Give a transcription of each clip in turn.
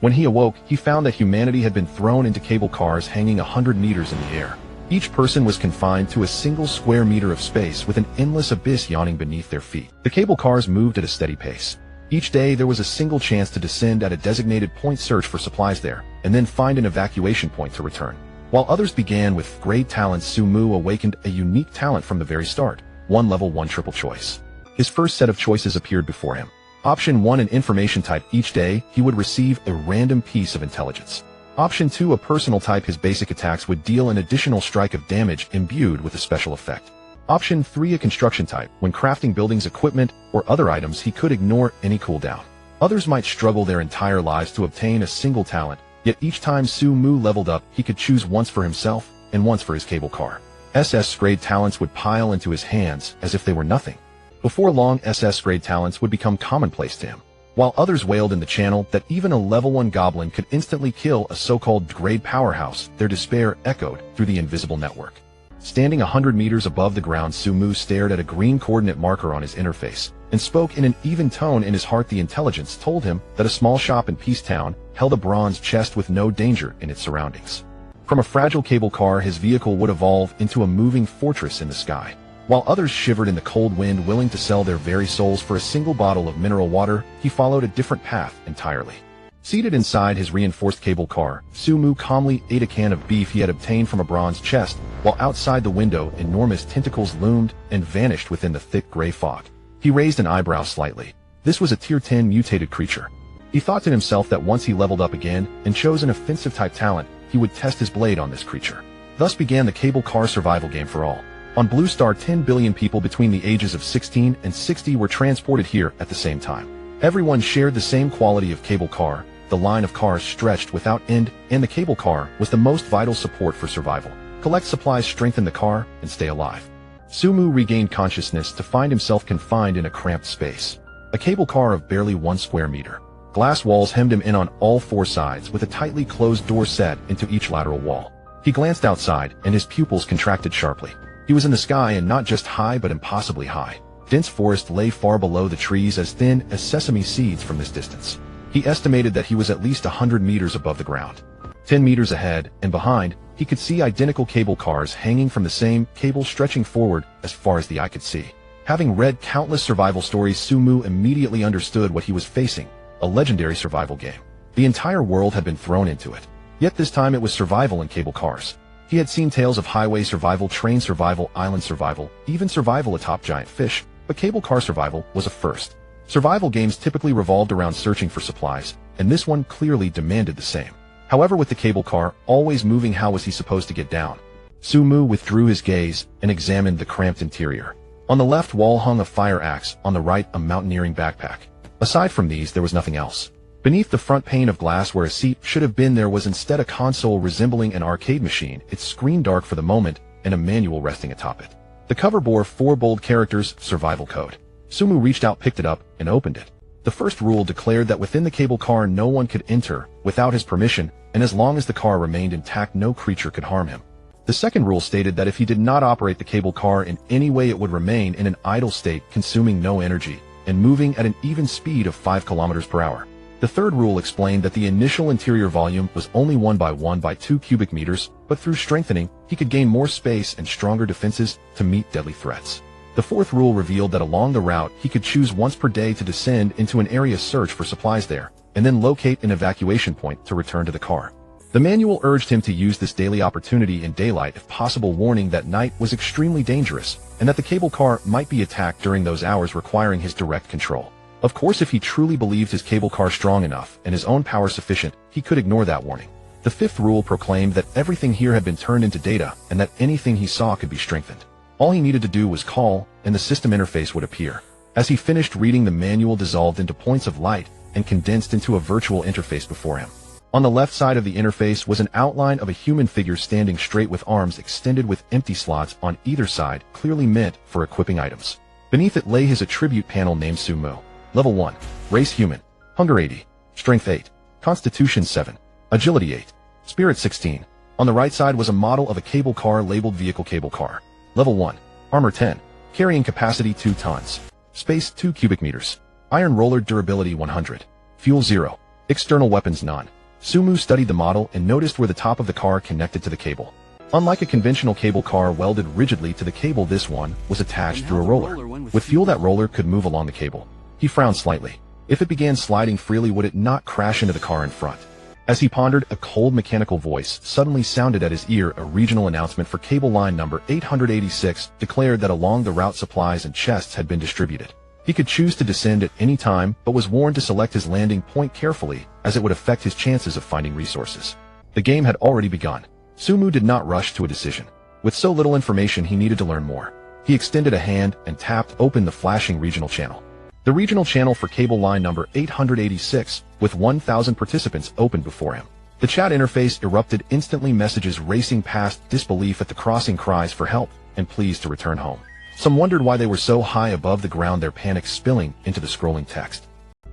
When he awoke, he found that humanity had been thrown into cable cars hanging 100 meters in the air. Each person was confined to a single square meter of space with an endless abyss yawning beneath their feet. The cable cars moved at a steady pace. Each day there was a single chance to descend at a designated point, search for supplies there, and then find an evacuation point to return. While others began with great talents, Sumu awakened a unique talent from the very start. Level 1 triple choice. His first set of choices appeared before him. Option 1, an information type. Each day, he would receive a random piece of intelligence. Option 2, a personal type. His basic attacks would deal an additional strike of damage imbued with a special effect. Option 3, a construction type. When crafting buildings, equipment, or other items, he could ignore any cooldown. Others might struggle their entire lives to obtain a single talent, yet each time Sumu leveled up, he could choose once for himself and once for his cable car. SS-grade talents would pile into his hands as if they were nothing. Before long, SS-grade talents would become commonplace to him. While others wailed in the channel that even a level 1 goblin could instantly kill a so-called grade powerhouse, their despair echoed through the invisible network. Standing 100 meters above the ground, Sumu stared at a green coordinate marker on his interface and spoke in an even tone. In his heart, the intelligence told him that a small shop in Peace Town held a bronze chest with no danger in its surroundings. From a fragile cable car, his vehicle would evolve into a moving fortress in the sky. While others shivered in the cold wind, willing to sell their very souls for a single bottle of mineral water, he followed a different path entirely. Seated inside his reinforced cable car, Sumu calmly ate a can of beef he had obtained from a bronze chest, while outside the window enormous tentacles loomed and vanished within the thick gray fog. He raised an eyebrow slightly. This was a tier 10 mutated creature. He thought to himself that once he leveled up again and chose an offensive type talent, he would test his blade on this creature. Thus began the cable car survival game for all. On Blue Star, 10 billion people between the ages of 16 and 60 were transported here at the same time. Everyone shared the same quality of cable car. The line of cars stretched without end, and the cable car was the most vital support for survival. Collect supplies, strengthen the car, and stay alive. Sumu regained consciousness to find himself confined in a cramped space. A cable car of barely 1 square meter. Glass walls hemmed him in on all 4 sides, with a tightly closed door set into each lateral wall. He glanced outside, and his pupils contracted sharply. He was in the sky, and not just high but impossibly high. Dense forest lay far below the trees, as thin as sesame seeds from this distance. He estimated that he was at least 100 meters above the ground. 10 meters ahead and behind, he could see identical cable cars hanging from the same cable stretching forward as far as the eye could see. Having read countless survival stories, Sumu immediately understood what he was facing, a legendary survival game. The entire world had been thrown into it. Yet this time it was survival in cable cars. He had seen tales of highway survival, train survival, island survival, even survival atop giant fish, but cable car survival was a first. Survival games typically revolved around searching for supplies, and this one clearly demanded the same. However, with the cable car always moving, how was he supposed to get down? Sumu withdrew his gaze and examined the cramped interior. On the left wall hung a fire axe, on the right a mountaineering backpack. Aside from these, there was nothing else. Beneath the front pane of glass where a seat should have been, there was instead a console resembling an arcade machine, its screen dark for the moment, and a manual resting atop it. The cover bore 4 bold characters, survival code. Sumu reached out, picked it up, and opened it. The first rule declared that within the cable car no one could enter without his permission, and as long as the car remained intact no creature could harm him. The second rule stated that if he did not operate the cable car in any way, it would remain in an idle state, consuming no energy, and moving at an even speed of 5 kilometers per hour. The third rule explained that the initial interior volume was only 1 by 1 by 2 cubic meters, but through strengthening, he could gain more space and stronger defenses to meet deadly threats. The fourth rule revealed that along the route, he could choose once per day to descend into an area, search for supplies there, and then locate an evacuation point to return to the car. The manual urged him to use this daily opportunity in daylight if possible, warning that night was extremely dangerous, and that the cable car might be attacked during those hours, requiring his direct control. Of course, if he truly believed his cable car strong enough and his own power sufficient, he could ignore that warning. The fifth rule proclaimed that everything here had been turned into data, and that anything he saw could be strengthened. All he needed to do was call, and the system interface would appear. As he finished reading, the manual dissolved into points of light and condensed into a virtual interface before him. On the left side of the interface was an outline of a human figure standing straight with arms extended, with empty slots on either side, clearly meant for equipping items. Beneath it lay his attribute panel named Sumu. Level 1. Race human. Hunger 80. Strength 8. Constitution 7. Agility 8. Spirit 16. On the right side was a model of a cable car labeled Vehicle Cable Car. Level 1. Armor 10. Carrying capacity 2 tons. Space 2 cubic meters. Iron roller durability 100. Fuel 0. External weapons none. Sumu studied the model and noticed where the top of the car connected to the cable. Unlike a conventional cable car welded rigidly to the cable, this one was attached through a roller. With fuel, that roller could move along the cable. He frowned slightly. If it began sliding freely, would it not crash into the car in front? As he pondered, a cold mechanical voice suddenly sounded at his ear. A regional announcement for cable line number 886 declared that along the route supplies and chests had been distributed. He could choose to descend at any time, but was warned to select his landing point carefully, as it would affect his chances of finding resources. The game had already begun. Sumu did not rush to a decision. With so little information, he needed to learn more. He extended a hand and tapped open the flashing regional channel. The regional channel for cable line number 886, with 1,000 participants, opened before him. The chat interface erupted instantly, messages racing past, disbelief at the crossing, cries for help, and pleas to return home. Some wondered why they were so high above the ground, their panic spilling into the scrolling text.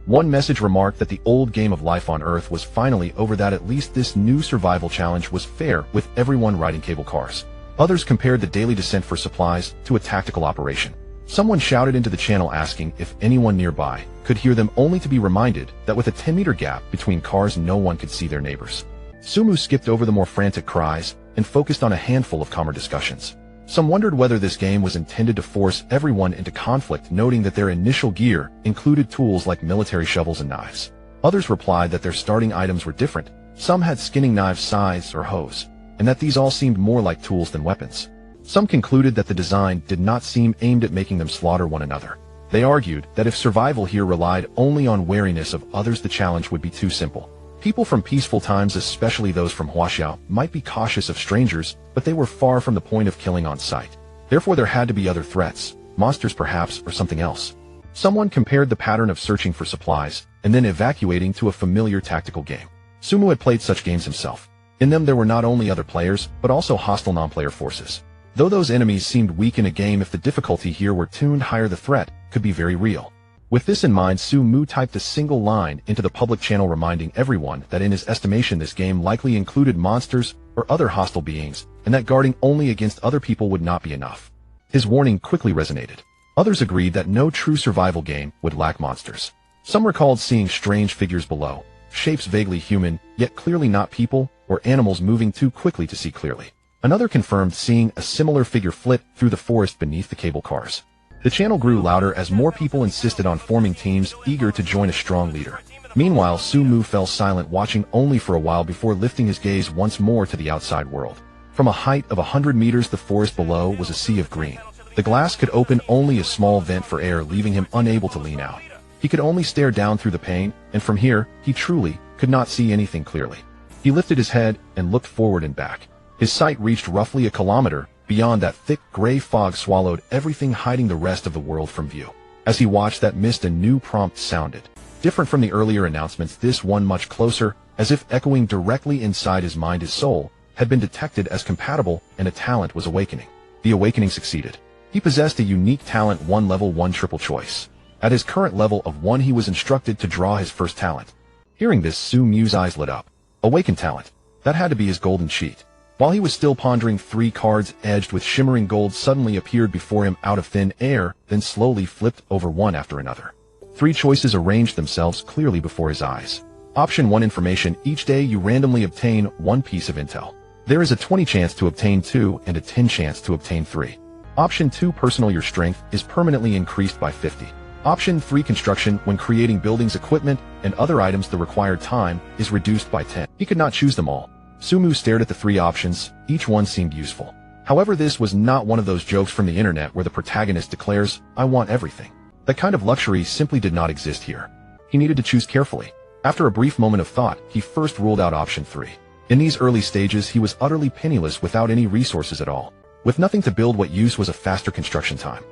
One message remarked that the old game of life on Earth was finally over, that at least this new survival challenge was fair, with everyone riding cable cars. Others compared the daily descent for supplies to a tactical operation. Someone shouted into the channel asking if anyone nearby could hear them, only to be reminded that with a 10-meter gap between cars, no one could see their neighbors. Sumu skipped over the more frantic cries and focused on a handful of calmer discussions. Some wondered whether this game was intended to force everyone into conflict, noting that their initial gear included tools like military shovels and knives. Others replied that their starting items were different. Some had skinning knives, scythes, or hoes, and that these all seemed more like tools than weapons. Some concluded that the design did not seem aimed at making them slaughter one another. They argued that if survival here relied only on wariness of others, the challenge would be too simple. People from peaceful times, especially those from Huaxiao, might be cautious of strangers, but they were far from the point of killing on sight. Therefore there had to be other threats, monsters perhaps, or something else. Someone compared the pattern of searching for supplies and then evacuating to a familiar tactical game. Sumu had played such games himself. In them there were not only other players, but also hostile non-player forces. Though those enemies seemed weak in a game, if the difficulty here were tuned higher, the threat could be very real. With this in mind, Sumu typed a single line into the public channel, reminding everyone that in his estimation this game likely included monsters or other hostile beings, and that guarding only against other people would not be enough. His warning quickly resonated. Others agreed that no true survival game would lack monsters. Some recalled seeing strange figures below, shapes vaguely human, yet clearly not people, or animals moving too quickly to see clearly. Another confirmed seeing a similar figure flit through the forest beneath the cable cars. The channel grew louder as more people insisted on forming teams, eager to join a strong leader. Meanwhile, Sumu fell silent, watching only for a while before lifting his gaze once more to the outside world. From a height of 100 meters, the forest below was a sea of green. The glass could open only a small vent for air, leaving him unable to lean out. He could only stare down through the pane, and from here, he truly could not see anything clearly. He lifted his head and looked forward and back. His sight reached roughly a kilometer. Beyond, that thick gray fog swallowed everything, hiding the rest of the world from view. As he watched that mist, a new prompt sounded. Different from the earlier announcements, this one much closer, as if echoing directly inside his mind. His soul had been detected as compatible, and a talent was awakening. The awakening succeeded. He possessed a unique talent, 1 level 1 triple choice. At his current level of 1, he was instructed to draw his first talent. Hearing this, Sumu's eyes lit up. Awakened talent. That had to be his golden sheet. While he was still pondering, 3 cards edged with shimmering gold suddenly appeared before him out of thin air, then slowly flipped over one after another. 3 choices arranged themselves clearly before his eyes. Option 1, information. Each day you randomly obtain 1 piece of intel. There is a 20 chance to obtain 2 and a 10 chance to obtain 3. Option 2, personal. Your strength is permanently increased by 50. Option 3, construction. When creating buildings, equipment, and other items, the required time is reduced by 10. He could not choose them all. Sumu stared at the 3 options. Each one seemed useful. However, this was not one of those jokes from the internet where the protagonist declares, "I want everything." That kind of luxury simply did not exist here. He needed to choose carefully. After a brief moment of thought, he first ruled out option 3. In these early stages, he was utterly penniless, without any resources at all. With nothing to build, what use was a faster construction time?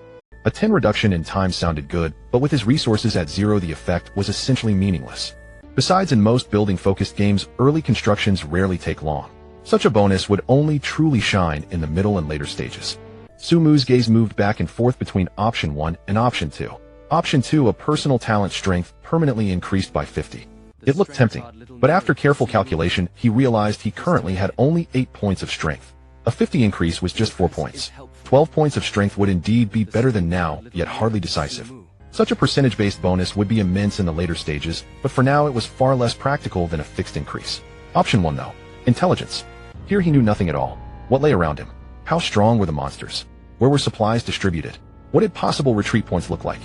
A 10 reduction in time sounded good, but with his resources at 0, the effect was essentially meaningless. Besides, in most building-focused games, early constructions rarely take long. Such a bonus would only truly shine in the middle and later stages. Sumu's gaze moved back and forth between option 1 and option 2. Option 2, a personal talent, strength permanently increased by 50. It looked tempting, but after careful calculation, he realized he currently had only 8 points of strength. A 50 increase was just 4 points. 12 points of strength would indeed be better than now, yet hardly decisive. Such a percentage-based bonus would be immense in the later stages, but for now it was far less practical than a fixed increase. Option 1 though, intelligence. Here he knew nothing at all. What lay around him? How strong were the monsters? Where were supplies distributed? What did possible retreat points look like?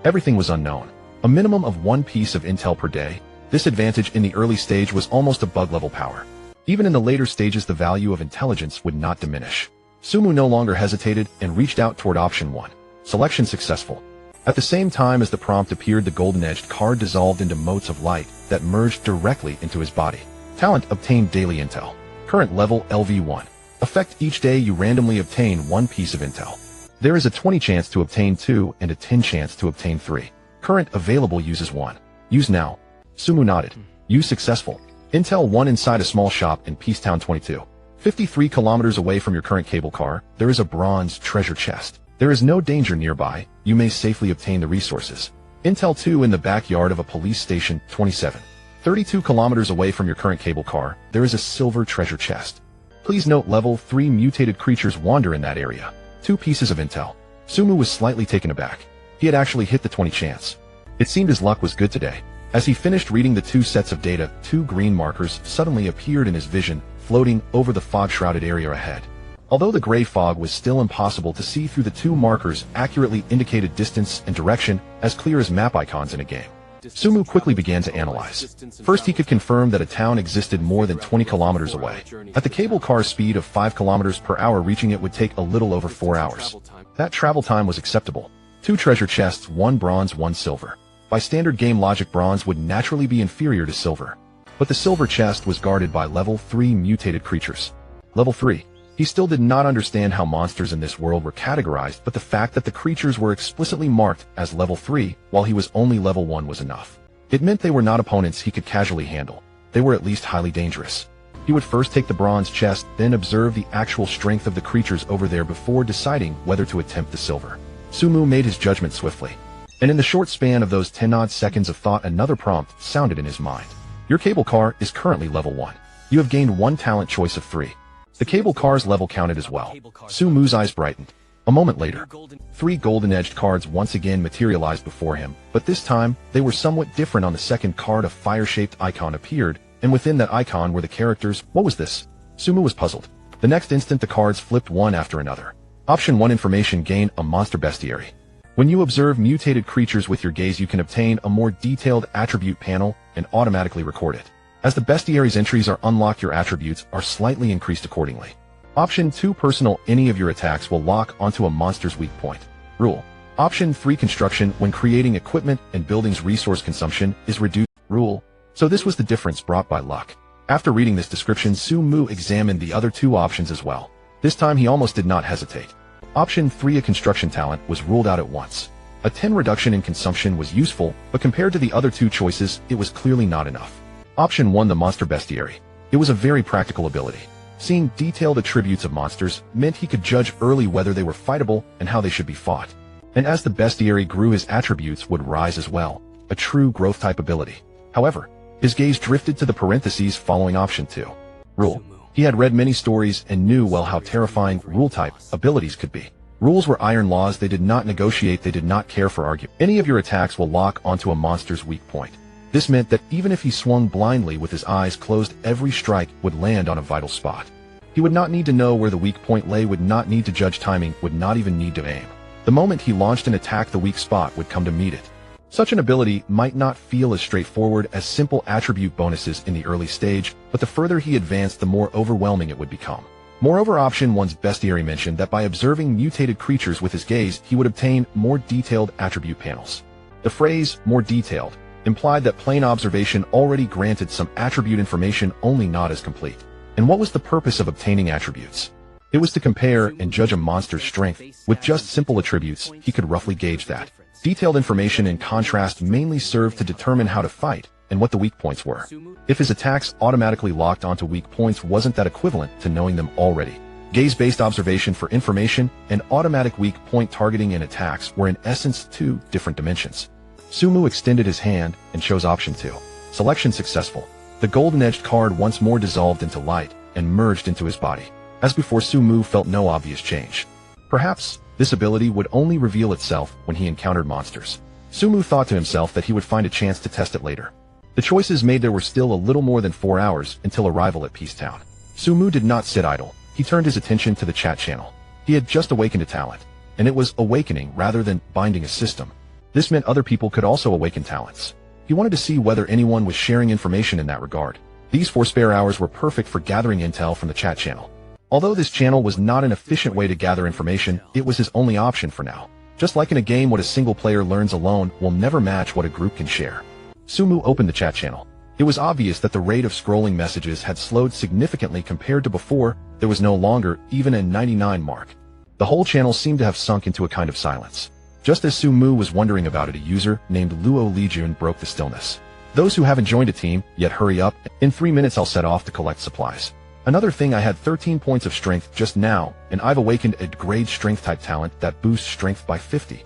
Everything was unknown. A minimum of 1 piece of intel per day. This advantage in the early stage was almost a bug-level power. Even in the later stages, the value of intelligence would not diminish. Sumu no longer hesitated and reached out toward option 1. Selection successful. At the same time as the prompt appeared, the golden-edged card dissolved into motes of light that merged directly into his body. Talent: obtained daily intel. Current level LV1. Effect: each day you randomly obtain 1 piece of intel. There is a 20 chance to obtain 2 and a 10 chance to obtain 3. Current available uses 1. Use now. Sumu nodded. Use successful. Intel 1 inside a small shop in Peacetown 22. 53 kilometers away from your current cable car, there is a bronze treasure chest. There is no danger nearby, you may safely obtain the resources. Intel 2 in the backyard of a police station 27. 32 kilometers away from your current cable car, there is a silver treasure chest. Please note level 3 mutated creatures wander in that area. 2 pieces of intel. Sumu was slightly taken aback. He had actually hit the 20 chance. It seemed his luck was good today. As he finished reading the 2 sets of data, 2 green markers suddenly appeared in his vision, floating over the fog-shrouded area ahead. Although the gray fog was still impossible to see through, the 2 markers accurately indicated distance and direction, as clear as map icons in a game. Sumu quickly began to analyze. First, he could confirm that a town existed more than 20 kilometers away. At the cable car's speed of 5 kilometers per hour, reaching it would take a little over 4 hours. That travel time was acceptable. 2 treasure chests, 1 bronze, 1 silver. By standard game logic, bronze would naturally be inferior to silver. But the silver chest was guarded by level 3 mutated creatures. Level 3. He still did not understand how monsters in this world were categorized, but the fact that the creatures were explicitly marked as level 3, while he was only level 1, was enough. It meant they were not opponents he could casually handle. They were at least highly dangerous. He would first take the bronze chest, then observe the actual strength of the creatures over there before deciding whether to attempt the silver. Sumu made his judgment swiftly. And in the short span of those 10-odd seconds of thought, another prompt sounded in his mind. Your cable car is currently level 1. You have gained 1 talent choice of 3. The cable car's level counted as well. Sumu's eyes brightened. A moment later, 3 golden-edged cards once again materialized before him, but this time, they were somewhat different. On the second card, a fire-shaped icon appeared, and within that icon were the characters. What was this? Sumu was puzzled. The next instant, the cards flipped one after another. Option 1: information gain, a monster bestiary. When you observe mutated creatures with your gaze, you can obtain a more detailed attribute panel and automatically record it. As the bestiary's entries are unlocked, your attributes are slightly increased accordingly. Option 2: personal, any of your attacks will lock onto a monster's weak point. Rule. Option 3: construction, when creating equipment and buildings, resource consumption is reduced. Rule. So this was the difference brought by luck. After reading this description, Sumu examined the other 2 options as well. This time he almost did not hesitate. Option 3: a construction talent, was ruled out at once. A 10 reduction in consumption was useful, but compared to the other 2 choices, it was clearly not enough. Option 1: the monster bestiary. It was a very practical ability. Seeing detailed attributes of monsters meant he could judge early whether they were fightable and how they should be fought. And as the bestiary grew, his attributes would rise as well, a true growth-type ability. However, his gaze drifted to the parentheses following option 2. Rule. He had read many stories and knew well how terrifying rule-type abilities could be. Rules were iron laws. They did not negotiate, they did not care for argument. Any of your attacks will lock onto a monster's weak point. This meant that even if he swung blindly with his eyes closed, every strike would land on a vital spot. He would not need to know where the weak point lay, would not need to judge timing, would not even need to aim. The moment he launched an attack, the weak spot would come to meet it. Such an ability might not feel as straightforward as simple attribute bonuses in the early stage, but the further he advanced, the more overwhelming it would become. Moreover, option 1's bestiary mentioned that by observing mutated creatures with his gaze, he would obtain more detailed attribute panels. The phrase, more detailed, implied that plain observation already granted some attribute information, only not as complete. And what was the purpose of obtaining attributes? It was to compare and judge a monster's strength. With just simple attributes, he could roughly gauge that. Detailed information, in contrast, mainly served to determine how to fight and what the weak points were. If his attacks automatically locked onto weak points, wasn't that equivalent to knowing them already? Gaze-based observation for information and automatic weak point targeting and attacks were in essence 2 different dimensions. Sumu extended his hand and chose option 2. Selection successful. The golden-edged card once more dissolved into light and merged into his body. As before, Sumu felt no obvious change. Perhaps this ability would only reveal itself when he encountered monsters. Sumu thought to himself that he would find a chance to test it later. The choices made there were still a little more than 4 hours until arrival at Peace Town. Sumu did not sit idle. He turned his attention to the chat channel. He had just awakened a talent, and it was awakening rather than binding a system. This meant other people could also awaken talents. He wanted to see whether anyone was sharing information in that regard. These 4 spare hours were perfect for gathering intel from the chat channel. Although this channel was not an efficient way to gather information, it was his only option for now. Just like in a game, what a single player learns alone will never match what a group can share. Sumu opened the chat channel. It was obvious that the rate of scrolling messages had slowed significantly compared to before. There was no longer even a 99 mark. The whole channel seemed to have sunk into a kind of silence. Just as Sumu was wondering about it, a user named Luo Lijun broke the stillness. Those who haven't joined a team yet, hurry up. In 3 minutes I'll set off to collect supplies. Another thing, I had 13 points of strength just now, and I've awakened a grade strength type talent that boosts strength by 50.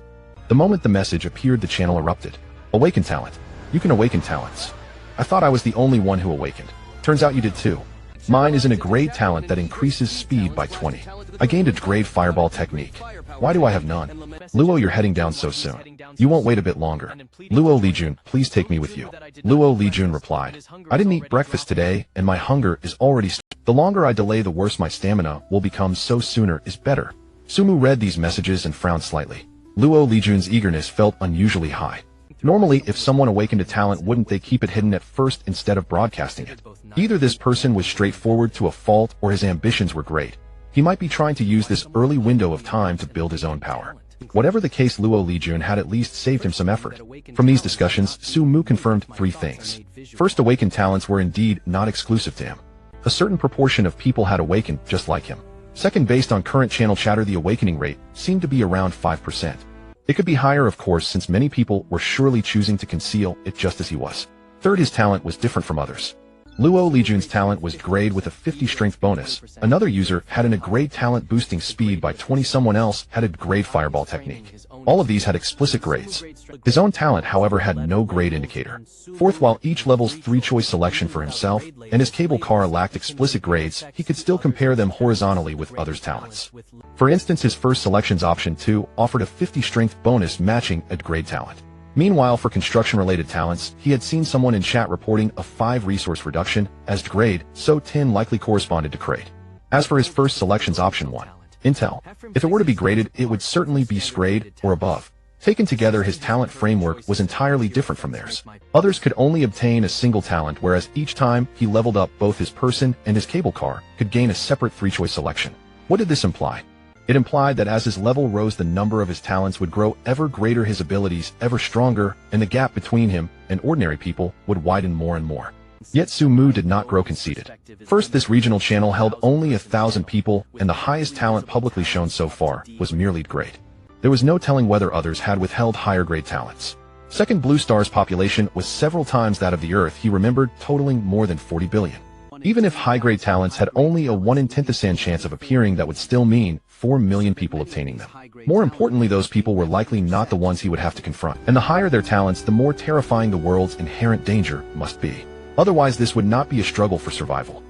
The moment the message appeared, the channel erupted. Awaken talent. You can awaken talents. I thought I was the only one who awakened. Turns out you did too. Mine is in a grade talent that increases speed by 20. I gained a grade fireball technique. Why do I have none? Luo, you're heading down so soon. You won't wait a bit longer. Luo Lijun, please take me with you. Luo Lijun replied. I didn't eat breakfast today, and my hunger is already the longer I delay, the worse my stamina will become, so sooner is better. Sumu read these messages and frowned slightly. Luo Lijun's eagerness felt unusually high. Normally, if someone awakened a talent, wouldn't they keep it hidden at first instead of broadcasting it? Either this person was straightforward to a fault or his ambitions were great. He might be trying to use this early window of time to build his own power. Whatever the case, Luo Lijun had at least saved him some effort. From these discussions, Sumu confirmed 3 things. First, awakened talents were indeed not exclusive to him. A certain proportion of people had awakened just like him. Second, based on current channel chatter, the awakening rate seemed to be around 5%. It could be higher, of course, since many people were surely choosing to conceal it just as he was. Third, his talent was different from others. Luo Lijun's talent was grade with a 50 strength bonus. Another user had a grade talent boosting speed by 20. Someone else had a grade fireball technique. All of these had explicit grades. His own talent, however, had no grade indicator. Fourth, while each level's 3-choice selection for himself and his cable car lacked explicit grades, he could still compare them horizontally with others' talents. For instance, his first selection's option 2 offered a 50 strength bonus matching a grade talent. Meanwhile, for construction-related talents, he had seen someone in chat reporting a 5 resource reduction as grade, so 10 likely corresponded to grade. As for his first selection's option 1, Intel, if it were to be graded, it would certainly be grade or above. Taken together, his talent framework was entirely different from theirs. Others could only obtain a single talent, whereas each time he leveled up, both his person and his cable car could gain a separate 3-choice selection. What did this imply? It implied that as his level rose, the number of his talents would grow ever greater, his abilities ever stronger, and the gap between him and ordinary people would widen more and more. Yet Sumu did not grow conceited. First, this regional channel held only 1,000 people, and the highest talent publicly shown so far was merely grade. There was no telling whether others had withheld higher grade talents. Second, Blue Star's population was several times that of the Earth, he remembered, totaling more than 40 billion. Even if high-grade talents had only a 1 in 10,000 chance of appearing, that would still mean 4 million people obtaining them. More importantly, those people were likely not the ones he would have to confront. And the higher their talents, the more terrifying the world's inherent danger must be. Otherwise, this would not be a struggle for survival.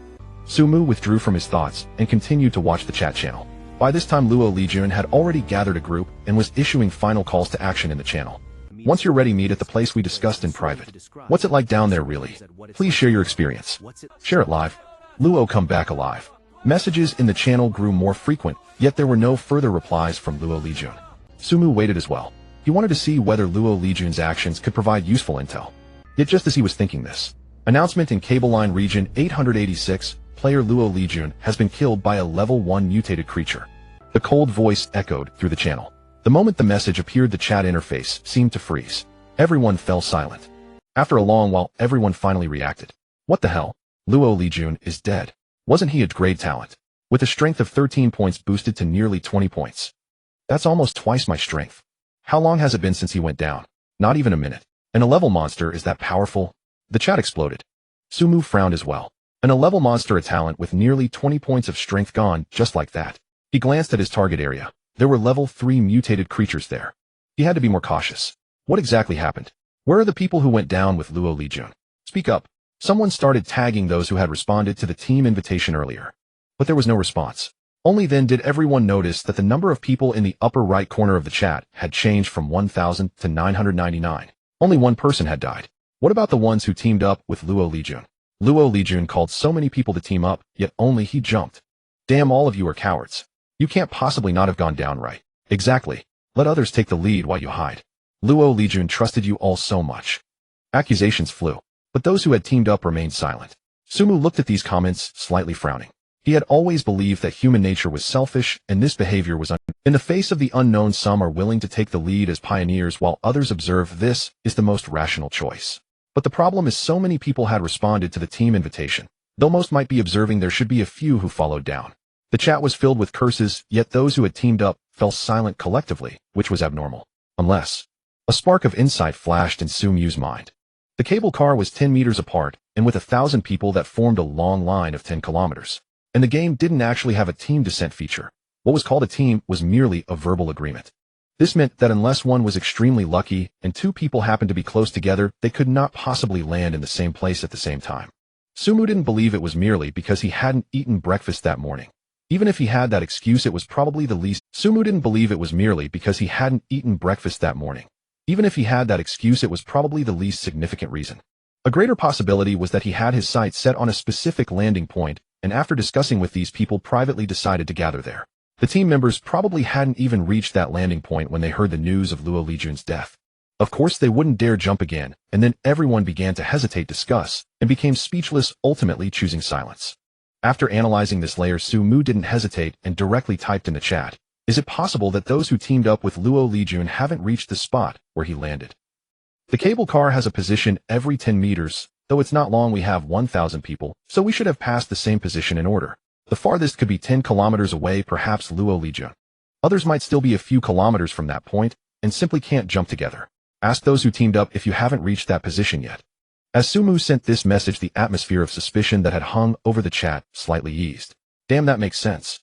Sumu withdrew from his thoughts and continued to watch the chat channel. By this time, Luo Lijun had already gathered a group and was issuing final calls to action in the channel. Once you're ready, meet at the place we discussed in private. What's it like down there, really? Please share your experience. Share it live. Luo, come back alive. Messages in the channel grew more frequent, yet there were no further replies from Luo Lijun. Sumu waited as well. He wanted to see whether Luo Lijun's actions could provide useful intel. Yet just as he was thinking this, announcement in Cable Line Region 886, player Luo Lijun has been killed by a level 1 mutated creature. The cold voice echoed through the channel. The moment the message appeared, the chat interface seemed to freeze. Everyone fell silent. After a long while, everyone finally reacted. What the hell? Luo Lijun is dead. Wasn't he a grade talent? With a strength of 13 points boosted to nearly 20 points. That's almost twice my strength. How long has it been since he went down? Not even a minute. And a level monster is that powerful? The chat exploded. Sumu frowned as well. An 11 monster, a talent with nearly 20 points of strength gone just like that. He glanced at his target area. There were level 3 mutated creatures there. He had to be more cautious. What exactly happened? Where are the people who went down with Luo Lijun? Speak up. Someone started tagging those who had responded to the team invitation earlier. But there was no response. Only then did everyone notice that the number of people in the upper right corner of the chat had changed from 1,000 to 999. Only one person had died. What about the ones who teamed up with Luo Lijun? Luo Lijun called so many people to team up, yet only he jumped. Damn, all of you are cowards. You can't possibly not have gone down right. Exactly. Let others take the lead while you hide. Luo Lijun trusted you all so much. Accusations flew, but those who had teamed up remained silent. Sumu looked at these comments, slightly frowning. He had always believed that human nature was selfish, and this behavior was in the face of the unknown. Some are willing to take the lead as pioneers while others observe. This is the most rational choice. But the problem is so many people had responded to the team invitation. Though most might be observing, there should be a few who followed down. The chat was filled with curses, yet those who had teamed up fell silent collectively, which was abnormal. Unless a spark of insight flashed in Sumu's mind. The cable car was 10 meters apart, and with 1,000 people that formed a long line of 10 kilometers. And the game didn't actually have a team descent feature. What was called a team was merely a verbal agreement. This meant that unless one was extremely lucky and two people happened to be close together, they could not possibly land in the same place at the same time. Sumu didn't believe it was merely because he hadn't eaten breakfast that morning. Even if he had that excuse, it was probably the least. Sumu didn't believe it was merely because he hadn't eaten breakfast that morning. Even if he had that excuse, it was probably the least significant reason. A greater possibility was that he had his sights set on a specific landing point, and after discussing with these people privately decided to gather there. The team members probably hadn't even reached that landing point when they heard the news of Luo Lijun's death. Of course they wouldn't dare jump again, and then everyone began to hesitate, discuss, and became speechless, ultimately choosing silence. After analyzing this layer, Sumu didn't hesitate and directly typed in the chat, "Is it possible that those who teamed up with Luo Lijun haven't reached the spot where he landed?" The cable car has a position every 10 meters, though it's not long. We have 1,000 people, so we should have passed the same position in order. The farthest could be 10 kilometers away, perhaps Luo Lijun. Others might still be a few kilometers from that point, and simply can't jump together. Ask those who teamed up if you haven't reached that position yet. As Sumu sent this message, the atmosphere of suspicion that had hung over the chat slightly eased. Damn, that makes sense.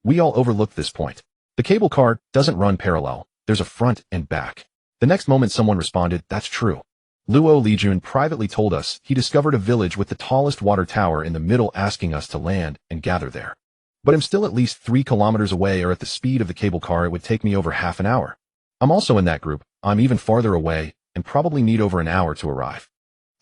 We all overlooked this point. The cable car doesn't run parallel, there's a front and back. The next moment someone responded, "That's true." Luo Lijun privately told us he discovered a village with the tallest water tower in the middle, asking us to land and gather there. But I'm still at least 3 kilometers away, or at the speed of the cable car it would take me over half an hour. I'm also in that group. I'm even farther away and probably need over an hour to arrive.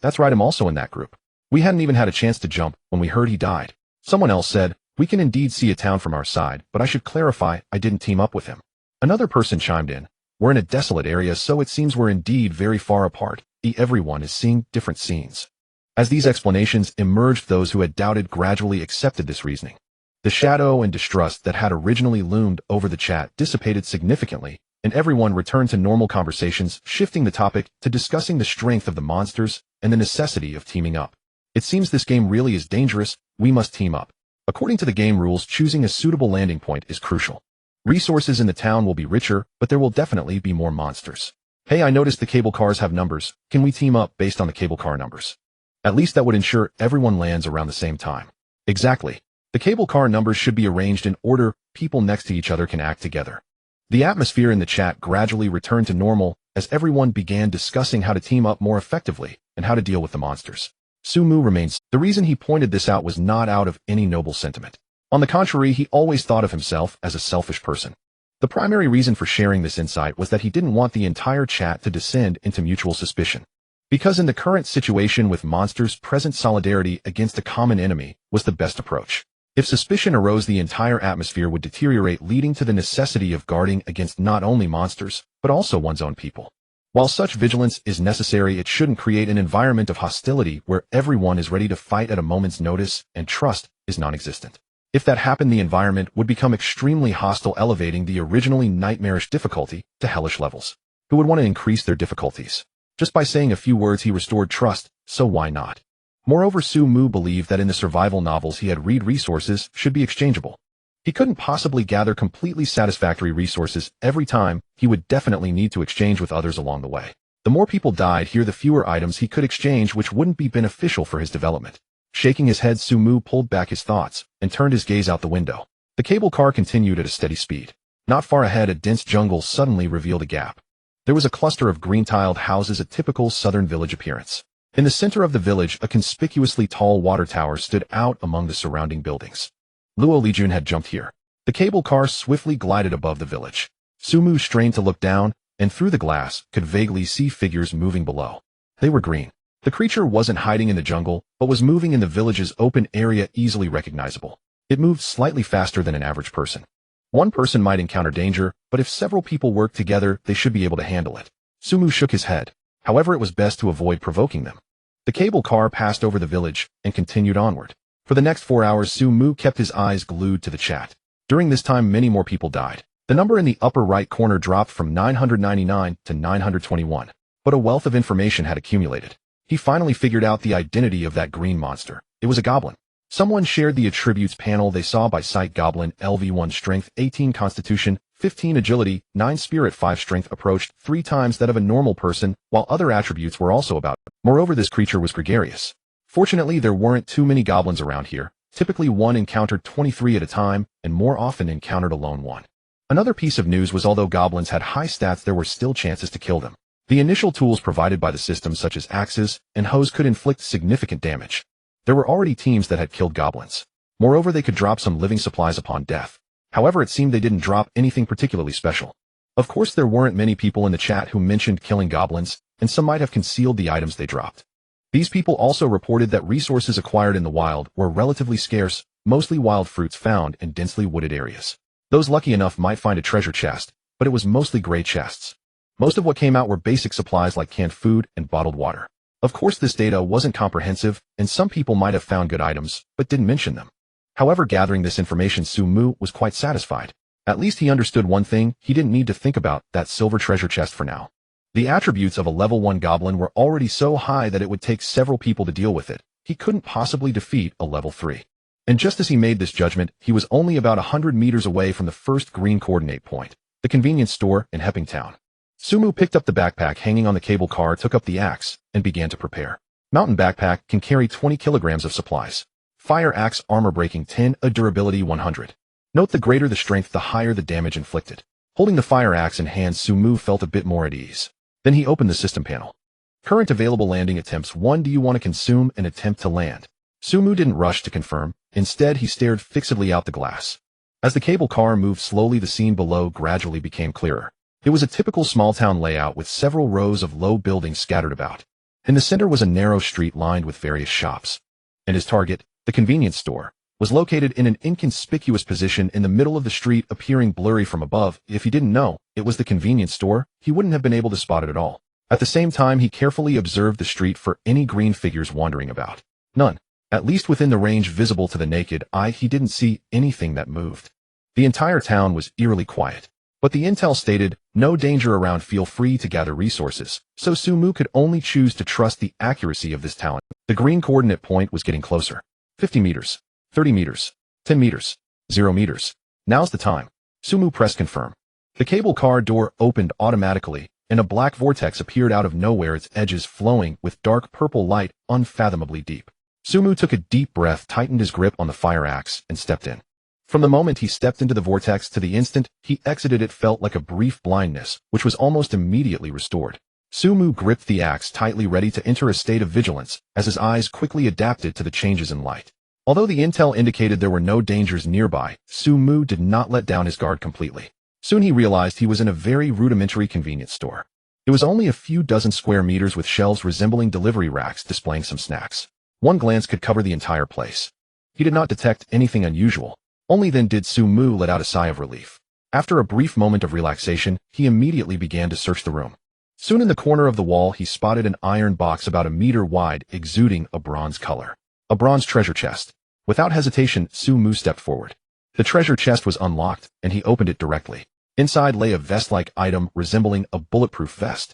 That's right, I'm also in that group. We hadn't even had a chance to jump when we heard he died. Someone else said, "We can indeed see a town from our side, but I should clarify, I didn't team up with him." Another person chimed in, "We're in a desolate area, so it seems we're indeed very far apart. Everyone is seeing different scenes." As these explanations emerged, those who had doubted gradually accepted this reasoning. The shadow and distrust that had originally loomed over the chat dissipated significantly, and everyone returned to normal conversations, shifting the topic to discussing the strength of the monsters and the necessity of teaming up. "It seems this game really is dangerous. We must team up. According to the game rules, choosing a suitable landing point is crucial. Resources in the town will be richer, but there will definitely be more monsters. Hey, I noticed the cable cars have numbers. Can we team up based on the cable car numbers? At least that would ensure everyone lands around the same time." Exactly. The cable car numbers should be arranged in order people next to each other can act together. The atmosphere in the chat gradually returned to normal as everyone began discussing how to team up more effectively and how to deal with the monsters. Sumu remains. The reason he pointed this out was not out of any noble sentiment. On the contrary, he always thought of himself as a selfish person. The primary reason for sharing this insight was that he didn't want the entire chat to descend into mutual suspicion. Because in the current situation with monsters present, solidarity against a common enemy was the best approach. If suspicion arose, the entire atmosphere would deteriorate, leading to the necessity of guarding against not only monsters, but also one's own people. While such vigilance is necessary, it shouldn't create an environment of hostility where everyone is ready to fight at a moment's notice and trust is non-existent. If that happened, the environment would become extremely hostile, elevating the originally nightmarish difficulty to hellish levels. Who would want to increase their difficulties? Just by saying a few words he restored trust, so why not? Moreover, Sumu believed that in the survival novels he had read, resources should be exchangeable. He couldn't possibly gather completely satisfactory resources every time. He would definitely need to exchange with others along the way. The more people died here, the fewer items he could exchange, which wouldn't be beneficial for his development. Shaking his head, Sumu pulled back his thoughts and turned his gaze out the window. The cable car continued at a steady speed. Not far ahead, a dense jungle suddenly revealed a gap. There was a cluster of green-tiled houses, a typical southern village appearance. In the center of the village, a conspicuously tall water tower stood out among the surrounding buildings. Luo Lijun had jumped here. The cable car swiftly glided above the village. Sumu strained to look down, and through the glass, could vaguely see figures moving below. They were green. The creature wasn't hiding in the jungle, but was moving in the village's open area easily recognizable. It moved slightly faster than an average person. One person might encounter danger, but if several people work together, they should be able to handle it. Sumu shook his head. However, it was best to avoid provoking them. The cable car passed over the village and continued onward. For the next 4 hours, Sumu kept his eyes glued to the chat. During this time, many more people died. The number in the upper right corner dropped from 999 to 921, but a wealth of information had accumulated. He finally figured out the identity of that green monster. It was a goblin. Someone shared the attributes panel they saw by sight. Goblin, LV1 strength, 18 constitution, 15 agility, 9 spirit, 5 strength, approached 3 times that of a normal person, while other attributes were also about it. Moreover, this creature was gregarious. Fortunately, there weren't too many goblins around here. Typically one encountered 23 at a time, and more often encountered a lone one. Another piece of news was although goblins had high stats, there were still chances to kill them. The initial tools provided by the system such as axes and hoes could inflict significant damage. There were already teams that had killed goblins. Moreover, they could drop some living supplies upon death. However, it seemed they didn't drop anything particularly special. Of course, there weren't many people in the chat who mentioned killing goblins, and some might have concealed the items they dropped. These people also reported that resources acquired in the wild were relatively scarce, mostly wild fruits found in densely wooded areas. Those lucky enough might find a treasure chest, but it was mostly gray chests. Most of what came out were basic supplies like canned food and bottled water. Of course, this data wasn't comprehensive, and some people might have found good items, but didn't mention them. However, gathering this information, Sumu was quite satisfied. At least he understood one thing: he didn't need to think about that silver treasure chest for now. The attributes of a level 1 goblin were already so high that it would take several people to deal with it. He couldn't possibly defeat a level 3. And just as he made this judgment, he was only about 100 meters away from the first green coordinate point, the convenience store in Hepping Town. Sumu picked up the backpack hanging on the cable car, took up the axe, and began to prepare. Mountain backpack can carry 20 kilograms of supplies. Fire axe, armor breaking 10, a durability 100. Note the greater the strength, the higher the damage inflicted. Holding the fire axe in hand, Sumu felt a bit more at ease. Then he opened the system panel. Current available landing attempts 1. Do you want to consume and attempt to land? Sumu didn't rush to confirm. Instead, he stared fixedly out the glass. As the cable car moved slowly, the scene below gradually became clearer. It was a typical small-town layout with several rows of low buildings scattered about. In the center was a narrow street lined with various shops. And his target, the convenience store, was located in an inconspicuous position in the middle of the street, appearing blurry from above. If he didn't know it was the convenience store, he wouldn't have been able to spot it at all. At the same time, he carefully observed the street for any green figures wandering about. None. At least within the range visible to the naked eye, he didn't see anything that moved. The entire town was eerily quiet. But the intel stated, no danger around, feel free to gather resources, so Sumu could only choose to trust the accuracy of this talent. The green coordinate point was getting closer. 50 meters, 30 meters, 10 meters, 0 meters. Now's the time. Sumu pressed confirm. The cable car door opened automatically, and a black vortex appeared out of nowhere, its edges flowing with dark purple light unfathomably deep. Sumu took a deep breath, tightened his grip on the fire axe, and stepped in. From the moment he stepped into the vortex to the instant he exited, it felt like a brief blindness, which was almost immediately restored. Sumu gripped the axe tightly, ready to enter a state of vigilance, as his eyes quickly adapted to the changes in light. Although the intel indicated there were no dangers nearby, Sumu did not let down his guard completely. Soon he realized he was in a very rudimentary convenience store. It was only a few dozen square meters with shelves resembling delivery racks displaying some snacks. One glance could cover the entire place. He did not detect anything unusual. Only then did Sumu let out a sigh of relief. After a brief moment of relaxation, he immediately began to search the room. Soon in the corner of the wall, he spotted an iron box about a meter wide, exuding a bronze color. A bronze treasure chest. Without hesitation, Sumu stepped forward. The treasure chest was unlocked, and he opened it directly. Inside lay a vest-like item resembling a bulletproof vest.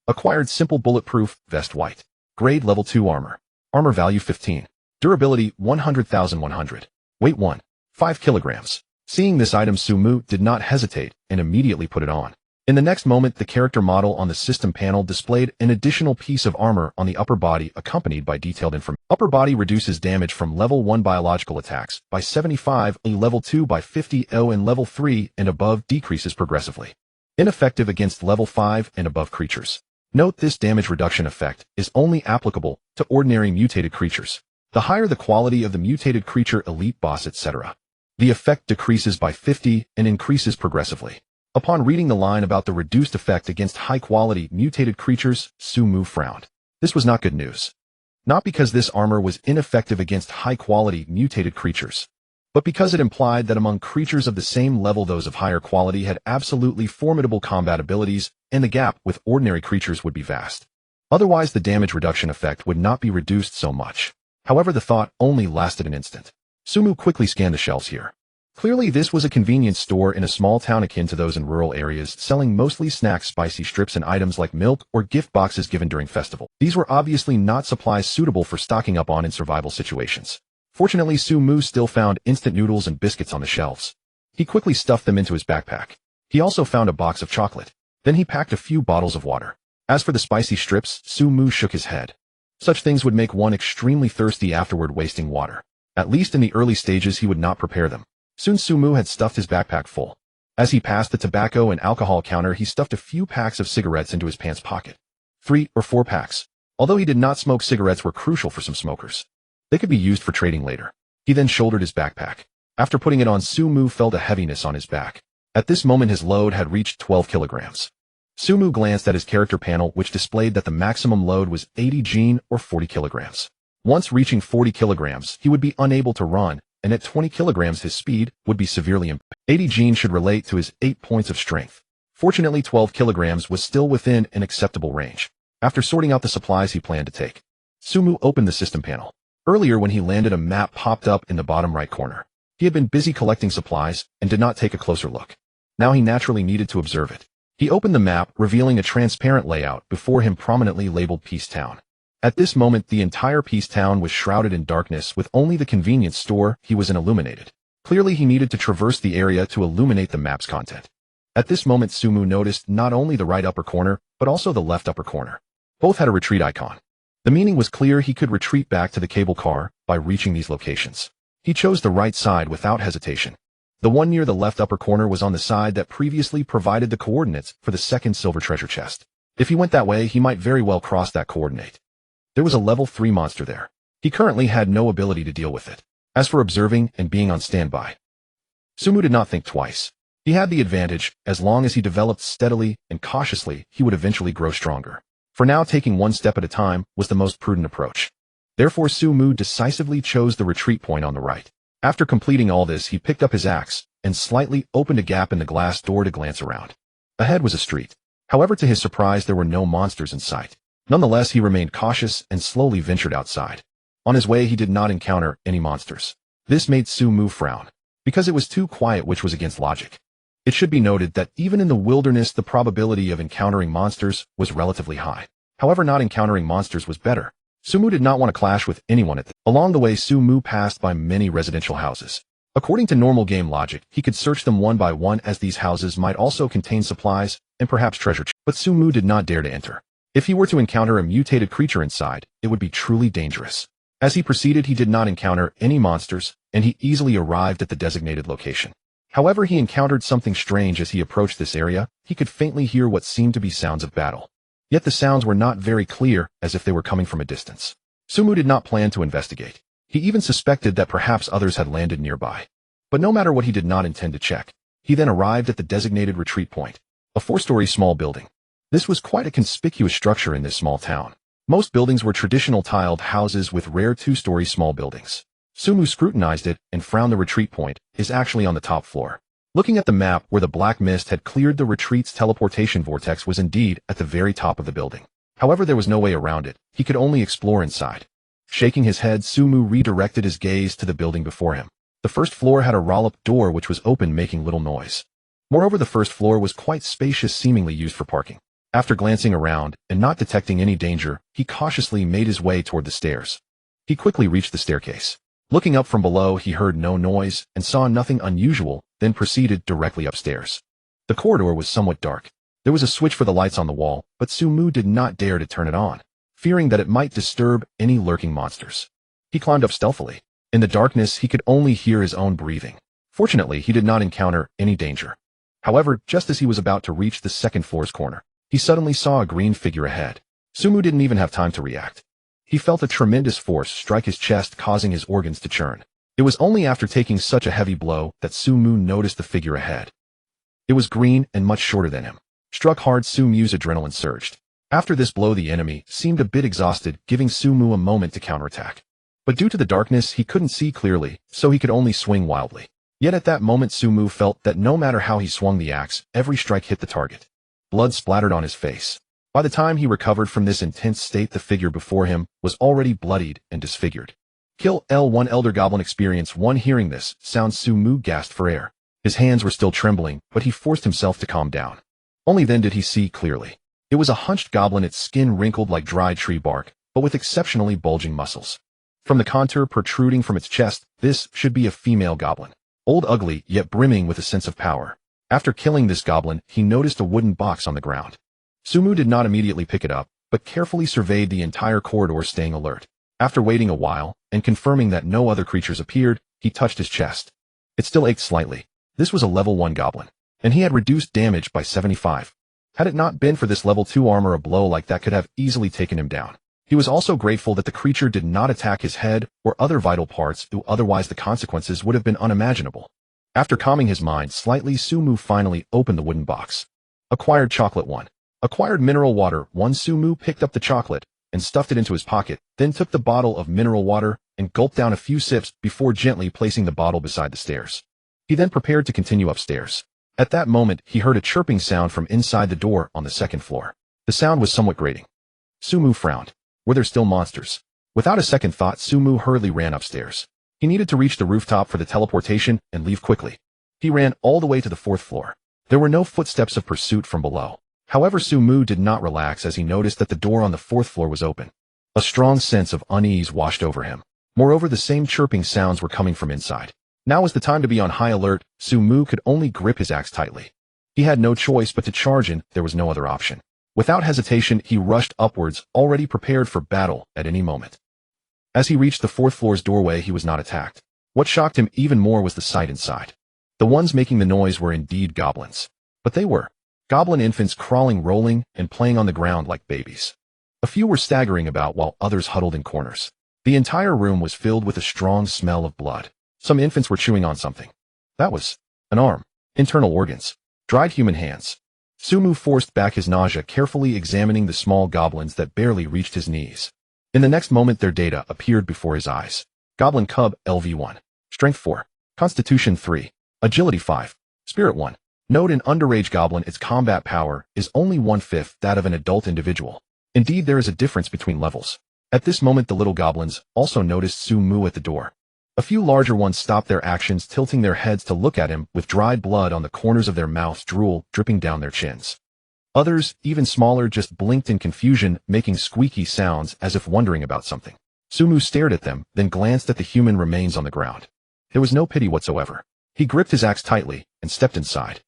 Acquired simple bulletproof vest, white. Grade level 2 armor. Armor value 15. Durability 100,100. Weight 1. 5 kilograms. Seeing this item, Sumu did not hesitate and immediately put it on. In the next moment, the character model on the system panel displayed an additional piece of armor on the upper body, accompanied by detailed information. Upper body reduces damage from level 1 biological attacks by 75, level 2 by 50, and level 3 and above decreases progressively. Ineffective against level 5 and above creatures. Note this damage reduction effect is only applicable to ordinary mutated creatures. The higher the quality of the mutated creature, elite boss, etc. The effect decreases by 50 and increases progressively. Upon reading the line about the reduced effect against high-quality mutated creatures, Sumu frowned. This was not good news. Not because this armor was ineffective against high-quality mutated creatures, but because it implied that among creatures of the same level those of higher quality had absolutely formidable combat abilities, and the gap with ordinary creatures would be vast. Otherwise the damage reduction effect would not be reduced so much. However, the thought only lasted an instant. Sumu quickly scanned the shelves here. Clearly this was a convenience store in a small town akin to those in rural areas, selling mostly snacks, spicy strips, and items like milk or gift boxes given during festival. These were obviously not supplies suitable for stocking up on in survival situations. Fortunately, Sumu still found instant noodles and biscuits on the shelves. He quickly stuffed them into his backpack. He also found a box of chocolate. Then he packed a few bottles of water. As for the spicy strips, Sumu shook his head. Such things would make one extremely thirsty afterward, wasting water. At least in the early stages he would not prepare them. Soon Sumu had stuffed his backpack full. As he passed the tobacco and alcohol counter, he stuffed a few packs of cigarettes into his pants pocket. 3 or 4 packs. Although he did not smoke, cigarettes were crucial for some smokers. They could be used for trading later. He then shouldered his backpack. After putting it on, Sumu felt a heaviness on his back. At this moment his load had reached 12 kilograms. Sumu glanced at his character panel, which displayed that the maximum load was 80 gene or 40 kilograms. Once reaching 40 kilograms, he would be unable to run, and at 20 kilograms his speed would be severely impaired. 80 gene should relate to his 8 points of strength. Fortunately, 12 kilograms was still within an acceptable range. After sorting out the supplies he planned to take, Sumu opened the system panel. Earlier when he landed, a map popped up in the bottom right corner. He had been busy collecting supplies and did not take a closer look. Now he naturally needed to observe it. He opened the map, revealing a transparent layout before him prominently labeled Peace Town. At this moment, the entire Peace Town was shrouded in darkness, with only the convenience store he was in illuminated. Clearly he needed to traverse the area to illuminate the map's content. At this moment, Sumu noticed not only the right upper corner, but also the left upper corner. Both had a retreat icon. The meaning was clear: he could retreat back to the cable car by reaching these locations. He chose the right side without hesitation. The one near the left upper corner was on the side that previously provided the coordinates for the second silver treasure chest. If he went that way, he might very well cross that coordinate. There was a level 3 monster there. He currently had no ability to deal with it. As for observing and being on standby, Sumu did not think twice. He had the advantage. As long as he developed steadily and cautiously, he would eventually grow stronger. For now, taking one step at a time was the most prudent approach. Therefore, Sumu decisively chose the retreat point on the right. After completing all this, he picked up his axe and slightly opened a gap in the glass door to glance around. Ahead was a street. However, to his surprise, there were no monsters in sight. Nonetheless, he remained cautious and slowly ventured outside. On his way, he did not encounter any monsters. This made Sumu frown, because it was too quiet, which was against logic. It should be noted that even in the wilderness, the probability of encountering monsters was relatively high. However, not encountering monsters was better. Sumu did not want to clash with anyone Along the way, Sumu passed by many residential houses. According to normal game logic, he could search them one by one, as these houses might also contain supplies and perhaps treasure. But Sumu did not dare to enter. If he were to encounter a mutated creature inside, it would be truly dangerous. As he proceeded, he did not encounter any monsters, and he easily arrived at the designated location. However, he encountered something strange. As he approached this area, he could faintly hear what seemed to be sounds of battle. Yet the sounds were not very clear, as if they were coming from a distance. Sumu did not plan to investigate. He even suspected that perhaps others had landed nearby. But no matter what, he did not intend to check. He then arrived at the designated retreat point, a 4-story small building. This was quite a conspicuous structure in this small town. Most buildings were traditional tiled houses with rare 2-story small buildings. Sumu scrutinized it and frowned. The retreat point is actually on the top floor. Looking at the map, where the black mist had cleared the retreat's teleportation vortex was indeed at the very top of the building. However, there was no way around it. He could only explore inside. Shaking his head, Sumu redirected his gaze to the building before him. The first floor had a roll-up door which was open, making little noise. Moreover, the first floor was quite spacious, seemingly used for parking. After glancing around and not detecting any danger, he cautiously made his way toward the stairs. He quickly reached the staircase. Looking up from below, he heard no noise and saw nothing unusual, then proceeded directly upstairs. The corridor was somewhat dark. There was a switch for the lights on the wall, but Sumu did not dare to turn it on, fearing that it might disturb any lurking monsters. He climbed up stealthily. In the darkness, he could only hear his own breathing. Fortunately, he did not encounter any danger. However, just as he was about to reach the second floor's corner, he suddenly saw a green figure ahead. Sumu didn't even have time to react. He felt a tremendous force strike his chest, causing his organs to churn. It was only after taking such a heavy blow that Sumu noticed the figure ahead. It was green and much shorter than him. Struck hard, Sumu's adrenaline surged. After this blow, the enemy seemed a bit exhausted, giving Sumu a moment to counterattack. But due to the darkness, he couldn't see clearly, so he could only swing wildly. Yet at that moment, Sumu felt that no matter how he swung the axe, every strike hit the target. Blood splattered on his face. By the time he recovered from this intense state, the figure before him was already bloodied and disfigured. Kill L1 Elder Goblin Experience 1. Hearing this sound, Sumu gasped for air. His hands were still trembling, but he forced himself to calm down. Only then did he see clearly. It was a hunched goblin, its skin wrinkled like dried tree bark, but with exceptionally bulging muscles. From the contour protruding from its chest, this should be a female goblin. Old, ugly, yet brimming with a sense of power. After killing this goblin, he noticed a wooden box on the ground. Sumu did not immediately pick it up, but carefully surveyed the entire corridor, staying alert. After waiting a while, and confirming that no other creatures appeared, he touched his chest. It still ached slightly. This was a level 1 goblin, and he had reduced damage by 75. Had it not been for this level 2 armor, a blow like that could have easily taken him down. He was also grateful that the creature did not attack his head or other vital parts, though otherwise the consequences would have been unimaginable. After calming his mind slightly, Sumu finally opened the wooden box. Acquired chocolate 1. Acquired mineral water 1. Sumu picked up the chocolate and stuffed it into his pocket, then took the bottle of mineral water and gulped down a few sips before gently placing the bottle beside the stairs. He then prepared to continue upstairs. At that moment, he heard a chirping sound from inside the door on the second floor. The sound was somewhat grating. Sumu frowned. Were there still monsters? Without a second thought, Sumu hurriedly ran upstairs. He needed to reach the rooftop for the teleportation and leave quickly. He ran all the way to the 4th floor. There were no footsteps of pursuit from below. However, Sumu did not relax as he noticed that the door on the 4th floor was open. A strong sense of unease washed over him. Moreover, the same chirping sounds were coming from inside. Now was the time to be on high alert. Sumu could only grip his axe tightly. He had no choice but to charge in. There was no other option. Without hesitation, he rushed upwards, already prepared for battle at any moment. As he reached the 4th floor's doorway, he was not attacked. What shocked him even more was the sight inside. The ones making the noise were indeed goblins. But they were goblin infants, crawling, rolling, and playing on the ground like babies. A few were staggering about while others huddled in corners. The entire room was filled with a strong smell of blood. Some infants were chewing on something. That was an arm, internal organs, dried human hands. Sumu forced back his nausea, carefully examining the small goblins that barely reached his knees. In the next moment, their data appeared before his eyes. Goblin Cub, LV1. Strength 4. Constitution 3. Agility 5. Spirit 1. Note: an underage goblin, its combat power is only 1/5 that of an adult individual. Indeed, there is a difference between levels. At this moment, the little goblins also noticed Sumu at the door. A few larger ones stopped their actions, tilting their heads to look at him with dried blood on the corners of their mouths, drool dripping down their chins. Others, even smaller, just blinked in confusion, making squeaky sounds as if wondering about something. Sumu stared at them, then glanced at the human remains on the ground. There was no pity whatsoever. He gripped his axe tightly and stepped inside.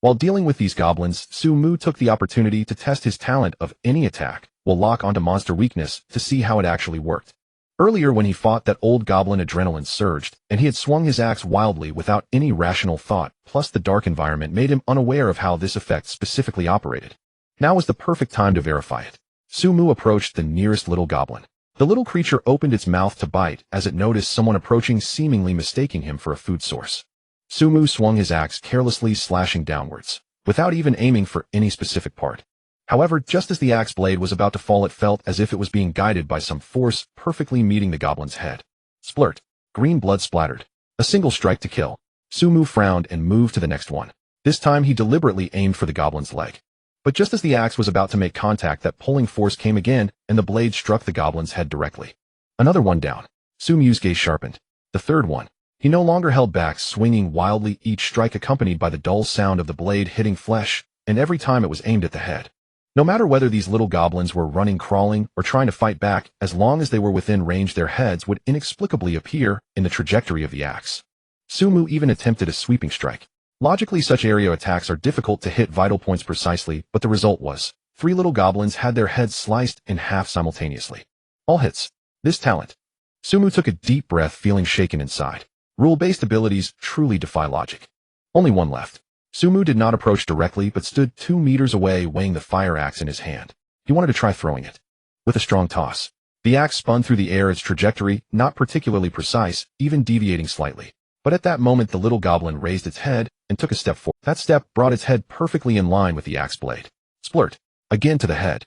While dealing with these goblins, Sumu took the opportunity to test his talent of any attack will lock onto monster weakness to see how it actually worked. Earlier, when he fought that old goblin, adrenaline surged, and he had swung his axe wildly without any rational thought, plus the dark environment made him unaware of how this effect specifically operated. Now was the perfect time to verify it. Sumu approached the nearest little goblin. The little creature opened its mouth to bite as it noticed someone approaching, seemingly mistaking him for a food source. Sumu swung his axe carelessly, slashing downwards, without even aiming for any specific part. However, just as the axe blade was about to fall, it felt as if it was being guided by some force, perfectly meeting the goblin's head. Splurt. Green blood splattered. A single strike to kill. Sumu frowned and moved to the next one. This time he deliberately aimed for the goblin's leg. But just as the axe was about to make contact, that pulling force came again, and the blade struck the goblin's head directly. Another one down. Sumu's gaze sharpened. The third one. He no longer held back, swinging wildly, each strike accompanied by the dull sound of the blade hitting flesh, and every time it was aimed at the head. No matter whether these little goblins were running, crawling, or trying to fight back, as long as they were within range, their heads would inexplicably appear in the trajectory of the axe. Sumu even attempted a sweeping strike. Logically, such area attacks are difficult to hit vital points precisely, but the result was 3 little goblins had their heads sliced in half simultaneously. All hits. This talent. Sumu took a deep breath, feeling shaken inside. Rule-based abilities truly defy logic. Only one left. Sumu did not approach directly, but stood 2 meters away, weighing the fire axe in his hand. He wanted to try throwing it. With a strong toss, The axe spun through the air, its trajectory not particularly precise, even deviating slightly. But at that moment the little goblin raised its head and took a step forward. That step brought its head perfectly in line with the axe blade. Splurt. Again to the head.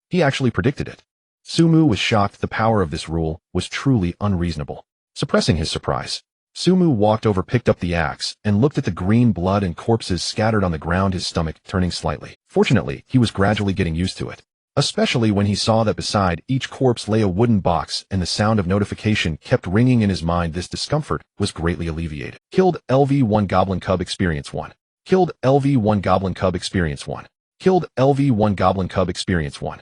He actually predicted it. Sumu was shocked. The power of this rule was truly unreasonable. Suppressing his surprise, Sumu walked over, picked up the axe, and looked at the green blood and corpses scattered on the ground, his stomach turning slightly. Fortunately, he was gradually getting used to it, especially when he saw that beside each corpse lay a wooden box and the sound of notification kept ringing in his mind. This discomfort was greatly alleviated. Killed LV1 Goblin Cub Experience 1. Killed LV1 Goblin Cub Experience 1. Killed LV1 Goblin Cub Experience 1.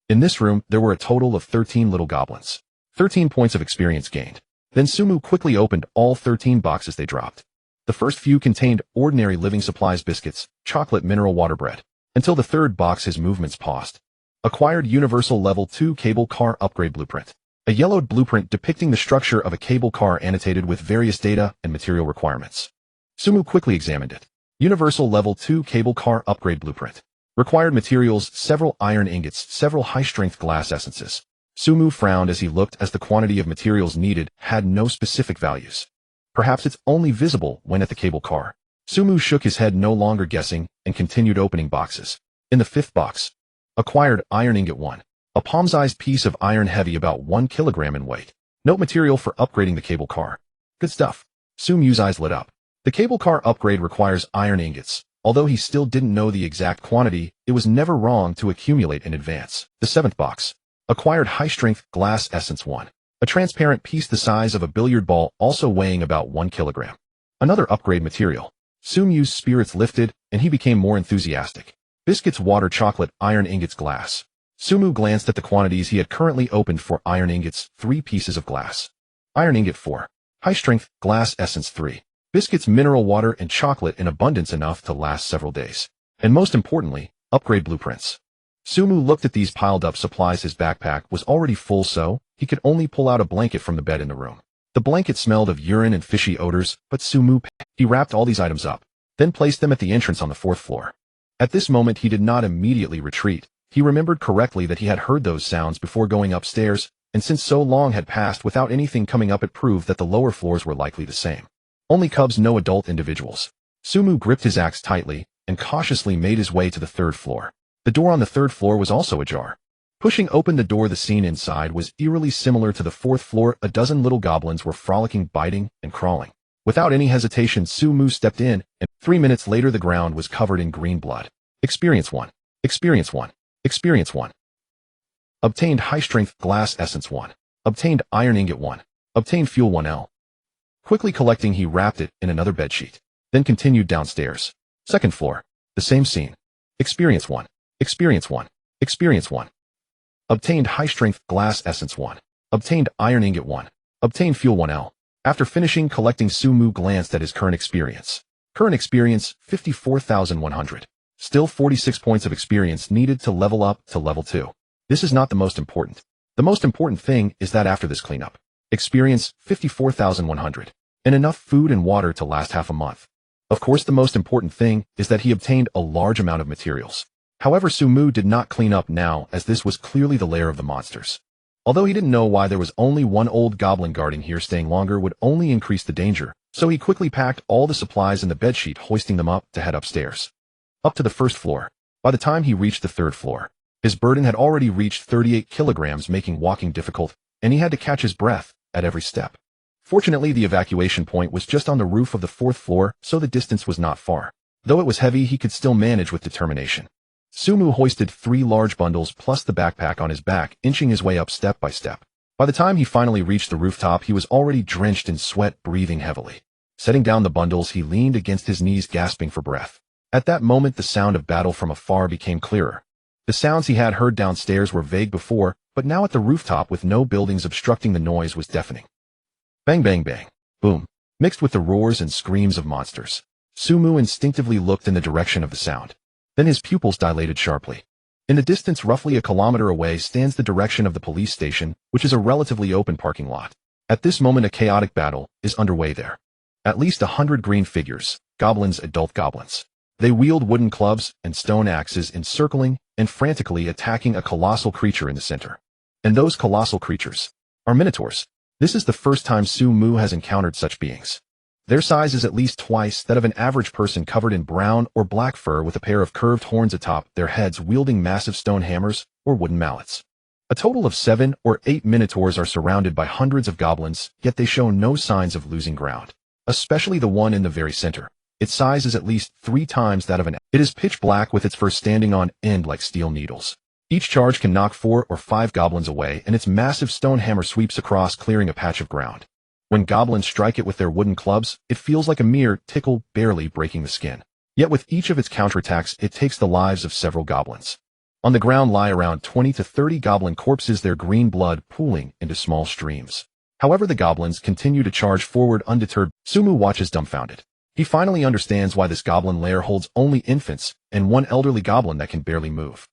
In this room, there were a total of 13 little goblins. 13 points of experience gained. Then Sumu quickly opened all 13 boxes they dropped. The first few contained ordinary living supplies, biscuits, chocolate, mineral water, bread. Until the third box his movements paused. Acquired Universal Level 2 Cable Car Upgrade Blueprint. A yellowed blueprint depicting the structure of a cable car annotated with various data and material requirements. Sumu quickly examined it. Universal Level 2 Cable Car Upgrade Blueprint. Required materials: several iron ingots, several high-strength glass essences. Sumu frowned as he looked, as the quantity of materials needed had no specific values. Perhaps it's only visible when at the cable car. Sumu shook his head, no longer guessing, and continued opening boxes. In the fifth box, acquired iron ingot 1. A palm-sized piece of iron heavy about 1 kilogram in weight. Note: material for upgrading the cable car. Good stuff. Sumu's eyes lit up. The cable car upgrade requires iron ingots. Although he still didn't know the exact quantity, it was never wrong to accumulate in advance. The seventh box. Acquired high-strength glass essence 1. A transparent piece the size of a billiard ball, also weighing about 1 kilogram. Another upgrade material. Sumu's spirits lifted, and he became more enthusiastic. Biscuits, water, chocolate, iron ingots, glass. Sumu glanced at the quantities he had currently opened. For iron ingots, 3 pieces of glass. Iron ingot 4. High-strength glass essence 3. Biscuits, mineral water, and chocolate in abundance enough to last several days. And most importantly, upgrade blueprints. Sumu looked at these piled-up supplies. His backpack was already full, so he could only pull out a blanket from the bed in the room. The blanket smelled of urine and fishy odors, but he wrapped all these items up, then placed them at the entrance on the 4th floor. At this moment he did not immediately retreat. He remembered correctly that he had heard those sounds before going upstairs, and since so long had passed without anything coming up, it proved that the lower floors were likely the same. Only cubs, no adult individuals. Sumu gripped his axe tightly and cautiously made his way to the 3rd floor. The door on the 3rd floor was also ajar. Pushing open the door, the scene inside was eerily similar to the 4th floor. A dozen little goblins were frolicking, biting, and crawling. Without any hesitation, Sumu stepped in, and 3 minutes later the ground was covered in green blood. Experience 1. Experience 1. Experience 1. Obtained high-strength glass essence 1. Obtained iron ingot 1. Obtained fuel 1L. Quickly collecting, he wrapped it in another bedsheet. Then continued downstairs. 2nd floor. The same scene. Experience 1. Experience 1. Experience 1. Obtained high-strength glass essence 1. Obtained iron ingot 1. Obtained fuel 1L. After finishing collecting, Sumu glanced at his current experience. Current experience, 54,100. Still 46 points of experience needed to level up to level 2. This is not the most important. The most important thing is that after this cleanup, experience, 54,100. And enough food and water to last half a month. Of course, the most important thing is that he obtained a large amount of materials. However, Sumu did not clean up now, as this was clearly the lair of the monsters. Although he didn't know why there was only one old goblin guarding here, staying longer would only increase the danger, so he quickly packed all the supplies in the bedsheet, hoisting them up to head upstairs. Up to the 1st floor. By the time he reached the 3rd floor, his burden had already reached 38 kilograms, making walking difficult, and he had to catch his breath at every step. Fortunately, the evacuation point was just on the roof of the 4th floor, so the distance was not far. Though it was heavy, he could still manage with determination. Sumu hoisted 3 large bundles plus the backpack on his back, inching his way up step by step. By the time he finally reached the rooftop, he was already drenched in sweat, breathing heavily. Setting down the bundles, he leaned against his knees, gasping for breath. At that moment, the sound of battle from afar became clearer. The sounds he had heard downstairs were vague before, but now at the rooftop, with no buildings obstructing the noise, was deafening. Bang, bang, bang. Boom. Mixed with the roars and screams of monsters. Sumu instinctively looked in the direction of the sound. Then his pupils dilated sharply. In the distance, roughly a kilometer away, stands the direction of the police station, which is a relatively open parking lot. At this moment, a chaotic battle is underway there. At least 100 green figures, goblins, adult goblins. They wield wooden clubs and stone axes, encircling and frantically attacking a colossal creature in the center. And those colossal creatures are minotaurs. This is the first time Su Mu has encountered such beings. Their size is at least twice that of an average person, covered in brown or black fur with a pair of curved horns atop their heads, wielding massive stone hammers or wooden mallets. A total of 7 or 8 minotaurs are surrounded by hundreds of goblins, yet they show no signs of losing ground. Especially the one in the very center. Its size is at least 3 times that of an. It is pitch black with its fur standing on end like steel needles. Each charge can knock 4 or 5 goblins away, and its massive stone hammer sweeps across, clearing a patch of ground. When goblins strike it with their wooden clubs, it feels like a mere tickle, barely breaking the skin. Yet with each of its counterattacks, it takes the lives of several goblins. On the ground lie around 20 to 30 goblin corpses, their green blood pooling into small streams. However, the goblins continue to charge forward undeterred. Su Mu watches dumbfounded. He finally understands why this goblin lair holds only infants and one elderly goblin that can barely move.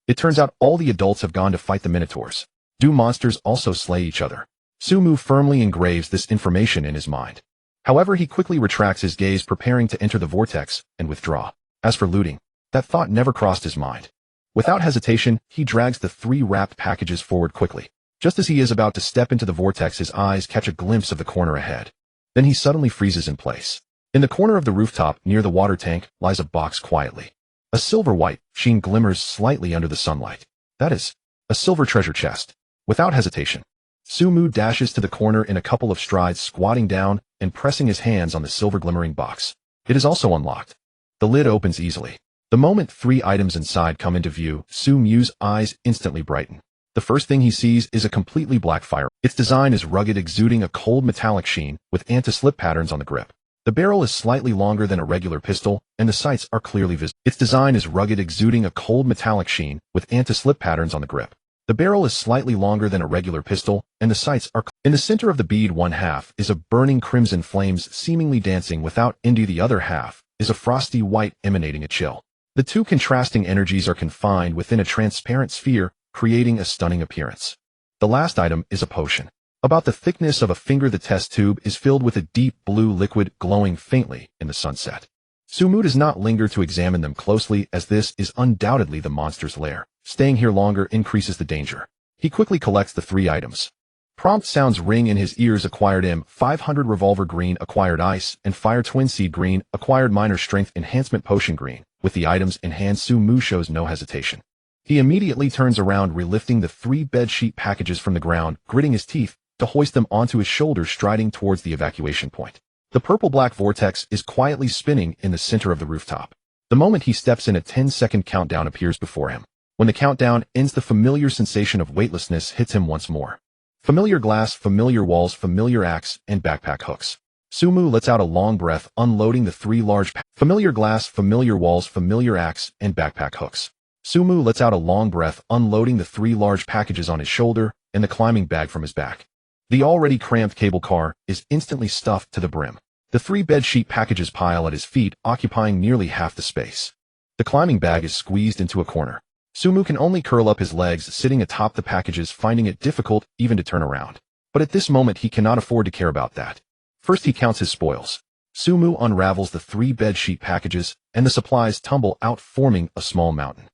It turns out all the adults have gone to fight the minotaurs. Do monsters also slay each other? Su Mu firmly engraves this information in his mind. However, he quickly retracts his gaze, preparing to enter the vortex and withdraw. As for looting, that thought never crossed his mind. Without hesitation, he drags the 3 wrapped packages forward quickly. Just as he is about to step into the vortex, his eyes catch a glimpse of the corner ahead. Then he suddenly freezes in place. In the corner of the rooftop, near the water tank, lies a box quietly. A silver-white sheen glimmers slightly under the sunlight. That is a silver treasure chest. Without hesitation, Su Mu dashes to the corner in a couple of strides, squatting down and pressing his hands on the silver glimmering box. It is also unlocked. The lid opens easily. The moment 3 items inside come into view, Su Mu's eyes instantly brighten. The first thing he sees is a completely black fire. Its design is rugged, exuding a cold metallic sheen with anti-slip patterns on the grip. The barrel is slightly longer than a regular pistol, and the sights are clearly visible. Its design is rugged, exuding a cold metallic sheen with anti-slip patterns on the grip. The barrel is slightly longer than a regular pistol, and the sights are. In the center of the bead, one half is a burning crimson flames seemingly dancing without end. The other half is a frosty white emanating a chill. The 2 contrasting energies are confined within a transparent sphere, creating a stunning appearance. The last item is a potion. About the thickness of a finger, the test tube is filled with a deep blue liquid glowing faintly in the sunset. Su Mu does not linger to examine them closely, as this is undoubtedly the monster's lair. Staying here longer increases the danger. He quickly collects the 3 items. Prompt sounds ring in his ears. Acquired M500 revolver green, acquired ice and fire twin seed green, acquired minor strength enhancement potion green. With the items in hand, Su Mu shows no hesitation. He immediately turns around, relifting the 3 bedsheet packages from the ground, gritting his teeth to hoist them onto his shoulders, striding towards the evacuation point. The purple-black vortex is quietly spinning in the center of the rooftop. The moment he steps in, a 10-second countdown appears before him. When the countdown ends, the familiar sensation of weightlessness hits him once more. Familiar glass, familiar walls, familiar axe, and backpack hooks. Su Mu lets out a long breath, unloading the 3 large familiar glass, familiar walls, familiar axe, and backpack hooks. Su Mu lets out a long breath, unloading the 3 large packages on his shoulder and the climbing bag from his back. The already cramped cable car is instantly stuffed to the brim. The 3 bedsheet packages pile at his feet, occupying nearly half the space. The climbing bag is squeezed into a corner. Su Mu can only curl up his legs, sitting atop the packages, finding it difficult even to turn around. But at this moment, he cannot afford to care about that. First, he counts his spoils. Su Mu unravels the 3 bedsheet packages, and the supplies tumble out, forming a small mountain.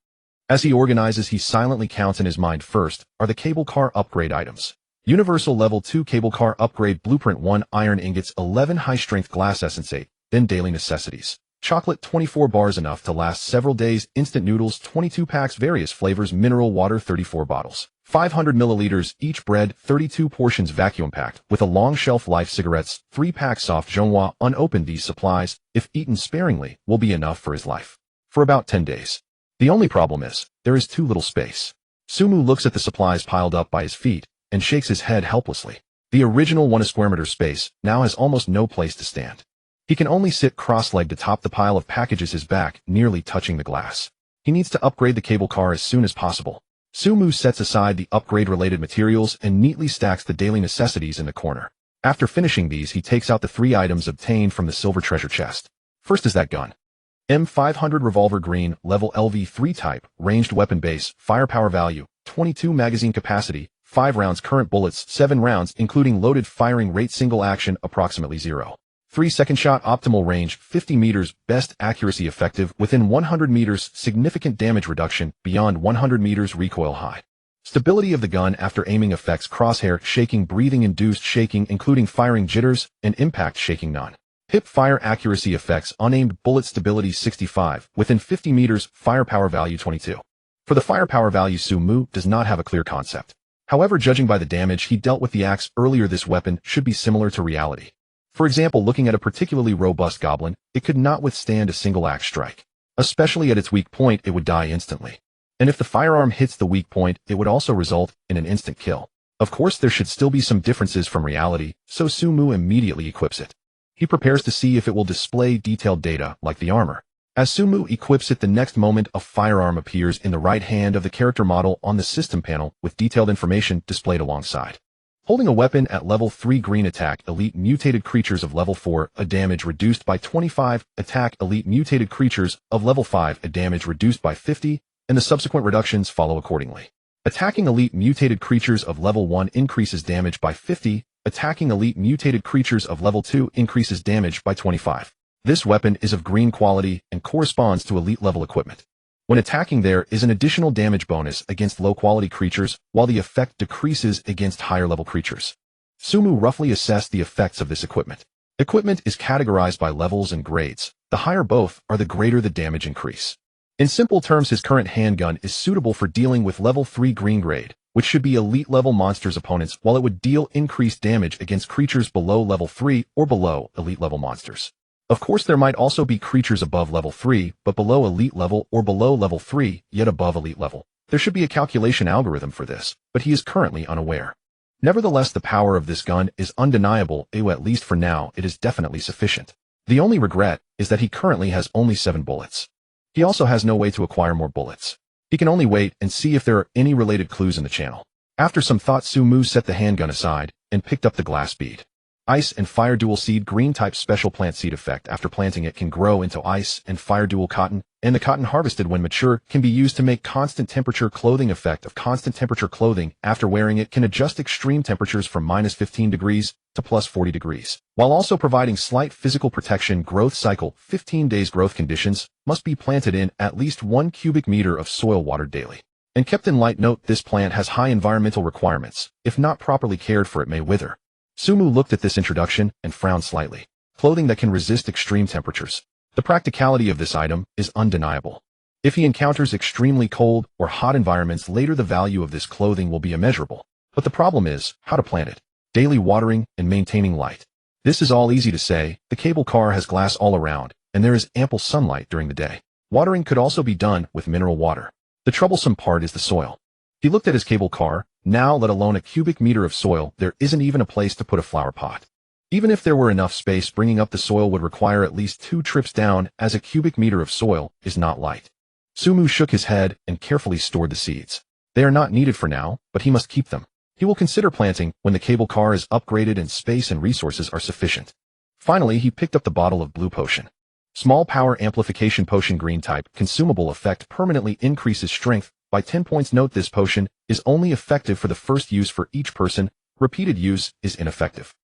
As he organizes, he silently counts in his mind. First are the cable car upgrade items. Universal Level 2 Cable Car Upgrade Blueprint 1 Iron Ingots 11 High-Strength Glass Essence 8, then Daily Necessities. Chocolate 24 bars enough to last several days. Instant Noodles 22 packs various flavors. Mineral Water 34 bottles. 500 milliliters each. Bread 32 portions vacuum packed with a long shelf life. Cigarettes 3 packs. Soft Jonwa unopened. These supplies, if eaten sparingly, will be enough for his life for about 10 days. The only problem is, there is too little space. Su Mu looks at the supplies piled up by his feet and shakes his head helplessly. The original 1 square meter space now has almost no place to stand. He can only sit cross-legged atop the pile of packages, his back nearly touching the glass. He needs to upgrade the cable car as soon as possible. Su Mu sets aside the upgrade-related materials and neatly stacks the daily necessities in the corner. After finishing these, he takes out the 3 items obtained from the silver treasure chest. First is that gun. M500 revolver green, level LV3 type, ranged weapon base, firepower value, 22 magazine capacity, 5 rounds current bullets, 7 rounds including loaded firing rate, single action approximately 0.3 second shot, optimal range 50 meters, best accuracy, effective within 100 meters, significant damage reduction beyond 100 meters, recoil high. Stability of the gun after aiming affects crosshair shaking, breathing-induced shaking including firing jitters, and impact shaking none. Hip fire accuracy effects unaimed bullet stability 65, within 50 meters, firepower value 22. For the firepower value, Su-Mu does not have a clear concept. However, judging by the damage he dealt with the axe earlier, this weapon should be similar to reality. For example, looking at a particularly robust goblin, it could not withstand a single axe strike. Especially at its weak point, it would die instantly. And if the firearm hits the weak point, it would also result in an instant kill. Of course, there should still be some differences from reality, so Su-Mu immediately equips it. He prepares to see if it will display detailed data, like the armor. As Su-Mu equips it, the next moment a firearm appears in the right hand of the character model on the system panel with detailed information displayed alongside. Holding a weapon at level 3 green attack elite mutated creatures of level 4 a damage reduced by 25, attack elite mutated creatures of level 5 a damage reduced by 50, and the subsequent reductions follow accordingly. Attacking elite mutated creatures of level 1 increases damage by 50, attacking elite mutated creatures of level 2 increases damage by 25. This weapon is of green quality and corresponds to elite level equipment. When attacking, there is an additional damage bonus against low-quality creatures, while the effect decreases against higher-level creatures. Su-Mu roughly assessed the effects of this equipment. Equipment is categorized by levels and grades. The higher both are, the greater the damage increase. In simple terms, his current handgun is suitable for dealing with level 3 green grade, which should be elite-level monsters' opponents, while it would deal increased damage against creatures below level 3 or below elite-level monsters. Of course, there might also be creatures above level 3, but below elite level, or below level 3, yet above elite level. There should be a calculation algorithm for this, but he is currently unaware. Nevertheless, the power of this gun is undeniable, at least for now it is definitely sufficient. The only regret is that he currently has only 7 bullets. He also has no way to acquire more bullets. He can only wait and see if there are any related clues in the channel. After some thought, Su-Mu set the handgun aside and picked up the glass bead. Ice and Fire Dual Seed green type special plant seed effect. After planting it can grow into ice and fire dual cotton, and the cotton harvested when mature can be used to make constant temperature clothing. Effect of constant temperature clothing after wearing it can adjust extreme temperatures from -15 degrees to +40 degrees, while also providing slight physical protection. Growth cycle 15 days. Growth conditions must be planted in at least 1 cubic meter of soil watered daily and kept in light. Note, this plant has high environmental requirements. If not properly cared for, it may wither. Su-Mu looked at this introduction and frowned slightly. Clothing that can resist extreme temperatures. The practicality of this item is undeniable. If he encounters extremely cold or hot environments later, the value of this clothing will be immeasurable. But the problem is how to plant it. Daily watering and maintaining light. This is all easy to say. The cable car has glass all around, and there is ample sunlight during the day. Watering could also be done with mineral water. The troublesome part is the soil. He looked at his cable car. Now, let alone a cubic meter of soil, there isn't even a place to put a flower pot. Even if there were enough space, bringing up the soil would require at least 2 trips down, as a cubic meter of soil is not light. Su-Mu shook his head and carefully stored the seeds. They are not needed for now, but he must keep them. He will consider planting when the cable car is upgraded and space and resources are sufficient. Finally, he picked up the bottle of blue potion. Small power amplification potion green type consumable effect permanently increases strength by 10 points. Note, this potion is only effective for the first use for each person. Repeated use is ineffective.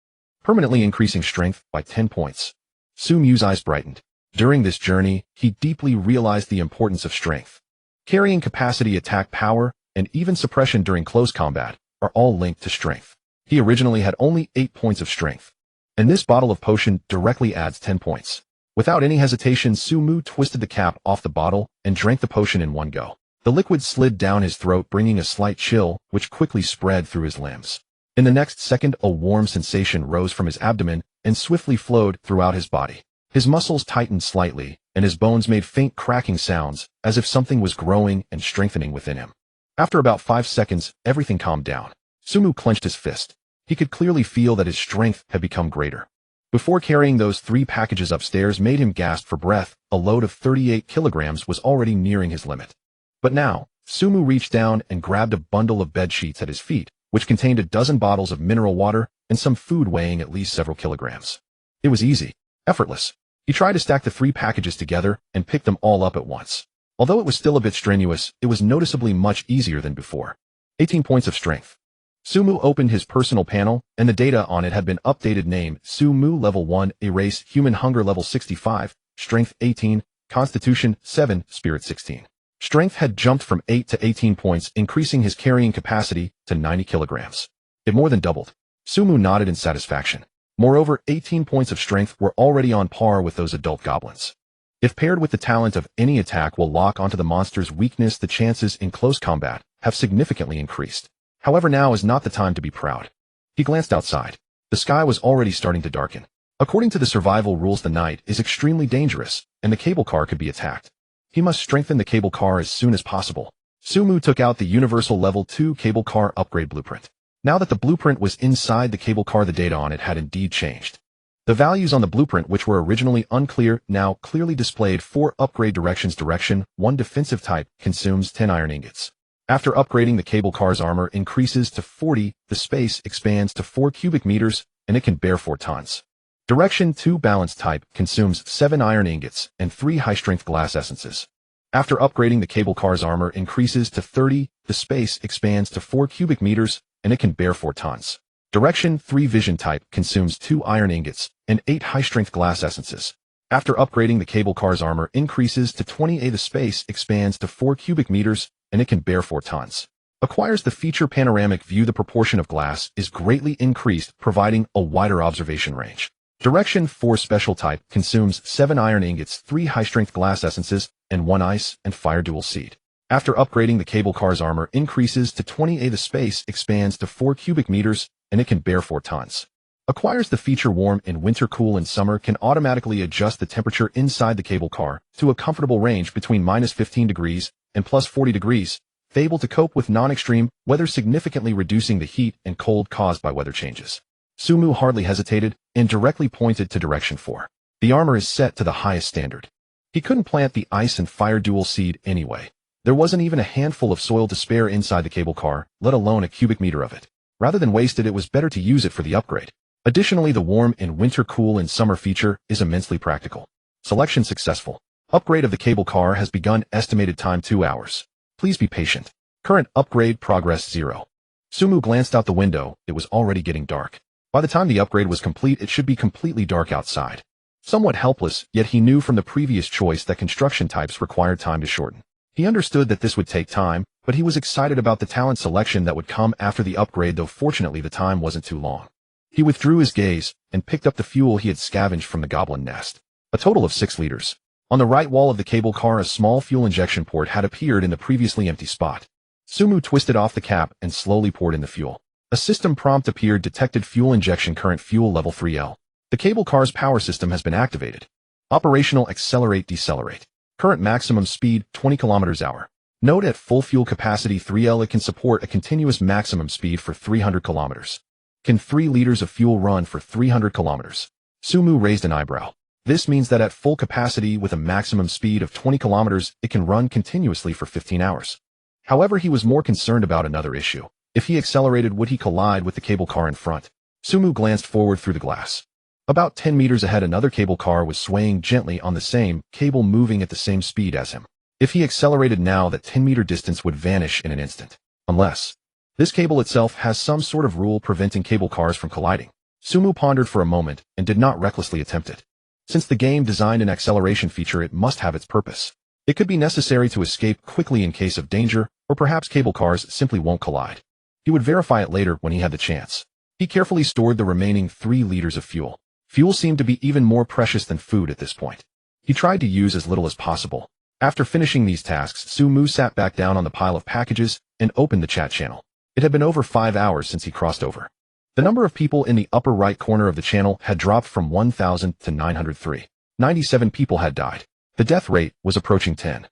Permanently increasing strength by 10 points. Su-Mu's eyes brightened. During this journey, he deeply realized the importance of strength. Carrying capacity, attack power, and even suppression during close combat are all linked to strength. He originally had only 8 points of strength, and this bottle of potion directly adds 10 points. Without any hesitation, Su-Mu twisted the cap off the bottle and drank the potion in one go. The liquid slid down his throat, bringing a slight chill, which quickly spread through his limbs. In the next second, a warm sensation rose from his abdomen and swiftly flowed throughout his body. His muscles tightened slightly, and his bones made faint cracking sounds, as if something was growing and strengthening within him. After about 5 seconds, everything calmed down. Su-Mu clenched his fist. He could clearly feel that his strength had become greater. Before carrying those 3 packages upstairs made him gasp for breath, a load of 38 kilograms was already nearing his limit. But now, Su-Mu reached down and grabbed a bundle of bed sheets at his feet, which contained a dozen bottles of mineral water and some food weighing at least several kilograms. It was easy, effortless. He tried to stack the 3 packages together and pick them all up at once. Although it was still a bit strenuous, it was noticeably much easier than before. 18 points of strength. Su-Mu opened his personal panel, and the data on it had been updated. Name, Su-Mu level 1, erase, human hunger level 65, strength 18, constitution 7, spirit 16. Strength had jumped from 8 to 18 points, increasing his carrying capacity to 90 kilograms. It more than doubled. Sumu nodded in satisfaction. Moreover, 18 points of strength were already on par with those adult goblins. If paired with the talent of any attack will lock onto the monster's weakness, the chances in close combat have significantly increased. However, now is not the time to be proud. He glanced outside. The sky was already starting to darken. According to the survival rules, the night is extremely dangerous, and the cable car could be attacked. He must strengthen the cable car as soon as possible. Sumu took out the Universal Level 2 cable car upgrade blueprint. Now that the blueprint was inside the cable car, the data on it had indeed changed. The values on the blueprint, which were originally unclear, now clearly displayed 4 upgrade directions. Direction 1: defensive type, consumes 10 iron ingots. After upgrading, the cable car's armor increases to 40, the space expands to 4 cubic meters, and it can bear 4 tons. Direction 2: balance type, consumes 7 iron ingots and 3 high-strength glass essences. After upgrading, the cable car's armor increases to 30, the space expands to 4 cubic meters, and it can bear 4 tons. Direction 3: vision type, consumes 2 iron ingots and 8 high-strength glass essences. After upgrading, the cable car's armor increases to 20A, the space expands to 4 cubic meters, and it can bear 4 tons. Acquires the feature panoramic view. The proportion of glass is greatly increased, providing a wider observation range. Direction 4: special type, consumes 7 iron ingots, 3 high-strength glass essences, and 1 ice and fire dual seed. After upgrading, the cable car's armor increases to 20A, the space expands to 4 cubic meters, and it can bear 4 tons. Acquires the feature warm in winter, cool in summer, can automatically adjust the temperature inside the cable car to a comfortable range between -15 degrees and +40 degrees, able to cope with non-extreme weather, significantly reducing the heat and cold caused by weather changes. Sumu hardly hesitated and directly pointed to direction 4. The armor is set to the highest standard. He couldn't plant the ice and fire dual seed anyway. There wasn't even a handful of soil to spare inside the cable car, let alone a cubic meter of it. Rather than waste it, it was better to use it for the upgrade. Additionally, the warm in winter, cool in summer feature is immensely practical. Selection successful. Upgrade of the cable car has begun. Estimated time 2 hours. Please be patient. Current upgrade progress 0. Sumu glanced out the window. It was already getting dark. By the time the upgrade was complete, it should be completely dark outside. Somewhat helpless, yet he knew from the previous choice that construction types required time to shorten. He understood that this would take time, but he was excited about the talent selection that would come after the upgrade, though fortunately the time wasn't too long. He withdrew his gaze and picked up the fuel he had scavenged from the goblin nest. A total of 6 liters. On the right wall of the cable car, a small fuel injection port had appeared in the previously empty spot. Sumu twisted off the cap and slowly poured in the fuel. A system prompt appeared. Detected fuel injection, current fuel level 3L. The cable car's power system has been activated. Operational: accelerate, decelerate. Current maximum speed 20 km/h. Note: at full fuel capacity 3L, it can support a continuous maximum speed for 300 km. Can 3 liters of fuel run for 300 km? Sumu raised an eyebrow. This means that at full capacity with a maximum speed of 20 km, it can run continuously for 15 hours. However, he was more concerned about another issue. If he accelerated, would he collide with the cable car in front? Sumu glanced forward through the glass. About 10 meters ahead, another cable car was swaying gently on the same cable, moving at the same speed as him. If he accelerated now, that 10-meter distance would vanish in an instant. Unless this cable itself has some sort of rule preventing cable cars from colliding. Sumu pondered for a moment and did not recklessly attempt it. Since the game designed an acceleration feature, it must have its purpose. It could be necessary to escape quickly in case of danger, or perhaps cable cars simply won't collide. He would verify it later when he had the chance. He carefully stored the remaining 3 liters of fuel. Fuel seemed to be even more precious than food at this point. He tried to use as little as possible. After finishing these tasks, Sumu sat back down on the pile of packages and opened the chat channel. It had been over 5 hours since he crossed over. The number of people in the upper right corner of the channel had dropped from 1,000 to 903. 97 people had died. The death rate was approaching 10.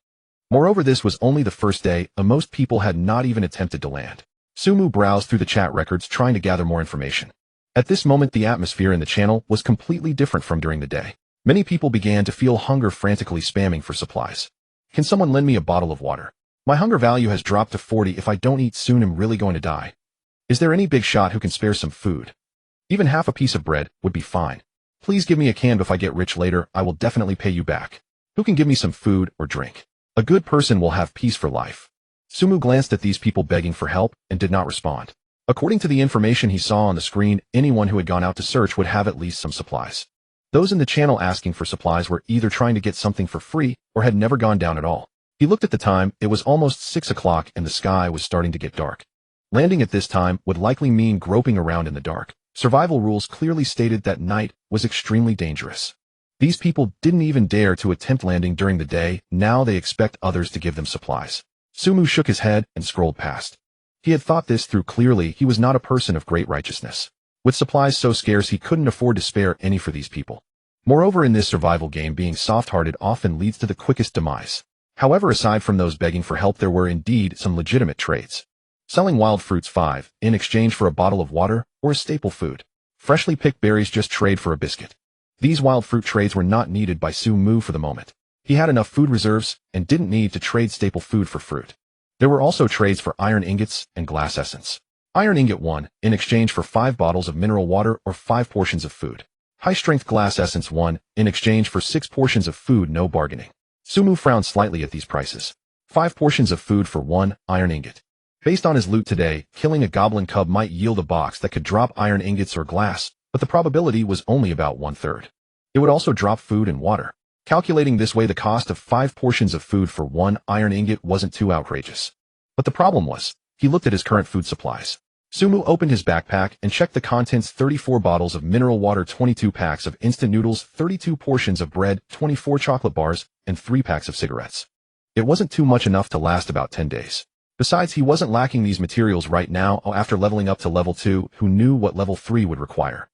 Moreover, this was only the first day, and most people had not even attempted to land. Sumu browsed through the chat records, trying to gather more information. At this moment, the atmosphere in the channel was completely different from during the day. Many people began to feel hunger, frantically spamming for supplies. Can someone lend me a bottle of water? My hunger value has dropped to 40. If I don't eat soon, I'm really going to die. Is there any big shot who can spare some food? Even half a piece of bread would be fine. Please give me a can. If I get rich later, I will definitely pay you back. Who can give me some food or drink? A good person will have peace for life. Sumu glanced at these people begging for help and did not respond. According to the information he saw on the screen, anyone who had gone out to search would have at least some supplies. Those in the channel asking for supplies were either trying to get something for free or had never gone down at all. He looked at the time, it was almost 6 o'clock and the sky was starting to get dark. Landing at this time would likely mean groping around in the dark. Survival rules clearly stated that night was extremely dangerous. These people didn't even dare to attempt landing during the day, now they expect others to give them supplies. Sumu shook his head and scrolled past. He had thought this through clearly, he was not a person of great righteousness. With supplies so scarce he couldn't afford to spare any for these people. Moreover, in this survival game, being soft-hearted often leads to the quickest demise. However, aside from those begging for help, there were indeed some legitimate trades. Selling wild fruits 5, in exchange for a bottle of water, or a staple food. Freshly picked berries, just trade for a biscuit. These wild fruit trades were not needed by Sumu for the moment. He had enough food reserves, and didn't need to trade staple food for fruit. There were also trades for iron ingots and glass essence. Iron ingot 1, in exchange for 5 bottles of mineral water or 5 portions of food. High-strength glass essence 1, in exchange for 6 portions of food, no bargaining. Sumu frowned slightly at these prices. 5 portions of food for 1 iron ingot. Based on his loot today, killing a goblin cub might yield a box that could drop iron ingots or glass, but the probability was only about 1/3. It would also drop food and water. Calculating this way, the cost of 5 portions of food for 1 iron ingot wasn't too outrageous. But the problem was, he looked at his current food supplies. Sumu opened his backpack and checked the contents: 34 bottles of mineral water, 22 packs of instant noodles, 32 portions of bread, 24 chocolate bars, and 3 packs of cigarettes. It wasn't too much, enough to last about 10 days. Besides, he wasn't lacking these materials right now after leveling up to level 2, who knew what level 3 would require.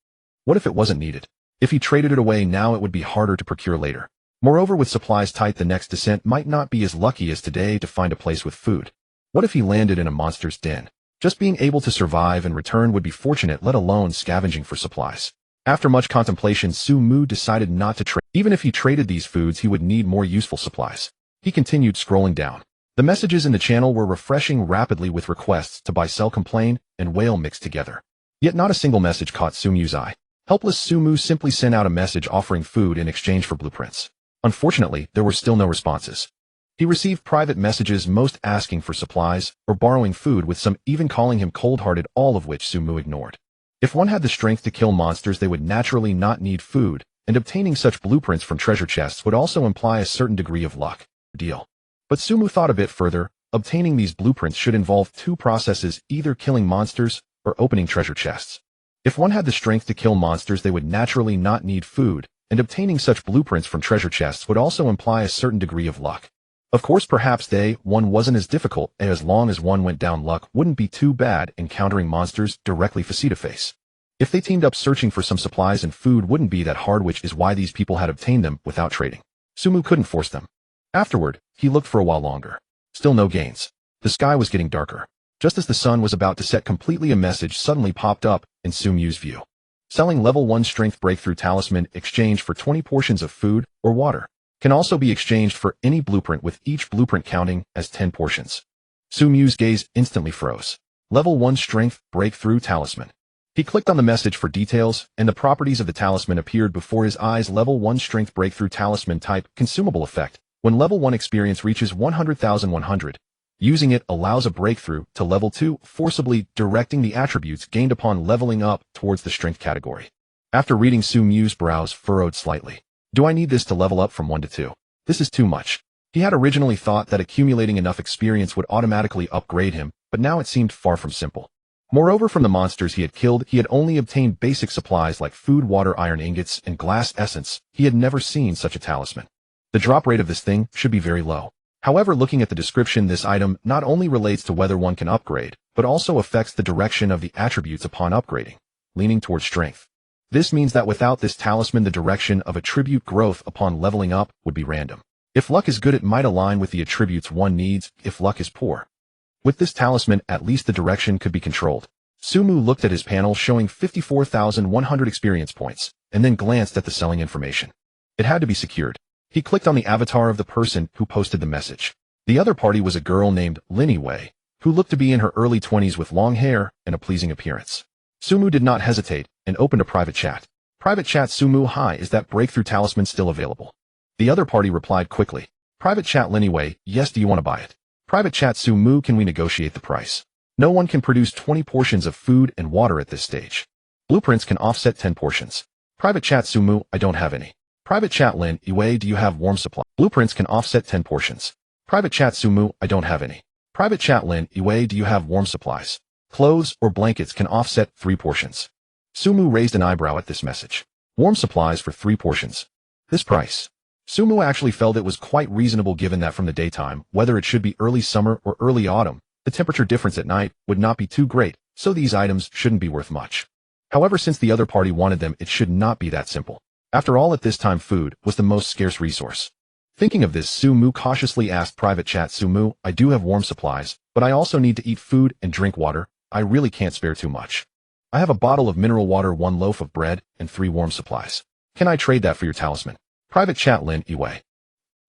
What if it wasn't needed? If he traded it away now, it would be harder to procure later. Moreover, with supplies tight, the next descent might not be as lucky as today to find a place with food. What if he landed in a monster's den? Just being able to survive and return would be fortunate, let alone scavenging for supplies. After much contemplation, Sumu decided not to trade. Even if he traded these foods, he would need more useful supplies. He continued scrolling down. The messages in the channel were refreshing rapidly with requests to buy, sell, complain, and wail mixed together. Yet not a single message caught Sumu's eye. Helpless Sumu simply sent out a message offering food in exchange for blueprints. Unfortunately, there were still no responses. He received private messages, most asking for supplies or borrowing food, with some even calling him cold-hearted, all of which Sumu ignored. If one had the strength to kill monsters, they would naturally not need food, and obtaining such blueprints from treasure chests would also imply a certain degree of luck. Deal. But Sumu thought a bit further. Obtaining these blueprints should involve 2 processes, either killing monsters or opening treasure chests. If one had the strength to kill monsters, they would naturally not need food, and obtaining such blueprints from treasure chests would also imply a certain degree of luck. Of course, perhaps day 1 wasn't as difficult, and as long as one went down, luck wouldn't be too bad, encountering monsters directly face-to-face. If they teamed up, searching for some supplies and food wouldn't be that hard, which is why these people had obtained them without trading. Sumu couldn't force them. Afterward, he looked for a while longer. Still no gains. The sky was getting darker. Just as the sun was about to set completely, a message suddenly popped up in Sumu's view. Selling level 1 strength breakthrough talisman, exchange for 20 portions of food or water. Can also be exchanged for any blueprint, with each blueprint counting as 10 portions. Sumu's gaze instantly froze. Level 1 strength breakthrough talisman. He clicked on the message for details, and the properties of the talisman appeared before his eyes. Level 1 strength breakthrough talisman type, consumable effect. When level 1 experience reaches 100,100, using it allows a breakthrough to level 2, forcibly directing the attributes gained upon leveling up towards the strength category. After reading, Sumu's brows furrowed slightly. Do I need this to level up from 1 to 2? This is too much. He had originally thought that accumulating enough experience would automatically upgrade him, but now it seemed far from simple. Moreover, from the monsters he had killed, he had only obtained basic supplies like food, water, iron ingots, and glass essence. He had never seen such a talisman. The drop rate of this thing should be very low. However, looking at the description, this item not only relates to whether one can upgrade, but also affects the direction of the attributes upon upgrading, leaning towards strength. This means that without this talisman, the direction of attribute growth upon leveling up would be random. If luck is good, it might align with the attributes one needs. If luck is poor, with this talisman, at least the direction could be controlled. Sumu looked at his panel showing 54,100 experience points, and then glanced at the selling information. It had to be secured. He clicked on the avatar of the person who posted the message. The other party was a girl named Linny Wei, who looked to be in her early 20s with long hair and a pleasing appearance. Sumu did not hesitate and opened a private chat. Private chat: Sumu, hi, is that breakthrough talisman still available? The other party replied quickly. Private chat: Linny Wei, yes, do you want to buy it? Private chat: Sumu, can we negotiate the price? No one can produce 20 portions of food and water at this stage. Blueprints can offset 10 portions. Private chat: Sumu, I don't have any. Private chat: Lin Wei, do you have warm supply? Blueprints can offset 10 portions. Private Chat Sumu, I don't have any. Private Chat Lin Iwei, do you have warm supplies? Clothes or blankets can offset 3 portions. Sumu raised an eyebrow at this message. Warm supplies for 3 portions. This price. Sumu actually felt it was quite reasonable given that from the daytime, whether it should be early summer or early autumn, the temperature difference at night would not be too great, so these items shouldn't be worth much. However, since the other party wanted them, it should not be that simple. After all, at this time food was the most scarce resource. Thinking of this, Sumu cautiously asked Private Chat Sumu, I do have warm supplies, but I also need to eat food and drink water. I really can't spare too much. I have a bottle of mineral water, 1 loaf of bread, and 3 warm supplies. Can I trade that for your talisman? Private Chat Lin Iwei.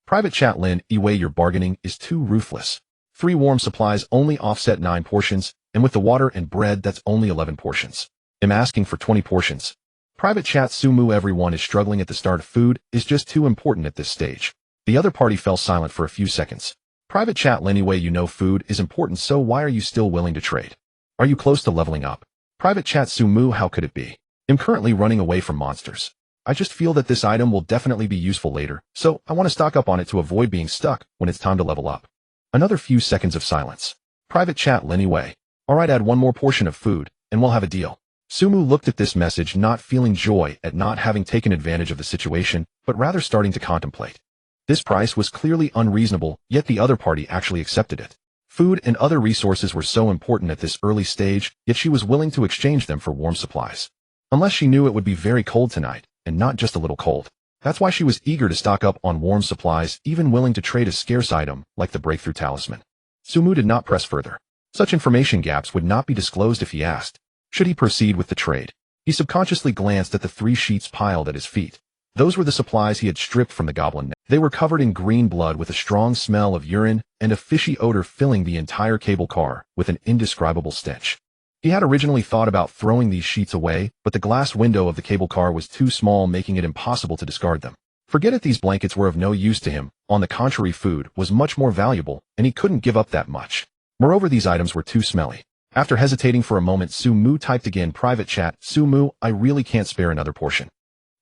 Private Chat Lin Iwei, your bargaining is too ruthless. 3 warm supplies only offset 9 portions, and with the water and bread that's only 11 portions. I'm asking for 20 portions. Private Chat Sumu, everyone is struggling at the start. Food is just too important at this stage. The other party fell silent for a few seconds. Private Chat Lin Iwei, you know food is important, so why are you still willing to trade? Are you close to leveling up? Private Chat Sumu, how could it be? I'm currently running away from monsters. I just feel that this item will definitely be useful later, so I want to stock up on it to avoid being stuck when it's time to level up. Another few seconds of silence. Private Chat Lin Iwei. Alright, add 1 more portion of food, and we'll have a deal. Sumu looked at this message, not feeling joy at not having taken advantage of the situation, but rather starting to contemplate. This price was clearly unreasonable, yet the other party actually accepted it. Food and other resources were so important at this early stage, yet she was willing to exchange them for warm supplies. Unless she knew it would be very cold tonight, and not just a little cold. That's why she was eager to stock up on warm supplies, even willing to trade a scarce item like the breakthrough talisman. Sumu did not press further. Such information gaps would not be disclosed if he asked. Should he proceed with the trade? He subconsciously glanced at the 3 sheets piled at his feet. Those were the supplies he had stripped from the goblin net. They were covered in green blood with a strong smell of urine and a fishy odor filling the entire cable car with an indescribable stench. He had originally thought about throwing these sheets away, but the glass window of the cable car was too small, making it impossible to discard them. Forget it, these blankets were of no use to him. On the contrary, food was much more valuable, and he couldn't give up that much. Moreover, these items were too smelly. After hesitating for a moment, Sumu typed again, Private Chat Sumu, I really can't spare another portion.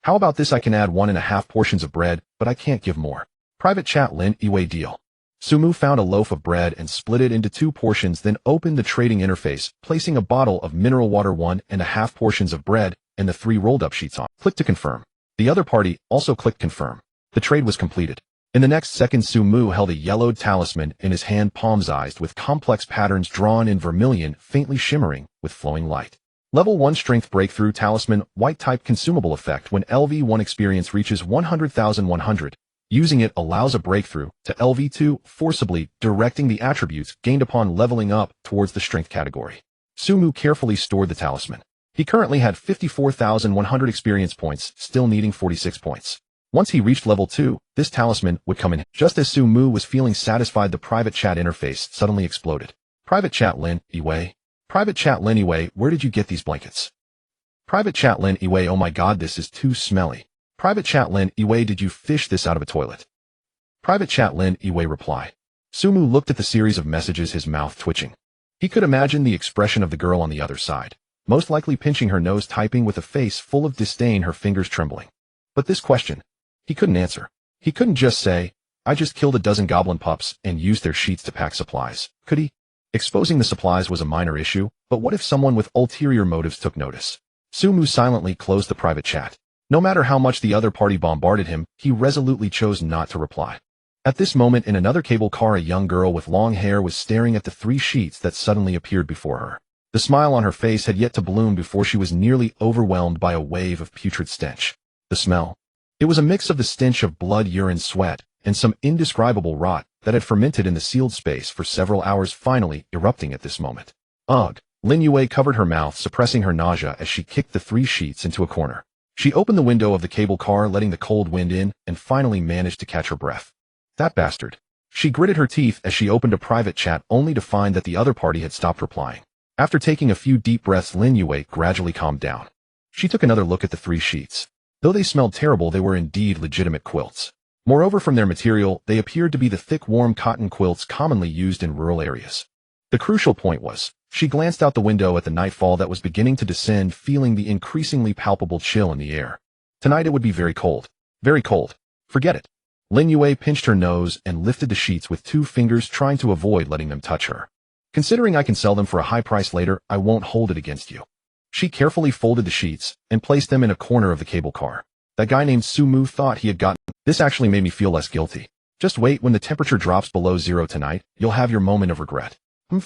How about this? I can add 1.5 portions of bread, but I can't give more. Private Chat Lin Iwei, deal. Sumu found a loaf of bread and split it into 2 portions, then opened the trading interface, placing a bottle of mineral water, 1.5 portions of bread, and the 3 rolled up sheets on. Click to confirm. The other party also clicked confirm. The trade was completed. In the next second, Sumu held a yellowed talisman in his hand, palm-sized with complex patterns drawn in vermilion, faintly shimmering with flowing light. Level 1 Strength Breakthrough Talisman, White Type Consumable Effect. When LV1 experience reaches 100,100, using it allows a breakthrough to LV2, forcibly directing the attributes gained upon leveling up towards the Strength category. Sumu carefully stored the talisman. He currently had 54,100 experience points, still needing 46 points. Once he reached level 2, this talisman would come in. Just as Sumu was feeling satisfied, the private chat interface suddenly exploded. Private Chat Lin Iwei. Private Chat Lin Iwei, where did you get these blankets? Private Chat Lin Iwei, oh my god, this is too smelly. Private Chat Lin Iwei, did you fish this out of a toilet? Private Chat Lin Iwei reply. Sumu looked at the series of messages, his mouth twitching. He could imagine the expression of the girl on the other side, most likely pinching her nose, typing with a face full of disdain, her fingers trembling. But this question, he couldn't answer. He couldn't just say, I just killed a dozen goblin pups and used their sheets to pack supplies. Could he? Exposing the supplies was a minor issue, but what if someone with ulterior motives took notice? Sumu silently closed the private chat. No matter how much the other party bombarded him, he resolutely chose not to reply. At this moment, in another cable car, a young girl with long hair was staring at the 3 sheets that suddenly appeared before her. The smile on her face had yet to bloom before she was nearly overwhelmed by a wave of putrid stench. The smell. It was a mix of the stench of blood, urine, sweat, and some indescribable rot that had fermented in the sealed space for several hours, finally erupting at this moment. Ugh! Lin Yue covered her mouth, suppressing her nausea as she kicked the 3 sheets into a corner. She opened the window of the cable car, letting the cold wind in, and finally managed to catch her breath. That bastard. She gritted her teeth as she opened a private chat, only to find that the other party had stopped replying. After taking a few deep breaths, Lin Yue gradually calmed down. She took another look at the 3 sheets. Though they smelled terrible, they were indeed legitimate quilts. Moreover, from their material, they appeared to be the thick, warm cotton quilts commonly used in rural areas. The crucial point was, she glanced out the window at the nightfall that was beginning to descend, feeling the increasingly palpable chill in the air. Tonight it would be very cold. Very cold. Forget it. Lin Yue pinched her nose and lifted the sheets with 2 fingers, trying to avoid letting them touch her. Considering I can sell them for a high price later, I won't hold it against you. She carefully folded the sheets and placed them in a corner of the cable car. That guy named Sumu thought he had gotten. This actually made me feel less guilty. Just wait, when the temperature drops below 0 tonight, you'll have your moment of regret.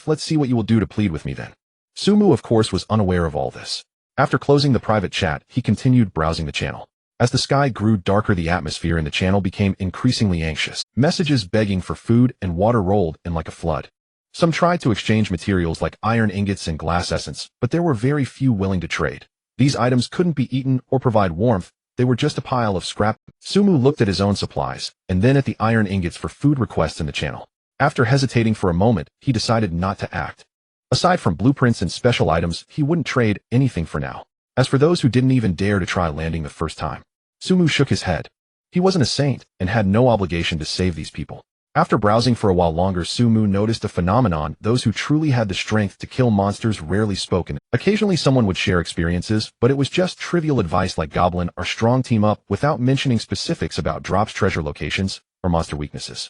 Let's see what you will do to plead with me then. Sumu, of course, was unaware of all this. After closing the private chat, he continued browsing the channel. As the sky grew darker, the atmosphere in the channel became increasingly anxious. Messages begging for food and water rolled in like a flood. Some tried to exchange materials like iron ingots and glass essence, but there were very few willing to trade. These items couldn't be eaten or provide warmth, they were just a pile of scrap. Sumu looked at his own supplies, and then at the iron ingots for food requests in the channel. After hesitating for a moment, he decided not to act. Aside from blueprints and special items, he wouldn't trade anything for now. As for those who didn't even dare to try landing the first time, Sumu shook his head. He wasn't a saint, and had no obligation to save these people. After browsing for a while longer, Sumu noticed a phenomenon. Those who truly had the strength to kill monsters rarely spoke. Occasionally someone would share experiences, but it was just trivial advice like Goblin or Strong team up, without mentioning specifics about drops, treasure locations, or monster weaknesses.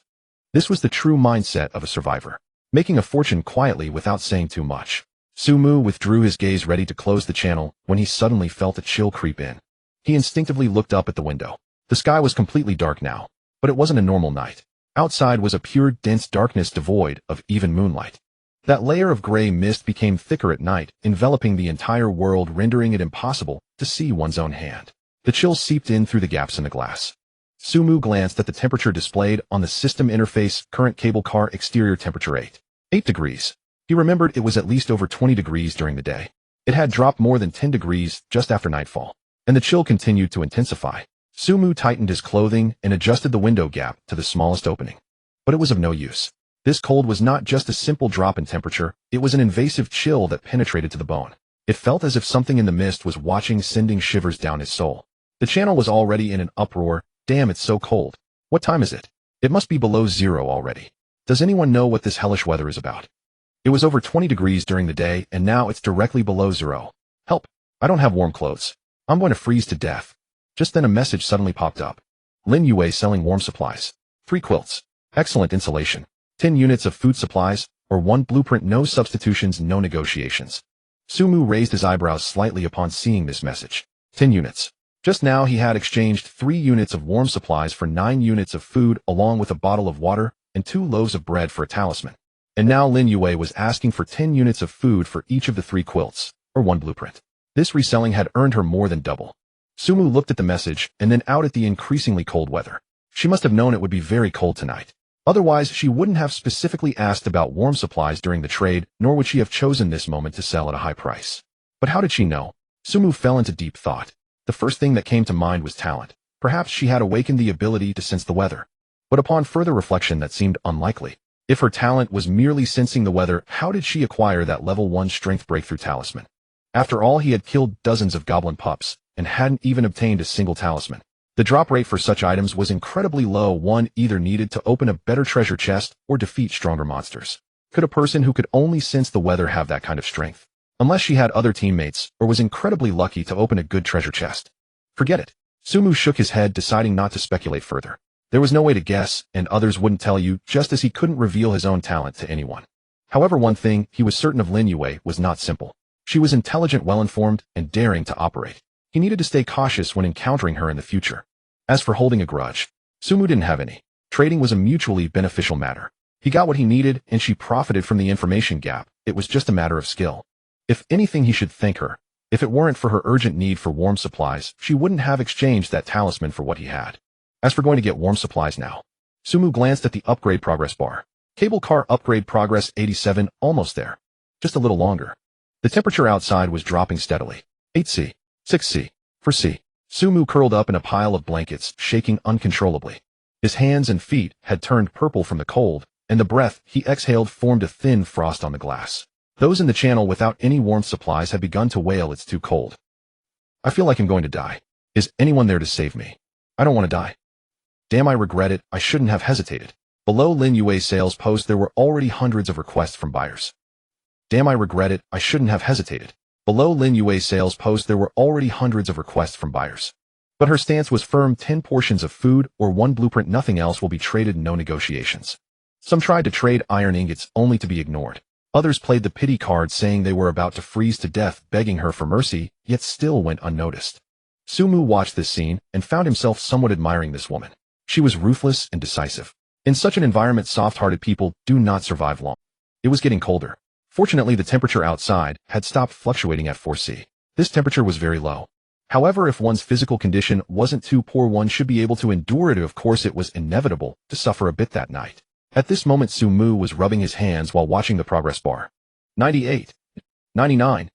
This was the true mindset of a survivor, making a fortune quietly without saying too much. Sumu withdrew his gaze, ready to close the channel, when he suddenly felt a chill creep in. He instinctively looked up at the window. The sky was completely dark now, but it wasn't a normal night. Outside was a pure, dense darkness devoid of even moonlight. That layer of gray mist became thicker at night, enveloping the entire world, rendering it impossible to see one's own hand. The chill seeped in through the gaps in the glass. Sumu glanced at the temperature displayed on the system interface. Current cable car exterior temperature 8 degrees. He remembered it was at least over 20 degrees during the day. It had dropped more than 10 degrees just after nightfall, and the chill continued to intensify. Sumu tightened his clothing and adjusted the window gap to the smallest opening. But it was of no use. This cold was not just a simple drop in temperature, it was an invasive chill that penetrated to the bone. It felt as if something in the mist was watching, sending shivers down his soul. The channel was already in an uproar. Damn, it's so cold. What time is it? It must be below 0 already. Does anyone know what this hellish weather is about? It was over 20 degrees during the day, and now it's directly below 0. Help! I don't have warm clothes. I'm going to freeze to death. Just then a message suddenly popped up. Lin Yue selling warm supplies. 3 quilts. Excellent insulation. 10 units of food supplies, or 1 blueprint, no substitutions, no negotiations. Sumu raised his eyebrows slightly upon seeing this message. 10 units. Just now he had exchanged 3 units of warm supplies for 9 units of food, along with a bottle of water and 2 loaves of bread for a talisman. And now Lin Yue was asking for 10 units of food for each of the 3 quilts, or 1 blueprint. This reselling had earned her more than double. Sumu looked at the message and then out at the increasingly cold weather. She must have known it would be very cold tonight. Otherwise, she wouldn't have specifically asked about warm supplies during the trade, nor would she have chosen this moment to sell at a high price. But how did she know? Sumu fell into deep thought. The first thing that came to mind was talent. Perhaps she had awakened the ability to sense the weather. But upon further reflection, that seemed unlikely. If her talent was merely sensing the weather, how did she acquire that level 1 strength breakthrough talisman? After all, he had killed dozens of goblin pups, and hadn't even obtained a single talisman. The drop rate for such items was incredibly low. One either needed to open a better treasure chest or defeat stronger monsters. Could a person who could only sense the weather have that kind of strength? Unless she had other teammates, or was incredibly lucky to open a good treasure chest. Forget it. Sumu shook his head, deciding not to speculate further. There was no way to guess, and others wouldn't tell you, just as he couldn't reveal his own talent to anyone. However, one thing he was certain of: Lin Yue was not simple. She was intelligent, well-informed, and daring to operate. He needed to stay cautious when encountering her in the future. As for holding a grudge, Sumu didn't have any. Trading was a mutually beneficial matter. He got what he needed, and she profited from the information gap. It was just a matter of skill. If anything, he should thank her. If it weren't for her urgent need for warm supplies, she wouldn't have exchanged that talisman for what he had. As for going to get warm supplies now, Sumu glanced at the upgrade progress bar. Cable car upgrade progress 87, almost there. Just a little longer. The temperature outside was dropping steadily. 8C. 6C. 4C. Sumu curled up in a pile of blankets, shaking uncontrollably. His hands and feet had turned purple from the cold, and the breath he exhaled formed a thin frost on the glass. Those in the channel without any warmth supplies had begun to wail, "It's too cold. I feel like I'm going to die. Is anyone there to save me? I don't want to die. Damn, I regret it. I shouldn't have hesitated." Below Lin Yue's sales post, there were already hundreds of requests from buyers. Damn, I regret it. I shouldn't have hesitated. Below Lin Yue's sales post, there were already hundreds of requests from buyers. But her stance was firm: 10 portions of food or 1 blueprint, nothing else will be traded, no negotiations. Some tried to trade iron ingots only to be ignored. Others played the pity card, saying they were about to freeze to death, begging her for mercy, yet still went unnoticed. Sumu watched this scene and found himself somewhat admiring this woman. She was ruthless and decisive. In such an environment, soft-hearted people do not survive long. It was getting colder. Fortunately, the temperature outside had stopped fluctuating at 4°C. This temperature was very low. However, if one's physical condition wasn't too poor, one should be able to endure it. Of course, it was inevitable to suffer a bit that night. At this moment, Sumu was rubbing his hands while watching the progress bar. 98, 99,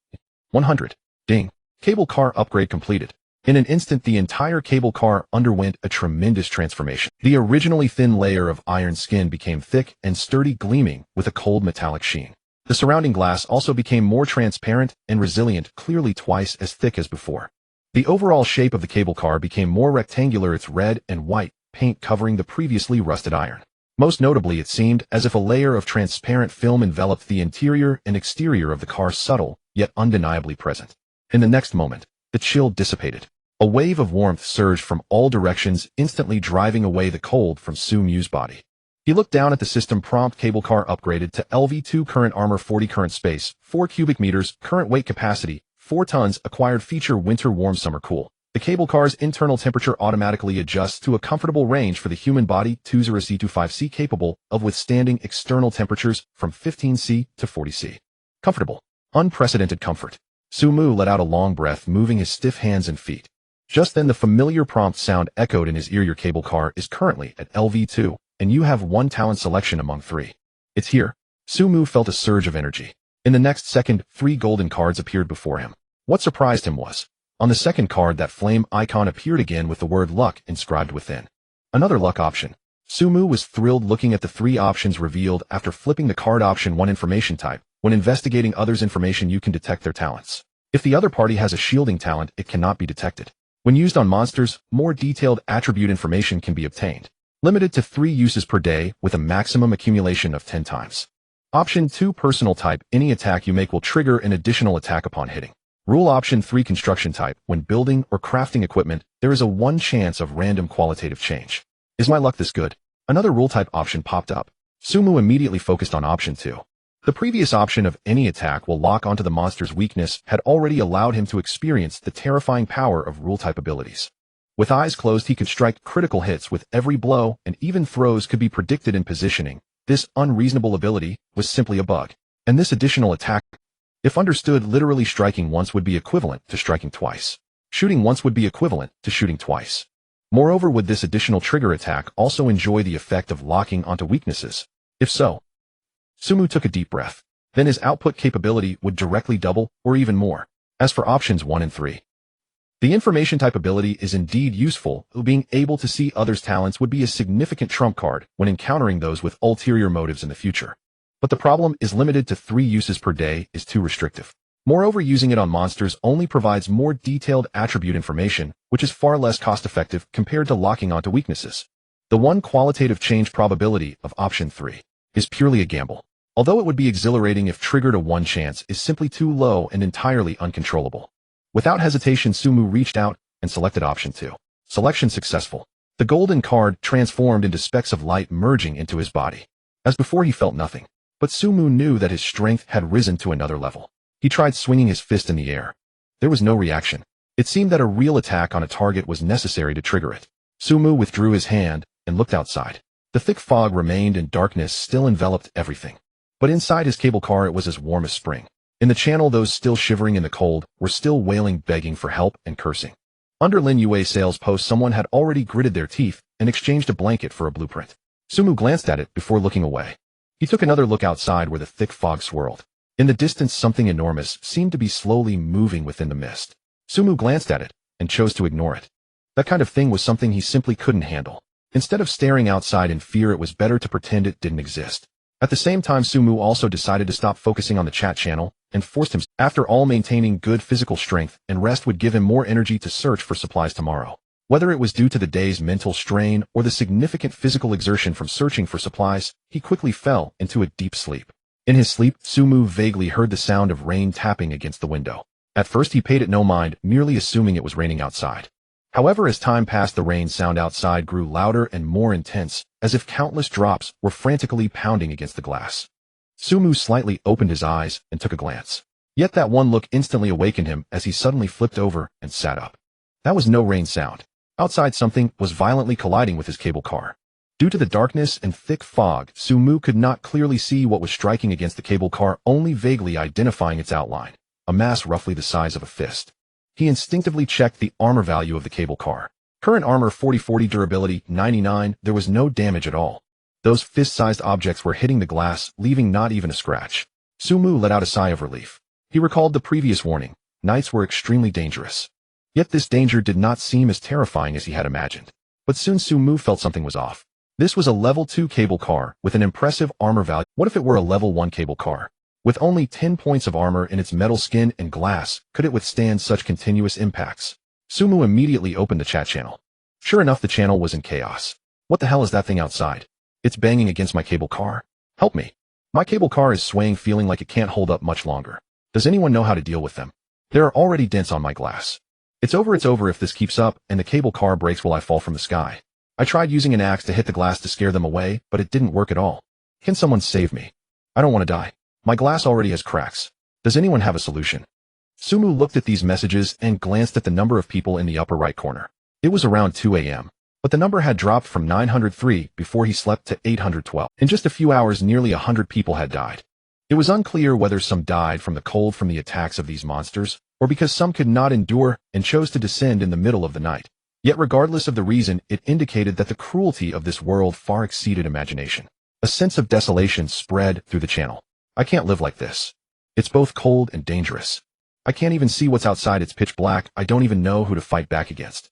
100. Ding. Cable car upgrade completed. In an instant, the entire cable car underwent a tremendous transformation. The originally thin layer of iron skin became thick and sturdy, gleaming with a cold metallic sheen. The surrounding glass also became more transparent and resilient, clearly twice as thick as before. The overall shape of the cable car became more rectangular, its red and white paint covering the previously rusted iron. Most notably, it seemed as if a layer of transparent film enveloped the interior and exterior of the car, subtle, yet undeniably present. In the next moment, the chill dissipated. A wave of warmth surged from all directions, instantly driving away the cold from Sumu's body. He looked down at the system prompt: cable car upgraded to LV2, current armor 40, current space 4 cubic meters, current weight capacity 4 tons, acquired feature winter warm, summer cool. The cable car's internal temperature automatically adjusts to a comfortable range for the human body, 20°C to 5°C, capable of withstanding external temperatures from 15°C to 40°C. Comfortable. Unprecedented comfort. Sumu let out a long breath, moving his stiff hands and feet. Just then, the familiar prompt sound echoed in his ear: your cable car is currently at LV2, and you have 1 talent selection among 3. It's here. Sumu felt a surge of energy. In the next second, 3 golden cards appeared before him. What surprised him was, on the second card, that flame icon appeared again with the word luck inscribed within. Another luck option. Sumu was thrilled looking at the 3 options revealed after flipping the card. Option 1, information type. When investigating others' information, you can detect their talents. If the other party has a shielding talent, it cannot be detected. When used on monsters, more detailed attribute information can be obtained. Limited to 3 uses per day with a maximum accumulation of 10 times. Option 2, personal type. Any attack you make will trigger an additional attack upon hitting. Rule. Option 3, construction type. When building or crafting equipment, there is a 1 chance of random qualitative change. Is my luck this good? Another rule type option popped up. Sumu immediately focused on option 2. The previous option of any attack will lock onto the monster's weakness had already allowed him to experience the terrifying power of rule type abilities. With eyes closed, he could strike critical hits with every blow, and even throws could be predicted in positioning. This unreasonable ability was simply a bug. And this additional attack, if understood literally, striking once would be equivalent to striking twice. Shooting once would be equivalent to shooting twice. Moreover, would this additional trigger attack also enjoy the effect of locking onto weaknesses? If so, Sumu took a deep breath. Then his output capability would directly double, or even more. As for options 1 and 3, the information type ability is indeed useful, though being able to see others' talents would be a significant trump card when encountering those with ulterior motives in the future. But the problem is limited to 3 uses per day is too restrictive. Moreover, using it on monsters only provides more detailed attribute information, which is far less cost-effective compared to locking onto weaknesses. The 1 qualitative change probability of option 3 is purely a gamble. Although it would be exhilarating if triggered, a 1 chance is simply too low and entirely uncontrollable. Without hesitation, Sumu reached out and selected option 2. Selection successful. The golden card transformed into specks of light, merging into his body. As before, he felt nothing. But Sumu knew that his strength had risen to another level. He tried swinging his fist in the air. There was no reaction. It seemed that a real attack on a target was necessary to trigger it. Sumu withdrew his hand and looked outside. The thick fog remained and darkness still enveloped everything. But inside his cable car, it was as warm as spring. In the channel, those still shivering in the cold were still wailing, begging for help and cursing. Under Lin Yue's sales post, someone had already gritted their teeth and exchanged a blanket for a blueprint. Sumu glanced at it before looking away. He took another look outside where the thick fog swirled. In the distance, something enormous seemed to be slowly moving within the mist. Sumu glanced at it and chose to ignore it. That kind of thing was something he simply couldn't handle. Instead of staring outside in fear, it was better to pretend it didn't exist. At the same time, Sumu also decided to stop focusing on the chat channel and forced himself. After all, maintaining good physical strength and rest would give him more energy to search for supplies tomorrow. Whether it was due to the day's mental strain or the significant physical exertion from searching for supplies, he quickly fell into a deep sleep. In his sleep, Sumu vaguely heard the sound of rain tapping against the window. At first, he paid it no mind, merely assuming it was raining outside. However, as time passed, the rain sound outside grew louder and more intense, as if countless drops were frantically pounding against the glass. Sumu slightly opened his eyes and took a glance. Yet that one look instantly awakened him as he suddenly flipped over and sat up. That was no rain sound. Outside, something was violently colliding with his cable car. Due to the darkness and thick fog, Sumu could not clearly see what was striking against the cable car, only vaguely identifying its outline, a mass roughly the size of a fist. He instinctively checked the armor value of the cable car. Current armor 40/40, durability 99, there was no damage at all. Those fist-sized objects were hitting the glass, leaving not even a scratch. Sumu let out a sigh of relief. He recalled the previous warning. Nights were extremely dangerous. Yet this danger did not seem as terrifying as he had imagined. But soon Sumu felt something was off. This was a level 2 cable car with an impressive armor value. What if it were a level 1 cable car? With only 10 points of armor in its metal skin and glass, could it withstand such continuous impacts? Sumu immediately opened the chat channel. Sure enough, the channel was in chaos. What the hell is that thing outside? It's banging against my cable car. Help me. My cable car is swaying, feeling like it can't hold up much longer. Does anyone know how to deal with them? There are already dents on my glass. It's over if this keeps up and the cable car breaks, will I fall from the sky? I tried using an axe to hit the glass to scare them away, but it didn't work at all. Can someone save me? I don't want to die. My glass already has cracks. Does anyone have a solution? Sumu looked at these messages and glanced at the number of people in the upper right corner. It was around 2 a.m., but the number had dropped from 903 before he slept to 812. In just a few hours, nearly 100 people had died. It was unclear whether some died from the cold from the attacks of these monsters, or because some could not endure and chose to descend in the middle of the night. Yet regardless of the reason, it indicated that the cruelty of this world far exceeded imagination. A sense of desolation spread through the channel. I can't live like this. It's both cold and dangerous. I can't even see what's outside, it's pitch black, I don't even know who to fight back against.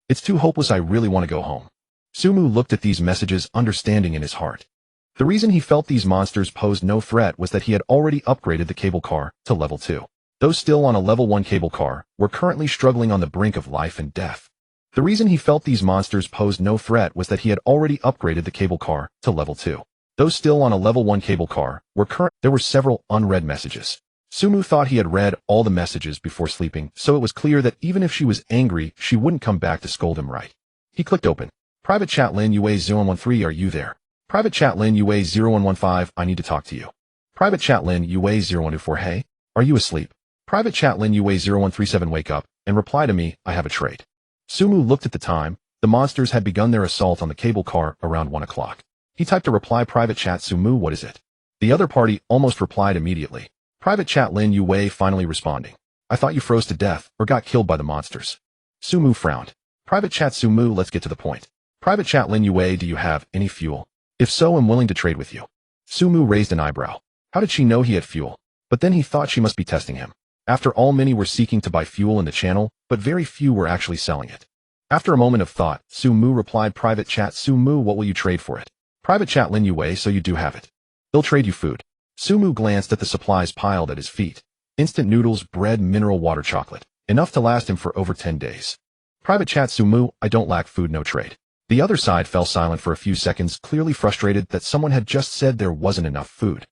It's too hopeless, I really want to go home. Sumu looked at these messages, understanding in his heart. The reason he felt these monsters posed no threat was that he had already upgraded the cable car to level 2. Those still on a level 1 cable car were currently struggling on the brink of life and death. The reason he felt these monsters posed no threat was that he had already upgraded the cable car to level 2. Those still on a level 1 cable car were There were several unread messages. Sumu thought he had read all the messages before sleeping, so it was clear that even if she was angry, she wouldn't come back to scold him, right? He clicked open. Private chat Lin Yue 0113, are you there? Private chat Lin Yue 0115, I need to talk to you. Private chat Lin Yue 0124, hey, are you asleep? Private chat Lin Yue 0137, wake up and reply to me, I have a trade. Sumu looked at the time. The monsters had begun their assault on the cable car around 1 o'clock. He typed a reply, private chat Sumu, what is it? The other party almost replied immediately. Private chat Lin Yue finally responding. I thought you froze to death or got killed by the monsters. Sumu frowned. Private chat Sumu, let's get to the point. Private chat Lin Yue, do you have any fuel? If so, I'm willing to trade with you. Sumu raised an eyebrow. How did she know he had fuel? But then he thought she must be testing him. After all, many were seeking to buy fuel in the channel, but very few were actually selling it. After a moment of thought, Sumu replied, private chat Sumu, what will you trade for it? Private chat Lin Yue, so you do have it. They'll trade you food. Sumu glanced at the supplies piled at his feet. Instant noodles, bread, mineral water, chocolate. Enough to last him for over 10 days. Private chat Sumu, I don't lack food, no trade. The other side fell silent for a few seconds, clearly frustrated that someone had just said there wasn't enough food.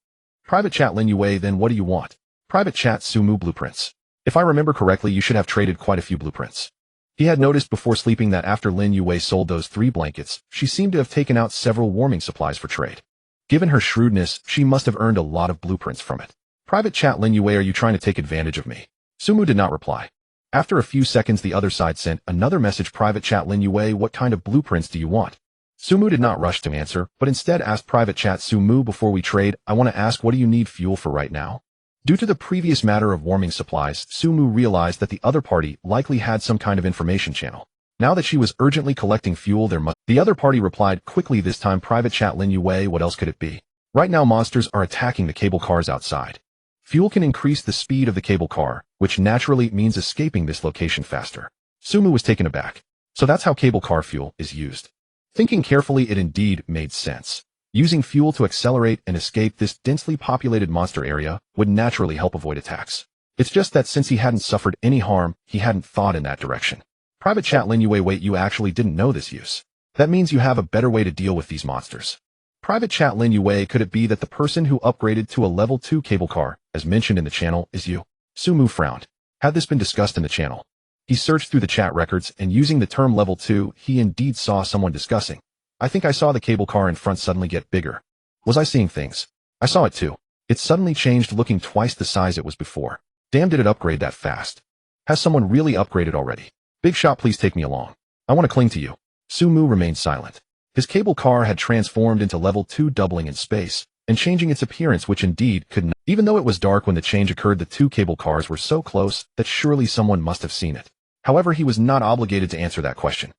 Private chat Lin Yue, then what do you want? Private chat Sumu, blueprints. If I remember correctly, you should have traded quite a few blueprints. He had noticed before sleeping that after Lin Yue sold those 3 blankets, she seemed to have taken out several warming supplies for trade. Given her shrewdness, she must have earned a lot of blueprints from it. Private chat Lin Yue, are you trying to take advantage of me? Sumu did not reply. After a few seconds, the other side sent another message, private chat Lin Yue, what kind of blueprints do you want? Sumu did not rush to answer, but instead asked private chat Sumu, before we trade, I want to ask, what do you need fuel for right now? Due to the previous matter of warming supplies, Sumu realized that the other party likely had some kind of information channel. Now that she was urgently collecting fuel, The other party replied quickly this time, private chat Lin Yue, what else could it be? Right now monsters are attacking the cable cars outside. Fuel can increase the speed of the cable car, which naturally means escaping this location faster. Sumu was taken aback. So that's how cable car fuel is used. Thinking carefully, it indeed made sense. Using fuel to accelerate and escape this densely populated monster area would naturally help avoid attacks. It's just that since he hadn't suffered any harm, he hadn't thought in that direction. Private chat Lin Yue, wait, you actually didn't know this use. That means you have a better way to deal with these monsters. Private chat Lin Yue, could it be that the person who upgraded to a level 2 cable car, as mentioned in the channel, is you? Sumu frowned. Had this been discussed in the channel? He searched through the chat records, and using the term level 2, he indeed saw someone discussing. I think I saw the cable car in front suddenly get bigger. Was I seeing things? I saw it too. It suddenly changed, looking twice the size it was before. Damn, did it upgrade that fast? Has someone really upgraded already? Big shot, please take me along. I want to cling to you. Sumu remained silent. His cable car had transformed into level 2, doubling in space and changing its appearance, which indeed could not. Even though it was dark when the change occurred, the two cable cars were so close that surely someone must have seen it. However, he was not obligated to answer that question.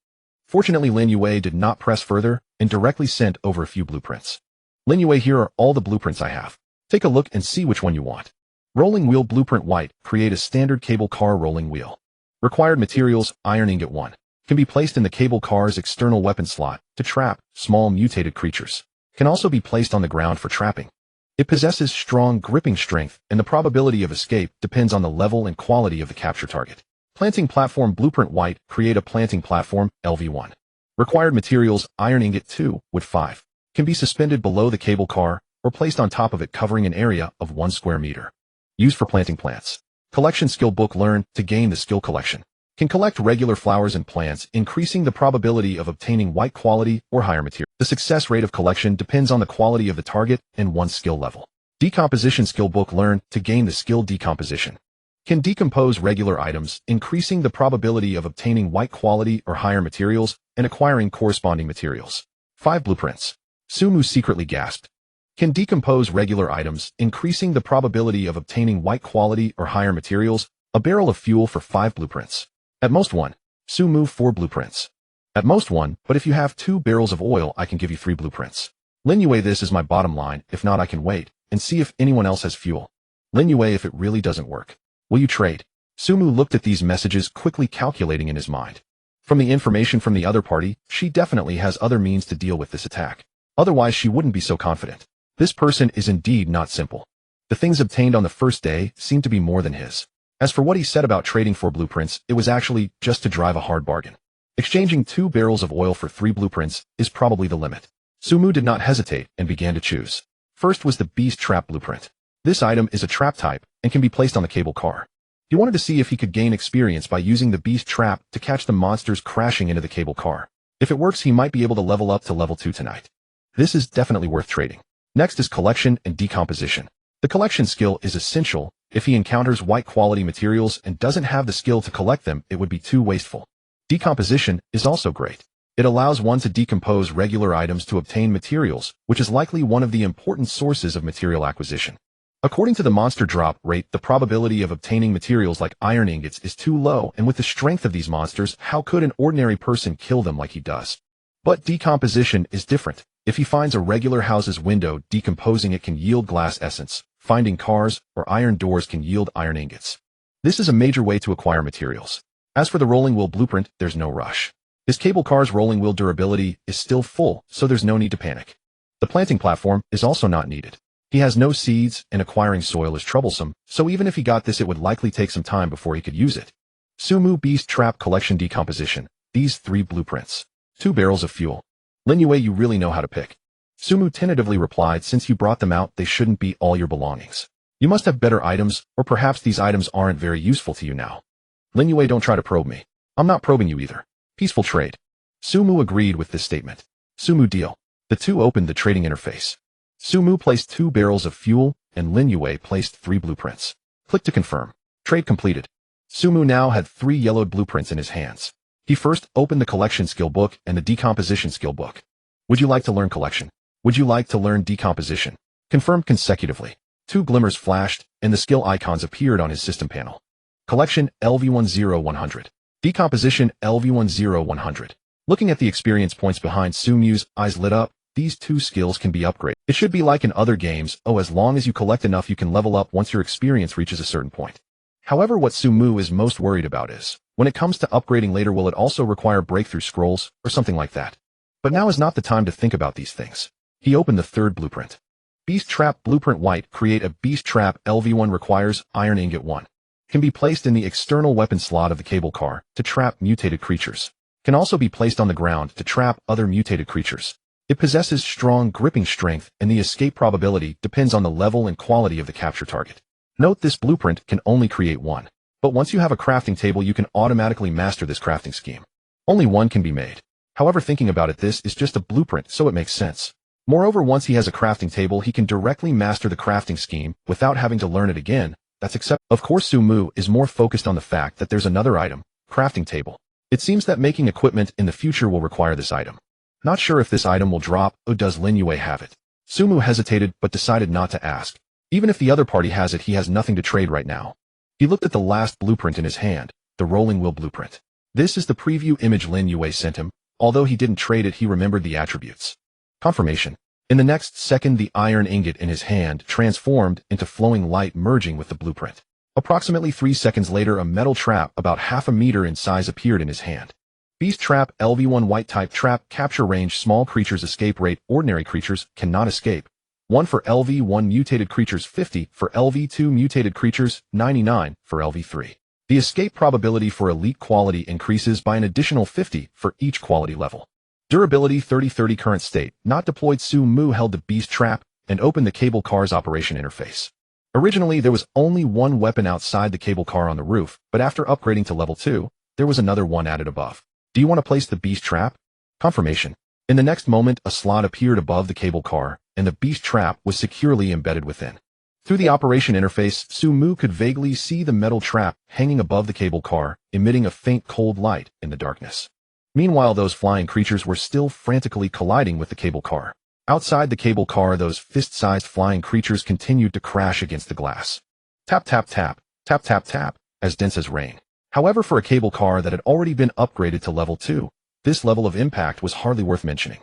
Fortunately, Lin Yue did not press further and directly sent over a few blueprints. Lin Yue, here are all the blueprints I have. Take a look and see which one you want. Rolling wheel blueprint white. Create a standard cable car rolling wheel. Required materials: iron ingot 1. Can be placed in the cable car's external weapon slot to trap small mutated creatures. Can also be placed on the ground for trapping. It possesses strong gripping strength, and the probability of escape depends on the level and quality of the capture target. Planting platform blueprint white. Create a planting platform, LV1. Required materials: iron ingot 2, wood 5. Can be suspended below the cable car or placed on top of it, covering an area of 1 square meter. Used for planting plants. Collection skill book. Learn to gain the skill collection. Can collect regular flowers and plants, increasing the probability of obtaining white quality or higher material. The success rate of collection depends on the quality of the target and one's skill level. Decomposition skill book. Learn to gain the skill decomposition. Can decompose regular items, increasing the probability of obtaining white quality or higher materials and acquiring corresponding materials. 5 blueprints. Sumu secretly gasped. Can decompose regular items, increasing the probability of obtaining white quality or higher materials. A barrel of fuel for 5 blueprints. At most 1. Sumu 4 blueprints. At most 1, but if you have 2 barrels of oil, I can give you 3 blueprints. Lin Yue, this is my bottom line. If not, I can wait and see if anyone else has fuel. Lin Yue, if it really doesn't work, will you trade? Sumu looked at these messages, quickly calculating in his mind. From the information from the other party, she definitely has other means to deal with this attack. Otherwise, she wouldn't be so confident. This person is indeed not simple. The things obtained on the first day seem to be more than his. As for what he said about trading 4 blueprints, it was actually just to drive a hard bargain. Exchanging 2 barrels of oil for 3 blueprints is probably the limit. Sumu did not hesitate and began to choose. First was the Beast Trap blueprint. This item is a trap type and can be placed on the cable car. He wanted to see if he could gain experience by using the Beast Trap to catch the monsters crashing into the cable car. If it works, he might be able to level up to level 2 tonight. This is definitely worth trading. Next is collection and decomposition. The collection skill is essential. If he encounters white quality materials and doesn't have the skill to collect them, it would be too wasteful. Decomposition is also great. It allows one to decompose regular items to obtain materials, which is likely one of the important sources of material acquisition. According to the monster drop rate, the probability of obtaining materials like iron ingots is too low, and with the strength of these monsters, how could an ordinary person kill them like he does? But decomposition is different. If he finds a regular house's window, decomposing it can yield glass essence. Finding cars or iron doors can yield iron ingots. This is a major way to acquire materials. As for the rolling wheel blueprint, there's no rush. His cable car's rolling wheel durability is still full, so there's no need to panic. The planting platform is also not needed. He has no seeds, and acquiring soil is troublesome, so even if he got this, it would likely take some time before he could use it. Sumu Beast Trap collection decomposition. These 3 blueprints. 2 barrels of fuel. Lin Yue, you really know how to pick. Sumu tentatively replied, since you brought them out, they shouldn't be all your belongings. You must have better items, or perhaps these items aren't very useful to you now. Lin Yue, don't try to probe me. I'm not probing you either. Peaceful trade. Sumu agreed with this statement. Sumu deal. The two opened the trading interface. Sumu placed 2 barrels of fuel, and Lin Yue placed 3 blueprints. Click to confirm. Trade completed. Sumu now had 3 yellowed blueprints in his hands. He first opened the collection skill book and the decomposition skill book. Would you like to learn collection? Would you like to learn decomposition? Confirmed consecutively. 2 glimmers flashed, and the skill icons appeared on his system panel. Collection LV10100. Decomposition LV10100. Looking at the experience points behind, Sumu's eyes lit up. These 2 skills can be upgraded. It should be like in other games. As long as you collect enough, you can level up once your experience reaches a certain point. However, what Sumu is most worried about is, when it comes to upgrading later, will it also require breakthrough scrolls or something like that? But now is not the time to think about these things. He opened the 3rd blueprint. Beast Trap blueprint white. Create a Beast Trap. LV1 requires iron ingot 1. Can be placed in the external weapon slot of the cable car to trap mutated creatures. Can also be placed on the ground to trap other mutated creatures. It possesses strong gripping strength, and the escape probability depends on the level and quality of the capture target. Note this blueprint can only create 1. But once you have a crafting table, you can automatically master this crafting scheme. Only one can be made. However, thinking about it, this is just a blueprint, so it makes sense. Moreover, once he has a crafting table, he can directly master the crafting scheme without having to learn it again. That's except, of course, Sumu is more focused on the fact that there's another item, crafting table. It seems that making equipment in the future will require this item. Not sure if this item will drop, or does Lin Yue have it? Sumu hesitated but decided not to ask. Even if the other party has it, he has nothing to trade right now. He looked at the last blueprint in his hand, the rolling wheel blueprint. This is the preview image Lin Yue sent him. Although he didn't trade it, he remembered the attributes. Confirmation. In the next second, the iron ingot in his hand transformed into flowing light, merging with the blueprint. Approximately 3 seconds later, a metal trap about half a meter in size appeared in his hand. Beast Trap, LV1 White Type Trap, Capture Range, Small Creatures, Escape Rate, Ordinary Creatures cannot escape. 1 for LV1 Mutated Creatures, 50 for LV2 Mutated Creatures, 99 for LV3. The escape probability for elite quality increases by an additional 50 for each quality level. Durability 30-30. Current state, not deployed. Sumu held the Beast Trap and opened the cable car's operation interface. Originally, there was only one weapon outside the cable car on the roof, but after upgrading to level 2, there was another one added above. Do you want to place the Beast Trap? Confirmation. In the next moment, a slot appeared above the cable car, and the Beast Trap was securely embedded within. Through the operation interface, Sumu could vaguely see the metal trap hanging above the cable car, emitting a faint cold light in the darkness. Meanwhile, those flying creatures were still frantically colliding with the cable car. Outside the cable car, those fist-sized flying creatures continued to crash against the glass. Tap, tap, tap, tap, tap, tap, as dense as rain. However, for a cable car that had already been upgraded to level 2, this level of impact was hardly worth mentioning.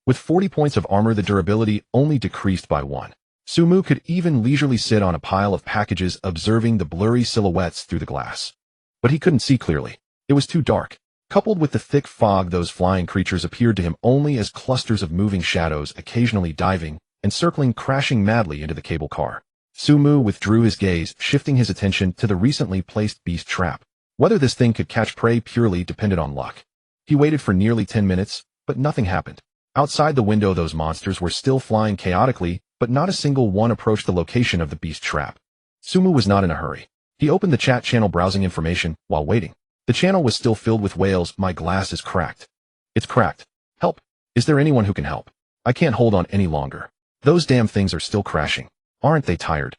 With 40 points of armor, the durability only decreased by 1. Sumu could even leisurely sit on a pile of packages, observing the blurry silhouettes through the glass. But he couldn't see clearly. It was too dark. Coupled with the thick fog, those flying creatures appeared to him only as clusters of moving shadows, occasionally diving and circling, crashing madly into the cable car. Sumu withdrew his gaze, shifting his attention to the recently placed Beast Trap. Whether this thing could catch prey purely depended on luck. He waited for nearly 10 minutes, but nothing happened. Outside the window, those monsters were still flying chaotically, but not a single one approached the location of the Beast Trap. Sumu was not in a hurry. He opened the chat channel, browsing information while waiting. The channel was still filled with wails. My glass is cracked. It's cracked. Help. Is there anyone who can help? I can't hold on any longer. Those damn things are still crashing. Aren't they tired?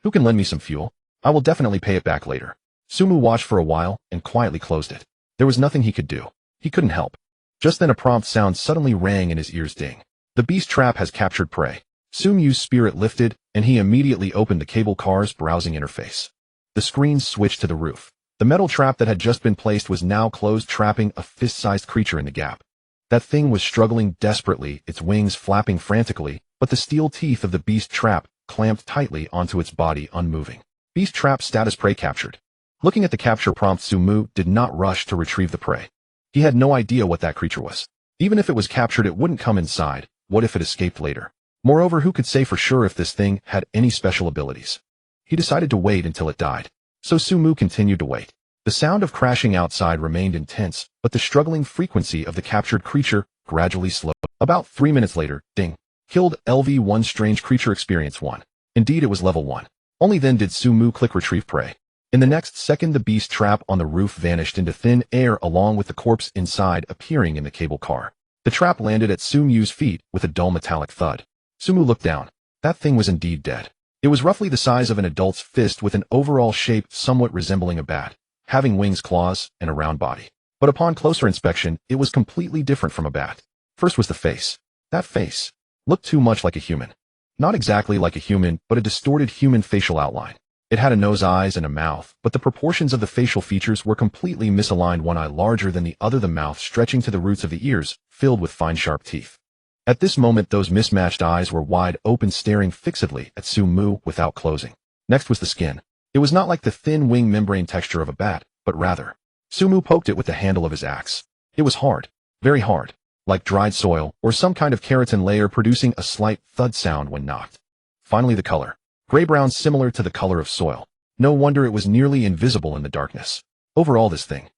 Who can lend me some fuel? I will definitely pay it back later. Sumu watched for a while and quietly closed it. There was nothing he could do. He couldn't help. Just then a prompt sound suddenly rang in his ears. Ding. The Beast Trap has captured prey. Sumu's spirit lifted, and he immediately opened the cable car's browsing interface. The screen switched to the roof. The metal trap that had just been placed was now closed, trapping a fist-sized creature in the gap. That thing was struggling desperately, its wings flapping frantically, but the steel teeth of the Beast Trap clamped tightly onto its body, unmoving. Beast Trap status: prey captured. Looking at the capture prompt, Sumu did not rush to retrieve the prey. He had no idea what that creature was. Even if it was captured, it wouldn't come inside. What if it escaped later? Moreover, who could say for sure if this thing had any special abilities? He decided to wait until it died. So Sumu continued to wait. The sound of crashing outside remained intense, but the struggling frequency of the captured creature gradually slowed. About 3 minutes later, ding. Killed LV1 Strange Creature Experience 1. Indeed, it was level 1. Only then did Sumu click retrieve prey. In the next second, the Beast Trap on the roof vanished into thin air, along with the corpse inside appearing in the cable car. The trap landed at Sumu's feet with a dull metallic thud. Sumu looked down. That thing was indeed dead. It was roughly the size of an adult's fist, with an overall shape somewhat resembling a bat, having wings, claws, and a round body. But upon closer inspection, it was completely different from a bat. First was the face. That face looked too much like a human. Not exactly like a human, but a distorted human facial outline. It had a nose, eyes, and a mouth, but the proportions of the facial features were completely misaligned, one eye larger than the other, the mouth stretching to the roots of the ears, filled with fine sharp teeth. At this moment, those mismatched eyes were wide open, staring fixedly at Sumu without closing. Next was the skin. It was not like the thin wing membrane texture of a bat, but rather. Sumu poked it with the handle of his axe. It was hard, very hard, like dried soil or some kind of keratin layer, producing a slight thud sound when knocked. Finally, the color. Gray-brown, similar to the color of soil. No wonder it was nearly invisible in the darkness. Overall, this thing.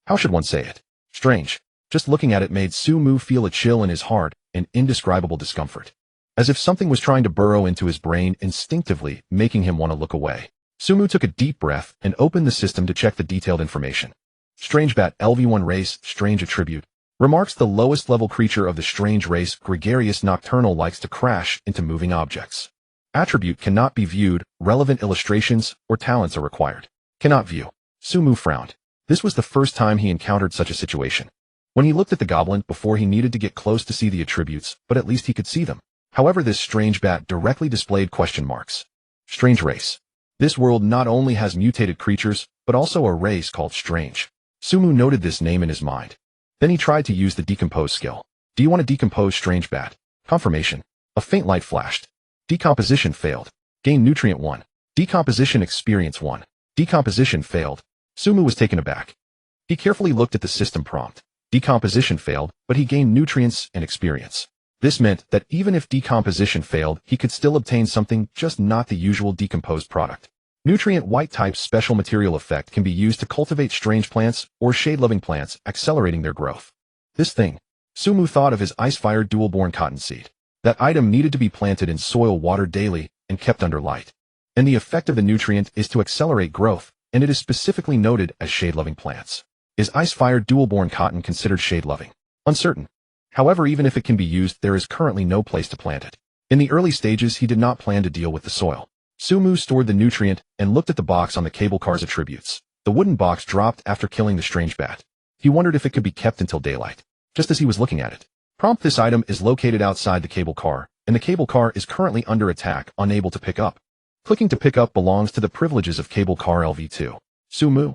How should one say it? Strange. Just looking at it made Sumu feel a chill in his heart, an indescribable discomfort. As if something was trying to burrow into his brain instinctively, making him want to look away. Sumu took a deep breath and opened the system to check the detailed information. Strange Bat LV1 race, strange attribute. Remarks: the lowest level creature of the strange race, gregarious nocturnal, likes to crash into moving objects. Attribute: cannot be viewed, relevant illustrations or talents are required. Cannot view. Sumu frowned. This was the first time he encountered such a situation. When he looked at the goblin before, he needed to get close to see the attributes, but at least he could see them. However, this strange bat directly displayed question marks. Strange race. This world not only has mutated creatures, but also a race called strange. Sumu noted this name in his mind. Then he tried to use the decompose skill. Do you want to decompose strange bat? Confirmation. A faint light flashed. Decomposition failed. Gain nutrient 1. Decomposition experience 1. Decomposition failed. Sumu was taken aback. He carefully looked at the system prompt. Decomposition failed, but he gained nutrients and experience. This meant that even if decomposition failed, he could still obtain something, just not the usual decomposed product. Nutrient White type special material effect can be used to cultivate strange plants or shade-loving plants, accelerating their growth. This thing. Sumu thought of his ice-fired dual-born cottonseed. That item needed to be planted in soil watered daily and kept under light. And the effect of the nutrient is to accelerate growth, and it is specifically noted as shade-loving plants. Is ice-fired dual-born cotton considered shade-loving? Uncertain. However, even if it can be used, there is currently no place to plant it. In the early stages, he did not plan to deal with the soil. Sumu stored the nutrient and looked at the box on the cable car's attributes. The wooden box dropped after killing the strange bat. He wondered if it could be kept until daylight. Just as he was looking at it. Prompt: this item is located outside the cable car, and the cable car is currently under attack, unable to pick up. Clicking to pick up belongs to the privileges of cable car LV2. Sumu.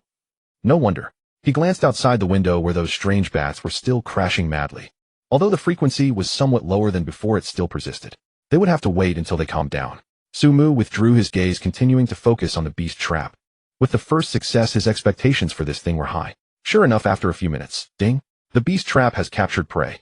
No wonder. He glanced outside the window where those strange bats were still crashing madly. Although the frequency was somewhat lower than before, it still persisted. They would have to wait until they calmed down. Sumu withdrew his gaze, continuing to focus on the beast trap. With the first success, his expectations for this thing were high. Sure enough, after a few minutes, ding! The beast trap has captured prey.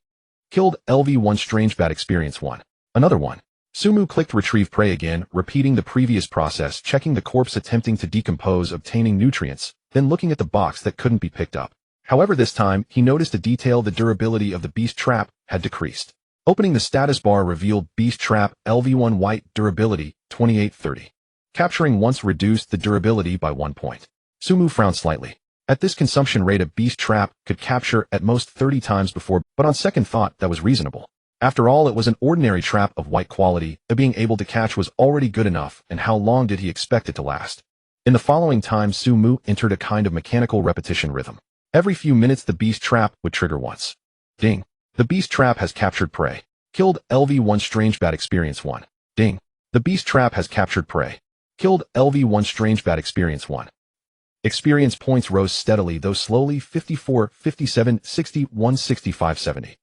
Killed. LV1 strange bat experience 1. Another one. Sumu clicked retrieve prey again, repeating the previous process, checking the corpse, attempting to decompose, obtaining nutrients, then looking at the box that couldn't be picked up. However, this time, he noticed a detail: the durability of the beast trap had decreased. Opening the status bar revealed beast trap LV1 white, durability 2830. Capturing once reduced the durability by 1 point. Sumu frowned slightly. At this consumption rate, a beast trap could capture at most 30 times before, but on second thought, that was reasonable. After all, it was an ordinary trap of white quality, that being able to catch was already good enough, and how long did he expect it to last? In the following time, Sumu entered a kind of mechanical repetition rhythm. Every few minutes, the beast trap would trigger once. Ding. The beast trap has captured prey. Killed. LV1 strange bat experience 1. Ding. The beast trap has captured prey. Killed. LV1 strange bat experience 1. Experience points rose steadily, though slowly: 54, 57, 61, 65, 70.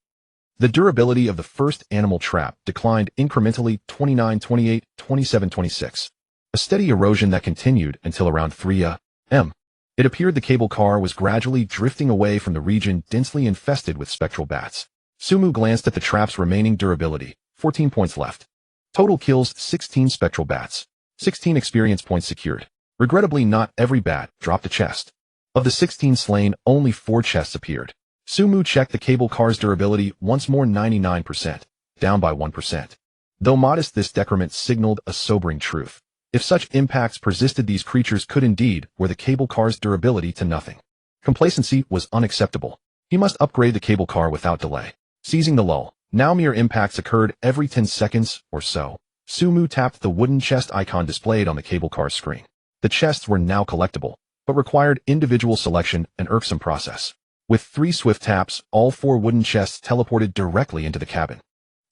The durability of the first animal trap declined incrementally: 29, 28, 27, 26. A steady erosion that continued until around 3 a.m. It appeared the cable car was gradually drifting away from the region densely infested with spectral bats. Sumu glanced at the trap's remaining durability: 14 points left. Total kills: 16 spectral bats. 16 experience points secured. Regrettably, not every bat dropped a chest. Of the 16 slain, only 4 chests appeared. Sumu checked the cable car's durability once more: 99%, down by 1%. Though modest, this decrement signaled a sobering truth. If such impacts persisted, these creatures could indeed wear the cable car's durability to nothing. Complacency was unacceptable. He must upgrade the cable car without delay. Seizing the lull, now mere impacts occurred every 10 seconds or so. Sumu tapped the wooden chest icon displayed on the cable car's screen. The chests were now collectible, but required individual selection, an irksome process. With 3 swift taps, all 4 wooden chests teleported directly into the cabin.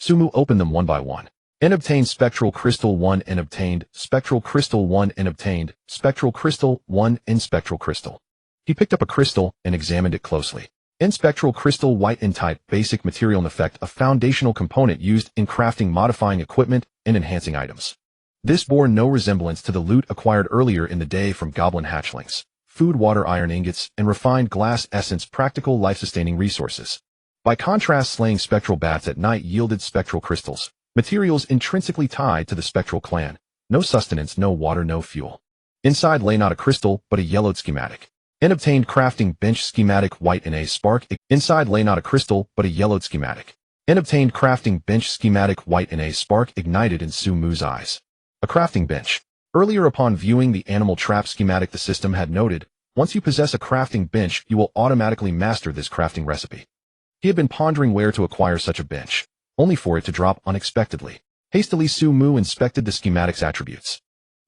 Sumu opened them one by one. And obtained Spectral Crystal 1 and obtained Spectral Crystal 1 and obtained Spectral Crystal 1 and Spectral Crystal. He picked up a crystal and examined it closely. In Spectral Crystal White and type, basic material and effect, a foundational component used in crafting, modifying equipment, and enhancing items. This bore no resemblance to the loot acquired earlier in the day from goblin hatchlings. Food, water, iron ingots, and refined glass essence, practical life-sustaining resources. By contrast, slaying spectral bats at night yielded spectral crystals. Materials intrinsically tied to the spectral clan. No sustenance, no water, no fuel. Inside lay not a crystal, but a yellowed schematic. And obtained crafting bench schematic white and a spark. Inside lay not a crystal, but a yellowed schematic. And obtained crafting bench schematic white and a spark ignited in Sumu's eyes. A crafting bench. Earlier upon viewing the animal trap schematic, the system had noted, once you possess a crafting bench, you will automatically master this crafting recipe. He had been pondering where to acquire such a bench, only for it to drop unexpectedly. Hastily, Su-Mu inspected the schematic's attributes.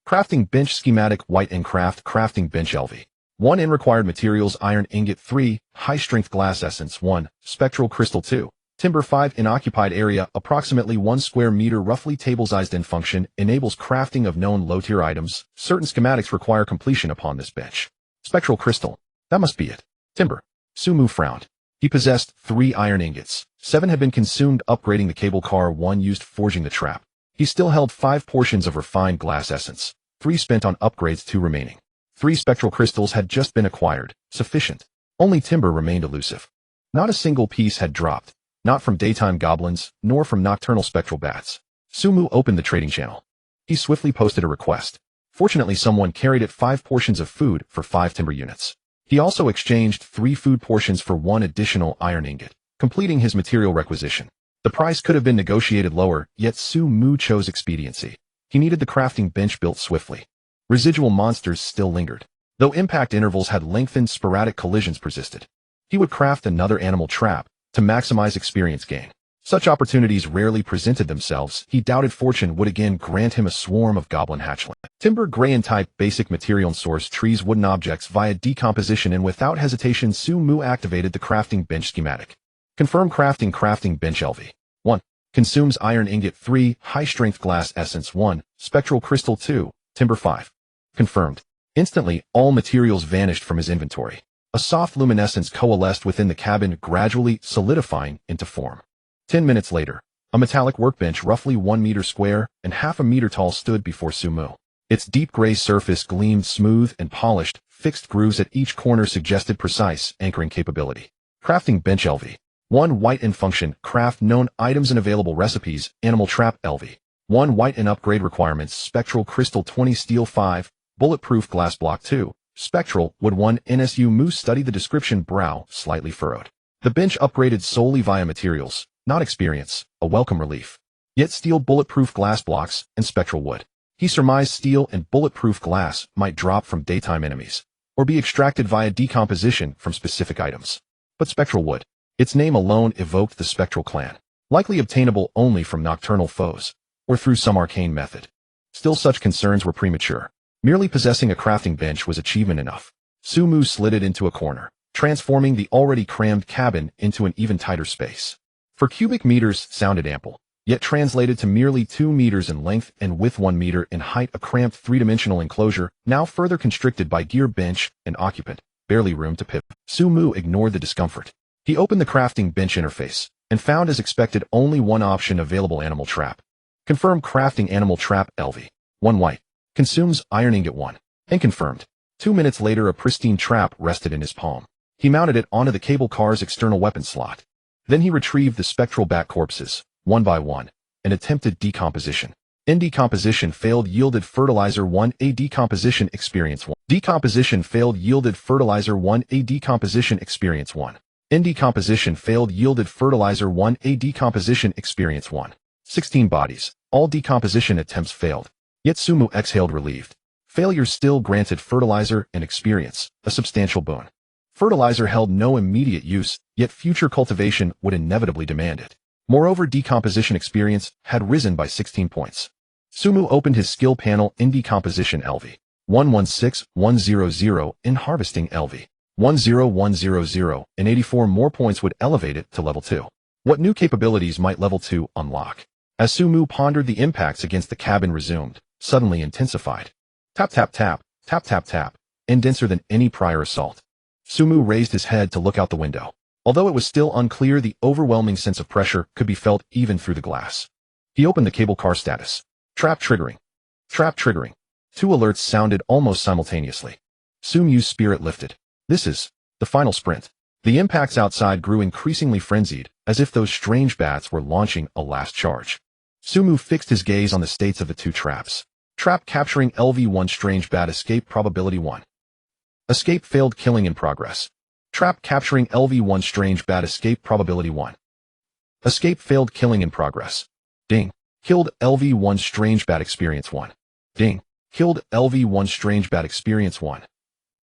Crafting bench schematic: white and craft crafting bench LV. 1 in required materials: iron ingot 3, high strength glass essence 1, spectral crystal 2, timber 5 in occupied area, approximately 1 square meter, roughly table sized. In function, enables crafting of known low tier items. Certain schematics require completion upon this bench. Spectral crystal. That must be it. Timber. Su-Mu frowned. He possessed 3 iron ingots. 7 had been consumed upgrading the cable car, 1 used forging the trap. He still held 5 portions of refined glass essence, 3 spent on upgrades, 2 remaining. 3 spectral crystals had just been acquired, sufficient. Only timber remained elusive. Not a single piece had dropped, not from daytime goblins, nor from nocturnal spectral bats. Su-Mu opened the trading channel. He swiftly posted a request. Fortunately, someone carried it 5 portions of food for 5 timber units. He also exchanged 3 food portions for 1 additional iron ingot, completing his material requisition. The price could have been negotiated lower, yet Su-Mu chose expediency. He needed the crafting bench built swiftly. Residual monsters still lingered. Though impact intervals had lengthened, sporadic collisions persisted. He would craft another animal trap to maximize experience gain. Such opportunities rarely presented themselves. He doubted fortune would again grant him a swarm of goblin hatchlings. Timber, gray and type, basic material and source: trees, wooden objects via decomposition, and without hesitation Su-Mu activated the crafting bench schematic. Confirm crafting bench LV. 1. Consumes iron ingot 3, high strength glass essence 1, spectral crystal 2, timber 5. Confirmed. Instantly, all materials vanished from his inventory. A soft luminescence coalesced within the cabin, gradually solidifying into form. 10 minutes later, a metallic workbench roughly 1 meter square and half a meter tall stood before Su-Mu. Its deep gray surface gleamed smooth and polished. Fixed grooves at each corner suggested precise anchoring capability. Crafting bench LV. 1 white in function, craft known items and available recipes, animal trap LV. 1 white in upgrade requirements: spectral crystal 20, steel 5, bulletproof glass block 2, spectral wood 1. Su-Mu studied the description, brow slightly furrowed. The bench upgraded solely via materials, not experience, a welcome relief. Yet steel, bulletproof glass blocks, and spectral wood. He surmised steel and bulletproof glass might drop from daytime enemies, or be extracted via decomposition from specific items. But spectral wood, its name alone evoked the spectral clan, likely obtainable only from nocturnal foes, or through some arcane method. Still, such concerns were premature. Merely possessing a crafting bench was achievement enough. Su-Mu slid it into a corner, transforming the already crammed cabin into an even tighter space. For cubic meters sounded ample, yet translated to merely 2 meters in length and width, 1 meter in height, a cramped 3-dimensional enclosure, now further constricted by gear, bench, and occupant, barely room to pivot. Su-Mu ignored the discomfort. He opened the crafting bench interface, and found as expected only one option available: animal trap. Confirm crafting animal trap LV. 1 white. Consumes iron ingot 1. And confirmed. 2 minutes later, a pristine trap rested in his palm. He mounted it onto the cable car's external weapon slot. Then he retrieved the spectral bat corpses, 1 by 1, and attempted decomposition. In decomposition failed, yielded fertilizer 1, a decomposition experience 1. Decomposition failed, yielded fertilizer 1, a decomposition experience 1. In decomposition failed, yielded fertilizer 1, a decomposition experience 1. 16 bodies. All decomposition attempts failed. Yet Su-Mu exhaled relieved. Failure still granted fertilizer and experience, a substantial boon. Fertilizer held no immediate use, yet future cultivation would inevitably demand it. Moreover, decomposition experience had risen by 16 points. Su-Mu opened his skill panel in decomposition LV. 116100 in harvesting LV. 10100 and 84 more points would elevate it to level 2. What new capabilities might level 2 unlock? As Su-Mu pondered, the impacts against the cabin resumed, suddenly intensified. Tap tap tap, tap tap tap, and denser than any prior assault. Su-Mu raised his head to look out the window. Although it was still unclear, the overwhelming sense of pressure could be felt even through the glass. He opened the cable car status. Trap triggering. Trap triggering. 2 alerts sounded almost simultaneously. Su-Mu's spirit lifted. This is the final sprint. The impacts outside grew increasingly frenzied, as if those strange bats were launching a last charge. Su-Mu fixed his gaze on the states of the 2 traps. Trap capturing LV1, strange bat escape probability 1. Escape failed, killing in progress. Trap capturing LV1, strange bat escape probability 1. Escape failed, killing in progress. Ding. Killed LV1, strange bat experience 1. Ding. Killed LV1 Strange Bat. Experience 1.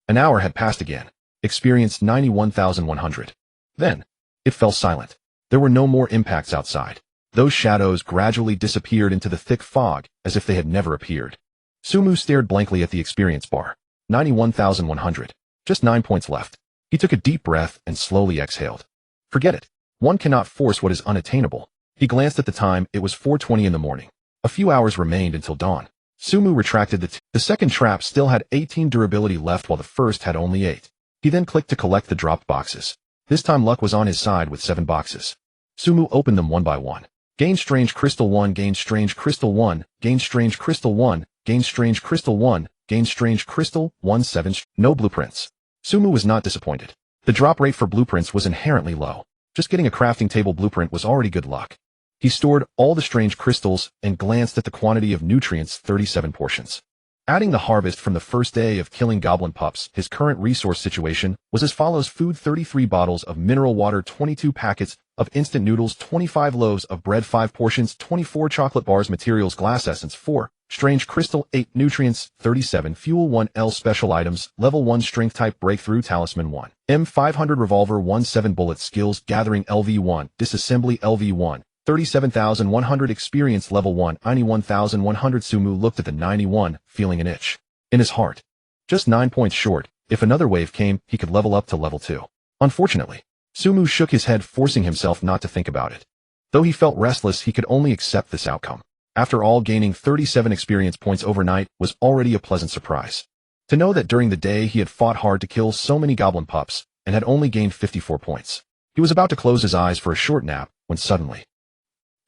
An hour had passed again. Experience 91,100. Then, it fell silent. There were no more impacts outside. Those shadows gradually disappeared into the thick fog, as if they had never appeared. Sumu stared blankly at the experience bar. 91,100. Just 9 points left. He took a deep breath and slowly exhaled. Forget it. One cannot force what is unattainable. He glanced at the time. It was 4:20 in the morning. A few hours remained until dawn. Sumu retracted the second trap still had 18 durability left while the first had only 8. He then clicked to collect the dropped boxes. This time luck was on his side with 7 boxes. Sumu opened them one by one. Gain Strange Crystal 1, Gain Strange Crystal 1, Gain Strange Crystal 1, Gain Strange Crystal 1, Gain Strange Crystal 1 7. No blueprints. Sumu was not disappointed. The drop rate for blueprints was inherently low. Just getting a crafting table blueprint was already good luck. He stored all the strange crystals and glanced at the quantity of nutrients, 37 portions. Adding the harvest from the first day of killing goblin pups, his current resource situation was as follows: food 33 bottles of mineral water, 22 packets of instant noodles, 25 loaves of bread, 5 portions, 24 chocolate bars, materials, glass essence 4, strange crystal 8, nutrients 37, fuel 1, L special items, level 1 strength type breakthrough talisman 1, M500 revolver 1, 7 bullets, skills gathering LV1, disassembly LV1, 37,100 experience level 1, 91,100. Sumu looked at the 91, feeling an itch in his heart. Just 9 points short. If another wave came, he could level up to level 2. Unfortunately, Sumu shook his head, forcing himself not to think about it. Though he felt restless, he could only accept this outcome. After all, gaining 37 experience points overnight was already a pleasant surprise. To know that during the day he had fought hard to kill so many goblin pups and had only gained 54 points. He was about to close his eyes for a short nap when suddenly,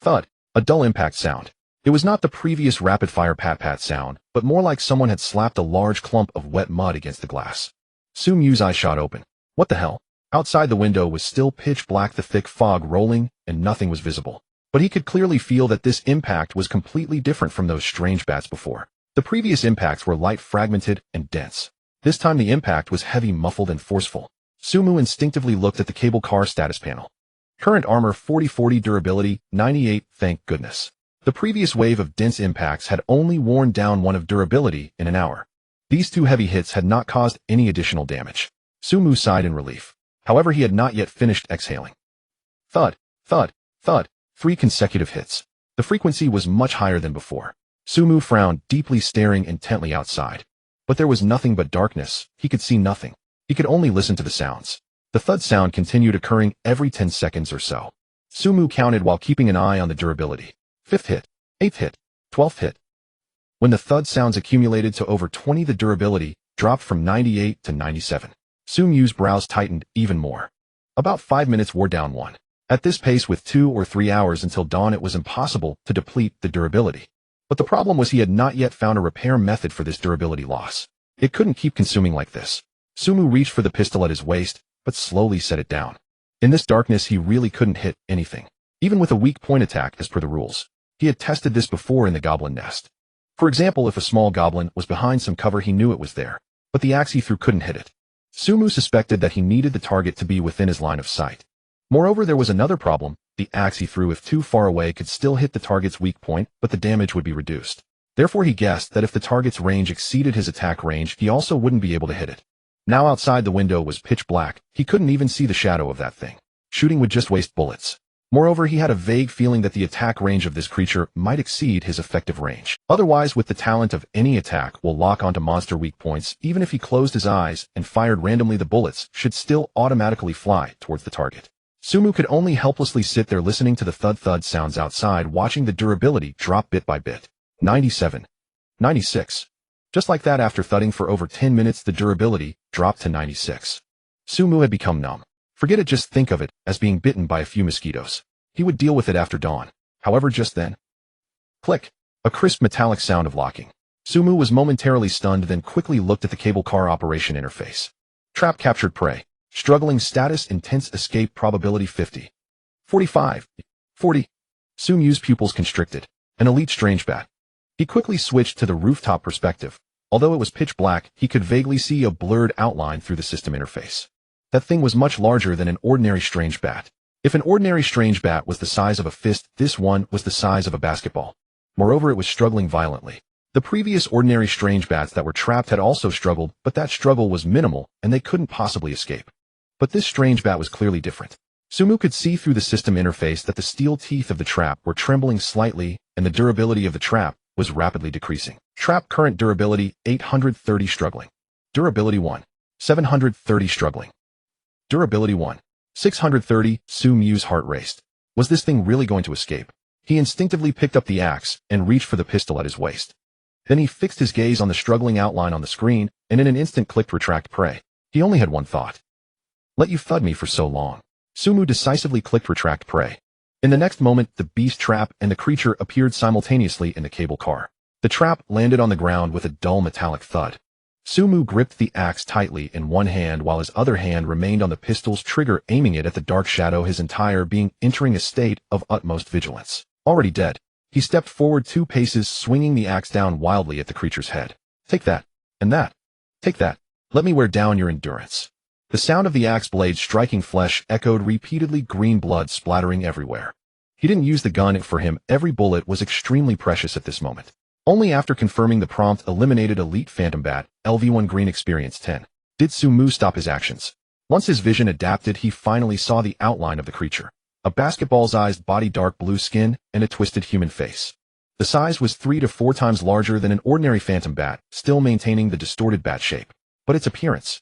thud, a dull impact sound. It was not the previous rapid-fire pat-pat sound, but more like someone had slapped a large clump of wet mud against the glass. Sumu's eyes shot open. What the hell? Outside the window was still pitch black, the thick fog rolling, and nothing was visible. But he could clearly feel that this impact was completely different from those strange bats before. The previous impacts were light, fragmented, and dense. This time the impact was heavy, muffled, and forceful. Sumu instinctively looked at the cable car status panel. Current armor 40/40, durability 98, thank goodness. The previous wave of dense impacts had only worn down 1 of durability in an hour. These 2 heavy hits had not caused any additional damage. Sumu sighed in relief. However, he had not yet finished exhaling. Thud, thud, thud, 3 consecutive hits. The frequency was much higher than before. Sumu frowned, deeply staring intently outside. But there was nothing but darkness. He could see nothing. He could only listen to the sounds. The thud sound continued occurring every 10 seconds or so. Sumu counted while keeping an eye on the durability. 5th hit, 8th hit, 12th hit. When the thud sounds accumulated to over 20, the durability dropped from 98 to 97. Sumu's brows tightened even more. About 5 minutes wore down 1. At this pace, with 2 or 3 hours until dawn, it was impossible to deplete the durability. But the problem was he had not yet found a repair method for this durability loss. It couldn't keep consuming like this. Sumu reached for the pistol at his waist, but slowly set it down. In this darkness, he really couldn't hit anything, even with a weak point attack as per the rules. He had tested this before in the goblin nest. For example, if a small goblin was behind some cover, he knew it was there, but the axe he threw couldn't hit it. Sumu suspected that he needed the target to be within his line of sight. Moreover, there was another problem. The axe he threw, if too far away, could still hit the target's weak point, but the damage would be reduced. Therefore, he guessed that if the target's range exceeded his attack range, he also wouldn't be able to hit it. Now outside the window was pitch black. He couldn't even see the shadow of that thing. Shooting would just waste bullets. Moreover, he had a vague feeling that the attack range of this creature might exceed his effective range. Otherwise, with the talent of any attack will lock onto monster weak points, even if he closed his eyes and fired randomly, the bullets should still automatically fly towards the target. Sumu could only helplessly sit there listening to the thud-thud sounds outside, watching the durability drop bit by bit. 97. 96. Just like that, after thudding for over 10 minutes, the durability dropped to 96. Sumu had become numb. Forget it, just think of it as being bitten by a few mosquitoes. He would deal with it after dawn. However, just then, click, a crisp metallic sound of locking. Sumu was momentarily stunned, then quickly looked at the cable car operation interface. Trap captured prey. Struggling status, intense escape probability 50. 45. 40. Sumu's pupils constricted. An elite strange bat. He quickly switched to the rooftop perspective. Although it was pitch black, he could vaguely see a blurred outline through the system interface. That thing was much larger than an ordinary strange bat. If an ordinary strange bat was the size of a fist, this one was the size of a basketball. Moreover, it was struggling violently. The previous ordinary strange bats that were trapped had also struggled, but that struggle was minimal, and they couldn't possibly escape. But this strange bat was clearly different. Sumu could see through the system interface that the steel teeth of the trap were trembling slightly, and the durability of the trap was rapidly decreasing. Trap current durability 830 struggling. Durability 1. 730 struggling. Durability 1. 630. Sumu's heart raced. Was this thing really going to escape? He instinctively picked up the axe and reached for the pistol at his waist. Then he fixed his gaze on the struggling outline on the screen and in an instant clicked retract prey. He only had one thought. Let you thud me for so long. Sumu decisively clicked retract prey. In the next moment, the beast trap and the creature appeared simultaneously in the cable car. The trap landed on the ground with a dull metallic thud. Sumu gripped the axe tightly in one hand while his other hand remained on the pistol's trigger, aiming it at the dark shadow, his entire being entering a state of utmost vigilance. Already dead, he stepped forward 2 paces, swinging the axe down wildly at the creature's head. Take that. And that. Take that. Let me wear down your endurance. The sound of the axe blade striking flesh echoed repeatedly, green blood splattering everywhere. He didn't use the gun. For him, every bullet was extremely precious at this moment. Only after confirming the prompt eliminated elite phantom bat, LV1 green experience 10, did Sumu stop his actions. Once his vision adapted, he finally saw the outline of the creature. A basketball-sized body, dark blue skin, and a twisted human face. The size was 3 to 4 times larger than an ordinary phantom bat, still maintaining the distorted bat shape. But its appearance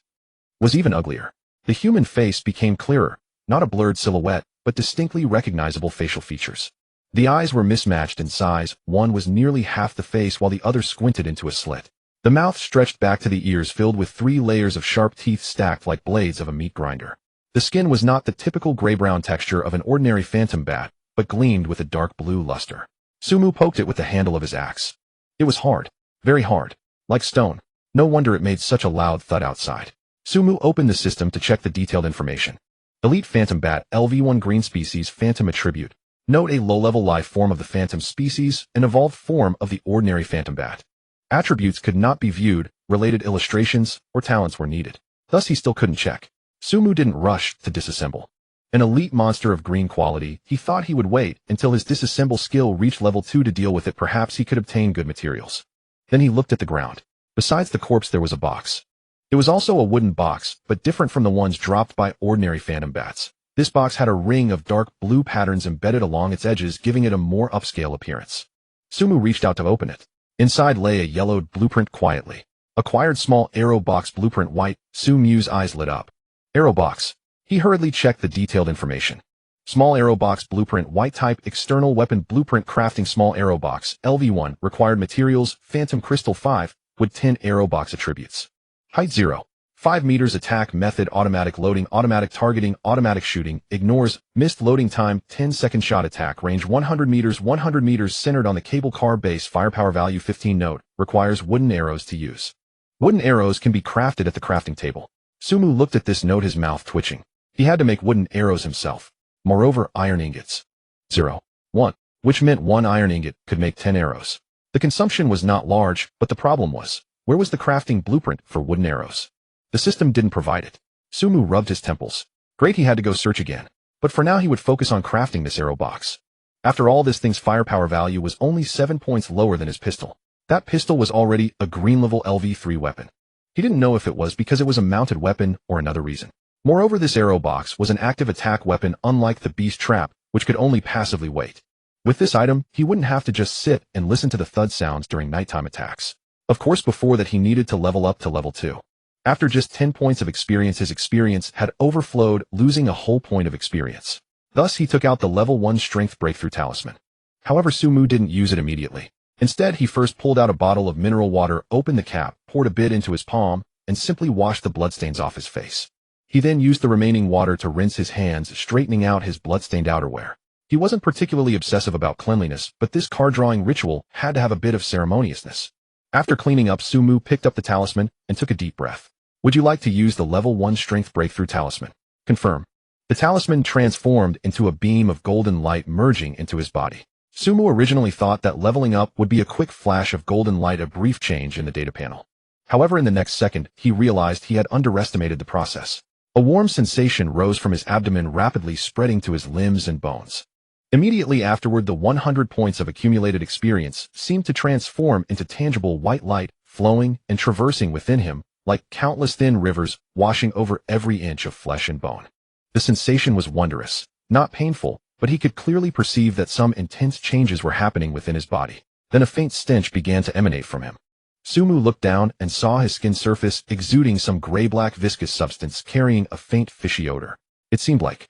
was even uglier. The human face became clearer, not a blurred silhouette, but distinctly recognizable facial features. The eyes were mismatched in size, one was nearly half the face while the other squinted into a slit. The mouth stretched back to the ears, filled with 3 layers of sharp teeth stacked like blades of a meat grinder. The skin was not the typical gray-brown texture of an ordinary phantom bat, but gleamed with a dark blue luster. Sumu poked it with the handle of his axe. It was hard. Very hard. Like stone. No wonder it made such a loud thud outside. Sumu opened the system to check the detailed information. Elite Phantom Bat, LV1 Green Species, Phantom Attribute. Note: a low-level life form of the Phantom species, an evolved form of the ordinary Phantom Bat. Attributes could not be viewed, related illustrations or talents were needed. Thus he still couldn't check. Sumu didn't rush to disassemble. An elite monster of green quality, he thought he would wait until his disassemble skill reached level 2 to deal with it. Perhaps he could obtain good materials. Then he looked at the ground. Besides the corpse there was a box. It was also a wooden box, but different from the ones dropped by ordinary phantom bats. This box had a ring of dark blue patterns embedded along its edges, giving it a more upscale appearance. Sumu reached out to open it. Inside lay a yellowed blueprint quietly. Acquired small arrow box blueprint white. Sumu's eyes lit up. Arrow box. He hurriedly checked the detailed information. Small arrow box blueprint white type external weapon blueprint crafting small arrow box LV1 required materials phantom crystal 5 with 10 arrow box attributes. Height 0. 5 meters attack method automatic loading automatic targeting automatic shooting ignores missed loading time 10-second shot attack range 100 meters centered on the cable car base firepower value 15 note requires wooden arrows to use. Wooden arrows can be crafted at the crafting table. Sumu looked at this note, his mouth twitching. He had to make wooden arrows himself. Moreover, iron ingots. 0. 1. Which meant 1 iron ingot could make 10 arrows. The consumption was not large, but the problem was, where was the crafting blueprint for wooden arrows? The system didn't provide it. Sumu rubbed his temples. Great, he had to go search again. But for now he would focus on crafting this arrow box. After all, this thing's firepower value was only 7 points lower than his pistol. That pistol was already a green level LV3 weapon. He didn't know if it was because it was a mounted weapon or another reason. Moreover, this arrow box was an active attack weapon, unlike the beast trap, which could only passively wait. With this item, he wouldn't have to just sit and listen to the thud sounds during nighttime attacks. Of course, before that he needed to level up to level 2. After just 10 points of experience, his experience had overflowed, losing a whole point of experience. Thus, he took out the level 1 strength breakthrough talisman. However, Sumu didn't use it immediately. Instead, he first pulled out a bottle of mineral water, opened the cap, poured a bit into his palm, and simply washed the bloodstains off his face. He then used the remaining water to rinse his hands, straightening out his bloodstained outerwear. He wasn't particularly obsessive about cleanliness, but this card-drawing ritual had to have a bit of ceremoniousness. After cleaning up, Sumu picked up the talisman and took a deep breath. Would you like to use the level 1 strength breakthrough talisman? Confirm. The talisman transformed into a beam of golden light merging into his body. Sumu originally thought that leveling up would be a quick flash of golden light, a brief change in the data panel. However, in the next second, he realized he had underestimated the process. A warm sensation rose from his abdomen, rapidly spreading to his limbs and bones. Immediately afterward, the 100 points of accumulated experience seemed to transform into tangible white light, flowing and traversing within him, like countless thin rivers washing over every inch of flesh and bone. The sensation was wondrous, not painful, but he could clearly perceive that some intense changes were happening within his body. Then a faint stench began to emanate from him. Sumu looked down and saw his skin surface exuding some gray-black viscous substance carrying a faint fishy odor. It seemed like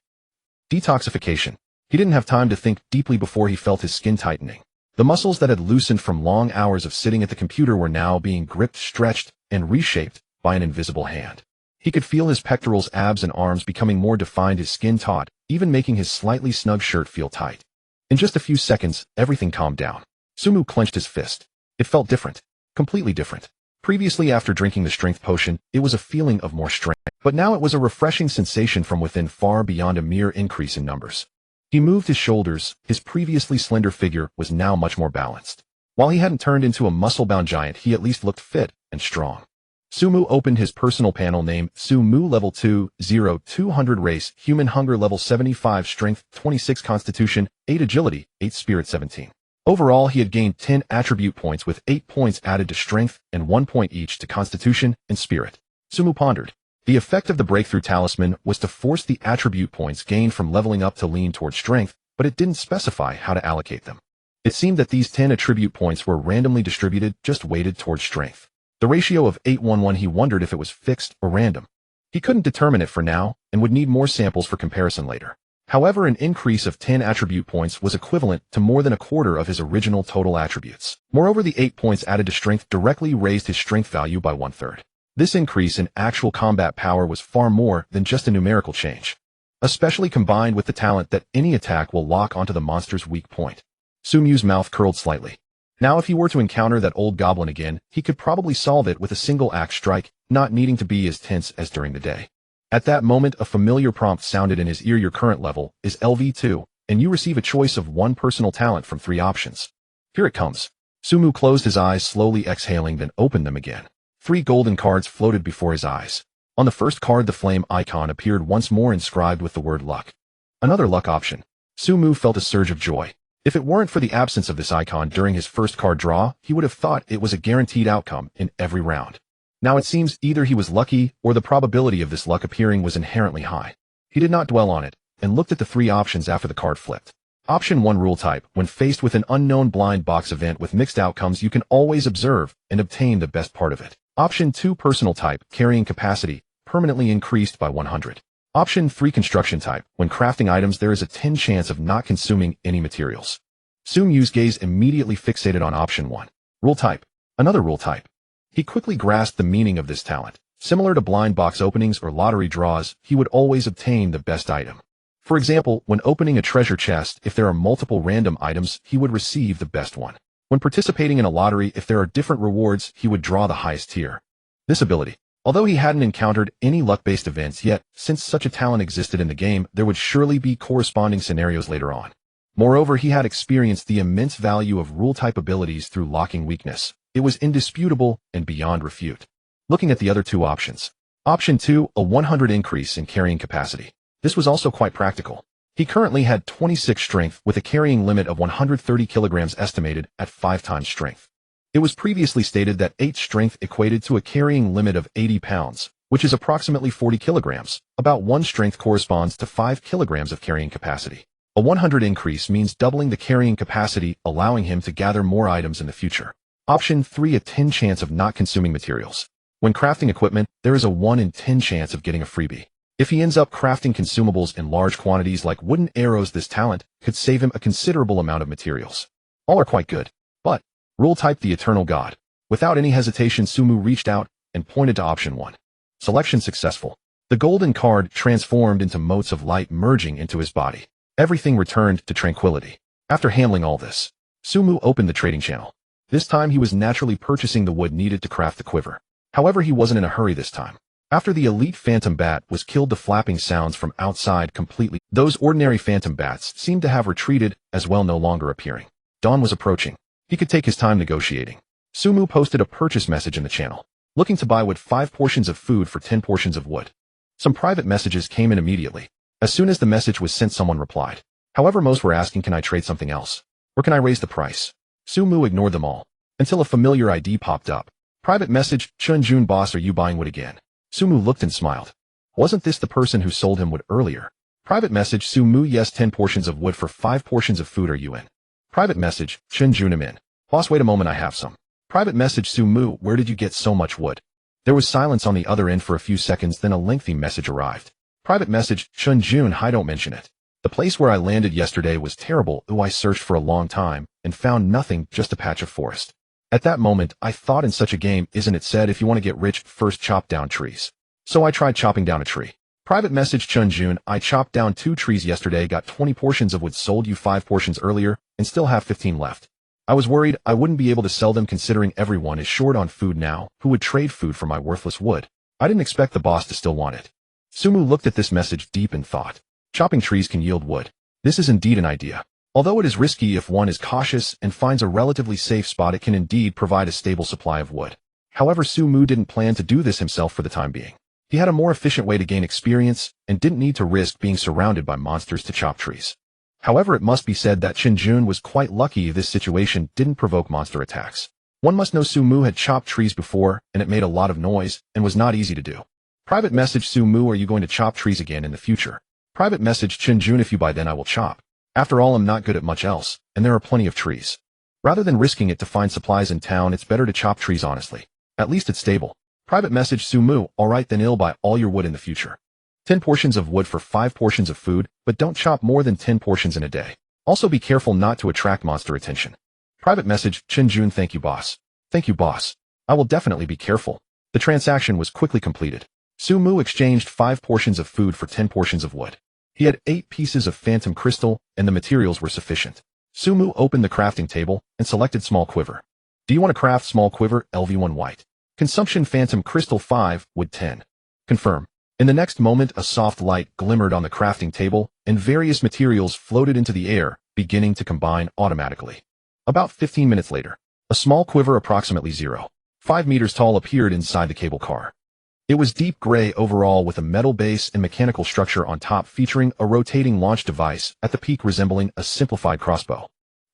detoxification. He didn't have time to think deeply before he felt his skin tightening. The muscles that had loosened from long hours of sitting at the computer were now being gripped, stretched, and reshaped by an invisible hand. He could feel his pectorals, abs, and arms becoming more defined, his skin taut, even making his slightly snug shirt feel tight. In just a few seconds, everything calmed down. Sumu clenched his fist. It felt different. Completely different. Previously, after drinking the strength potion, it was a feeling of more strength, but now it was a refreshing sensation from within, far beyond a mere increase in numbers. He moved his shoulders. His previously slender figure was now much more balanced. While he hadn't turned into a muscle-bound giant, he at least looked fit and strong. Sumu opened his personal panel. Name: Sumu, level 200 race, human, hunger level 75, strength 26, constitution 8, agility 8, spirit 17. Overall, he had gained 10 attribute points, with 8 points added to strength and 1 point each to constitution and spirit. Sumu pondered. The effect of the breakthrough talisman was to force the attribute points gained from leveling up to lean towards strength, but it didn't specify how to allocate them. It seemed that these 10 attribute points were randomly distributed, just weighted towards strength. The ratio of 8:1:1, he wondered if it was fixed or random. He couldn't determine it for now, and would need more samples for comparison later. However, an increase of 10 attribute points was equivalent to more than a quarter of his original total attributes. Moreover, the 8 points added to strength directly raised his strength value by 1/3. This increase in actual combat power was far more than just a numerical change, especially combined with the talent that any attack will lock onto the monster's weak point. Sumu's mouth curled slightly. Now, if he were to encounter that old goblin again, he could probably solve it with a single axe strike, not needing to be as tense as during the day. At that moment, a familiar prompt sounded in his ear. Your current level is LV2, and you receive a choice of 1 personal talent from 3 options. Here it comes. Sumu closed his eyes, slowly exhaling, then opened them again. 3 golden cards floated before his eyes. On the first card, the flame icon appeared once more, inscribed with the word luck. Another luck option. Sumu felt a surge of joy. If it weren't for the absence of this icon during his first card draw, he would have thought it was a guaranteed outcome in every round. Now it seems either he was lucky, or the probability of this luck appearing was inherently high. He did not dwell on it, and looked at the 3 options after the card flipped. Option 1, rule type. When faced with an unknown blind box event with mixed outcomes, you can always observe and obtain the best part of it. Option 2, personal type. Carrying capacity, permanently increased by 100. Option 3, construction type. When crafting items, there is a 10 chance of not consuming any materials. Sumu's gaze immediately fixated on option 1. Rule type. Another rule type. He quickly grasped the meaning of this talent. Similar to blind box openings or lottery draws, he would always obtain the best item. For example, when opening a treasure chest, if there are multiple random items, he would receive the best one. When participating in a lottery, if there are different rewards, he would draw the highest tier. This ability. Although he hadn't encountered any luck-based events yet, since such a talent existed in the game, there would surely be corresponding scenarios later on. Moreover, he had experienced the immense value of rule-type abilities through locking weakness. It was indisputable and beyond refute. Looking at the other 2 options. Option 2, a 100 increase in carrying capacity. This was also quite practical. He currently had 26 strength with a carrying limit of 130 kilograms estimated at 5 times strength. It was previously stated that 8 strength equated to a carrying limit of 80 pounds, which is approximately 40 kilograms. About 1 strength corresponds to 5 kilograms of carrying capacity. A 100 increase means doubling the carrying capacity, allowing him to gather more items in the future. Option 3, a 10 chance of not consuming materials. When crafting equipment, there is a 1 in 10 chance of getting a freebie. If he ends up crafting consumables in large quantities like wooden arrows, this talent could save him a considerable amount of materials. All are quite good. But, rule type, the eternal god. Without any hesitation, Sumu reached out and pointed to option 1. Selection successful. The golden card transformed into motes of light, merging into his body. Everything returned to tranquility. After handling all this, Sumu opened the trading channel. This time he was naturally purchasing the wood needed to craft the quiver. However, he wasn't in a hurry this time. After the elite phantom bat was killed, the flapping sounds from outside completely. Those ordinary phantom bats seemed to have retreated, as well, no longer appearing. Dawn was approaching. He could take his time negotiating. Sumu posted a purchase message in the channel, looking to buy wood, 5 portions of food for 10 portions of wood. Some private messages came in immediately. As soon as the message was sent, someone replied. However, most were asking, can I trade something else? Or can I raise the price? Sumu ignored them all, until a familiar ID popped up. Private message, Chunjun boss, are you buying wood again? Sumu looked and smiled. Wasn't this the person who sold him wood earlier? Private message, Sumu, yes, 10 portions of wood for 5 portions of food, are you in? Private message, Chunjun, I'm in. Boss, wait a moment, I have some. Private message, Sumu, where did you get so much wood? There was silence on the other end for a few seconds, then a lengthy message arrived. Private message, Chunjun, hi, don't mention it. The place where I landed yesterday was terrible. I searched for a long time and found nothing, just a patch of forest. At that moment, I thought, in such a game, isn't it said if you want to get rich, first chop down trees? So I tried chopping down a tree. Private message, Chunjun, I chopped down 2 trees yesterday, got 20 portions of wood, sold you 5 portions earlier, and still have 15 left. I was worried I wouldn't be able to sell them considering everyone is short on food now. Who would trade food for my worthless wood? I didn't expect the boss to still want it. Sumu looked at this message deep in thought. Chopping trees can yield wood. This is indeed an idea. Although it is risky, if one is cautious and finds a relatively safe spot, it can indeed provide a stable supply of wood. However, Sumu didn't plan to do this himself for the time being. He had a more efficient way to gain experience and didn't need to risk being surrounded by monsters to chop trees. However, it must be said that Chunjun was quite lucky this situation didn't provoke monster attacks. One must know Sumu had chopped trees before, and it made a lot of noise and was not easy to do. Private message, Sumu, are you going to chop trees again in the future? Private message, Chunjun, if you buy then I will chop. After all, I'm not good at much else, and there are plenty of trees. Rather than risking it to find supplies in town, it's better to chop trees honestly. At least it's stable. Private message, Sumu, alright then, I'll buy all your wood in the future. 10 portions of wood for 5 portions of food, but don't chop more than 10 portions in a day. Also be careful not to attract monster attention. Private message, Chunjun, thank you boss. Thank you boss. I will definitely be careful. The transaction was quickly completed. Sumu exchanged 5 portions of food for 10 portions of wood. He had 8 pieces of phantom crystal, and the materials were sufficient. Sumu opened the crafting table and selected small quiver. Do you want to craft small quiver, LV1 white? Consumption phantom crystal 5, wood 10. Confirm. In the next moment, a soft light glimmered on the crafting table, and various materials floated into the air, beginning to combine automatically. About 15 minutes later, a small quiver approximately 0.5 meters tall appeared inside the cable car. It was deep gray overall with a metal base and mechanical structure on top, featuring a rotating launch device at the peak resembling a simplified crossbow.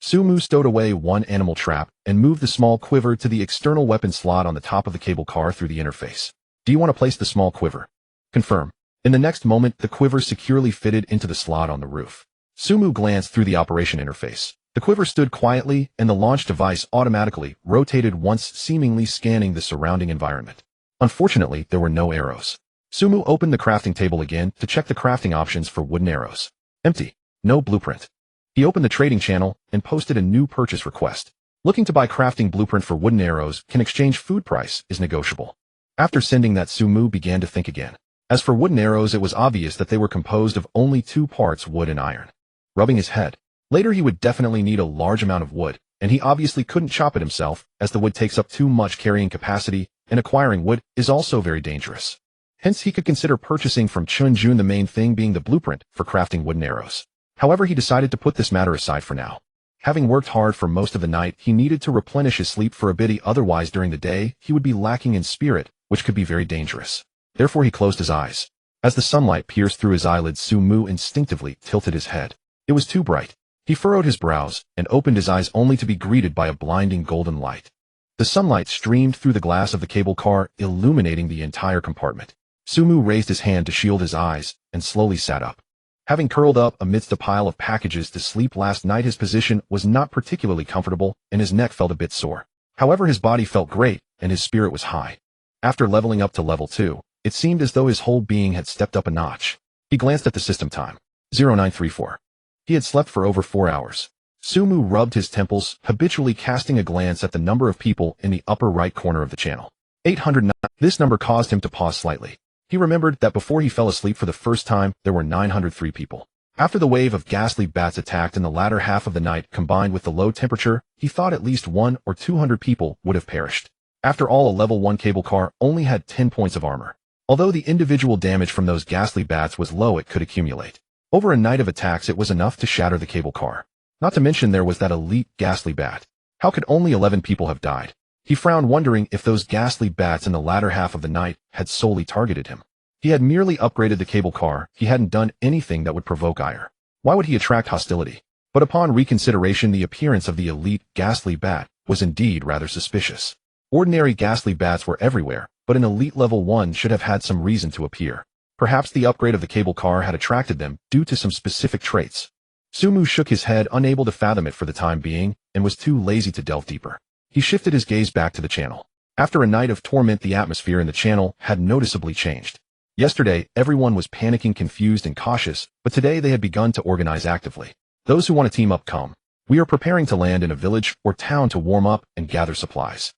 Sumu stowed away one animal trap and moved the small quiver to the external weapon slot on the top of the cable car through the interface. Do you want to place the small quiver? Confirm. In the next moment, the quiver securely fitted into the slot on the roof. Sumu glanced through the operation interface. The quiver stood quietly, and the launch device automatically rotated once, seemingly scanning the surrounding environment. Unfortunately, there were no arrows. Sumu opened the crafting table again to check the crafting options for wooden arrows. Empty. No blueprint. He opened the trading channel and posted a new purchase request. Looking to buy crafting blueprint for wooden arrows, can exchange food, price is negotiable. After sending that, Sumu began to think again. As for wooden arrows, it was obvious that they were composed of only 2 parts wood and iron. Rubbing his head. Later he would definitely need a large amount of wood, and he obviously couldn't chop it himself, as the wood takes up too much carrying capacity, and acquiring wood is also very dangerous. Hence he could consider purchasing from Chunjun, the main thing being the blueprint for crafting wooden arrows. However, he decided to put this matter aside for now. Having worked hard for most of the night, he needed to replenish his sleep for a bit, otherwise during the day he would be lacking in spirit, which could be very dangerous. Therefore he closed his eyes. As the sunlight pierced through his eyelids, Sumu instinctively tilted his head. It was too bright. He furrowed his brows and opened his eyes only to be greeted by a blinding golden light. The sunlight streamed through the glass of the cable car, illuminating the entire compartment. Sumu raised his hand to shield his eyes and slowly sat up. Having curled up amidst a pile of packages to sleep last night, his position was not particularly comfortable and his neck felt a bit sore. However, his body felt great and his spirit was high. After leveling up to level 2, it seemed as though his whole being had stepped up a notch. He glanced at the system time. 0934. He had slept for over 4 hours. Sumu rubbed his temples, habitually casting a glance at the number of people in the upper right corner of the channel. 809. This number caused him to pause slightly. He remembered that before he fell asleep for the first time, there were 903 people. After the wave of ghastly bats attacked in the latter half of the night, combined with the low temperature, he thought at least 100 or 200 people would have perished. After all, a level 1 cable car only had 10 points of armor. Although the individual damage from those ghastly bats was low, it could accumulate. Over a night of attacks, it was enough to shatter the cable car. Not to mention there was that elite ghastly bat. How could only 11 people have died? He frowned, wondering if those ghastly bats in the latter half of the night had solely targeted him. He had merely upgraded the cable car. He hadn't done anything that would provoke ire. Why would he attract hostility? But upon reconsideration, the appearance of the elite ghastly bat was indeed rather suspicious. Ordinary ghastly bats were everywhere, but an elite level 1 should have had some reason to appear. Perhaps the upgrade of the cable car had attracted them due to some specific traits. Sumu shook his head, unable to fathom it for the time being, and was too lazy to delve deeper. He shifted his gaze back to the channel. After a night of torment, the atmosphere in the channel had noticeably changed. Yesterday, everyone was panicking, confused, and cautious, but today they had begun to organize actively. Those who want to team up come. We are preparing to land in a village or town to warm up and gather supplies.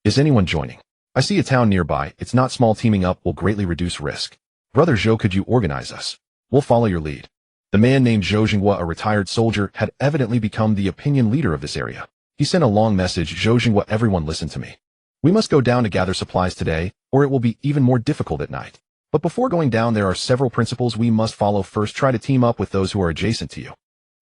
Is anyone joining? I see a town nearby. It's not small. Teaming up will greatly reduce risk. Brother Zhou, could you organize us? We'll follow your lead. The man named Zhou Jinghua, a retired soldier, had evidently become the opinion leader of this area. He sent a long message. Zhou Jinghua, everyone listen to me. We must go down to gather supplies today, or it will be even more difficult at night. But before going down, there are several principles we must follow. First, try to team up with those who are adjacent to you.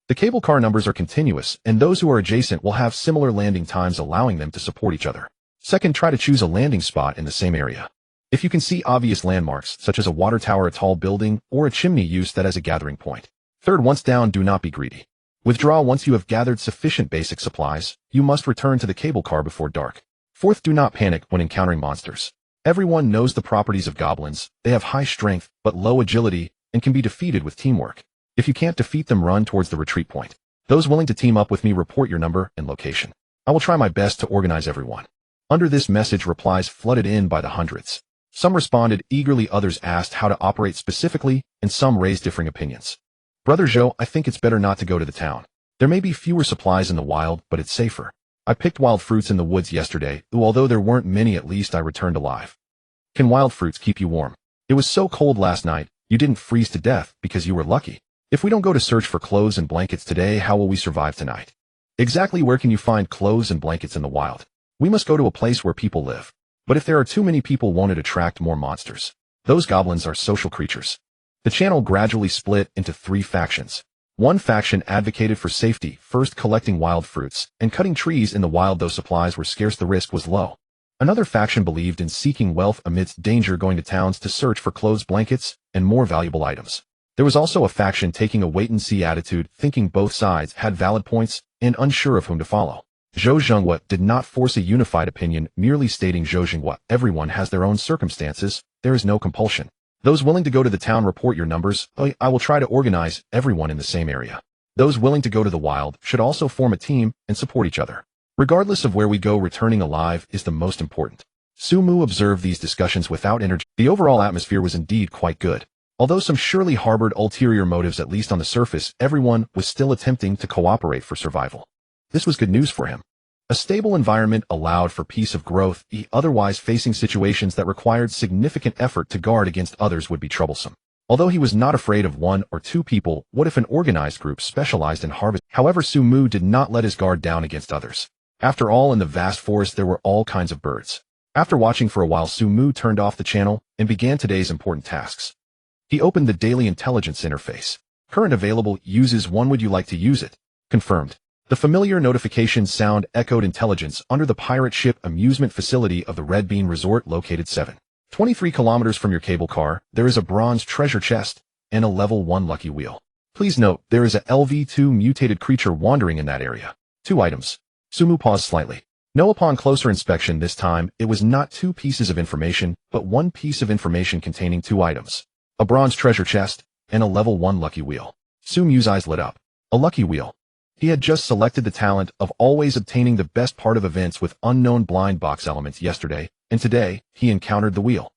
The cable car numbers are continuous, and those who are adjacent will have similar landing times, allowing them to support each other. Second, try to choose a landing spot in the same area. If you can see obvious landmarks, such as a water tower, a tall building, or a chimney, use that as a gathering point. Third, once down, do not be greedy. Withdraw once you have gathered sufficient basic supplies. You must return to the cable car before dark. Fourth, do not panic when encountering monsters. Everyone knows the properties of goblins. They have high strength, but low agility, and can be defeated with teamwork. If you can't defeat them, run towards the retreat point. Those willing to team up with me, report your number and location. I will try my best to organize everyone. Under this message, replies flooded in by the hundreds. Some responded eagerly, others asked how to operate specifically, and some raised differing opinions. Brother Zhou, I think it's better not to go to the town. There may be fewer supplies in the wild, but it's safer. I picked wild fruits in the woods yesterday, although there weren't many, at least I returned alive. Can wild fruits keep you warm? It was so cold last night, you didn't freeze to death because you were lucky. If we don't go to search for clothes and blankets today, how will we survive tonight? Exactly where can you find clothes and blankets in the wild? We must go to a place where people live. But if there are too many people, won't it attract more monsters? Those goblins are social creatures. The channel gradually split into 3 factions. One faction advocated for safety, first collecting wild fruits and cutting trees in the wild, though supplies were scarce, the risk was low. Another faction believed in seeking wealth amidst danger, going to towns to search for clothes, blankets, and more valuable items. There was also a faction taking a wait-and-see attitude, thinking both sides had valid points and unsure of whom to follow. Zhou Jinghua did not force a unified opinion, merely stating, Zhou Jinghua, everyone has their own circumstances, there is no compulsion. Those willing to go to the town, report your numbers. I will try to organize everyone in the same area. Those willing to go to the wild should also form a team and support each other. Regardless of where we go, returning alive is the most important. Sumu observed these discussions without energy. The overall atmosphere was indeed quite good. Although some surely harbored ulterior motives, at least on the surface, everyone was still attempting to cooperate for survival. This was good news for him. A stable environment allowed for peace of growth. Otherwise, facing situations that required significant effort to guard against others would be troublesome. Although he was not afraid of 1 or 2 people, what if an organized group specialized in harvest? However, Sumu did not let his guard down against others. After all, in the vast forest there were all kinds of birds. After watching for a while, Sumu turned off the channel and began today's important tasks. He opened the daily intelligence interface. Current available, uses 1. Would you like to use it? Confirmed. The familiar notification sound echoed. Intelligence under the pirate ship amusement facility of the Red Bean Resort, located 23 kilometers from your cable car. There is a bronze treasure chest and a level 1 lucky wheel. Please note, there is a LV2 mutated creature wandering in that area. 2 items. Sumu paused slightly. No, upon closer inspection this time, it was not 2 pieces of information, but 1 piece of information containing 2 items. A bronze treasure chest and a level 1 lucky wheel. Sumu's eyes lit up. A lucky wheel. He had just selected the talent of always obtaining the best part of events with unknown blind box elements yesterday, and today, he encountered the wheel.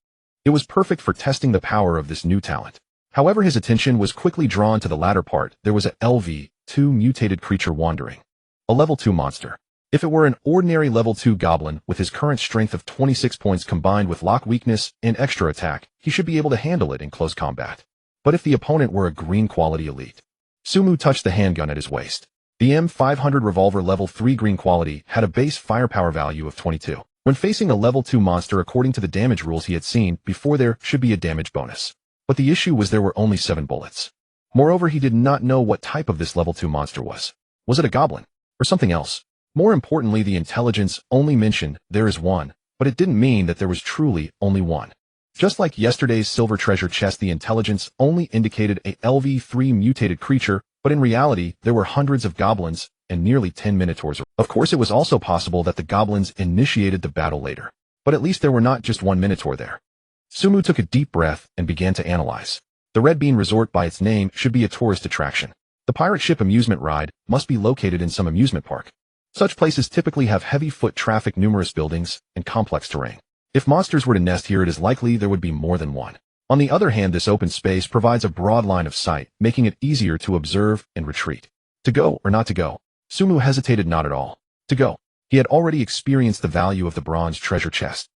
It was perfect for testing the power of this new talent. However, his attention was quickly drawn to the latter part. There was a LV2 mutated creature wandering. A level 2 monster. If it were an ordinary level 2 goblin with his current strength of 26 points combined with lock weakness and extra attack, he should be able to handle it in close combat. But if the opponent were a green quality elite? Sumu touched the handgun at his waist. The M500 revolver level 3 green quality had a base firepower value of 22. When facing a level 2 monster, according to the damage rules he had seen before, there should be a damage bonus. But the issue was there were only 7 bullets. Moreover, he did not know what type of this level 2 monster was. Was it a goblin? Or something else? More importantly, the intelligence only mentioned there is 1, but it didn't mean that there was truly only 1. Just like yesterday's silver treasure chest, the intelligence only indicated a LV3 mutated creature, But in reality, there were hundreds of goblins and nearly 10 minotaurs. Of course, it was also possible that the goblins initiated the battle later. But at least there were not just one minotaur there. Sumu took a deep breath and began to analyze. The Red Bean Resort by its name should be a tourist attraction. The pirate ship amusement ride must be located in some amusement park. Such places typically have heavy foot traffic, numerous buildings, and complex terrain. If monsters were to nest here, it is likely there would be more than one. On the other hand, this open space provides a broad line of sight, making it easier to observe and retreat. To go or not to go? Sumu hesitated not at all. To go. He had already experienced the value of the bronze treasure chest.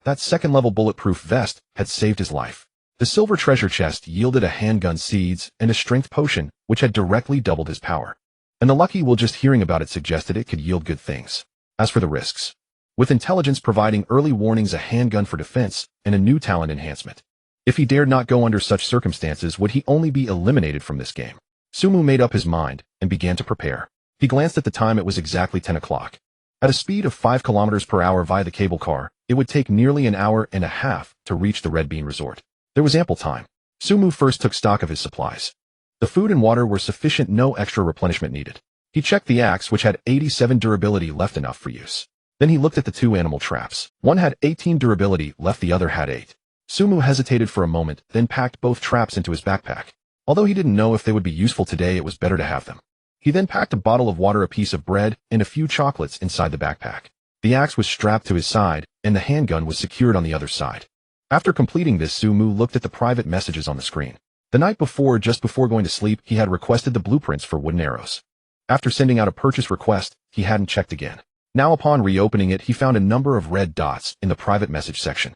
That second-level bulletproof vest had saved his life. The silver treasure chest yielded a handgun, seeds, and a strength potion, which had directly doubled his power. And the lucky will just hearing about it suggested it could yield good things. As for the risks, with intelligence providing early warnings, a handgun for defense, and a new talent enhancement. If he dared not go under such circumstances, would he only be eliminated from this game? Sumu made up his mind and began to prepare. He glanced at the time. It was exactly 10 o'clock. At a speed of 5 kilometers per hour via the cable car, it would take nearly an hour and a half to reach the Red Bean Resort. There was ample time. Sumu first took stock of his supplies. The food and water were sufficient, no extra replenishment needed. He checked the axe, which had 87 durability left, enough for use. Then he looked at the two animal traps. One had 18 durability left, the other had 8. Sumu hesitated for a moment, then packed both traps into his backpack. Although he didn't know if they would be useful today, it was better to have them. He then packed a bottle of water, a piece of bread, and a few chocolates inside the backpack. The axe was strapped to his side, and the handgun was secured on the other side. After completing this, Sumu looked at the private messages on the screen. The night before, just before going to sleep, he had requested the blueprints for wooden arrows. After sending out a purchase request, he hadn't checked again. Now upon reopening it, he found a number of red dots in the private message section.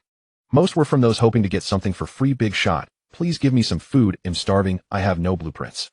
Most were from those hoping to get something for free. Big shot. Please give me some food. I'm starving. I have no blueprints.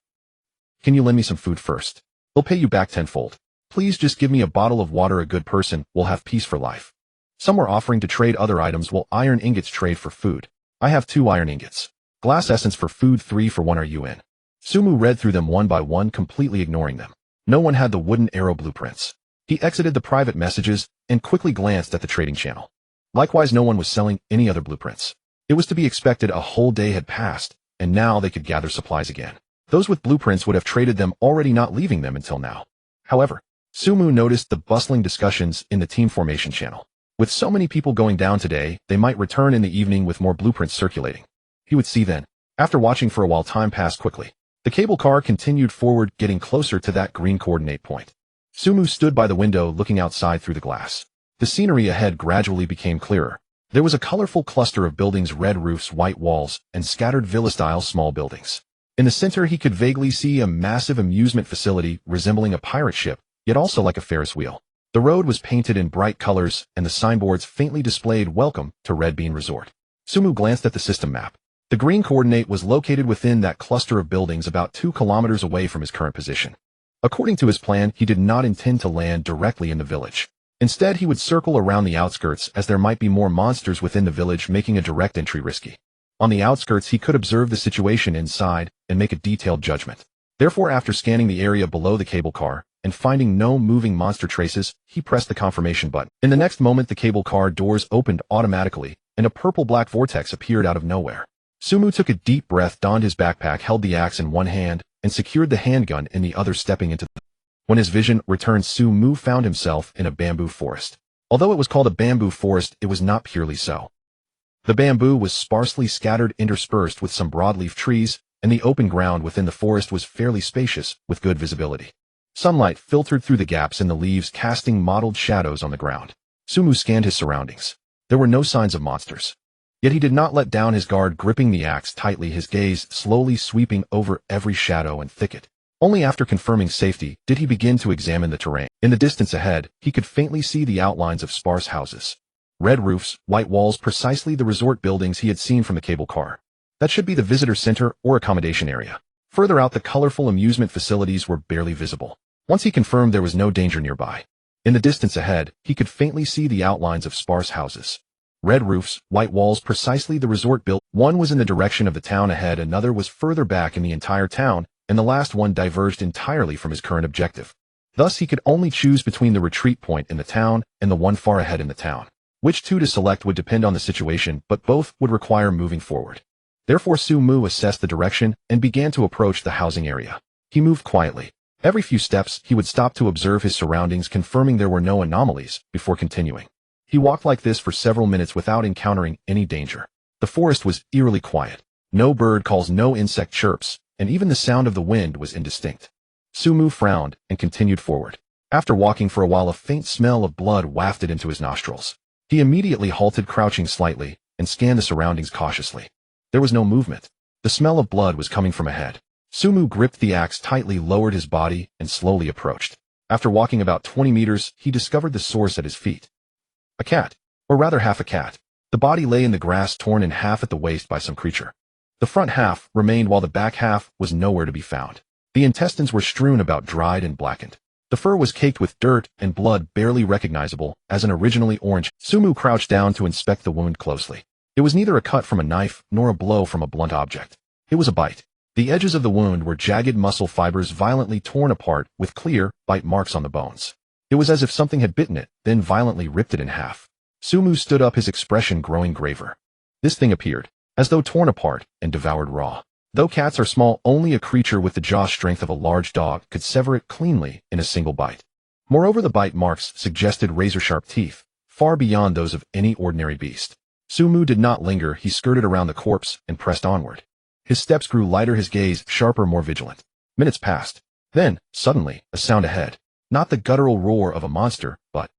Can you lend me some food first? I'll pay you back tenfold. Please just give me a bottle of water. A good person will have peace for life. Some were offering to trade other items, while iron ingots trade for food. I have 2 iron ingots. Glass essence for food, 3 for 1. Are you in? Sumu read through them one by one, completely ignoring them. No one had the wooden arrow blueprints. He exited the private messages and quickly glanced at the trading channel. Likewise, no one was selling any other blueprints. It was to be expected. A whole day had passed, and now they could gather supplies again. Those with blueprints would have traded them already, not leaving them until now. However, Sumu noticed the bustling discussions in the team formation channel. With so many people going down today, they might return in the evening with more blueprints circulating. He would see then. After watching for a while, time passed quickly. The cable car continued forward, getting closer to that green coordinate point. Sumu stood by the window looking outside through the glass. The scenery ahead gradually became clearer. There was a colorful cluster of buildings, red roofs, white walls, and scattered villa-style small buildings. In the center, he could vaguely see a massive amusement facility resembling a pirate ship, yet also like a Ferris wheel. The road was painted in bright colors, and the signboards faintly displayed "Welcome to Red Bean Resort." Sumu glanced at the system map. The green coordinate was located within that cluster of buildings, about 2 kilometers away from his current position. According to his plan, he did not intend to land directly in the village. Instead, he would circle around the outskirts, as there might be more monsters within the village, making a direct entry risky. On the outskirts, he could observe the situation inside and make a detailed judgment. Therefore, after scanning the area below the cable car and finding no moving monster traces, he pressed the confirmation button. In the next moment, the cable car doors opened automatically, and a purple-black vortex appeared out of nowhere. Sumu took a deep breath, donned his backpack, held the axe in one hand, and secured the handgun in the other, stepping into the... When his vision returned, Sumu found himself in a bamboo forest. Although it was called a bamboo forest, it was not purely so. The bamboo was sparsely scattered, interspersed with some broadleaf trees, and the open ground within the forest was fairly spacious, with good visibility. Sunlight filtered through the gaps in the leaves, casting mottled shadows on the ground. Sumu scanned his surroundings. There were no signs of monsters. Yet he did not let down his guard, gripping the axe tightly, his gaze slowly sweeping over every shadow and thicket. Only after confirming safety did he begin to examine the terrain. In the distance ahead, he could faintly see the outlines of sparse houses. Red roofs, white walls, precisely the resort buildings he had seen from the cable car. That should be the visitor center or accommodation area. Further out, the colorful amusement facilities were barely visible. Once he confirmed there was no danger nearby. In the distance ahead, he could faintly see the outlines of sparse houses. Red roofs, white walls, precisely the resort built. One was in the direction of the town ahead, another was further back in the entire town, and the last one diverged entirely from his current objective. Thus, he could only choose between the retreat point in the town and the one far ahead in the town. Which two to select would depend on the situation, but both would require moving forward. Therefore, Sumu assessed the direction and began to approach the housing area. He moved quietly. Every few steps, he would stop to observe his surroundings, confirming there were no anomalies, before continuing. He walked like this for several minutes without encountering any danger. The forest was eerily quiet. No bird calls, no insect chirps, and even the sound of the wind was indistinct. Sumu frowned and continued forward. After walking for a while, a faint smell of blood wafted into his nostrils. He immediately halted, crouching slightly, and scanned the surroundings cautiously. There was no movement. The smell of blood was coming from ahead. Sumu gripped the axe tightly, lowered his body, and slowly approached. After walking about 20 meters, he discovered the source at his feet. A cat, or rather half a cat. The body lay in the grass, torn in half at the waist by some creature. The front half remained while the back half was nowhere to be found. The intestines were strewn about, dried and blackened. The fur was caked with dirt and blood, barely recognizable as an originally orange. Sumu crouched down to inspect the wound closely. It was neither a cut from a knife nor a blow from a blunt object. It was a bite. The edges of the wound were jagged muscle fibers violently torn apart with clear, bite marks on the bones. It was as if something had bitten it, then violently ripped it in half. Sumu stood up, his expression growing graver. This thing appeared, as though torn apart and devoured raw. Though cats are small, only a creature with the jaw strength of a large dog could sever it cleanly in a single bite. Moreover, the bite marks suggested razor-sharp teeth, far beyond those of any ordinary beast. Sumu did not linger. He skirted around the corpse and pressed onward. His steps grew lighter, his gaze sharper, more vigilant. Minutes passed. Then, suddenly, a sound ahead. Not the guttural roar of a monster, but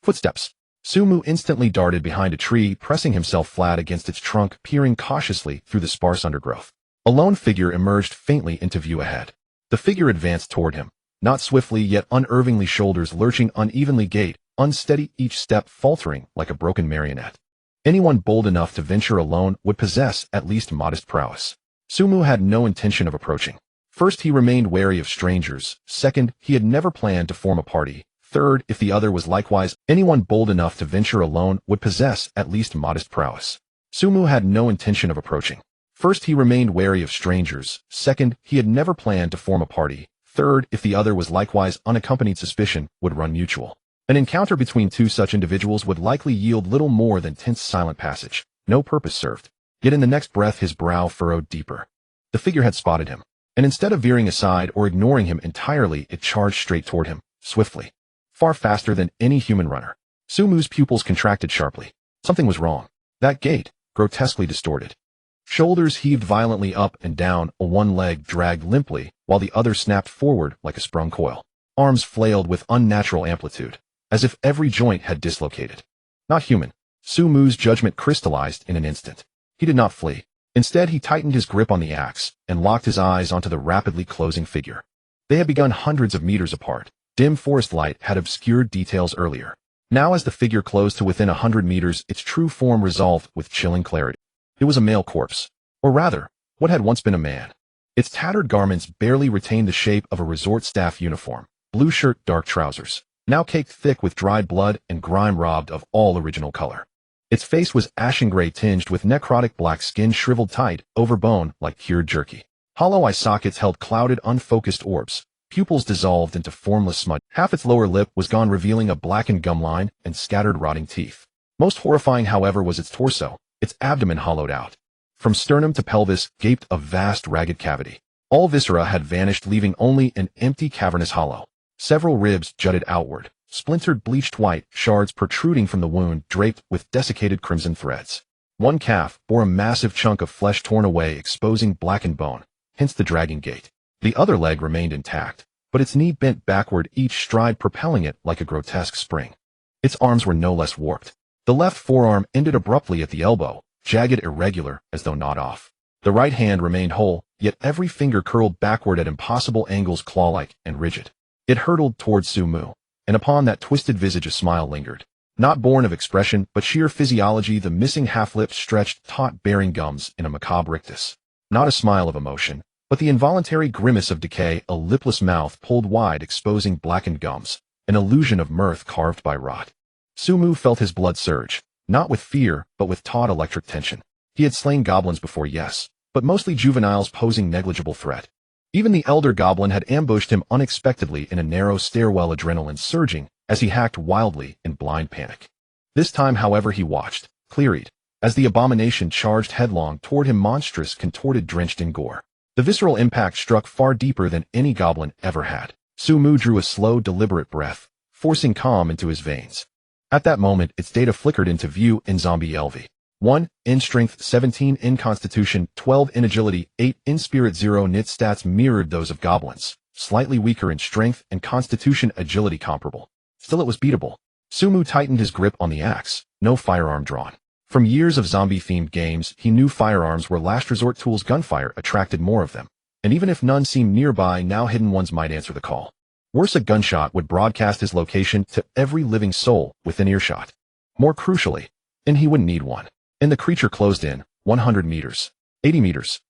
footsteps. Sumu instantly darted behind a tree, pressing himself flat against its trunk, peering cautiously through the sparse undergrowth. A lone figure emerged faintly into view ahead. The figure advanced toward him, not swiftly yet unervingly, shoulders lurching unevenly, gait unsteady, each step faltering like a broken marionette. Anyone bold enough to venture alone would possess at least modest prowess. Sumu had no intention of approaching. First, he remained wary of strangers. Second, he had never planned to form a party. Third, if the other was likewise, anyone bold enough to venture alone would possess at least modest prowess. Sumu had no intention of approaching. First, he remained wary of strangers. Second, he had never planned to form a party. Third, if the other was likewise, unaccompanied suspicion would run mutual. An encounter between two such individuals would likely yield little more than tense, silent passage. No purpose served. Yet in the next breath, his brow furrowed deeper. The figure had spotted him, and instead of veering aside or ignoring him entirely, it charged straight toward him, swiftly. Far faster than any human runner. Sumu's pupils contracted sharply. Something was wrong. That gait, grotesquely distorted. Shoulders heaved violently up and down, one leg dragged limply, while the other snapped forward like a sprung coil. Arms flailed with unnatural amplitude, as if every joint had dislocated. Not human. Sumu's judgment crystallized in an instant. He did not flee. Instead, he tightened his grip on the axe and locked his eyes onto the rapidly closing figure. They had begun hundreds of meters apart. Dim forest light had obscured details earlier. Now, as the figure closed to within 100 meters, its true form resolved with chilling clarity. It was a male corpse. Or rather, what had once been a man. Its tattered garments barely retained the shape of a resort staff uniform. Blue shirt, dark trousers, now caked thick with dried blood and grime, robbed of all original color. Its face was ashen gray, tinged with necrotic black, skin shriveled tight over bone like cured jerky. Hollow eye sockets held clouded, unfocused orbs. Pupils dissolved into formless smudge. Half its lower lip was gone, revealing a blackened gum line and scattered rotting teeth. Most horrifying, however, was its torso, its abdomen hollowed out. From sternum to pelvis gaped a vast, ragged cavity. All viscera had vanished, leaving only an empty, cavernous hollow. Several ribs jutted outward, splintered, bleached white, shards protruding from the wound, draped with desiccated crimson threads. One calf bore a massive chunk of flesh torn away, exposing blackened bone, hence the dragging gait. The other leg remained intact, but its knee bent backward, each stride propelling it like a grotesque spring. Its arms were no less warped. The left forearm ended abruptly at the elbow, jagged, irregular, as though gnawed off. The right hand remained whole, yet every finger curled backward at impossible angles, claw-like and rigid. It hurtled towards Sumu, and upon that twisted visage a smile lingered. Not born of expression, but sheer physiology, the missing half-lip stretched, taut, bearing gums in a macabre rictus. Not a smile of emotion, but the involuntary grimace of decay, a lipless mouth pulled wide, exposing blackened gums, an illusion of mirth carved by rot. Sumu felt his blood surge, not with fear, but with taut electric tension. He had slain goblins before, yes, but mostly juveniles posing negligible threat. Even the elder goblin had ambushed him unexpectedly in a narrow stairwell, adrenaline surging as he hacked wildly in blind panic. This time, however, he watched, clear-eyed, as the abomination charged headlong toward him, monstrous, contorted, drenched in gore. The visceral impact struck far deeper than any goblin ever had. Sumu drew a slow, deliberate breath, forcing calm into his veins. At that moment, its data flickered into view in zombie LV. 1 in strength, 17 in constitution, 12 in agility, 8 in spirit. 0 nit stats mirrored those of goblins, slightly weaker in strength and constitution, agility comparable. Still, it was beatable. Sumu tightened his grip on the axe, no firearm drawn. From years of zombie-themed games, he knew firearms were last resort tools. Gunfire attracted more of them, and even if none seemed nearby, now hidden ones might answer the call. Worse, a gunshot would broadcast his location to every living soul within earshot. More crucially, and he wouldn't need one. And the creature closed in, 100 meters, 80 meters,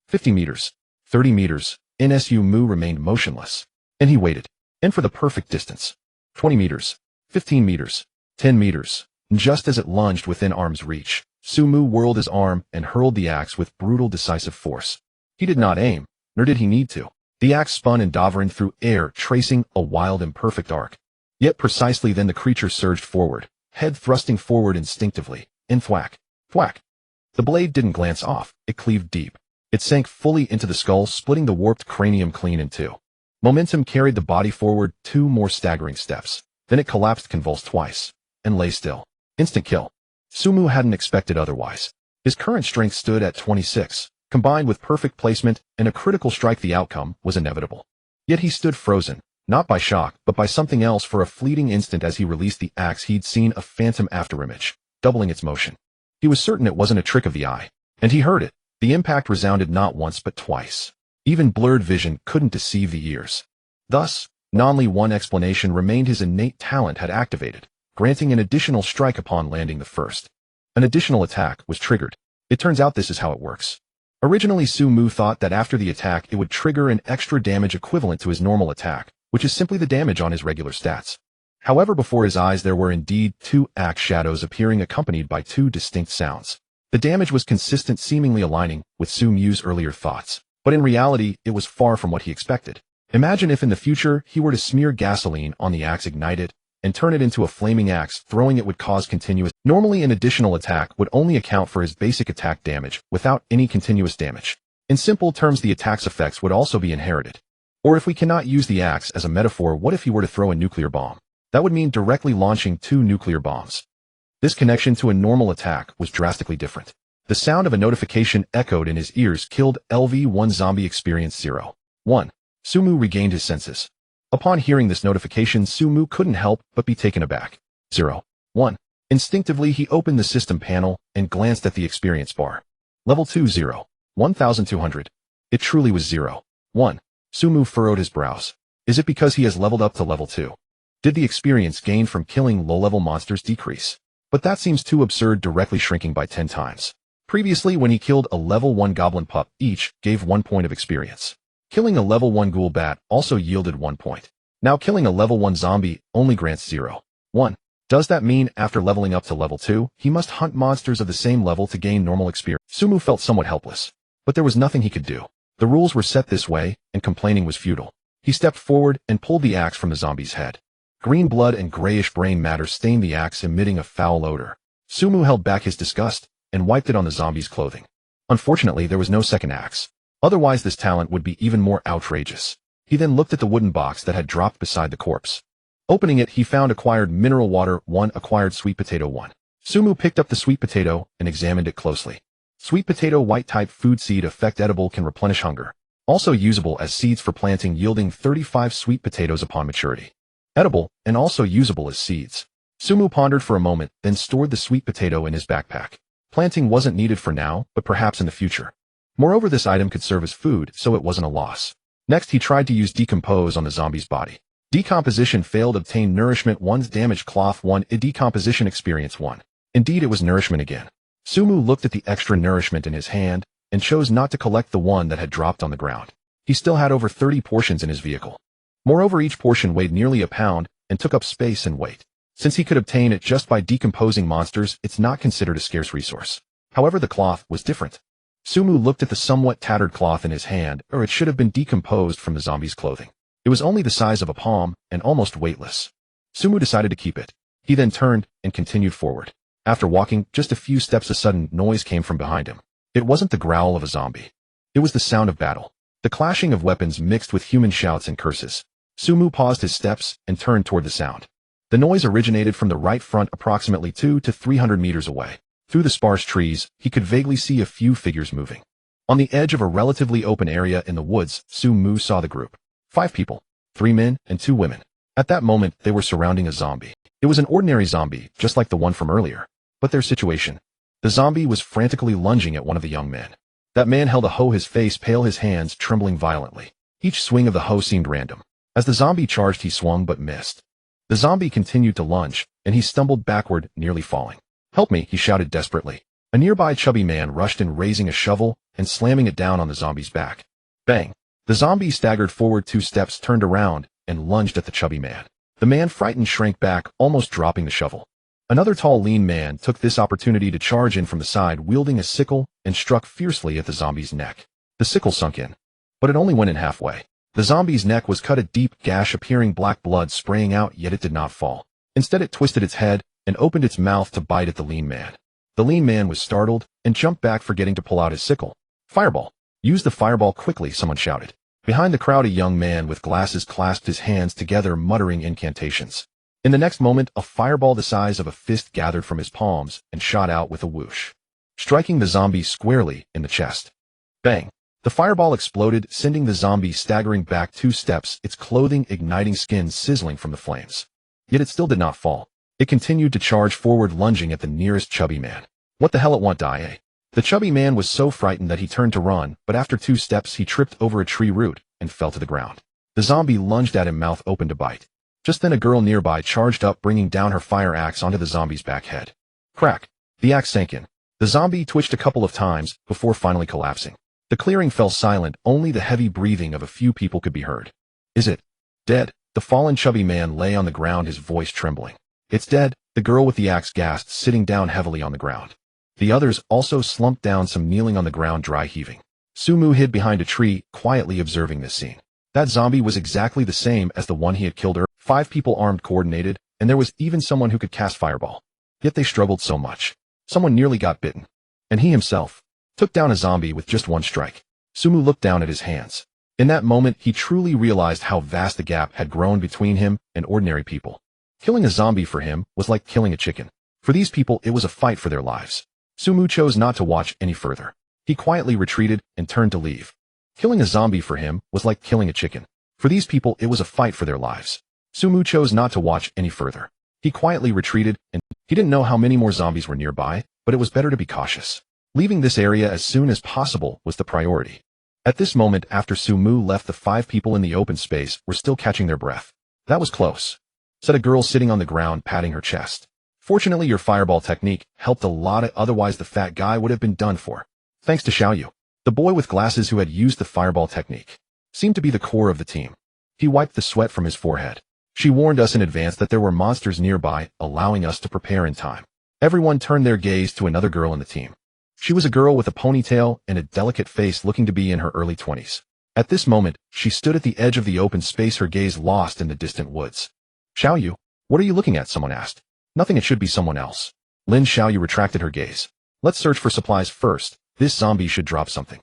50 meters, 30 meters, Sumu remained motionless. And he waited. And for the perfect distance. 20 meters, 15 meters, 10 meters. Just as it lunged within arm's reach, Sumu whirled his arm and hurled the axe with brutal, decisive force. He did not aim, nor did he need to. The axe spun and doverned through air, tracing a wild, imperfect arc. Yet precisely then the creature surged forward, head thrusting forward instinctively, and thwack, thwack. The blade didn't glance off, it cleaved deep. It sank fully into the skull, splitting the warped cranium clean in two. Momentum carried the body forward 2 more staggering steps. Then it collapsed, convulsed twice, and lay still. Instant kill. Sumu hadn't expected otherwise. His current strength stood at 26. Combined with perfect placement and a critical strike, the outcome was inevitable. Yet he stood frozen, not by shock, but by something else. For a fleeting instant as he released the axe, he'd seen a phantom afterimage, doubling its motion. He was certain it wasn't a trick of the eye. And he heard it. The impact resounded not once but twice. Even blurred vision couldn't deceive the ears. Thus, only one explanation remained: his innate talent had activated, granting an additional strike upon landing the first. An additional attack was triggered. It turns out this is how it works. Originally, Sumu thought that after the attack it would trigger an extra damage equivalent to his normal attack, which is simply the damage on his regular stats. However, before his eyes there were indeed 2 axe shadows appearing, accompanied by 2 distinct sounds. The damage was consistent, seemingly aligning with Sumu's earlier thoughts. But in reality, it was far from what he expected. Imagine if in the future he were to smear gasoline on the axe, ignite it, and turn it into a flaming axe. Throwing it would cause continuous. Normally, an additional attack would only account for his basic attack damage, without any continuous damage. In simple terms, the attack's effects would also be inherited. Or if we cannot use the axe as a metaphor, what if he were to throw a nuclear bomb? That would mean directly launching 2 nuclear bombs. This connection to a normal attack was drastically different. The sound of a notification echoed in his ears. Killed LV1 zombie experience 0. 1. Sumu regained his senses. Upon hearing this notification, Sumu couldn't help but be taken aback. 0. 1. Instinctively, he opened the system panel and glanced at the experience bar. Level 2 0. 1200. It truly was 0. 1. Sumu furrowed his brows. Is it because he has leveled up to level 2? Did the experience gained from killing low-level monsters decrease? But that seems too absurd, directly shrinking by 10 times. Previously, when he killed a level 1 goblin pup, each gave 1 point of experience. Killing a level 1 ghoul bat also yielded 1 point. Now killing a level 1 zombie only grants 0. 1. Does that mean after leveling up to level 2, he must hunt monsters of the same level to gain normal experience? Sumu felt somewhat helpless. But there was nothing he could do. The rules were set this way, and complaining was futile. He stepped forward and pulled the axe from the zombie's head. Green blood and grayish brain matter stained the axe, emitting a foul odor. Sumu held back his disgust and wiped it on the zombie's clothing. Unfortunately, there was no second axe. Otherwise, this talent would be even more outrageous. He then looked at the wooden box that had dropped beside the corpse. Opening it, he found acquired mineral water 1, acquired sweet potato 1. Sumu picked up the sweet potato and examined it closely. Sweet potato white type food seed, effect edible, can replenish hunger. Also usable as seeds for planting, yielding 35 sweet potatoes upon maturity. Edible and also usable as seeds. Sumu pondered for a moment, then stored the sweet potato in his backpack. Planting wasn't needed for now, but perhaps in the future. Moreover, this item could serve as food, so it wasn't a loss. Next, he tried to use decompose on the zombie's body. Decomposition failed. Obtain nourishment 1's damage cloth 1, decomposition experience 1. Indeed, it was nourishment again. Sumu looked at the extra nourishment in his hand and chose not to collect the one that had dropped on the ground. He still had over 30 portions in his vehicle. Moreover, each portion weighed nearly a pound and took up space and weight. Since he could obtain it just by decomposing monsters, it's not considered a scarce resource. However, the cloth was different. Sumu looked at the somewhat tattered cloth in his hand, or it should have been decomposed from the zombie's clothing. It was only the size of a palm and almost weightless. Sumu decided to keep it. He then turned and continued forward. After walking just a few steps, a sudden noise came from behind him. It wasn't the growl of a zombie. It was the sound of battle. The clashing of weapons mixed with human shouts and curses. Sumu paused his steps and turned toward the sound. The noise originated from the right front approximately 200 to 300 meters away. Through the sparse trees, he could vaguely see a few figures moving. On the edge of a relatively open area in the woods, Sumu saw the group. 5 people, 3 men and 2 women. At that moment, they were surrounding a zombie. It was an ordinary zombie, just like the one from earlier. But their situation. The zombie was frantically lunging at one of the young men. That man held a hoe, his face pale, his hands trembling violently. Each swing of the hoe seemed random. As the zombie charged, he swung but missed. The zombie continued to lunge, and he stumbled backward, nearly falling. "Help me," he shouted desperately. A nearby chubby man rushed in, raising a shovel and slamming it down on the zombie's back. Bang! The zombie staggered forward 2 steps, turned around, and lunged at the chubby man. The man, frightened, shrank back, almost dropping the shovel. Another tall, lean man took this opportunity to charge in from the side, wielding a sickle, and struck fiercely at the zombie's neck. The sickle sunk in, but it only went in halfway. The zombie's neck was cut, a deep gash appearing, black blood spraying out, yet it did not fall. Instead, it twisted its head and opened its mouth to bite at the lean man. The lean man was startled and jumped back, forgetting to pull out his sickle. "Fireball! Use the fireball quickly," someone shouted. Behind the crowd, a young man with glasses clasped his hands together, muttering incantations. In the next moment, a fireball the size of a fist gathered from his palms and shot out with a whoosh, striking the zombie squarely in the chest. Bang! The fireball exploded, sending the zombie staggering back 2 steps, its clothing igniting, skin sizzling from the flames. Yet it still did not fall. It continued to charge forward, lunging at the nearest chubby man. "What the hell, it won't die, eh?" The chubby man was so frightened that he turned to run, but after 2 steps he tripped over a tree root and fell to the ground. The zombie lunged at him, mouth open to bite. Just then a girl nearby charged up, bringing down her fire axe onto the zombie's back head. Crack! The axe sank in. The zombie twitched a couple of times before finally collapsing. The clearing fell silent, only the heavy breathing of a few people could be heard. "Is it dead?" The fallen chubby man lay on the ground, his voice trembling. "It's dead," the girl with the axe gasped, sitting down heavily on the ground. The others also slumped down, some kneeling on the ground, dry heaving. Sumu hid behind a tree, quietly observing this scene. That zombie was exactly the same as the one he had killed earlier. 5 people, armed, coordinated, and there was even someone who could cast fireball. Yet they struggled so much. Someone nearly got bitten. And he himself took down a zombie with just 1 strike. Sumu looked down at his hands. In that moment, he truly realized how vast the gap had grown between him and ordinary people. Killing a zombie for him was like killing a chicken. For these people, it was a fight for their lives. Sumu chose not to watch any further. He quietly retreated and turned to leave. Killing a zombie for him was like killing a chicken. For these people, it was a fight for their lives. Sumu chose not to watch any further. He quietly retreated, and he didn't know how many more zombies were nearby, but it was better to be cautious. Leaving this area as soon as possible was the priority. At this moment, after Sumu left, the 5 people in the open space were still catching their breath. "That was close," said a girl sitting on the ground, patting her chest. "Fortunately, your fireball technique helped a lot, otherwise the fat guy would have been done for." Thanks to Xiaoyu. The boy with glasses who had used the fireball technique seemed to be the core of the team. He wiped the sweat from his forehead. "She warned us in advance that there were monsters nearby, allowing us to prepare in time." Everyone turned their gaze to another girl in the team. She was a girl with a ponytail and a delicate face, looking to be in her early 20s. At this moment, she stood at the edge of the open space, her gaze lost in the distant woods. "Xiaoyu, what are you looking at?" someone asked. "Nothing, it should be someone else." Lin Xiaoyu retracted her gaze. "Let's search for supplies first. This zombie should drop something."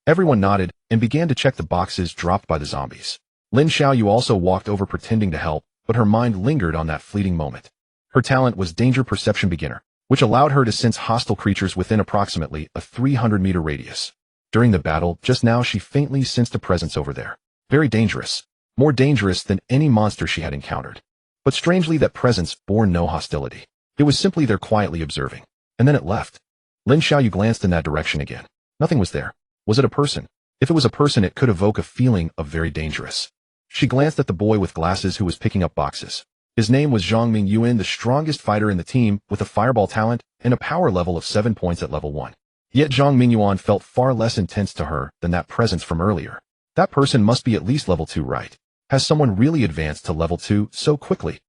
Everyone nodded and began to check the boxes dropped by the zombies. Lin Xiaoyu also walked over, pretending to help, but her mind lingered on that fleeting moment. Her talent was danger perception beginner, which allowed her to sense hostile creatures within approximately a 300-meter radius. During the battle just now, she faintly sensed a presence over there. Very dangerous. More dangerous than any monster she had encountered. But strangely, that presence bore no hostility. It was simply there, quietly observing. And then it left. Lin Xiaoyu glanced in that direction again. Nothing was there. Was it a person? If it was a person, it could evoke a feeling of very dangerous. She glanced at the boy with glasses who was picking up boxes. His name was Zhang Mingyuan, the strongest fighter in the team, with a fireball talent and a power level of 7 points at level 1. Yet Zhang Mingyuan felt far less intense to her than that presence from earlier. That person must be at least level 2, right? Has someone really advanced to level 2 so quickly?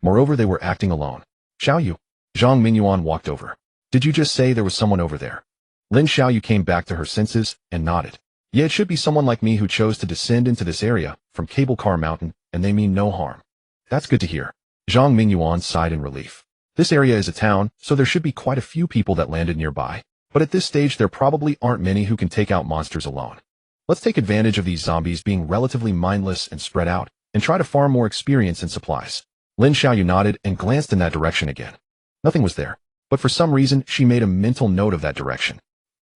Moreover, they were acting alone. "Xiaoyu." Zhang Mingyuan walked over. "Did you just say there was someone over there?" Lin Xiaoyu came back to her senses and nodded. "Yeah, it should be someone like me who chose to descend into this area from Cable Car Mountain, and they mean no harm." "That's good to hear." Zhang Mingyuan sighed in relief. This area is a town, so there should be quite a few people that landed nearby. But at this stage, there probably aren't many who can take out monsters alone. Let's take advantage of these zombies being relatively mindless and spread out, and try to farm more experience and supplies. Lin Xiaoyu nodded and glanced in that direction again. Nothing was there, but for some reason she made a mental note of that direction.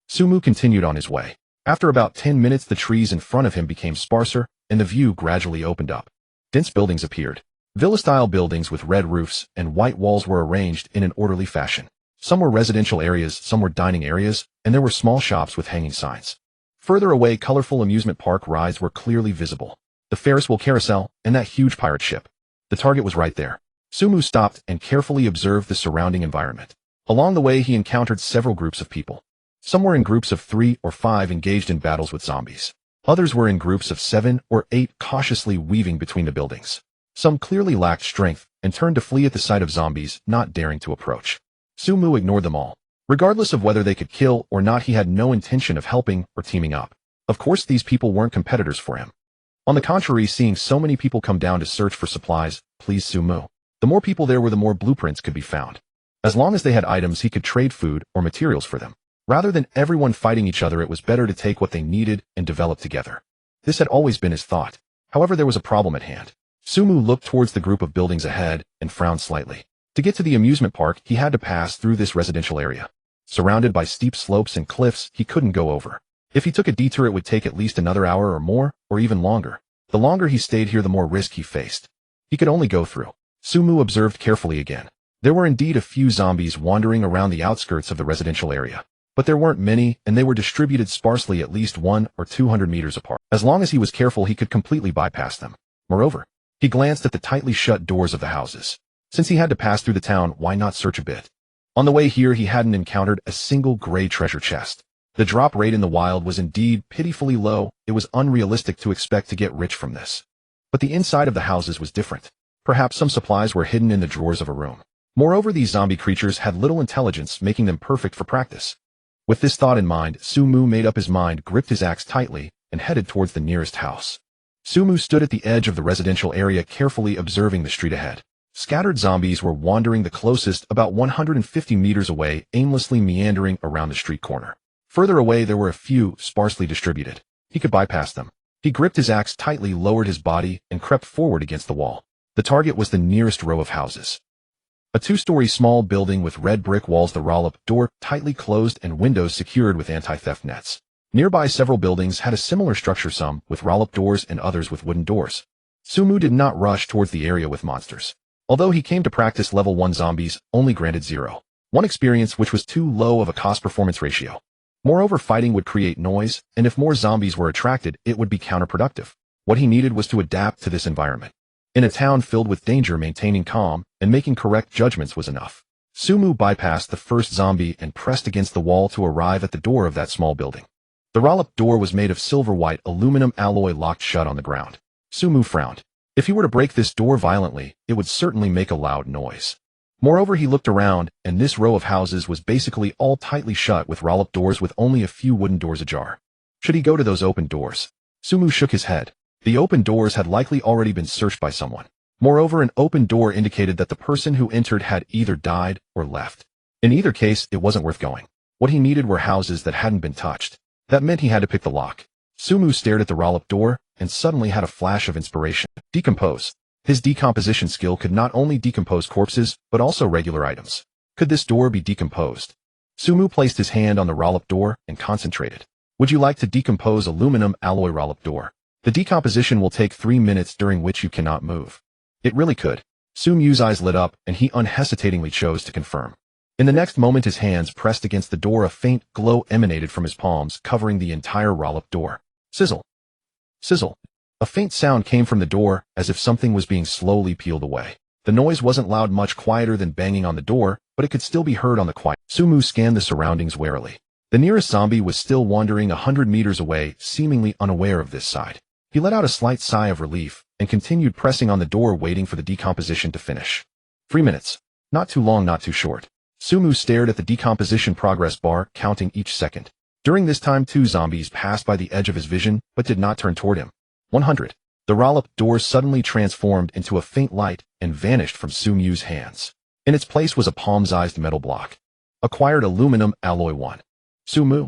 Sumu continued on his way. After about 10 minutes the trees in front of him became sparser, and the view gradually opened up. Dense buildings appeared. Villa-style buildings with red roofs and white walls were arranged in an orderly fashion. Some were residential areas, some were dining areas, and there were small shops with hanging signs. Further away, colorful amusement park rides were clearly visible. The Ferris wheel carousel and that huge pirate ship. The target was right there. Sumu stopped and carefully observed the surrounding environment. Along the way he encountered several groups of people. Some were in groups of 3 or 5 engaged in battles with zombies. Others were in groups of 7 or 8 cautiously weaving between the buildings. Some clearly lacked strength and turned to flee at the sight of zombies, not daring to approach. Sumu ignored them all. Regardless of whether they could kill or not, he had no intention of helping or teaming up. Of course, these people weren't competitors for him. On the contrary, seeing so many people come down to search for supplies pleased Sumu. The more people there were, the more blueprints could be found. As long as they had items, he could trade food or materials for them. Rather than everyone fighting each other, it was better to take what they needed and develop together. This had always been his thought. However, there was a problem at hand. Sumu looked towards the group of buildings ahead and frowned slightly. To get to the amusement park, he had to pass through this residential area. Surrounded by steep slopes and cliffs, he couldn't go over. If he took a detour, it would take at least another hour or more, or even longer. The longer he stayed here, the more risk he faced. He could only go through. Sumu observed carefully again. There were indeed a few zombies wandering around the outskirts of the residential area. But there weren't many, and they were distributed sparsely at least 100 or 200 meters apart. As long as he was careful, he could completely bypass them. Moreover, he glanced at the tightly shut doors of the houses. Since he had to pass through the town, why not search a bit? On the way here, he hadn't encountered a single gray treasure chest. The drop rate in the wild was indeed pitifully low. It was unrealistic to expect to get rich from this. But the inside of the houses was different. Perhaps some supplies were hidden in the drawers of a room. Moreover, these zombie creatures had little intelligence, making them perfect for practice. With this thought in mind, Sumu made up his mind, gripped his axe tightly, and headed towards the nearest house. Sumu stood at the edge of the residential area, carefully observing the street ahead. Scattered zombies were wandering the closest, about 150 meters away, aimlessly meandering around the street corner. Further away, there were a few, sparsely distributed. He could bypass them. He gripped his axe tightly, lowered his body, and crept forward against the wall. The target was the nearest row of houses. A 2-story small building with red brick walls, the roll-up door tightly closed and windows secured with anti-theft nets. Nearby, several buildings had a similar structure, some with roll-up doors and others with wooden doors. Sumu did not rush towards the area with monsters. Although he came to practice level 1 zombies, only granted 0. 1 experience, which was too low of a cost-performance ratio. Moreover, fighting would create noise, and if more zombies were attracted, it would be counterproductive. What he needed was to adapt to this environment. In a town filled with danger, maintaining calm and making correct judgments was enough. Sumu bypassed the first zombie and pressed against the wall to arrive at the door of that small building. The roll-up door was made of silver-white aluminum alloy, locked shut on the ground. Sumu frowned. If he were to break this door violently, it would certainly make a loud noise. Moreover, he looked around, and this row of houses was basically all tightly shut with roll-up doors with only a few wooden doors ajar. Should he go to those open doors? Sumu shook his head. The open doors had likely already been searched by someone. Moreover, an open door indicated that the person who entered had either died or left. In either case, it wasn't worth going. What he needed were houses that hadn't been touched. That meant he had to pick the lock. Sumu stared at the roll-up door and suddenly had a flash of inspiration. Decompose. His decomposition skill could not only decompose corpses, but also regular items. Could this door be decomposed? Sumu placed his hand on the roll-up door and concentrated. Would you like to decompose aluminum alloy roll-up door? The decomposition will take 3 minutes, during which you cannot move. It really could. Sumu's eyes lit up, and he unhesitatingly chose to confirm. In the next moment, his hands pressed against the door. A faint glow emanated from his palms, covering the entire roll-up door. Sizzle. Sizzle. A faint sound came from the door, as if something was being slowly peeled away. The noise wasn't loud, much quieter than banging on the door, but it could still be heard on the quiet. Sumu scanned the surroundings warily. The nearest zombie was still wandering 100 meters away, seemingly unaware of this side. He let out a slight sigh of relief and continued pressing on the door, waiting for the decomposition to finish. 3 minutes. Not too long, not too short. Sumu stared at the decomposition progress bar, counting each second. During this time, 2 zombies passed by the edge of his vision, but did not turn toward him. 100. The roll-up door suddenly transformed into a faint light and vanished from Sumu's hands. In its place was a palm-sized metal block. Acquired aluminum alloy 1. Sumu.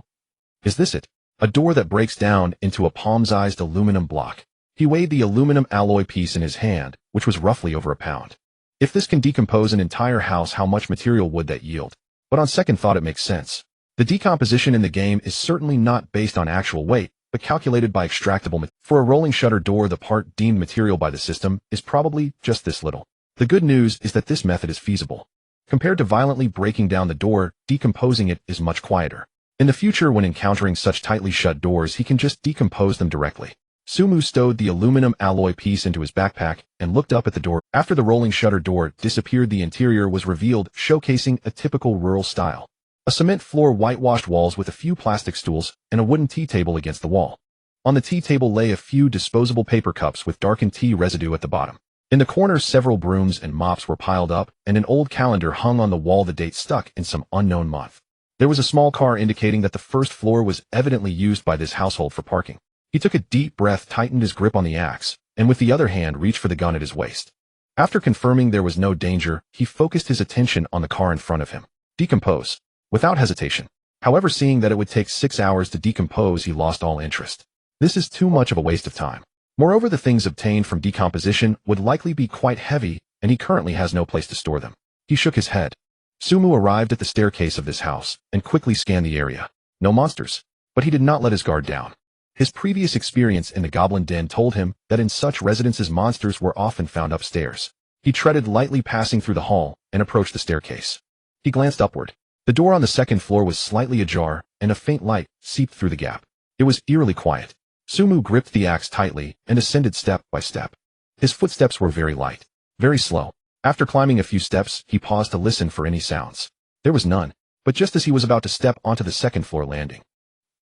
Is this it? A door that breaks down into a palm-sized aluminum block. He weighed the aluminum alloy piece in his hand, which was roughly over a pound. If this can decompose an entire house, how much material would that yield? But on second thought, it makes sense. The decomposition in the game is certainly not based on actual weight, but calculated by extractable material. For a rolling shutter door, the part deemed material by the system is probably just this little. The good news is that this method is feasible. Compared to violently breaking down the door, decomposing it is much quieter. In the future, when encountering such tightly shut doors, he can just decompose them directly. Sumu stowed the aluminum alloy piece into his backpack and looked up at the door. After the rolling shutter door disappeared, the interior was revealed, showcasing a typical rural style. A cement floor, whitewashed walls with a few plastic stools, and a wooden tea table against the wall. On the tea table lay a few disposable paper cups with darkened tea residue at the bottom. In the corner, several brooms and mops were piled up, and an old calendar hung on the wall, the date stuck in some unknown month. There was a small car indicating that the first floor was evidently used by this household for parking. He took a deep breath, tightened his grip on the axe, and with the other hand reached for the gun at his waist. After confirming there was no danger, he focused his attention on the car in front of him. Decompose. Without hesitation. However, seeing that it would take 6 hours to decompose, he lost all interest. This is too much of a waste of time. Moreover, the things obtained from decomposition would likely be quite heavy, and he currently has no place to store them. He shook his head. Sumu arrived at the staircase of this house and quickly scanned the area. No monsters. But he did not let his guard down. His previous experience in the goblin den told him that in such residences monsters were often found upstairs. He treaded lightly, passing through the hall, and approached the staircase. He glanced upward. The door on the second floor was slightly ajar, and a faint light seeped through the gap. It was eerily quiet. Sumu gripped the axe tightly and ascended step by step. His footsteps were very light, very slow. After climbing a few steps, he paused to listen for any sounds. There was none, but just as he was about to step onto the second floor landing,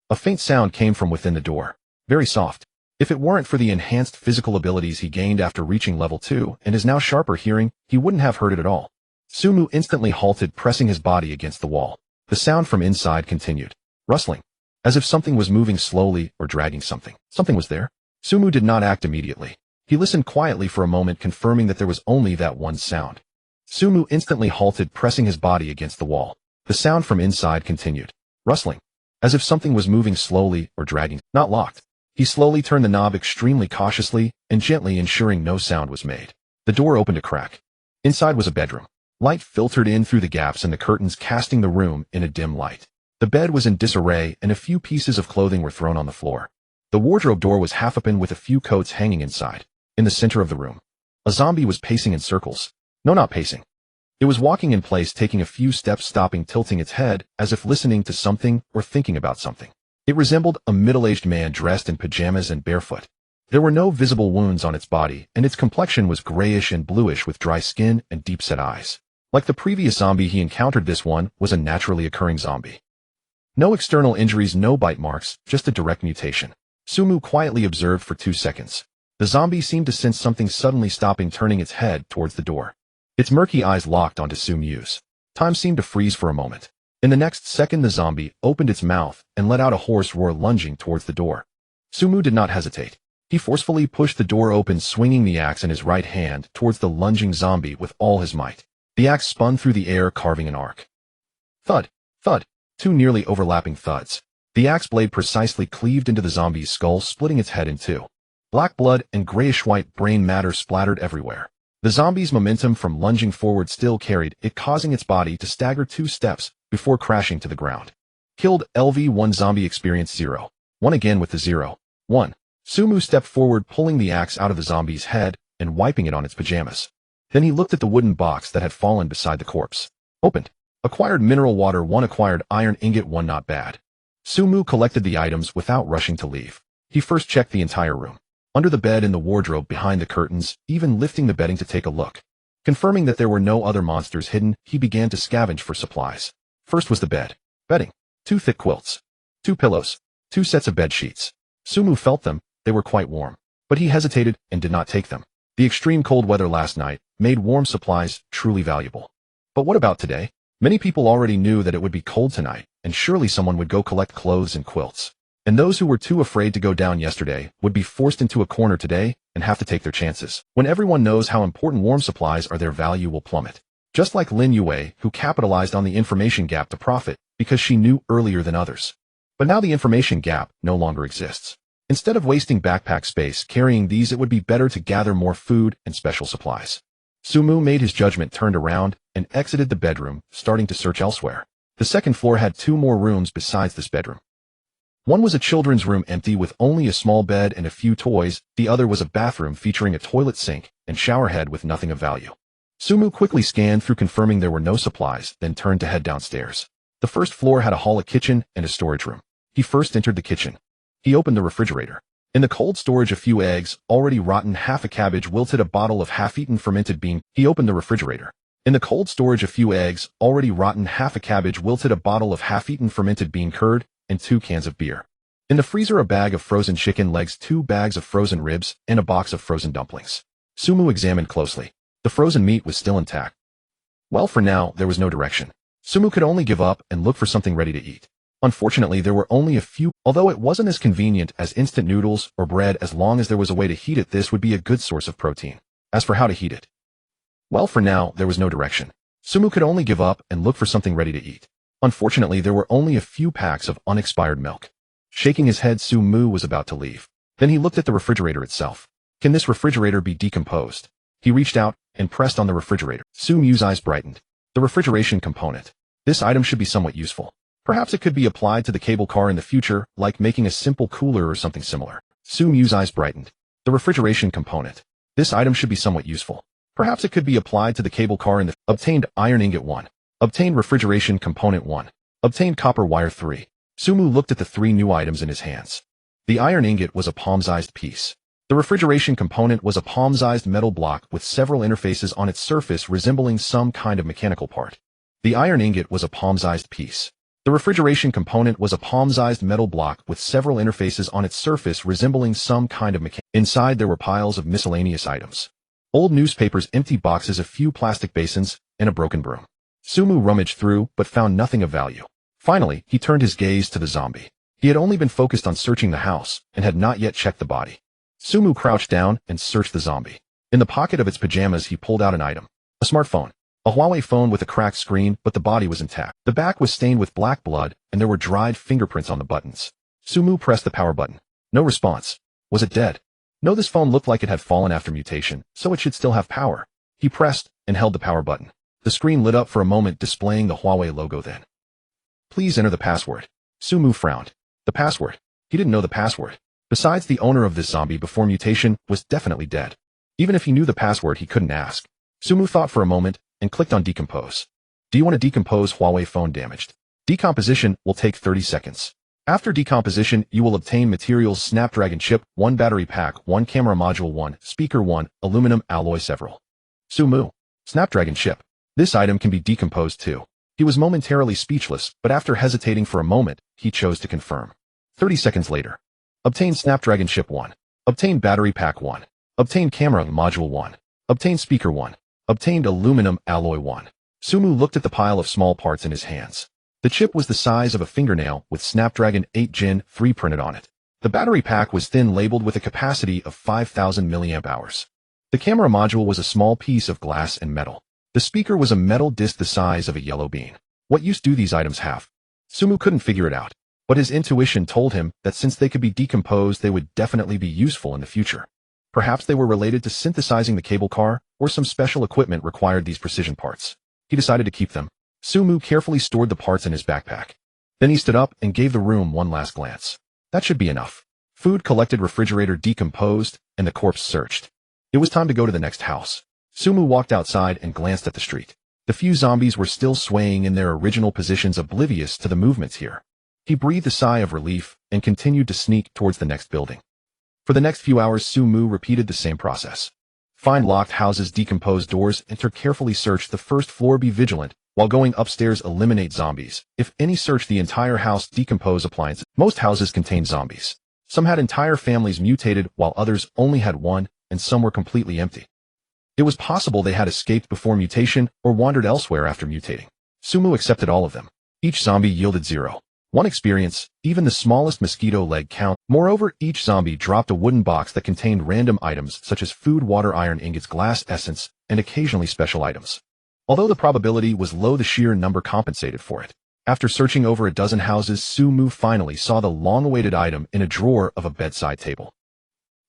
a faint sound came from within the door. Very soft. If it weren't for the enhanced physical abilities he gained after reaching level 2 and his now sharper hearing, he wouldn't have heard it at all. Sumu instantly halted, pressing his body against the wall. The sound from inside continued. Rustling. As if something was moving slowly or dragging something. Something was there. Sumu did not act immediately. He listened quietly for a moment, confirming that there was only that one sound. Sumu instantly halted, pressing his body against the wall. The sound from inside continued. Rustling. As if something was moving slowly or dragging. Not locked. He slowly turned the knob extremely cautiously and gently, ensuring no sound was made. The door opened a crack. Inside was a bedroom. Light filtered in through the gaps in the curtains, casting the room in a dim light. The bed was in disarray, and a few pieces of clothing were thrown on the floor. The wardrobe door was half open with a few coats hanging inside. In the center of the room, a zombie was pacing in circles. No, not pacing. It was walking in place, taking a few steps, stopping, tilting its head, as if listening to something or thinking about something. It resembled a middle-aged man dressed in pajamas and barefoot. There were no visible wounds on its body, and its complexion was grayish and bluish with dry skin and deep-set eyes. Like the previous zombie he encountered, this one was a naturally occurring zombie. No external injuries, no bite marks, just a direct mutation. Sumu quietly observed for 2 seconds. The zombie seemed to sense something, suddenly stopping, turning its head towards the door. Its murky eyes locked onto Sumu's. Time seemed to freeze for a moment. In the next second, the zombie opened its mouth and let out a hoarse roar, lunging towards the door. Sumu did not hesitate. He forcefully pushed the door open, swinging the axe in his right hand towards the lunging zombie with all his might. The axe spun through the air, carving an arc. Thud, thud, 2 nearly overlapping thuds. The axe blade precisely cleaved into the zombie's skull, splitting its head in 2. Black blood and grayish-white brain matter splattered everywhere. The zombie's momentum from lunging forward still carried it, causing its body to stagger 2 steps before crashing to the ground. Killed. LV1 zombie experience 0. 1 again with the 0. 1. Sumu stepped forward, pulling the axe out of the zombie's head and wiping it on its pajamas. Then he looked at the wooden box that had fallen beside the corpse. Opened. Acquired mineral water 1, acquired iron ingot 1, not bad. Sumu collected the items without rushing to leave. He first checked the entire room. Under the bed, in the wardrobe, behind the curtains, even lifting the bedding to take a look. Confirming that there were no other monsters hidden, he began to scavenge for supplies. First was the bed. Bedding. 2 thick quilts. 2 pillows. 2 sets of bed sheets. Sumu felt them. They were quite warm. But he hesitated and did not take them. The extreme cold weather last night made warm supplies truly valuable. But what about today? Many people already knew that it would be cold tonight, and surely someone would go collect clothes and quilts. And those who were too afraid to go down yesterday would be forced into a corner today and have to take their chances. When everyone knows how important warm supplies are, their value will plummet. Just like Lin Yue, who capitalized on the information gap to profit because she knew earlier than others. But now the information gap no longer exists. Instead of wasting backpack space carrying these, it would be better to gather more food and special supplies. Sumu made his judgment, turned around, and exited the bedroom, starting to search elsewhere. The second floor had 2 more rooms besides this bedroom. One was a children's room empty with only a small bed and a few toys, the other was a bathroom featuring a toilet sink and shower head with nothing of value. Sumu quickly scanned through, confirming there were no supplies, then turned to head downstairs. The first floor had a hall, a kitchen, and a storage room. He first entered the kitchen. He opened the refrigerator. In the cold storage, a few eggs, already rotten, half a cabbage wilted, a bottle of half-eaten fermented bean. He opened the refrigerator. In the cold storage, a few eggs, already rotten, half a cabbage wilted, a bottle of half-eaten fermented bean curd, and 2 cans of beer. In the freezer, a bag of frozen chicken legs, 2 bags of frozen ribs, and a box of frozen dumplings. Sumu examined closely. The frozen meat was still intact. Well, for now, there was no direction. Sumu could only give up and look for something ready to eat. Unfortunately, there were only a few, although it wasn't as convenient as instant noodles or bread. As long as there was a way to heat it, this would be a good source of protein. As for how to heat it, well, for now, there was no direction. Sumu could only give up and look for something ready to eat. Unfortunately, there were only a few packs of unexpired milk. Shaking his head, Sumu was about to leave. Then he looked at the refrigerator itself. Can this refrigerator be decomposed? He reached out and pressed on the refrigerator. Sumu's eyes brightened. The refrigeration component. This item should be somewhat useful. Perhaps it could be applied to the cable car in the future, like making a simple cooler or something similar. Sumu's eyes brightened. The refrigeration component. This item should be somewhat useful. Perhaps it could be applied to the cable car in the obtained iron ingot 1. Obtained refrigeration component 1. Obtained copper wire 3. Sumu looked at the 3 new items in his hands. The iron ingot was a palm-sized piece. The refrigeration component was a palm-sized metal block with several interfaces on its surface resembling some kind of mechanical part. The iron ingot was a palm-sized piece. The refrigeration component was a palm-sized metal block with several interfaces on its surface resembling some kind of mechanical. Inside there were piles of miscellaneous items. Old newspapers, empty boxes, a few plastic basins, and a broken broom. Sumu rummaged through, but found nothing of value. Finally, he turned his gaze to the zombie. He had only been focused on searching the house, and had not yet checked the body. Sumu crouched down and searched the zombie. In the pocket of its pajamas, he pulled out an item. A smartphone. A Huawei phone with a cracked screen, but the body was intact. The back was stained with black blood, and there were dried fingerprints on the buttons. Sumu pressed the power button. No response. Was it dead? No, this phone looked like it had fallen after mutation, so it should still have power. He pressed and held the power button. The screen lit up for a moment, displaying the Huawei logo. Then, please enter the password. Sumu frowned. The password. He didn't know the password. Besides, the owner of this zombie before mutation was definitely dead. Even if he knew the password, he couldn't ask. Sumu thought for a moment and clicked on decompose. Do you want to decompose Huawei phone damaged? Decomposition will take 30 seconds. After decomposition, you will obtain materials: Snapdragon chip, 1 battery pack, 1 camera module, 1 speaker, 1 aluminum alloy, several. Sumu. Snapdragon chip. This item can be decomposed too. He was momentarily speechless, but after hesitating for a moment, he chose to confirm. 30 seconds later. Obtain Snapdragon chip 1. Obtain battery pack 1. Obtain camera module 1. Obtain speaker 1. Obtained aluminum alloy 1. Sumu looked at the pile of small parts in his hands. The chip was the size of a fingernail with Snapdragon 8 Gen 3 printed on it. The battery pack was thin, labeled with a capacity of 5,000 mAh. The camera module was a small piece of glass and metal. The speaker was a metal disc the size of a yellow bean. What use do these items have? Sumu couldn't figure it out, but his intuition told him that since they could be decomposed, they would definitely be useful in the future. Perhaps they were related to synthesizing the cable car, or some special equipment required these precision parts. He decided to keep them. Sumu carefully stored the parts in his backpack. Then he stood up and gave the room one last glance. That should be enough. Food collected, refrigerator decomposed, and the corpse searched. It was time to go to the next house. Sumu walked outside and glanced at the street. The few zombies were still swaying in their original positions, oblivious to the movements here. He breathed a sigh of relief and continued to sneak towards the next building. For the next few hours, Sumu repeated the same process. Find locked houses, decompose doors, enter, carefully search the first floor, be vigilant. While going upstairs, eliminate zombies. If any, search the entire house, decompose appliances. Most houses contained zombies. Some had entire families mutated, while others only had one, and some were completely empty. It was possible they had escaped before mutation or wandered elsewhere after mutating. Sumu accepted all of them. Each zombie yielded 0. 1 experience, even the smallest mosquito leg count. Moreover, each zombie dropped a wooden box that contained random items such as food, water, iron ingots, glass essence, and occasionally special items. Although the probability was low, the sheer number compensated for it. After searching over a dozen houses, Sumu finally saw the long-awaited item in a drawer of a bedside table.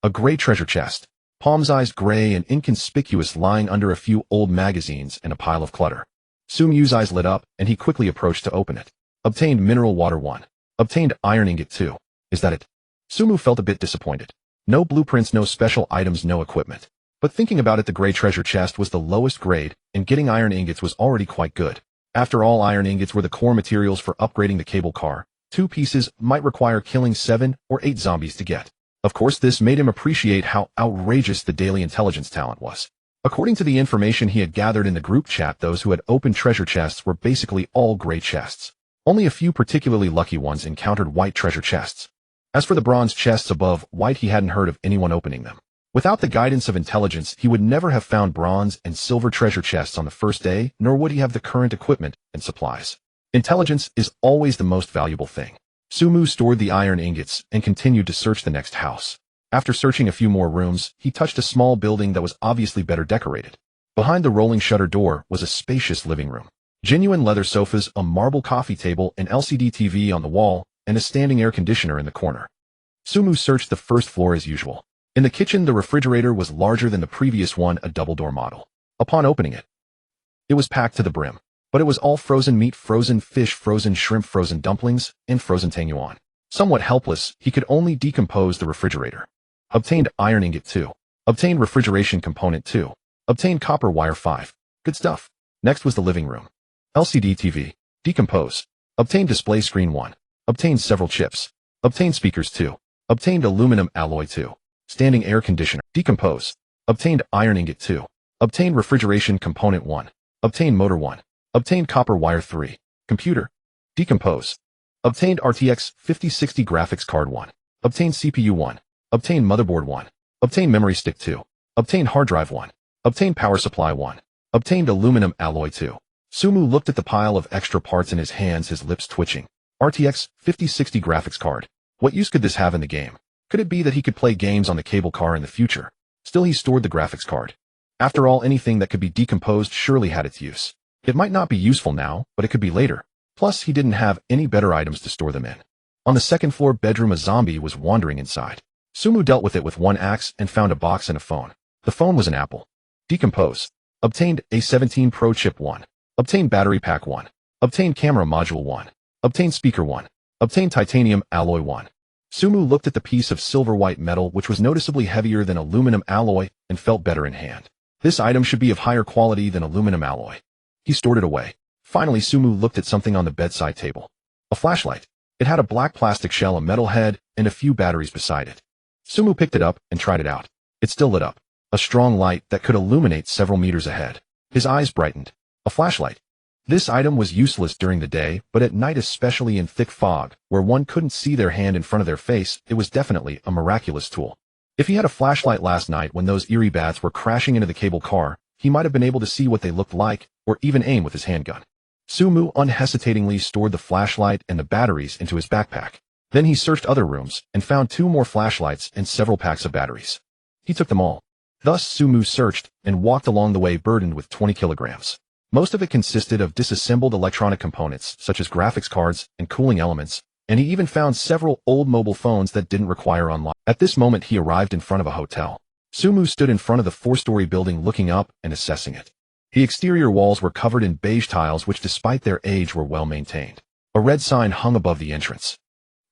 A gray treasure chest, palm's eyes gray and inconspicuous, lying under a few old magazines and a pile of clutter. Sumu's eyes lit up, and he quickly approached to open it. Obtained mineral water 1. Obtained iron ingot 2. Is that it? Sumu felt a bit disappointed. No blueprints, no special items, no equipment. But thinking about it, the gray treasure chest was the lowest grade, and getting iron ingots was already quite good. After all, iron ingots were the core materials for upgrading the cable car. 2 pieces might require killing 7 or 8 zombies to get. Of course, this made him appreciate how outrageous the daily intelligence talent was. According to the information he had gathered in the group chat, those who had opened treasure chests were basically all gray chests. Only a few particularly lucky ones encountered white treasure chests. As for the bronze chests above white, he hadn't heard of anyone opening them. Without the guidance of intelligence, he would never have found bronze and silver treasure chests on the first day, nor would he have the current equipment and supplies. Intelligence is always the most valuable thing. Sumu stored the iron ingots and continued to search the next house. After searching a few more rooms, he touched a small building that was obviously better decorated. Behind the rolling shutter door was a spacious living room. Genuine leather sofas, a marble coffee table, an LCD TV on the wall, and a standing air conditioner in the corner. Sumu searched the first floor as usual. In the kitchen, the refrigerator was larger than the previous one, a double-door model. Upon opening it, it was packed to the brim. But it was all frozen meat, frozen fish, frozen shrimp, frozen dumplings, and frozen tangyuan. Somewhat helpless, he could only decompose the refrigerator. Obtained iron ingot 2. Obtained refrigeration component 2. Obtained copper wire 5. Good stuff. Next was the living room. LCD TV. Decompose. Obtained display screen 1. Obtained several chips. Obtained speakers 2. Obtained aluminum alloy 2. Standing air conditioner. Decompose. Obtained iron ingot 2. Obtained refrigeration component 1. Obtained motor 1. Obtained copper wire 3. Computer. Decompose. Obtained RTX 5060 graphics card 1. Obtained CPU 1. Obtained motherboard 1. Obtained memory stick 2. Obtained hard drive 1. Obtained power supply 1. Obtained aluminum alloy 2. Sumu looked at the pile of extra parts in his hands, his lips twitching. RTX 5060 graphics card. What use could this have in the game? Could it be that he could play games on the cable car in the future? Still, he stored the graphics card. After all, anything that could be decomposed surely had its use. It might not be useful now, but it could be later. Plus, he didn't have any better items to store them in. On the second floor bedroom, a zombie was wandering inside. Sumu dealt with it with one axe and found a box and a phone. The phone was an Apple. Decompose. Obtained A17 Pro Chip 1. Obtained battery pack 1. Obtained camera module 1. Obtained speaker 1. Obtained titanium alloy 1. Sumu looked at the piece of silver white metal, which was noticeably heavier than aluminum alloy and felt better in hand. This item should be of higher quality than aluminum alloy. He stored it away. Finally, Sumu looked at something on the bedside table. A flashlight. It had a black plastic shell, a metal head, and a few batteries beside it. Sumu picked it up and tried it out. It still lit up. A strong light that could illuminate several meters ahead. His eyes brightened. A flashlight. This item was useless during the day, but at night, especially in thick fog, where one couldn't see their hand in front of their face, it was definitely a miraculous tool. If he had a flashlight last night when those eerie bats were crashing into the cable car, he might have been able to see what they looked like, or even aim with his handgun. Sumu unhesitatingly stored the flashlight and the batteries into his backpack. Then he searched other rooms and found 2 more flashlights and several packs of batteries. He took them all. Thus, Sumu searched and walked along the way burdened with 20 kilograms. Most of it consisted of disassembled electronic components, such as graphics cards and cooling elements, and he even found several old mobile phones that didn't require unlock. At this moment, he arrived in front of a hotel. Sumu stood in front of the 4-story building looking up and assessing it. The exterior walls were covered in beige tiles which, despite their age, were well maintained. A red sign hung above the entrance.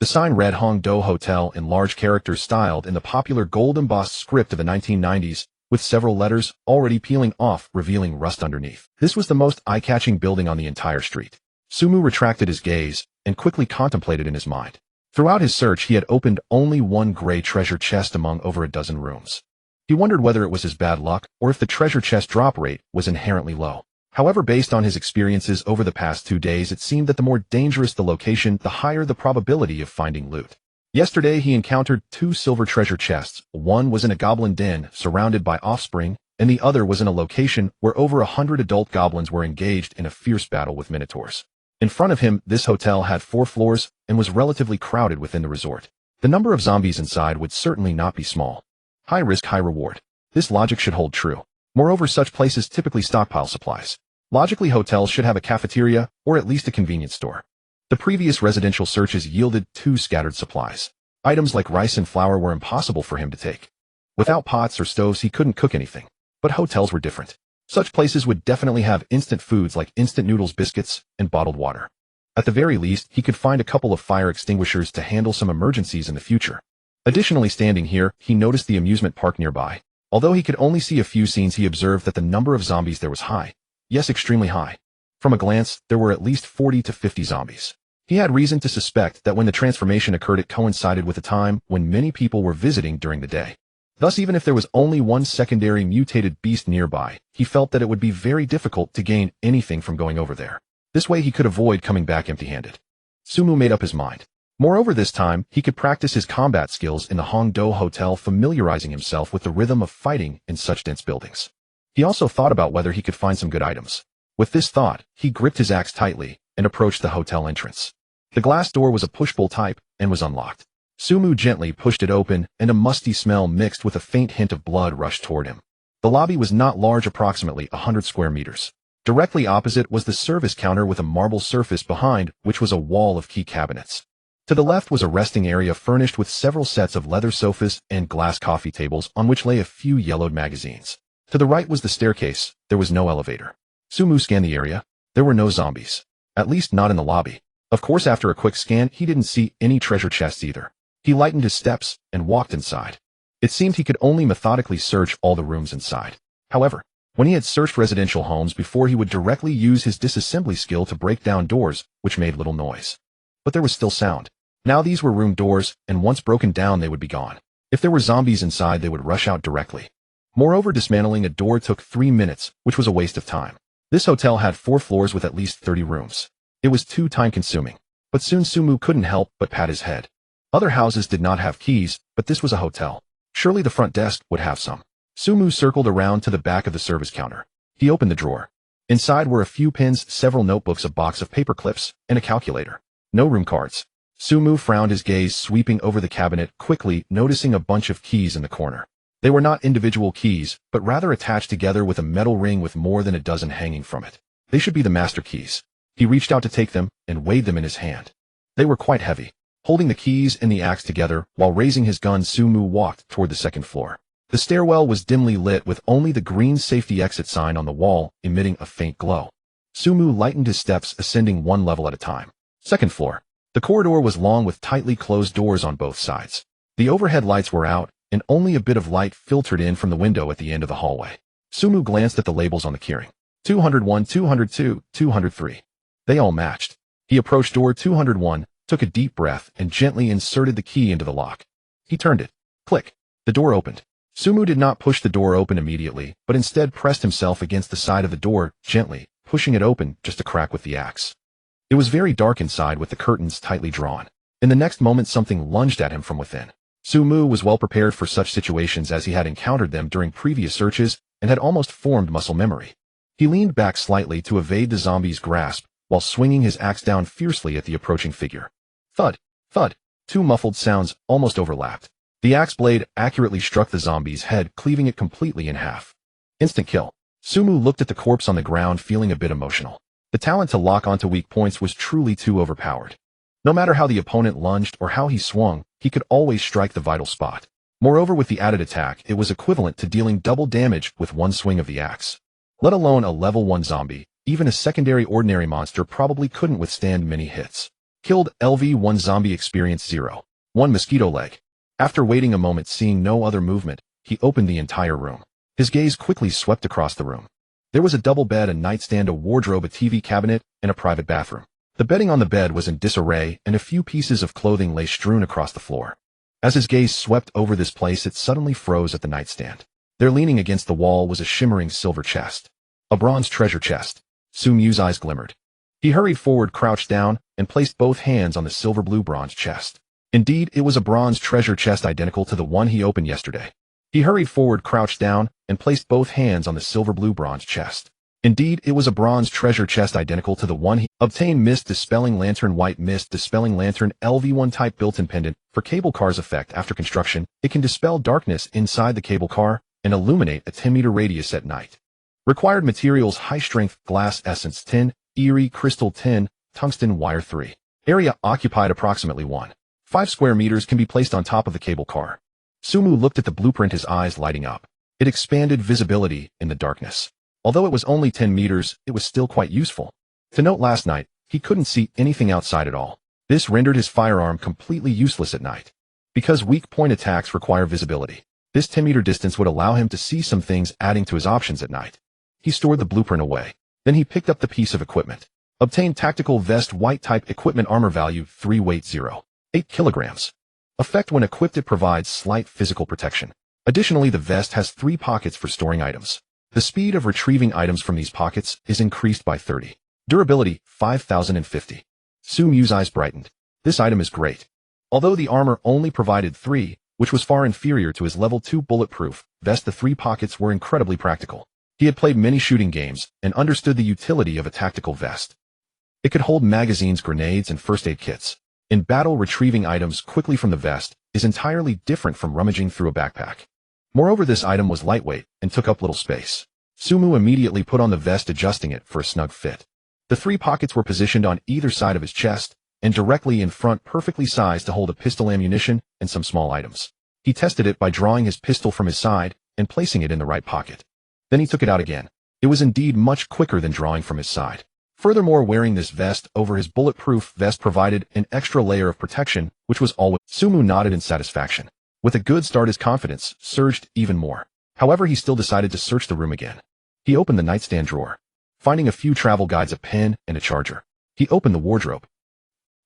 The sign read Hongdo Hotel in large characters styled in the popular gold-embossed script of the 1990s, with several letters already peeling off, revealing rust underneath. This was the most eye-catching building on the entire street. Sumu retracted his gaze and quickly contemplated in his mind. Throughout his search, he had opened only one gray treasure chest among over a dozen rooms. He wondered whether it was his bad luck or if the treasure chest drop rate was inherently low. However, based on his experiences over the past 2 days, it seemed that the more dangerous the location, the higher the probability of finding loot. Yesterday, he encountered 2 silver treasure chests. One was in a goblin den surrounded by offspring, and the other was in a location where over 100 adult goblins were engaged in a fierce battle with minotaurs. In front of him, this hotel had 4 floors and was relatively crowded within the resort. The number of zombies inside would certainly not be small. High risk, high reward. This logic should hold true. Moreover, such places typically stockpile supplies. Logically, hotels should have a cafeteria or at least a convenience store. The previous residential searches yielded 2 scattered supplies. Items like rice and flour were impossible for him to take. Without pots or stoves, he couldn't cook anything. But hotels were different. Such places would definitely have instant foods like instant noodles, biscuits, and bottled water. At the very least, he could find a couple of fire extinguishers to handle some emergencies in the future. Additionally, standing here, he noticed the amusement park nearby. Although he could only see a few scenes, he observed that the number of zombies there was high. Yes, extremely high. From a glance, there were at least 40 to 50 zombies. He had reason to suspect that when the transformation occurred, it coincided with a time when many people were visiting during the day. Thus, even if there was only one secondary mutated beast nearby, he felt that it would be very difficult to gain anything from going over there. This way he could avoid coming back empty-handed. Sumu made up his mind. Moreover, this time, he could practice his combat skills in the Hongdo Hotel, familiarizing himself with the rhythm of fighting in such dense buildings. He also thought about whether he could find some good items. With this thought, he gripped his axe tightly and approached the hotel entrance. The glass door was a push-pull type and was unlocked. Sumu gently pushed it open, and a musty smell mixed with a faint hint of blood rushed toward him. The lobby was not large, approximately 100 square meters. Directly opposite was the service counter with a marble surface behind, which was a wall of key cabinets. To the left was a resting area furnished with several sets of leather sofas and glass coffee tables on which lay a few yellowed magazines. To the right was the staircase. There was no elevator. Sumu scanned the area. There were no zombies. At least not in the lobby. Of course, after a quick scan, he didn't see any treasure chests either. He lightened his steps and walked inside. It seemed he could only methodically search all the rooms inside. However, when he had searched residential homes before, he would directly use his disassembly skill to break down doors, which made little noise. But there was still sound. Now these were room doors, and once broken down they would be gone. If there were zombies inside, they would rush out directly. Moreover, dismantling a door took 3 minutes, which was a waste of time. This hotel had 4 floors with at least 30 rooms. It was too time-consuming. But soon Sumu couldn't help but pat his head. Other houses did not have keys, but this was a hotel. Surely the front desk would have some. Sumu circled around to the back of the service counter. He opened the drawer. Inside were a few pens, several notebooks, a box of paper clips, and a calculator. No room cards. Sumu frowned, his gaze sweeping over the cabinet, quickly noticing a bunch of keys in the corner. They were not individual keys, but rather attached together with a metal ring with more than a dozen hanging from it. They should be the master keys. He reached out to take them and weighed them in his hand. They were quite heavy. Holding the keys and the axe together, while raising his gun, Sumu walked toward the second floor. The stairwell was dimly lit with only the green safety exit sign on the wall emitting a faint glow. Sumu lightened his steps, ascending 1 level at a time. Second floor. The corridor was long with tightly closed doors on both sides. The overhead lights were out, and only a bit of light filtered in from the window at the end of the hallway. Sumu glanced at the labels on the keyring. 201, 202, 203. They all matched. He approached door 201, took a deep breath, and gently inserted the key into the lock. He turned it. Click. The door opened. Sumu did not push the door open immediately, but instead pressed himself against the side of the door, gently, pushing it open just a crack with the axe. It was very dark inside with the curtains tightly drawn. In the next moment, something lunged at him from within. Sumu was well prepared for such situations as he had encountered them during previous searches and had almost formed muscle memory. He leaned back slightly to evade the zombie's grasp while swinging his axe down fiercely at the approaching figure. Thud, thud. 2 muffled sounds almost overlapped. The axe blade accurately struck the zombie's head, cleaving it completely in half. Instant kill. Sumu looked at the corpse on the ground, feeling a bit emotional. The talent to lock onto weak points was truly too overpowered. No matter how the opponent lunged or how he swung, he could always strike the vital spot. Moreover, with the added attack, it was equivalent to dealing double damage with 1 swing of the axe. Let alone a level 1 zombie, even a secondary ordinary monster probably couldn't withstand many hits. Killed. LV1 zombie experience 0. 1 mosquito leg. After waiting a moment, seeing no other movement, he opened the entire room. His gaze quickly swept across the room. There was a double bed, a nightstand, a wardrobe, a TV cabinet, and a private bathroom. The bedding on the bed was in disarray, and a few pieces of clothing lay strewn across the floor. As his gaze swept over this place, it suddenly froze at the nightstand. There, leaning against the wall, was a shimmering silver chest. A bronze treasure chest. Sumu's eyes glimmered. He hurried forward, crouched down, and placed both hands on the silver-blue bronze chest. Indeed, it was a bronze treasure chest identical to the one he opened yesterday. He hurried forward, crouched down, and placed both hands on the silver-blue bronze chest. Indeed, it was a bronze treasure chest identical to the one he obtained. Mist dispelling lantern, white mist dispelling lantern, LV1 type built-in pendant. For cable car's effect after construction, it can dispel darkness inside the cable car and illuminate a 10-meter radius at night. Required materials: high-strength glass essence tin, eerie crystal tin, tungsten wire 3. Area occupied approximately 1.5 square meters can be placed on top of the cable car. Sumu looked at the blueprint, his eyes lighting up. It expanded visibility in the darkness. Although it was only 10 meters, it was still quite useful. To note, last night, he couldn't see anything outside at all. This rendered his firearm completely useless at night. Because weak point attacks require visibility, this 10-meter distance would allow him to see some things, adding to his options at night. He stored the blueprint away. Then he picked up the piece of equipment. Obtained tactical vest, white type equipment, armor value 3, weight 0.8 kilograms. Effect: when equipped, it provides slight physical protection. Additionally, the vest has 3 pockets for storing items. The speed of retrieving items from these pockets is increased by 30. Durability 5050. Sumu's eyes brightened. This item is great. Although the armor only provided 3, which was far inferior to his level 2 bulletproof vest, the 3 pockets were incredibly practical. He had played many shooting games and understood the utility of a tactical vest. It could hold magazines, grenades, and first aid kits. In battle, retrieving items quickly from the vest is entirely different from rummaging through a backpack. Moreover, this item was lightweight and took up little space. Sumu immediately put on the vest, adjusting it for a snug fit. The 3 pockets were positioned on either side of his chest and directly in front, perfectly sized to hold a pistol, ammunition, and some small items. He tested it by drawing his pistol from his side and placing it in the right pocket. Then he took it out again. It was indeed much quicker than drawing from his side. Furthermore, wearing this vest over his bulletproof vest provided an extra layer of protection, which was always. Sumu nodded in satisfaction. With a good start, his confidence surged even more. However, he still decided to search the room again. He opened the nightstand drawer, finding a few travel guides, a pen, and a charger. He opened the wardrobe,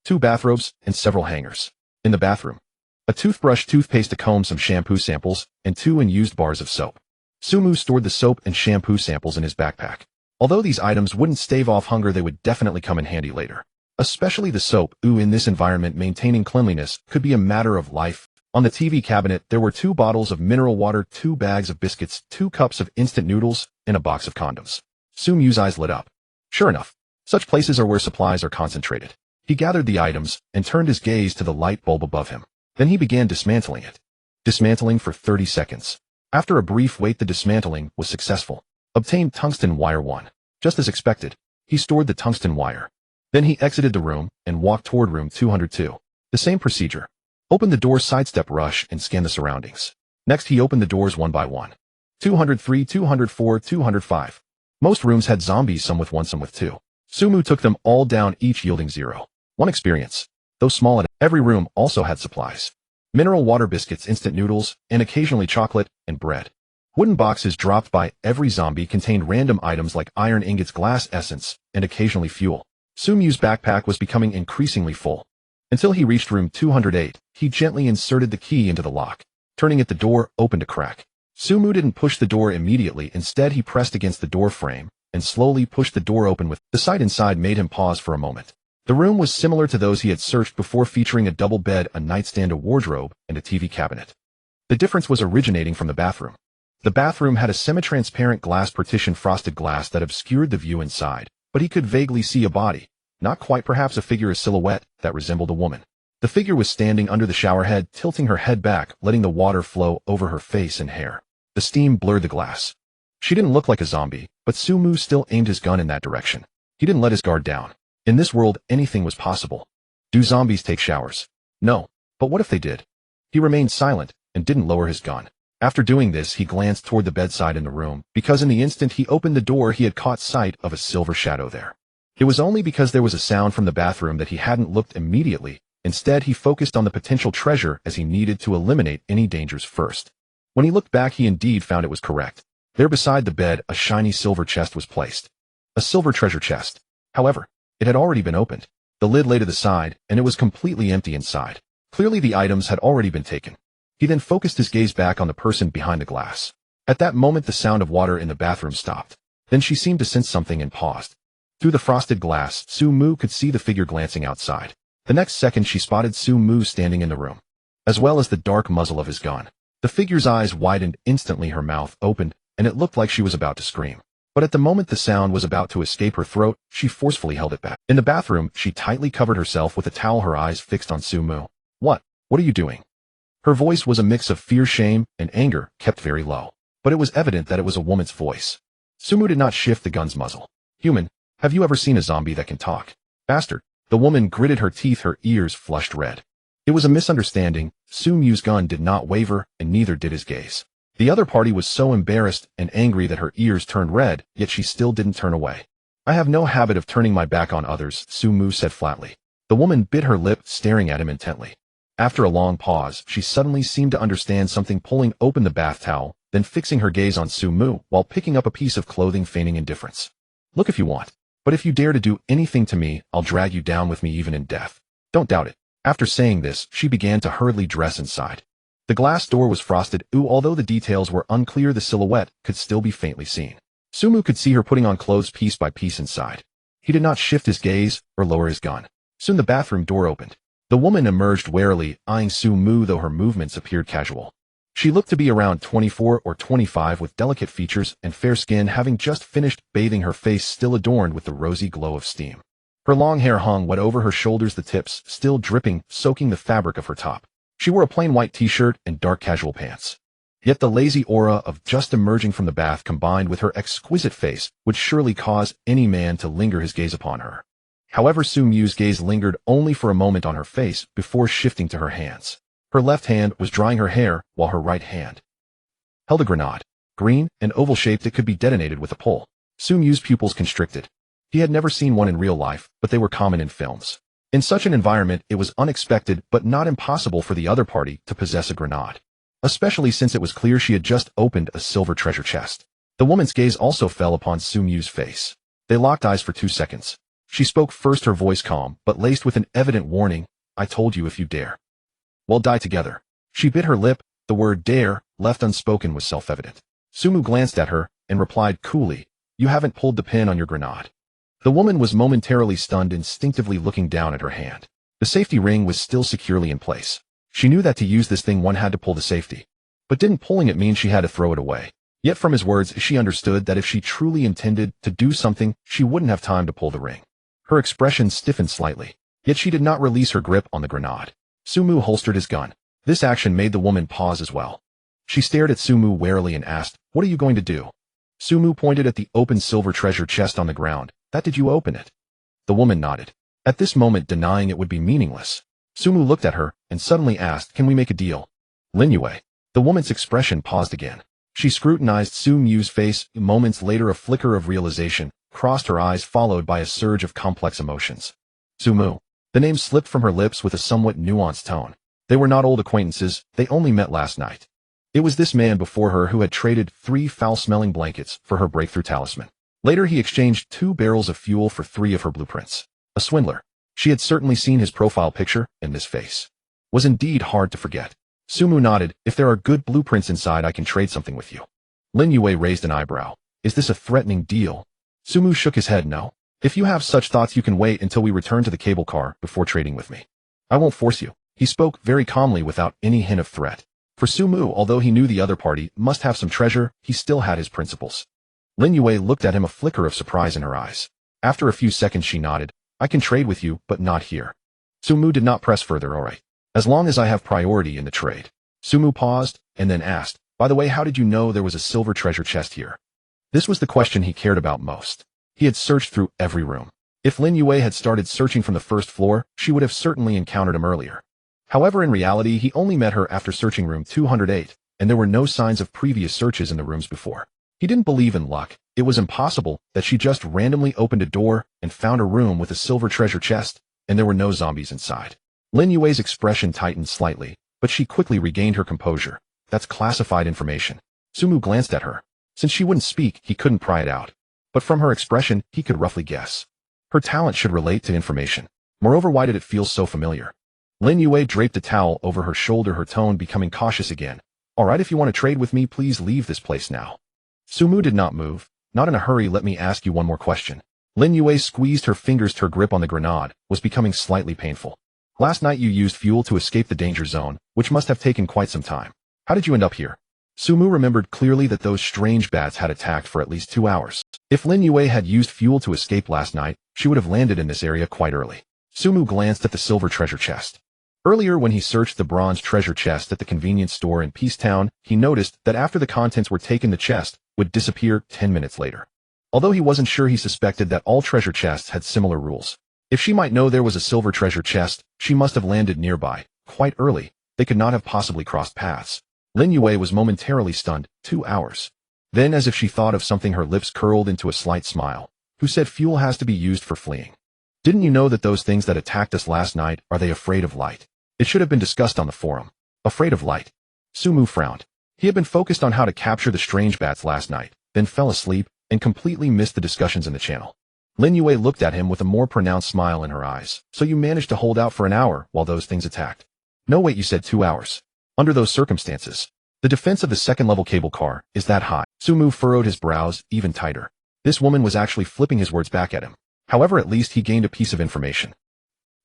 2 bathrobes, and several hangers. In the bathroom, a toothbrush, toothpaste, a comb, some shampoo samples, and 2 unused bars of soap. Sumu stored the soap and shampoo samples in his backpack. Although these items wouldn't stave off hunger, they would definitely come in handy later. Especially the soap. In this environment, maintaining cleanliness could be a matter of life. On the TV cabinet, there were 2 bottles of mineral water, 2 bags of biscuits, 2 cups of instant noodles, and a box of condoms. Sumu's eyes lit up. Sure enough, such places are where supplies are concentrated. He gathered the items and turned his gaze to the light bulb above him. Then he began dismantling it. Dismantling for 30 seconds. After a brief wait, the dismantling was successful. Obtained tungsten wire 1. Just as expected, he stored the tungsten wire. Then he exited the room and walked toward room 202. The same procedure. Opened the door, sidestep, rush, and scan the surroundings. Next, he opened the doors one by one. 203, 204, 205. Most rooms had zombies, some with 1, some with 2. Sumu took them all down, each yielding 0.1 experience. Though small, every room also had supplies. Mineral water, biscuits, instant noodles, and occasionally chocolate and bread. Wooden boxes dropped by every zombie contained random items like iron ingots, glass essence, and occasionally fuel. Sumu's backpack was becoming increasingly full. Until he reached room 208, he gently inserted the key into the lock. Turning it, the door opened a crack. Sumu didn't push the door immediately. Instead, he pressed against the door frame and slowly pushed the door open. With the sight inside made him pause for a moment. The room was similar to those he had searched before, featuring a double bed, a nightstand, a wardrobe, and a TV cabinet. The difference was originating from the bathroom. The bathroom had a semi-transparent glass partition, frosted glass that obscured the view inside, but he could vaguely see a body. Not quite, perhaps a figure, a silhouette that resembled a woman. The figure was standing under the shower head, tilting her head back, letting the water flow over her face and hair. The steam blurred the glass. She didn't look like a zombie, but Sumu still aimed his gun in that direction. He didn't let his guard down. In this world, anything was possible. Do zombies take showers? No. But what if they did? He remained silent and didn't lower his gun. After doing this, he glanced toward the bedside in the room, because in the instant he opened the door, he had caught sight of a silver shadow there. It was only because there was a sound from the bathroom that he hadn't looked immediately. Instead, he focused on the potential treasure, as he needed to eliminate any dangers first. When he looked back, he indeed found it was correct. There beside the bed, a shiny silver chest was placed. A silver treasure chest. However, it had already been opened. The lid lay to the side, and it was completely empty inside. Clearly the items had already been taken. He then focused his gaze back on the person behind the glass. At that moment, the sound of water in the bathroom stopped. Then she seemed to sense something and paused. Through the frosted glass, Sumu could see the figure glancing outside. The next second, she spotted Sumu standing in the room, as well as the dark muzzle of his gun. The figure's eyes widened instantly, her mouth opened, and it looked like she was about to scream. But at the moment the sound was about to escape her throat, she forcefully held it back. In the bathroom, she tightly covered herself with a towel, her eyes fixed on Sumu. What are you doing? Her voice was a mix of fear, shame, and anger, kept very low. But it was evident that it was a woman's voice. Sumu did not shift the gun's muzzle. Human, have you ever seen a zombie that can talk? Bastard, The woman gritted her teeth, her ears flushed red. It was a misunderstanding. Su Mu's gun did not waver, and neither did his gaze. The other party was so embarrassed and angry that her ears turned red, yet she still didn't turn away. I have no habit of turning my back on others, Su Mu said flatly. The woman bit her lip, staring at him intently. After a long pause, she suddenly seemed to understand something, pulling open the bath towel, then fixing her gaze on Su Mu while picking up a piece of clothing, feigning indifference. Look if you want. But if you dare to do anything to me, I'll drag you down with me even in death. Don't doubt it. After saying this, she began to hurriedly dress inside. The glass door was frosted, although the details were unclear, the silhouette could still be faintly seen. Su Mu could see her putting on clothes piece by piece inside. He did not shift his gaze or lower his gun. Soon the bathroom door opened. The woman emerged warily, eyeing Su Mu, though her movements appeared casual. She looked to be around 24 or 25, with delicate features and fair skin, having just finished bathing, her face still adorned with the rosy glow of steam. Her long hair hung wet over her shoulders, the tips still dripping, soaking the fabric of her top. She wore a plain white t-shirt and dark casual pants. Yet the lazy aura of just emerging from the bath, combined with her exquisite face, would surely cause any man to linger his gaze upon her. However, Su Mu's gaze lingered only for a moment on her face before shifting to her hands. Her left hand was drying her hair, while her right hand held a grenade. Green and oval-shaped, it could be detonated with a pull. Su Mu's pupils constricted. He had never seen one in real life, but they were common in films. In such an environment, it was unexpected but not impossible for the other party to possess a grenade, especially since it was clear she had just opened a silver treasure chest. The woman's gaze also fell upon Su Mu's face. They locked eyes for 2 seconds. She spoke first, her voice calm but laced with an evident warning. I told you, if you dare, we'll die together. She bit her lip. The word dare, left unspoken, was self-evident. Su Mu glanced at her and replied coolly, you haven't pulled the pin on your grenade. The woman was momentarily stunned, instinctively looking down at her hand. The safety ring was still securely in place. She knew that to use this thing one had to pull the safety. But didn't pulling it mean she had to throw it away? Yet from his words she understood that if she truly intended to do something, she wouldn't have time to pull the ring. Her expression stiffened slightly. Yet she did not release her grip on the grenade. Su Mu holstered his gun. This action made the woman pause as well. She stared at Su Mu warily and asked, what are you going to do? Su Mu pointed at the open silver treasure chest on the ground. That did you open it? The woman nodded. At this moment, denying it would be meaningless. Su Mu looked at her and suddenly asked, can we make a deal? Lin Yue. The woman's expression paused again. She scrutinized Su Mu's face. Moments later, a flicker of realization crossed her eyes, followed by a surge of complex emotions. Su Mu. The name slipped from her lips with a somewhat nuanced tone. They were not old acquaintances, they only met last night. It was this man before her who had traded 3 foul-smelling blankets for her breakthrough talisman. Later he exchanged 2 barrels of fuel for 3 of her blueprints. A swindler. She had certainly seen his profile picture, and this face was indeed hard to forget. Su Mu nodded. If there are good blueprints inside, I can trade something with you. Lin Yue raised an eyebrow. Is this a threatening deal? Su Mu shook his head. No. If you have such thoughts, you can wait until we return to the cable car before trading with me. I won't force you. He spoke very calmly without any hint of threat. For Su Mu, although he knew the other party must have some treasure, he still had his principles. Lin Yue looked at him, a flicker of surprise in her eyes. After a few seconds she nodded. I can trade with you, but not here. Su Mu did not press further. All right. As long as I have priority in the trade. Su Mu paused, and then asked, by the way, how did you know there was a silver treasure chest here? This was the question he cared about most. He had searched through every room. If Lin Yue had started searching from the first floor, she would have certainly encountered him earlier. However, in reality, he only met her after searching room 208, and there were no signs of previous searches in the rooms before. He didn't believe in luck. It was impossible that she just randomly opened a door and found a room with a silver treasure chest, and there were no zombies inside. Lin Yue's expression tightened slightly, but she quickly regained her composure. That's classified information. Su Mu glanced at her. Since she wouldn't speak, he couldn't pry it out. But from her expression, he could roughly guess. Her talent should relate to information. Moreover, why did it feel so familiar? Lin Yue draped a towel over her shoulder, her tone becoming cautious again. All right, if you want to trade with me, please leave this place now. Su Mu did not move. Not in a hurry. Let me ask you one more question. Lin Yue squeezed her fingers. Her grip on the grenade was becoming slightly painful. Last night you used fuel to escape the danger zone, which must have taken quite some time. How did you end up here? Su Mu remembered clearly that those strange bats had attacked for at least 2 hours. If Lin Yue had used fuel to escape last night, she would have landed in this area quite early. Su Mu glanced at the silver treasure chest. Earlier, when he searched the bronze treasure chest at the convenience store in Peacetown, he noticed that after the contents were taken, the chest would disappear 10 minutes later. Although he wasn't sure, he suspected that all treasure chests had similar rules. If she might know there was a silver treasure chest, she must have landed nearby, quite early. They could not have possibly crossed paths. Lin Yue was momentarily stunned. 2 hours. Then, as if she thought of something, her lips curled into a slight smile. Who said fuel has to be used for fleeing? Didn't you know that those things that attacked us last night, are they afraid of light? It should have been discussed on the forum. Afraid of light? Sumu frowned. He had been focused on how to capture the strange bats last night, then fell asleep, and completely missed the discussions in the channel. Lin Yue looked at him with a more pronounced smile in her eyes. So you managed to hold out for an hour while those things attacked? No, wait, you said 2 hours. Under those circumstances, the defense of the second-level cable car is that high. Sumu furrowed his brows even tighter. This woman was actually flipping his words back at him. However, at least he gained a piece of information.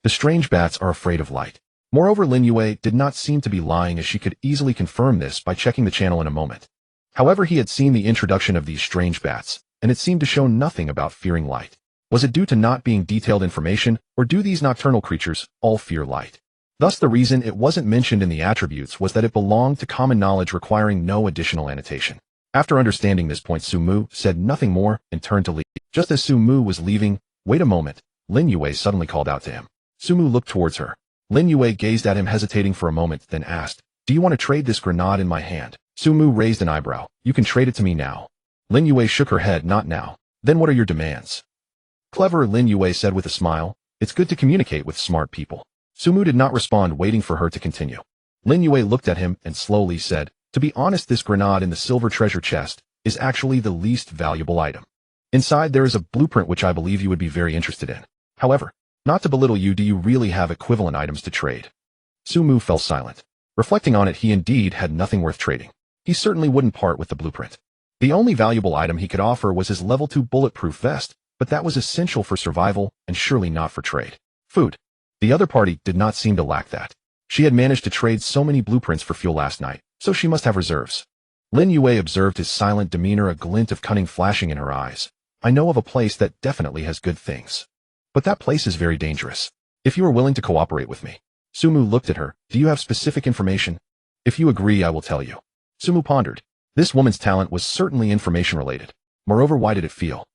The strange bats are afraid of light. Moreover, Lin Yue did not seem to be lying, as she could easily confirm this by checking the channel in a moment. However, he had seen the introduction of these strange bats, and it seemed to show nothing about fearing light. Was it due to not being detailed information, or do these nocturnal creatures all fear light? Thus, the reason it wasn't mentioned in the attributes was that it belonged to common knowledge requiring no additional annotation. After understanding this point, Sumu said nothing more and turned to leave. Just as Sumu was leaving, "Wait a moment," Lin Yue suddenly called out to him. Sumu looked towards her. Lin Yue gazed at him, hesitating for a moment, then asked, "Do you want to trade this grenade in my hand?" Sumu raised an eyebrow. "You can trade it to me now." Lin Yue shook her head. "Not now." "Then what are your demands?" "Clever," Lin Yue said with a smile. "It's good to communicate with smart people." Sumu did not respond, waiting for her to continue. Lin Yue looked at him and slowly said, "To be honest, this grenade in the silver treasure chest is actually the least valuable item. Inside there is a blueprint which I believe you would be very interested in. However, not to belittle you, do you really have equivalent items to trade?" Sumu fell silent. Reflecting on it, he indeed had nothing worth trading. He certainly wouldn't part with the blueprint. The only valuable item he could offer was his level 2 bulletproof vest, but that was essential for survival and surely not for trade. Food. The other party did not seem to lack that. She had managed to trade so many blueprints for fuel last night, so she must have reserves. Lin Yue observed his silent demeanor, a glint of cunning flashing in her eyes. "I know of a place that definitely has good things. But that place is very dangerous. If you are willing to cooperate with me." Sumu looked at her. "Do you have specific information?" "If you agree, I will tell you." Sumu pondered. This woman's talent was certainly information-related. Moreover, why did it feel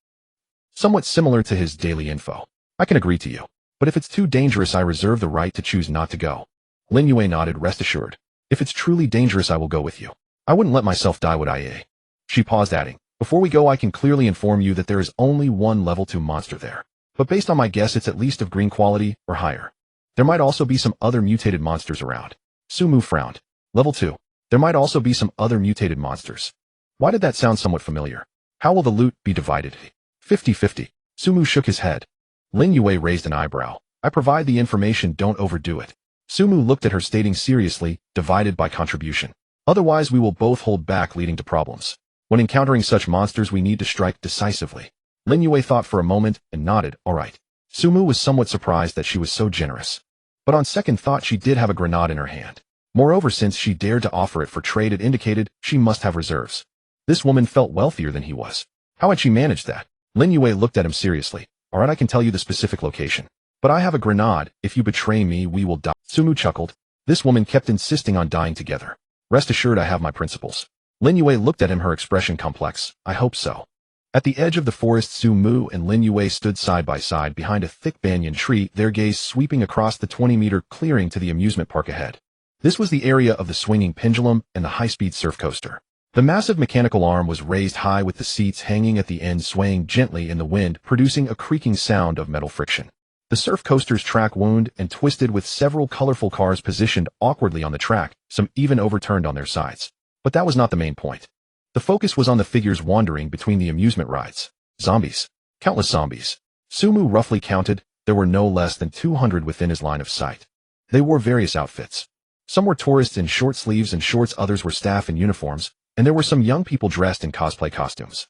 somewhat similar to his daily info? "I can agree to you. But if it's too dangerous, I reserve the right to choose not to go." Lin Yue nodded. "Rest assured. If it's truly dangerous, I will go with you. I wouldn't let myself die, would I?" She paused, adding, "Before we go, I can clearly inform you that there is only one level 2 monster there. But based on my guess, it's at least of green quality or higher. There might also be some other mutated monsters around." Sumu frowned. "Level 2. There might also be some other mutated monsters. Why did that sound somewhat familiar? How will the loot be divided?" 50-50. Sumu shook his head. Lin Yue raised an eyebrow. "I provide the information, don't overdo it." Sumu looked at her, stating seriously, "Divided by contribution. Otherwise we will both hold back, leading to problems. When encountering such monsters, we need to strike decisively." Lin Yue thought for a moment and nodded. "All right." Sumu was somewhat surprised that she was so generous. But on second thought, she did have a grenade in her hand. Moreover, since she dared to offer it for trade, it indicated she must have reserves. This woman felt wealthier than he was. How had she managed that? Lin Yue looked at him seriously. "All right, I can tell you the specific location. But I have a grenade. If you betray me, we will die." Sumu chuckled. This woman kept insisting on dying together. "Rest assured, I have my principles." Lin Yue looked at him, her expression complex. "I hope so." At the edge of the forest, Sumu and Lin Yue stood side by side behind a thick banyan tree, their gaze sweeping across the 20-meter clearing to the amusement park ahead. This was the area of the swinging pendulum and the high-speed surf coaster. The massive mechanical arm was raised high, with the seats hanging at the end, swaying gently in the wind, producing a creaking sound of metal friction. The surf coaster's track wound and twisted, with several colorful cars positioned awkwardly on the track, some even overturned on their sides. But that was not the main point. The focus was on the figures wandering between the amusement rides. Zombies. Countless zombies. Sumu roughly counted. There were no less than 200 within his line of sight. They wore various outfits. Some were tourists in short sleeves and shorts, others were staff in uniforms, and there were some young people dressed in cosplay costumes.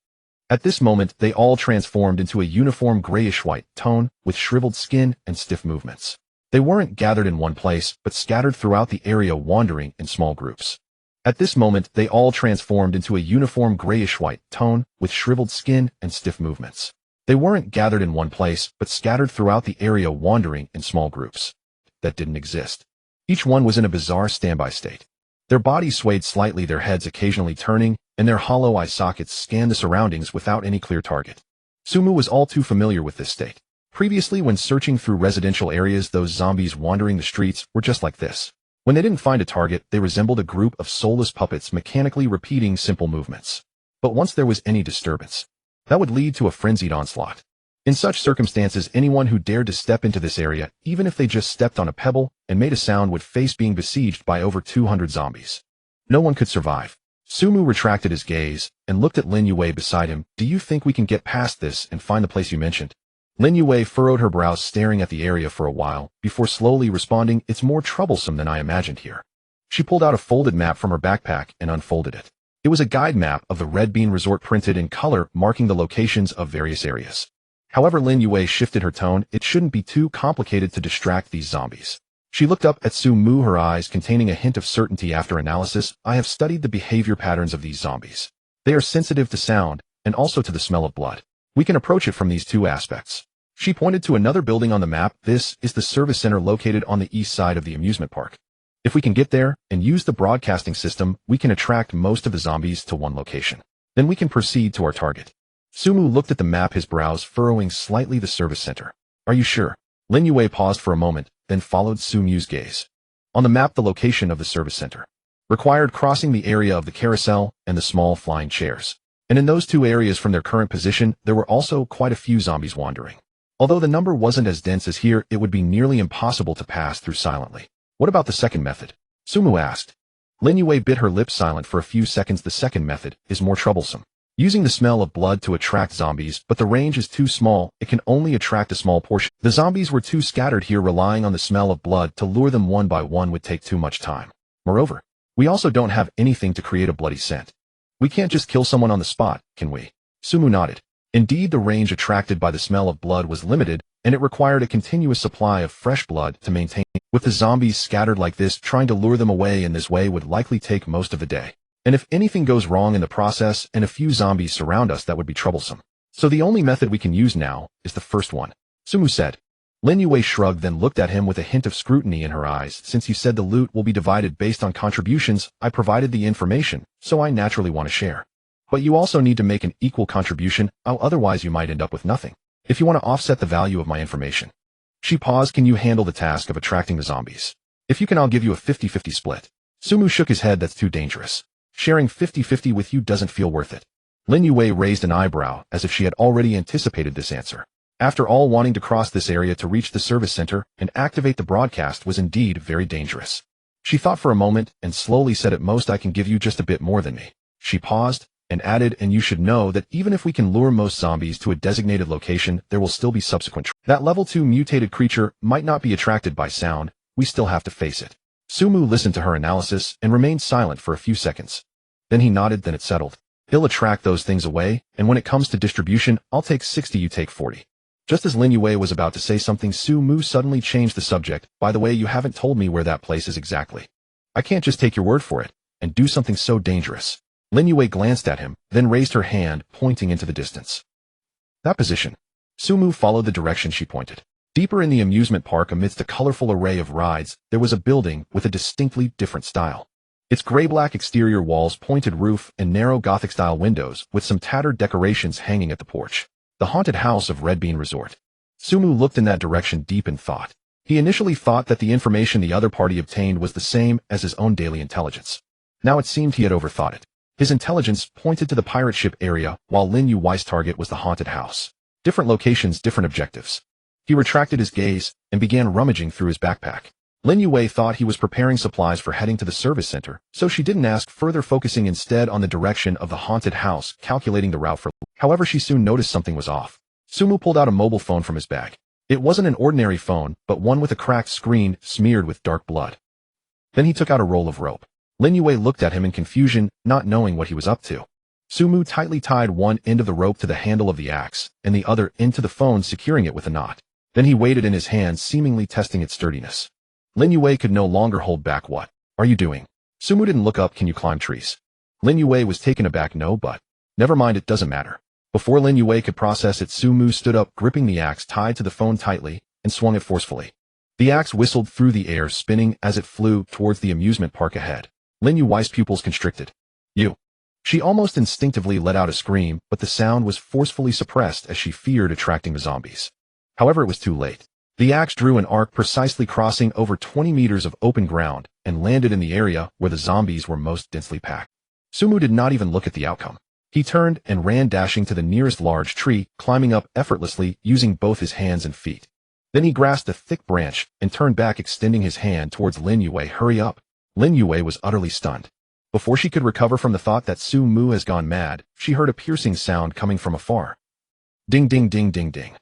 At this moment, they all transformed into a uniform grayish-white tone, with shriveled skin and stiff movements. They weren't gathered in one place, but scattered throughout the area, wandering in small groups. At this moment, they all transformed into a uniform grayish-white tone, with shriveled skin and stiff movements. They weren't gathered in one place, but scattered throughout the area, wandering in small groups. That didn't exist. Each one was in a bizarre standby state. Their bodies swayed slightly, their heads occasionally turning, and their hollow eye sockets scanned the surroundings without any clear target. Sumu was all too familiar with this state. Previously, when searching through residential areas, those zombies wandering the streets were just like this. When they didn't find a target, they resembled a group of soulless puppets mechanically repeating simple movements. But once there was any disturbance, that would lead to a frenzied onslaught. In such circumstances, anyone who dared to step into this area, even if they just stepped on a pebble and made a sound, would face being besieged by over 200 zombies. No one could survive. Sumu retracted his gaze and looked at Lin Yue beside him. Do you think we can get past this and find the place you mentioned? Lin Yue furrowed her brows, staring at the area for a while, before slowly responding, it's more troublesome than I imagined here. She pulled out a folded map from her backpack and unfolded it. It was a guide map of the Red Bean Resort printed in color, marking the locations of various areas. However, Lin Yue shifted her tone. It shouldn't be too complicated to distract these zombies. She looked up at Sumu, her eyes containing a hint of certainty. After analysis, I have studied the behavior patterns of these zombies. They are sensitive to sound and also to the smell of blood. We can approach it from these two aspects. She pointed to another building on the map. This is the service center located on the east side of the amusement park. If we can get there and use the broadcasting system, we can attract most of the zombies to one location. Then we can proceed to our target. Sumu looked at the map, his brows furrowing slightly. The service center. Are you sure? Lin Yue paused for a moment, then followed Sumu's gaze. On the map, the location of the service center required crossing the area of the carousel and the small flying chairs. And in those two areas from their current position, there were also quite a few zombies wandering. Although the number wasn't as dense as here, it would be nearly impossible to pass through silently. What about the second method? Sumu asked. Lin Yue bit her lips, silent for a few seconds. The second method is more troublesome. Using the smell of blood to attract zombies, but the range is too small, it can only attract a small portion. The zombies were too scattered here. Relying on the smell of blood to lure them one by one would take too much time. Moreover, we also don't have anything to create a bloody scent. We can't just kill someone on the spot, can we? Sumu nodded. Indeed, the range attracted by the smell of blood was limited, and it required a continuous supply of fresh blood to maintain. With the zombies scattered like this, trying to lure them away in this way would likely take most of the day. And if anything goes wrong in the process and a few zombies surround us, that would be troublesome. So the only method we can use now is the first one, Sumu said. Lin Yue shrugged, then looked at him with a hint of scrutiny in her eyes. Since you said the loot will be divided based on contributions, I provided the information, so I naturally want to share. But you also need to make an equal contribution, otherwise you might end up with nothing. If you want to offset the value of my information. She paused. Can you handle the task of attracting the zombies? If you can, I'll give you a 50-50 split. Sumu shook his head. That's too dangerous. Sharing 50-50 with you doesn't feel worth it. Lin Yue raised an eyebrow, as if she had already anticipated this answer. After all, wanting to cross this area to reach the service center and activate the broadcast was indeed very dangerous. She thought for a moment and slowly said, at most I can give you just a bit more than me. She paused and added, and you should know that even if we can lure most zombies to a designated location, there will still be subsequent. That level 2 mutated creature might not be attracted by sound. We still have to face it. Sumu listened to her analysis and remained silent for a few seconds. Then he nodded. Then it settled. He'll attract those things away, and when it comes to distribution, I'll take 60, you take 40. Just as Lin Yue was about to say something, Sumu suddenly changed the subject. By the way, you haven't told me where that place is exactly. I can't just take your word for it and do something so dangerous. Lin Yue glanced at him, then raised her hand, pointing into the distance. That position. Sumu followed the direction she pointed. Deeper in the amusement park, amidst a colorful array of rides, there was a building with a distinctly different style. Its gray-black exterior walls, pointed roof, and narrow Gothic-style windows, with some tattered decorations hanging at the porch. The haunted house of Red Bean Resort. Sumu looked in that direction, deep in thought. He initially thought that the information the other party obtained was the same as his own daily intelligence. Now it seemed he had overthought it. His intelligence pointed to the pirate ship area, while Lin Yue's target was the haunted house. Different locations, different objectives. He retracted his gaze and began rummaging through his backpack. Lin Yue thought he was preparing supplies for heading to the service center, so she didn't ask further, focusing instead on the direction of the haunted house, calculating the route for. However, she soon noticed something was off. Sumu pulled out a mobile phone from his bag. It wasn't an ordinary phone, but one with a cracked screen smeared with dark blood. Then he took out a roll of rope. Lin Yue looked at him in confusion, not knowing what he was up to. Sumu tightly tied one end of the rope to the handle of the axe, and the other end to the phone, securing it with a knot. Then he weighed it in his hands, seemingly testing its sturdiness. Lin Yue could no longer hold back. What are you doing? Sumu didn't look up. Can you climb trees? Lin Yue was taken aback. No, but never mind, it doesn't matter. Before Lin Yue could process it, Sumu stood up, gripping the axe tied to the phone tightly, and swung it forcefully. The axe whistled through the air, spinning as it flew towards the amusement park ahead. Lin Yue's pupils constricted. You. She almost instinctively let out a scream, but the sound was forcefully suppressed as she feared attracting the zombies. However, it was too late. The axe drew an arc precisely crossing over 20 meters of open ground and landed in the area where the zombies were most densely packed. Sumu did not even look at the outcome. He turned and ran dashing to the nearest large tree, climbing up effortlessly using both his hands and feet. Then he grasped a thick branch and turned back, extending his hand towards Lin Yue. Hurry up! Lin Yue was utterly stunned. Before she could recover from the thought that Sumu has gone mad, she heard a piercing sound coming from afar. Ding ding ding ding ding.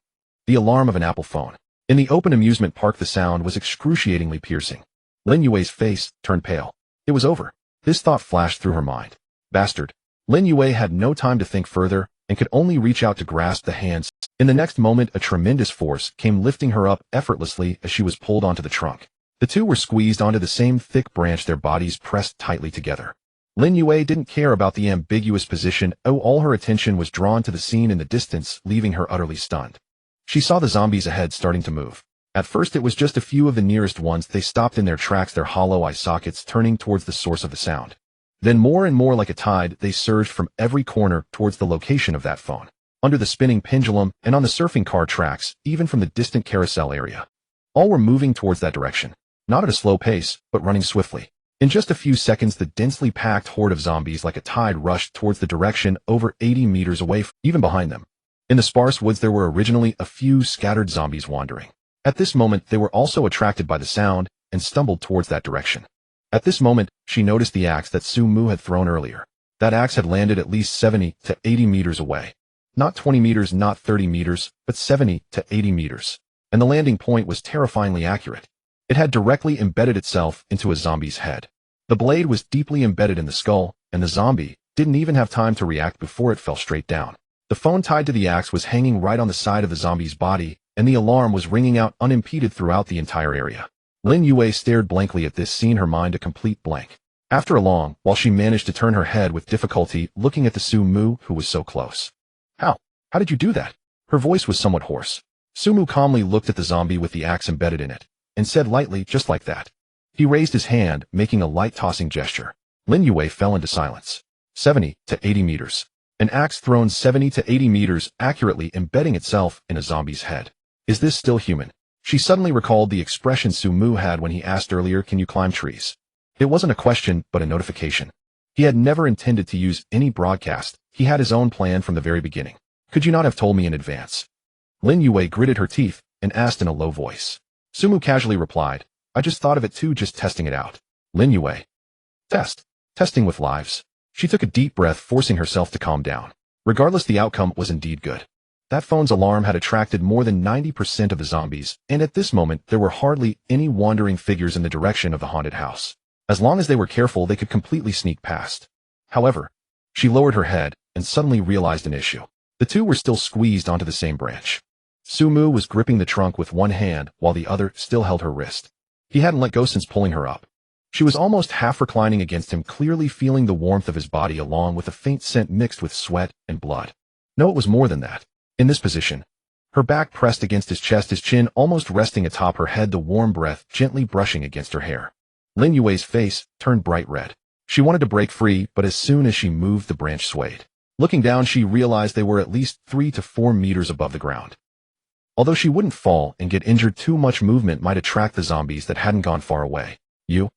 The alarm of an Apple phone. In the open amusement park, the sound was excruciatingly piercing. Lin Yue's face turned pale. It was over. This thought flashed through her mind. Bastard. Lin Yue had no time to think further and could only reach out to grasp the hands. In the next moment, a tremendous force came lifting her up effortlessly as she was pulled onto the trunk. The two were squeezed onto the same thick branch, their bodies pressed tightly together. Lin Yue didn't care about the ambiguous position. All her attention was drawn to the scene in the distance, leaving her utterly stunned. She saw the zombies ahead starting to move. At first it was just a few of the nearest ones. They stopped in their tracks, their hollow eye sockets turning towards the source of the sound. Then more and more like a tide, they surged from every corner towards the location of that phone. Under the spinning pendulum and on the surfing car tracks, even from the distant carousel area. All were moving towards that direction. Not at a slow pace, but running swiftly. In just a few seconds, the densely packed horde of zombies like a tide rushed towards the direction over 80 meters away, even behind them. In the sparse woods there were originally a few scattered zombies wandering. At this moment they were also attracted by the sound and stumbled towards that direction. At this moment, she noticed the axe that Sumu had thrown earlier. That axe had landed at least 70 to 80 meters away. Not 20 meters, not 30 meters, but 70 to 80 meters. And the landing point was terrifyingly accurate. It had directly embedded itself into a zombie's head. The blade was deeply embedded in the skull, and the zombie didn't even have time to react before it fell straight down. The phone tied to the axe was hanging right on the side of the zombie's body, and the alarm was ringing out unimpeded throughout the entire area. Lin Yue stared blankly at this scene, her mind a complete blank. After a long while she managed to turn her head with difficulty, looking at the Sumu who was so close. How did you do that? Her voice was somewhat hoarse. Sumu calmly looked at the zombie with the axe embedded in it, and said lightly, just like that. He raised his hand, making a light tossing gesture. Lin Yue fell into silence. 70 to 80 meters. An axe thrown 70 to 80 meters, accurately embedding itself in a zombie's head. Is this still human? She suddenly recalled the expression Sumu had when he asked earlier, can you climb trees? It wasn't a question, but a notification. He had never intended to use any broadcast. He had his own plan from the very beginning. Could you not have told me in advance? Lin Yue gritted her teeth and asked in a low voice. Sumu casually replied, I just thought of it too, just testing it out. Lin Yue. Testing with lives. She took a deep breath, forcing herself to calm down. Regardless, the outcome was indeed good. That phone's alarm had attracted more than 90% of the zombies, and at this moment there were hardly any wandering figures in the direction of the haunted house. As long as they were careful, they could completely sneak past. However, she lowered her head and suddenly realized an issue. The two were still squeezed onto the same branch. Sumu was gripping the trunk with one hand while the other still held her wrist. He hadn't let go since pulling her up. She was almost half reclining against him, clearly feeling the warmth of his body along with a faint scent mixed with sweat and blood. No, it was more than that. In this position, her back pressed against his chest, his chin almost resting atop her head, the warm breath gently brushing against her hair. Lin Yue's face turned bright red. She wanted to break free, but as soon as she moved, the branch swayed. Looking down, she realized they were at least 3 to 4 meters above the ground. Although she wouldn't fall and get injured, too much movement might attract the zombies that hadn't gone far away. You?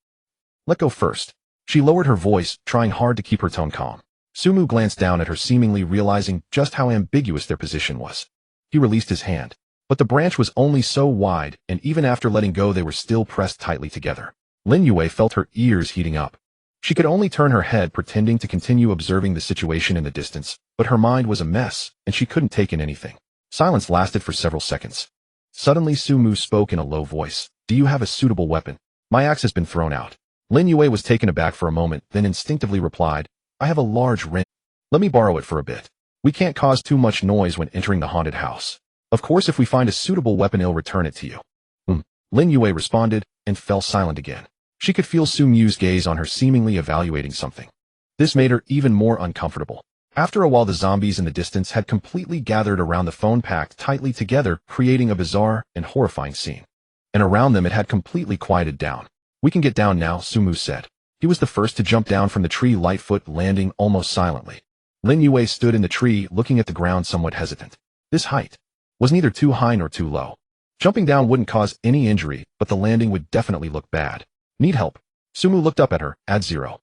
Let go first. She lowered her voice, trying hard to keep her tone calm. Sumu glanced down at her, seemingly realizing just how ambiguous their position was. He released his hand. But the branch was only so wide, and even after letting go they were still pressed tightly together. Lin Yue felt her ears heating up. She could only turn her head, pretending to continue observing the situation in the distance, but her mind was a mess, and she couldn't take in anything. Silence lasted for several seconds. Suddenly Sumu spoke in a low voice. Do you have a suitable weapon? My axe has been thrown out. Lin Yue was taken aback for a moment, then instinctively replied, I have a large wrench. Let me borrow it for a bit. We can't cause too much noise when entering the haunted house. Of course, if we find a suitable weapon, I'll return it to you. Lin Yue responded, and fell silent again. She could feel Sumu's gaze on her, seemingly evaluating something. This made her even more uncomfortable. After a while, the zombies in the distance had completely gathered around the phone, packed tightly together, creating a bizarre and horrifying scene. And around them it had completely quieted down. We can get down now, Sumu said. He was the first to jump down from the tree, lightfoot, landing almost silently. Lin Yue stood in the tree, looking at the ground, somewhat hesitant. This height. was neither too high nor too low. Jumping down wouldn't cause any injury, but the landing would definitely look bad. Need help? Sumu looked up at her, add 0.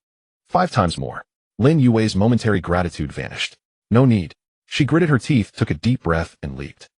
5 times more. Lin Yue's momentary gratitude vanished. No need. She gritted her teeth, took a deep breath, and leaped.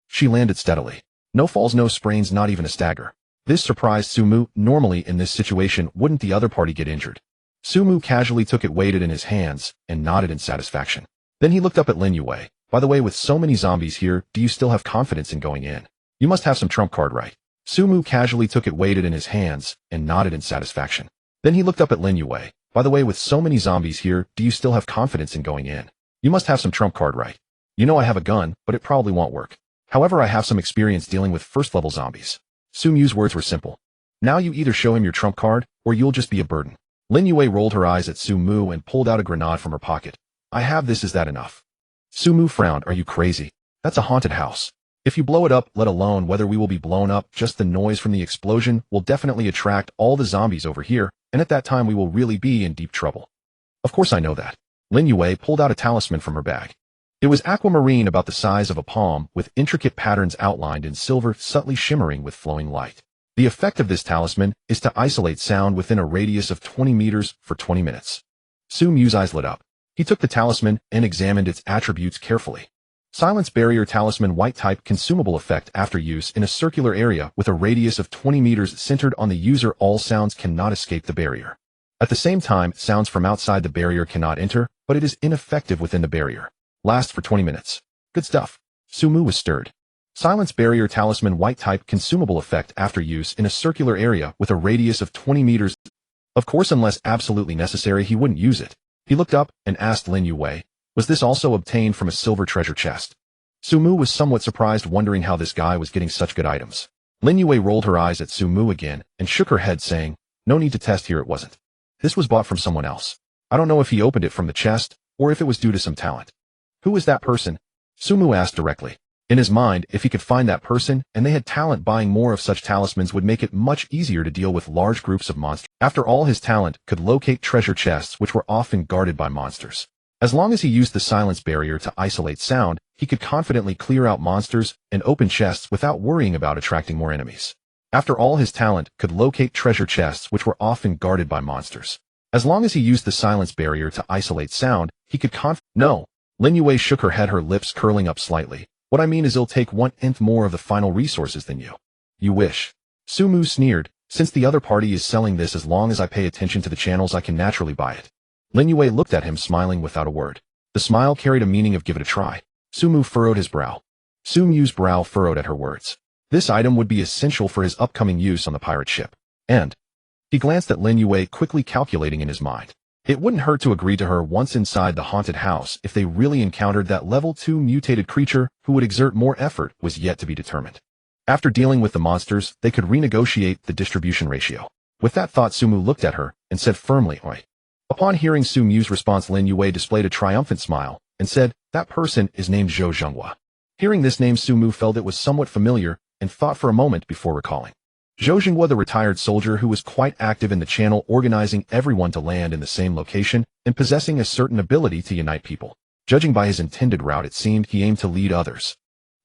She landed steadily. No falls, no sprains, not even a stagger. This surprised Sumu. Normally in this situation, wouldn't the other party get injured? Sumu casually took it, weighted in his hands, and nodded in satisfaction. Then he looked up at Lin Yue. By the way, with so many zombies here, do you still have confidence in going in? You must have some trump card, right? Sumu casually took it, weighted in his hands, and nodded in satisfaction. Then he looked up at Lin Yue. By the way, with so many zombies here, do you still have confidence in going in? You must have some trump card, right? You know I have a gun, but it probably won't work. However, I have some experience dealing with first-level zombies. Sumu's words were simple. Now you either show him your trump card, or you'll just be a burden. Lin Yue rolled her eyes at Sumu and pulled out a grenade from her pocket. I have this, is that enough? Sumu frowned. Are you crazy? That's a haunted house. If you blow it up, let alone whether we will be blown up, just the noise from the explosion will definitely attract all the zombies over here, and at that time we will really be in deep trouble. Of course I know that. Lin Yue pulled out a talisman from her bag. It was aquamarine, about the size of a palm, with intricate patterns outlined in silver, subtly shimmering with flowing light. The effect of this talisman is to isolate sound within a radius of 20 meters for 20 minutes. Sumu's eyes lit up. He took the talisman and examined its attributes carefully. Silence barrier talisman, white type, consumable, effect after use in a circular area with a radius of 20 meters centered on the user. All sounds cannot escape the barrier. At the same time, sounds from outside the barrier cannot enter, but it is ineffective within the barrier. Lasts for 20 minutes. Good stuff. Sumu was stirred. Silence barrier talisman, white type, consumable, effect after use in a circular area with a radius of 20 meters. Of course, unless absolutely necessary, he wouldn't use it. He looked up and asked Lin Yue, was this also obtained from a silver treasure chest? Sumu was somewhat surprised, wondering how this guy was getting such good items. Lin Yue rolled her eyes at Sumu again and shook her head, saying, no need to test here, it wasn't. This was bought from someone else. I don't know if he opened it from the chest, or if it was due to some talent. Who is that person? Sumu asked directly. In his mind, if he could find that person, and they had talent, buying more of such talismans would make it much easier to deal with large groups of monsters. After all, his talent could locate treasure chests which were often guarded by monsters. As long as he used the silence barrier to isolate sound, he could confidently clear out monsters and open chests without worrying about attracting more enemies. After all, his talent could locate treasure chests which were often guarded by monsters. As long as he used the silence barrier to isolate sound, he could No. Lin Yue shook her head, her lips curling up slightly. What I mean is it'll take 1/10 more of the final resources than you. You wish. Sumu sneered. Since the other party is selling this, as long as I pay attention to the channels, I can naturally buy it. Lin Yue looked at him, smiling without a word. The smile carried a meaning of give it a try. Sumu furrowed his brow. Sumu's brow furrowed at her words. This item would be essential for his upcoming use on the pirate ship. And he glanced at Lin Yue, quickly calculating in his mind. It wouldn't hurt to agree to her once inside the haunted house if they really encountered that level 2 mutated creature who would exert more effort was yet to be determined. After dealing with the monsters, they could renegotiate the distribution ratio. With that thought, Sumu looked at her and said firmly, Oi. Upon hearing Sumu's response, Lin Yue displayed a triumphant smile and said, that person is named Zhou Zhenghua. Hearing this name, Sumu felt it was somewhat familiar and thought for a moment before recalling. Zhou Zhenghua, the retired soldier who was quite active in the channel, organizing everyone to land in the same location and possessing a certain ability to unite people. Judging by his intended route, it seemed he aimed to lead others.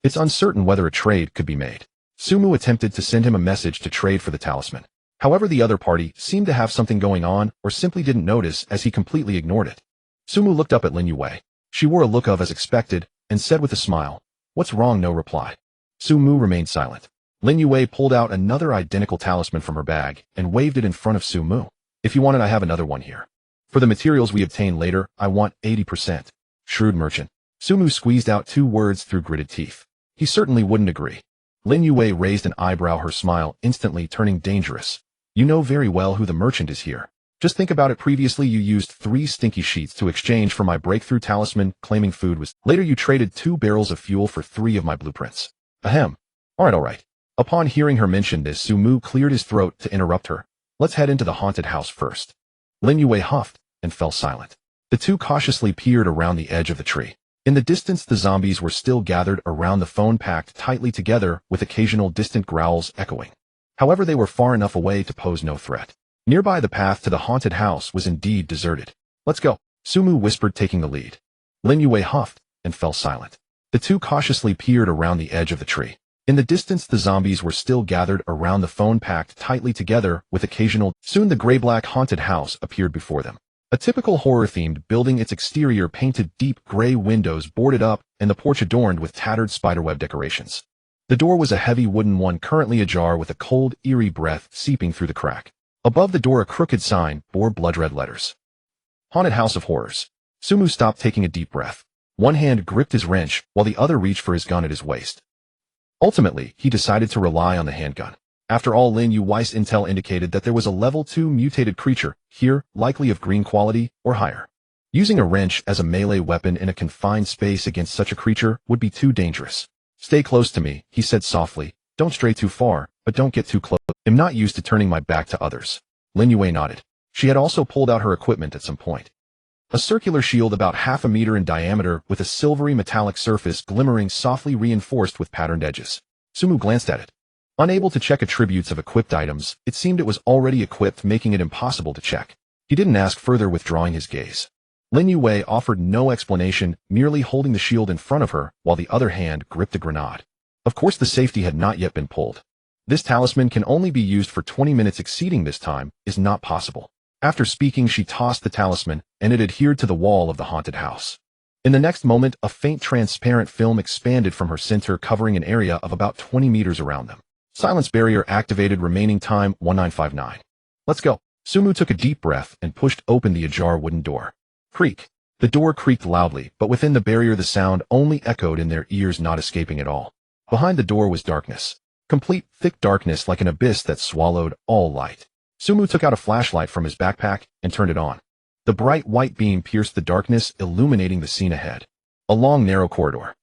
It's uncertain whether a trade could be made. Sumu attempted to send him a message to trade for the talisman. However, the other party seemed to have something going on or simply didn't notice, as he completely ignored it. Sumu looked up at Lin Yue. She wore a look of as expected and said with a smile, what's wrong? No reply. Sumu remained silent. Lin Yue pulled out another identical talisman from her bag and waved it in front of Sumu. If you want it, I have another one here. For the materials we obtain later, I want 80%. Shrewd merchant. Sumu squeezed out 2 words through gritted teeth. He certainly wouldn't agree. Lin Yue raised an eyebrow, her smile instantly turning dangerous. You know very well who the merchant is here. Just think about it. Previously you used 3 stinky sheets to exchange for my breakthrough talisman, claiming food was. Later you traded 2 barrels of fuel for 3 of my blueprints. Ahem. Alright. Upon hearing her mention this, Sumu cleared his throat to interrupt her. Let's head into the haunted house first. Lin Yue huffed and fell silent. The two cautiously peered around the edge of the tree. In the distance, the zombies were still gathered around the phone, packed tightly together with occasional distant growls echoing. However, they were far enough away to pose no threat. Nearby, the path to the haunted house was indeed deserted. Let's go, Sumu whispered, taking the lead. Lin Yue huffed and fell silent. The two cautiously peered around the edge of the tree. In the distance, the zombies were still gathered around the phone, packed tightly together with occasional. Soon the gray-black haunted house appeared before them. A typical horror-themed building, its exterior painted deep gray windows boarded up and the porch adorned with tattered spiderweb decorations. The door was a heavy wooden one, currently ajar, with a cold, eerie breath seeping through the crack. Above the door, a crooked sign bore blood-red letters. Haunted House of Horrors. Sumu stopped, taking a deep breath. One hand gripped his wrench while the other reached for his gun at his waist. Ultimately, he decided to rely on the handgun. After all, Lin Yu's intel indicated that there was a level 2 mutated creature here, likely of green quality or higher. Using a wrench as a melee weapon in a confined space against such a creature would be too dangerous. Stay close to me, he said softly. Don't stray too far, but don't get too close. I'm not used to turning my back to others. Lin Yue nodded. She had also pulled out her equipment at some point. A circular shield about half a meter in diameter with a silvery metallic surface glimmering softly, reinforced with patterned edges. Sumu glanced at it. Unable to check attributes of equipped items, it seemed it was already equipped, making it impossible to check. He didn't ask further, withdrawing his gaze. Lin Yue offered no explanation, merely holding the shield in front of her while the other hand gripped a grenade. Of course, the safety had not yet been pulled. This talisman can only be used for 20 minutes. Exceeding this time is not possible. After speaking, she tossed the talisman, and it adhered to the wall of the haunted house. In the next moment, a faint transparent film expanded from her center, covering an area of about 20 meters around them. Silence barrier activated. Remaining time 1959. Let's go. Sumu took a deep breath and pushed open the ajar wooden door. Creak. The door creaked loudly, but within the barrier the sound only echoed in their ears, not escaping at all. Behind the door was darkness. Complete, thick darkness, like an abyss that swallowed all light. Sumu took out a flashlight from his backpack and turned it on. The bright white beam pierced the darkness, illuminating the scene ahead. A long, narrow corridor.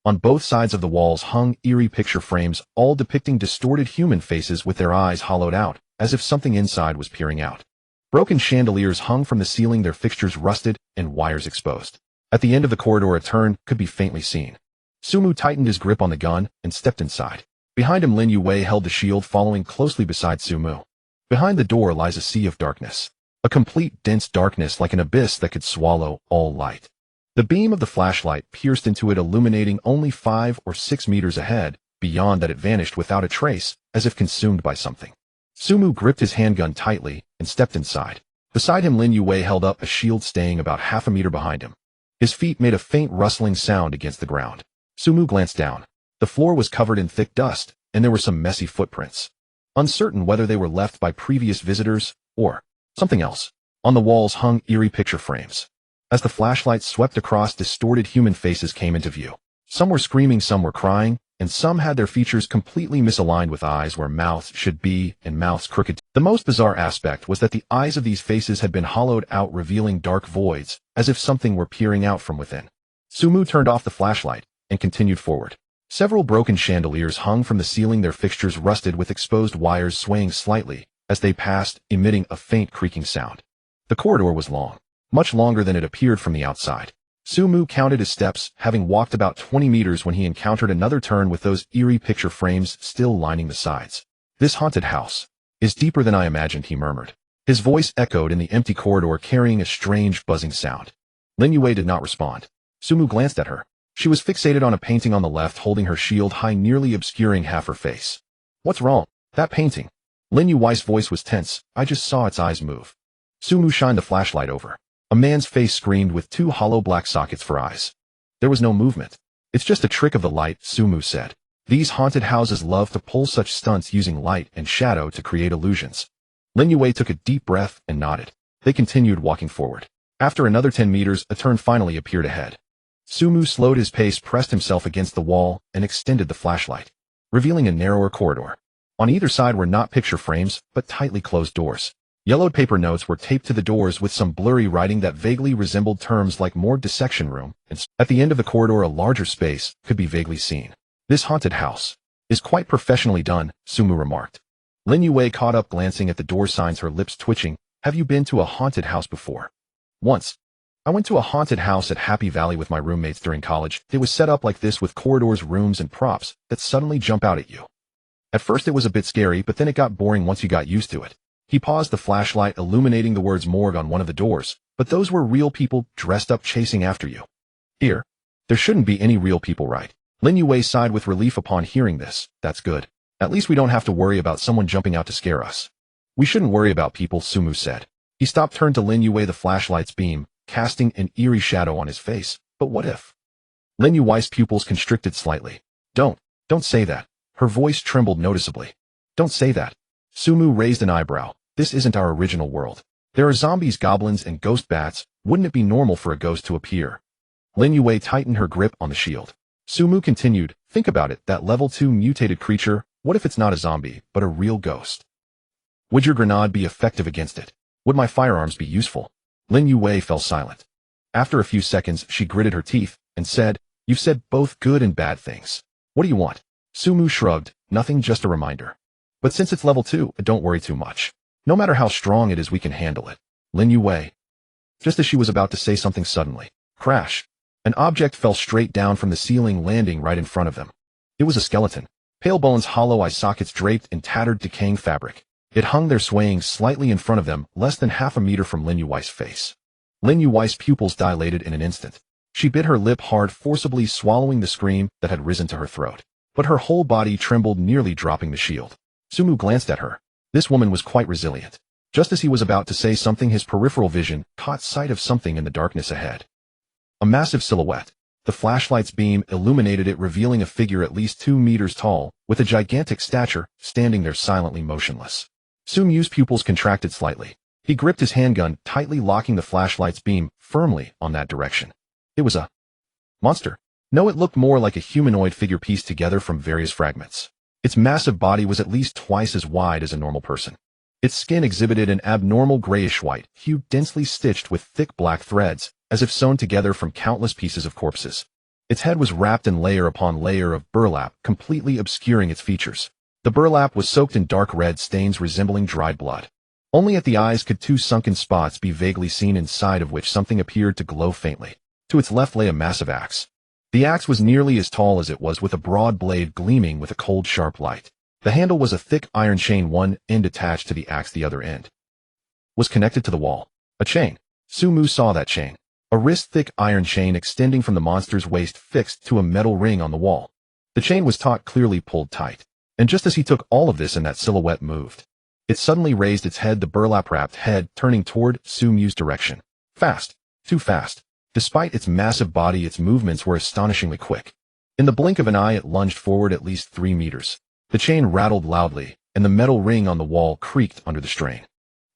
On both sides of the walls hung eerie picture frames, all depicting distorted human faces with their eyes hollowed out, as if something inside was peering out. Broken chandeliers hung from the ceiling, their fixtures rusted and wires exposed. At the end of the corridor, a turn could be faintly seen. Sumu tightened his grip on the gun and stepped inside. Behind him, Lin Yue held the shield, following closely beside Sumu. Behind the door lies a sea of darkness. A complete, dense darkness, like an abyss that could swallow all light. The beam of the flashlight pierced into it, illuminating only 5 or 6 meters ahead. Beyond that, it vanished without a trace, as if consumed by something. Sumu gripped his handgun tightly and stepped inside. Beside him, Lin Yue held up a shield, staying about half a meter behind him. His feet made a faint rustling sound against the ground. Sumu glanced down. The floor was covered in thick dust, and there were some messy footprints. Uncertain whether they were left by previous visitors or something else. On the walls hung eerie picture frames. As the flashlight swept across, distorted human faces came into view. Some were screaming, some were crying, and some had their features completely misaligned, with eyes where mouths should be and mouths crooked. The most bizarre aspect was that the eyes of these faces had been hollowed out, revealing dark voids, as if something were peering out from within. Sumu turned off the flashlight and continued forward. Several broken chandeliers hung from the ceiling, their fixtures rusted, with exposed wires swaying slightly as they passed, emitting a faint creaking sound. The corridor was long, much longer than it appeared from the outside. Sumu counted his steps, having walked about 20 meters when he encountered another turn with those eerie picture frames still lining the sides. This haunted house is deeper than I imagined, he murmured. His voice echoed in the empty corridor, carrying a strange buzzing sound. Lin Yue did not respond. Sumu glanced at her. She was fixated on a painting on the left, holding her shield high, nearly obscuring half her face. What's wrong? That painting. Lin Yu's voice was tense. I just saw its eyes move. Sumu shined the flashlight over. A man's face screamed, with 2 hollow black sockets for eyes. There was no movement. It's just a trick of the light, Sumu said. These haunted houses love to pull such stunts, using light and shadow to create illusions. Lin Yue took a deep breath and nodded. They continued walking forward. After another 10 meters, a turn finally appeared ahead. Sumu slowed his pace, pressed himself against the wall, and extended the flashlight, revealing a narrower corridor. On either side were not picture frames, but tightly closed doors. Yellowed paper notes were taped to the doors with some blurry writing that vaguely resembled terms like morgue, dissection room, and at the end of the corridor a larger space could be vaguely seen. This haunted house is quite professionally done, Sumu remarked. Lin Yue caught up, glancing at the door signs, her lips twitching. Have you been to a haunted house before? Once. I went to a haunted house at Happy Valley with my roommates during college. It was set up like this, with corridors, rooms, and props that suddenly jump out at you. At first it was a bit scary, but then it got boring once you got used to it. He paused, the flashlight illuminating the words morgue on one of the doors, but those were real people dressed up chasing after you. Here. There shouldn't be any real people, right? Lin Yue sighed with relief upon hearing this. That's good. At least we don't have to worry about someone jumping out to scare us. We shouldn't worry about people, Sumu said. He stopped, turned to Lin Yue, the flashlight's beam, casting an eerie shadow on his face. But what if? Lin Yue's pupils constricted slightly. Don't say that. Her voice trembled noticeably. Don't say that. Sumu raised an eyebrow. This isn't our original world. There are zombies, goblins, and ghost bats. Wouldn't it be normal for a ghost to appear? Lin Yue tightened her grip on the shield. Sumu continued, think about it, that level 2 mutated creature, what if it's not a zombie, but a real ghost? Would your grenade be effective against it? Would my firearms be useful? Lin Yue fell silent. After a few seconds, she gritted her teeth and said, you've said both good and bad things. What do you want? Sumu shrugged, nothing, just a reminder. But since it's level 2, don't worry too much. No matter how strong it is, we can handle it. Lin Yue. Just as she was about to say something, suddenly, crash. An object fell straight down from the ceiling, landing right in front of them. It was a skeleton. Pale bones, hollow eye sockets draped in tattered, decaying fabric. It hung there, swaying slightly in front of them, less than half a meter from Lin Yue's face. Lin Yue's pupils dilated in an instant. She bit her lip hard, forcibly swallowing the scream that had risen to her throat. But her whole body trembled, nearly dropping the shield. Sumu glanced at her. This woman was quite resilient. Just as he was about to say something, his peripheral vision caught sight of something in the darkness ahead. A massive silhouette. The flashlight's beam illuminated it, revealing a figure at least 2 meters tall, with a gigantic stature, standing there silently motionless. Sumu's pupils contracted slightly. He gripped his handgun, tightly locking the flashlight's beam firmly on that direction. It was a monster. No, it looked more like a humanoid figure pieced together from various fragments. Its massive body was at least twice as wide as a normal person. Its skin exhibited an abnormal grayish-white hue, densely stitched with thick black threads, as if sewn together from countless pieces of corpses. Its head was wrapped in layer upon layer of burlap, completely obscuring its features. The burlap was soaked in dark red stains resembling dried blood. Only at the eyes could 2 sunken spots be vaguely seen, inside of which something appeared to glow faintly. To its left lay a massive axe. The axe was nearly as tall as it was, with a broad blade gleaming with a cold, sharp light. The handle was a thick iron chain, one end attached to the axe, the other end was connected to the wall. A chain. Sumu saw that chain. A wrist-thick iron chain extending from the monster's waist, fixed to a metal ring on the wall. The chain was taut, clearly pulled tight. And just as he took all of this and that silhouette moved, it suddenly raised its head, the burlap-wrapped head turning toward Sumu's direction. Fast. Too fast. Despite its massive body, its movements were astonishingly quick. In the blink of an eye, it lunged forward at least 3 meters. The chain rattled loudly, and the metal ring on the wall creaked under the strain.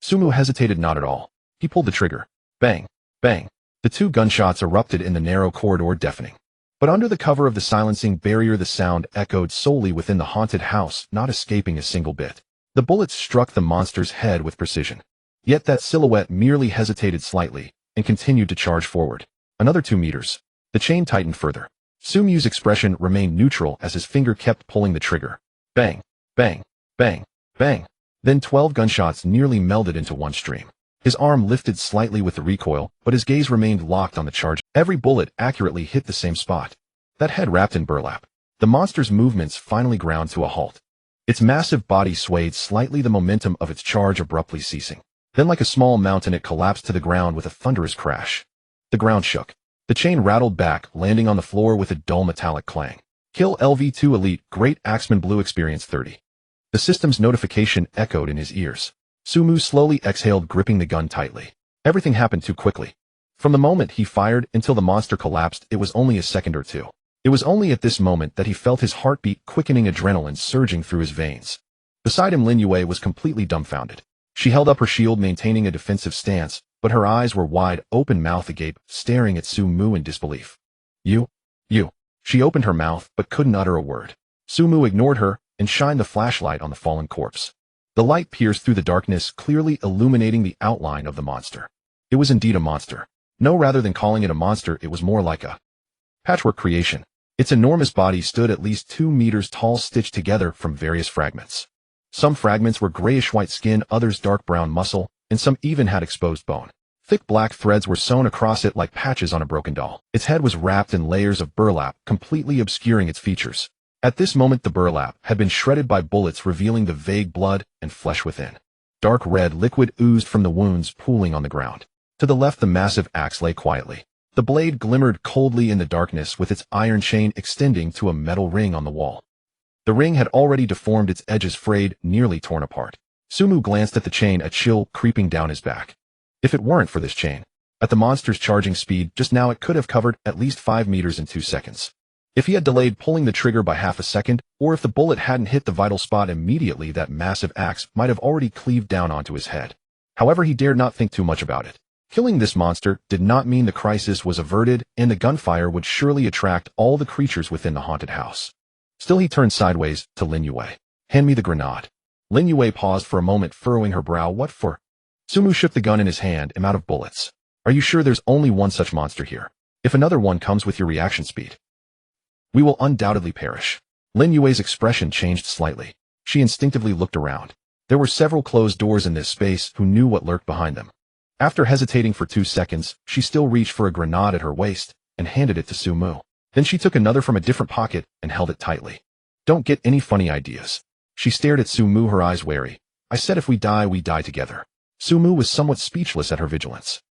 Sumu hesitated not at all. He pulled the trigger. Bang. Bang. The 2 gunshots erupted in the narrow corridor, deafening. But under the cover of the silencing barrier, the sound echoed solely within the haunted house, not escaping a single bit. The bullets struck the monster's head with precision. Yet that silhouette merely hesitated slightly, and continued to charge forward. Another 2 meters. The chain tightened further. Sumu's expression remained neutral as his finger kept pulling the trigger. Bang. Bang. Bang. Bang. Then 12 gunshots nearly melded into one stream. His arm lifted slightly with the recoil, but his gaze remained locked on the charge. Every bullet accurately hit the same spot. That head wrapped in burlap. The monster's movements finally ground to a halt. Its massive body swayed slightly, the momentum of its charge abruptly ceasing. Then, like a small mountain, it collapsed to the ground with a thunderous crash. The ground shook. The chain rattled back, landing on the floor with a dull metallic clang. Kill LV2 Elite, Great Axeman Blue Experience 30. The system's notification echoed in his ears. Sumu slowly exhaled, gripping the gun tightly. Everything happened too quickly. From the moment he fired until the monster collapsed, it was only a second or two. It was only at this moment that he felt his heartbeat, quickening, adrenaline surging through his veins. Beside him, Lin Yue was completely dumbfounded. She held up her shield, maintaining a defensive stance, but her eyes were wide open, mouth agape, staring at Sumu in disbelief. You. She opened her mouth, but couldn't utter a word. Sumu ignored her and shined the flashlight on the fallen corpse. The light pierced through the darkness, clearly illuminating the outline of the monster. It was indeed a monster. No, rather than calling it a monster, it was more like a patchwork creation. Its enormous body stood at least 2 meters tall, stitched together from various fragments. Some fragments were grayish-white skin, others dark brown muscle, and some even had exposed bone. Thick black threads were sewn across it like patches on a broken doll. Its head was wrapped in layers of burlap, completely obscuring its features. At this moment, the burlap had been shredded by bullets, revealing the vague blood and flesh within. Dark red liquid oozed from the wounds, pooling on the ground. To the left, the massive axe lay quietly. The blade glimmered coldly in the darkness with its iron chain extending to a metal ring on the wall. The ring had already deformed, its edges frayed, nearly torn apart. Sumu glanced at the chain, a chill creeping down his back. If it weren't for this chain, at the monster's charging speed just now, it could have covered at least 5 meters in 2 seconds. If he had delayed pulling the trigger by half a second, or if the bullet hadn't hit the vital spot immediately, that massive axe might have already cleaved down onto his head. However, he dared not think too much about it. Killing this monster did not mean the crisis was averted, and the gunfire would surely attract all the creatures within the haunted house. Still, he turned sideways to Lin Yue. "Hand me the grenade." Lin Yue paused for a moment, furrowing her brow. "What for?" Sumu shook the gun in his hand. "I'm out of bullets." "Are you sure there's only one such monster here? If another one comes with your reaction speed, we will undoubtedly perish." Lin Yue's expression changed slightly. She instinctively looked around. There were several closed doors in this space. Who knew what lurked behind them? After hesitating for 2 seconds, she still reached for a grenade at her waist and handed it to Sumu. Then she took another from a different pocket and held it tightly. "Don't get any funny ideas." She stared at Sumu, her eyes wary. "I said if we die together." Sumu was somewhat speechless at her vigilance.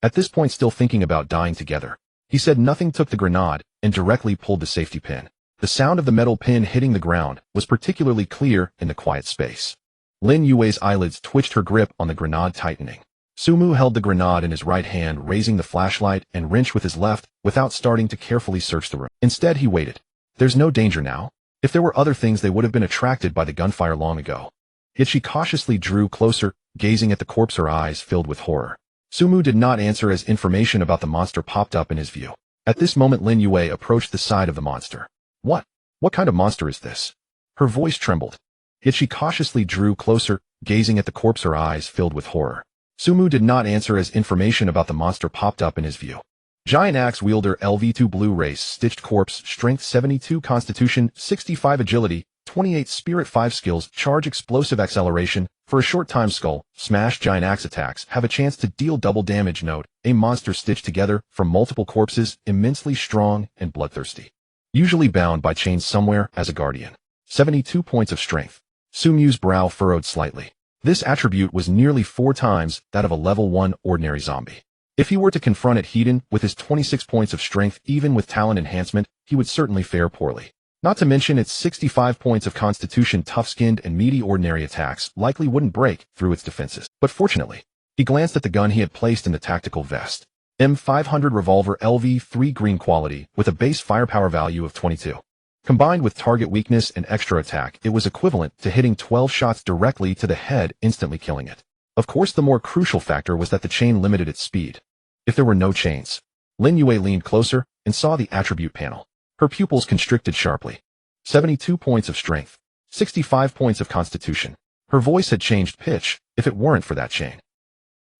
At this point, still thinking about dying together, he said nothing, took the grenade, and directly pulled the safety pin. The sound of the metal pin hitting the ground was particularly clear in the quiet space. Lin Yue's eyelids twitched, her grip on the grenade tightening. Sumu held the grenade in his right hand, raising the flashlight and wrench with his left without starting to carefully search the room. Instead, he waited. There's no danger now. If there were other things, they would have been attracted by the gunfire long ago. Yet she cautiously drew closer, gazing at the corpse, her eyes filled with horror. Sumu did not answer as information about the monster popped up in his view. At this moment, Lin Yue approached the side of the monster. What kind of monster is this?" Her voice trembled. Yet she cautiously drew closer, gazing at the corpse, her eyes filled with horror. Sumu did not answer as information about the monster popped up in his view. Giant axe wielder, LV2 blue race, stitched corpse, strength 72, constitution 65, agility 28, spirit 5, skills, charge, explosive acceleration. For a short time, skull smash giant axe attacks have a chance to deal double damage. Note: a monster stitched together from multiple corpses, immensely strong and bloodthirsty. Usually bound by chains somewhere as a guardian. 72 points of strength. Sumu's brow furrowed slightly. This attribute was nearly 4 times that of a level 1 ordinary zombie. If he were to confront it head-on with his 26 points of strength, even with talent enhancement, he would certainly fare poorly. Not to mention its 65 points of constitution, tough-skinned and meaty, ordinary attacks likely wouldn't break through its defenses. But fortunately, he glanced at the gun he had placed in the tactical vest. M500 revolver, LV3, green quality, with a base firepower value of 22. Combined with target weakness and extra attack, it was equivalent to hitting 12 shots directly to the head, instantly killing it. Of course, the more crucial factor was that the chain limited its speed. If there were no chains, Lin Yue leaned closer and saw the attribute panel. Her pupils constricted sharply. 72 points of strength, 65 points of constitution. Her voice had changed pitch. If it weren't for that chain.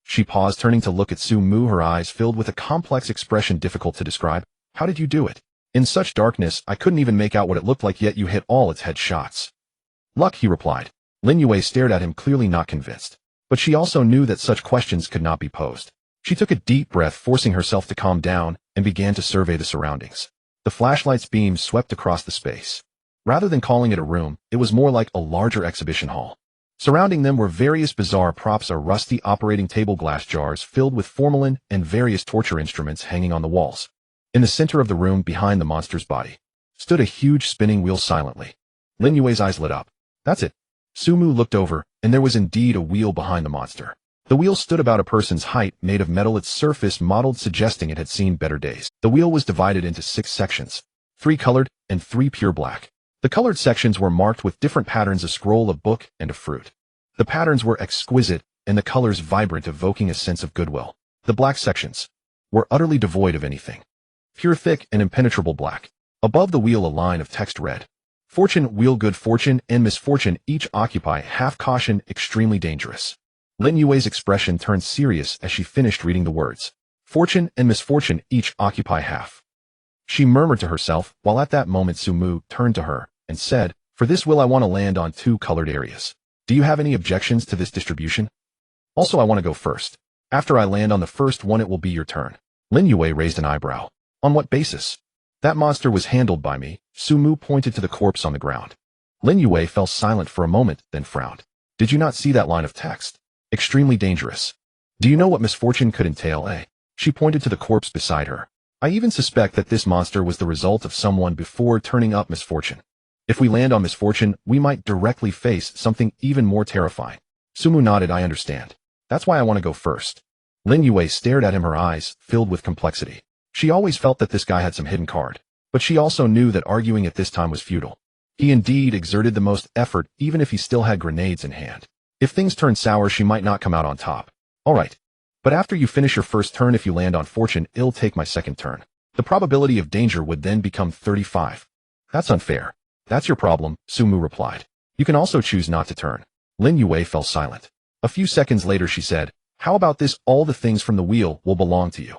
She paused, turning to look at Sumu, her eyes filled with a complex expression difficult to describe. "How did you do it?" "In such darkness, I couldn't even make out what it looked like, yet you hit all its head shots." "Luck," he replied. Lin Yue stared at him, clearly not convinced. But she also knew that such questions could not be posed. She took a deep breath, forcing herself to calm down, and began to survey the surroundings. The flashlight's beams swept across the space. Rather than calling it a room, it was more like a larger exhibition hall. Surrounding them were various bizarre props, a rusty operating table, glass jars filled with formalin, and various torture instruments hanging on the walls. In the center of the room, behind the monster's body, stood a huge spinning wheel silently. Lin Yue's eyes lit up. "That's it." Sumu looked over, and there was indeed a wheel behind the monster. The wheel stood about a person's height, made of metal, its surface modeled, suggesting it had seen better days. The wheel was divided into 6 sections, 3 colored and 3 pure black. The colored sections were marked with different patterns, a scroll, a book, and a fruit. The patterns were exquisite, and the colors vibrant, evoking a sense of goodwill. The black sections were utterly devoid of anything. Pure, thick, and impenetrable black. Above the wheel, a line of text read: "Fortune, wheel, good fortune and misfortune each occupy half, caution, extremely dangerous." Lin Yue's expression turned serious as she finished reading the words. "Fortune and misfortune each occupy half." She murmured to herself, while at that moment Sumu turned to her and said, "For this will I want to land on 2 colored areas. Do you have any objections to this distribution? Also, I want to go first. After I land on the first one, it will be your turn." Lin Yue raised an eyebrow. "On what basis?" "That monster was handled by me." Sumu pointed to the corpse on the ground. Lin Yue fell silent for a moment, then frowned. "Did you not see that line of text? Extremely dangerous. Do you know what misfortune could entail, eh?" She pointed to the corpse beside her. I even suspect that this monster was the result of someone before turning up misfortune. If we land on misfortune, we might directly face something even more terrifying. Sumu nodded. I understand. That's why I want to go first. Lin Yue stared at him, her eyes filled with complexity. She always felt that this guy had some hidden card, but she also knew that arguing at this time was futile. He indeed exerted the most effort, even if he still had grenades in hand. If things turn sour, she might not come out on top. All right. But after you finish your first turn, if you land on fortune, it'll take my second turn. The probability of danger would then become 35. That's unfair. That's your problem, Sumu replied. You can also choose not to turn. Lin Yue fell silent. A few seconds later she said, how about this? All the things from the wheel will belong to you.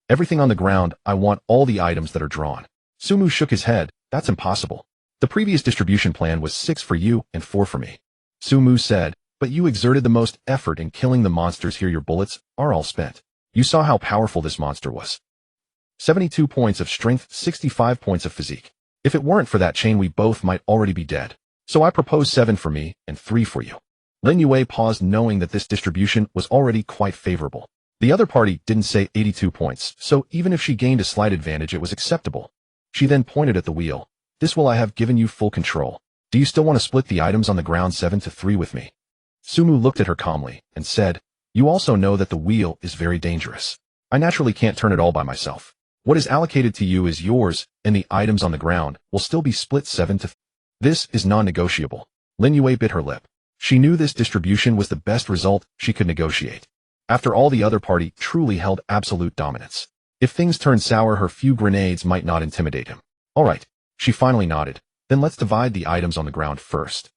Everything on the ground, I want all the items that are drawn. Sumu shook his head. That's impossible. The previous distribution plan was 6 for you and 4 for me. Sumu said, but you exerted the most effort in killing the monsters here. Your bullets are all spent. You saw how powerful this monster was. 72 points of strength, 65 points of physique. If it weren't for that chain, we both might already be dead. So I propose 7 for me and 3 for you. Lin Yue paused, knowing that this distribution was already quite favorable. The other party didn't say 82 points, so even if she gained a slight advantage, it was acceptable. She then pointed at the wheel. This will I have given you full control. Do you still want to split the items on the ground 7 to 3 with me? Sumu looked at her calmly and said, you also know that the wheel is very dangerous. I naturally can't turn it all by myself. What is allocated to you is yours, and the items on the ground will still be split 7 to 3. This is non-negotiable. Lin Yue bit her lip. She knew this distribution was the best result she could negotiate. After all, the other party truly held absolute dominance. If things turned sour, her few grenades might not intimidate him. All right. She finally nodded. Then let's divide the items on the ground first.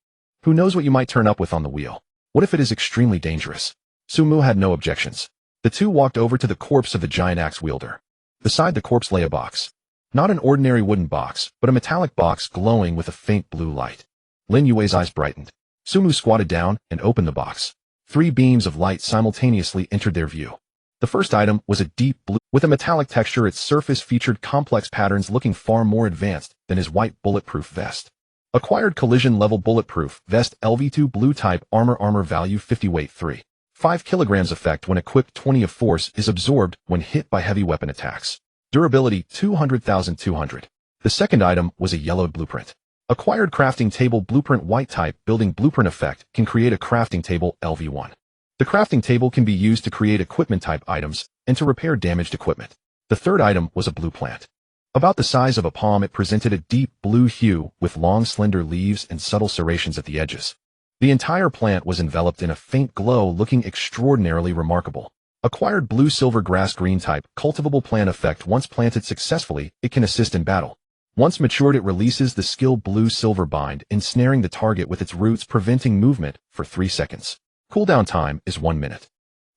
Who knows what you might turn up with on the wheel? What if it is extremely dangerous? Sumu had no objections. The two walked over to the corpse of the giant axe wielder. Beside the corpse lay a box. Not an ordinary wooden box, but a metallic box glowing with a faint blue light. Lin Yue's eyes brightened. Sumu squatted down and opened the box. 3 beams of light simultaneously entered their view. The first item was a deep blue with a metallic texture. Its surface featured complex patterns, looking far more advanced than his white bulletproof vest. Acquired collision level bulletproof vest, LV2 blue type armor value 50, weight 3. 5 kilograms. Effect when equipped, 20 of force is absorbed when hit by heavy weapon attacks. Durability 200,200. The second item was a yellowed blueprint. Acquired crafting table blueprint, white type building blueprint. Effect can create a crafting table, LV1. The crafting table can be used to create equipment type items and to repair damaged equipment. The third item was a blue plant. About the size of a palm, it presented a deep blue hue with long slender leaves and subtle serrations at the edges. The entire plant was enveloped in a faint glow, looking extraordinarily remarkable. Acquired blue silver grass green type cultivable plant. Effect once planted successfully, it can assist in battle. Once matured, it releases the skill blue silver bind, ensnaring the target with its roots, preventing movement for 3 seconds. Cooldown time is 1 minute.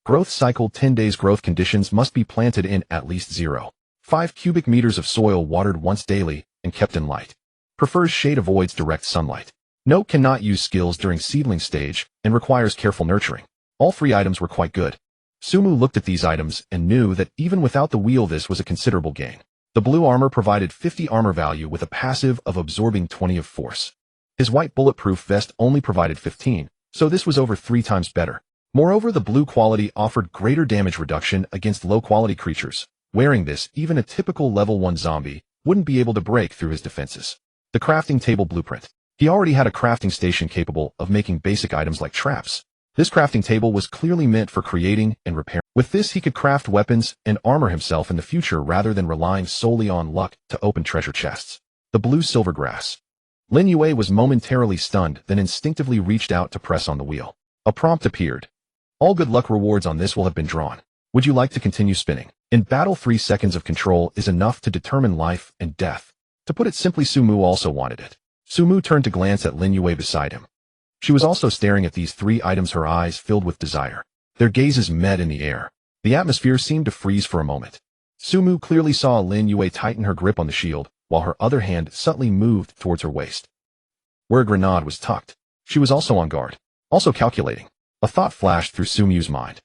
Growth cycle 10 days. Growth conditions must be planted in at least 0.5 cubic meters of soil, watered once daily, and kept in light. Prefers shade, avoids direct sunlight. Note: cannot use skills during seedling stage and requires careful nurturing. All 3 items were quite good. Sumu looked at these items and knew that even without the wheel, this was a considerable gain. The blue armor provided 50 armor value with a passive of absorbing 20 of force. His white bulletproof vest only provided 15, so this was over 3 times better. Moreover, the blue quality offered greater damage reduction against low-quality creatures. Wearing this, even a typical level 1 zombie wouldn't be able to break through his defenses. The crafting table blueprint. He already had a crafting station capable of making basic items like traps. This crafting table was clearly meant for creating and repairing. With this, he could craft weapons and armor himself in the future rather than relying solely on luck to open treasure chests. The blue silver grass. Lin Yue was momentarily stunned, then instinctively reached out to press on the wheel. A prompt appeared. All good luck rewards on this will have been drawn. Would you like to continue spinning? In battle, 3 seconds of control is enough to determine life and death. To put it simply, Sumu also wanted it. Sumu turned to glance at Lin Yue beside him. She was also staring at these 3 items, her eyes filled with desire. Their gazes met in the air. The atmosphere seemed to freeze for a moment. Sumu clearly saw Lin Yue tighten her grip on the shield, while her other hand subtly moved towards her waist, where a grenade was tucked. She was also on guard, also calculating. A thought flashed through Sumu's mind.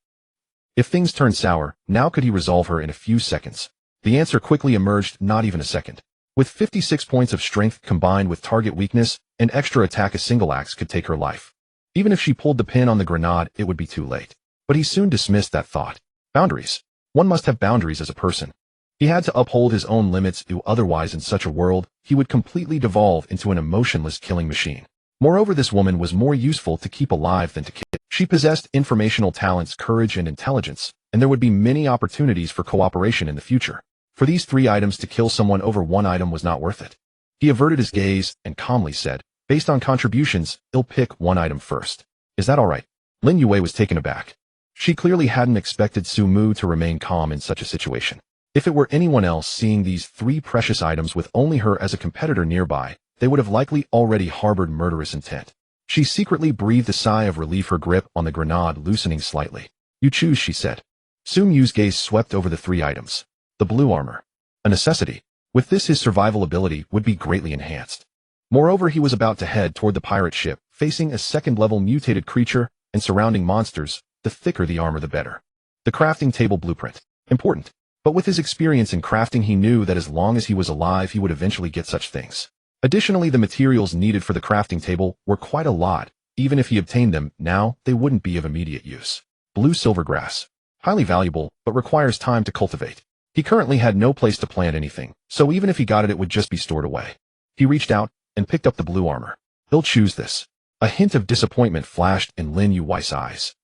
If things turned sour, now could he resolve her in a few seconds? The answer quickly emerged: not even a second. With 56 points of strength combined with target weakness and extra attack, a single axe could take her life. Even if she pulled the pin on the grenade, it would be too late. But he soon dismissed that thought. Boundaries. One must have boundaries as a person. He had to uphold his own limits, otherwise in such a world, he would completely devolve into an emotionless killing machine. Moreover, this woman was more useful to keep alive than to kill. She possessed informational talents, courage, and intelligence, and there would be many opportunities for cooperation in the future. For these 3 items to kill someone over one item was not worth it. He averted his gaze and calmly said, based on contributions, I'll pick one item first. Is that all right? Lin Yue was taken aback. She clearly hadn't expected Su Mu to remain calm in such a situation. If it were anyone else seeing these 3 precious items with only her as a competitor nearby, they would have likely already harbored murderous intent. She secretly breathed a sigh of relief, her grip on the grenade loosening slightly. You choose, she said. Su Mu's gaze swept over the 3 items. The blue armor. A necessity. With this, his survival ability would be greatly enhanced. Moreover, he was about to head toward the pirate ship, facing a second-level mutated creature and surrounding monsters. The thicker the armor, the better. The crafting table blueprint. Important. But with his experience in crafting, he knew that as long as he was alive, he would eventually get such things. Additionally, the materials needed for the crafting table were quite a lot. Even if he obtained them now, they wouldn't be of immediate use. Blue silvergrass. Highly valuable, but requires time to cultivate. He currently had no place to plant anything, so even if he got it, it would just be stored away. He reached out and picked up the blue armor. He'll choose this. A hint of disappointment flashed in Lin Yue's eyes.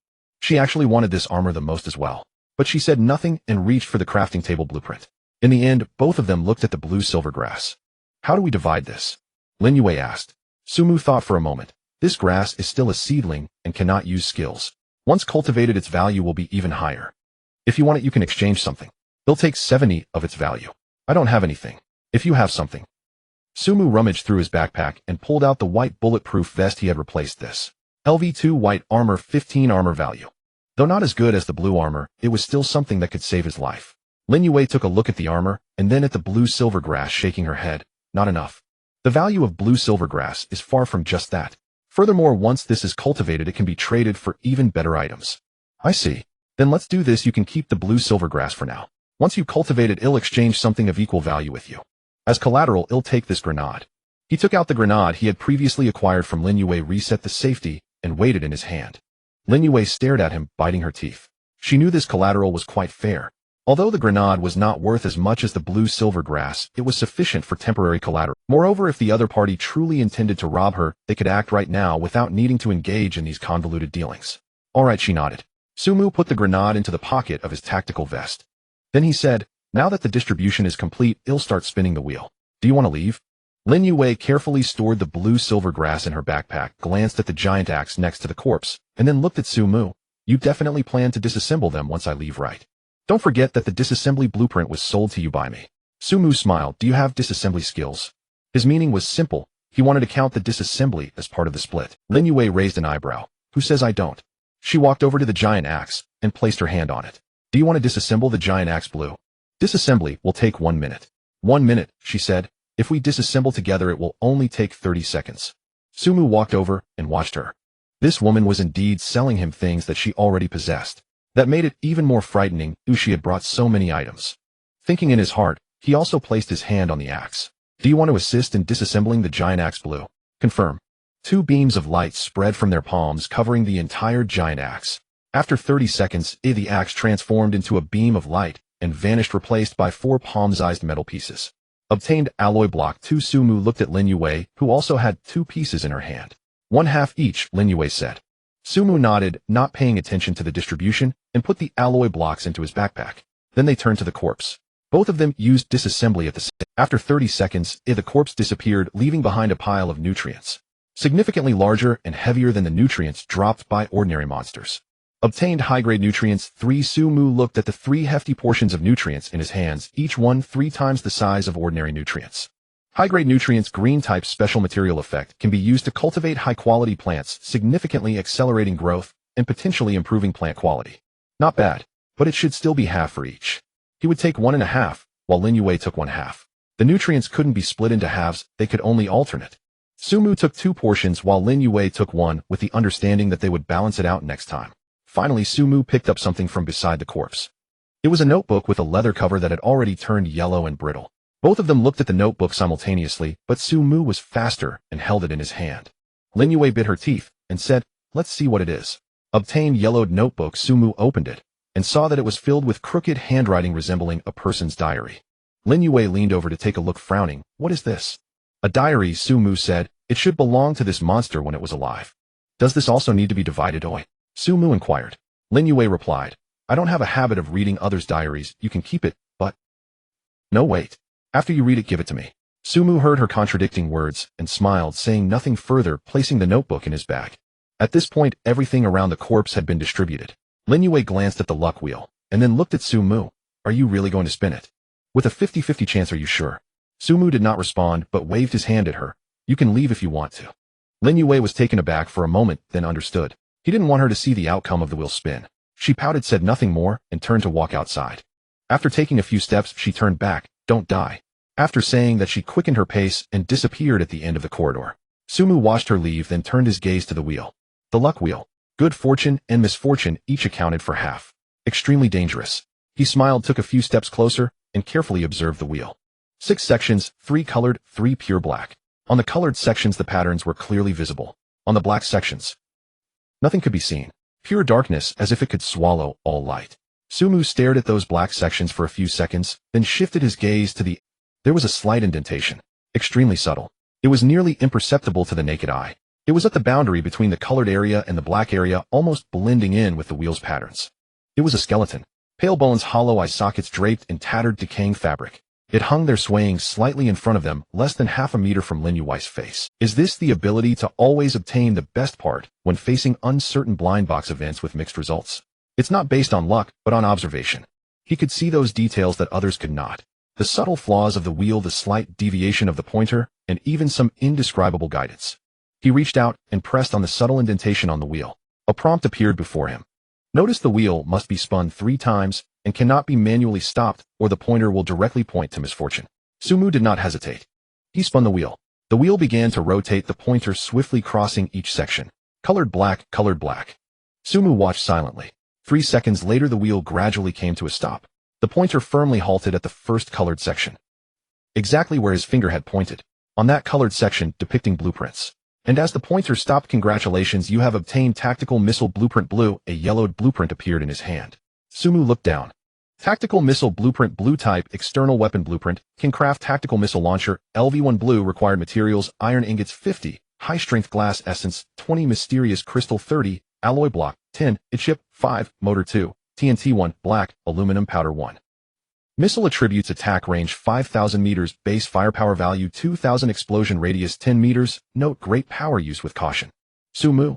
She actually wanted this armor the most as well. But she said nothing and reached for the crafting table blueprint. In the end, both of them looked at the blue silvergrass. How do we divide this? Lin Yue asked. Su Mu thought for a moment. This grass is still a seedling and cannot use skills. Once cultivated, its value will be even higher. If you want it, you can exchange something. He'll take 70 of its value. I don't have anything. If you have something. Su Mu rummaged through his backpack and pulled out the white bulletproof vest he had replaced this. LV2 white armor, 15 armor value. Though not as good as the blue armor, it was still something that could save his life. Lin Yue took a look at the armor and then at the blue silvergrass, shaking her head. Not enough. The value of blue silvergrass is far from just that. Furthermore, once this is cultivated, it can be traded for even better items. I see. Then let's do this. You can keep the blue silvergrass for now. Once you cultivate it, I'll exchange something of equal value with you. As collateral, I'll take this grenade. He took out the grenade he had previously acquired from Lin Yue, reset the safety, and weighed it in his hand. Lin Yue stared at him, biting her teeth. She knew this collateral was quite fair. Although the grenade was not worth as much as the blue silvergrass, it was sufficient for temporary collateral. Moreover, if the other party truly intended to rob her, they could act right now without needing to engage in these convoluted dealings. All right, she nodded. Su Mu put the grenade into the pocket of his tactical vest. Then he said, now that the distribution is complete, I'll start spinning the wheel. Do you want to leave? Lin Yue carefully stored the blue silvergrass in her backpack, glanced at the giant axe next to the corpse, and then looked at Su Mu. You definitely plan to disassemble them once I leave, right? Don't forget that the disassembly blueprint was sold to you by me. Su Mu smiled. Do you have disassembly skills? His meaning was simple. He wanted to count the disassembly as part of the split. Lin Yue raised an eyebrow. Who says I don't? She walked over to the giant axe and placed her hand on it. Do you want to disassemble the giant axe, Blue? Disassembly will take 1 minute. 1 minute, she said. If we disassemble together, it will only take 30 seconds. Su Mu walked over and watched her. This woman was indeed selling him things that she already possessed. That made it even more frightening. She had brought so many items. Thinking in his heart, he also placed his hand on the axe. Do you want to assist in disassembling the giant axe, Blue? Confirm. 2 beams of light spread from their palms, covering the entire giant axe. After 30 seconds, the axe transformed into a beam of light and vanished, replaced by 4 palm-sized metal pieces. Obtained alloy block 2. Su Mu looked at Lin Yue, who also had 2 pieces in her hand. 1/2 each, Lin Yue said. Su Mu nodded, not paying attention to the distribution, and put the alloy blocks into his backpack. Then they turned to the corpse. Both of them used disassembly at the same. After 30 seconds, the corpse disappeared, leaving behind a pile of nutrients. Significantly larger and heavier than the nutrients dropped by ordinary monsters. Obtained high-grade nutrients 3. Su Mu looked at the 3 hefty portions of nutrients in his hands, each one 3 times the size of ordinary nutrients. High-grade nutrients green-type special material effect can be used to cultivate high-quality plants, significantly accelerating growth and potentially improving plant quality. Not bad, but it should still be half for each. He would take 1.5, while Lin Yue took 1/2. The nutrients couldn't be split into halves, they could only alternate. Su Mu took 2 portions while Lin Yue took 1, with the understanding that they would balance it out next time. Finally, Su Mu picked up something from beside the corpse. It was a notebook with a leather cover that had already turned yellow and brittle. Both of them looked at the notebook simultaneously, but Su Mu was faster and held it in his hand. Lin Yue bit her teeth and said, let's see what it is. Obtained yellowed notebook. Su Mu opened it. and saw that it was filled with crooked handwriting resembling a person's diary. Lin Yue leaned over to take a look, frowning. What is this? A diary, Su Mu said. It should belong to this monster when it was alive. Does this also need to be divided, Oi? Su Mu inquired. Lin Yue replied. I don't have a habit of reading others' diaries. You can keep it, but... No, wait. After you read it, give it to me. Su Mu heard her contradicting words and smiled, saying nothing further, placing the notebook in his bag. At this point, everything around the corpse had been distributed. Lin Yue glanced at the luck wheel, and then looked at Su Mu. Are you really going to spin it? With a 50-50 chance, are you sure? Su Mu did not respond, but waved his hand at her. You can leave if you want to. Lin Yue was taken aback for a moment, then understood. He didn't want her to see the outcome of the wheel spin. She pouted, said nothing more, and turned to walk outside. After taking a few steps, she turned back. Don't die. After saying that, she quickened her pace and disappeared at the end of the corridor. Su Mu watched her leave, then turned his gaze to the wheel. The luck wheel. Good fortune and misfortune each accounted for half. Extremely dangerous. He smiled, took a few steps closer, and carefully observed the wheel. 6 sections, 3 colored, 3 pure black. On the colored sections, the patterns were clearly visible. On the black sections, nothing could be seen. Pure darkness, as if it could swallow all light. Su Mu stared at those black sections for a few seconds, then shifted his gaze to the... There was a slight indentation. Extremely subtle. It was nearly imperceptible to the naked eye. It was at the boundary between the colored area and the black area, almost blending in with the wheel's patterns. It was a skeleton. Pale bones, hollow eye sockets draped in tattered, decaying fabric. It hung there, swaying slightly in front of them, less than half a meter from Lin Yue's face. Is this the ability to always obtain the best part when facing uncertain blind box events with mixed results? It's not based on luck, but on observation. He could see those details that others could not. The subtle flaws of the wheel, the slight deviation of the pointer, and even some indescribable guidance. He reached out and pressed on the subtle indentation on the wheel. A prompt appeared before him. Notice the wheel must be spun 3 times and cannot be manually stopped, or the pointer will directly point to misfortune. Su Mu did not hesitate. He spun the wheel. The wheel began to rotate, the pointer swiftly crossing each section. Colored black, colored black. Su Mu watched silently. 3 seconds later, the wheel gradually came to a stop. The pointer firmly halted at the first colored section, exactly where his finger had pointed, on that colored section depicting blueprints. And as the pointer stopped, congratulations, you have obtained Tactical Missile Blueprint Blue. A yellowed blueprint appeared in his hand. Su Mu looked down. Tactical Missile Blueprint Blue type, External Weapon Blueprint, can craft Tactical Missile Launcher, LV1 Blue. Required materials, iron ingots 50, high strength glass essence 20, mysterious crystal 30, alloy block 10, it chip 5, motor 2, TNT 1, black, aluminum powder 1. Missile attributes, attack range 5,000 meters, base firepower value 2,000, explosion radius 10 meters, note great power, use with caution. Su Mu.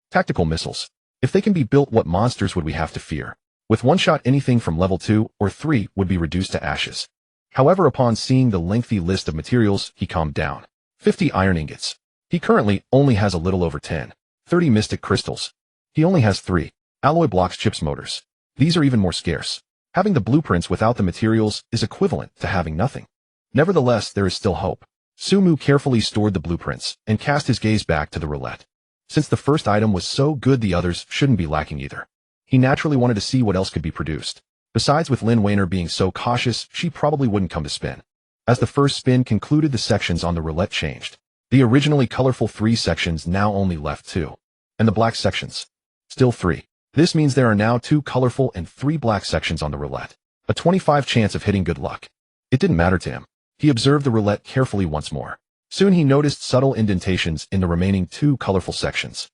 Tactical missiles. If they can be built, what monsters would we have to fear? With one shot, anything from level 2 or 3 would be reduced to ashes. However, upon seeing the lengthy list of materials, he calmed down. 50 iron ingots. He currently only has a little over 10. 30 mystic crystals. He only has 3. Alloy blocks, chips, motors. These are even more scarce. Having the blueprints without the materials is equivalent to having nothing. Nevertheless, there is still hope. Su Mu carefully stored the blueprints and cast his gaze back to the roulette. Since the first item was so good, the others shouldn't be lacking either. He naturally wanted to see what else could be produced. Besides, with Lin Weiner being so cautious, she probably wouldn't come to spin. As the first spin concluded, the sections on the roulette changed. The originally colorful 3 sections now only left 2. And the black sections. Still 3. This means there are now 2 colorful and 3 black sections on the roulette. A 25 chance of hitting good luck. It didn't matter to him. He observed the roulette carefully once more. Soon he noticed subtle indentations in the remaining 2 colorful sections.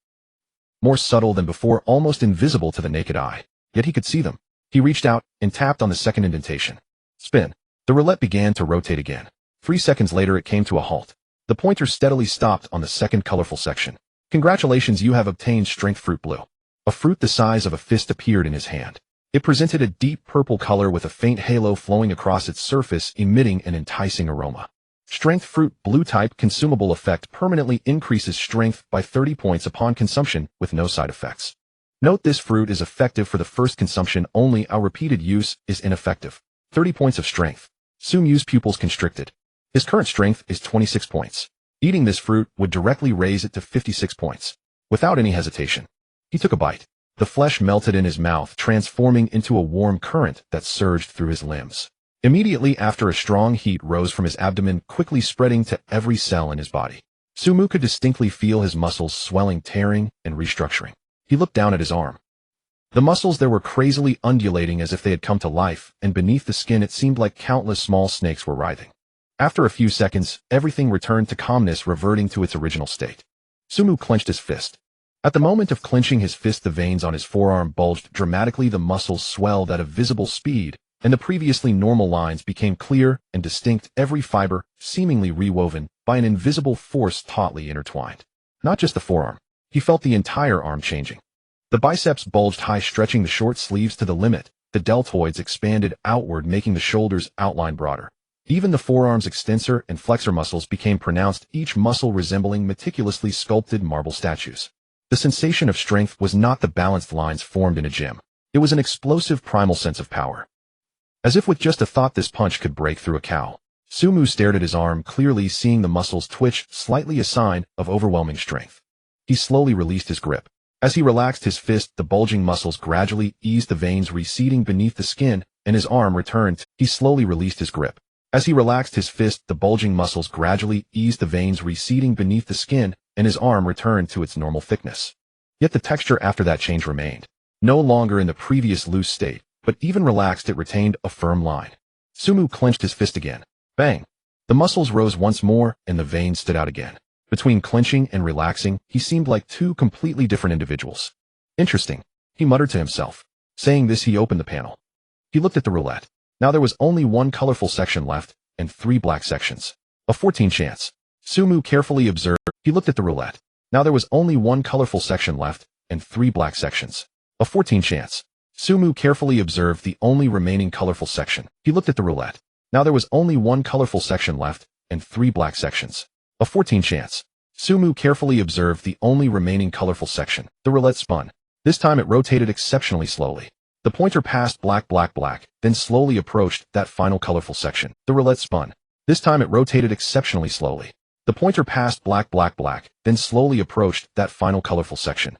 More subtle than before, almost invisible to the naked eye. Yet he could see them. He reached out and tapped on the second indentation. Spin. The roulette began to rotate again. 3 seconds later, it came to a halt. The pointer steadily stopped on the second colorful section. Congratulations, you have obtained Strength Fruit Blue. A fruit the size of a fist appeared in his hand. It presented a deep purple color with a faint halo flowing across its surface, emitting an enticing aroma. Strength Fruit Blue type, consumable effect, permanently increases strength by 30 points upon consumption with no side effects. Note this fruit is effective for the first consumption only. Our repeated use is ineffective. 30 points of strength. Su Mu's pupils constricted. His current strength is 26 points. Eating this fruit would directly raise it to 56 points. Without any hesitation, he took a bite. The flesh melted in his mouth, transforming into a warm current that surged through his limbs. Immediately after, a strong heat rose from his abdomen, quickly spreading to every cell in his body. Su Mu could distinctly feel his muscles swelling, tearing, and restructuring. He looked down at his arm. The muscles there were crazily undulating as if they had come to life, and beneath the skin it seemed like countless small snakes were writhing. After a few seconds, everything returned to calmness, reverting to its original state. Sumu clenched his fist. At the moment of clenching his fist, the veins on his forearm bulged dramatically, the muscles swelled at a visible speed, and the previously normal lines became clear and distinct, every fiber seemingly rewoven by an invisible force tautly intertwined. Not just the forearm. He felt the entire arm changing. The biceps bulged high, stretching the short sleeves to the limit. The deltoids expanded outward, making the shoulders outline broader. Even the forearm's extensor and flexor muscles became pronounced, each muscle resembling meticulously sculpted marble statues. The sensation of strength was not the balanced lines formed in a gym. It was an explosive primal sense of power. As if with just a thought this punch could break through a cow. Sumu stared at his arm, clearly seeing the muscles twitch, slightly a sign of overwhelming strength. He slowly released his grip. As he relaxed his fist, the bulging muscles gradually eased, the veins receding beneath the skin, and his arm returned. He slowly released his grip. As he relaxed his fist, the bulging muscles gradually eased, the veins receding beneath the skin, and his arm returned to its normal thickness. Yet the texture after that change remained. No longer in the previous loose state, but even relaxed it retained a firm line. Sumu clenched his fist again. Bang! The muscles rose once more, and the veins stood out again. Between clenching and relaxing, he seemed like two completely different individuals. Interesting, he muttered to himself. Saying this, he opened the panel. He looked at the roulette. Now there was only one colorful section left, and 3 black sections. A 14 chance. Sumu carefully observed. He looked at the roulette. Now there was only one colorful section left, and 3 black sections. A 14 chance. Sumu carefully observed the only remaining colorful section. He looked at the roulette. Now there was only one colorful section left, and 3 black sections. A 14 chance. Sumu carefully observed the only remaining colorful section. The roulette spun. This time it rotated exceptionally slowly. The pointer passed black, then slowly approached that final colorful section. The roulette spun. This time it rotated exceptionally slowly. The pointer passed black, then slowly approached that final colorful section.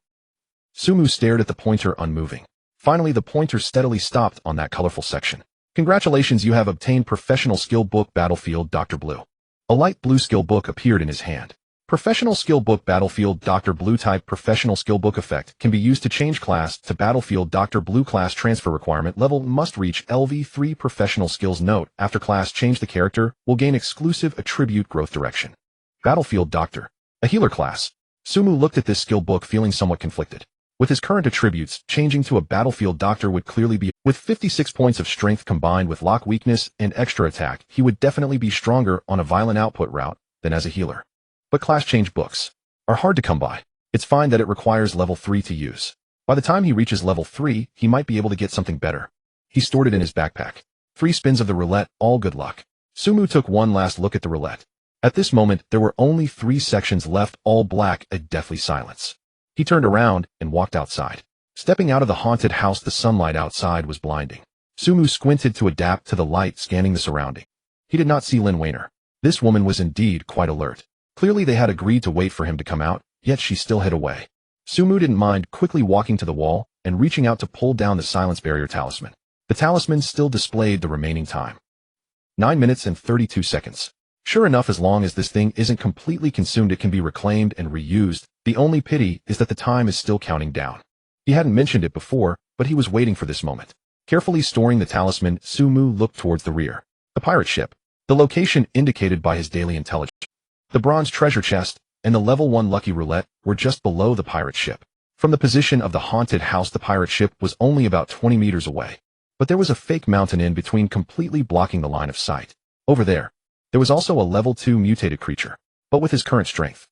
Sumu stared at the pointer, unmoving. Finally, the pointer steadily stopped on that colorful section. Congratulations, you have obtained Professional Skill Book Battlefield Dr. Blue. A light blue skill book appeared in his hand. Professional Skill Book Battlefield Dr. Blue. Type: Professional Skill Book. Effect: can be used to change class to Battlefield Dr. Blue. Class transfer requirement: level must reach LV3. Professional Skills. Note: after class change, the character will gain exclusive attribute growth direction. Battlefield Doctor, a healer class. Sumu looked at this skill book, feeling somewhat conflicted. With his current attributes, changing to a Battlefield Doctor would clearly be, with 56 points of strength combined with lock weakness and extra attack, he would definitely be stronger on a violent output route than as a healer. But class change books are hard to come by. It's fine that it requires level 3 to use. By the time he reaches level 3, he might be able to get something better. He stored it in his backpack. 3 spins of the roulette, all good luck. Sumu took one last look at the roulette. At this moment, there were only 3 sections left, all black, a deathly silence. He turned around and walked outside. Stepping out of the haunted house, the sunlight outside was blinding. Sumu squinted to adapt to the light, scanning the surrounding. He did not see Lin Wainer. This woman was indeed quite alert. Clearly they had agreed to wait for him to come out, yet she still hid away. Sumu didn't mind quickly walking to the wall and reaching out to pull down the silence barrier talisman. The talisman still displayed the remaining time. 9 minutes and 32 seconds. Sure enough, as long as this thing isn't completely consumed, it can be reclaimed and reused. The only pity is that the time is still counting down. He hadn't mentioned it before, but he was waiting for this moment. Carefully storing the talisman, Sumu looked towards the rear. The pirate ship. The location indicated by his daily intelligence. The bronze treasure chest and the level 1 lucky roulette were just below the pirate ship. From the position of the haunted house, the pirate ship was only about 20 meters away. But there was a fake mountain in between, completely blocking the line of sight. Over there was also a level 2 mutated creature, but with his current strength.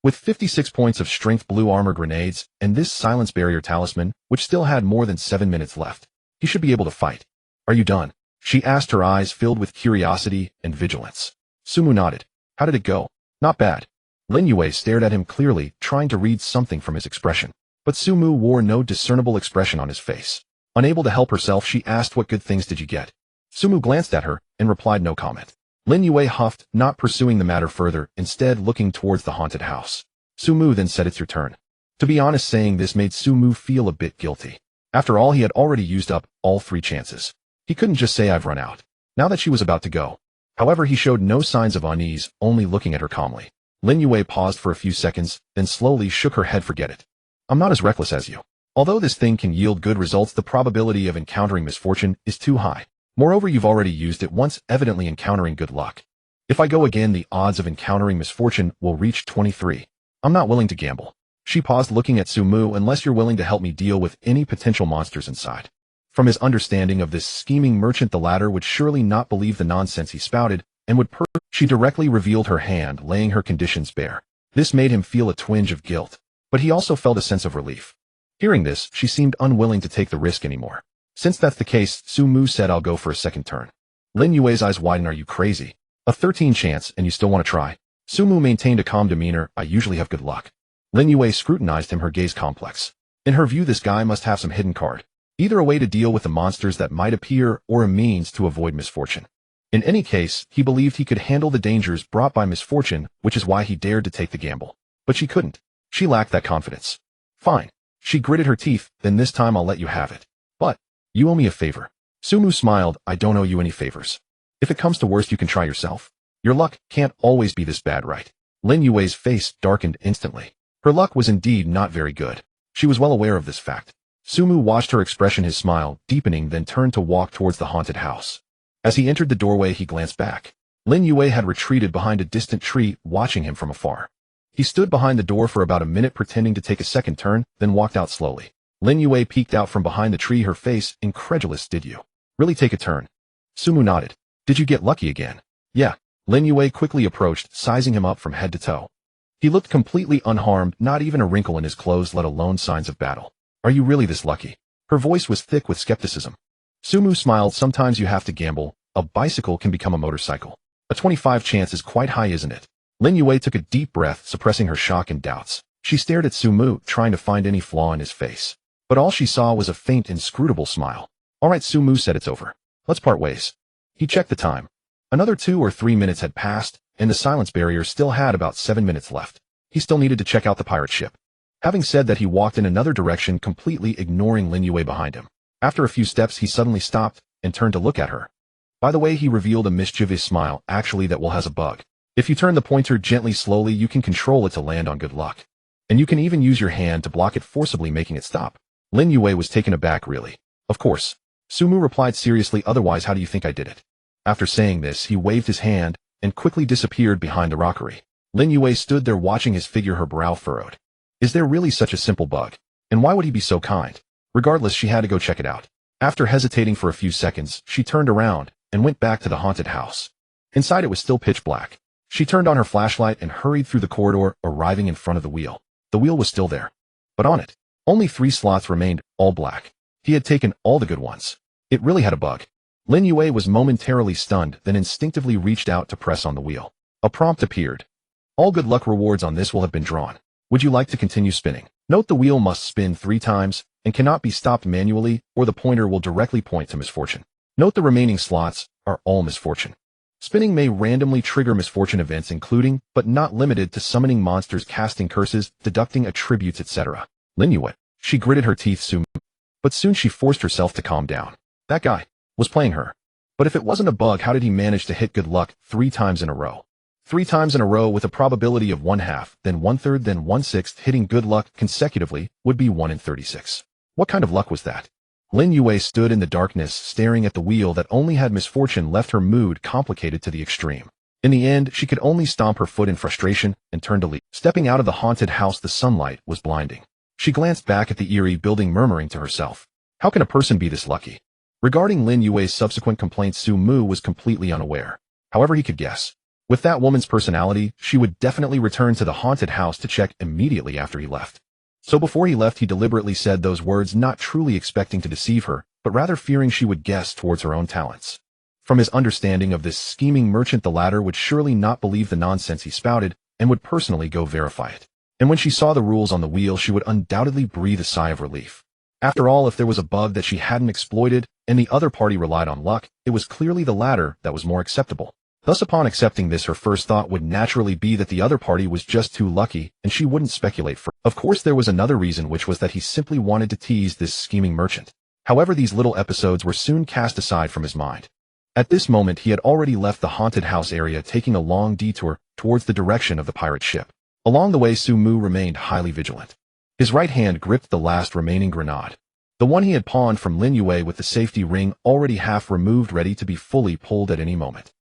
With 56 points of strength, blue armor, grenades, and this silence barrier talisman, which still had more than 7 minutes left, he should be able to fight. Are you done? She asked, her eyes filled with curiosity and vigilance. Sumu nodded. How did it go? Not bad. Lin Yue stared at him clearly, trying to read something from his expression. But Sumu wore no discernible expression on his face. Unable to help herself, she asked, what good things did you get? Sumu glanced at her and replied no comment. Lin Yue huffed, not pursuing the matter further, instead looking towards the haunted house. Sumu then said, it's your turn. To be honest, saying this made Sumu feel a bit guilty. After all, he had already used up all 3 chances. He couldn't just say I've run out, now that she was about to go. However, he showed no signs of unease, only looking at her calmly. Lin Yue paused for a few seconds, then slowly shook her head. Forget it. I'm not as reckless as you. Although this thing can yield good results, the probability of encountering misfortune is too high. Moreover, you've already used it once, evidently encountering good luck. If I go again, the odds of encountering misfortune will reach 23. I'm not willing to gamble. She paused, looking at Sumu, unless you're willing to help me deal with any potential monsters inside. From his understanding of this scheming merchant, the latter would surely not believe the nonsense he spouted, and would She directly revealed her hand, laying her conditions bare. This made him feel a twinge of guilt, but he also felt a sense of relief. Hearing this, she seemed unwilling to take the risk anymore. Since that's the case, Sumu said, I'll go for a second turn. Lin Yue's eyes widened. Are you crazy? A 13 chance and you still want to try? Sumu maintained a calm demeanor. I usually have good luck. Lin Yue scrutinized him, her gaze complex. In her view, this guy must have some hidden card. Either a way to deal with the monsters that might appear or a means to avoid misfortune. In any case, he believed he could handle the dangers brought by misfortune, which is why he dared to take the gamble. But she couldn't. She lacked that confidence. Fine. She gritted her teeth. Then this time I'll let you have it. But you owe me a favor. Sumu smiled. I don't owe you any favors. If it comes to worst, you can try yourself. Your luck can't always be this bad, right? Lin Yue's face darkened instantly. Her luck was indeed not very good. She was well aware of this fact. Sumu watched her expression, his smile deepening, then turned to walk towards the haunted house. As he entered the doorway, he glanced back. Lin Yue had retreated behind a distant tree, watching him from afar. He stood behind the door for about a minute, pretending to take a second turn, then walked out slowly. Lin Yue peeked out from behind the tree, her face incredulous. Did you really take a turn? Sumu nodded. Did you get lucky again? Yeah. Lin Yue quickly approached, sizing him up from head to toe. He looked completely unharmed, not even a wrinkle in his clothes, let alone signs of battle. Are you really this lucky? Her voice was thick with skepticism. Sumu smiled. Sometimes you have to gamble. A bicycle can become a motorcycle. A 25 chance is quite high, isn't it? Lin Yue took a deep breath, suppressing her shock and doubts. She stared at Sumu, trying to find any flaw in his face. But all she saw was a faint, inscrutable smile. All right, Sumu said, it's over. Let's part ways. He checked the time. Another 2 or 3 minutes had passed, and the silence barrier still had about 7 minutes left. He still needed to check out the pirate ship. Having said that, he walked in another direction, completely ignoring Lin Yue behind him. After a few steps, he suddenly stopped and turned to look at her. By the way, he revealed a mischievous smile. Actually, that will has a bug. If you turn the pointer gently, slowly, you can control it to land on good luck. And you can even use your hand to block it, forcibly making it stop. Lin Yue was taken aback. Really? Of course. Sumu replied seriously. Otherwise, how do you think I did it? After saying this, he waved his hand and quickly disappeared behind the rockery. Lin Yue stood there watching his figure, her brow furrowed. Is there really such a simple bug? And why would he be so kind? Regardless, she had to go check it out. After hesitating for a few seconds, she turned around and went back to the haunted house. Inside, it was still pitch black. She turned on her flashlight and hurried through the corridor, arriving in front of the wheel. The wheel was still there. But on it, only 3 slots remained, all black. He had taken all the good ones. It really had a bug. Lin Yue was momentarily stunned, then instinctively reached out to press on the wheel. A prompt appeared. All good luck rewards on this will have been drawn. Would you like to continue spinning? Note the wheel must spin 3 times and cannot be stopped manually, or the pointer will directly point to misfortune. Note the remaining slots are all misfortune. Spinning may randomly trigger misfortune events, including, but not limited to, summoning monsters, casting curses, deducting attributes, etc. Lin Yue. She gritted her teeth. Sumu. But soon she forced herself to calm down. That guy was playing her. But if it wasn't a bug, how did he manage to hit good luck 3 times in a row? 3 times in a row with a probability of 1/2, then 1/3, then 1/6. Hitting good luck consecutively would be 1 in 36. What kind of luck was that? Lin Yue stood in the darkness, staring at the wheel that only had misfortune left, her mood complicated to the extreme. In the end, she could only stomp her foot in frustration and turn to leave. Stepping out of the haunted house, the sunlight was blinding. She glanced back at the eerie building, murmuring to herself, how can a person be this lucky? Regarding Lin Yue's subsequent complaints, Sumu was completely unaware. However, he could guess. With that woman's personality, she would definitely return to the haunted house to check immediately after he left. So before he left, he deliberately said those words, not truly expecting to deceive her, but rather fearing she would guess towards her own talents. From his understanding of this scheming merchant, the latter would surely not believe the nonsense he spouted and would personally go verify it. And when she saw the rules on the wheel, she would undoubtedly breathe a sigh of relief. After all, if there was a bug that she hadn't exploited and the other party relied on luck, it was clearly the latter that was more acceptable. Thus, upon accepting this, her first thought would naturally be that the other party was just too lucky, and she wouldn't speculate further. Of course, there was another reason, which was that he simply wanted to tease this scheming merchant. However, these little episodes were soon cast aside from his mind. At this moment, he had already left the haunted house area, taking a long detour towards the direction of the pirate ship. Along the way, Sumu remained highly vigilant. His right hand gripped the last remaining grenade. The one he had pawned from Lin Yue with the safety ring already half removed, ready to be fully pulled at any moment.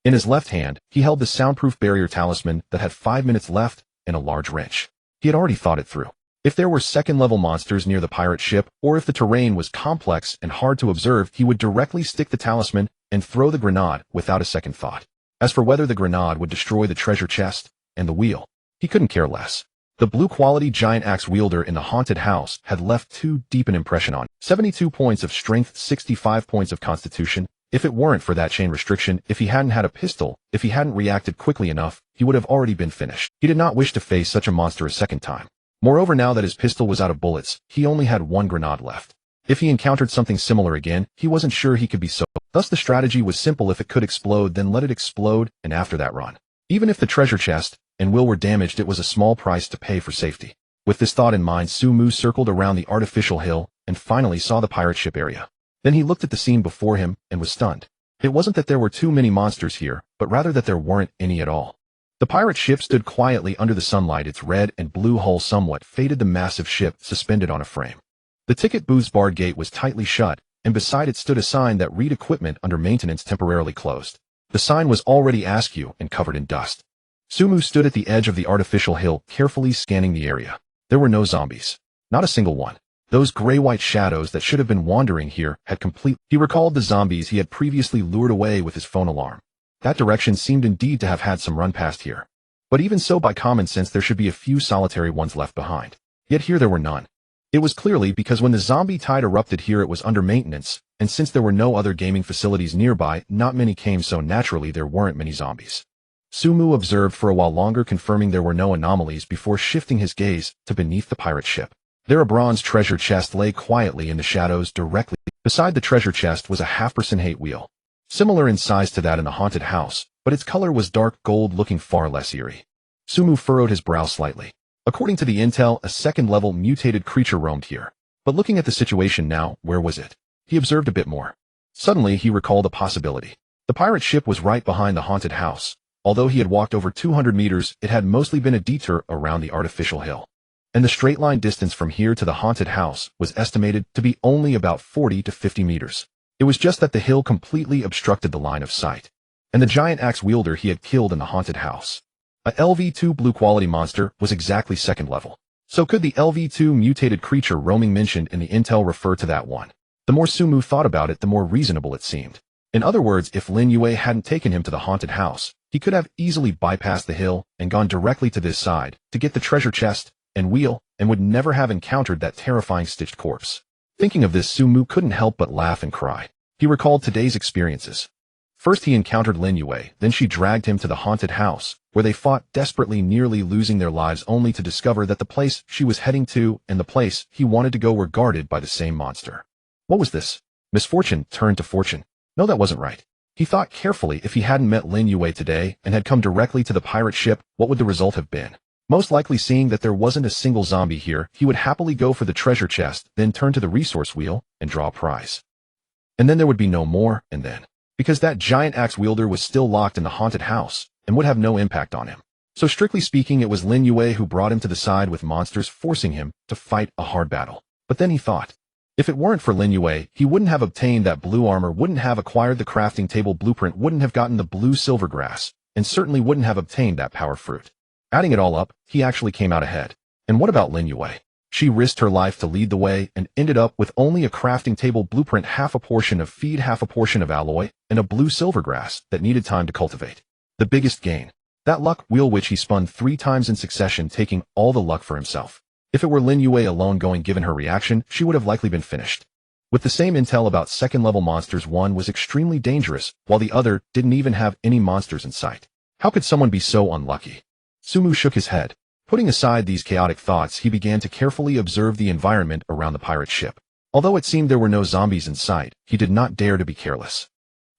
In his left hand, he held the soundproof barrier talisman that had 5 minutes left and a large wrench. He had already thought it through. If there were second-level monsters near the pirate ship, or if the terrain was complex and hard to observe, he would directly stick the talisman and throw the grenade without a second thought. As for whether the grenade would destroy the treasure chest and the wheel, he couldn't care less. The blue-quality giant axe wielder in the haunted house had left too deep an impression on him. 72 points of strength, 65 points of constitution. If it weren't for that chain restriction, if he hadn't had a pistol, if he hadn't reacted quickly enough, he would have already been finished. He did not wish to face such a monster a second time. Moreover, now that his pistol was out of bullets, he only had one grenade left. If he encountered something similar again, he wasn't sure he could be so. Thus the strategy was simple: if it could explode, then let it explode, and after that run. Even if the treasure chest and will were damaged, it was a small price to pay for safety. With this thought in mind, Sumu circled around the artificial hill and finally saw the pirate ship area. Then he looked at the scene before him and was stunned. It wasn't that there were too many monsters here, but rather that there weren't any at all. The pirate ship stood quietly under the sunlight, its red and blue hull somewhat faded, the massive ship suspended on a frame. The ticket booth's barred gate was tightly shut, and beside it stood a sign that read "Equipment under maintenance temporarily closed." The sign was already askew and covered in dust. Sumu stood at the edge of the artificial hill, carefully scanning the area. There were no zombies. Not a single one. Those gray-white shadows that should have been wandering here had completely... He recalled the zombies he had previously lured away with his phone alarm. That direction seemed indeed to have had some run past here. But even so, by common sense, there should be a few solitary ones left behind. Yet here there were none. It was clearly because when the zombie tide erupted here it was under maintenance, and since there were no other gaming facilities nearby, not many came, so naturally there weren't many zombies. Sumu observed for a while longer, confirming there were no anomalies before shifting his gaze to beneath the pirate ship. There a bronze treasure chest lay quietly in the shadows directly. Beside the treasure chest was a half-percent hate wheel. Similar in size to that in the haunted house, but its color was dark gold, looking far less eerie. Sumu furrowed his brow slightly. According to the intel, a second-level mutated creature roamed here. But looking at the situation now, where was it? He observed a bit more. Suddenly he recalled a possibility. The pirate ship was right behind the haunted house. Although he had walked over 200 meters, it had mostly been a detour around the artificial hill. And the straight-line distance from here to the haunted house was estimated to be only about 40 to 50 meters. It was just that the hill completely obstructed the line of sight. And the giant axe wielder he had killed in the haunted house, a LV2 blue-quality monster, was exactly second level. So could the LV2 mutated creature roaming mentioned in the intel refer to that one? The more Sumu thought about it, the more reasonable it seemed. In other words, if Lin Yue hadn't taken him to the haunted house, he could have easily bypassed the hill and gone directly to this side to get the treasure chest and wheel, and would never have encountered that terrifying stitched corpse. Thinking of this, Sumu couldn't help but laugh and cry. He recalled today's experiences. First he encountered Lin Yue, then she dragged him to the haunted house, where they fought desperately, nearly losing their lives, only to discover that the place she was heading to and the place he wanted to go were guarded by the same monster. What was this? Misfortune turned to fortune. No, that wasn't right. He thought carefully. If he hadn't met Lin Yue today and had come directly to the pirate ship, what would the result have been? Most likely, seeing that there wasn't a single zombie here, he would happily go for the treasure chest, then turn to the resource wheel and draw a prize. And then there would be no more, and then, because that giant axe wielder was still locked in the haunted house and would have no impact on him. So strictly speaking, it was Lin Yue who brought him to the side with monsters, forcing him to fight a hard battle. But then he thought, if it weren't for Lin Yue, he wouldn't have obtained that blue armor, wouldn't have acquired the crafting table blueprint, wouldn't have gotten the blue silver grass, and certainly wouldn't have obtained that power fruit. Adding it all up, he actually came out ahead. And what about Lin Yue? She risked her life to lead the way and ended up with only a crafting table blueprint, half a portion of feed, half a portion of alloy, and a blue silver grass that needed time to cultivate. The biggest gain, that luck wheel which he spun 3 times in succession, taking all the luck for himself. If it were Lin Yue alone going, given her reaction, she would have likely been finished. With the same intel about second-level monsters, one was extremely dangerous, while the other didn't even have any monsters in sight. How could someone be so unlucky? Sumu shook his head. Putting aside these chaotic thoughts, he began to carefully observe the environment around the pirate ship. Although it seemed there were no zombies in sight, he did not dare to be careless.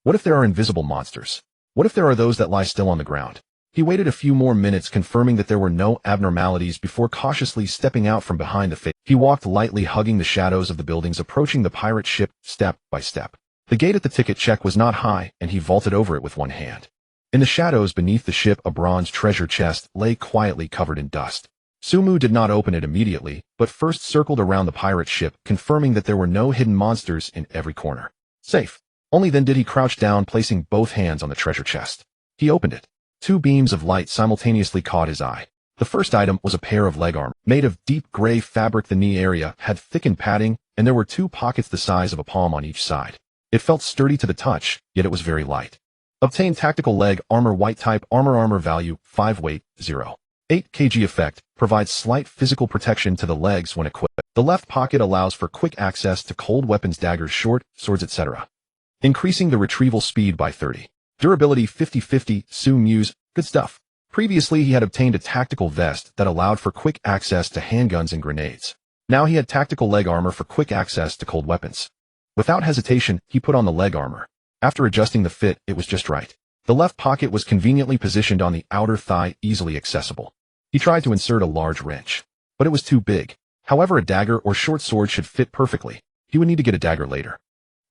What if there are invisible monsters? What if there are those that lie still on the ground? He waited a few more minutes, confirming that there were no abnormalities before cautiously stepping out from behind the face. He walked lightly, hugging the shadows of the buildings, approaching the pirate ship step by step. The gate at the ticket check was not high, and he vaulted over it with one hand. In the shadows beneath the ship, a bronze treasure chest lay quietly covered in dust. Sumu did not open it immediately, but first circled around the pirate ship, confirming that there were no hidden monsters in every corner. Safe. Only then did he crouch down, placing both hands on the treasure chest. He opened it. Two beams of light simultaneously caught his eye. The first item was a pair of leg armor, made of deep gray fabric. The knee area had thickened padding, and there were two pockets the size of a palm on each side. It felt sturdy to the touch, yet it was very light. Obtain tactical leg armor, white type armor value 5 weight 0. 8 kg effect, provides slight physical protection to the legs when equipped. The left pocket allows for quick access to cold weapons, daggers, short swords, etc. Increasing the retrieval speed by 30. Durability 50/50, Sumu's, good stuff. Previously he had obtained a tactical vest that allowed for quick access to handguns and grenades. Now he had tactical leg armor for quick access to cold weapons. Without hesitation, he put on the leg armor. After adjusting the fit, it was just right. The left pocket was conveniently positioned on the outer thigh, easily accessible. He tried to insert a large wrench, but it was too big. However, a dagger or short sword should fit perfectly. He would need to get a dagger later.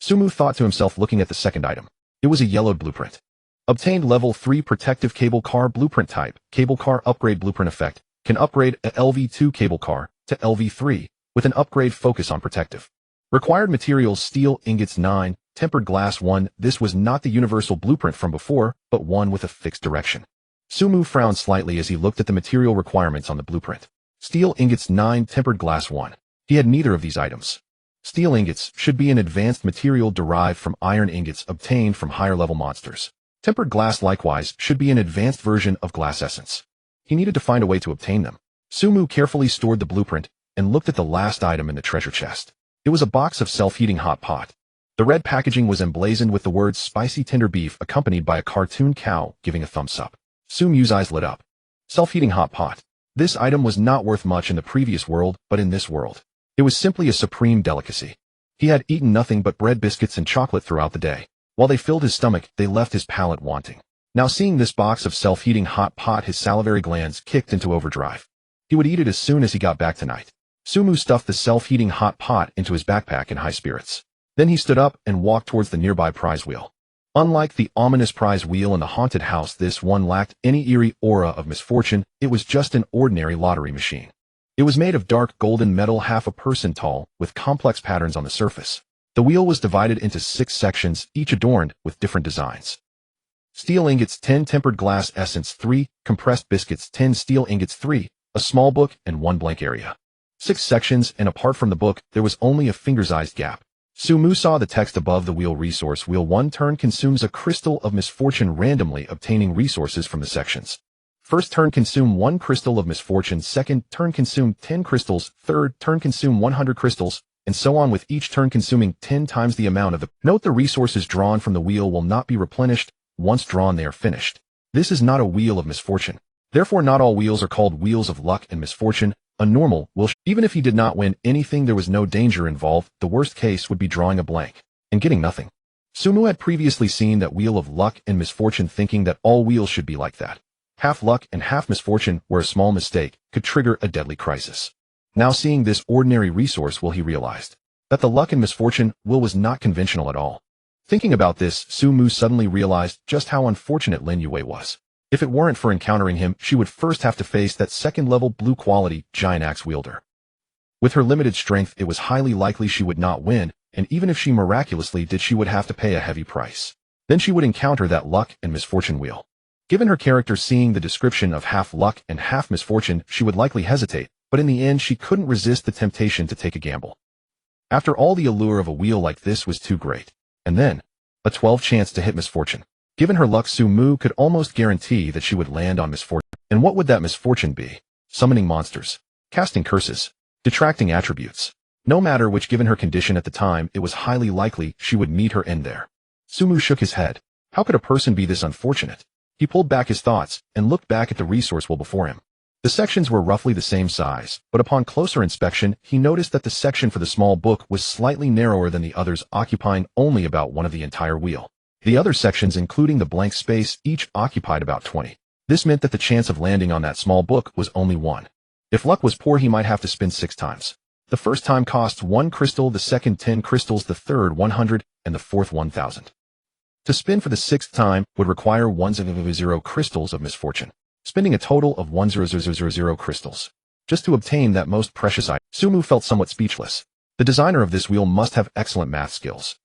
Sumu thought to himself, looking at the second item. It was a yellowed blueprint. Obtained level 3 protective cable car blueprint type, cable car upgrade blueprint effect, can upgrade a LV2 cable car to LV3 with an upgrade focus on protective. Required materials: steel ingots 9, tempered glass 1. This was not the universal blueprint from before, but one with a fixed direction. Sumu frowned slightly as he looked at the material requirements on the blueprint. Steel ingots 9, tempered glass 1. He had neither of these items. Steel ingots should be an advanced material derived from iron ingots obtained from higher level monsters. Tempered glass likewise should be an advanced version of glass essence. He needed to find a way to obtain them. Sumu carefully stored the blueprint and looked at the last item in the treasure chest. It was a box of self-heating hot pot. The red packaging was emblazoned with the words spicy tender beef, accompanied by a cartoon cow giving a thumbs up. Sumu's eyes lit up. Self-heating hot pot. This item was not worth much in the previous world, but in this world, it was simply a supreme delicacy. He had eaten nothing but bread, biscuits, and chocolate throughout the day. While they filled his stomach, they left his palate wanting. Now seeing this box of self-heating hot pot, his salivary glands kicked into overdrive. He would eat it as soon as he got back tonight. Sumu stuffed the self-heating hot pot into his backpack in high spirits. Then he stood up and walked towards the nearby prize wheel. Unlike the ominous prize wheel in the haunted house, this one lacked any eerie aura of misfortune. It was just an ordinary lottery machine. It was made of dark golden metal, half a person tall, with complex patterns on the surface. The wheel was divided into 6 sections, each adorned with different designs. Steel ingots 10, tempered glass essence 3, compressed biscuits 10, steel ingots 3, a small book and 1 blank area. 6 sections, and apart from the book, there was only a finger's-sized gap. Sumu saw the text above the wheel. Resource wheel 1 turn consumes a crystal of misfortune, randomly obtaining resources from the sections. First turn consume 1 crystal of misfortune, second turn consume 10 crystals, third turn consume 100 crystals, and so on, with each turn consuming 10 times the amount of the. Note: the resources drawn from the wheel will not be replenished. Once drawn, they are finished. This is not a wheel of misfortune. Therefore, not all wheels are called wheels of luck and misfortune. A normal wheel, even if he did not win anything, there was no danger involved. The worst case would be drawing a blank and getting nothing. Sumu had previously seen that wheel of luck and misfortune, thinking that all wheels should be like that. Half luck and half misfortune, where a small mistake could trigger a deadly crisis. Now seeing this ordinary resource wheel, he realized that the luck and misfortune wheel was not conventional at all. Thinking about this, Sumu suddenly realized just how unfortunate Lin Yue was. If it weren't for encountering him, she would first have to face that second-level blue-quality giant axe wielder. With her limited strength, it was highly likely she would not win, and even if she miraculously did, she would have to pay a heavy price. Then she would encounter that luck and misfortune wheel. Given her character, seeing the description of half luck and half misfortune, she would likely hesitate, but in the end she couldn't resist the temptation to take a gamble. After all, the allure of a wheel like this was too great. And then, a 12 chance to hit misfortune. Given her luck, Sumu could almost guarantee that she would land on misfortune. And what would that misfortune be? Summoning monsters, casting curses, detracting attributes. No matter which, given her condition at the time, it was highly likely she would meet her end there. Sumu shook his head. How could a person be this unfortunate? He pulled back his thoughts and looked back at the resource wheel before him. The sections were roughly the same size, but upon closer inspection, he noticed that the section for the small book was slightly narrower than the others, occupying only about one of the entire wheel. The other sections, including the blank space, each occupied about 20. This meant that the chance of landing on that small book was only 1. If luck was poor, he might have to spin 6 times. The first time costs 1 crystal, the second 10 crystals, the third 100, and the fourth 1000. To spin for the 6th time would require 100 crystals of misfortune, spending a total of 1000 crystals. just to obtain that most precious item. Sumu felt somewhat speechless. The designer of this wheel must have excellent math skills.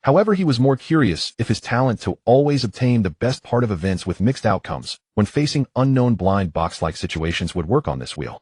However, he was more curious if his talent to always obtain the best part of events with mixed outcomes when facing unknown blind box-like situations would work on this wheel.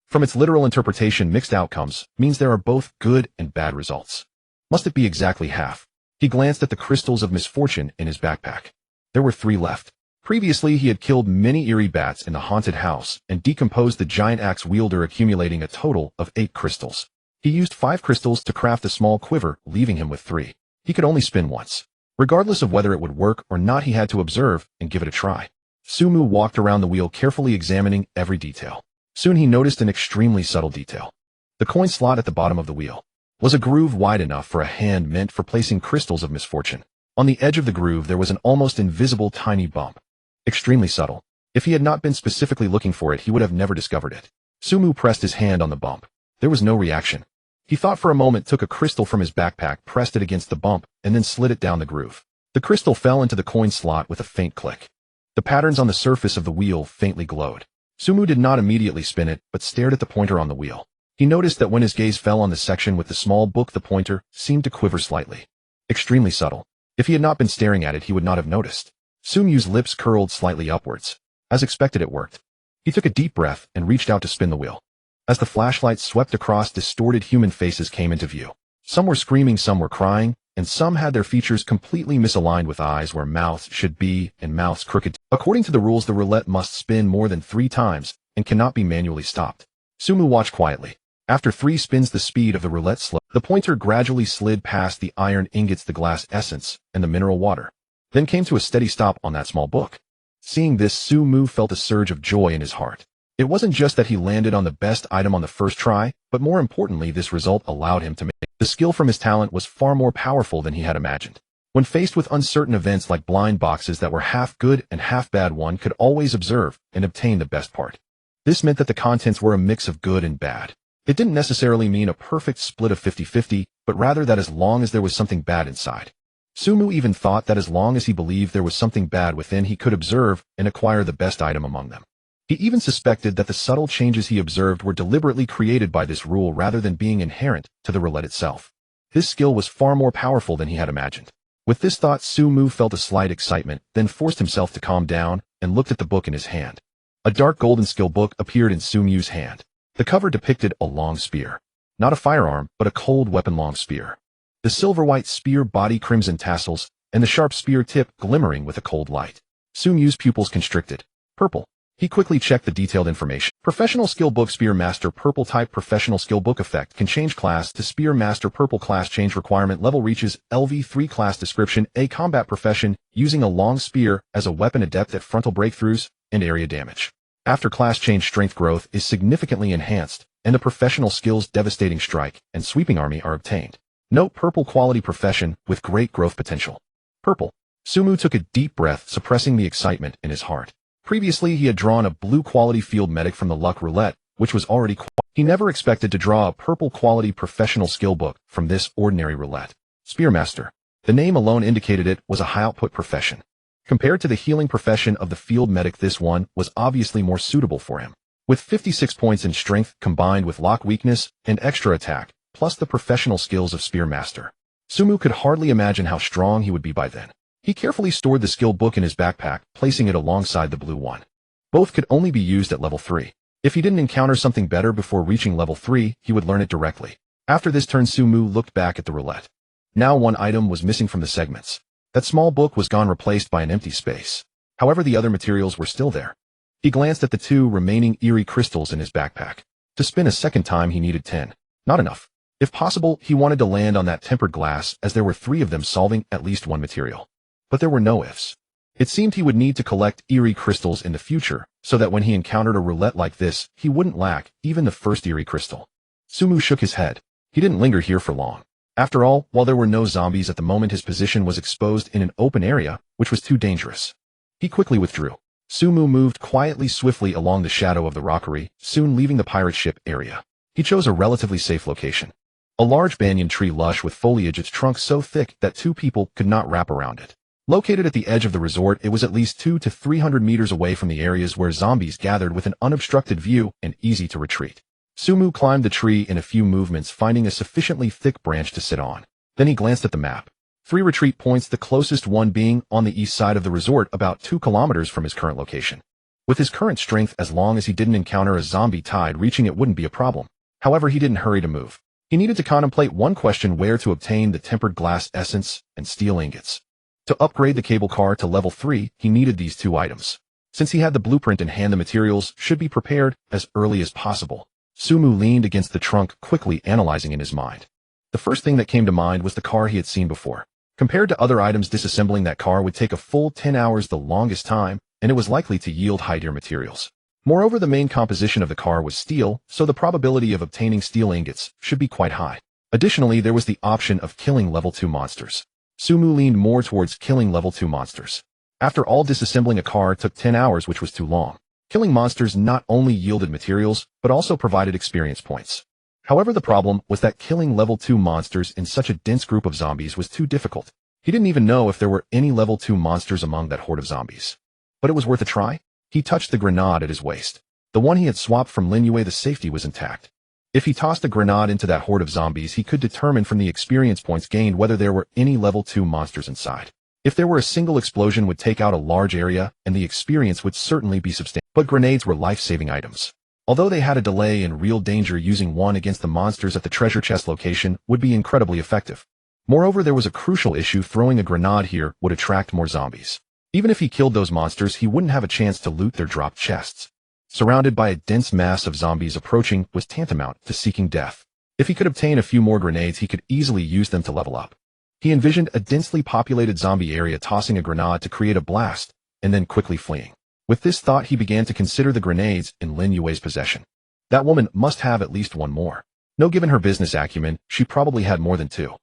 From its literal interpretation, mixed outcomes means there are both good and bad results. Must it be exactly half? He glanced at the crystals of misfortune in his backpack. There were 3 left. Previously, he had killed many eerie bats in the haunted house and decomposed the giant axe wielder, accumulating a total of 8 crystals. He used 5 crystals to craft a small quiver, leaving him with 3. He could only spin once. Regardless of whether it would work or not, he had to observe and give it a try. Sumu walked around the wheel, carefully examining every detail. Soon he noticed an extremely subtle detail. The coin slot at the bottom of the wheel was a groove wide enough for a hand meant for placing crystals of misfortune. On the edge of the groove there was an almost invisible tiny bump. Extremely subtle. If he had not been specifically looking for it, he would have never discovered it. Sumu pressed his hand on the bump. There was no reaction. He thought for a moment, took a crystal from his backpack, pressed it against the bump, and then slid it down the groove. The crystal fell into the coin slot with a faint click. The patterns on the surface of the wheel faintly glowed. Sumu did not immediately spin it, but stared at the pointer on the wheel. He noticed that when his gaze fell on the section with the small book, the pointer seemed to quiver slightly. Extremely subtle. If he had not been staring at it, he would not have noticed. Sumu's lips curled slightly upwards. As expected, it worked. He took a deep breath and reached out to spin the wheel. As the flashlight swept across, distorted human faces came into view. Some were screaming, some were crying, and some had their features completely misaligned, with eyes where mouths should be and mouths crooked. According to the rules, the roulette must spin more than 3 times and cannot be manually stopped. Sumu watched quietly. After 3 spins, the speed of the roulette slowed. The pointer gradually slid past the iron ingots, the glass essence, and the mineral water, then came to a steady stop on that small book. Seeing this, Sumu felt a surge of joy in his heart. It wasn't just that he landed on the best item on the first try, but more importantly, this result allowed him to make the skill from his talent was far more powerful than he had imagined. When faced with uncertain events like blind boxes that were half good and half bad, one could always observe and obtain the best part. This meant that the contents were a mix of good and bad. It didn't necessarily mean a perfect split of 50-50, but rather that as long as there was something bad inside. Sumu even thought that as long as he believed there was something bad within, he could observe and acquire the best item among them. He even suspected that the subtle changes he observed were deliberately created by this rule rather than being inherent to the roulette itself. This skill was far more powerful than he had imagined. With this thought, Sumu felt a slight excitement, then forced himself to calm down and looked at the book in his hand. A dark golden skill book appeared in Sumu's hand. The cover depicted a long spear. Not a firearm, but a cold weapon-long spear. The silver-white spear body crimson tassels, and the sharp spear tip glimmering with a cold light. Sumu's pupils constricted. Purple. He quickly checked the detailed information. Professional skill book, Spear Master, purple type. Professional skill book effect can change class to Spear Master, purple class. Change requirement level reaches LV3 class. Description: a combat profession using a long spear as a weapon, adept at frontal breakthroughs and area damage. After class change, strength growth is significantly enhanced, and the professional skills Devastating Strike and Sweeping Army are obtained. Note: purple quality profession with great growth potential. Purple. Sumu took a deep breath, suppressing the excitement in his heart. Previously, he had drawn a blue quality field medic from the luck roulette, which was already he never expected to draw a purple quality professional skill book from this ordinary roulette. Spearmaster. The name alone indicated it was a high output profession. Compared to the healing profession of the field medic, this one was obviously more suitable for him. With 56 points in strength combined with lock weakness and extra attack, plus the professional skills of Spearmaster, Sumu could hardly imagine how strong he would be by then. He carefully stored the skill book in his backpack, placing it alongside the blue one. Both could only be used at level 3. If he didn't encounter something better before reaching level 3, he would learn it directly. After this turn, Sumu looked back at the roulette. Now one item was missing from the segments. That small book was gone, replaced by an empty space. However, the other materials were still there. He glanced at the 2 remaining eerie crystals in his backpack. To spin a second time, he needed 10. Not enough. If possible, he wanted to land on that tempered glass, as there were 3 of them, solving at least one material. But there were no ifs. It seemed he would need to collect eerie crystals in the future, so that when he encountered a roulette like this, he wouldn't lack even the first eerie crystal. Sumu shook his head. He didn't linger here for long. After all, while there were no zombies at the moment, his position was exposed in an open area, which was too dangerous. He quickly withdrew. Sumu moved quietly, swiftly along the shadow of the rockery, soon leaving the pirate ship area. He chose a relatively safe location. A large banyan tree, lush with foliage, its trunk so thick that 2 people could not wrap around it. Located at the edge of the resort, it was at least 200 to 300 meters away from the areas where zombies gathered, with an unobstructed view and easy to retreat. Sumu climbed the tree in a few movements, finding a sufficiently thick branch to sit on. Then he glanced at the map. 3 retreat points, the closest one being on the east side of the resort, about 2 kilometers from his current location. With his current strength, as long as he didn't encounter a zombie tide, reaching it wouldn't be a problem. However, he didn't hurry to move. He needed to contemplate one question: where to obtain the tempered glass essence and steel ingots. To upgrade the cable car to level 3, he needed these 2 items. Since he had the blueprint in hand, the materials should be prepared as early as possible. Sumu leaned against the trunk, quickly analyzing in his mind. The first thing that came to mind was the car he had seen before. Compared to other items, disassembling that car would take a full 10 hours, the longest time, and it was likely to yield high-tier materials. Moreover, the main composition of the car was steel, so the probability of obtaining steel ingots should be quite high. Additionally, there was the option of killing level 2 monsters. Sumu leaned more towards killing level 2 monsters. After all, disassembling a car took 10 hours, which was too long. Killing monsters not only yielded materials, but also provided experience points. However, the problem was that killing level 2 monsters in such a dense group of zombies was too difficult. He didn't even know if there were any level 2 monsters among that horde of zombies. But it was worth a try. He touched the grenade at his waist. The one he had swapped from Lin Yue, the safety was intact. If he tossed a grenade into that horde of zombies, he could determine from the experience points gained whether there were any level 2 monsters inside. If there were, a single explosion would take out a large area, and the experience would certainly be substantial. But grenades were life-saving items. Although they had a delay in real danger, using one against the monsters at the treasure chest location would be incredibly effective. Moreover, there was a crucial issue: throwing a grenade here would attract more zombies. Even if he killed those monsters, he wouldn't have a chance to loot their dropped chests. Surrounded by a dense mass of zombies, approaching was tantamount to seeking death. If he could obtain a few more grenades, he could easily use them to level up. He envisioned a densely populated zombie area, tossing a grenade to create a blast, and then quickly fleeing. With this thought, he began to consider the grenades in Lin Yue's possession. That woman must have at least one more. No, given her business acumen, she probably had more than 2.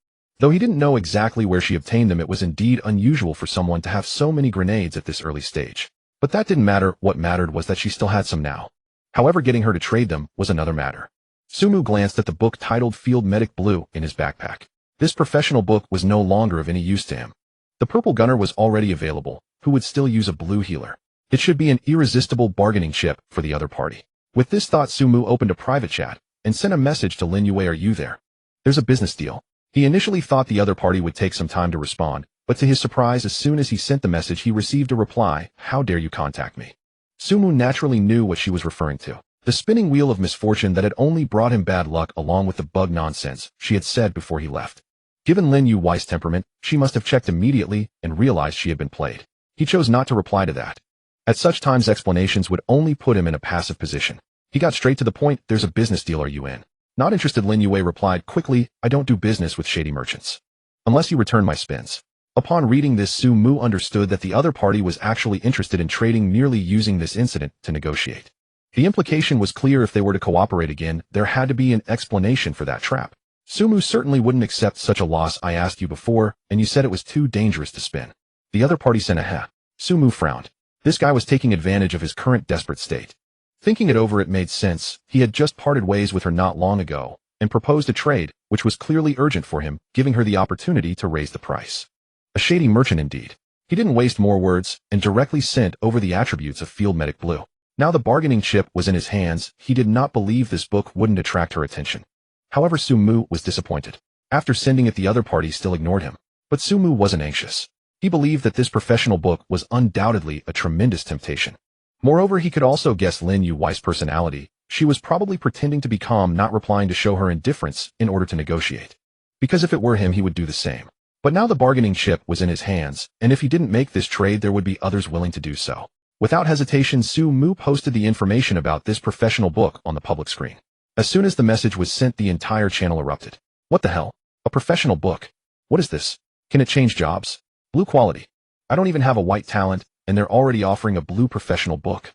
Though he didn't know exactly where she obtained them, it was indeed unusual for someone to have so many grenades at this early stage. But that didn't matter. What mattered was that she still had some now. However, getting her to trade them was another matter. Sumu glanced at the book titled Field Medic Blue in his backpack. This professional book was no longer of any use to him. The purple gunner was already available. Who would still use a blue healer? It should be an irresistible bargaining chip for the other party. With this thought, Sumu opened a private chat and sent a message to Lin Yue. Are you there? There's a business deal. He initially thought the other party would take some time to respond, but to his surprise, as soon as he sent the message, he received a reply: how dare you contact me? Sumu naturally knew what she was referring to. The spinning wheel of misfortune that had only brought him bad luck, along with the bug nonsense she had said before he left. Given Lin Yue's temperament, she must have checked immediately and realized she had been played. He chose not to reply to that. At such times, explanations would only put him in a passive position. He got straight to the point. There's a business deal. Are you in? Not interested, Lin Yue replied quickly. I don't do business with shady merchants. Unless you return my spins. Upon reading this, Sumu understood that the other party was actually interested in trading, merely using this incident to negotiate. The implication was clear: if they were to cooperate again, there had to be an explanation for that trap. Sumu certainly wouldn't accept such a loss. I asked you before, and you said it was too dangerous to spin. The other party sent a heh. Sumu frowned. This guy was taking advantage of his current desperate state. Thinking it over, it made sense. He had just parted ways with her not long ago, and proposed a trade, which was clearly urgent for him, giving her the opportunity to raise the price. A shady merchant indeed. He didn't waste more words, and directly sent over the attributes of Field Medic Blue. Now the bargaining chip was in his hands. He did not believe this book wouldn't attract her attention. However, Sumu was disappointed. After sending it, the other party still ignored him. But Sumu wasn't anxious. He believed that this professional book was undoubtedly a tremendous temptation. Moreover, he could also guess Lin Yue's personality. She was probably pretending to be calm, not replying to show her indifference in order to negotiate. Because if it were him, he would do the same. But now the bargaining chip was in his hands, and if he didn't make this trade, there would be others willing to do so. Without hesitation, Sumu posted the information about this professional book on the public screen. As soon as the message was sent, the entire channel erupted. What the hell? A professional book? What is this? Can it change jobs? Blue quality. I don't even have a white talent, and they're already offering a blue professional book.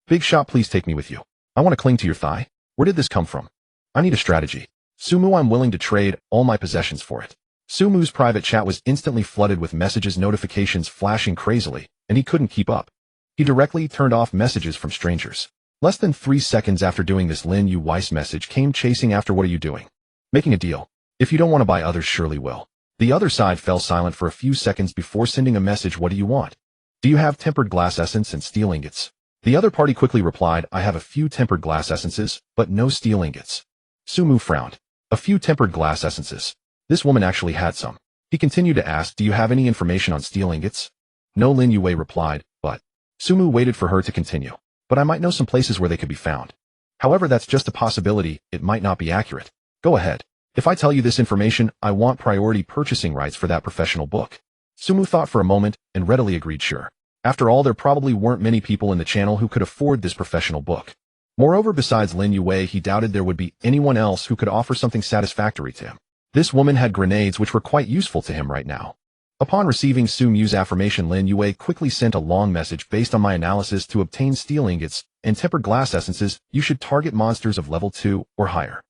Big shot, please take me with you. I want to cling to your thigh. Where did this come from? I need a strategy. Sumu, I'm willing to trade all my possessions for it. Sumu's private chat was instantly flooded with messages, notifications flashing crazily, and he couldn't keep up. He directly turned off messages from strangers. Less than 3 seconds after doing this, Lin Yue's message came chasing after. What are you doing? Making a deal. If you don't want to buy, others surely will. The other side fell silent for a few seconds before sending a message. What do you want? Do you have tempered glass essence and steel ingots? The other party quickly replied, I have a few tempered glass essences, but no steel ingots. Sumu frowned. A few tempered glass essences. This woman actually had some. He continued to ask, do you have any information on steel ingots? No, Lin Yue replied, but Sumu waited for her to continue. But I might know some places where they could be found. However, that's just a possibility, it might not be accurate. Go ahead. If I tell you this information, I want priority purchasing rights for that professional book. Sumu thought for a moment and readily agreed sure. After all, there probably weren't many people in the channel who could afford this professional book. Moreover, besides Lin Yue, he doubted there would be anyone else who could offer something satisfactory to him. This woman had grenades which were quite useful to him right now. Upon receiving Sumu's affirmation, Lin Yue quickly sent a long message. Based on my analysis, to obtain steel ingots and tempered glass essences, you should target monsters of level 2 or higher.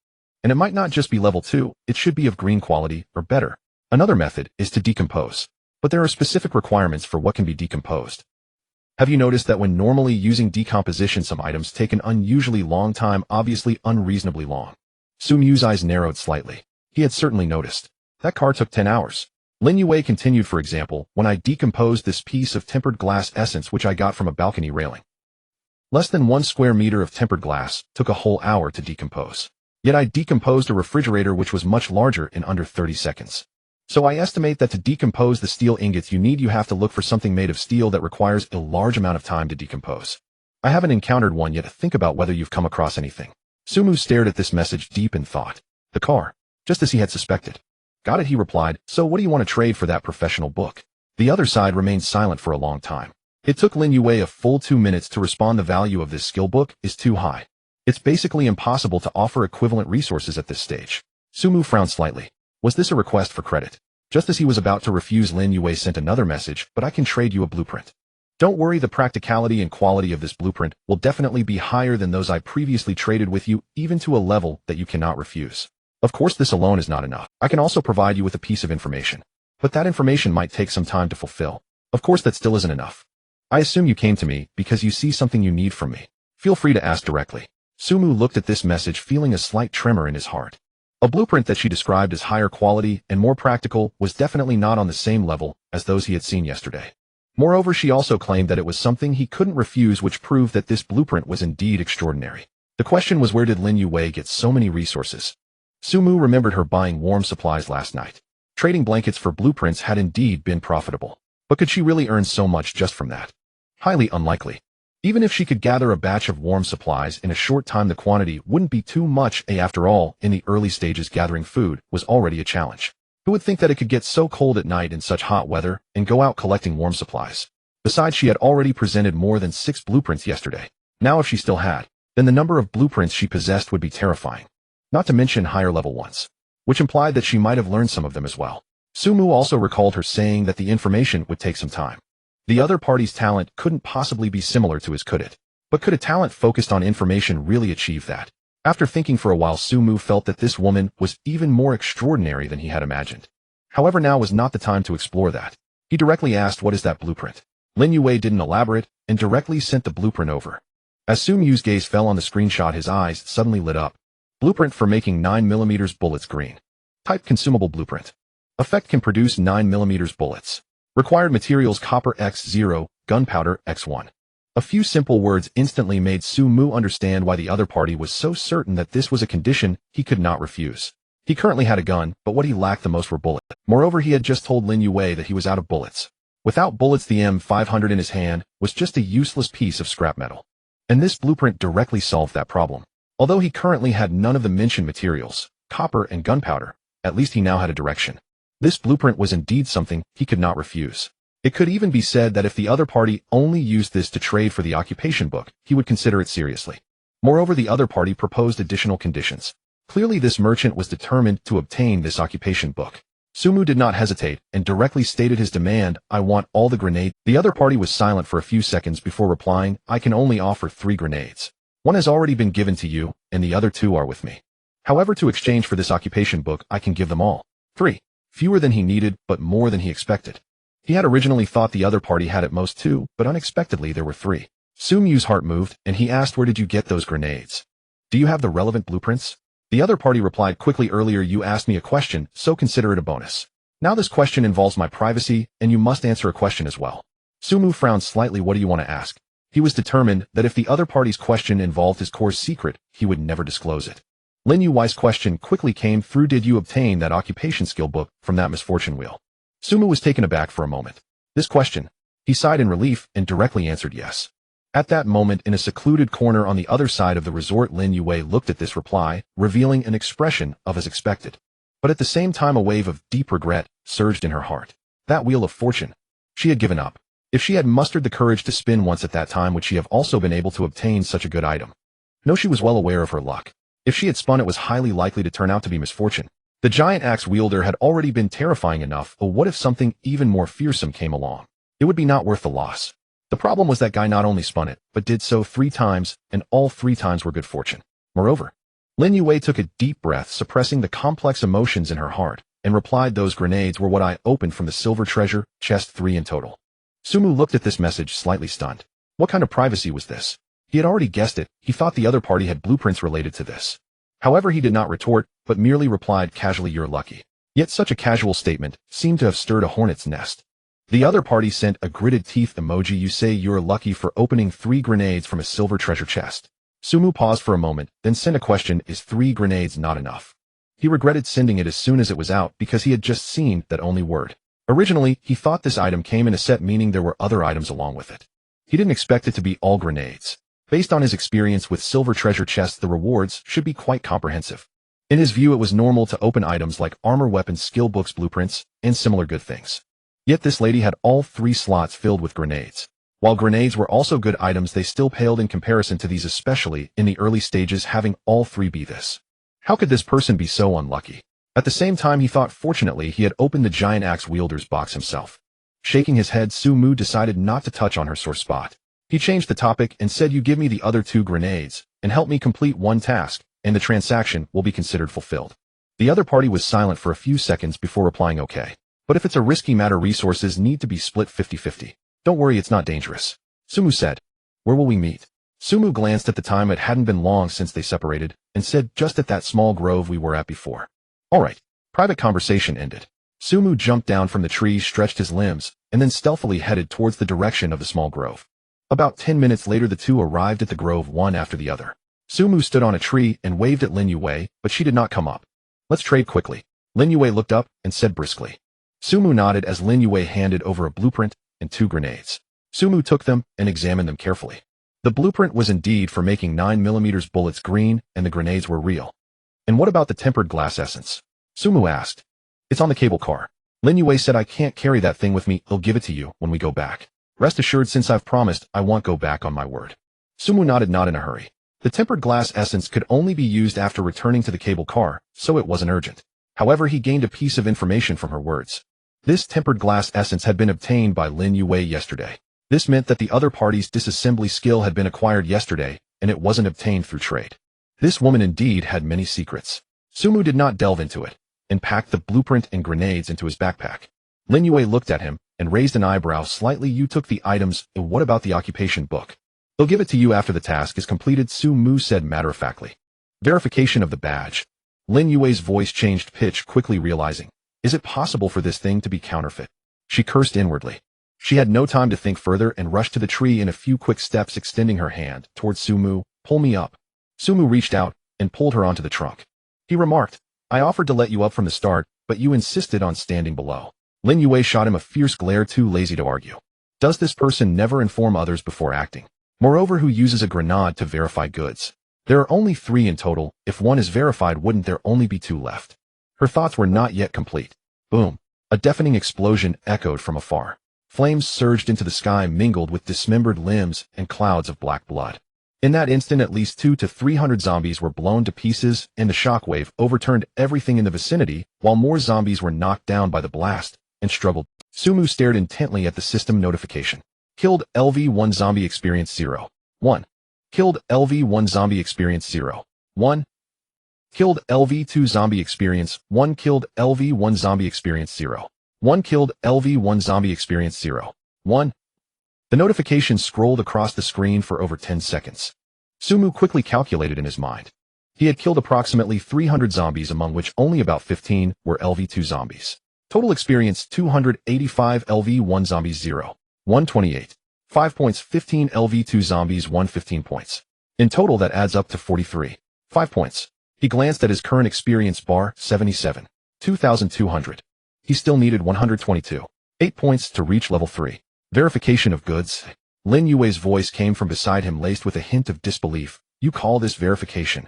And it might not just be level 2, it should be of green quality or better. Another method is to decompose. But there are specific requirements for what can be decomposed. Have you noticed that when normally using decomposition, some items take an unusually long time, obviously unreasonably long? Sumu's eyes narrowed slightly. He had certainly noticed. That car took 10 hours. Lin Yue continued, for example, when I decomposed this piece of tempered glass essence which I got from a balcony railing. Less than 1 square meter of tempered glass took a whole hour to decompose. Yet I decomposed a refrigerator which was much larger in under 30 seconds. So I estimate that to decompose the steel ingots you have to look for something made of steel that requires a large amount of time to decompose. I haven't encountered one yet. Think about whether you've come across anything. Sumu stared at this message deep in thought. The car. Just as he had suspected. Got it, he replied. So what do you want to trade for that professional book? The other side remained silent for a long time. It took Lin Yue a full 2 minutes to respond. The value of this skill book is too high. It's basically impossible to offer equivalent resources at this stage. Sumu frowned slightly. Was this a request for credit? Just as he was about to refuse, Lin Yue sent another message, but I can trade you a blueprint. Don't worry, the practicality and quality of this blueprint will definitely be higher than those I previously traded with you, even to a level that you cannot refuse. Of course, this alone is not enough. I can also provide you with a piece of information. But that information might take some time to fulfill. Of course, that still isn't enough. I assume you came to me because you see something you need from me. Feel free to ask directly. Sumu looked at this message, feeling a slight tremor in his heart. A blueprint that she described as higher quality and more practical was definitely not on the same level as those he had seen yesterday. Moreover, she also claimed that it was something he couldn't refuse, which proved that this blueprint was indeed extraordinary. The question was, where did Lin Yue get so many resources? Sumu remembered her buying warm supplies last night. Trading blankets for blueprints had indeed been profitable. But could she really earn so much just from that? Highly unlikely. Even if she could gather a batch of warm supplies in a short time, the quantity wouldn't be too much. After all, in the early stages, gathering food was already a challenge. Who would think that it could get so cold at night in such hot weather and go out collecting warm supplies? Besides, she had already presented more than 6 blueprints yesterday. Now if she still had, then the number of blueprints she possessed would be terrifying. Not to mention higher level ones. Which implied that she might have learned some of them as well. Sumu also recalled her saying that the information would take some time. The other party's talent couldn't possibly be similar to his, could it? But could a talent focused on information really achieve that? After thinking for a while, Sumu felt that this woman was even more extraordinary than he had imagined. However, now was not the time to explore that. He directly asked, what is that blueprint? Lin Yue didn't elaborate and directly sent the blueprint over. As Sumu's gaze fell on the screenshot, his eyes suddenly lit up. Blueprint for making 9mm bullets, green. Type consumable blueprint. Effect can produce 9mm bullets. Required materials copper X0, gunpowder X1. A few simple words instantly made Sumu understand why the other party was so certain that this was a condition he could not refuse. He currently had a gun, but what he lacked the most were bullets. Moreover, he had just told Lin Yue that he was out of bullets. Without bullets, the M500 in his hand was just a useless piece of scrap metal. And this blueprint directly solved that problem. Although he currently had none of the mentioned materials, copper and gunpowder, at least he now had a direction. This blueprint was indeed something he could not refuse. It could even be said that if the other party only used this to trade for the occupation book, he would consider it seriously. Moreover, the other party proposed additional conditions. Clearly, this merchant was determined to obtain this occupation book. Sumu did not hesitate and directly stated his demand, I want all the grenades. The other party was silent for a few seconds before replying, I can only offer 3 grenades. 1 has already been given to you, and the other 2 are with me. However, to exchange for this occupation book, I can give them all. 3. Fewer than he needed, but more than he expected. He had originally thought the other party had at most 2, but unexpectedly there were 3. Sumu's heart moved, and he asked, where did you get those grenades? Do you have the relevant blueprints? The other party replied quickly, earlier you asked me a question, so consider it a bonus. Now this question involves my privacy, and you must answer a question as well. Sumu frowned slightly. What do you want to ask? He was determined that if the other party's question involved his core's secret, he would never disclose it. Lin Yuwei's question quickly came through. Did you obtain that occupation skill book from that misfortune wheel? Sumu was taken aback for a moment. This question? He sighed in relief and directly answered yes. At that moment, in a secluded corner on the other side of the resort, Lin Yuwei looked at this reply, revealing an expression of as expected. But at the same time, a wave of deep regret surged in her heart. That wheel of fortune. She had given up. If she had mustered the courage to spin once at that time, would she have also been able to obtain such a good item? No, she was well aware of her luck. If she had spun, it was highly likely to turn out to be misfortune. The giant axe wielder had already been terrifying enough, but what if something even more fearsome came along? It would be not worth the loss. The problem was that guy not only spun it, but did so 3 times, and all 3 times were good fortune. Moreover, Lin Yuwei took a deep breath, suppressing the complex emotions in her heart, and replied, those grenades were what I opened from the silver treasure chest, 3 in total. Sumu looked at this message, slightly stunned. What kind of privacy was this? He had already guessed it. He thought the other party had blueprints related to this. However, he did not retort, but merely replied casually, you're lucky. Yet such a casual statement seemed to have stirred a hornet's nest. The other party sent a gritted teeth emoji. You say you're lucky for opening 3 grenades from a silver treasure chest. Sumu paused for a moment, then sent a question, is 3 grenades not enough? He regretted sending it as soon as it was out because he had just seen that only word. Originally, he thought this item came in a set, meaning there were other items along with it. He didn't expect it to be all grenades. Based on his experience with silver treasure chests, the rewards should be quite comprehensive. In his view, it was normal to open items like armor, weapons, skill books, blueprints, and similar good things. Yet this lady had all 3 slots filled with grenades. While grenades were also good items, they still paled in comparison to these, especially in the early stages, having all 3 be this. How could this person be so unlucky? At the same time, he thought fortunately he had opened the giant axe wielder's box himself. Shaking his head, Sumu decided not to touch on her sore spot. He changed the topic and said, you give me the other 2 grenades and help me complete 1 task, and the transaction will be considered fulfilled. The other party was silent for a few seconds before replying, okay. But if it's a risky matter, resources need to be split 50-50. Don't worry, it's not dangerous. Sumu said. Where will we meet? Sumu glanced at the time. It hadn't been long since they separated, and said, just at that small grove we were at before. All right. Private conversation ended. Sumu jumped down from the tree, stretched his limbs, and then stealthily headed towards the direction of the small grove. About 10 minutes later, the 2 arrived at the grove, one after the other. Sumu stood on a tree and waved at Lin Yuwei, but she did not come up. Let's trade quickly. Lin Yuwei looked up and said briskly. Sumu nodded as Lin Yuwei handed over a blueprint and 2 grenades. Sumu took them and examined them carefully. The blueprint was indeed for making 9mm bullets, green, and the grenades were real. And what about the tempered glass essence? Sumu asked. It's on the cable car. Lin Yuwei said, I can't carry that thing with me. I'll give it to you when we go back. Rest assured, since I've promised, I won't go back on my word. Sumu nodded, not in a hurry. The tempered glass essence could only be used after returning to the cable car, so it wasn't urgent. However, he gained a piece of information from her words. This tempered glass essence had been obtained by Lin Yuwei yesterday. This meant that the other party's disassembly skill had been acquired yesterday, and it wasn't obtained through trade. This woman indeed had many secrets. Sumu did not delve into it, and packed the blueprint and grenades into his backpack. Lin Yuwei looked at him and raised an eyebrow slightly. You took the items, and what about the occupation book? They'll give it to you after the task is completed, Sumu said matter-of-factly. Verification of the badge. Lin Yuwei's voice changed pitch, quickly realizing. Is it possible for this thing to be counterfeit? She cursed inwardly. She had no time to think further and rushed to the tree in a few quick steps, extending her hand towards Sumu. Pull me up. Sumu reached out and pulled her onto the trunk. He remarked, I offered to let you up from the start, but you insisted on standing below. Lin Yuwei shot him a fierce glare, too lazy to argue. Does this person never inform others before acting? Moreover, who uses a grenade to verify goods? There are only 3 in total. If one is verified, wouldn't there only be 2 left? Her thoughts were not yet complete. Boom. A deafening explosion echoed from afar. Flames surged into the sky, mingled with dismembered limbs and clouds of black blood. In that instant, at least 200 to 300 zombies were blown to pieces, and the shockwave overturned everything in the vicinity, while more zombies were knocked down by the blast and struggled. Sumu stared intently at the system notification. Killed LV1 zombie experience 0. 1. Killed LV1 zombie experience 0. 1. Killed LV2 zombie experience 1. Killed LV1 zombie experience 0. 1. Killed LV1 zombie experience 0. 1. The notification scrolled across the screen for over 10 seconds. Sumu quickly calculated in his mind. He had killed approximately 300 zombies, among which only about 15 were LV2 zombies. Total experience 285 LV1 zombies 0. 128. 5 points 15 LV2 zombies 115 points. In total that adds up to 43. 5 points. He glanced at his current experience bar, 77. 2,200. He still needed 122. 8 points to reach level 3. Verification of goods. Lin Yue's voice came from beside him laced with a hint of disbelief. You call this verification?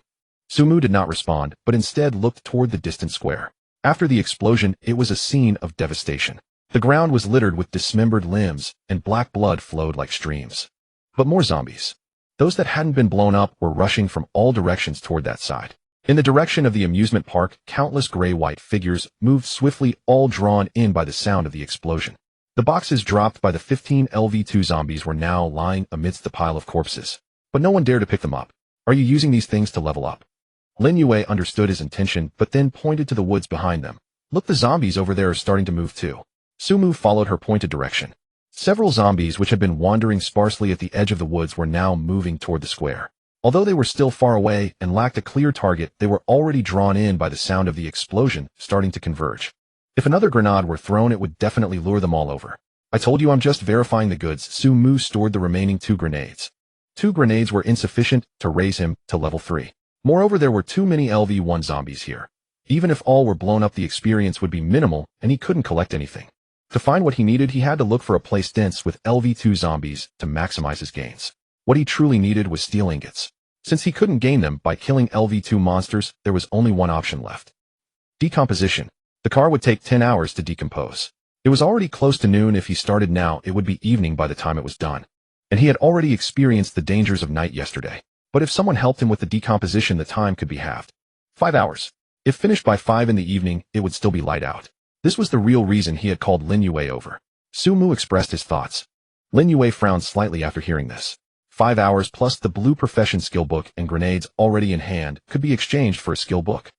Sumu did not respond, but instead looked toward the distant square. After the explosion, it was a scene of devastation. The ground was littered with dismembered limbs, and black blood flowed like streams. But more zombies. Those that hadn't been blown up were rushing from all directions toward that side. In the direction of the amusement park, countless gray-white figures moved swiftly, all drawn in by the sound of the explosion. The boxes dropped by the 15 LV2 zombies were now lying amidst the pile of corpses. But no one dared to pick them up. Are you using these things to level up? Lin Yue understood his intention, but then pointed to the woods behind them. Look, the zombies over there are starting to move too. Sumu followed her pointed direction. Several zombies which had been wandering sparsely at the edge of the woods were now moving toward the square. Although they were still far away and lacked a clear target, they were already drawn in by the sound of the explosion, starting to converge. If another grenade were thrown, it would definitely lure them all over. I told you I'm just verifying the goods. Sumu stored the remaining 2 grenades. 2 grenades were insufficient to raise him to level 3. Moreover, there were too many LV1 zombies here. Even if all were blown up, the experience would be minimal, and he couldn't collect anything. To find what he needed, he had to look for a place dense with LV2 zombies to maximize his gains. What he truly needed was steel ingots. Since he couldn't gain them by killing LV2 monsters, there was only one option left. Decomposition. The car would take 10 hours to decompose. It was already close to noon. If he started now, it would be evening by the time it was done. And he had already experienced the dangers of night yesterday. But if someone helped him with the decomposition, the time could be halved. 5 hours. If finished by 5 in the evening, it would still be light out. This was the real reason he had called Lin Yue over. Sumu expressed his thoughts. Lin Yue frowned slightly after hearing this. 5 hours plus the blue profession skill book and grenades already in hand could be exchanged for a skill book.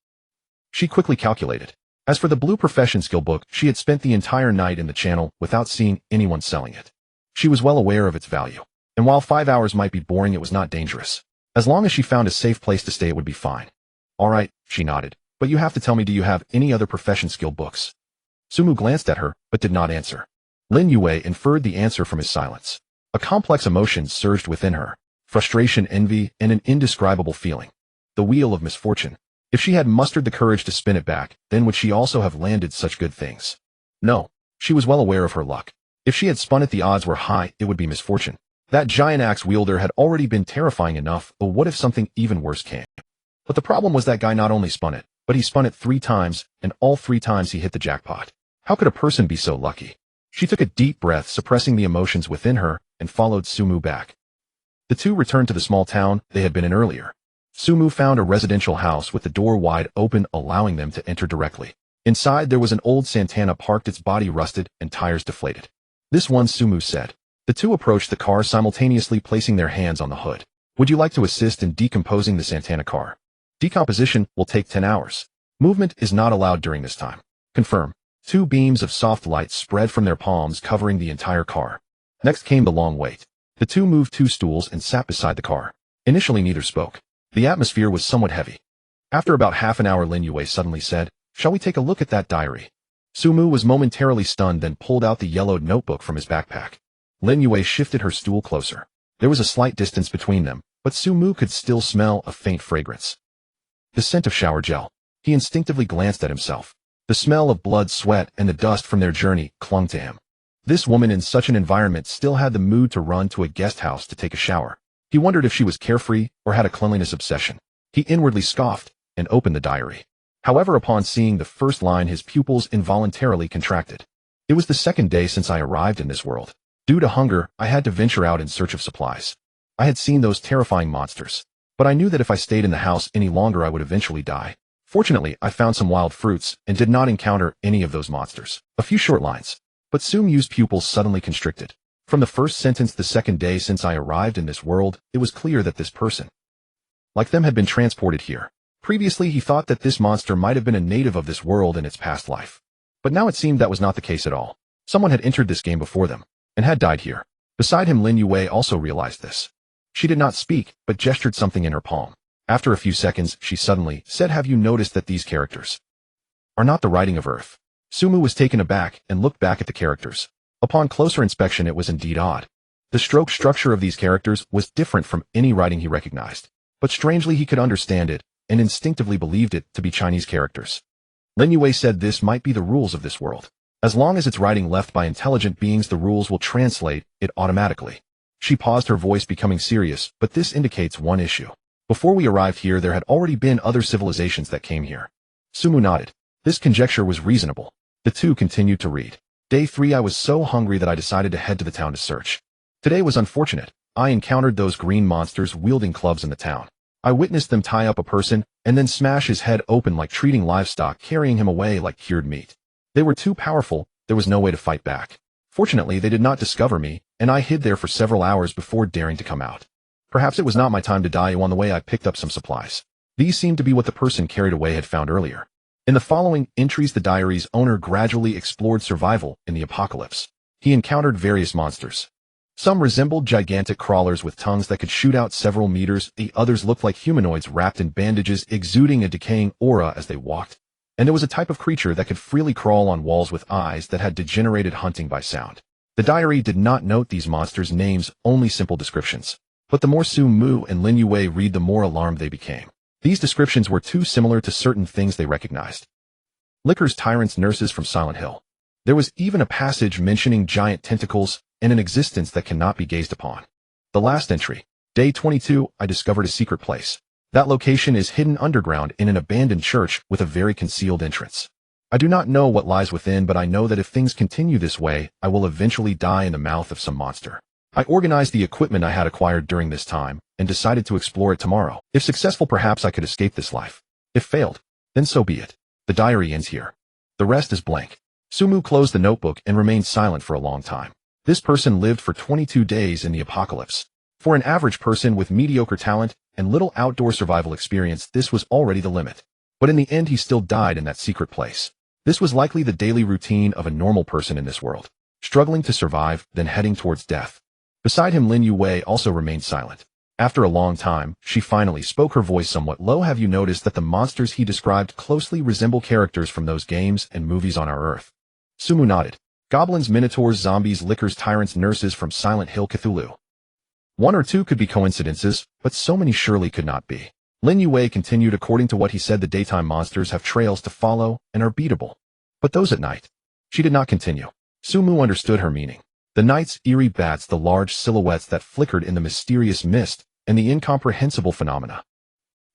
She quickly calculated. As for the blue profession skill book, she had spent the entire night in the channel without seeing anyone selling it. She was well aware of its value. And while 5 hours might be boring, it was not dangerous. As long as she found a safe place to stay, it would be fine. All right, she nodded. But you have to tell me, do you have any other profession skill books? Sumu glanced at her, but did not answer. Lin Yue inferred the answer from his silence. A complex emotion surged within her. Frustration, envy, and an indescribable feeling. The wheel of misfortune. If she had mustered the courage to spin it back, then would she also have landed such good things? No. She was well aware of her luck. If she had spun it, the odds were high it would be misfortune. That giant axe wielder had already been terrifying enough, but what if something even worse came? But the problem was that guy not only spun it, but he spun it 3 times, and all 3 times he hit the jackpot. How could a person be so lucky? She took a deep breath, suppressing the emotions within her, and followed Sumu back. The two returned to the small town they had been in earlier. Sumu found a residential house with the door wide open, allowing them to enter directly. Inside there was an old Santana parked, its body rusted and tires deflated. This one, Sumu said. The two approached the car, simultaneously placing their hands on the hood. Would you like to assist in decomposing the Santana car? Decomposition will take 10 hours. Movement is not allowed during this time. Confirm. 2 beams of soft light spread from their palms, covering the entire car. Next came the long wait. The two moved 2 stools and sat beside the car. Initially neither spoke. The atmosphere was somewhat heavy. After about half an hour, Lin Yue suddenly said, "Shall we take a look at that diary?" Sumu was momentarily stunned, then pulled out the yellowed notebook from his backpack. Lin Yue shifted her stool closer. There was a slight distance between them, but Sumu could still smell a faint fragrance. The scent of shower gel. He instinctively glanced at himself. The smell of blood, sweat, and the dust from their journey clung to him. This woman in such an environment still had the mood to run to a guest house to take a shower. He wondered if she was carefree or had a cleanliness obsession. He inwardly scoffed and opened the diary. However, upon seeing the first line, his pupils involuntarily contracted. It was the 2nd day since I arrived in this world. Due to hunger, I had to venture out in search of supplies. I had seen those terrifying monsters, but I knew that if I stayed in the house any longer, I would eventually die. Fortunately, I found some wild fruits and did not encounter any of those monsters. A few short lines. But Sumu's pupils suddenly constricted. From the first sentence, the 2nd day since I arrived in this world, it was clear that this person, like them, had been transported here. Previously, he thought that this monster might have been a native of this world in its past life. But now it seemed that was not the case at all. Someone had entered this game before them, and had died here. Beside him, Lin Yue also realized this. She did not speak, but gestured something in her palm. After a few seconds, she suddenly said, "Have you noticed that these characters are not the writing of Earth?" Sumu was taken aback and looked back at the characters. Upon closer inspection, it was indeed odd. The stroke structure of these characters was different from any writing he recognized, but strangely he could understand it and instinctively believed it to be Chinese characters. Lin Yue said this might be the rules of this world. As long as it's writing left by intelligent beings, the rules will translate it automatically. She paused, her voice becoming serious, but this indicates one issue. Before we arrived here, there had already been other civilizations that came here. Sumu nodded. This conjecture was reasonable. The two continued to read. Day 3, I was so hungry that I decided to head to the town to search. Today was unfortunate. I encountered those green monsters wielding clubs in the town. I witnessed them tie up a person and then smash his head open like treating livestock, carrying him away like cured meat. They were too powerful, there was no way to fight back. Fortunately, they did not discover me, and I hid there for several hours before daring to come out. Perhaps it was not my time to die. On the way, I picked up some supplies. These seemed to be what the person carried away had found earlier. In the following entries, the diary's owner gradually explored survival in the apocalypse. He encountered various monsters. Some resembled gigantic crawlers with tongues that could shoot out several meters. The others looked like humanoids wrapped in bandages, exuding a decaying aura as they walked. And there was a type of creature that could freely crawl on walls with eyes that had degenerated hunting by sound. The diary did not note these monsters' names, only simple descriptions. But the more Sumu and Lin Yue read, the more alarmed they became. These descriptions were too similar to certain things they recognized. Liquors, tyrants, nurses from Silent Hill. There was even a passage mentioning giant tentacles and an existence that cannot be gazed upon. The last entry. Day 22, I discovered a secret place. That location is hidden underground in an abandoned church with a very concealed entrance. I do not know what lies within, but I know that if things continue this way, I will eventually die in the mouth of some monster. I organized the equipment I had acquired during this time and decided to explore it tomorrow. If successful, perhaps I could escape this life. If failed, then so be it. The diary ends here. The rest is blank. Sumu closed the notebook and remained silent for a long time. This person lived for 22 days in the apocalypse. For an average person with mediocre talent and little outdoor survival experience, this was already the limit. But in the end, he still died in that secret place. This was likely the daily routine of a normal person in this world, struggling to survive, then heading towards death. Beside him, Lin Yue also remained silent. After a long time, she finally spoke, her voice somewhat low. Have you noticed that the monsters he described closely resemble characters from those games and movies on our Earth? Sumu nodded. Goblins, minotaurs, zombies, lickers, tyrants, nurses from Silent Hill, Cthulhu. One or two could be coincidences, but so many surely could not be. Lin Yue continued. According to what he said, the daytime monsters have trails to follow and are beatable. But those at night? She did not continue. Sumu understood her meaning. The night's eerie bats, the large silhouettes that flickered in the mysterious mist, and the incomprehensible phenomena.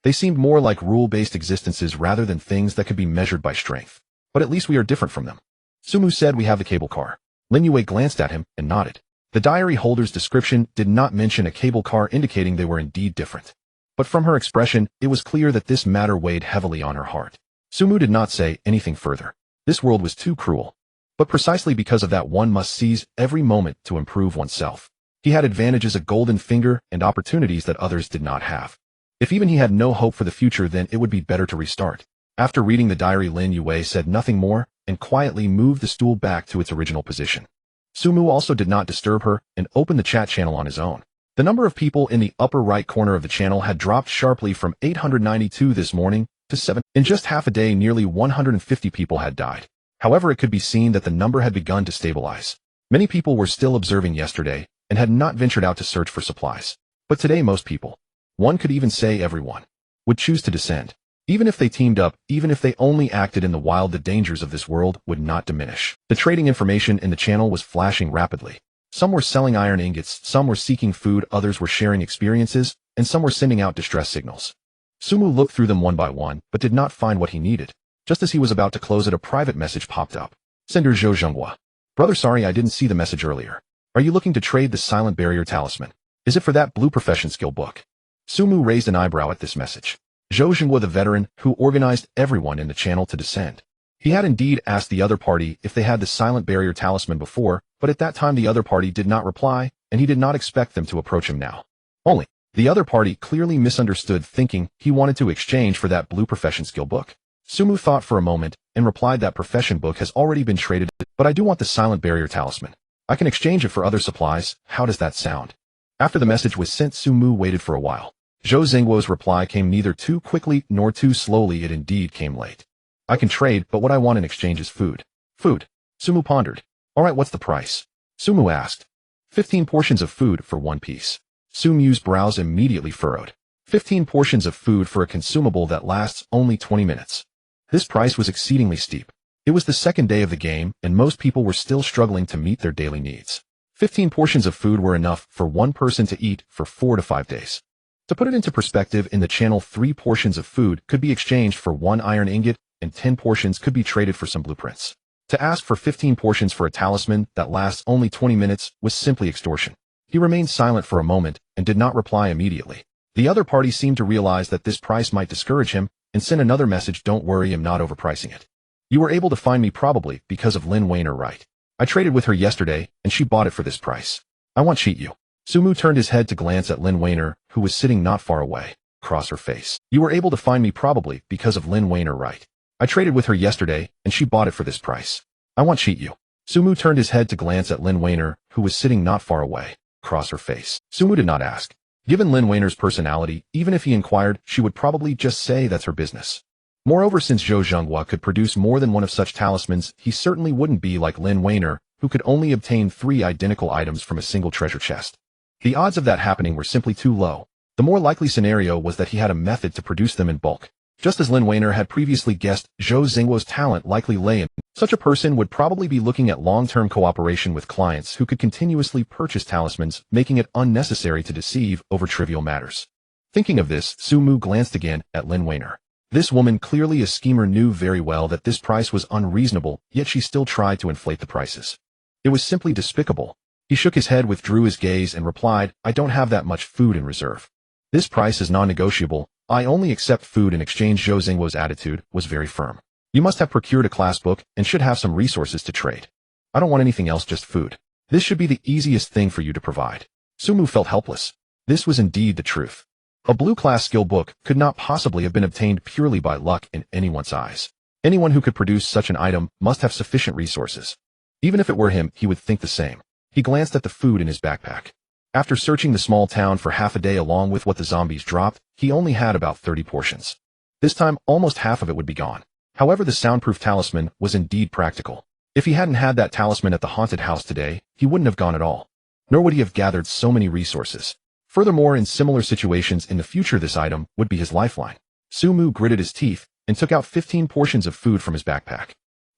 They seemed more like rule-based existences rather than things that could be measured by strength. But at least we are different from them. Sumu said, we have the cable car. Lin Yue glanced at him and nodded. The diary holder's description did not mention a cable car, indicating they were indeed different. But from her expression, it was clear that this matter weighed heavily on her heart. Sumu did not say anything further. This world was too cruel. But precisely because of that, one must seize every moment to improve oneself. He had advantages, a golden finger, and opportunities that others did not have. If even he had no hope for the future, then it would be better to restart. After reading the diary, Lin Yue said nothing more and quietly moved the stool back to its original position. Sumu also did not disturb her and opened the chat channel on his own. The number of people in the upper right corner of the channel had dropped sharply from 892 this morning to 7. In just half a day, nearly 150 people had died. However, it could be seen that the number had begun to stabilize. Many people were still observing yesterday and had not ventured out to search for supplies. But today, most people, one could even say everyone, would choose to descend. Even if they teamed up, even if they only acted in the wild, the dangers of this world would not diminish. The trading information in the channel was flashing rapidly. Some were selling iron ingots, some were seeking food, others were sharing experiences, and some were sending out distress signals. Sumu looked through them one by one, but did not find what he needed. Just as he was about to close it, a private message popped up. Sender Zhou Zhenghua. Brother, sorry I didn't see the message earlier. Are you looking to trade the Silent Barrier Talisman? Is it for that blue profession skill book? Sumu raised an eyebrow at this message. Zhou Zhenghua, the veteran who organized everyone in the channel to descend. He had indeed asked the other party if they had the Silent Barrier Talisman before, but at that time the other party did not reply, and he did not expect them to approach him now. Only, the other party clearly misunderstood, thinking he wanted to exchange for that blue profession skill book. Sumu thought for a moment and replied, that profession book has already been traded, but I do want the Silent Barrier Talisman. I can exchange it for other supplies. How does that sound? After the message was sent, Sumu waited for a while. Zhou Zhengguo's reply came neither too quickly nor too slowly. It indeed came late. I can trade, but what I want in exchange is food. Food. Sumu pondered. Alright, what's the price? Sumu asked. 15 portions of food for 1 piece. Sumu's brows immediately furrowed. 15 portions of food for a consumable that lasts only 20 minutes. This price was exceedingly steep. It was the second day of the game, and most people were still struggling to meet their daily needs. 15 portions of food were enough for one person to eat for 4 to 5 days. To put it into perspective, in the channel 3 portions of food could be exchanged for 1 iron ingot, and 10 portions could be traded for some blueprints. To ask for 15 portions for a talisman that lasts only 20 minutes was simply extortion. He remained silent for a moment and did not reply immediately. The other party seemed to realize that this price might discourage him and sent another message, don't worry, I'm not overpricing it. You were able to find me probably because of Lin Weiner, right? I traded with her yesterday and she bought it for this price. I won't cheat you. Sumu turned his head to glance at Lin Weiner, who was sitting not far away. Cross her face. You were able to find me probably because of Lin Weiner, right? I traded with her yesterday and she bought it for this price. I won't cheat you. Sumu turned his head to glance at Lin Weiner, who was sitting not far away. Cross her face. Sumu did not ask. Given Lin Weiner's personality, even if he inquired, she would probably just say that's her business. Moreover, since Zhou Zhenghua could produce more than one of such talismans, he certainly wouldn't be like Lin Weiner, who could only obtain 3 identical items from a single treasure chest. The odds of that happening were simply too low. The more likely scenario was that he had a method to produce them in bulk. Just as Lin Weiner had previously guessed, Zhou Zhenghuo's talent likely lay in. Such a person would probably be looking at long-term cooperation with clients who could continuously purchase talismans, making it unnecessary to deceive over trivial matters. Thinking of this, Sumu glanced again at Lin Weiner. This woman, clearly a schemer, knew very well that this price was unreasonable, yet she still tried to inflate the prices. It was simply despicable. He shook his head, withdrew his gaze, and replied, I don't have that much food in reserve. This price is non-negotiable. I only accept food in exchange. Zhou Zhenghuo's attitude was very firm. You must have procured a class book and should have some resources to trade. I don't want anything else, just food. This should be the easiest thing for you to provide. Sumu felt helpless. This was indeed the truth. A blue class skill book could not possibly have been obtained purely by luck in anyone's eyes. Anyone who could produce such an item must have sufficient resources. Even if it were him, he would think the same. He glanced at the food in his backpack. After searching the small town for half a day along with what the zombies dropped, he only had about 30 portions. This time, almost half of it would be gone. However, the soundproof talisman was indeed practical. If he hadn't had that talisman at the haunted house today, he wouldn't have gone at all. Nor would he have gathered so many resources. Furthermore, in similar situations in the future, this item would be his lifeline. Sumu gritted his teeth and took out 15 portions of food from his backpack.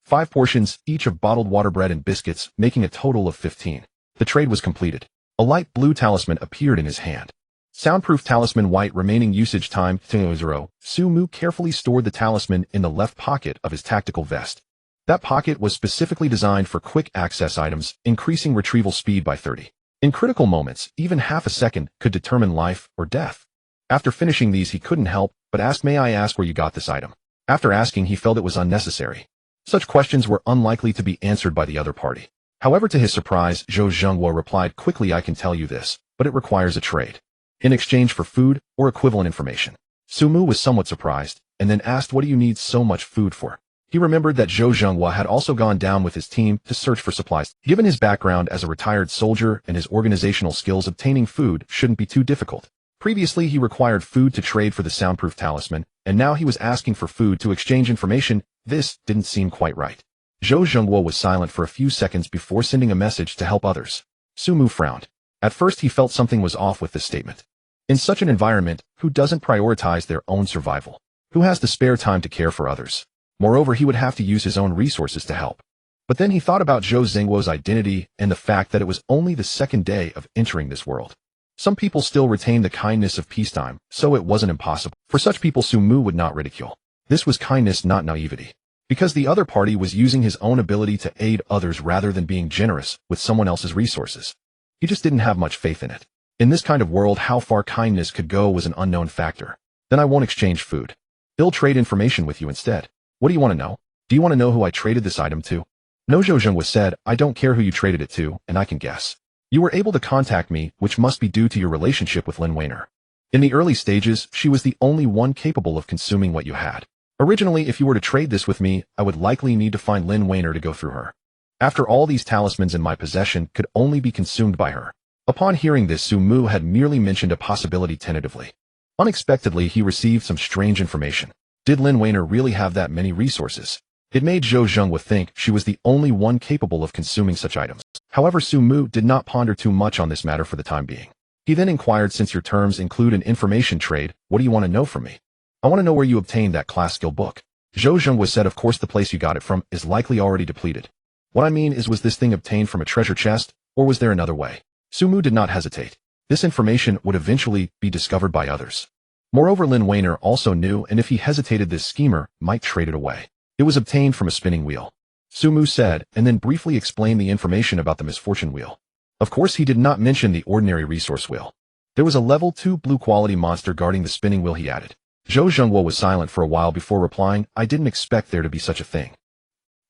5 portions, each of bottled water, bread, and biscuits, making a total of 15. The trade was completed. A light blue talisman appeared in his hand. Soundproof talisman, white, remaining usage time 0. Sumu carefully stored the talisman in the left pocket of his tactical vest. That pocket was specifically designed for quick access items, increasing retrieval speed by 30. In critical moments, even half a second could determine life or death. After finishing these, he couldn't help but ask, may I ask where you got this item? After asking, he felt it was unnecessary. Such questions were unlikely to be answered by the other party. However, to his surprise, Zhou Zhenghua replied quickly, I can tell you this, but it requires a trade. In exchange for food or equivalent information. Sumu was somewhat surprised, and then asked, what do you need so much food for? He remembered that Zhou Zhenghua had also gone down with his team to search for supplies. Given his background as a retired soldier and his organizational skills, obtaining food shouldn't be too difficult. Previously, he required food to trade for the soundproof talisman, and now he was asking for food to exchange information. This didn't seem quite right. Zhou Zhenghua was silent for a few seconds before sending a message to help others. Sumu frowned. At first, he felt something was off with this statement. In such an environment, who doesn't prioritize their own survival? Who has the spare time to care for others? Moreover, he would have to use his own resources to help. But then he thought about Zhou Zhenghuo's identity and the fact that it was only the second day of entering this world. Some people still retain the kindness of peacetime, so it wasn't impossible. For such people, Sumu would not ridicule. This was kindness, not naivety. Because the other party was using his own ability to aid others rather than being generous with someone else's resources. He just didn't have much faith in it. In this kind of world, how far kindness could go was an unknown factor. Then I won't exchange food. I'll trade information with you instead. What do you want to know? Do you want to know who I traded this item to? No, Zhou Zhenghua said, I don't care who you traded it to, and I can guess. You were able to contact me, which must be due to your relationship with Lin Weiner. In the early stages, she was the only one capable of consuming what you had. Originally, if you were to trade this with me, I would likely need to find Lin Weiner to go through her. After all, these talismans in my possession could only be consumed by her. Upon hearing this, Sumu had merely mentioned a possibility tentatively. Unexpectedly, he received some strange information. Did Lin Weiner really have that many resources? It made Zhou Zhenghua think she was the only one capable of consuming such items. However, Su Mu did not ponder too much on this matter for the time being. He then inquired, since your terms include an information trade, what do you want to know from me? I want to know where you obtained that class skill book. Zhou Zhenghua said, of course the place you got it from is likely already depleted. What I mean is, was this thing obtained from a treasure chest, or was there another way? Su Mu did not hesitate. This information would eventually be discovered by others. Moreover, Lin Weiner also knew, and if he hesitated, this schemer might trade it away. It was obtained from a spinning wheel. Su Mu said, and then briefly explained the information about the misfortune wheel. Of course, he did not mention the ordinary resource wheel. There was a level 2 blue quality monster guarding the spinning wheel, he added. Zhou Zhenghua was silent for a while before replying, I didn't expect there to be such a thing.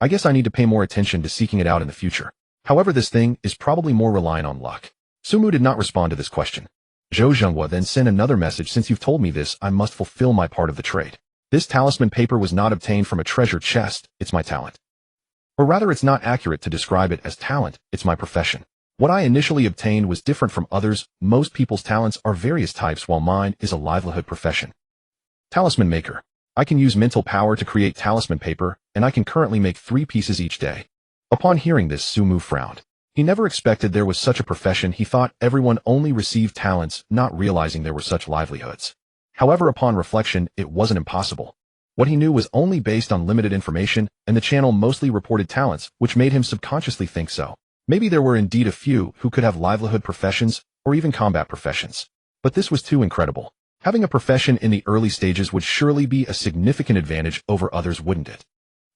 I guess I need to pay more attention to seeking it out in the future. However, this thing is probably more reliant on luck. Su Mu did not respond to this question. Zhou Zhenghua then sent another message, since you've told me this, I must fulfill my part of the trade. This talisman paper was not obtained from a treasure chest, it's my talent. Or rather, it's not accurate to describe it as talent, it's my profession. What I initially obtained was different from others. Most people's talents are various types, while mine is a livelihood profession. Talisman maker. I can use mental power to create talisman paper, and I can currently make 3 pieces each day. Upon hearing this, Su Mu frowned. He never expected there was such a profession. He thought everyone only received talents, not realizing there were such livelihoods. However, upon reflection, it wasn't impossible. What he knew was only based on limited information, and the channel mostly reported talents, which made him subconsciously think so. Maybe there were indeed a few who could have livelihood professions, or even combat professions. But this was too incredible. Having a profession in the early stages would surely be a significant advantage over others, wouldn't it?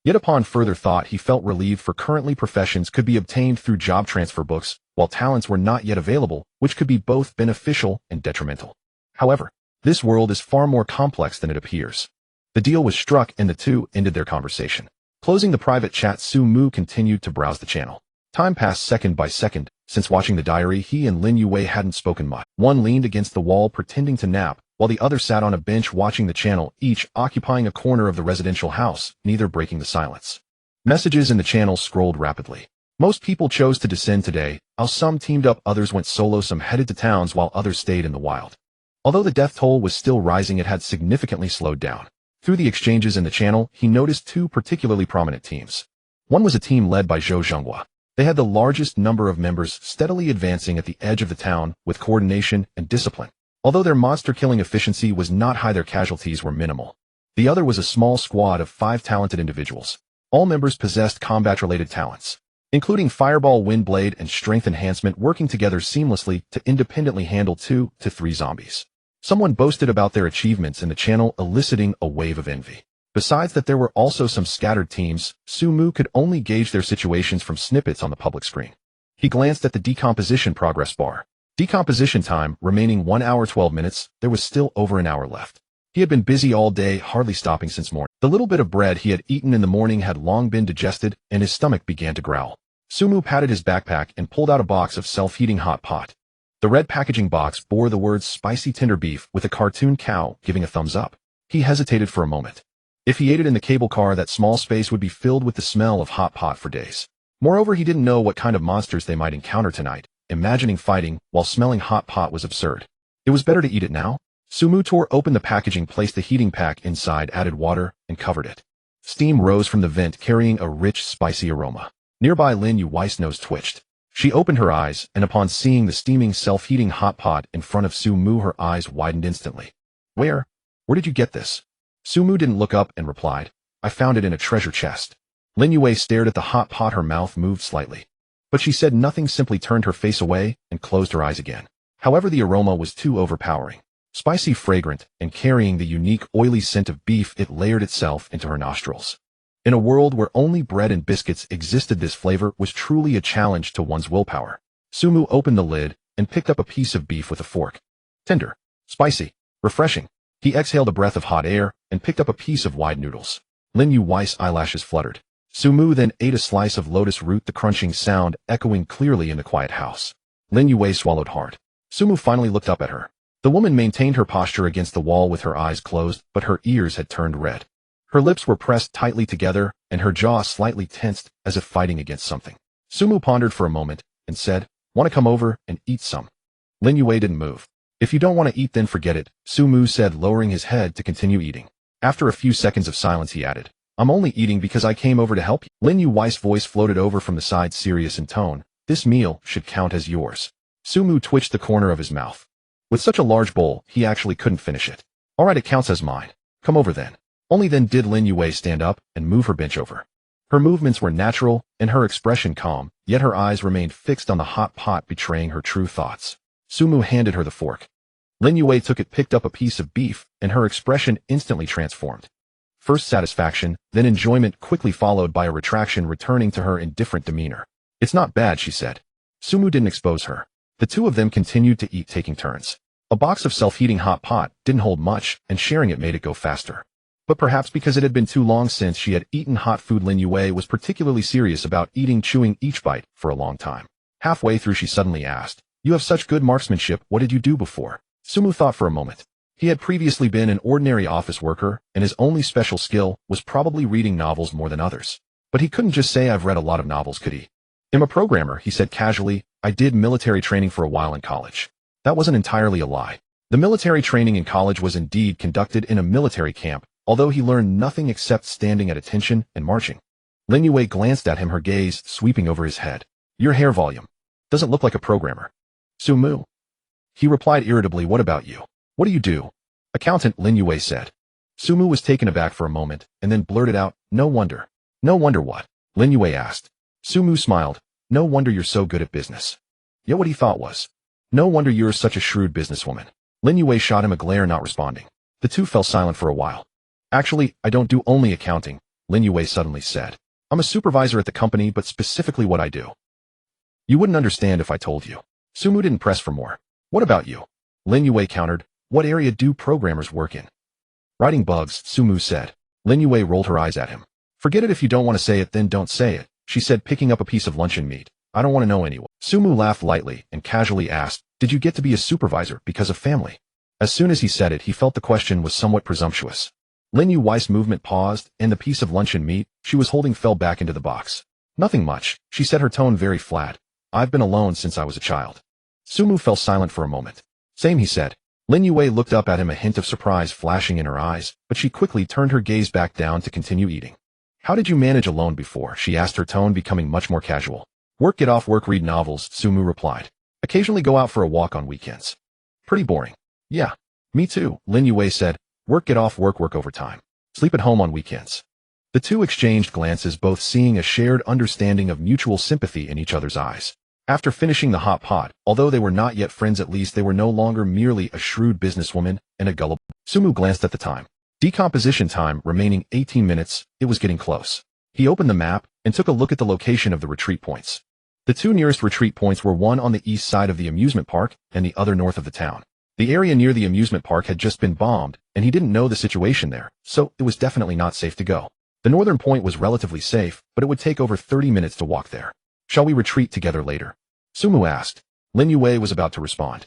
Yet upon further thought, he felt relieved, for currently professions could be obtained through job transfer books, while talents were not yet available, which could be both beneficial and detrimental. However, this world is far more complex than it appears. The deal was struck, and the two ended their conversation. Closing the private chat, Su Mu continued to browse the channel. Time passed second by second. Since watching the diary, he and Lin Yue hadn't spoken much. One leaned against the wall pretending to nap, while the other sat on a bench watching the channel, each occupying a corner of the residential house, neither breaking the silence. Messages in the channel scrolled rapidly. Most people chose to descend today, while some teamed up, others went solo, some headed to towns, while others stayed in the wild. Although the death toll was still rising, it had significantly slowed down. Through the exchanges in the channel, he noticed 2 particularly prominent teams. One was a team led by Zhou Zhenghua. They had the largest number of members, steadily advancing at the edge of the town with coordination and discipline. Although their monster-killing efficiency was not high, their casualties were minimal. The other was a small squad of 5 talented individuals. All members possessed combat-related talents, including Fireball, Windblade, and Strength Enhancement, working together seamlessly to independently handle 2 to 3 zombies. Someone boasted about their achievements in the channel, eliciting a wave of envy. Besides that, there were also some scattered teams. Su Mu could only gauge their situations from snippets on the public screen. He glanced at the decomposition progress bar. Decomposition time, remaining 1 hour 12 minutes, there was still over an hour left. He had been busy all day, hardly stopping since morning. The little bit of bread he had eaten in the morning had long been digested, and his stomach began to growl. Su Mu patted his backpack and pulled out a box of self-heating hot pot. The red packaging box bore the words spicy tender beef with a cartoon cow giving a thumbs up. He hesitated for a moment. If he ate it in the cable car, that small space would be filled with the smell of hot pot for days. Moreover, he didn't know what kind of monsters they might encounter tonight. Imagining fighting while smelling hot pot was absurd. It was better to eat it now. Su Mu tore open the packaging, placed the heating pack inside, added water, and covered it. Steam rose from the vent, carrying a rich, spicy aroma. Nearby, Lin Yue's nose twitched. She opened her eyes, and upon seeing the steaming, self-heating hot pot in front of Su Mu, her eyes widened instantly. Where did you get this? Su Mu didn't look up and replied, I found it in a treasure chest. Lin Yue stared at the hot pot, her mouth moved slightly. But she said nothing, simply turned her face away and closed her eyes again. However, the aroma was too overpowering. Spicy, fragrant, and carrying the unique oily scent of beef, it layered itself into her nostrils. In a world where only bread and biscuits existed, this flavor was truly a challenge to one's willpower. Su Mu opened the lid and picked up a piece of beef with a fork. Tender, spicy, refreshing. He exhaled a breath of hot air and picked up a piece of wide noodles. Lin Yue's eyelashes fluttered. Su Mu then ate a slice of lotus root, the crunching sound echoing clearly in the quiet house. Lin Yue swallowed hard. Su Mu finally looked up at her. The woman maintained her posture against the wall with her eyes closed, but her ears had turned red. Her lips were pressed tightly together, and her jaw slightly tensed, as if fighting against something. Su Mu pondered for a moment and said, Want to come over and eat some? Lin Yue didn't move. If you don't want to eat, then forget it, Su Mu said, lowering his head to continue eating. After a few seconds of silence, he added, I'm only eating because I came over to help you. Lin Yu's voice floated over from the side, serious in tone. This meal should count as yours. Sumu twitched the corner of his mouth. With such a large bowl, he actually couldn't finish it. Alright, it counts as mine. Come over then. Only then did Lin Yue stand up and move her bench over. Her movements were natural and her expression calm, yet her eyes remained fixed on the hot pot, betraying her true thoughts. Sumu handed her the fork. Lin Yue took it, picked up a piece of beef, and her expression instantly transformed. First satisfaction, then enjoyment, quickly followed by a retraction returning to her indifferent demeanor. It's not bad, she said. Sumu didn't expose her. The two of them continued to eat, taking turns. A box of self-heating hot pot didn't hold much, and sharing it made it go faster. But perhaps because it had been too long since she had eaten hot food, Lin Yue was particularly serious about eating, chewing each bite for a long time. Halfway through, she suddenly asked, "You have such good marksmanship, what did you do before?" Sumu thought for a moment. He had previously been an ordinary office worker, and his only special skill was probably reading novels more than others. But he couldn't just say, "I've read a lot of novels," could he? "I'm a programmer," he said casually. "I did military training for a while in college." That wasn't entirely a lie. The military training in college was indeed conducted in a military camp, although he learned nothing except standing at attention and marching. Lin Yue glanced at him, her gaze sweeping over his head. "Your hair volume doesn't look like a programmer." "Sumu." He replied irritably, "What about you? What do you do?" "Accountant," Lin Yue said. Sumu was taken aback for a moment, and then blurted out, "No wonder." "No wonder what?" Lin Yue asked. Sumu smiled. "No wonder you're so good at business." Yet what he thought was, "No wonder you're such a shrewd businesswoman." Lin Yue shot him a glare, not responding. The two fell silent for a while. "Actually, I don't do only accounting," Lin Yue suddenly said. "I'm a supervisor at the company, but specifically what I do. You wouldn't understand if I told you." Sumu didn't press for more. "What about you?" Lin Yue countered. "What area do programmers work in?" "Writing bugs," Sumu said. Lin Yue rolled her eyes at him. "Forget it, if you don't want to say it, then don't say it," she said, picking up a piece of luncheon meat. "I don't want to know anyway." Sumu laughed lightly and casually asked, "Did you get to be a supervisor because of family?" As soon as he said it, he felt the question was somewhat presumptuous. Lin Yu's movement paused, and the piece of luncheon meat she was holding fell back into the box. "Nothing much," she said, her tone very flat. "I've been alone since I was a child." Sumu fell silent for a moment. "Same," he said. Lin Yue looked up at him, a hint of surprise flashing in her eyes, but she quickly turned her gaze back down to continue eating. "How did you manage alone before?" she asked, her tone becoming much more casual. "Work, get off work, read novels," Sumu replied. "Occasionally go out for a walk on weekends." "Pretty boring." "Yeah, me too," Lin Yue said. "Work, get off work, work overtime. Sleep at home on weekends." The two exchanged glances, both seeing a shared understanding of mutual sympathy in each other's eyes. After finishing the hot pot, although they were not yet friends, at least they were no longer merely a shrewd businesswoman and a gullible. Sumu glanced at the time. Decomposition time remaining 18 minutes, it was getting close. He opened the map and took a look at the location of the retreat points. The two nearest retreat points were one on the east side of the amusement park and the other north of the town. The area near the amusement park had just been bombed, and he didn't know the situation there, so it was definitely not safe to go. The northern point was relatively safe, but it would take over 30 minutes to walk there. "Shall we retreat together later?" Sumu asked. Lin Yue was about to respond.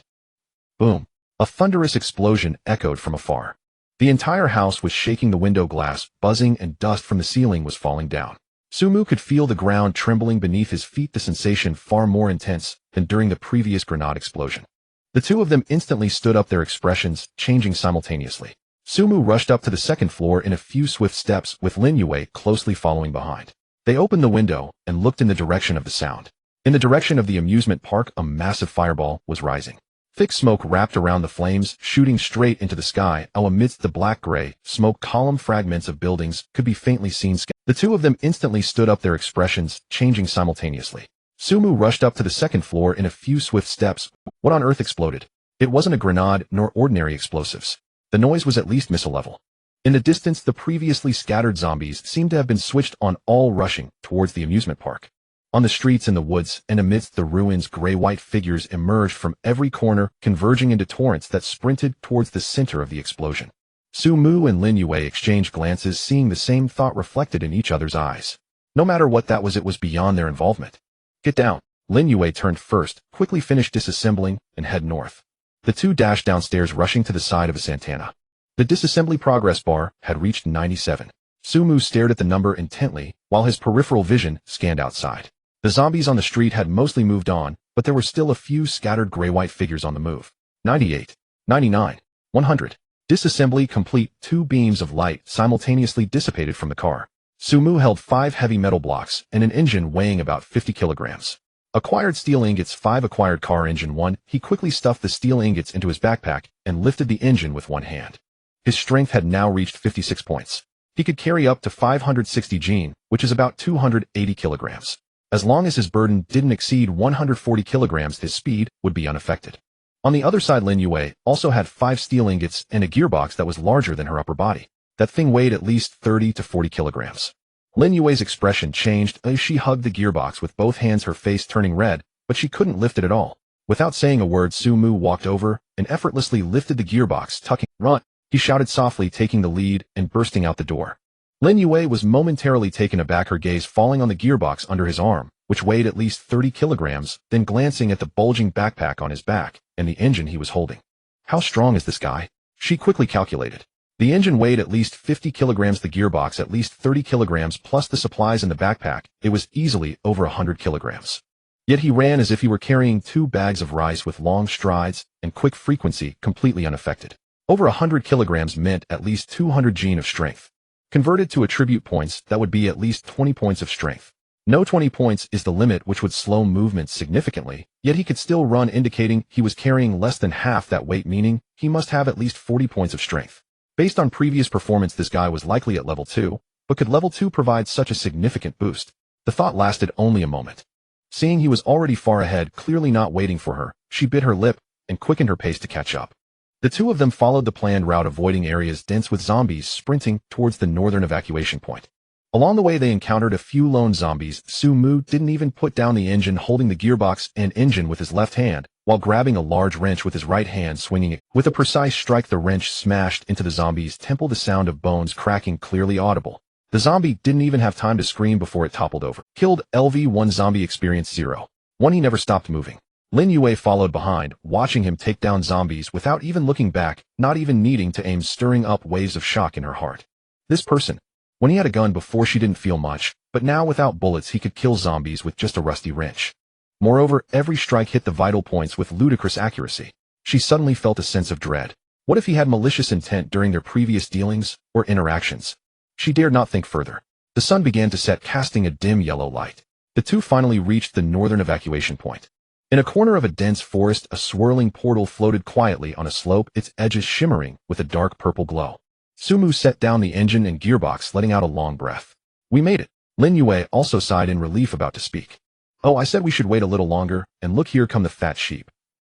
Boom! A thunderous explosion echoed from afar. The entire house was shaking, the window glass buzzing, and dust from the ceiling was falling down. Sumu could feel the ground trembling beneath his feet, the sensation far more intense than during the previous grenade explosion. The two of them instantly stood up, their expressions changing simultaneously. Sumu rushed up to the second floor in a few swift steps, with Lin Yue closely following behind. They opened the window and looked in the direction of the sound. In the direction of the amusement park, a massive fireball was rising. Thick smoke wrapped around the flames, shooting straight into the sky, while amidst the black-gray smoke column fragments of buildings could be faintly seen. The two of them instantly stood up, their expressions changing simultaneously. Sumu rushed up to the second floor in a few swift steps. What on earth exploded? It wasn't a grenade nor ordinary explosives. The noise was at least missile level. In the distance, the previously scattered zombies seemed to have been switched on, all rushing towards the amusement park. On the streets, in the woods, and amidst the ruins, gray-white figures emerged from every corner, converging into torrents that sprinted towards the center of the explosion. Sumu and Lin Yue exchanged glances, seeing the same thought reflected in each other's eyes. No matter what that was, it was beyond their involvement. "Get down." Lin Yue turned first, quickly finished disassembling, and head north. The two dashed downstairs, rushing to the side of a Santana. The disassembly progress bar had reached 97. Sumu stared at the number intently, while his peripheral vision scanned outside. The zombies on the street had mostly moved on, but there were still a few scattered gray-white figures on the move. 98, 99, 100. Disassembly complete. Two beams of light simultaneously dissipated from the car. Sumu held 5 heavy metal blocks and an engine weighing about 50 kilograms. Acquired steel ingots. 5 acquired car engine. 1. He quickly stuffed the steel ingots into his backpack and lifted the engine with one hand. His strength had now reached 56 points. He could carry up to 560 gene, which is about 280 kilograms. As long as his burden didn't exceed 140 kilograms, his speed would be unaffected. On the other side, Lin Yue also had 5 steel ingots and a gearbox that was larger than her upper body. That thing weighed at least 30 to 40 kilograms. Lin Yue's expression changed as she hugged the gearbox with both hands, her face turning red, but she couldn't lift it at all. Without saying a word, Sumu walked over and effortlessly lifted the gearbox, tucking. "Run!" he shouted softly, taking the lead and bursting out the door. Lin Yue was momentarily taken aback, her gaze falling on the gearbox under his arm, which weighed at least 30 kilograms, then glancing at the bulging backpack on his back and the engine he was holding. How strong is this guy? She quickly calculated. The engine weighed at least 50 kilograms, the gearbox at least 30 kilograms, plus the supplies in the backpack. It was easily over 100 kilograms. Yet he ran as if he were carrying 2 bags of rice with long strides and quick frequency, completely unaffected. Over 100 kilograms meant at least 200 gene of strength. Converted to attribute points, that would be at least 20 points of strength. No, 20 points is the limit, which would slow movement significantly, yet he could still run, indicating he was carrying less than half that weight, meaning he must have at least 40 points of strength. Based on previous performance, this guy was likely at level 2, but could level 2 provide such a significant boost? The thought lasted only a moment. Seeing he was already far ahead, clearly not waiting for her, she bit her lip and quickened her pace to catch up. The two of them followed the planned route, avoiding areas dense with zombies, sprinting towards the northern evacuation point. Along the way, they encountered a few lone zombies. Sumu didn't even put down the engine, holding the gearbox and engine with his left hand, while grabbing a large wrench with his right hand, swinging it. With a precise strike, the wrench smashed into the zombie's temple, the sound of bones cracking clearly audible. The zombie didn't even have time to scream before it toppled over. Killed. LV1 zombie experience 0. 1. He never stopped moving. Lin Yue followed behind, watching him take down zombies without even looking back, not even needing to aim, stirring up waves of shock in her heart. This person. When he had a gun before, she didn't feel much, but now without bullets he could kill zombies with just a rusty wrench. Moreover, every strike hit the vital points with ludicrous accuracy. She suddenly felt a sense of dread. What if he had malicious intent during their previous dealings or interactions? She dared not think further. The sun began to set, casting a dim yellow light. The two finally reached the northern evacuation point. In a corner of a dense forest, a swirling portal floated quietly on a slope, its edges shimmering with a dark purple glow. Sumu set down the engine and gearbox, letting out a long breath. "We made it." Lin Yue also sighed in relief, about to speak. "Oh, I said we should wait a little longer, and look, here come the fat sheep."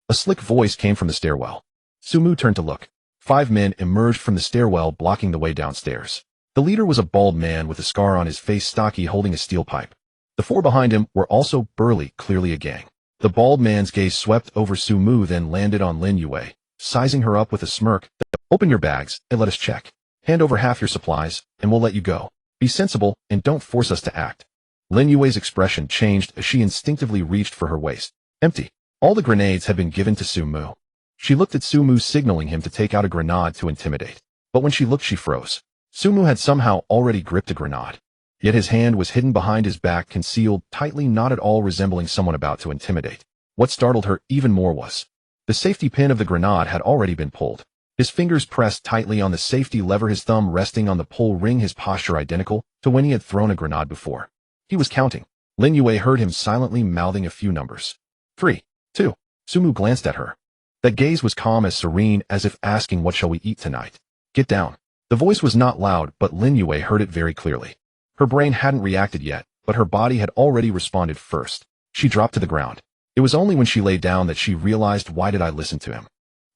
A slick voice came from the stairwell. Sumu turned to look. 5 men emerged from the stairwell, blocking the way downstairs. The leader was a bald man with a scar on his face, stocky, holding a steel pipe. The 4 behind him were also burly, clearly a gang. The bald man's gaze swept over Sumu, then landed on Lin Yue, sizing her up with a smirk. "Open your bags and let us check. Hand over half your supplies, and we'll let you go. Be sensible, and don't force us to act." Lin Yue's expression changed as she instinctively reached for her waist. Empty. All the grenades had been given to Sumu. She looked at Sumu, signaling him to take out a grenade to intimidate. But when she looked, she froze. Sumu had somehow already gripped a grenade. Yet his hand was hidden behind his back, concealed tightly, not at all resembling someone about to intimidate. What startled her even more was the safety pin of the grenade had already been pulled. His fingers pressed tightly on the safety lever, his thumb resting on the pull ring, his posture identical to when he had thrown a grenade before. He was counting. Lin Yue heard him silently mouthing a few numbers. 3, 2. Sumu glanced at her. That gaze was calm, as serene as if asking, "What shall we eat tonight?" "Get down." The voice was not loud, but Lin Yue heard it very clearly. Her brain hadn't reacted yet, but her body had already responded first. She dropped to the ground. It was only when she lay down that she realized, why did I listen to him?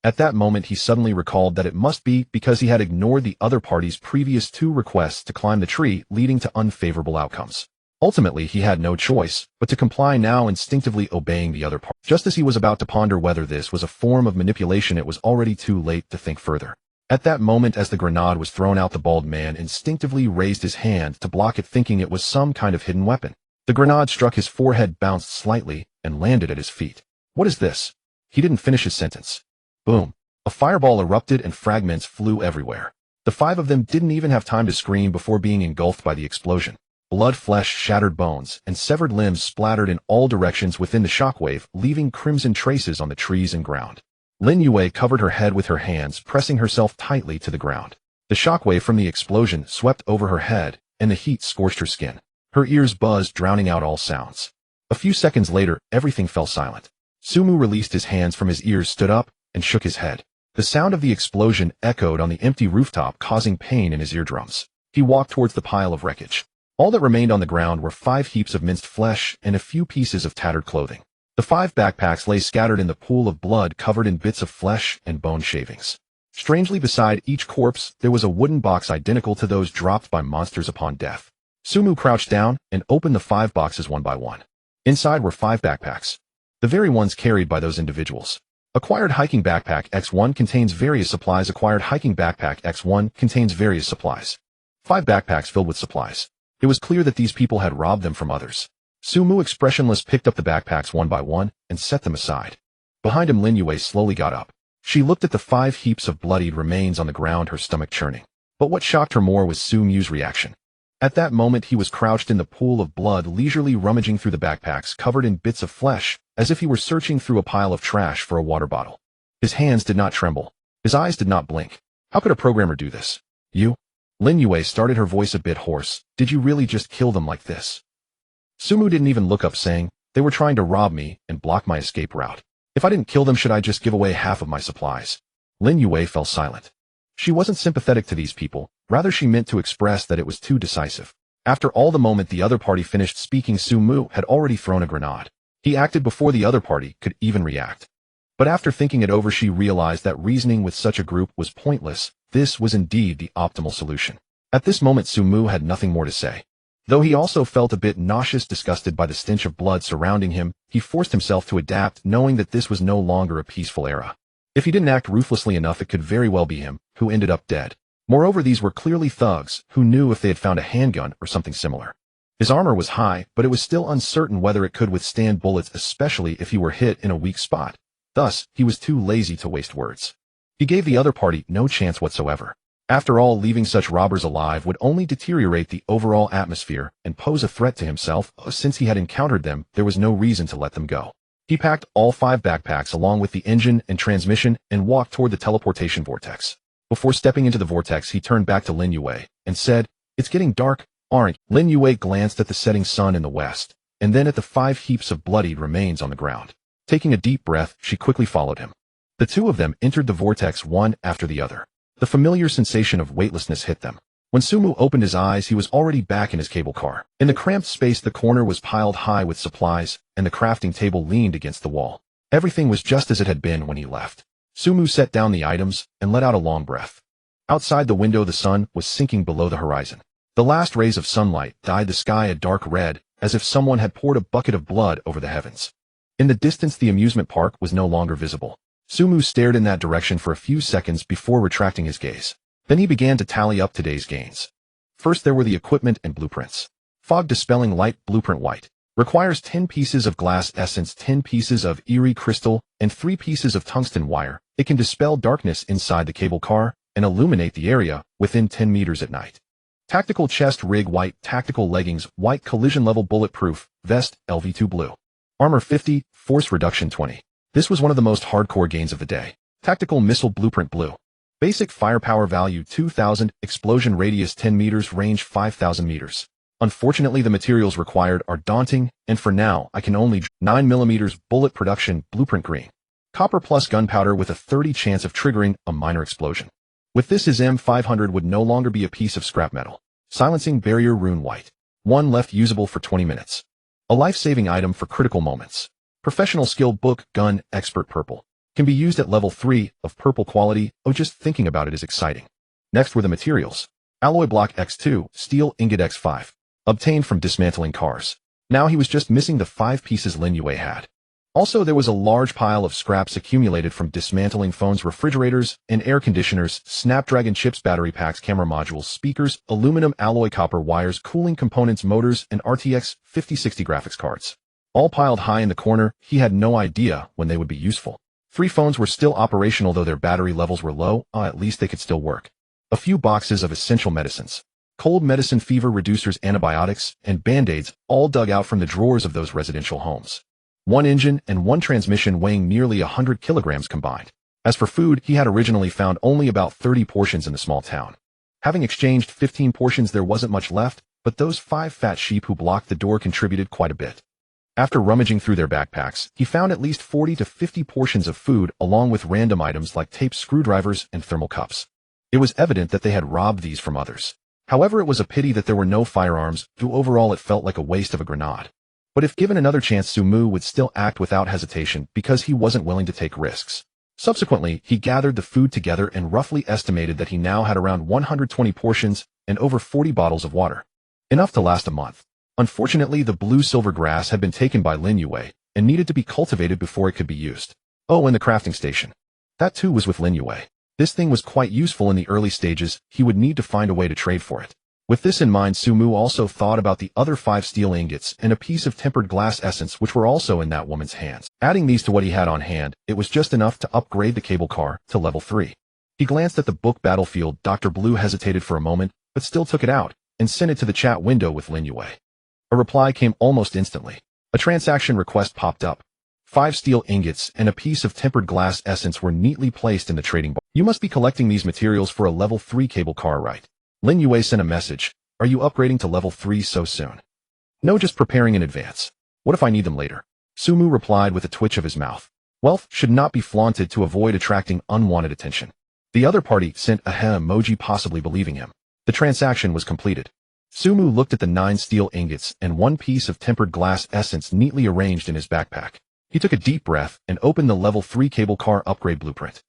At that moment, he suddenly recalled that it must be because he had ignored the other party's previous 2 requests to climb the tree, leading to unfavorable outcomes. Ultimately, he had no choice but to comply, now instinctively obeying the other party. Just as he was about to ponder whether this was a form of manipulation, it was already too late to think further. At that moment, as the grenade was thrown out, the bald man instinctively raised his hand to block it, thinking it was some kind of hidden weapon. The grenade struck his forehead, bounced slightly, and landed at his feet. "What is this?" He didn't finish his sentence. Boom. A fireball erupted and fragments flew everywhere. The 5 of them didn't even have time to scream before being engulfed by the explosion. Blood, flesh, shattered bones, and severed limbs splattered in all directions within the shockwave, leaving crimson traces on the trees and ground. Lin Yue covered her head with her hands, pressing herself tightly to the ground. The shockwave from the explosion swept over her head, and the heat scorched her skin. Her ears buzzed, drowning out all sounds. A few seconds later, everything fell silent. Sumu released his hands from his ears, stood up, and shook his head. The sound of the explosion echoed on the empty rooftop, causing pain in his eardrums. He walked towards the pile of wreckage. All that remained on the ground were 5 heaps of minced flesh and a few pieces of tattered clothing. The 5 backpacks lay scattered in the pool of blood, covered in bits of flesh and bone shavings. Strangely, beside each corpse, there was a wooden box identical to those dropped by monsters upon death. Sumu crouched down and opened the 5 boxes one by one. Inside were 5 backpacks, the very ones carried by those individuals. Acquired hiking backpack X1 contains various supplies. Acquired hiking backpack X1 contains various supplies. 5 backpacks filled with supplies. It was clear that these people had robbed them from others. Sumu, expressionless, picked up the backpacks one by one and set them aside. Behind him, Lin Yue slowly got up. She looked at the 5 heaps of bloodied remains on the ground, her stomach churning. But what shocked her more was Sumu's reaction. At that moment, he was crouched in the pool of blood, leisurely rummaging through the backpacks covered in bits of flesh, as if he were searching through a pile of trash for a water bottle. His hands did not tremble. His eyes did not blink. How could a programmer do this? You? Lin Yue started, her voice a bit hoarse. Did you really just kill them like this? Sumu didn't even look up, saying, they were trying to rob me and block my escape route. If I didn't kill them, should I just give away half of my supplies? Lin Yue fell silent. She wasn't sympathetic to these people, rather she meant to express that it was too decisive. After all, the moment the other party finished speaking, Sumu had already thrown a grenade. He acted before the other party could even react. But after thinking it over, she realized that reasoning with such a group was pointless. This was indeed the optimal solution. At this moment, Sumu had nothing more to say. Though he also felt a bit nauseous, disgusted by the stench of blood surrounding him, he forced himself to adapt, knowing that this was no longer a peaceful era. If he didn't act ruthlessly enough, it could very well be him who ended up dead. Moreover, these were clearly thugs who knew if they had found a handgun or something similar. His armor was high, but it was still uncertain whether it could withstand bullets, especially if he were hit in a weak spot. Thus, he was too lazy to waste words. He gave the other party no chance whatsoever. After all, leaving such robbers alive would only deteriorate the overall atmosphere and pose a threat to himself. Since he had encountered them, there was no reason to let them go. He packed all 5 backpacks along with the engine and transmission and walked toward the teleportation vortex. Before stepping into the vortex, he turned back to Lin Yue and said, "It's getting dark, aren't you?" Lin Yue glanced at the setting sun in the west, and then at the 5 heaps of bloodied remains on the ground. Taking a deep breath, she quickly followed him. The 2 of them entered the vortex one after the other. The familiar sensation of weightlessness hit them. When Sumu opened his eyes, he was already back in his cable car. In the cramped space, the corner was piled high with supplies, and the crafting table leaned against the wall. Everything was just as it had been when he left. Sumu set down the items and let out a long breath. Outside the window, the sun was sinking below the horizon. The last rays of sunlight dyed the sky a dark red, as if someone had poured a bucket of blood over the heavens. In the distance, the amusement park was no longer visible. Sumu stared in that direction for a few seconds before retracting his gaze. Then he began to tally up today's gains. First, there were the equipment and blueprints. Fog dispelling light, blueprint white. Requires 10 pieces of glass essence, 10 pieces of eerie crystal, and 3 pieces of tungsten wire. It can dispel darkness inside the cable car and illuminate the area within 10 meters at night. Tactical chest rig white, tactical leggings white, collision level bulletproof, vest LV2 blue. Armor 50, force reduction 20. This was one of the most hardcore gains of the day. Tactical missile blueprint blue. Basic firepower value 2000, explosion radius 10 meters, range 5000 meters. Unfortunately, the materials required are daunting, and for now, I can only 9mm bullet production blueprint green. Copper plus gunpowder with a 30 chance of triggering a minor explosion. With this, his M500 would no longer be a piece of scrap metal. Silencing barrier rune white. 1 left, usable for 20 minutes. A life-saving item for critical moments. Professional skill book, gun, expert purple. Can be used at level 3 of purple quality. Oh, just thinking about it is exciting. Next were the materials. Alloy block X2, steel ingot X5. Obtained from dismantling cars. Now he was just missing the 5 pieces Lin Yue had. Also, there was a large pile of scraps accumulated from dismantling phones, refrigerators, and air conditioners, Snapdragon chips, battery packs, camera modules, speakers, aluminum alloy, copper wires, cooling components, motors, and RTX 5060 graphics cards. All piled high in the corner. He had no idea when they would be useful. 3 phones were still operational, though their battery levels were low. At least they could still work. A few boxes of essential medicines. Cold medicine, fever reducers, antibiotics, and band-aids, all dug out from the drawers of those residential homes. 1 engine and 1 transmission weighing nearly 100 kilograms combined. As for food, he had originally found only about 30 portions in the small town. Having exchanged 15 portions, there wasn't much left, but those 5 fat sheep who blocked the door contributed quite a bit. After rummaging through their backpacks, he found at least 40 to 50 portions of food along with random items like tape screwdrivers and thermal cups. It was evident that they had robbed these from others. However, it was a pity that there were no firearms, though overall it felt like a waste of a grenade. But if given another chance, Sumu would still act without hesitation because he wasn't willing to take risks. Subsequently, he gathered the food together and roughly estimated that he now had around 120 portions and over 40 bottles of water. Enough to last a month. Unfortunately, the blue-silver grass had been taken by Lin Yue and needed to be cultivated before it could be used. Oh, and the crafting station. That too was with Lin Yue. This thing was quite useful in the early stages. He would need to find a way to trade for it. With this in mind, Sumu also thought about the other 5 steel ingots and a piece of tempered glass essence which were also in that woman's hands. Adding these to what he had on hand, it was just enough to upgrade the cable car to level 3. He glanced at the book Battlefield. Dr. Blue hesitated for a moment, but still took it out and sent it to the chat window with Lin Yue. A reply came almost instantly. A transaction request popped up. 5 steel ingots and a piece of tempered glass essence were neatly placed in the trading bar. You must be collecting these materials for a level 3 cable car, right? Lin Yue sent a message. Are you upgrading to level 3 so soon? No, just preparing in advance. What if I need them later? Sumu replied with a twitch of his mouth. Wealth should not be flaunted to avoid attracting unwanted attention. The other party sent a emoji, possibly believing him. The transaction was completed. Sumu looked at the 9 steel ingots and 1 piece of tempered glass essence neatly arranged in his backpack. He took a deep breath and opened the level 3 cable car upgrade blueprint.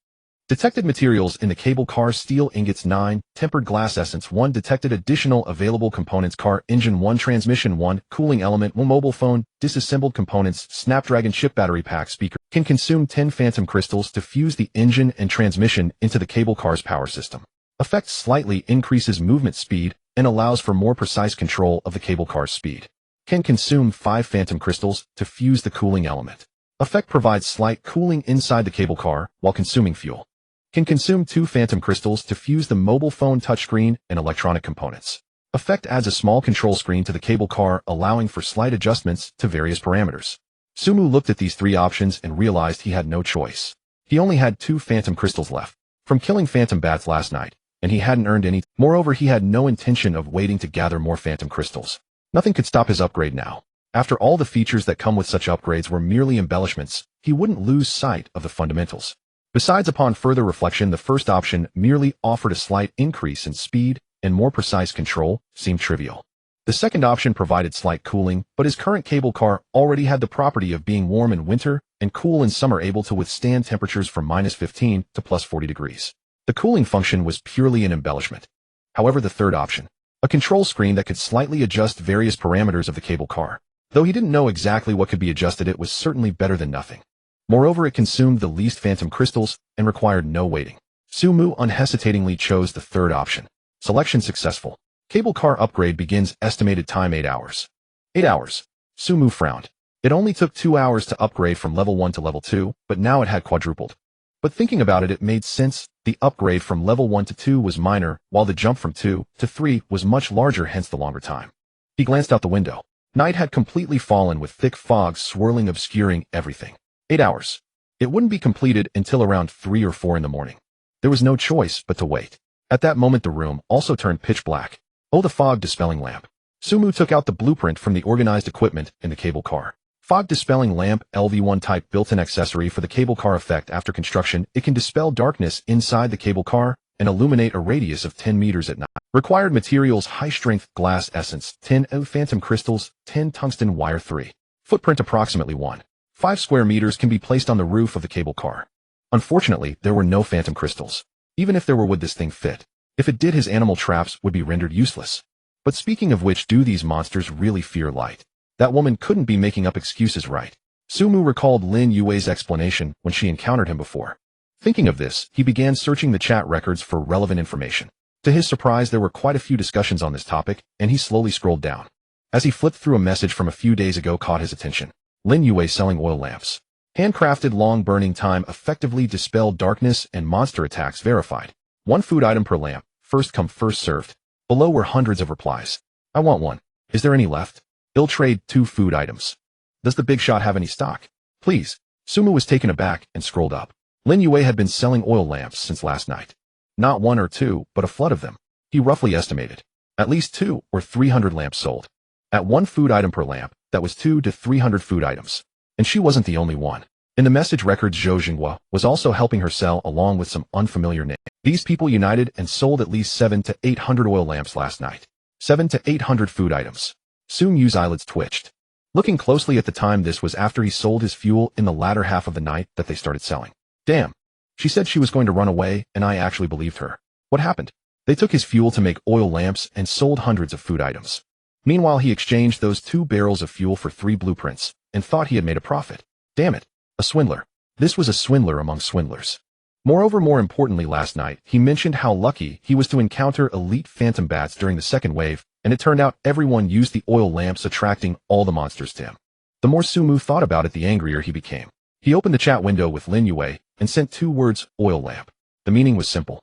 Detected materials in the cable car: steel ingots 9, tempered glass essence 1, detected additional available components: car engine 1, transmission 1, cooling element 1, mobile phone, disassembled components, Snapdragon chip, battery pack, speaker. Can consume 10 phantom crystals to fuse the engine and transmission into the cable car's power system. Effect slightly increases movement speed and allows for more precise control of the cable car's speed. Can consume 5 phantom crystals to fuse the cooling element. Effect provides slight cooling inside the cable car while consuming fuel. Can consume 2 phantom crystals to fuse the mobile phone touchscreen and electronic components. Effect adds a small control screen to the cable car, allowing for slight adjustments to various parameters. Sumu looked at these 3 options and realized he had no choice. He only had 2 phantom crystals left from killing phantom bats last night, and he hadn't earned any. Moreover, he had no intention of waiting to gather more phantom crystals. Nothing could stop his upgrade now. After all, the features that come with such upgrades were merely embellishments. He wouldn't lose sight of the fundamentals. Besides, upon further reflection, the first option merely offered a slight increase in speed and more precise control seemed trivial. The second option provided slight cooling, but his current cable car already had the property of being warm in winter and cool in summer, able to withstand temperatures from -15 to +40 degrees. The cooling function was purely an embellishment. However, the third option, a control screen that could slightly adjust various parameters of the cable car. Though he didn't know exactly what could be adjusted, it was certainly better than nothing. Moreover, it consumed the least phantom crystals and required no waiting. Sumu unhesitatingly chose the third option. Selection successful. Cable car upgrade begins. Estimated time 8 hours. 8 hours. Sumu frowned. It only took 2 hours to upgrade from level 1 to level 2, but now it had quadrupled. But thinking about it, it made sense. The upgrade from level 1 to 2 was minor, while the jump from 2 to 3 was much larger, hence the longer time. He glanced out the window. Night had completely fallen, with thick fog swirling, obscuring everything. 8 hours. It wouldn't be completed until around 3 or 4 in the morning. There was no choice but to wait. At that moment, the room also turned pitch black. Oh, the fog dispelling lamp. Sumu took out the blueprint from the organized equipment in the cable car. Fog dispelling lamp, LV1 type, built-in accessory for the cable car. Effect: after construction, it can dispel darkness inside the cable car and illuminate a radius of 10 meters at night. Required materials: high-strength glass essence, 10 phantom crystals, 10 tungsten wire 3. Footprint approximately 1.5 square meters, can be placed on the roof of the cable car. Unfortunately, there were no phantom crystals. Even if there were, would this thing fit? If it did, his animal traps would be rendered useless. But speaking of which, do these monsters really fear light? That woman couldn't be making up excuses, right? Sumu recalled Lin Yue's explanation when she encountered him before. Thinking of this, he began searching the chat records for relevant information. To his surprise, there were quite a few discussions on this topic, and he slowly scrolled down. As he flipped through, a message from a few days ago caught his attention. Lin Yue selling oil lamps. Handcrafted, long burning time, effectively dispel darkness and monster attacks, verified. 1 food item per lamp, first come first served. Below were hundreds of replies. I want one. Is there any left? I'll trade 2 food items. Does the big shot have any stock? Please. Sumu was taken aback and scrolled up. Lin Yue had been selling oil lamps since last night. Not 1 or 2, but a flood of them. He roughly estimated. At least 2 or 300 lamps sold. At 1 food item per lamp, that was 2 to 300 food items. And she wasn't the only one. In the message records, Zhou Jinghua was also helping her sell along with some unfamiliar names. These people united and sold at least 7 to 800 oil lamps last night. 7 to 800 food items. Su Mu's eyelids twitched. Looking closely at the time, this was after he sold his fuel in the latter half of the night that they started selling. Damn. She said she was going to run away, and I actually believed her. What happened? They took his fuel to make oil lamps and sold hundreds of food items. Meanwhile, he exchanged those 2 barrels of fuel for 3 blueprints and thought he had made a profit. Damn it. A swindler. This was a swindler among swindlers. Moreover, more importantly, last night, he mentioned how lucky he was to encounter elite phantom bats during the second wave, and it turned out everyone used the oil lamps, attracting all the monsters to him. The more Su Mu thought about it, the angrier he became. He opened the chat window with Lin Yue and sent 2 words, oil lamp. The meaning was simple.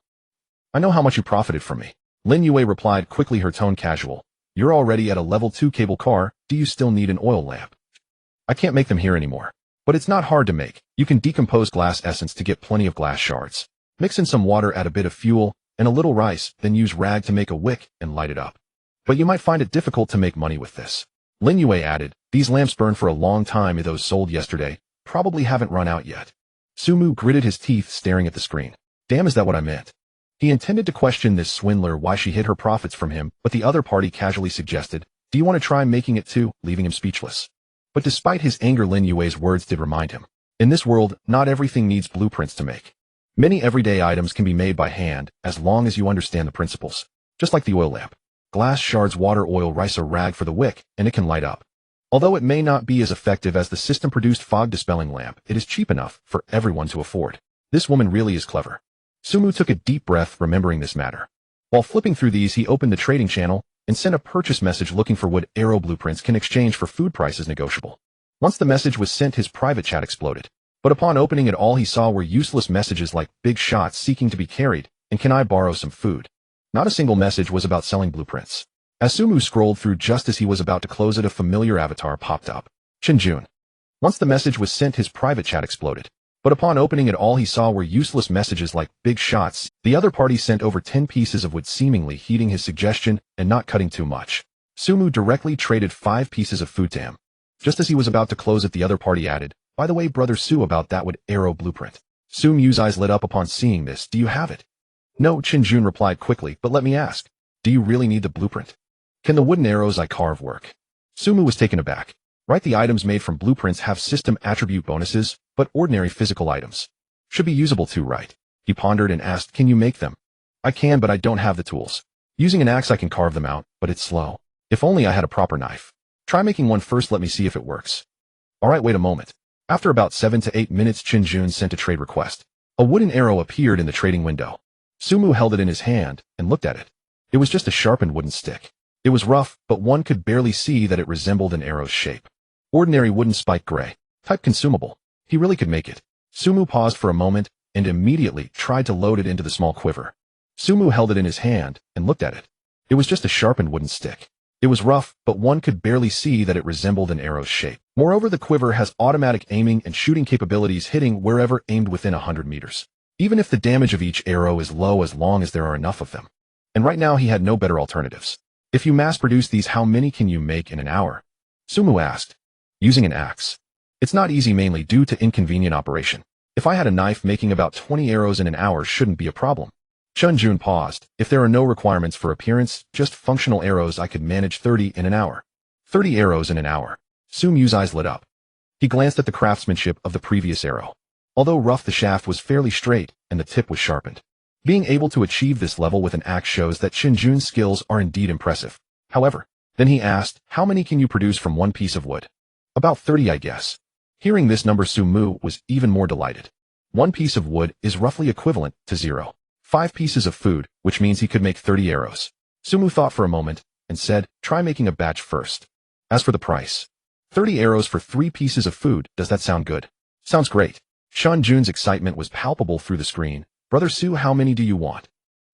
I know how much you profited from me. Lin Yue replied quickly, her tone casual. You're already at a level 2 cable car, do you still need an oil lamp? I can't make them here anymore. But it's not hard to make. You can decompose glass essence to get plenty of glass shards. Mix in some water, add a bit of fuel, and a little rice, then use rag to make a wick and light it up. But you might find it difficult to make money with this. Lin Yue added, these lamps burn for a long time, and those sold yesterday probably haven't run out yet. Su Mu gritted his teeth, staring at the screen. Damn, is that what I meant? He intended to question this swindler why she hid her profits from him, but the other party casually suggested, do you want to try making it too, leaving him speechless. But despite his anger, Lin Yue's words did remind him. In this world, not everything needs blueprints to make. Many everyday items can be made by hand, as long as you understand the principles. Just like the oil lamp. Glass shards, water, oil, rice, or rag for the wick, and it can light up. Although it may not be as effective as the system-produced fog-dispelling lamp, it is cheap enough for everyone to afford. This woman really is clever. Su Mu took a deep breath, remembering this matter. While flipping through these, he opened the trading channel and sent a purchase message looking for wood. Arrow blueprints can exchange for food, prices negotiable. Once the message was sent, his private chat exploded. But upon opening it, all he saw were useless messages like big shots seeking to be carried and can I borrow some food. Not a single message was about selling blueprints. As Su Mu scrolled through, just as he was about to close it, a familiar avatar popped up. Chinjun. Once the message was sent, his private chat exploded. But upon opening it, all he saw were useless messages like big shots. The other party sent over 10 pieces of wood, seemingly heeding his suggestion and not cutting too much. Su Mu directly traded 5 pieces of food to him. Just as he was about to close it, the other party added, by the way, brother Su, about that wood arrow blueprint. Su Mu's eyes lit up upon seeing this. Do you have it? No, Chinjun replied quickly, but let me ask. Do you really need the blueprint? Can the wooden arrows I carve work? Su Mu was taken aback. Right, the items made from blueprints have system attribute bonuses, but ordinary physical items should be usable too, right? He pondered and asked, can you make them? I can, but I don't have the tools. Using an axe I can carve them out, but it's slow. If only I had a proper knife. Try making one first, let me see if it works. Alright, wait a moment. After about 7 to 8 minutes, Chinjun sent a trade request. A wooden arrow appeared in the trading window. Su Mu held it in his hand and looked at it. It was just a sharpened wooden stick. It was rough, but one could barely see that it resembled an arrow's shape. Ordinary wooden spike, gray. Type consumable. He really could make it. Su Mu paused for a moment and immediately tried to load it into the small quiver. Su Mu held it in his hand and looked at it. It was just a sharpened wooden stick. It was rough, but one could barely see that it resembled an arrow's shape. Moreover, the quiver has automatic aiming and shooting capabilities, hitting wherever aimed within 100 meters. Even if the damage of each arrow is low, as long as there are enough of them. And right now he had no better alternatives. If you mass-produce these, how many can you make in an hour? Su Mu asked. Using an axe. It's not easy, mainly due to inconvenient operation. If I had a knife, making about 20 arrows in an hour shouldn't be a problem. Chinjun paused. If there are no requirements for appearance, just functional arrows, I could manage 30 in an hour. 30 arrows in an hour. Su Mu's eyes lit up. He glanced at the craftsmanship of the previous arrow. Although rough, the shaft was fairly straight and the tip was sharpened. Being able to achieve this level with an axe shows that Chinjun's skills are indeed impressive. However, then he asked, how many can you produce from one piece of wood? About 30, I guess. Hearing this number, Su Mu was even more delighted. One piece of wood is roughly equivalent to 0.5 pieces of food, which means he could make 30 arrows. Su Mu thought for a moment and said, try making a batch first. As for the price, 30 arrows for 3 pieces of food, does that sound good? Sounds great. Chinjun's excitement was palpable through the screen. Brother Su, how many do you want?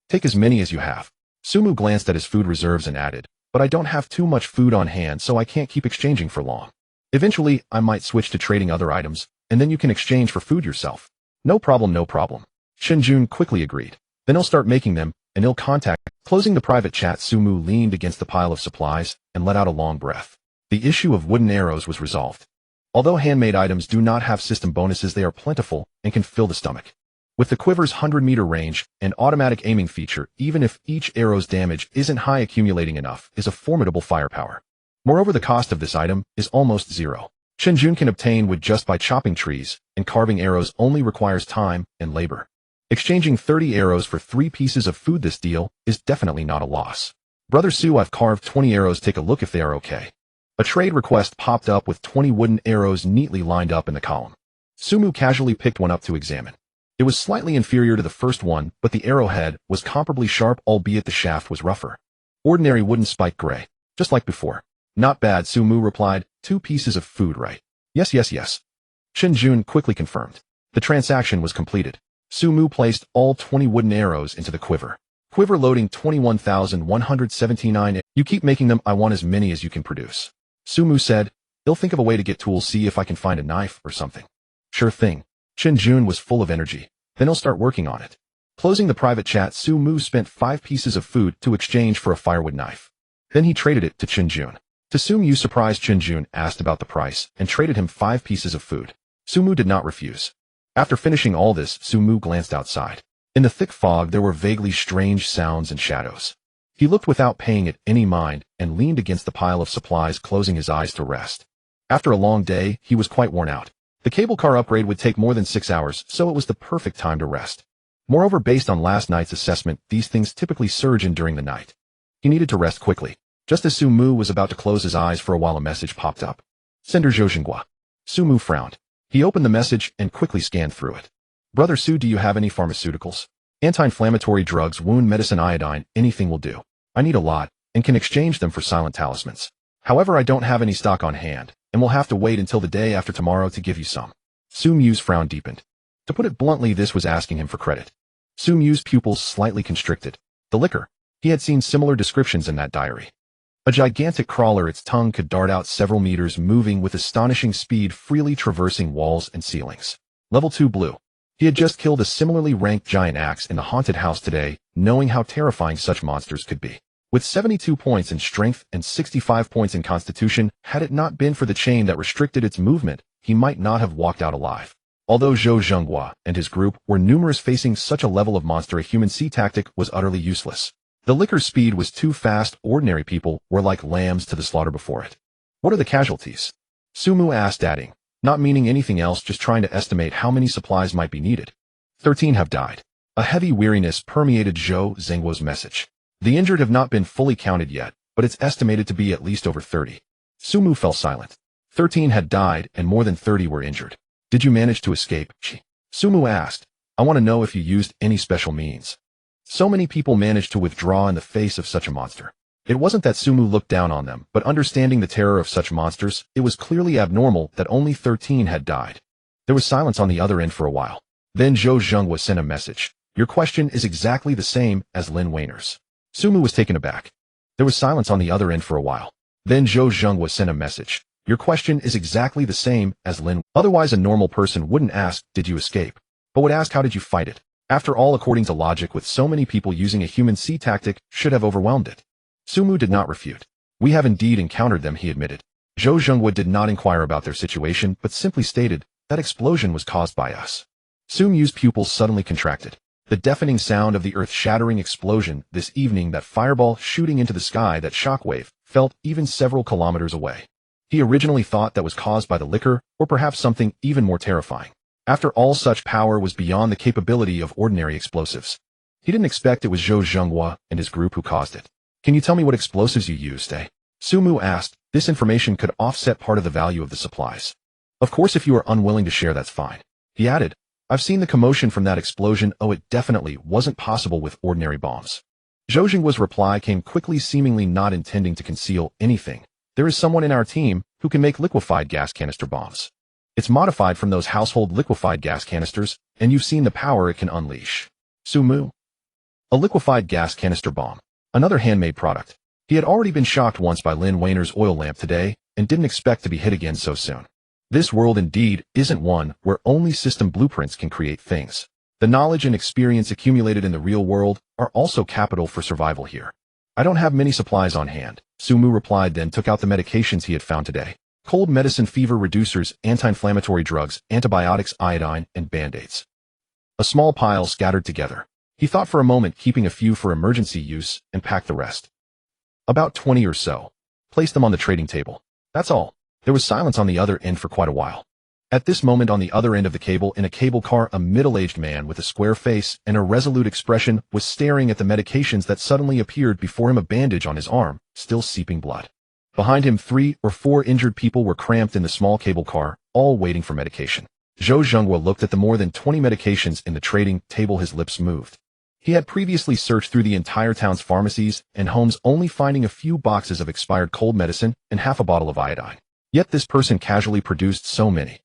Take as many as you have. Su Mu glanced at his food reserves and added, but I don't have too much food on hand, so I can't keep exchanging for long. Eventually, I might switch to trading other items, and then you can exchange for food yourself. No problem, no problem. Chinjun quickly agreed. Then he'll start making them, and he'll contact Closing the private chat, Sumu leaned against the pile of supplies and let out a long breath. The issue of wooden arrows was resolved. Although handmade items do not have system bonuses, they are plentiful and can fill the stomach. With the quiver's 100-meter range and automatic aiming feature, even if each arrow's damage isn't high, accumulating enough is a formidable firepower. Moreover, the cost of this item is almost zero. Chenjun can obtain wood just by chopping trees, and carving arrows only requires time and labor. Exchanging 30 arrows for 3 pieces of food, this deal is definitely not a loss. Brother Su, I've carved 20 arrows, take a look if they are okay. A trade request popped up with 20 wooden arrows neatly lined up in the column. Sumu casually picked one up to examine. It was slightly inferior to the first one, but the arrowhead was comparably sharp, albeit the shaft was rougher. Ordinary wooden spike gray, just like before. Not bad, Sumu replied. 2 pieces of food, right? Yes. Chenjun quickly confirmed. The transaction was completed. Sumu placed all 20 wooden arrows into the quiver. Quiver loading 21,179. You keep making them, I want as many as you can produce. Sumu said, he'll think of a way to get tools, see if I can find a knife or something. Sure thing. Chenjun was full of energy. Then he'll start working on it. Closing the private chat, Sumu spent 5 pieces of food to exchange for a firewood knife. Then he traded it to Chenjun. To Sumu surprised, Chenjun asked about the price and traded him 5 pieces of food. Sumu did not refuse. After finishing all this, Sumu glanced outside. In the thick fog, there were vaguely strange sounds and shadows. He looked without paying it any mind and leaned against the pile of supplies, closing his eyes to rest. After a long day, he was quite worn out. The cable car upgrade would take more than 6 hours, so it was the perfect time to rest. Moreover, based on last night's assessment, these things typically surge in during the night. He needed to rest quickly. Just as Sumu was about to close his eyes for a while, a message popped up. Sender Zhojingua. Sumu frowned. He opened the message and quickly scanned through it. Brother Su, do you have any pharmaceuticals? Anti-inflammatory drugs, wound medicine, iodine, anything will do. I need a lot, and can exchange them for silent talismans. However, I don't have any stock on hand, and will have to wait until the day after tomorrow to give you some. Sumu's frown deepened. To put it bluntly, this was asking him for credit. Sumu's pupils slightly constricted. The liquor. He had seen similar descriptions in that diary. A gigantic crawler, its tongue could dart out several meters, moving with astonishing speed, freely traversing walls and ceilings. Level 2 blue. He had just killed a similarly ranked giant axe in the haunted house today, knowing how terrifying such monsters could be. With 72 points in strength and 65 points in constitution, had it not been for the chain that restricted its movement, he might not have walked out alive. Although Zhou Zhenghua and his group were numerous, facing such a level of monster, a human sea tactic was utterly useless. The liquor's speed was too fast. Ordinary people were like lambs to the slaughter before it. What are the casualties? Sumu asked, adding, not meaning anything else, just trying to estimate how many supplies might be needed. 13 have died. A heavy weariness permeated Zhou Zhenghua's message. The injured have not been fully counted yet, but it's estimated to be at least over 30. Sumu fell silent. 13 had died and more than 30 were injured. Did you manage to escape? Sumu asked. I want to know if you used any special means. So many people managed to withdraw in the face of such a monster. It wasn't that Sumu looked down on them, but understanding the terror of such monsters, it was clearly abnormal that only 13 had died. There was silence on the other end for a while. Then Zhou Zhenghua sent a message. Your question is exactly the same as Lin Weiner's. Sumu was taken aback. There was silence on the other end for a while. Then Zhou Zhenghua sent a message. Your question is exactly the same as Lin. Otherwise, a normal person wouldn't ask, did you escape? But would ask, how did you fight it? After all, according to logic, with so many people using a human sea tactic, should have overwhelmed it. Sumu did not refute. We have indeed encountered them, he admitted. Zhou Zhenghua did not inquire about their situation, but simply stated, that explosion was caused by us. Sumu's pupils suddenly contracted. The deafening sound of the earth-shattering explosion this evening, that fireball shooting into the sky, that shockwave, felt even several kilometers away. He originally thought that was caused by the liquor, or perhaps something even more terrifying. After all, such power was beyond the capability of ordinary explosives. He didn't expect it was Zhou Zhenghua and his group who caused it. Can you tell me what explosives you used, eh? Sumu asked. This information could offset part of the value of the supplies. Of course, if you are unwilling to share, that's fine. He added, I've seen the commotion from that explosion. Oh, it definitely wasn't possible with ordinary bombs. Zhou Zhenghua's reply came quickly, seemingly not intending to conceal anything. There is someone in our team who can make liquefied gas canister bombs. It's modified from those household liquefied gas canisters, and you've seen the power it can unleash. Sumu. A liquefied gas canister bomb. Another handmade product. He had already been shocked once by Lin Weiner's oil lamp today, and didn't expect to be hit again so soon. This world indeed isn't one where only system blueprints can create things. The knowledge and experience accumulated in the real world are also capital for survival here. I don't have many supplies on hand, Sumu replied, then took out the medications he had found today. Cold medicine, fever reducers, anti-inflammatory drugs, antibiotics, iodine, and band-aids. A small pile scattered together. He thought for a moment, keeping a few for emergency use, and packed the rest. About 20 or so. Placed them on the trading table. That's all. There was silence on the other end for quite a while. At this moment, on the other end of the cable, in a cable car, a middle-aged man with a square face and a resolute expression was staring at the medications that suddenly appeared before him, a bandage on his arm, still seeping blood. Behind him, 3 or 4 injured people were cramped in the small cable car, all waiting for medication. Zhou Zhenghua looked at the more than 20 medications in the trading table. His lips moved. He had previously searched through the entire town's pharmacies and homes, only finding a few boxes of expired cold medicine and half a bottle of iodine. Yet this person casually produced so many.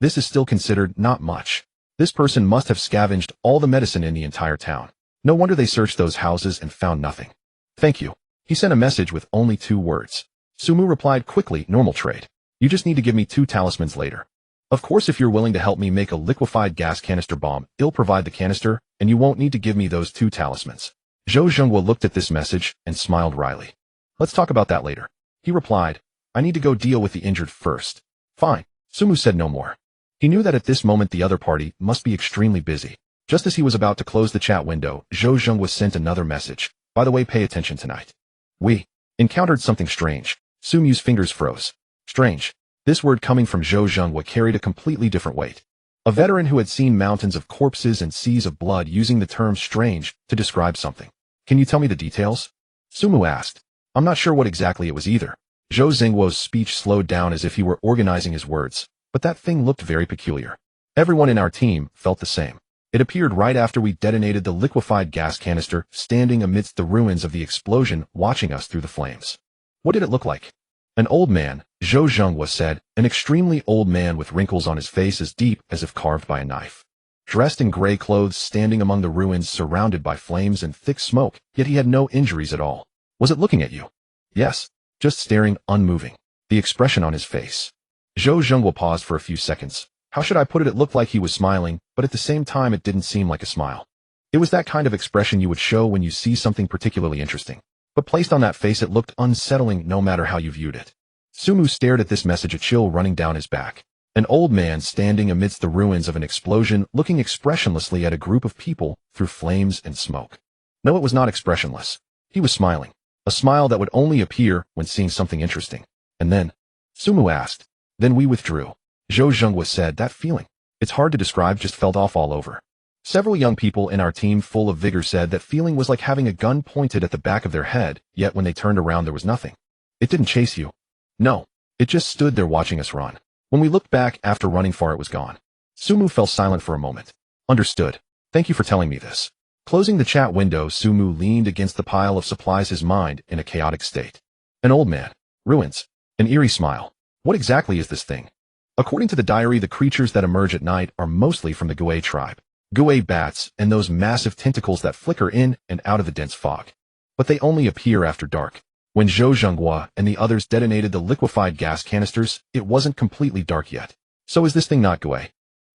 This is still considered not much. This person must have scavenged all the medicine in the entire town. No wonder they searched those houses and found nothing. Thank you. He sent a message with only 2 words. Sumu replied quickly, normal trade. You just need to give me 2 talismans later. Of course, if you're willing to help me make a liquefied gas canister bomb, I'll provide the canister, and you won't need to give me those 2 talismans. Zhou Zhenghua looked at this message and smiled wryly. Let's talk about that later. He replied, I need to go deal with the injured first. Fine. Sumu said no more. He knew that at this moment the other party must be extremely busy. Just as he was about to close the chat window, Zhou Zhenghua sent another message. By the way, pay attention tonight. We encountered something strange. Sumu's fingers froze. Strange. This word coming from Zhou Zhenghua carried a completely different weight. A veteran who had seen mountains of corpses and seas of blood using the term strange to describe something. Can you tell me the details? Sumu asked. I'm not sure what exactly it was either. Zhou Zhenghua's speech slowed down as if he were organizing his words, but that thing looked very peculiar. Everyone in our team felt the same. It appeared right after we detonated the liquefied gas canister, standing amidst the ruins of the explosion, watching us through the flames. What did it look like? An old man, Zhou Zhenghua said, an extremely old man with wrinkles on his face as deep as if carved by a knife. Dressed in gray clothes, standing among the ruins, surrounded by flames and thick smoke, yet he had no injuries at all. Was it looking at you? Yes. Just staring, unmoving. The expression on his face. Zhou Zhenghua paused for a few seconds. How should I put it? It looked like he was smiling, but at the same time it didn't seem like a smile. It was that kind of expression you would show when you see something particularly interesting. But placed on that face it looked unsettling no matter how you viewed it. Sumu stared at this message, a chill running down his back. An old man standing amidst the ruins of an explosion, looking expressionlessly at a group of people through flames and smoke. No, it was not expressionless. He was smiling. A smile that would only appear when seeing something interesting. And then, Sumu asked. Then we withdrew. Zhou Zhenghua said, that feeling. It's hard to describe, just felt off all over. Several young people in our team full of vigor said that feeling was like having a gun pointed at the back of their head, yet when they turned around there was nothing. It didn't chase you. No. It just stood there watching us run. When we looked back after running far, it was gone. Sumu fell silent for a moment. Understood. Thank you for telling me this. Closing the chat window, Sumu leaned against the pile of supplies, his mind in a chaotic state. An old man. Ruins. An eerie smile. What exactly is this thing? According to the diary, the creatures that emerge at night are mostly from the Gui tribe. Gui bats and those massive tentacles that flicker in and out of the dense fog. But they only appear after dark. When Zhou Zhenghua and the others detonated the liquefied gas canisters, it wasn't completely dark yet. So is this thing not Gui?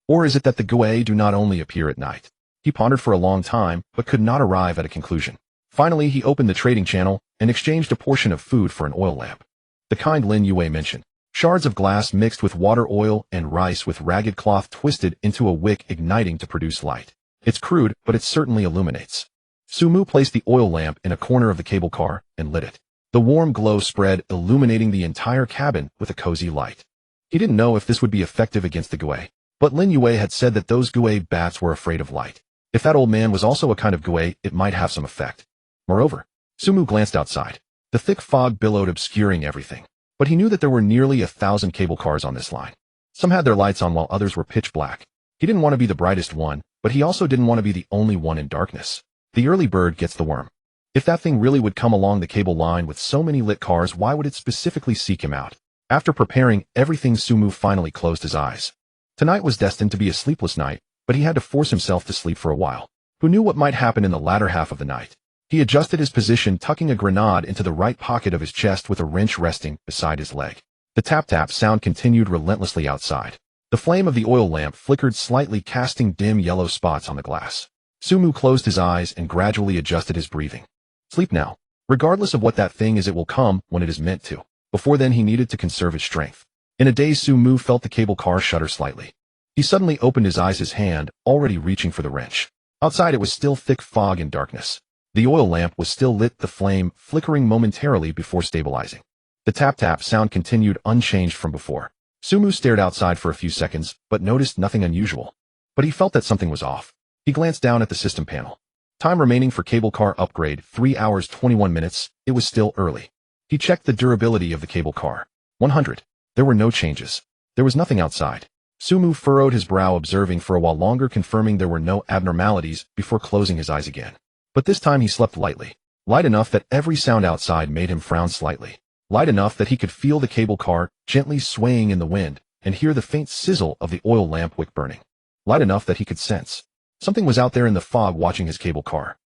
Or is it that the Gui do not only appear at night? He pondered for a long time, but could not arrive at a conclusion. Finally, he opened the trading channel and exchanged a portion of food for an oil lamp. The kind Lin Yue mentioned. Shards of glass mixed with water, oil, and rice with ragged cloth twisted into a wick, igniting to produce light. It's crude, but it certainly illuminates. Sumu placed the oil lamp in a corner of the cable car and lit it. The warm glow spread, illuminating the entire cabin with a cozy light. He didn't know if this would be effective against the Gui, but Lin Yue had said that those Gui bats were afraid of light. If that old man was also a kind of Gui, it might have some effect. Moreover, Sumu glanced outside. The thick fog billowed, obscuring everything. But he knew that there were nearly 1,000 cable cars on this line. Some had their lights on while others were pitch black. He didn't want to be the brightest one, but he also didn't want to be the only one in darkness. The early bird gets the worm. If that thing really would come along the cable line with so many lit cars, why would it specifically seek him out? After preparing everything, Sumu finally closed his eyes. Tonight was destined to be a sleepless night, but he had to force himself to sleep for a while. Who knew what might happen in the latter half of the night? He adjusted his position, tucking a grenade into the right pocket of his chest with a wrench resting beside his leg. The tap-tap sound continued relentlessly outside. The flame of the oil lamp flickered slightly, casting dim yellow spots on the glass. Sumu closed his eyes and gradually adjusted his breathing. Sleep now. Regardless of what that thing is, it will come when it is meant to. Before then, he needed to conserve his strength. In a daze, Sumu felt the cable car shudder slightly. He suddenly opened his eyes, his hand already reaching for the wrench. Outside, it was still thick fog and darkness. The oil lamp was still lit, the flame flickering momentarily before stabilizing. The tap-tap sound continued unchanged from before. Sumu stared outside for a few seconds, but noticed nothing unusual. But he felt that something was off. He glanced down at the system panel. Time remaining for cable car upgrade, 3 hours 21 minutes. It was still early. He checked the durability of the cable car. 100. There were no changes. There was nothing outside. Sumu furrowed his brow, observing for a while longer, confirming there were no abnormalities before closing his eyes again. But this time he slept lightly. Light enough that every sound outside made him frown slightly. Light enough that he could feel the cable car gently swaying in the wind and hear the faint sizzle of the oil lamp wick burning. Light enough that he could sense something was out there in the fog watching his cable car.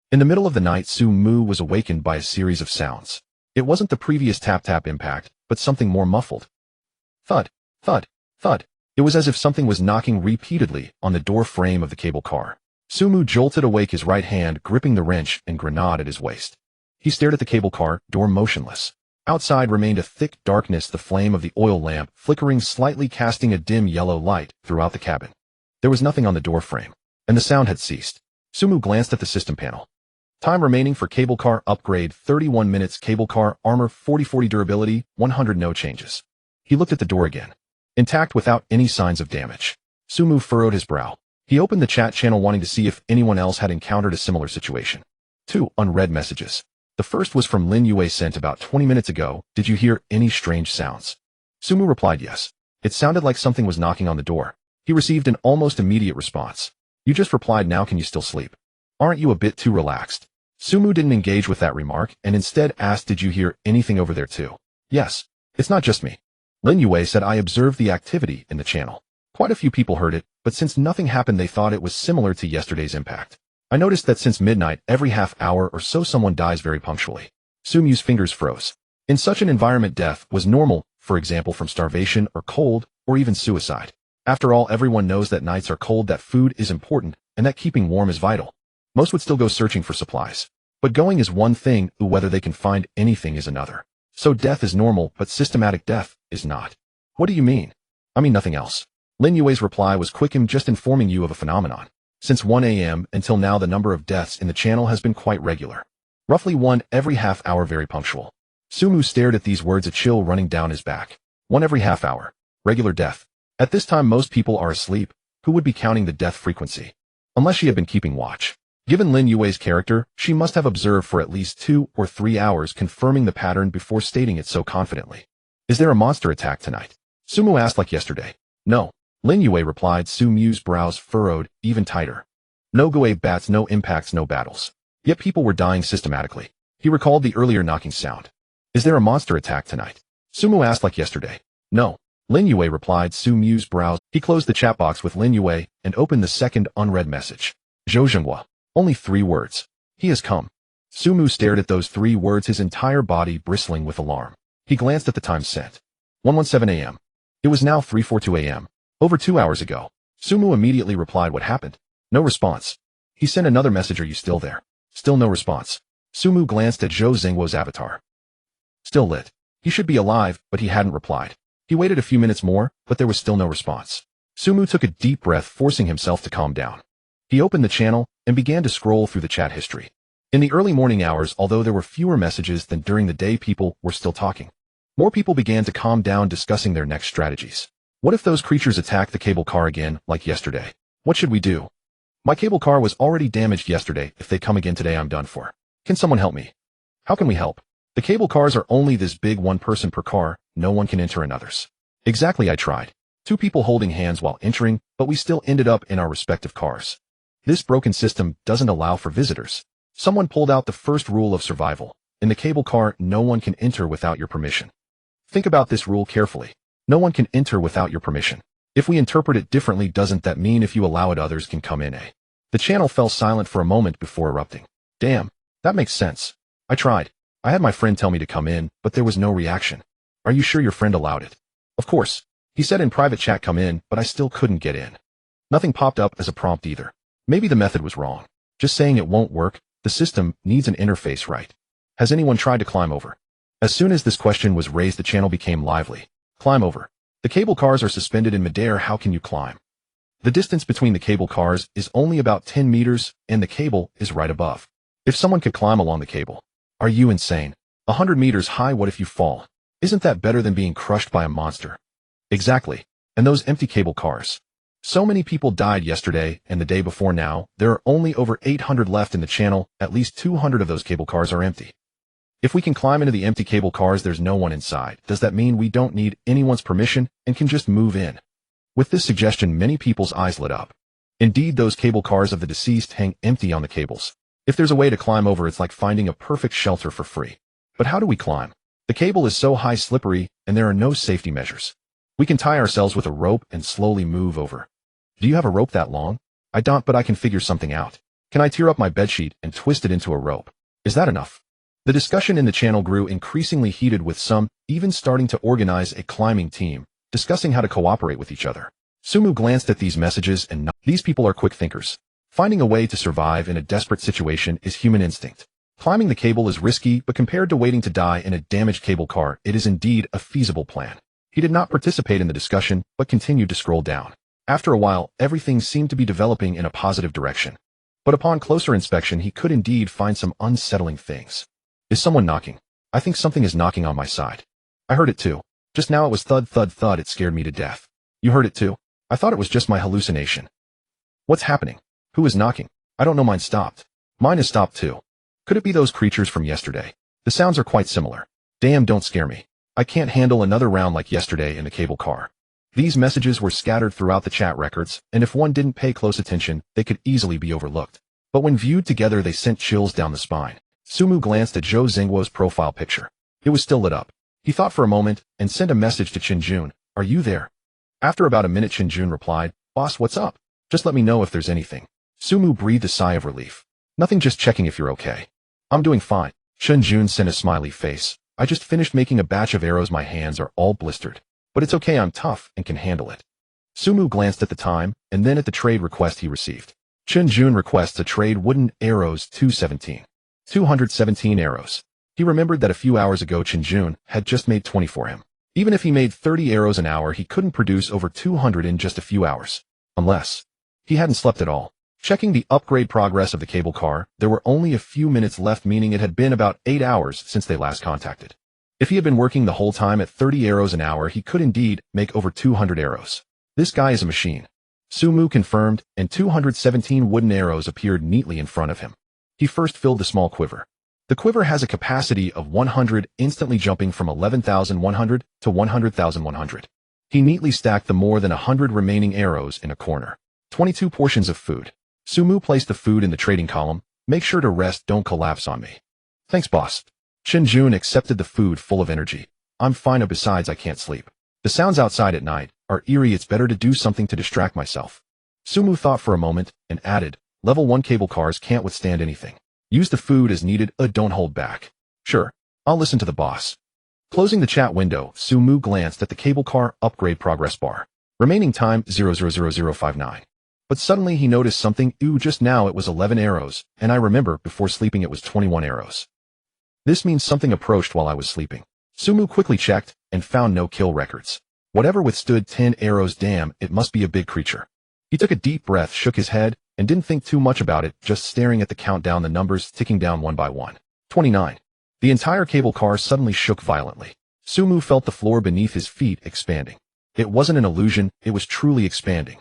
In the middle of the night, Sumu was awakened by a series of sounds. It wasn't the previous tap-tap impact, but something more muffled. Thud, thud, thud. It was as if something was knocking repeatedly on the door frame of the cable car. Sumu jolted awake, his right hand gripping the wrench and grenade at his waist. He stared at the cable car door, motionless. Outside remained a thick darkness, the flame of the oil lamp flickering slightly, casting a dim yellow light throughout the cabin. There was nothing on the door frame, and the sound had ceased. Sumu glanced at the system panel. Time remaining for cable car upgrade, 31 minutes. Cable car armor, 40/40 durability, 100. No changes. He looked at the door again. Intact, without any signs of damage. Sumu furrowed his brow. He opened the chat channel, wanting to see if anyone else had encountered a similar situation. 2 unread messages. The first was from Lin Yue, sent about 20 minutes ago. Did you hear any strange sounds? Sumu replied yes. It sounded like something was knocking on the door. He received an almost immediate response. You just replied now, can you still sleep? Aren't you a bit too relaxed? Sumu didn't engage with that remark and instead asked, did you hear anything over there too? Yes. It's not just me. Lin Yue said, I observed the activity in the channel. Quite a few people heard it, but since nothing happened, they thought it was similar to yesterday's impact. I noticed that since midnight, every half hour or so someone dies very punctually. Sumu's fingers froze. In such an environment, death was normal, for example from starvation or cold, or even suicide. After all, everyone knows that nights are cold, that food is important, and that keeping warm is vital. Most would still go searching for supplies. But going is one thing, whether they can find anything is another. So death is normal, but systematic death is not. What do you mean? I mean nothing else. Lin Yue's reply was quick. I'm just informing you of a phenomenon. Since 1 a.m. until now, the number of deaths in the channel has been quite regular. Roughly one every half hour, very punctual. Sumu stared at these words, a chill running down his back. 1 every half hour. Regular death. At this time most people are asleep. Who would be counting the death frequency? Unless she had been keeping watch. Given Lin Yue's character, she must have observed for at least 2 or 3 hours, confirming the pattern before stating it so confidently. Is there a monster attack tonight? Sumu asked, like yesterday. No. Lin Yue replied. Sumu's brows furrowed even tighter. No Goe bats, no impacts, no battles. Yet people were dying systematically. He recalled the earlier knocking sound. Is there a monster attack tonight? Sumu asked, like yesterday. No. Lin Yue replied. Sumu's brows. He closed the chat box with Lin Yue and opened the second unread message. Zhou Zhenghua. Only 3 words. He has come. Sumu stared at those 3 words, his entire body bristling with alarm. He glanced at the time sent. 1:17 a.m. It was now 3:42 a.m. Over 2 hours ago. Sumu immediately replied, what happened? No response. He sent another message, are you still there? Still no response. Sumu glanced at Zhou Zhenghuo's avatar. Still lit. He should be alive, but he hadn't replied. He waited a few minutes more, but there was still no response. Sumu took a deep breath, forcing himself to calm down. He opened the channel and began to scroll through the chat history. In the early morning hours, although there were fewer messages than during the day, people were still talking. More people began to calm down, discussing their next strategies. What if those creatures attack the cable car again, like yesterday? What should we do? My cable car was already damaged yesterday. If they come again today, I'm done for. Can someone help me? How can we help? The cable cars are only this big, 1 person per car. No one can enter another's. Exactly, I tried. 2 people holding hands while entering, but we still ended up in our respective cars. This broken system doesn't allow for visitors. Someone pulled out the first rule of survival. In the cable car, no one can enter without your permission. Think about this rule carefully. No one can enter without your permission. If we interpret it differently, doesn't that mean if you allow it, others can come in? The channel fell silent for a moment before erupting. Damn, that makes sense. I tried. I had my friend tell me to come in, but there was no reaction. Are you sure your friend allowed it? Of course. He said in private chat come in, but I still couldn't get in. Nothing popped up as a prompt either. Maybe the method was wrong. Just saying it won't work, the system needs an interface right. Has anyone tried to climb over? As soon as this question was raised, the channel became lively. Climb over. The cable cars are suspended in midair, how can you climb? The distance between the cable cars is only about 10 meters, and the cable is right above. If someone could climb along the cable. Are you insane? 100 meters high, what if you fall? Isn't that better than being crushed by a monster? Exactly. And those empty cable cars. So many people died yesterday and the day before. Now there are only over 800 left in the channel, at least 200 of those cable cars are empty. If we can climb into the empty cable cars, there's no one inside. Does that mean we don't need anyone's permission and can just move in? With this suggestion, many people's eyes lit up. Indeed, those cable cars of the deceased hang empty on the cables. If there's a way to climb over, it's like finding a perfect shelter for free. But how do we climb? The cable is so high, slippery, and there are no safety measures. We can tie ourselves with a rope and slowly move over. Do you have a rope that long? I don't, but I can figure something out. Can I tear up my bedsheet and twist it into a rope? Is that enough? The discussion in the channel grew increasingly heated, with some even starting to organize a climbing team, discussing how to cooperate with each other. Sumu glanced at these messages and these people are quick thinkers. Finding a way to survive in a desperate situation is human instinct. Climbing the cable is risky, but compared to waiting to die in a damaged cable car, it is indeed a feasible plan. He did not participate in the discussion, but continued to scroll down. After a while, everything seemed to be developing in a positive direction. But upon closer inspection, he could indeed find some unsettling things. Is someone knocking? I think something is knocking on my side. I heard it too. Just now it was thud, thud, thud. It scared me to death. You heard it too? I thought it was just my hallucination. What's happening? Who is knocking? I don't know, mine stopped. Mine has stopped too. Could it be those creatures from yesterday? The sounds are quite similar. Damn, don't scare me. I can't handle another round like yesterday in the cable car. These messages were scattered throughout the chat records, and if one didn't pay close attention, they could easily be overlooked. But when viewed together, they sent chills down the spine. Sumu glanced at Zhou Zengguo's profile picture. It was still lit up. He thought for a moment and sent a message to Qinjun. Are you there? After about a minute, Qinjun replied, Boss, what's up? Just let me know if there's anything. Sumu breathed a sigh of relief. Nothing, just checking if you're okay. I'm doing fine. Qinjun sent a smiley face. I just finished making a batch of arrows. My hands are all blistered. But it's okay, I'm tough and can handle it. Sumu glanced at the time and then at the trade request he received. Qinjun requests to trade wooden arrows 217 arrows. He remembered that a few hours ago Qinjun had just made 20 for him. Even if he made 30 arrows an hour, he couldn't produce over 200 in just a few hours. Unless he hadn't slept at all. Checking the upgrade progress of the cable car, there were only a few minutes left, meaning it had been about 8 hours since they last contacted. If he had been working the whole time at 30 arrows an hour, he could indeed make over 200 arrows. This guy is a machine. Sumu confirmed, and 217 wooden arrows appeared neatly in front of him. He first filled the small quiver. The quiver has a capacity of 100, instantly jumping from 11,100 to 100,100. He neatly stacked the more than 100 remaining arrows in a corner. 22 portions of food. Sumu placed the food in the trading column. Make sure to rest, don't collapse on me. Thanks, boss. Qinjun accepted the food full of energy. I'm fine, besides I can't sleep. The sounds outside at night are eerie, it's better to do something to distract myself. Sumu thought for a moment and added, level 1 cable cars can't withstand anything. Use the food as needed, don't hold back. Sure, I'll listen to the boss. Closing the chat window, Sumu glanced at the cable car upgrade progress bar. Remaining time 0000059. But suddenly he noticed something. Just now it was 11 arrows, and I remember before sleeping it was 21 arrows. This means something approached while I was sleeping. Sumu quickly checked and found no kill records. Whatever withstood 10 arrows, damn, it must be a big creature. He took a deep breath, shook his head, and didn't think too much about it, just staring at the countdown, the numbers ticking down one by one. 29. The entire cable car suddenly shook violently. Sumu felt the floor beneath his feet expanding. It wasn't an illusion, it was truly expanding.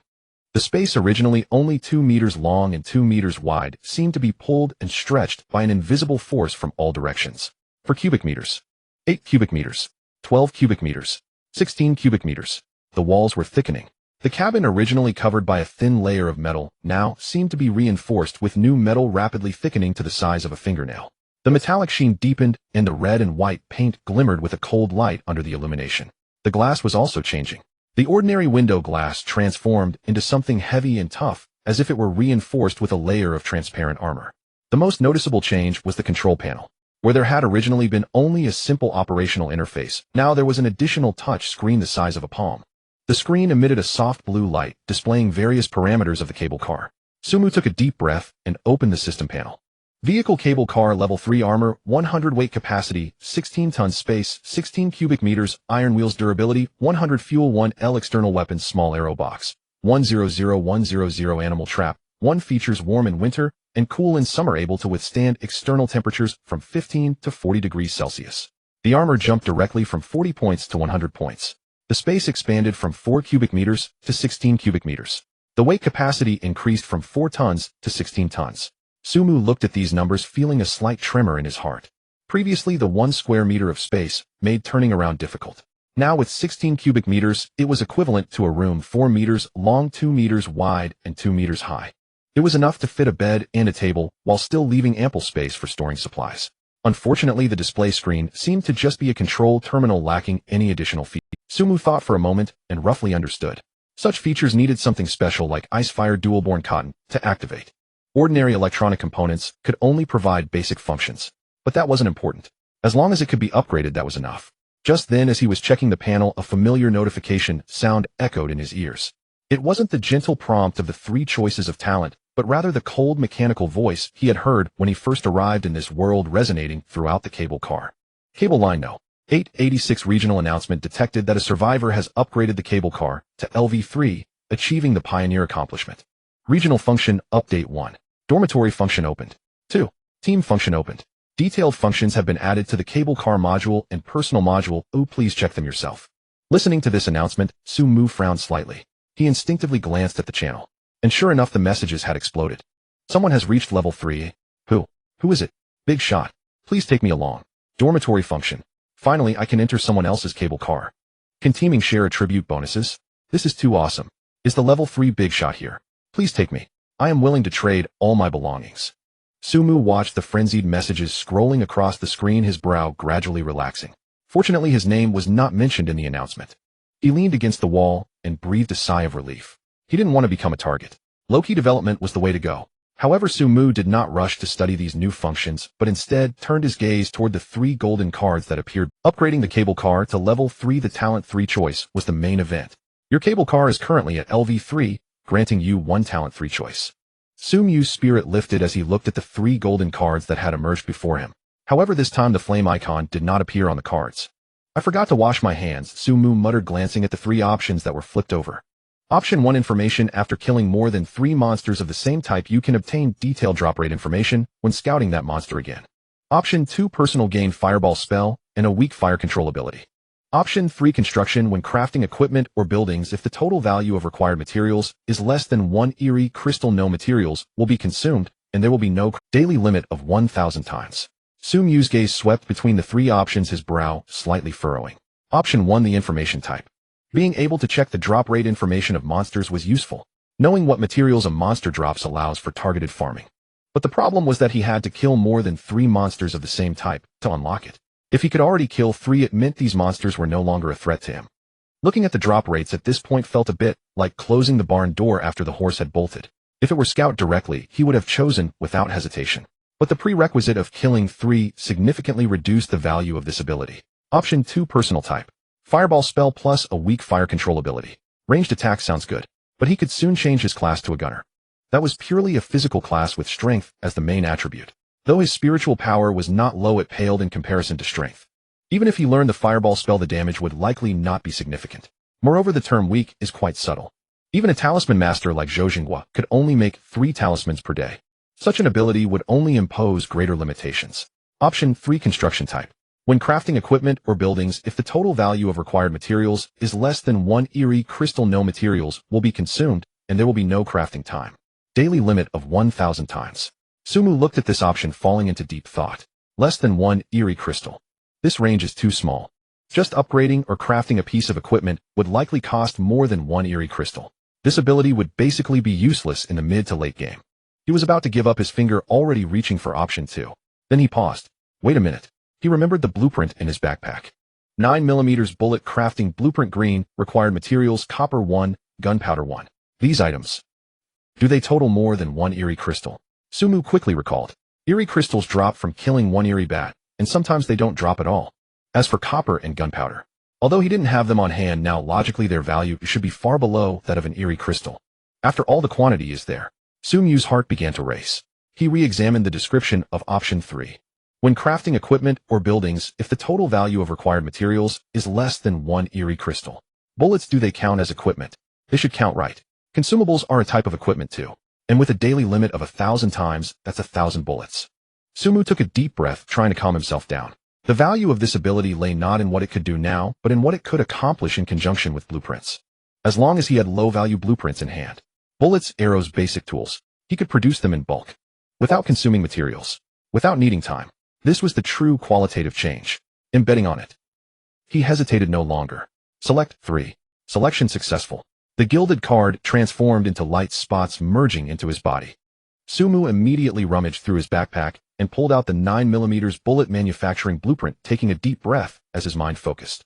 The space, originally only 2 meters long and 2 meters wide, seemed to be pulled and stretched by an invisible force from all directions. 4 cubic meters. 8 cubic meters. 12 cubic meters. 16 cubic meters. The walls were thickening. The cabin, originally covered by a thin layer of metal, now seemed to be reinforced with new metal rapidly thickening to the size of a fingernail. The metallic sheen deepened, and the red and white paint glimmered with a cold light under the illumination. The glass was also changing. The ordinary window glass transformed into something heavy and tough, as if it were reinforced with a layer of transparent armor. The most noticeable change was the control panel. Where there had originally been only a simple operational interface, now there was an additional touch screen the size of a palm. The The screen emitted a soft blue light, displaying various parameters of the cable car. Sumu took a deep breath and opened the system panel. Vehicle cable car level 3 armor, 100 weight capacity, 16 tons space, 16 cubic meters, iron wheels durability, 100 fuel 1L external weapons small arrow box, 100100 animal trap, 1 features warm in winter and cool in summer able to withstand external temperatures from 15 to 40 degrees Celsius. The armor jumped directly from 40 points to 100 points. The space expanded from 4 cubic meters to 16 cubic meters. The weight capacity increased from 4 tons to 16 tons. Sumu looked at these numbers feeling a slight tremor in his heart. Previously the 1 square meter of space made turning around difficult. Now with 16 cubic meters, it was equivalent to a room 4 meters long, 2 meters wide, and 2 meters high. It was enough to fit a bed and a table while still leaving ample space for storing supplies. Unfortunately, the display screen seemed to just be a control terminal lacking any additional features. Sumu thought for a moment and roughly understood. Such features needed something special like Ice-Fire Dual-Borne Cotton to activate. Ordinary electronic components could only provide basic functions. But that wasn't important. As long as it could be upgraded, that was enough. Just then, as he was checking the panel, a familiar notification sound echoed in his ears. It wasn't the gentle prompt of the 3 choices of talent, but rather the cold mechanical voice he had heard when he first arrived in this world resonating throughout the cable car. Cable line No. 886 regional announcement detected that a survivor has upgraded the cable car to LV3, achieving the Pioneer accomplishment. Regional function update 1. Dormitory function opened. 2. Team function opened. Detailed functions have been added to the cable car module and personal module. Oh, please check them yourself. Listening to this announcement, Sumu frowned slightly. He instinctively glanced at the channel. And sure enough, the messages had exploded. Someone has reached level 3. Who? Who is it? Big shot. Please take me along. Dormitory function. Finally, I can enter someone else's cable car. Can teaming share attribute bonuses? This is too awesome. Is the level 3 big shot here? Please take me. I am willing to trade all my belongings. Sumu watched the frenzied messages scrolling across the screen, his brow gradually relaxing. Fortunately, his name was not mentioned in the announcement. He leaned against the wall and breathed a sigh of relief. He didn't want to become a target. Low-key development was the way to go. However, Sumu did not rush to study these new functions, but instead turned his gaze toward the 3 golden cards that appeared. Upgrading the cable car to level 3, the talent 3 choice, was the main event. Your cable car is currently at LV3, granting you 1 talent 3 choice. Sumu's spirit lifted as he looked at the 3 golden cards that had emerged before him. However, this time the flame icon did not appear on the cards. I forgot to wash my hands, Sumu muttered, glancing at the 3 options that were flipped over. Option 1, information. After killing more than 3 monsters of the same type, you can obtain detailed drop rate information when scouting that monster again. Option 2, personal gain, fireball spell, and a weak fire control ability. Option 3, construction. When crafting equipment or buildings, if the total value of required materials is less than 1 eerie crystal, no materials will be consumed, and there will be no daily limit of 1,000 times. Sumu's gaze swept between the 3 options, his brow slightly furrowing. Option 1, the information type. Being able to check the drop rate information of monsters was useful. Knowing what materials a monster drops allows for targeted farming. But the problem was that he had to kill more than 3 monsters of the same type to unlock it. If he could already kill 3, it meant these monsters were no longer a threat to him. Looking at the drop rates at this point felt a bit like closing the barn door after the horse had bolted. If it were Scout directly, he would have chosen without hesitation. But the prerequisite of killing 3 significantly reduced the value of this ability. Option 2, personal type. Fireball spell plus a weak fire control ability. Ranged attack sounds good, but he could soon change his class to a gunner. That was purely a physical class with strength as the main attribute. Though his spiritual power was not low, it paled in comparison to strength. Even if he learned the fireball spell, the damage would likely not be significant. Moreover, the term weak is quite subtle. Even a talisman master like Zhou Jinghua could only make 3 talismans per day. Such an ability would only impose greater limitations. Option 3, construction type. When crafting equipment or buildings, if the total value of required materials is less than 1 eerie crystal, no materials will be consumed, and there will be no crafting time. Daily limit of 1,000 times. Sumu looked at this option, falling into deep thought. Less than 1 eerie crystal. This range is too small. Just upgrading or crafting a piece of equipment would likely cost more than 1 eerie crystal. This ability would basically be useless in the mid to late game. He was about to give up, his finger already reaching for option 2. Then he paused. Wait a minute. He remembered the blueprint in his backpack. 9mm bullet crafting blueprint, green, required materials, copper 1, gunpowder 1. These items. Do they total more than 1 eerie crystal? Sumu quickly recalled. Eerie crystals drop from killing 1 eerie bat, and sometimes they don't drop at all. As for copper and gunpowder, Although he didn't have them on hand now, logically their value should be far below that of an eerie crystal. After all, the quantity is there. Su Mu's heart began to race. He re-examined the description of option 3. When crafting equipment or buildings, if the total value of required materials is less than 1 eerie crystal. Bullets, do they count as equipment? They should count, right? Consumables are a type of equipment too. And with a daily limit of 1,000 times, that's 1,000 bullets. Su Mu took a deep breath, trying to calm himself down. The value of this ability lay not in what it could do now, but in what it could accomplish in conjunction with blueprints. As long as he had low-value blueprints in hand, bullets, arrows, basic tools, he could produce them in bulk, without consuming materials, without needing time. This was the true qualitative change. Embedding on it. He hesitated no longer. Select 3. Selection successful. The gilded card transformed into light spots merging into his body. Su Mu immediately rummaged through his backpack and pulled out the 9mm bullet manufacturing blueprint, taking a deep breath as his mind focused.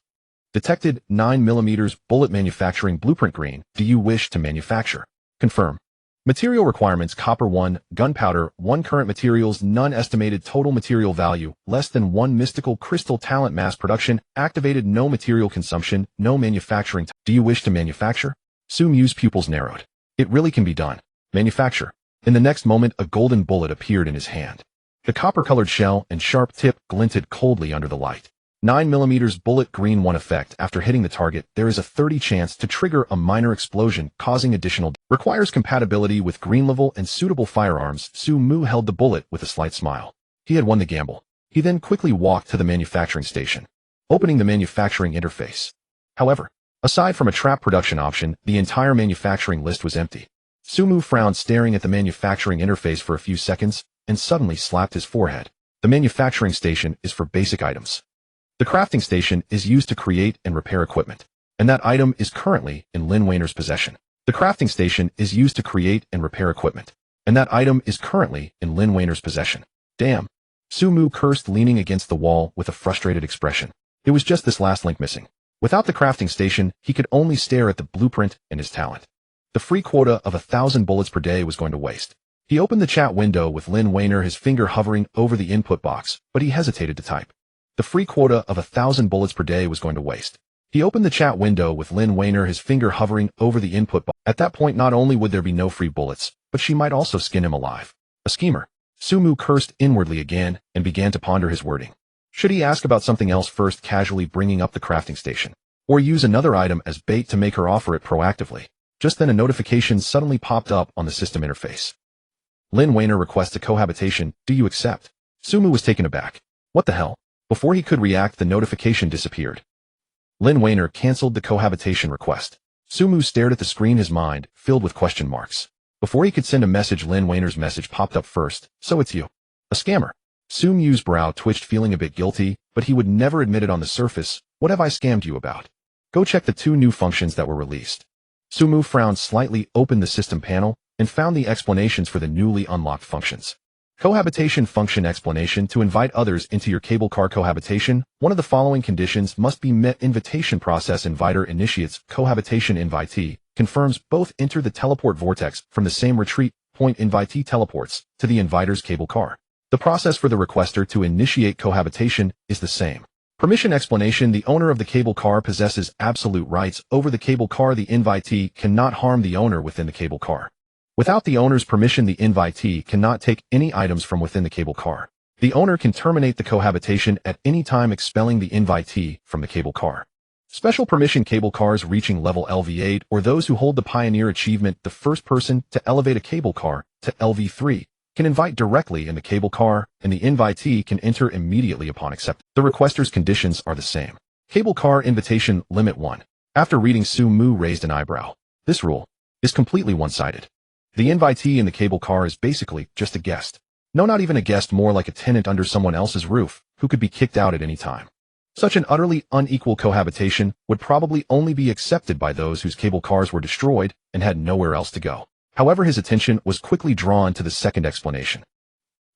Detected 9mm bullet manufacturing blueprint green. Do you wish to manufacture? Confirm. Material requirements: copper 1, gunpowder 1, current materials none, estimated total material value less than 1, mystical crystal talent, mass production activated, no material consumption, no manufacturing. Do you wish to manufacture? Su Mu's pupils narrowed. It really can be done. Manufacture. In the next moment, a golden bullet appeared in his hand. The copper-colored shell and sharp tip glinted coldly under the light. 9mm bullet green 1 effect. After hitting the target, there is a 30% chance to trigger a minor explosion, causing additional requires compatibility with green level and suitable firearms. Su Mu held the bullet with a slight smile. He had won the gamble. He then quickly walked to the manufacturing station, opening the manufacturing interface. However, aside from a trap production option, the entire manufacturing list was empty. Su Mu frowned, staring at the manufacturing interface for a few seconds, and suddenly slapped his forehead. The manufacturing station is for basic items. The crafting station is used to create and repair equipment, and that item is currently in Lin Weiner's possession. The crafting station is used to create and repair equipment, and that item is currently in Lin Weiner's possession. Damn. Su Mu cursed, leaning against the wall with a frustrated expression. It was just this last link missing. Without the crafting station, he could only stare at the blueprint and his talent. The free quota of 1,000 bullets per day was going to waste. He opened the chat window with Lin Weiner, his finger hovering over the input box, but he hesitated to type. The free quota of 1,000 bullets per day was going to waste. He opened the chat window with Lin Weiner, his finger hovering over the input box. At that point, not only would there be no free bullets, but she might also skin him alive. A schemer. Su Mu cursed inwardly again and began to ponder his wording. Should he ask about something else first, casually bringing up the crafting station, or use another item as bait to make her offer it proactively? Just then a notification suddenly popped up on the system interface. Lin Weiner requests a cohabitation. Do you accept? Su Mu was taken aback. What the hell? Before he could react, the notification disappeared. Lin Weiner canceled the cohabitation request. Su Mu stared at the screen, his mind filled with question marks. Before he could send a message, Lin Weiner's message popped up first. So it's you. A scammer. Su Mu's brow twitched, feeling a bit guilty, but he would never admit it on the surface. What have I scammed you about? Go check the 2 new functions that were released. Su Mu frowned slightly, opened the system panel, and found the explanations for the newly unlocked functions. Cohabitation function explanation: to invite others into your cable car cohabitation, one of the following conditions must be met. Invitation process: inviter initiates cohabitation, invitee confirms both enter the teleport vortex from the same retreat point, invitee teleports to the inviter's cable car. The process for the requester to initiate cohabitation is the same. Permission explanation: the owner of the cable car possesses absolute rights over the cable car. The invitee cannot harm the owner within the cable car. Without the owner's permission, the invitee cannot take any items from within the cable car. The owner can terminate the cohabitation at any time, expelling the invitee from the cable car. Special permission: cable cars reaching level LV8 or those who hold the Pioneer achievement, the first person to elevate a cable car to LV3, can invite directly in the cable car, and the invitee can enter immediately upon acceptance. The requester's conditions are the same. Cable car invitation limit 1. After reading, Su Mu raised an eyebrow. This rule is completely one-sided. The invitee in the cable car is basically just a guest. No, not even a guest, more like a tenant under someone else's roof, who could be kicked out at any time. Such an utterly unequal cohabitation would probably only be accepted by those whose cable cars were destroyed and had nowhere else to go. However, his attention was quickly drawn to the second explanation.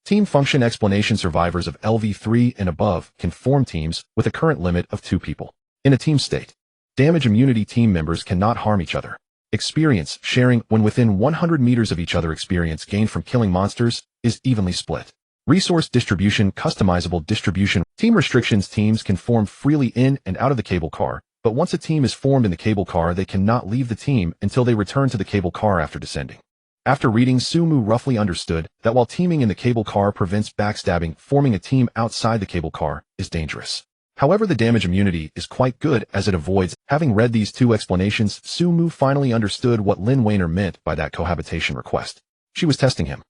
Team function explanation: survivors of LV3 and above can form teams with a current limit of 2 people. In a team state, damage immunity: team members cannot harm each other. Experience sharing: when within 100 meters of each other, experience gained from killing monsters is evenly split. Resource distribution: customizable distribution. Team restrictions: teams can form freely in and out of the cable car, but once a team is formed in the cable car, they cannot leave the team until they return to the cable car after descending. After reading, Sumu roughly understood that while teaming in the cable car prevents backstabbing, forming a team outside the cable car is dangerous. However, the damage immunity is quite good as it avoids. Having read these two explanations, Sumu finally understood what Lin Weiner meant by that cohabitation request. She was testing him.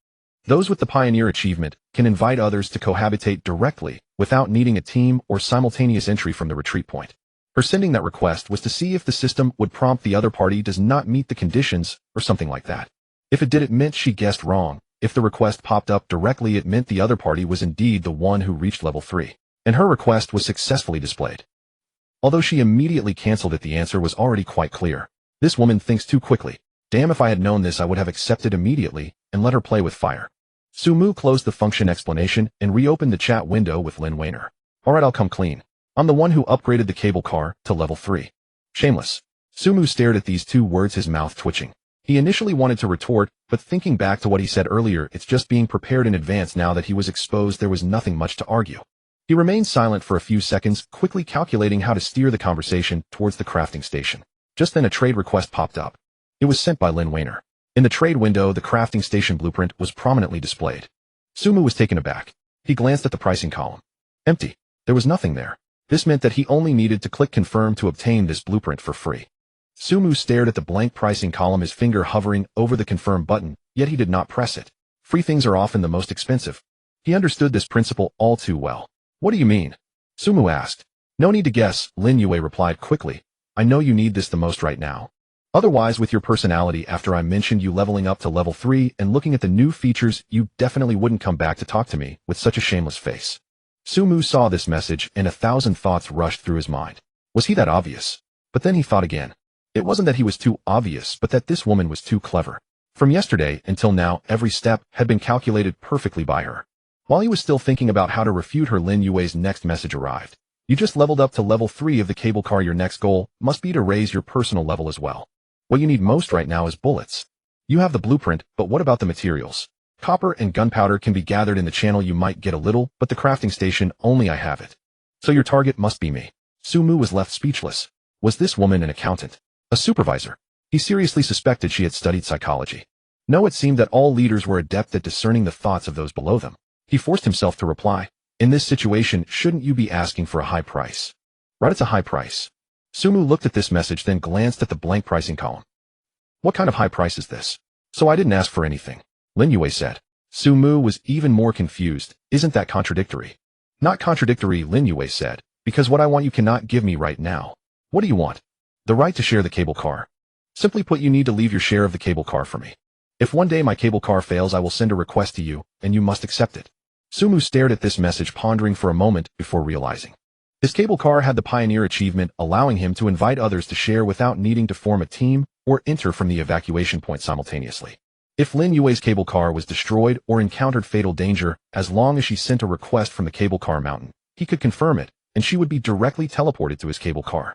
Those with the Pioneer achievement can invite others to cohabitate directly without needing a team or simultaneous entry from the retreat point. Her sending that request was to see if the system would prompt the other party does not meet the conditions or something like that. If it did, it meant she guessed wrong. If the request popped up directly, it meant the other party was indeed the one who reached level 3. And her request was successfully displayed. Although she immediately canceled it, the answer was already quite clear. This woman thinks too quickly. Damn, if I had known this, I would have accepted immediately and let her play with fire. Sumu closed the function explanation and reopened the chat window with Lin Weiner. Alright, I'll come clean. I'm the one who upgraded the cable car to level 3. Shameless. Sumu stared at these two words, his mouth twitching. He initially wanted to retort, but thinking back to what he said earlier, it's just being prepared in advance. Now that he was exposed, there was nothing much to argue. He remained silent for a few seconds, quickly calculating how to steer the conversation towards the crafting station. Just then a trade request popped up. It was sent by Lin Weiner. In the trade window, the crafting station blueprint was prominently displayed. Sumu was taken aback. He glanced at the pricing column. Empty. There was nothing there. This meant that he only needed to click confirm to obtain this blueprint for free. Sumu stared at the blank pricing column, his finger hovering over the confirm button, yet he did not press it. Free things are often the most expensive. He understood this principle all too well. What do you mean? Sumu asked. No need to guess, Lin Yue replied quickly. I know you need this the most right now. Otherwise, with your personality, after I mentioned you leveling up to level 3 and looking at the new features, you definitely wouldn't come back to talk to me with such a shameless face. Sumu saw this message and 1,000 thoughts rushed through his mind. Was he that obvious? But then he thought again. It wasn't that he was too obvious, but that this woman was too clever. From yesterday until now, every step had been calculated perfectly by her. While he was still thinking about how to refute her, Lin Yue's next message arrived. You just leveled up to level 3 of the cable car. Your next goal must be to raise your personal level as well. What you need most right now is bullets. You have the blueprint, but what about the materials? Copper and gunpowder can be gathered in the channel. You might get a little, but the crafting station, only I have it. So your target must be me. Sumu was left speechless. Was this woman an accountant? A supervisor? He seriously suspected she had studied psychology. No, it seemed that all leaders were adept at discerning the thoughts of those below them. He forced himself to reply. In this situation, shouldn't you be asking for a high price? Right, it's a high price. Sumu looked at this message, then glanced at the blank pricing column. What kind of high price is this? So I didn't ask for anything, Lin Yue said. Sumu was even more confused. Isn't that contradictory? Not contradictory, Lin Yue said, because what I want you cannot give me right now. What do you want? The right to share the cable car. Simply put, you need to leave your share of the cable car for me. If one day my cable car fails, I will send a request to you, and you must accept it. Sumu stared at this message, pondering for a moment before realizing. His cable car had the Pioneer achievement, allowing him to invite others to share without needing to form a team or enter from the evacuation point simultaneously. If Lin Yue's cable car was destroyed or encountered fatal danger, as long as she sent a request from the cable car mountain, he could confirm it, and she would be directly teleported to his cable car.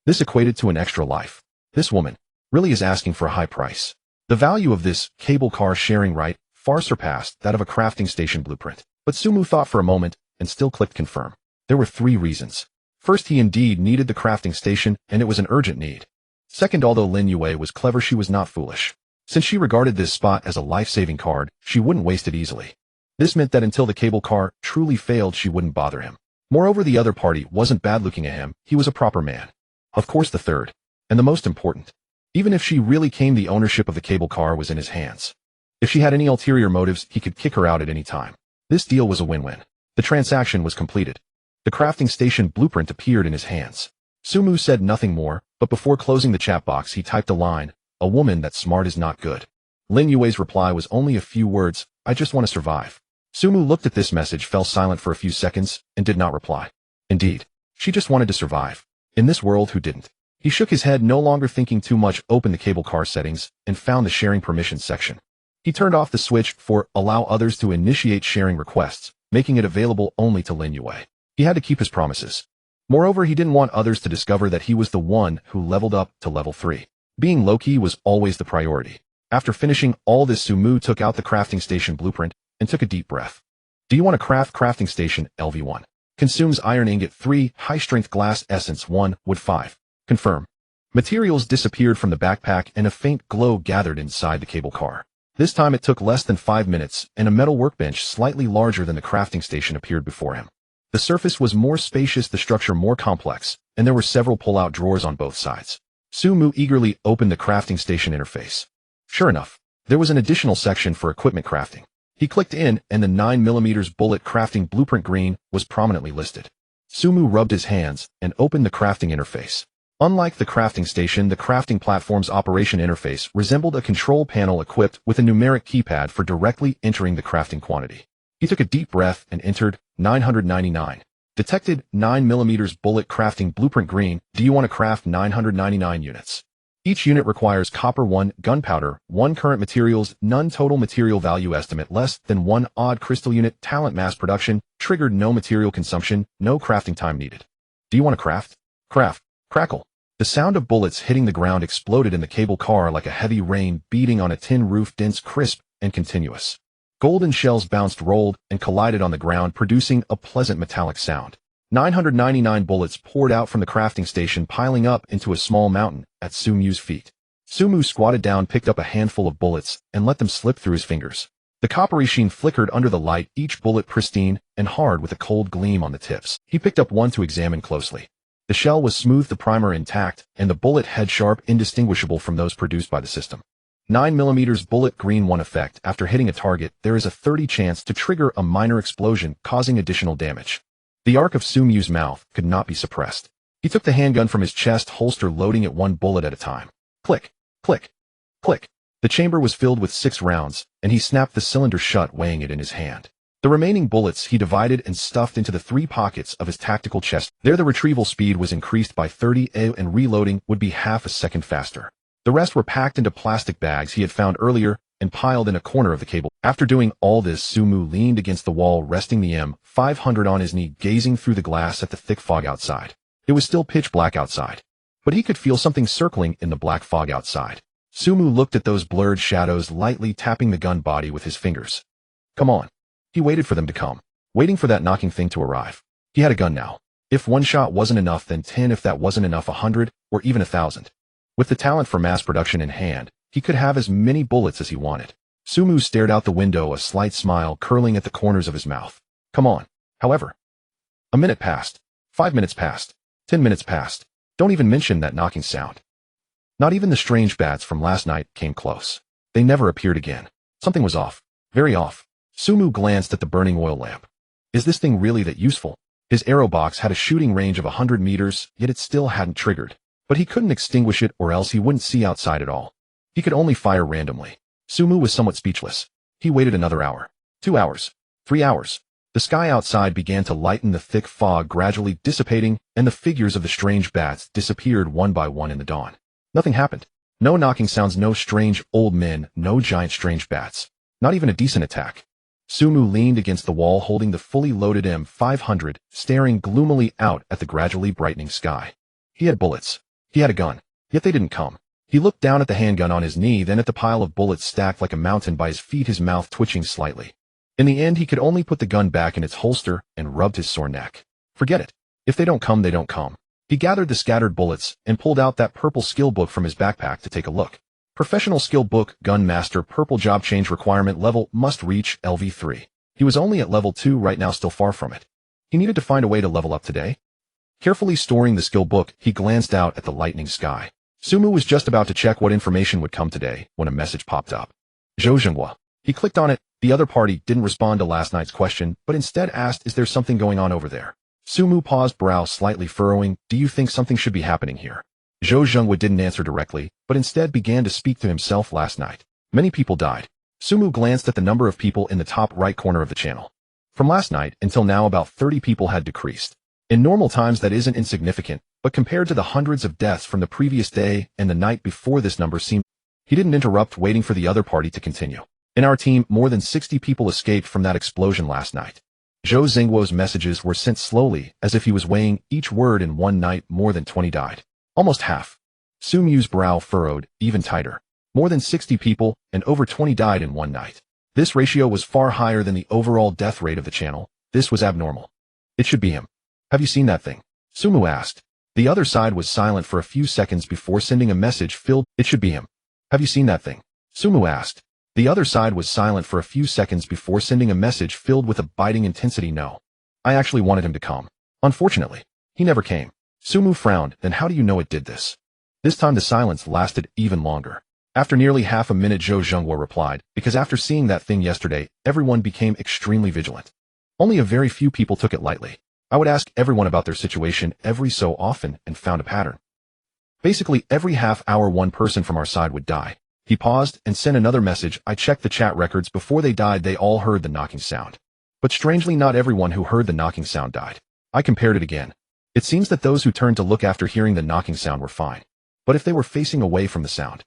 This equated to an extra life. This woman really is asking for a high price. The value of this cable car sharing right far surpassed that of a crafting station blueprint. But Sumu thought for a moment and still clicked confirm. There were 3 reasons. First, he indeed needed the crafting station, and it was an urgent need. Second, although Lin Yue was clever, she was not foolish. Since she regarded this spot as a life-saving card, she wouldn't waste it easily. This meant that until the cable car truly failed, she wouldn't bother him. Moreover, the other party wasn't bad looking at him. He was a proper man. Of course, the third, and the most important. Even if she really came, the ownership of the cable car was in his hands. If she had any ulterior motives, he could kick her out at any time. This deal was a win-win. The transaction was completed. The crafting station blueprint appeared in his hands. Sumu said nothing more, but before closing the chat box, he typed a line, "A woman that's smart is not good." Lin Yue's reply was only a few words, "I just want to survive." Sumu looked at this message, fell silent for a few seconds, and did not reply. Indeed, she just wanted to survive. In this world, who didn't? He shook his head, no longer thinking too much, opened the cable car settings, and found the sharing permissions section. He turned off the switch for allow others to initiate sharing requests, making it available only to Lin Yue. He had to keep his promises. Moreover, he didn't want others to discover that he was the one who leveled up to level 3. Being low-key was always the priority. After finishing all this, Sumu took out the crafting station blueprint and took a deep breath. Do you want to craft crafting station LV1? Consumes iron ingot 3, high-strength glass essence 1, wood 5. Confirm. Materials disappeared from the backpack and a faint glow gathered inside the cable car. This time it took less than 5 minutes, and a metal workbench slightly larger than the crafting station appeared before him. The surface was more spacious, the structure more complex, and there were several pull-out drawers on both sides. Sumu eagerly opened the crafting station interface. Sure enough, there was an additional section for equipment crafting. He clicked in, and the 9mm bullet crafting blueprint green was prominently listed. Sumu rubbed his hands and opened the crafting interface. Unlike the crafting station, the crafting platform's operation interface resembled a control panel equipped with a numeric keypad for directly entering the crafting quantity. He took a deep breath and entered 999. Detected 9mm bullet crafting blueprint green. Do you want to craft 999 units? Each unit requires copper 1, gunpowder 1, current materials none, total material value estimate less than 1, odd crystal unit, talent mass production, triggered no material consumption, no crafting time needed. Do you want to craft? Craft. Crackle. The sound of bullets hitting the ground exploded in the cable car like a heavy rain beating on a tin roof, dense, crisp, and continuous. Golden shells bounced, rolled, and collided on the ground, producing a pleasant metallic sound. 999 bullets poured out from the crafting station, piling up into a small mountain at Sumu's feet. Sumu squatted down, picked up a handful of bullets, and let them slip through his fingers. The coppery sheen flickered under the light, each bullet pristine and hard with a cold gleam on the tips. He picked up one to examine closely. The shell was smooth, the primer intact, and the bullet head sharp, indistinguishable from those produced by the system. 9mm bullet green 1 effect. After hitting a target, there is a 30% chance to trigger a minor explosion, causing additional damage. The arc of Sumu's mouth could not be suppressed. He took the handgun from his chest holster, loading it 1 bullet at a time. Click, click, click. The chamber was filled with 6 rounds, and he snapped the cylinder shut, weighing it in his hand. The remaining bullets he divided and stuffed into the 3 pockets of his tactical chest. There the retrieval speed was increased by 30 and reloading would be half a second faster. The rest were packed into plastic bags he had found earlier and piled in a corner of the cable. After doing all this, Sumu leaned against the wall, resting the M500 on his knee, gazing through the glass at the thick fog outside. It was still pitch black outside, but he could feel something circling in the black fog outside. Sumu looked at those blurred shadows, lightly tapping the gun body with his fingers. Come on. He waited for them to come, waiting for that knocking thing to arrive. He had a gun now. If 1 shot wasn't enough, then 10. If that wasn't enough, 100, or even 1,000. With the talent for mass production in hand, he could have as many bullets as he wanted. Sumu stared out the window, a slight smile curling at the corners of his mouth. Come on. However, a minute passed. 5 minutes passed. 10 minutes passed. Don't even mention that knocking sound. Not even the strange bats from last night came close. They never appeared again. Something was off. Very off. Sumu glanced at the burning oil lamp. Is this thing really that useful? His arrow box had a shooting range of 100 meters, yet it still hadn't triggered. But he couldn't extinguish it, or else he wouldn't see outside at all. He could only fire randomly. Sumu was somewhat speechless. He waited another hour. 2 hours. 3 hours. The sky outside began to lighten, the thick fog gradually dissipating, and the figures of the strange bats disappeared one by one in the dawn. Nothing happened. No knocking sounds, no strange old men, no giant strange bats. Not even a decent attack. Sumu leaned against the wall, holding the fully loaded M500, staring gloomily out at the gradually brightening sky. He had bullets. He had a gun. Yet they didn't come. He looked down at the handgun on his knee, then at the pile of bullets stacked like a mountain by his feet, his mouth twitching slightly. In the end, he could only put the gun back in its holster and rubbed his sore neck. Forget it. If they don't come, they don't come. He gathered the scattered bullets and pulled out that purple skill book from his backpack to take a look. Professional skill book, gun master, purple job change requirement level, must reach LV3. He was only at level 2 right now, still far from it. He needed to find a way to level up today. Carefully storing the skill book, he glanced out at the lightening sky. Sumu was just about to check what information would come today when a message popped up. Zhou Zhenghua. He clicked on it. The other party didn't respond to last night's question, but instead asked, is there something going on over there? Sumu paused, brow slightly furrowing. Do you think something should be happening here? Zhou Zhenghua didn't answer directly, but instead began to speak to himself. Last night, many people died. Sumu glanced at the number of people in the top right corner of the channel. From last night until now, about 30 people had decreased. In normal times, that isn't insignificant, but compared to the hundreds of deaths from the previous day and the night before, this number seemed... He didn't interrupt, waiting for the other party to continue. In our team, more than 60 people escaped from that explosion last night. Zhou Zhenghua's messages were sent slowly, as if he was weighing each word. In one night, more than 20 died. Almost half. Sumu's brow furrowed, even tighter. More than 60 people, and over 20 died in one night. This ratio was far higher than the overall death rate of the channel. This was abnormal. It should be him. Have you seen that thing? Sumu asked. The other side was silent for a few seconds before sending a message filled, "It should be him. Have you seen that thing?" Sumu asked. The other side was silent for a few seconds before sending a message filled with a biting intensity. "No. I actually wanted him to come. Unfortunately, he never came." Sumu frowned. "Then how do you know it did this?" This time the silence lasted even longer. After nearly half a minute, Zhou Zhenghua replied, "Because after seeing that thing yesterday, everyone became extremely vigilant. Only a very few people took it lightly. I would ask everyone about their situation every so often and found a pattern. Basically, every half hour one person from our side would die." He paused and sent another message. "I checked the chat records. Before they died, they all heard the knocking sound. But strangely, not everyone who heard the knocking sound died. I compared it again. It seems that those who turned to look after hearing the knocking sound were fine. But if they were facing away from the sound..."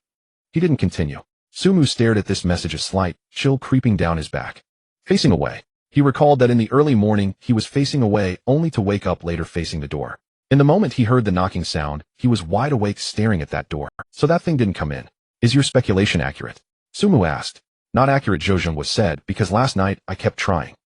He didn't continue. Sumu stared at this message, a slight chill creeping down his back. Facing away. He recalled that in the early morning, he was facing away only to wake up later facing the door. In the moment he heard the knocking sound, he was wide awake staring at that door. So that thing didn't come in. "Is your speculation accurate?" Sumu asked. "Not accurate," Zhou Zhenghua said, "because last night I kept trying.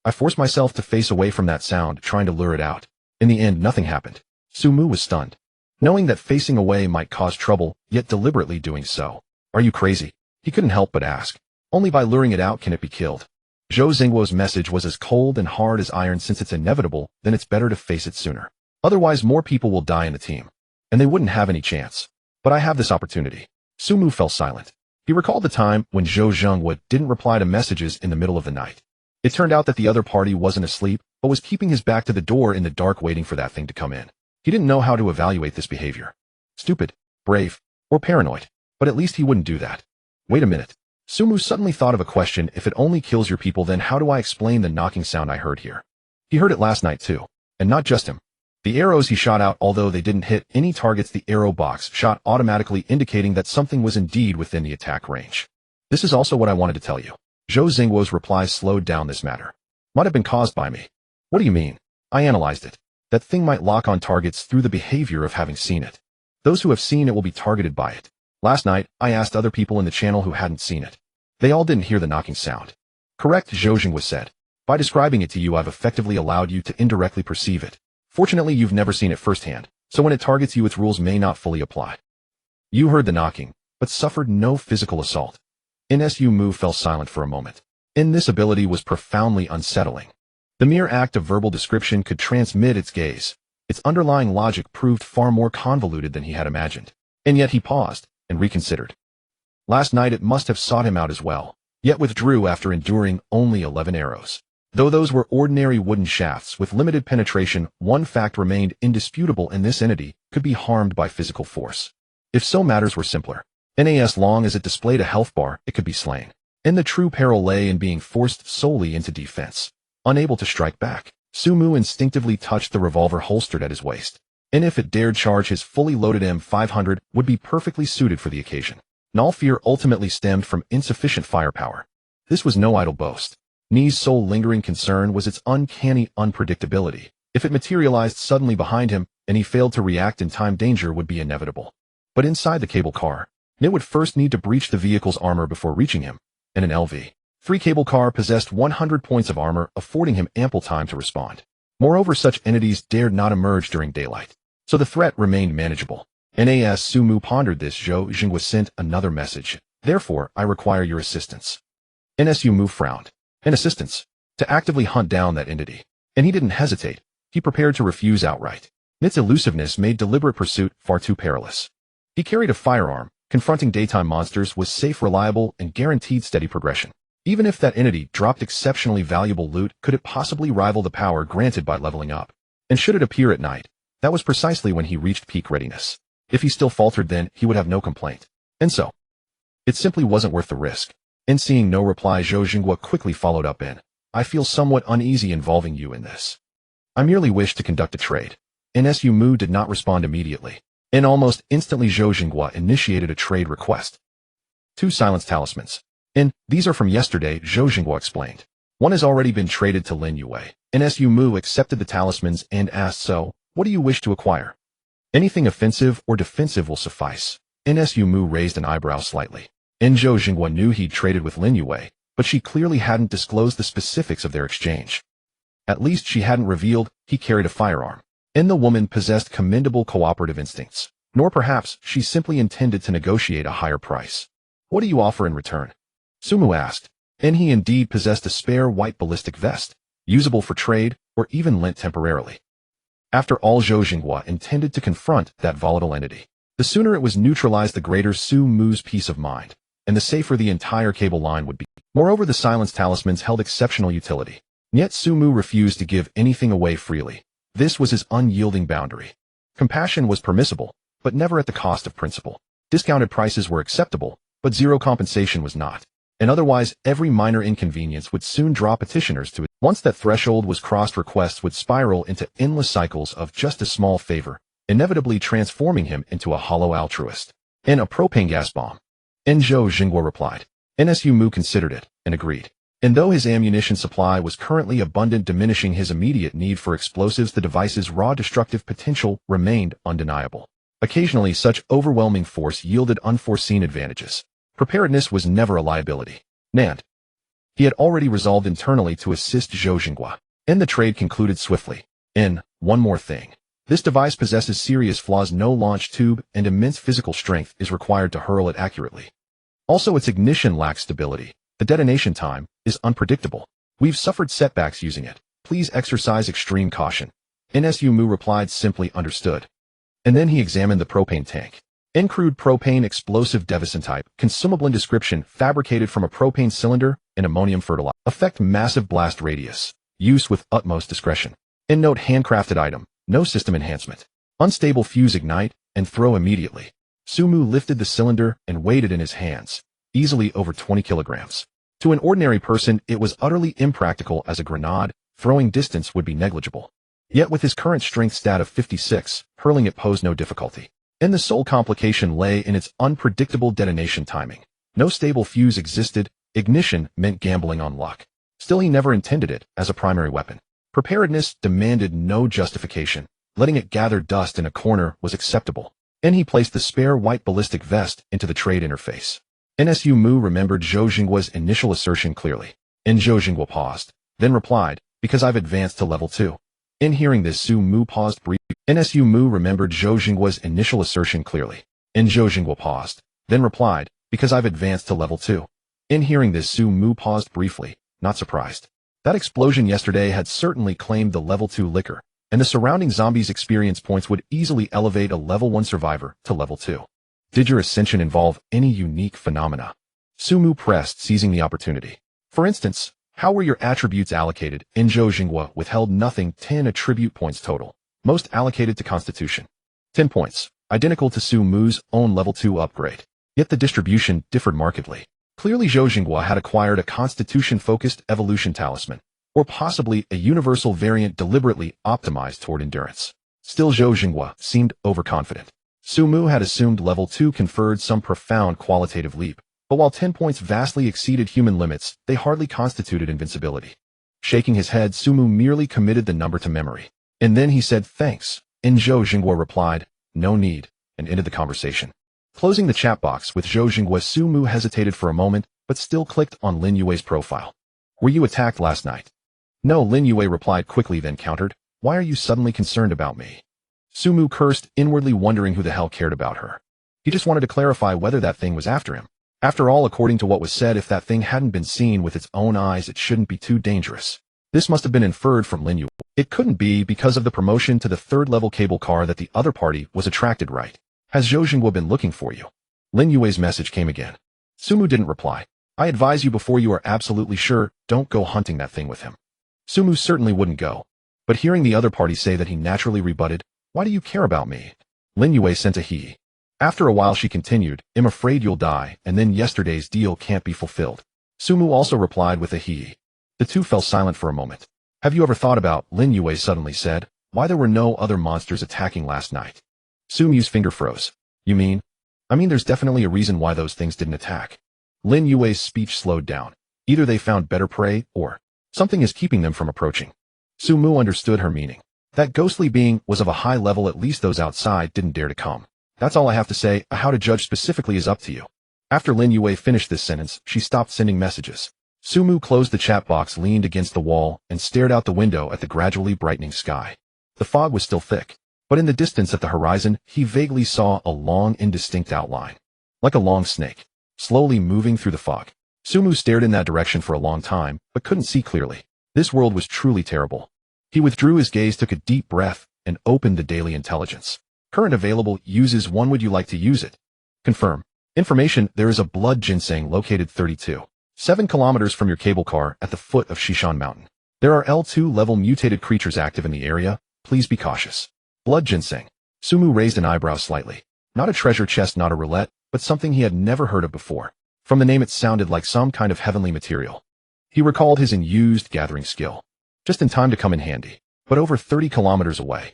I forced myself to face away from that sound, trying to lure it out. In the end, nothing happened." Sumu was stunned. Knowing that facing away might cause trouble, yet deliberately doing so. "Are you crazy?" He couldn't help but ask. "Only by luring it out can it be killed." Zhou Zhenghua's message was as cold and hard as iron. "Since it's inevitable, then it's better to face it sooner. Otherwise more people will die in the team. And they wouldn't have any chance. But I have this opportunity." Sumu fell silent. He recalled the time when Zhou Zhenghua didn't reply to messages in the middle of the night. It turned out that the other party wasn't asleep, but was keeping his back to the door in the dark waiting for that thing to come in. He didn't know how to evaluate this behavior. Stupid, brave, or paranoid. But at least he wouldn't do that. Wait a minute. Sumu suddenly thought of a question. If it only kills your people, then how do I explain the knocking sound I heard here? He heard it last night too. And not just him. The arrows he shot out, although they didn't hit any targets, the arrow box shot automatically, indicating that something was indeed within the attack range. This is also what I wanted to tell you. Zhou Zhenghua's reply slowed down. "This matter might have been caused by me." "What do you mean?" "I analyzed it. That thing might lock on targets through the behavior of having seen it. Those who have seen it will be targeted by it. Last night, I asked other people in the channel who hadn't seen it. They all didn't hear the knocking sound." "Correct," Zhou Zhenghua said. "By describing it to you, I've effectively allowed you to indirectly perceive it. Fortunately, you've never seen it firsthand, so when it targets you, its rules may not fully apply. You heard the knocking, but suffered no physical assault." Sumu fell silent for a moment. This ability was profoundly unsettling. The mere act of verbal description could transmit its gaze. Its underlying logic proved far more convoluted than he had imagined. And yet he paused and reconsidered. Last night it must have sought him out as well, yet withdrew after enduring only 11 arrows. Though those were ordinary wooden shafts with limited penetration, one fact remained indisputable, and this entity could be harmed by physical force. If so, matters were simpler. As long as it displayed a health bar, it could be slain. And the true peril lay in being forced solely into defense. Unable to strike back, Sumu instinctively touched the revolver holstered at his waist. And if it dared charge, his fully loaded M500 would be perfectly suited for the occasion. All fear ultimately stemmed from insufficient firepower. This was no idle boast. Ni's sole lingering concern was its uncanny unpredictability. If it materialized suddenly behind him, and he failed to react in time, danger would be inevitable. But inside the cable car, Ni would first need to breach the vehicle's armor before reaching him, and an LV-3 cable car possessed 100 points of armor, affording him ample time to respond. Moreover, such entities dared not emerge during daylight, so the threat remained manageable. As Sumu pondered this, Zhou Zhenghua sent another message. "Therefore, I require your assistance." Sumu frowned. "An assistance? To actively hunt down that entity?" And he didn't hesitate. He prepared to refuse outright. Nit's elusiveness made deliberate pursuit far too perilous. He carried a firearm. Confronting daytime monsters was safe, reliable, and guaranteed steady progression. Even if that entity dropped exceptionally valuable loot, could it possibly rival the power granted by leveling up? And should it appear at night, that was precisely when he reached peak readiness. If he still faltered, then he would have no complaint. And so, it simply wasn't worth the risk. And seeing no reply, Zhou Zhenghua quickly followed up in, "I feel somewhat uneasy involving you in this. I merely wish to conduct a trade." Sumu did not respond immediately. And almost instantly Zhou Zhenghua initiated a trade request. 2 silence talismans. And these are from yesterday, Zhou Zhenghua explained. One has already been traded to Lin Yue. Sumu accepted the talismans and asked, "So, what do you wish to acquire?" "Anything offensive or defensive will suffice." Sumu raised an eyebrow slightly. Zhou Zhenghua knew he'd traded with Lin Yue, but she clearly hadn't disclosed the specifics of their exchange. At least she hadn't revealed he carried a firearm. And the woman possessed commendable cooperative instincts. Nor perhaps she simply intended to negotiate a higher price. What do you offer in return? Sumu asked. And he indeed possessed a spare white ballistic vest, usable for trade or even lent temporarily. After all, Zhou Jinghua intended to confront that volatile entity. The sooner it was neutralized, the greater Su Mu's peace of mind, and the safer the entire cable line would be. Moreover, the silence talismans held exceptional utility. Yet Su Mu refused to give anything away freely. This was his unyielding boundary. Compassion was permissible, but never at the cost of principle. Discounted prices were acceptable, but zero compensation was not. And otherwise, every minor inconvenience would soon draw petitioners to it. Once that threshold was crossed, requests would spiral into endless cycles of just a small favor, inevitably transforming him into a hollow altruist. And a propane gas bomb. And Zhou Jinghua replied. Nsu Mu considered it, and agreed. And though his ammunition supply was currently abundant, diminishing his immediate need for explosives, the device's raw destructive potential remained undeniable. Occasionally, such overwhelming force yielded unforeseen advantages. Preparedness was never a liability. Nand. He had already resolved internally to assist Zhou Jinghua. And the trade concluded swiftly. One more thing. This device possesses serious flaws. No launch tube and immense physical strength is required to hurl it accurately. Also, its ignition lacks stability. The detonation time is unpredictable. We've suffered setbacks using it. Please exercise extreme caution. Nsu Mu replied, simply understood. And then he examined the propane tank. Crude propane explosive Devison type, consumable in description, fabricated from a propane cylinder and ammonium fertilizer. Effect massive blast radius. Use with utmost discretion. Note handcrafted item, no system enhancement. Unstable fuse, ignite, and throw immediately. Sumu lifted the cylinder and weighed it in his hands, easily over 20 kilograms. To an ordinary person, it was utterly impractical as a grenade, throwing distance would be negligible. Yet with his current strength stat of 56, hurling it posed no difficulty. And the sole complication lay in its unpredictable detonation timing. No stable fuse existed, ignition meant gambling on luck. Still, he never intended it as a primary weapon. Preparedness demanded no justification. Letting it gather dust in a corner was acceptable. And he placed the spare white ballistic vest into the trade interface. Nsu Mu remembered Zhou Jinghua's initial assertion clearly. And Zhou Jinghua paused, then replied, because I've advanced to level 2. In hearing this, Su Mu paused briefly. Nsu Mu remembered Zhou Jinghua's initial assertion clearly. And Zhou Jinghua paused, then replied, because I've advanced to level 2. In hearing this, Su Mu paused briefly, not surprised. That explosion yesterday had certainly claimed the level 2 liquor, and the surrounding zombies' experience points would easily elevate a level 1 survivor to level 2. Did your ascension involve any unique phenomena? Su Mu pressed, seizing the opportunity. For instance, how were your attributes allocated? In Zhou Jinghua withheld nothing. 10 attribute points total, most allocated to Constitution. 10 points, identical to Su Mu's own level 2 upgrade. Yet the distribution differed markedly. Clearly Zhou Jinghua had acquired a Constitution-focused evolution talisman, or possibly a universal variant deliberately optimized toward endurance. Still, Zhou Jinghua seemed overconfident. Su Mu had assumed level 2 conferred some profound qualitative leap, but while 10 points vastly exceeded human limits, they hardly constituted invincibility. Shaking his head, Su Mu merely committed the number to memory. And then he said thanks, and Zhou Jinghua replied, no need, and ended the conversation. Closing the chat box with Zhou Jinghua, Su Mu hesitated for a moment, but still clicked on Lin Yue's profile. Were you attacked last night? No, Lin Yue replied quickly, then countered, why are you suddenly concerned about me? Su Mu cursed, inwardly wondering who the hell cared about her. He just wanted to clarify whether that thing was after him. After all, according to what was said, if that thing hadn't been seen with its own eyes, it shouldn't be too dangerous. This must have been inferred from Lin Yue. It couldn't be because of the promotion to the 3rd level cable car that the other party was attracted, right? Has Zhou Jinghua been looking for you? Lin Yue's message came again. Su Mu didn't reply. I advise you, before you are absolutely sure, don't go hunting that thing with him. Su Mu certainly wouldn't go. But hearing the other party say that, he naturally rebutted, why do you care about me? Lin Yue sent a he. After a while she continued, I'm afraid you'll die, and then yesterday's deal can't be fulfilled. Su Mu also replied with a he. The two fell silent for a moment. Have you ever thought about, Lin Yue suddenly said, why there were no other monsters attacking last night? Su Mu's finger froze. You mean? I mean there's definitely a reason why those things didn't attack. Lin Yue's speech slowed down. Either they found better prey, or something is keeping them from approaching. Su Mu understood her meaning. That ghostly being was of a high level, at least those outside didn't dare to come. That's all I have to say. How to judge specifically is up to you. After Lin Yue finished this sentence, she stopped sending messages. Su Mu closed the chat box, leaned against the wall, and stared out the window at the gradually brightening sky. The fog was still thick, but in the distance at the horizon, he vaguely saw a long, indistinct outline, like a long snake, slowly moving through the fog. Sumu stared in that direction for a long time, but couldn't see clearly. This world was truly terrible. He withdrew his gaze, took a deep breath, and opened the daily intelligence. Current available, uses 1. Would you like to use it? Confirm. Information, there is a blood ginseng located 7 kilometers from your cable car at the foot of Shishan Mountain. There are L2 level mutated creatures active in the area. Please be cautious. Blood ginseng. Sumu raised an eyebrow slightly. Not a treasure chest, not a roulette, but something he had never heard of before. From the name it sounded like some kind of heavenly material. He recalled his unused gathering skill. Just in time to come in handy, but over 30 kilometers away.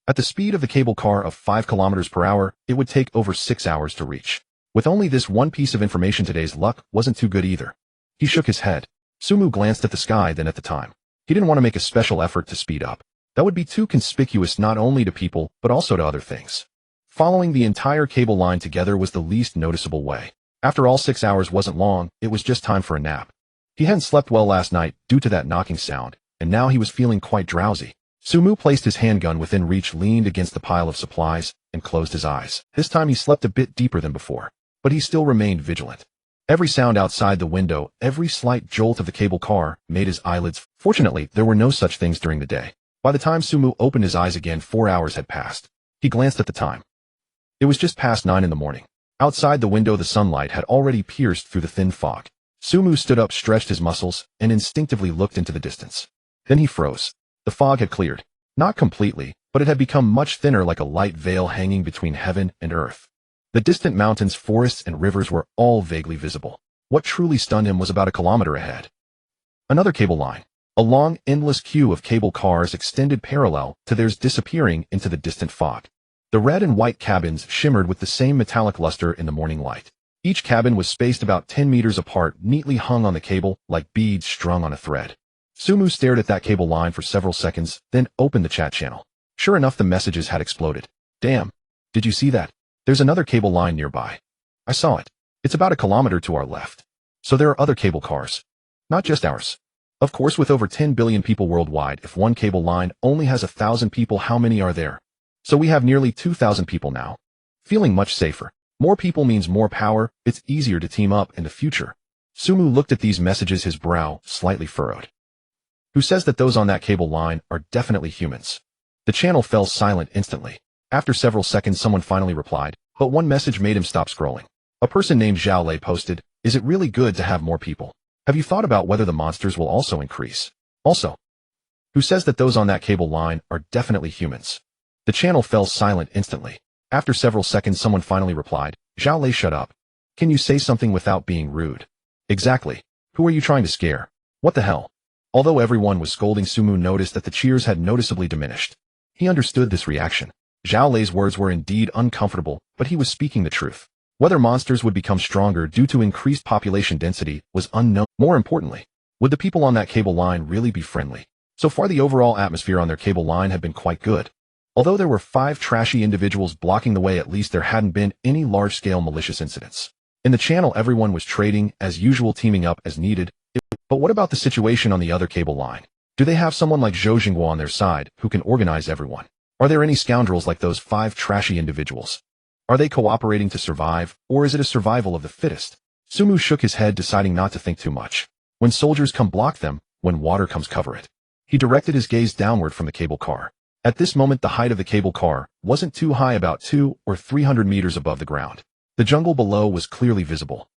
At the speed of the cable car of 5 kilometers per hour, it would take over 6 hours to reach. With only this one piece of information, today's luck wasn't too good either. He shook his head. Sumu glanced at the sky, then at the time. He didn't want to make a special effort to speed up. That would be too conspicuous not only to people, but also to other things. Following the entire cable line together was the least noticeable way. After all, 6 hours wasn't long, it was just time for a nap. He hadn't slept well last night due to that knocking sound, and now he was feeling quite drowsy. Sumu placed his handgun within reach, leaned against the pile of supplies, and closed his eyes. This time he slept a bit deeper than before, but he still remained vigilant. Every sound outside the window, every slight jolt of the cable car, made his eyelids. Fortunately, there were no such things during the day. By the time Sumu opened his eyes again, 4 hours had passed. He glanced at the time. It was just past 9 in the morning. Outside the window, the sunlight had already pierced through the thin fog. Sumu stood up, stretched his muscles, and instinctively looked into the distance. Then he froze. The fog had cleared. Not completely, but it had become much thinner, like a light veil hanging between heaven and earth. The distant mountains, forests, and rivers were all vaguely visible. What truly stunned him was about a kilometer ahead. Another cable line. A long, endless queue of cable cars extended parallel to theirs, disappearing into the distant fog. The red and white cabins shimmered with the same metallic luster in the morning light. Each cabin was spaced about 10 meters apart, neatly hung on the cable like beads strung on a thread. Sumu stared at that cable line for several seconds, then opened the chat channel. Sure enough, the messages had exploded. Damn. Did you see that? There's another cable line nearby. I saw it. It's about a kilometer to our left. So there are other cable cars. Not just ours. Of course, with over 10 billion people worldwide, if one cable line only has 1,000 people, how many are there? So we have nearly 2,000 people now. Feeling much safer. More people means more power. It's easier to team up in the future. Sumu looked at these messages, his brow slightly furrowed. Who says that those on that cable line are definitely humans? The channel fell silent instantly. After several seconds, someone finally replied, but one message made him stop scrolling. A person named Zhao Lei posted, "Is it really good to have more people? Have you thought about whether the monsters will also increase? Also, who says that those on that cable line are definitely humans?" The channel fell silent instantly. After several seconds, someone finally replied, "Zhao Lei, shut up. Can you say something without being rude?" Exactly. Who are you trying to scare? What the hell? Although everyone was scolding, Sumu noticed that the cheers had noticeably diminished. He understood this reaction. Zhao Lei's words were indeed uncomfortable, but he was speaking the truth. Whether monsters would become stronger due to increased population density was unknown. More importantly, would the people on that cable line really be friendly? So far, the overall atmosphere on their cable line had been quite good. Although there were 5 trashy individuals blocking the way, at least there hadn't been any large-scale malicious incidents. In the channel, everyone was trading, as usual, teaming up as needed. But what about the situation on the other cable line? Do they have someone like Zhou Jingguo on their side, who can organize everyone? Are there any scoundrels like those 5 trashy individuals? Are they cooperating to survive, or is it a survival of the fittest? Sumu shook his head, deciding not to think too much. When soldiers come, block them. When water comes, cover it. He directed his gaze downward from the cable car. At this moment, the height of the cable car wasn't too high, about 200 or 300 meters above the ground. The jungle below was clearly visible.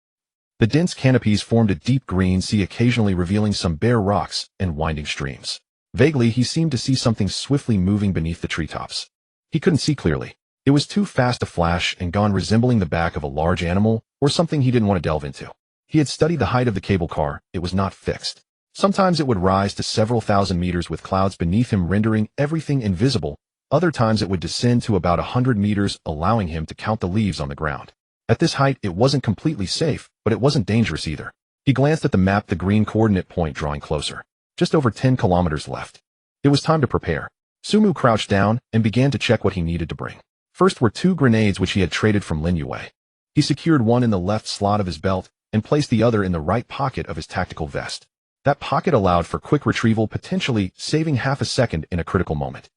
The dense canopies formed a deep green sea, occasionally revealing some bare rocks and winding streams. Vaguely, he seemed to see something swiftly moving beneath the treetops. He couldn't see clearly. It was too fast to flash and gone, resembling the back of a large animal or something he didn't want to delve into. He had studied the height of the cable car. It was not fixed. Sometimes it would rise to several thousand meters with clouds beneath him, rendering everything invisible. Other times it would descend to about 100 meters, allowing him to count the leaves on the ground. At this height, it wasn't completely safe, but it wasn't dangerous either. He glanced at the map, the green coordinate point drawing closer. Just over 10 kilometers left. It was time to prepare. Sumu crouched down and began to check what he needed to bring. First were 2 grenades which he had traded from Lin Yue. He secured one in the left slot of his belt and placed the other in the right pocket of his tactical vest. That pocket allowed for quick retrieval, potentially saving half a second in a critical moment.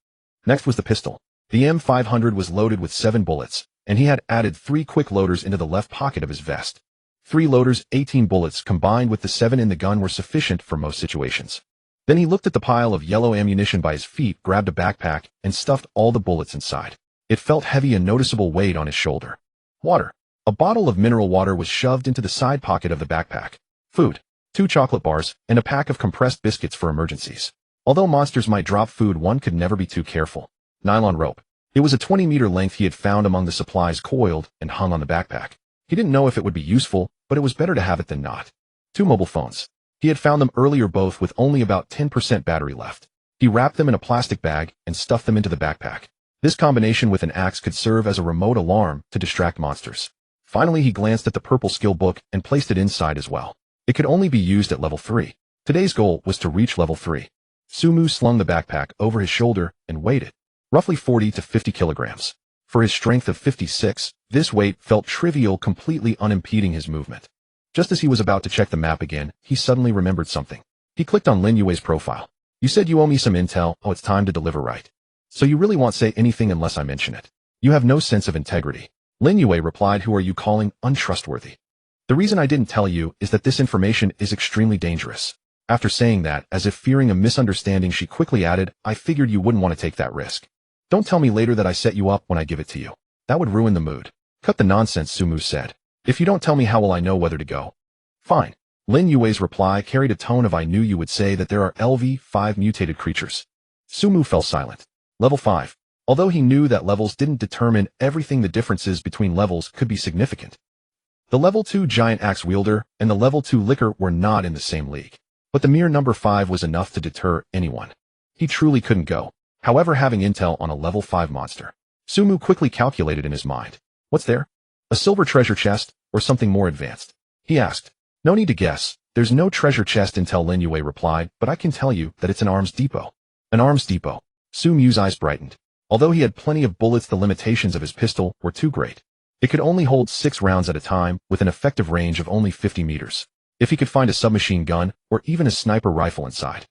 Next was the pistol. The M500 was loaded with 7 bullets, and he had added 3 quick loaders into the left pocket of his vest. 3 loaders, 18 bullets, combined with the 7 in the gun were sufficient for most situations. Then he looked at the pile of yellow ammunition by his feet, grabbed a backpack, and stuffed all the bullets inside. It felt heavy, a noticeable weight on his shoulder. Water. A bottle of mineral water was shoved into the side pocket of the backpack. Food. 2 chocolate bars, and a pack of compressed biscuits for emergencies. Although monsters might drop food, one could never be too careful. Nylon rope. It was a 20-meter length he had found among the supplies, coiled and hung on the backpack. He didn't know if it would be useful, but it was better to have it than not. 2 mobile phones. He had found them earlier, both with only about 10% battery left. He wrapped them in a plastic bag and stuffed them into the backpack. This combination with an axe could serve as a remote alarm to distract monsters. Finally, he glanced at the purple skill book and placed it inside as well. It could only be used at level 3. Today's goal was to reach level 3. Sumu slung the backpack over his shoulder and weighed it. Roughly 40 to 50 kilograms. For his strength of 56, this weight felt trivial, completely unimpeding his movement. Just as he was about to check the map again, he suddenly remembered something. He clicked on Lin Yue's profile. You said you owe me some intel. Oh, it's time to deliver, right? So you really won't say anything unless I mention it. You have no sense of integrity. Lin Yue replied, who are you calling untrustworthy? The reason I didn't tell you is that this information is extremely dangerous. After saying that, as if fearing a misunderstanding, she quickly added, I figured you wouldn't want to take that risk. Don't tell me later that I set you up when I give it to you. That would ruin the mood. Cut the nonsense, Sumu said. If you don't tell me, how will I know whether to go? Fine. Lin Yue's reply carried a tone of I knew you would say that there are LV5 mutated creatures. Sumu fell silent. Level 5. Although he knew that levels didn't determine everything, the differences between levels could be significant. The level 2 giant axe wielder and the level 2 licker were not in the same league. But the mere number 5 was enough to deter anyone. He truly couldn't go. However, having intel on a level 5 monster. Sumu quickly calculated in his mind. What's there? A silver treasure chest, or something more advanced? He asked. No need to guess. There's no treasure chest intel, Lin Yue replied, but I can tell you that it's an arms depot. An arms depot. Sumu's eyes brightened. Although he had plenty of bullets, the limitations of his pistol were too great. It could only hold 6 rounds at a time, with an effective range of only 50 meters. If he could find a submachine gun, or even a sniper rifle inside.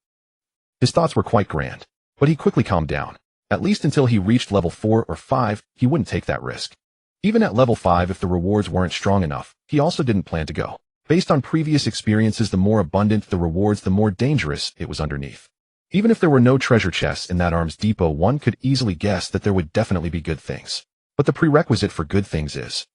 His thoughts were quite grand. But he quickly calmed down. At least until he reached level 4 or 5, he wouldn't take that risk. Even at level 5, if the rewards weren't strong enough, he also didn't plan to go. Based on previous experiences, the more abundant the rewards, the more dangerous it was underneath. Even if there were no treasure chests in that arms depot, one could easily guess that there would definitely be good things. But the prerequisite for good things is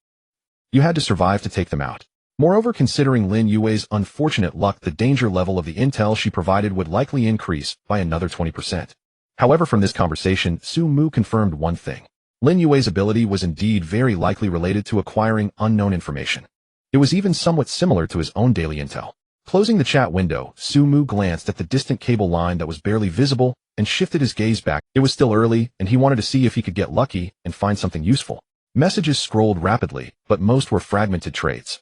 you had to survive to take them out. Moreover, considering Lin Yue's unfortunate luck, the danger level of the intel she provided would likely increase by another 20%. However, from this conversation, Sumu confirmed one thing. Lin Yue's ability was indeed very likely related to acquiring unknown information. It was even somewhat similar to his own daily intel. Closing the chat window, Sumu glanced at the distant cable line that was barely visible and shifted his gaze back. It was still early, and he wanted to see if he could get lucky and find something useful. Messages scrolled rapidly, but most were fragmented trades.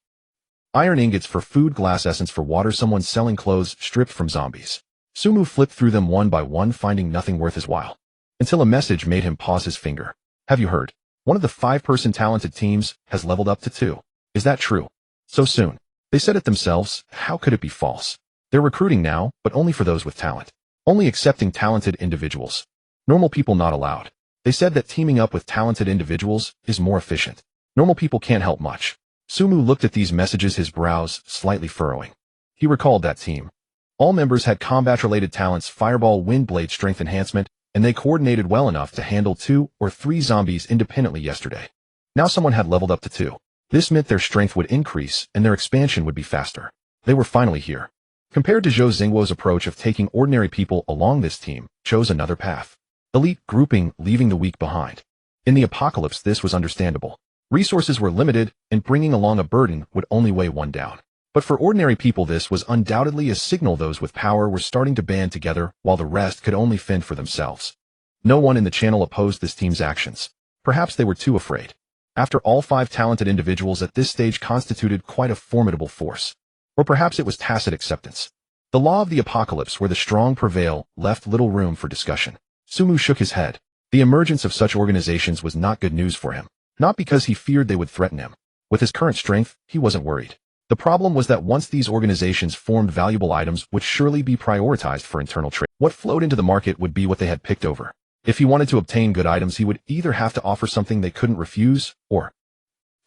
Iron ingots for food, glass essence for water, someone selling clothes stripped from zombies. Sumu flipped through them one by one, finding nothing worth his while. Until a message made him pause his finger. Have you heard? One of the 5-person talented teams has leveled up to 2. Is that true? So soon. They said it themselves. How could it be false? They're recruiting now, but only for those with talent. Only accepting talented individuals. Normal people not allowed. They said that teaming up with talented individuals is more efficient. Normal people can't help much. Sumu looked at these messages, his brows slightly furrowing. He recalled that team. All members had combat-related talents, fireball, wind blade, strength enhancement, and they coordinated well enough to handle 2 or 3 zombies independently yesterday. Now someone had leveled up to 2. This meant their strength would increase and their expansion would be faster. They were finally here. Compared to Zhou Xingguo's approach of taking ordinary people along, this team chose another path. Elite grouping, leaving the weak behind. In the apocalypse, this was understandable. Resources were limited, and bringing along a burden would only weigh one down. But for ordinary people, this was undoubtedly a signal. Those with power were starting to band together, while the rest could only fend for themselves. No one in the channel opposed this team's actions. Perhaps they were too afraid. After all, 5 talented individuals at this stage constituted quite a formidable force. Or perhaps it was tacit acceptance. The law of the apocalypse, where the strong prevail, left little room for discussion. Sumu shook his head. The emergence of such organizations was not good news for him. Not because he feared they would threaten him. With his current strength, he wasn't worried. The problem was that once these organizations formed, valuable items would surely be prioritized for internal trade. What flowed into the market would be what they had picked over. If he wanted to obtain good items, he would either have to offer something they couldn't refuse, or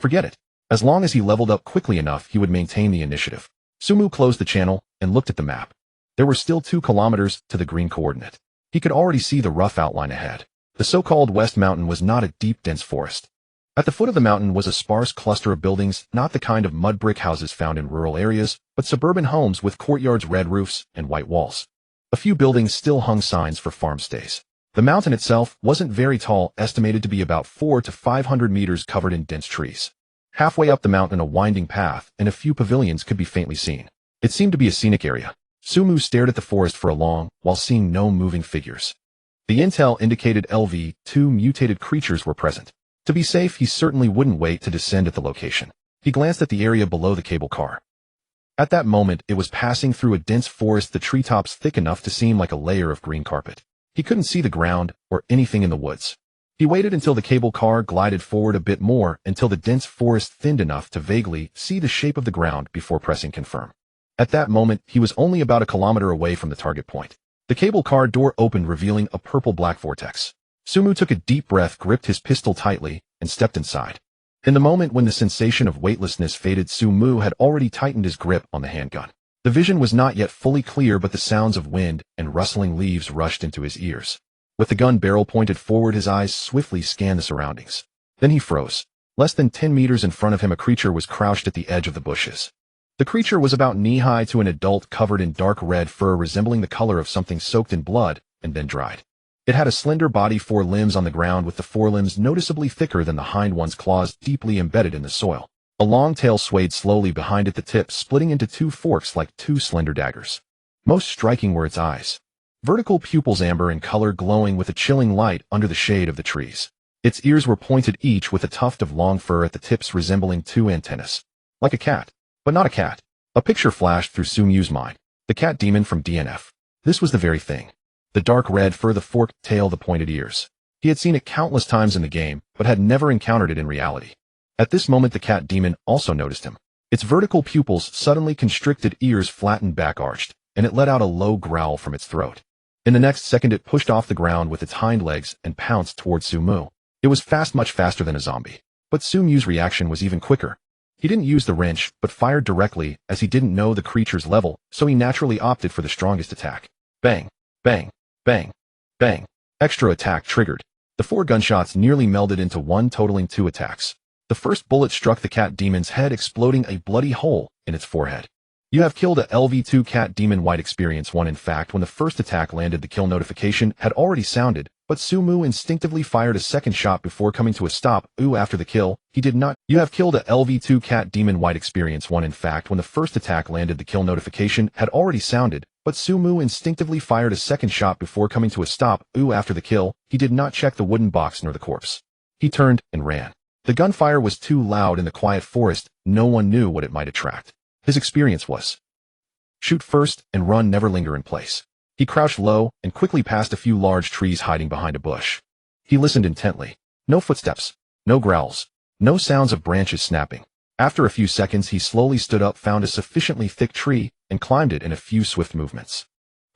forget it. As long as he leveled up quickly enough, he would maintain the initiative. Sumu closed the channel and looked at the map. There were still 2 kilometers to the green coordinate. He could already see the rough outline ahead. The so-called West Mountain was not a deep, dense forest. At the foot of the mountain was a sparse cluster of buildings, not the kind of mud brick houses found in rural areas, but suburban homes with courtyards, red roofs, and white walls. A few buildings still hung signs for farm stays. The mountain itself wasn't very tall, estimated to be about 400 to 500 meters, covered in dense trees. Halfway up the mountain, a winding path and a few pavilions could be faintly seen. It seemed to be a scenic area. Sumu stared at the forest for a long while, seeing no moving figures. The intel indicated LV2 mutated creatures were present. To be safe, he certainly wouldn't wait to descend at the location. He glanced at the area below the cable car. At that moment, it was passing through a dense forest, the treetops thick enough to seem like a layer of green carpet. He couldn't see the ground or anything in the woods. He waited until the cable car glided forward a bit more, until the dense forest thinned enough to vaguely see the shape of the ground before pressing confirm. At that moment, he was only about a kilometer away from the target point. The cable car door opened, revealing a purple-black vortex. Sumu took a deep breath, gripped his pistol tightly, and stepped inside. In the moment when the sensation of weightlessness faded, Sumu had already tightened his grip on the handgun. The vision was not yet fully clear, but the sounds of wind and rustling leaves rushed into his ears. With the gun barrel pointed forward, his eyes swiftly scanned the surroundings. Then he froze. Less than 10 meters in front of him, a creature was crouched at the edge of the bushes. The creature was about knee-high to an adult, covered in dark red fur resembling the color of something soaked in blood and then dried. It had a slender body, 4 limbs on the ground, with the forelimbs noticeably thicker than the hind ones, claws deeply embedded in the soil. A long tail swayed slowly behind it, the tip splitting into 2 forks like 2 slender daggers. Most striking were its eyes. Vertical pupils, amber in color, glowing with a chilling light under the shade of the trees. Its ears were pointed, each with a tuft of long fur at the tips resembling 2 antennas. Like a cat, but not a cat. A picture flashed through Sumu's mind. The cat demon from DNF. This was the very thing. The dark red fur, the forked tail, the pointed ears. He had seen it countless times in the game, but had never encountered it in reality. At this moment, the cat demon also noticed him. Its vertical pupils suddenly constricted, ears flattened, back arched, and it let out a low growl from its throat. In the next second, it pushed off the ground with its hind legs and pounced towards Sumu. It was fast, much faster than a zombie. But Sumu's reaction was even quicker. He didn't use the wrench, but fired directly, as he didn't know the creature's level, so he naturally opted for the strongest attack. Bang, bang, bang, bang. Extra attack triggered. The 4 gunshots nearly melded into one, totaling 2 attacks. The first bullet struck the cat demon's head, exploding a bloody hole in its forehead. You have killed a LV2 cat demon. White experience 1. In fact, when the first attack landed, the kill notification had already sounded, but Sumu instinctively fired a second shot before coming to a stop. After the kill, he did not. You have killed a LV2 cat demon. White experience 1. In fact, when the first attack landed, the kill notification had already sounded, but Sumu instinctively fired a second shot before coming to a stop. After the kill, he did not check the wooden box nor the corpse. He turned and ran. The gunfire was too loud in the quiet forest. No one knew what it might attract. His experience was: shoot first and run, never linger in place. He crouched low and quickly passed a few large trees hiding behind a bush. He listened intently. No footsteps, no growls, no sounds of branches snapping. After a few seconds, he slowly stood up, found a sufficiently thick tree, and climbed it in a few swift movements.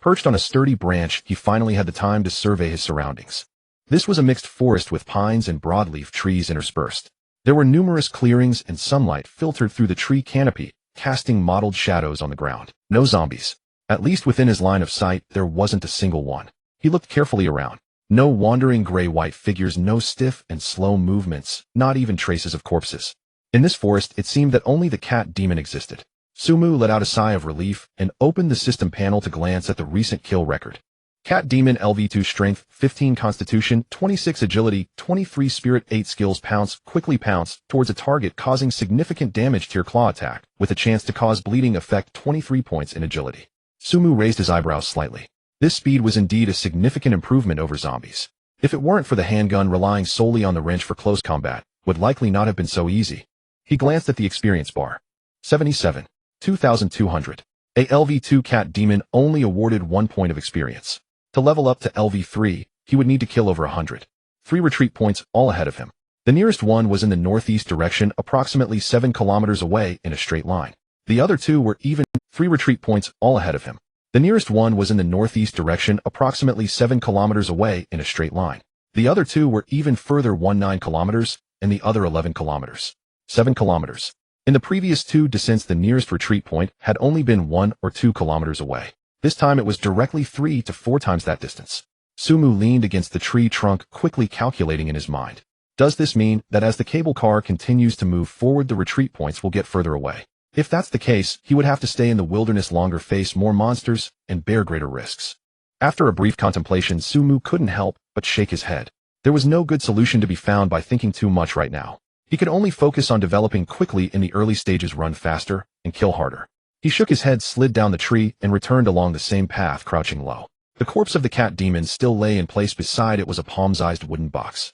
Perched on a sturdy branch, he finally had the time to survey his surroundings. This was a mixed forest with pines and broadleaf trees interspersed. There were numerous clearings, and sunlight filtered through the tree canopy, casting mottled shadows on the ground. No zombies. At least within his line of sight, there wasn't a single one. He looked carefully around. No wandering gray-white figures, no stiff and slow movements, not even traces of corpses. In this forest, it seemed that only the cat demon existed. Sumu let out a sigh of relief and opened the system panel to glance at the recent kill record. Cat demon, LV2 strength, 15 constitution, 26 agility, 23 spirit, 8 skills. Quickly pounce towards a target, causing significant damage to your claw attack, with a chance to cause bleeding effect. 23 points in agility. Sumu raised his eyebrows slightly. This speed was indeed a significant improvement over zombies. If it weren't for the handgun, relying solely on the wrench for close combat would likely not have been so easy. He glanced at the experience bar. 77. 2,200. A LV2 cat demon only awarded 1 point of experience. To level up to LV3, he would need to kill over 100. 3 retreat points, all ahead of him. The nearest one was in the northeast direction, approximately 7 kilometers away in a straight line. The other 2 were even 3 retreat points, all ahead of him. The nearest one was in the northeast direction, approximately 7 kilometers away in a straight line. The other two were even further, one 9 kilometers and the other 11 kilometers. 7 kilometers. In the previous two descents, the nearest retreat point had only been 1 or 2 kilometers away. This time it was directly 3 to 4 times that distance. Sumu leaned against the tree trunk, quickly calculating in his mind. Does this mean that as the cable car continues to move forward, the retreat points will get further away? If that's the case, he would have to stay in the wilderness longer, face more monsters, and bear greater risks. After a brief contemplation, Sumu couldn't help but shake his head. There was no good solution to be found by thinking too much right now. He could only focus on developing quickly in the early stages, run faster, and kill harder. He shook his head, slid down the tree, and returned along the same path, crouching low. The corpse of the cat demon still lay in place. Beside it was a palm-sized wooden box.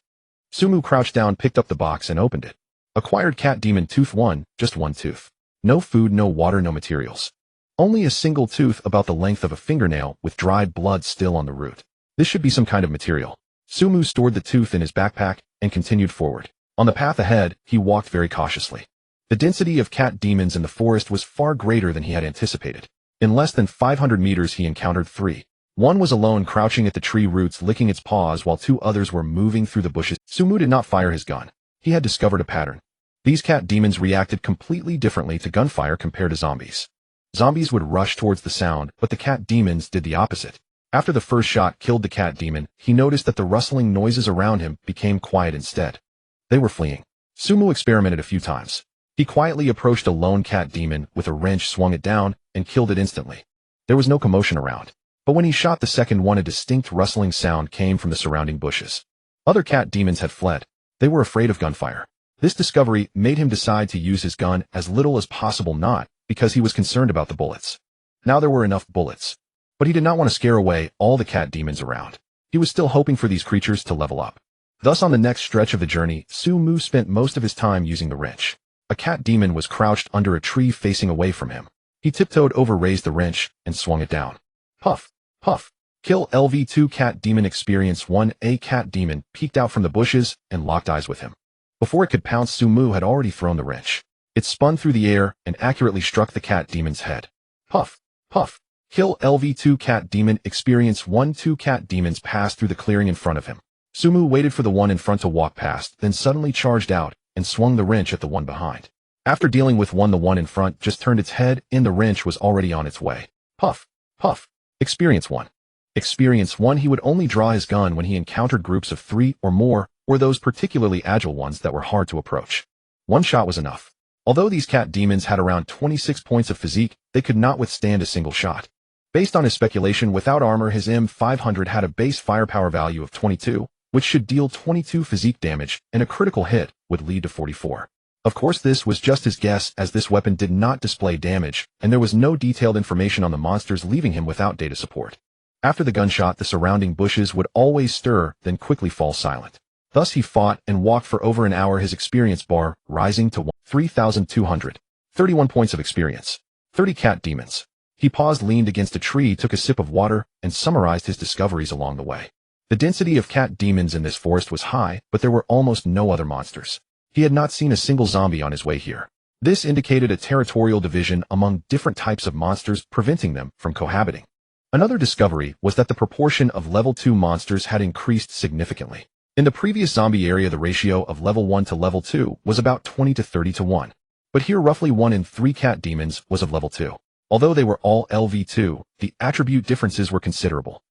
Sumu crouched down, picked up the box, and opened it. Acquired cat demon tooth 1, just 1 tooth. No food, no water, no materials. Only a single tooth about the length of a fingernail with dried blood still on the root. This should be some kind of material. Sumu stored the tooth in his backpack and continued forward. On the path ahead, he walked very cautiously. The density of cat demons in the forest was far greater than he had anticipated. In less than 500 meters, he encountered 3. One was alone, crouching at the tree roots, licking its paws, while 2 others were moving through the bushes. Sumu did not fire his gun. He had discovered a pattern. These cat demons reacted completely differently to gunfire compared to zombies. Zombies would rush towards the sound, but the cat demons did the opposite. After the first shot killed the cat demon, he noticed that the rustling noises around him became quiet instead. They were fleeing. Sumu experimented a few times. He quietly approached a lone cat demon with a wrench, swung it down, and killed it instantly. There was no commotion around. But when he shot the second one, a distinct rustling sound came from the surrounding bushes. Other cat demons had fled. They were afraid of gunfire. This discovery made him decide to use his gun as little as possible, not because he was concerned about the bullets. Now there were enough bullets. But he did not want to scare away all the cat demons around. He was still hoping for these creatures to level up. Thus, on the next stretch of the journey, Sumu spent most of his time using the wrench. A cat demon was crouched under a tree facing away from him. He tiptoed over, raised the wrench, and swung it down. Puff. Puff. Kill LV2 cat demon experience 1. A cat demon peeked out from the bushes and locked eyes with him. Before it could pounce, Sumu had already thrown the wrench. It spun through the air and accurately struck the cat demon's head. Puff. Puff. Kill LV2 cat demon experience 1. 2 cat demons passed through the clearing in front of him. Sumu waited for the one in front to walk past, then suddenly charged out and swung the wrench at the one behind. After dealing with one, the one in front just turned its head and the wrench was already on its way. Puff. Puff. Experience 1. Experience 1. He would only draw his gun when he encountered groups of 3 or more, or those particularly agile ones that were hard to approach. One shot was enough. Although these cat demons had around 26 points of physique, they could not withstand a single shot. Based on his speculation, without armor, his M500 had a base firepower value of 22, which should deal 22 physique damage, and a critical hit would lead to 44. Of course, this was just his guess, as this weapon did not display damage, and there was no detailed information on the monsters, leaving him without data support. After the gunshot, the surrounding bushes would always stir, then quickly fall silent. Thus he fought and walked for over an hour, his experience bar rising to 3,200. 31 points of experience. 30 cat demons. He paused, leaned against a tree, took a sip of water, and summarized his discoveries along the way. The density of cat demons in this forest was high, but there were almost no other monsters. He had not seen a single zombie on his way here. This indicated a territorial division among different types of monsters, preventing them from cohabiting. Another discovery was that the proportion of level 2 monsters had increased significantly. In the previous zombie area, the ratio of level 1 to level 2 was about 20 to 30 to 1. But here, roughly 1 in 3 cat demons was of level 2. Although they were all LV2, the attribute differences were considerable.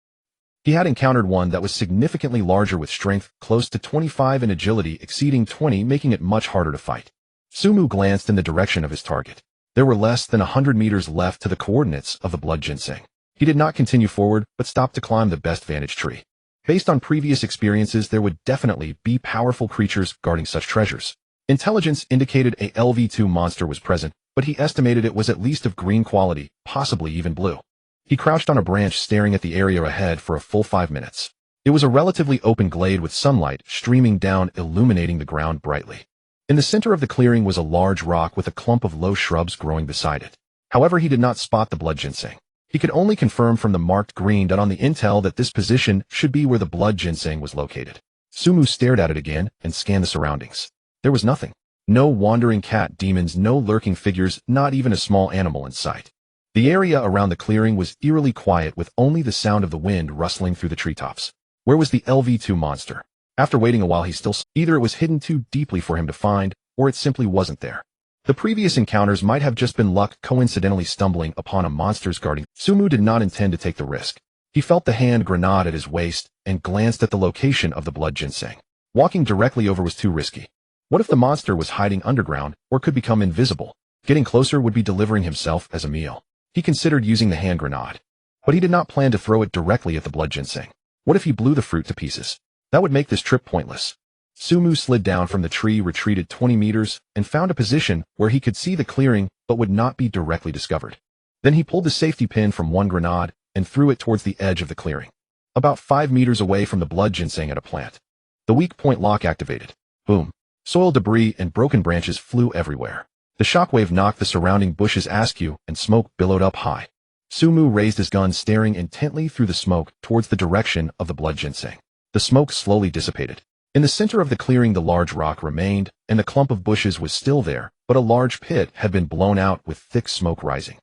He had encountered one that was significantly larger, with strength close to 25 and agility exceeding 20, making it much harder to fight. Sumu glanced in the direction of his target. There were less than 100 meters left to the coordinates of the blood ginseng. He did not continue forward, but stopped to climb the best vantage tree. Based on previous experiences, there would definitely be powerful creatures guarding such treasures. Intelligence indicated a LV2 monster was present, but he estimated it was at least of green quality, possibly even blue. He crouched on a branch, staring at the area ahead for a full 5 minutes. It was a relatively open glade with sunlight streaming down, illuminating the ground brightly. In the center of the clearing was a large rock with a clump of low shrubs growing beside it. However, he did not spot the blood ginseng. He could only confirm from the marked green dot on the intel that this position should be where the blood ginseng was located. Sumu stared at it again and scanned the surroundings. There was nothing. No wandering cat demons, no lurking figures, not even a small animal in sight. The area around the clearing was eerily quiet with only the sound of the wind rustling through the treetops. Where was the LV2 monster? After waiting a while either it was hidden too deeply for him to find, or it simply wasn't there. The previous encounters might have just been luck coincidentally stumbling upon a monster's guarding. Sumu did not intend to take the risk. He felt the hand grenade at his waist and glanced at the location of the blood ginseng. Walking directly over was too risky. What if the monster was hiding underground or could become invisible? Getting closer would be delivering himself as a meal. He considered using the hand grenade, but he did not plan to throw it directly at the blood ginseng. What if he blew the fruit to pieces? That would make this trip pointless. Sumu slid down from the tree, retreated 20 meters, and found a position where he could see the clearing but would not be directly discovered. Then he pulled the safety pin from one grenade and threw it towards the edge of the clearing, about 5 meters away from the blood ginseng at a plant. The weak point lock activated. Boom. Soil debris and broken branches flew everywhere. The shockwave knocked the surrounding bushes askew and smoke billowed up high. Sumu raised his gun, staring intently through the smoke towards the direction of the blood ginseng. The smoke slowly dissipated. In the center of the clearing, the large rock remained, and the clump of bushes was still there, but a large pit had been blown out with thick smoke rising.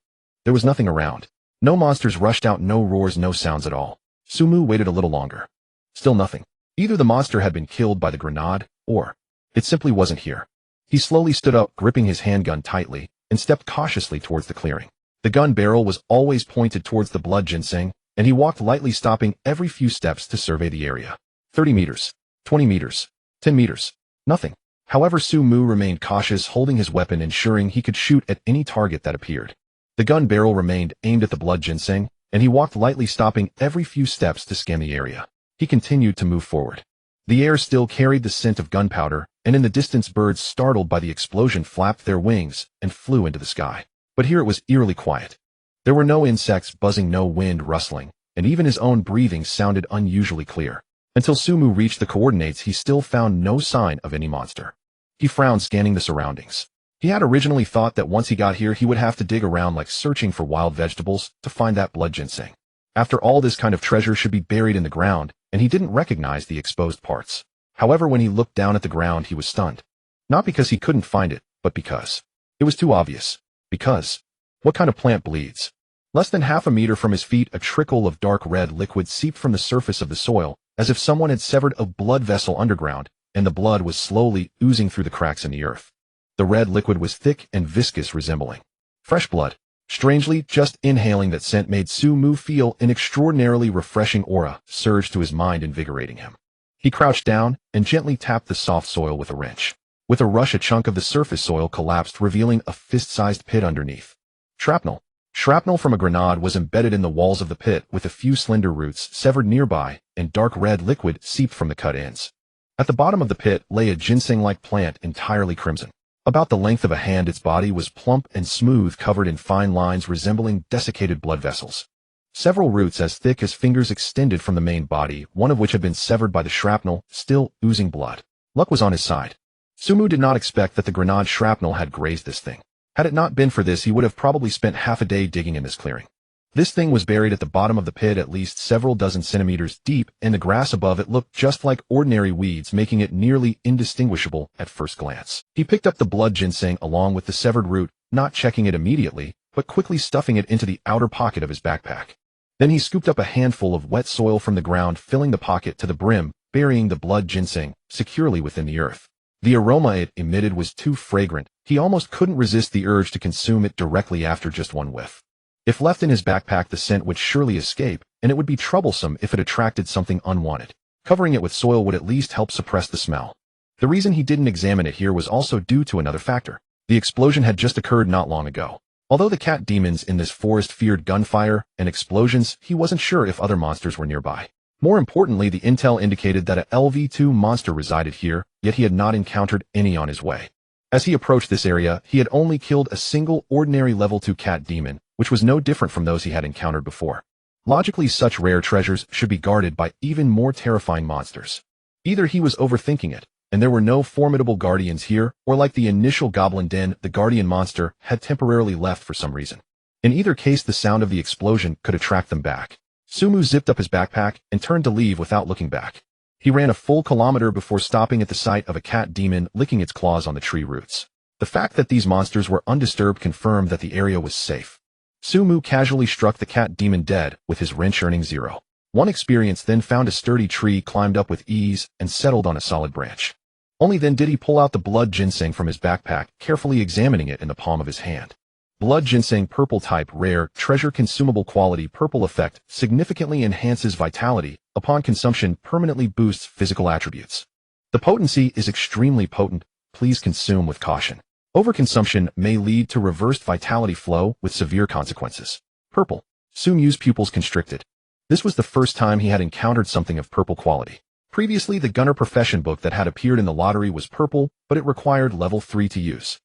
There was nothing around. No monsters rushed out, no roars, no sounds at all. Sumu waited a little longer. Still nothing. Either the monster had been killed by the grenade, or it simply wasn't here. He slowly stood up, gripping his handgun tightly, and stepped cautiously towards the clearing. The gun barrel was always pointed towards the blood ginseng, and he walked lightly, stopping every few steps to survey the area. 30 meters, 20 meters, 10 meters. Nothing. However, Sumu remained cautious, holding his weapon, ensuring he could shoot at any target that appeared. The gun barrel remained aimed at the blood ginseng, and he walked lightly, stopping every few steps to scan the area. He continued to move forward. The air still carried the scent of gunpowder, and in the distance birds startled by the explosion flapped their wings and flew into the sky. But here it was eerily quiet. There were no insects buzzing, no wind rustling, and even his own breathing sounded unusually clear. Until Sumu reached the coordinates, he still found no sign of any monster. He frowned, scanning the surroundings. He had originally thought that once he got here he would have to dig around like searching for wild vegetables to find that blood ginseng. After all, this kind of treasure should be buried in the ground, and he didn't recognize the exposed parts. However, when he looked down at the ground he was stunned. Not because he couldn't find it, but because it was too obvious. Because what kind of plant bleeds? Less than half a meter from his feet, a trickle of dark red liquid seeped from the surface of the soil, as if someone had severed a blood vessel underground, and the blood was slowly oozing through the cracks in the earth. The red liquid was thick and viscous, resembling fresh blood. Strangely, just inhaling that scent made Sumu feel an extraordinarily refreshing aura surge to his mind, invigorating him. He crouched down and gently tapped the soft soil with a wrench. With a rush, a chunk of the surface soil collapsed, revealing a fist-sized pit underneath. Shrapnel. Shrapnel from a grenade was embedded in the walls of the pit, with a few slender roots severed nearby, and dark red liquid seeped from the cut ends. At the bottom of the pit lay a ginseng-like plant, entirely crimson. About the length of a hand, its body was plump and smooth, covered in fine lines resembling desiccated blood vessels. Several roots as thick as fingers extended from the main body, one of which had been severed by the shrapnel, still oozing blood. Luck was on his side. Sumu did not expect that the grenade shrapnel had grazed this thing. Had it not been for this, he would have probably spent half a day digging in this clearing. This thing was buried at the bottom of the pit, at least several dozen centimeters deep, and the grass above it looked just like ordinary weeds, making it nearly indistinguishable at first glance. He picked up the blood ginseng along with the severed root, not checking it immediately, but quickly stuffing it into the outer pocket of his backpack. Then he scooped up a handful of wet soil from the ground, filling the pocket to the brim, burying the blood ginseng securely within the earth. The aroma it emitted was too fragrant. He almost couldn't resist the urge to consume it directly after just one whiff. If left in his backpack, the scent would surely escape, and it would be troublesome if it attracted something unwanted. Covering it with soil would at least help suppress the smell. The reason he didn't examine it here was also due to another factor. The explosion had just occurred not long ago. Although the cat demons in this forest feared gunfire and explosions, he wasn't sure if other monsters were nearby. More importantly, the intel indicated that a LV2 monster resided here, yet he had not encountered any on his way. As he approached this area, he had only killed a single ordinary level 2 cat demon, which was no different from those he had encountered before. Logically, such rare treasures should be guarded by even more terrifying monsters. Either he was overthinking it, and there were no formidable guardians here, or like the initial goblin den, the guardian monster had temporarily left for some reason. In either case, the sound of the explosion could attract them back. Sumu zipped up his backpack and turned to leave without looking back. He ran a full kilometer before stopping at the sight of a cat demon licking its claws on the tree roots. The fact that these monsters were undisturbed confirmed that the area was safe. Sumu casually struck the cat demon dead with his wrench, earning 0. 1 experience, then found a sturdy tree, climbed up with ease, and settled on a solid branch. Only then did he pull out the blood ginseng from his backpack, carefully examining it in the palm of his hand. Blood ginseng, purple type, rare, treasure, consumable quality, purple effect, significantly enhances vitality, upon consumption permanently boosts physical attributes. The potency is extremely potent, please consume with caution. Overconsumption may lead to reversed vitality flow with severe consequences. Purple. Sumu's pupils constricted. This was the first time he had encountered something of purple quality. Previously, the gunner profession book that had appeared in the lottery was purple, but it required level 3 to use.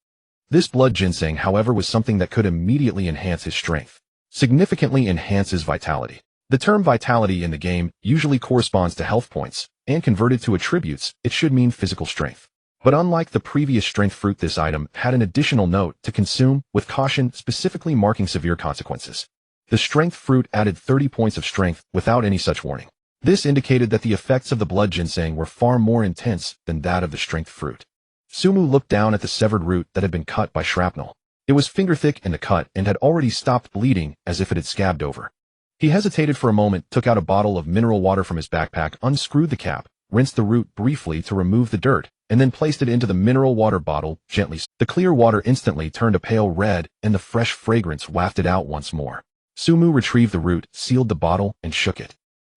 This blood ginseng, however, was something that could immediately enhance his strength. Significantly enhance his vitality. The term vitality in the game usually corresponds to health points, and converted to attributes, it should mean physical strength. But unlike the previous strength fruit, this item had an additional note to consume with caution, specifically marking severe consequences. The strength fruit added 30 points of strength without any such warning. This indicated that the effects of the blood ginseng were far more intense than that of the strength fruit. Sumu looked down at the severed root that had been cut by shrapnel. It was finger-thick in the cut and had already stopped bleeding as if it had scabbed over. He hesitated for a moment, took out a bottle of mineral water from his backpack, unscrewed the cap, rinsed the root briefly to remove the dirt, and then placed it into the mineral water bottle gently. The clear water instantly turned a pale red, and the fresh fragrance wafted out once more. Sumu retrieved the root, sealed the bottle, and shook it.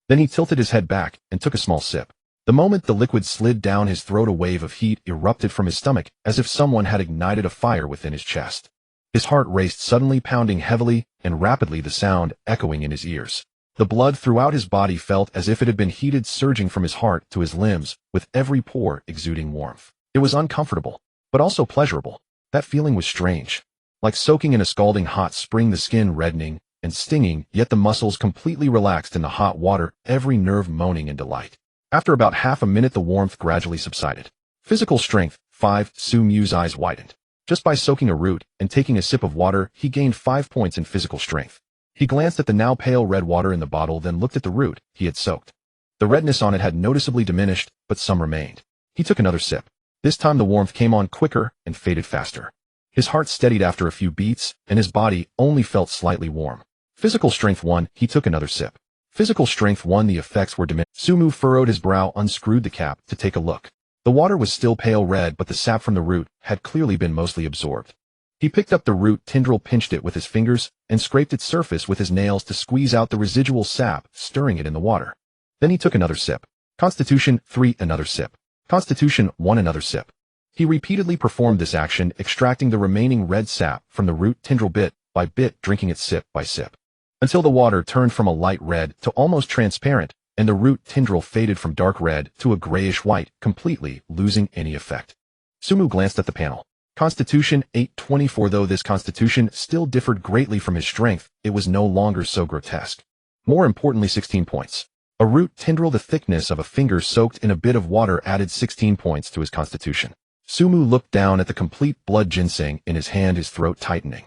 Then he tilted his head back and took a small sip. The moment the liquid slid down his throat, a wave of heat erupted from his stomach, as if someone had ignited a fire within his chest. His heart raced suddenly, pounding heavily and rapidly, the sound echoing in his ears. The blood throughout his body felt as if it had been heated, surging from his heart to his limbs, with every pore exuding warmth. It was uncomfortable, but also pleasurable. That feeling was strange. Like soaking in a scalding hot spring, the skin reddening and stinging, yet the muscles completely relaxed in the hot water, every nerve moaning in delight. After about half a minute, the warmth gradually subsided. Physical strength, 5. Sumu's eyes widened. Just by soaking a root and taking a sip of water, he gained 5 points in physical strength. He glanced at the now pale red water in the bottle, then looked at the root he had soaked. The redness on it had noticeably diminished, but some remained. He took another sip. This time the warmth came on quicker and faded faster. His heart steadied after a few beats, and his body only felt slightly warm. Physical strength 1. He took another sip. Physical strength 1. The effects were diminished. Sumu furrowed his brow, unscrewed the cap to take a look. The water was still pale red, but the sap from the root had clearly been mostly absorbed. He picked up the root tendril, pinched it with his fingers, and scraped its surface with his nails to squeeze out the residual sap, stirring it in the water. Then he took another sip. Constitution 3. Another sip. Constitution 1. Another sip. He repeatedly performed this action, extracting the remaining red sap from the root tendril bit by bit, drinking it sip by sip, until the water turned from a light red to almost transparent, and the root tendril faded from dark red to a grayish white, completely losing any effect. Sumu glanced at the panel. Constitution 824. Though this constitution still differed greatly from his strength, it was no longer so grotesque. More importantly, 16 points. A root tendril the thickness of a finger soaked in a bit of water added 16 points to his constitution. Sumu looked down at the complete blood ginseng in his hand, his throat tightening.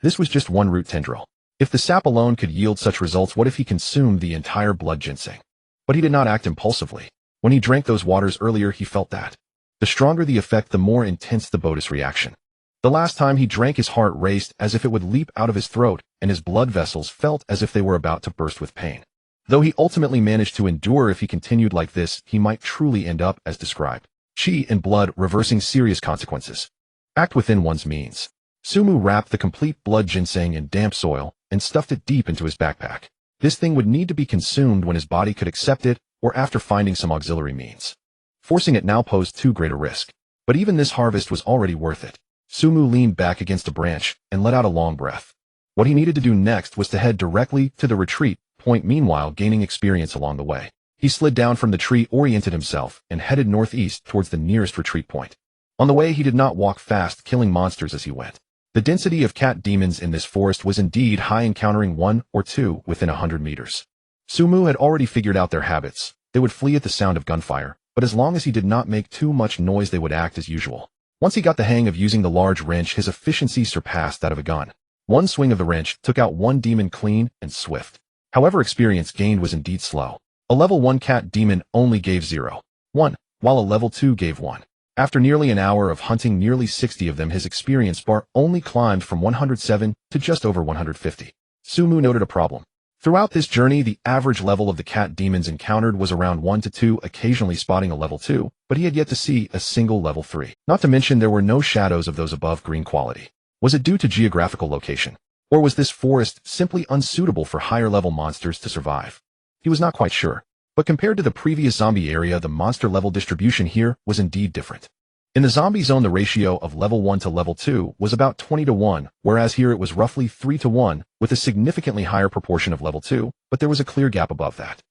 This was just one root tendril. If the sap alone could yield such results, what if he consumed the entire blood ginseng? But he did not act impulsively. When he drank those waters earlier, he felt that the stronger the effect, the more intense the bonus reaction. The last time he drank, his heart raced as if it would leap out of his throat, and his blood vessels felt as if they were about to burst with pain. Though he ultimately managed to endure, if he continued like this, he might truly end up as described. Chi and blood, reversing serious consequences. Act within one's means. Sumu wrapped the complete blood ginseng in damp soil and stuffed it deep into his backpack. This thing would need to be consumed when his body could accept it, or after finding some auxiliary means. Forcing it now posed too great a risk. But even this harvest was already worth it. Sumu leaned back against a branch and let out a long breath. What he needed to do next was to head directly to the retreat point, meanwhile gaining experience along the way. He slid down from the tree, oriented himself, and headed northeast towards the nearest retreat point. On the way, he did not walk fast, killing monsters as he went. The density of cat demons in this forest was indeed high, encountering 1 or 2 within 100 meters. Sumu had already figured out their habits. They would flee at the sound of gunfire, but as long as he did not make too much noise, they would act as usual. Once he got the hang of using the large wrench, his efficiency surpassed that of a gun. One swing of the wrench took out one demon clean and swift. However, experience gained was indeed slow. A level 1 cat demon only gave 0. 1, while a level 2 gave 1. After nearly an hour of hunting nearly 60 of them, his experience bar only climbed from 107 to just over 150. Sumu noted a problem. Throughout this journey, the average level of the cat demons encountered was around 1 to 2, occasionally spotting a level 2, but he had yet to see a single level 3. Not to mention there were no shadows of those above green quality. Was it due to geographical location? Or was this forest simply unsuitable for higher-level monsters to survive? He was not quite sure. But compared to the previous zombie area, the monster level distribution here was indeed different. In the zombie zone, the ratio of level 1 to level 2 was about 20 to 1, whereas here it was roughly 3 to 1, with a significantly higher proportion of level 2, but there was a clear gap above that.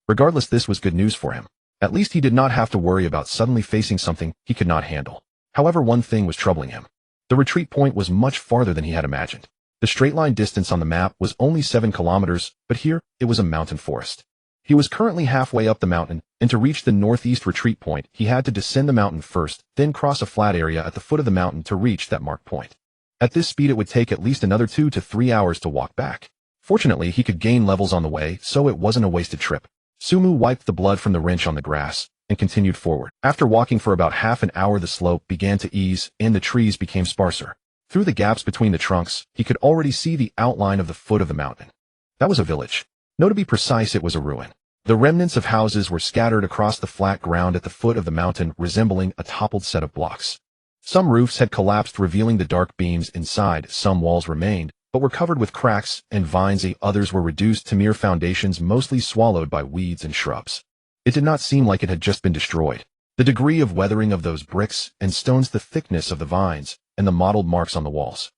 Regardless, this was good news for him. At least he did not have to worry about suddenly facing something he could not handle. However, one thing was troubling him. The retreat point was much farther than he had imagined. The straight line distance on the map was only 7 kilometers, but here it was a mountain forest. He was currently halfway up the mountain, and to reach the northeast retreat point, he had to descend the mountain first, then cross a flat area at the foot of the mountain to reach that marked point. At this speed, it would take at least another 2 to 3 hours to walk back. Fortunately, he could gain levels on the way, so it wasn't a wasted trip. Sumu wiped the blood from the wrench on the grass and continued forward. After walking for about half an hour, the slope began to ease, and the trees became sparser. Through the gaps between the trunks, he could already see the outline of the foot of the mountain. That was a village. No, to be precise, it was a ruin. The remnants of houses were scattered across the flat ground at the foot of the mountain, resembling a toppled set of blocks. Some roofs had collapsed, revealing the dark beams inside. Some walls remained, but were covered with cracks and vines. Others were reduced to mere foundations, mostly swallowed by weeds and shrubs. It did not seem like it had just been destroyed. The degree of weathering of those bricks and stones, the thickness of the vines, and the mottled marks on the walls.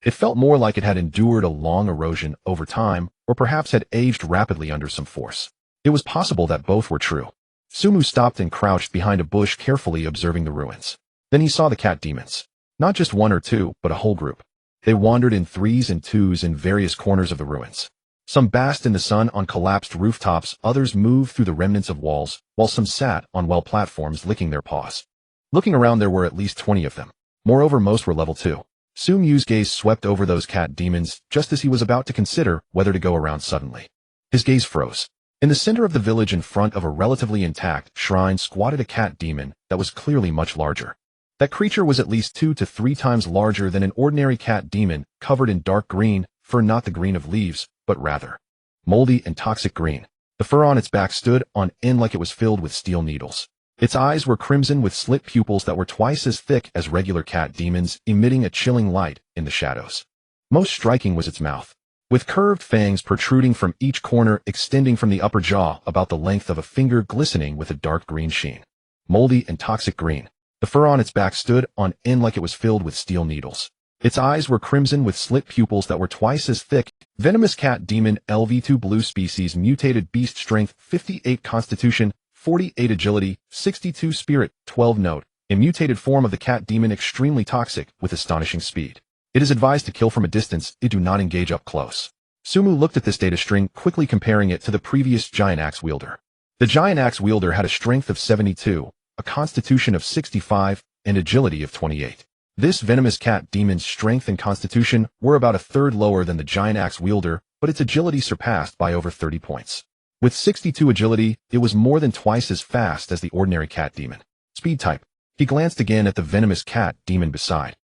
It felt more like it had endured a long erosion over time, or perhaps had aged rapidly under some force. It was possible that both were true. Sumu stopped and crouched behind a bush, carefully observing the ruins. Then he saw the cat demons. Not just one or two, but a whole group. They wandered in 3s and 2s in various corners of the ruins. Some basked in the sun on collapsed rooftops, others moved through the remnants of walls, while some sat on well platforms licking their paws. Looking around, there were at least 20 of them. Moreover, most were level 2. Sumu's gaze swept over those cat demons just as he was about to consider whether to go around suddenly. His gaze froze. In the center of the village, in front of a relatively intact shrine, squatted a cat demon that was clearly much larger. That creature was at least 2 to 3 times larger than an ordinary cat demon, covered in dark green fur, not the green of leaves, but rather moldy and toxic green. The fur on its back stood on end like it was filled with steel needles. Its eyes were crimson with slit pupils that were twice as thick as regular cat demons, emitting a chilling light in the shadows. Most striking was its mouth, with curved fangs protruding from each corner, extending from the upper jaw about the length of a finger, glistening with a dark green sheen. Moldy and toxic green. The fur on its back stood on end like it was filled with steel needles. Its eyes were crimson with slit pupils that were twice as thick. Venomous cat demon, LV2 blue species, mutated beast, strength 58, constitution 48, agility 62, spirit 12, note. A mutated form of the cat demon, extremely toxic with astonishing speed. It is advised to kill from a distance. Do not engage up close. Sumu looked at this data string, quickly comparing it to the previous giant axe wielder. The giant axe wielder had a strength of 72, a constitution of 65, and agility of 28. This venomous cat demon's strength and constitution were about a third lower than the giant axe wielder, but its agility surpassed by over 30 points. With 62 agility, it was more than twice as fast as the ordinary cat demon. Speed type. He glanced again at the venomous cat demon beside.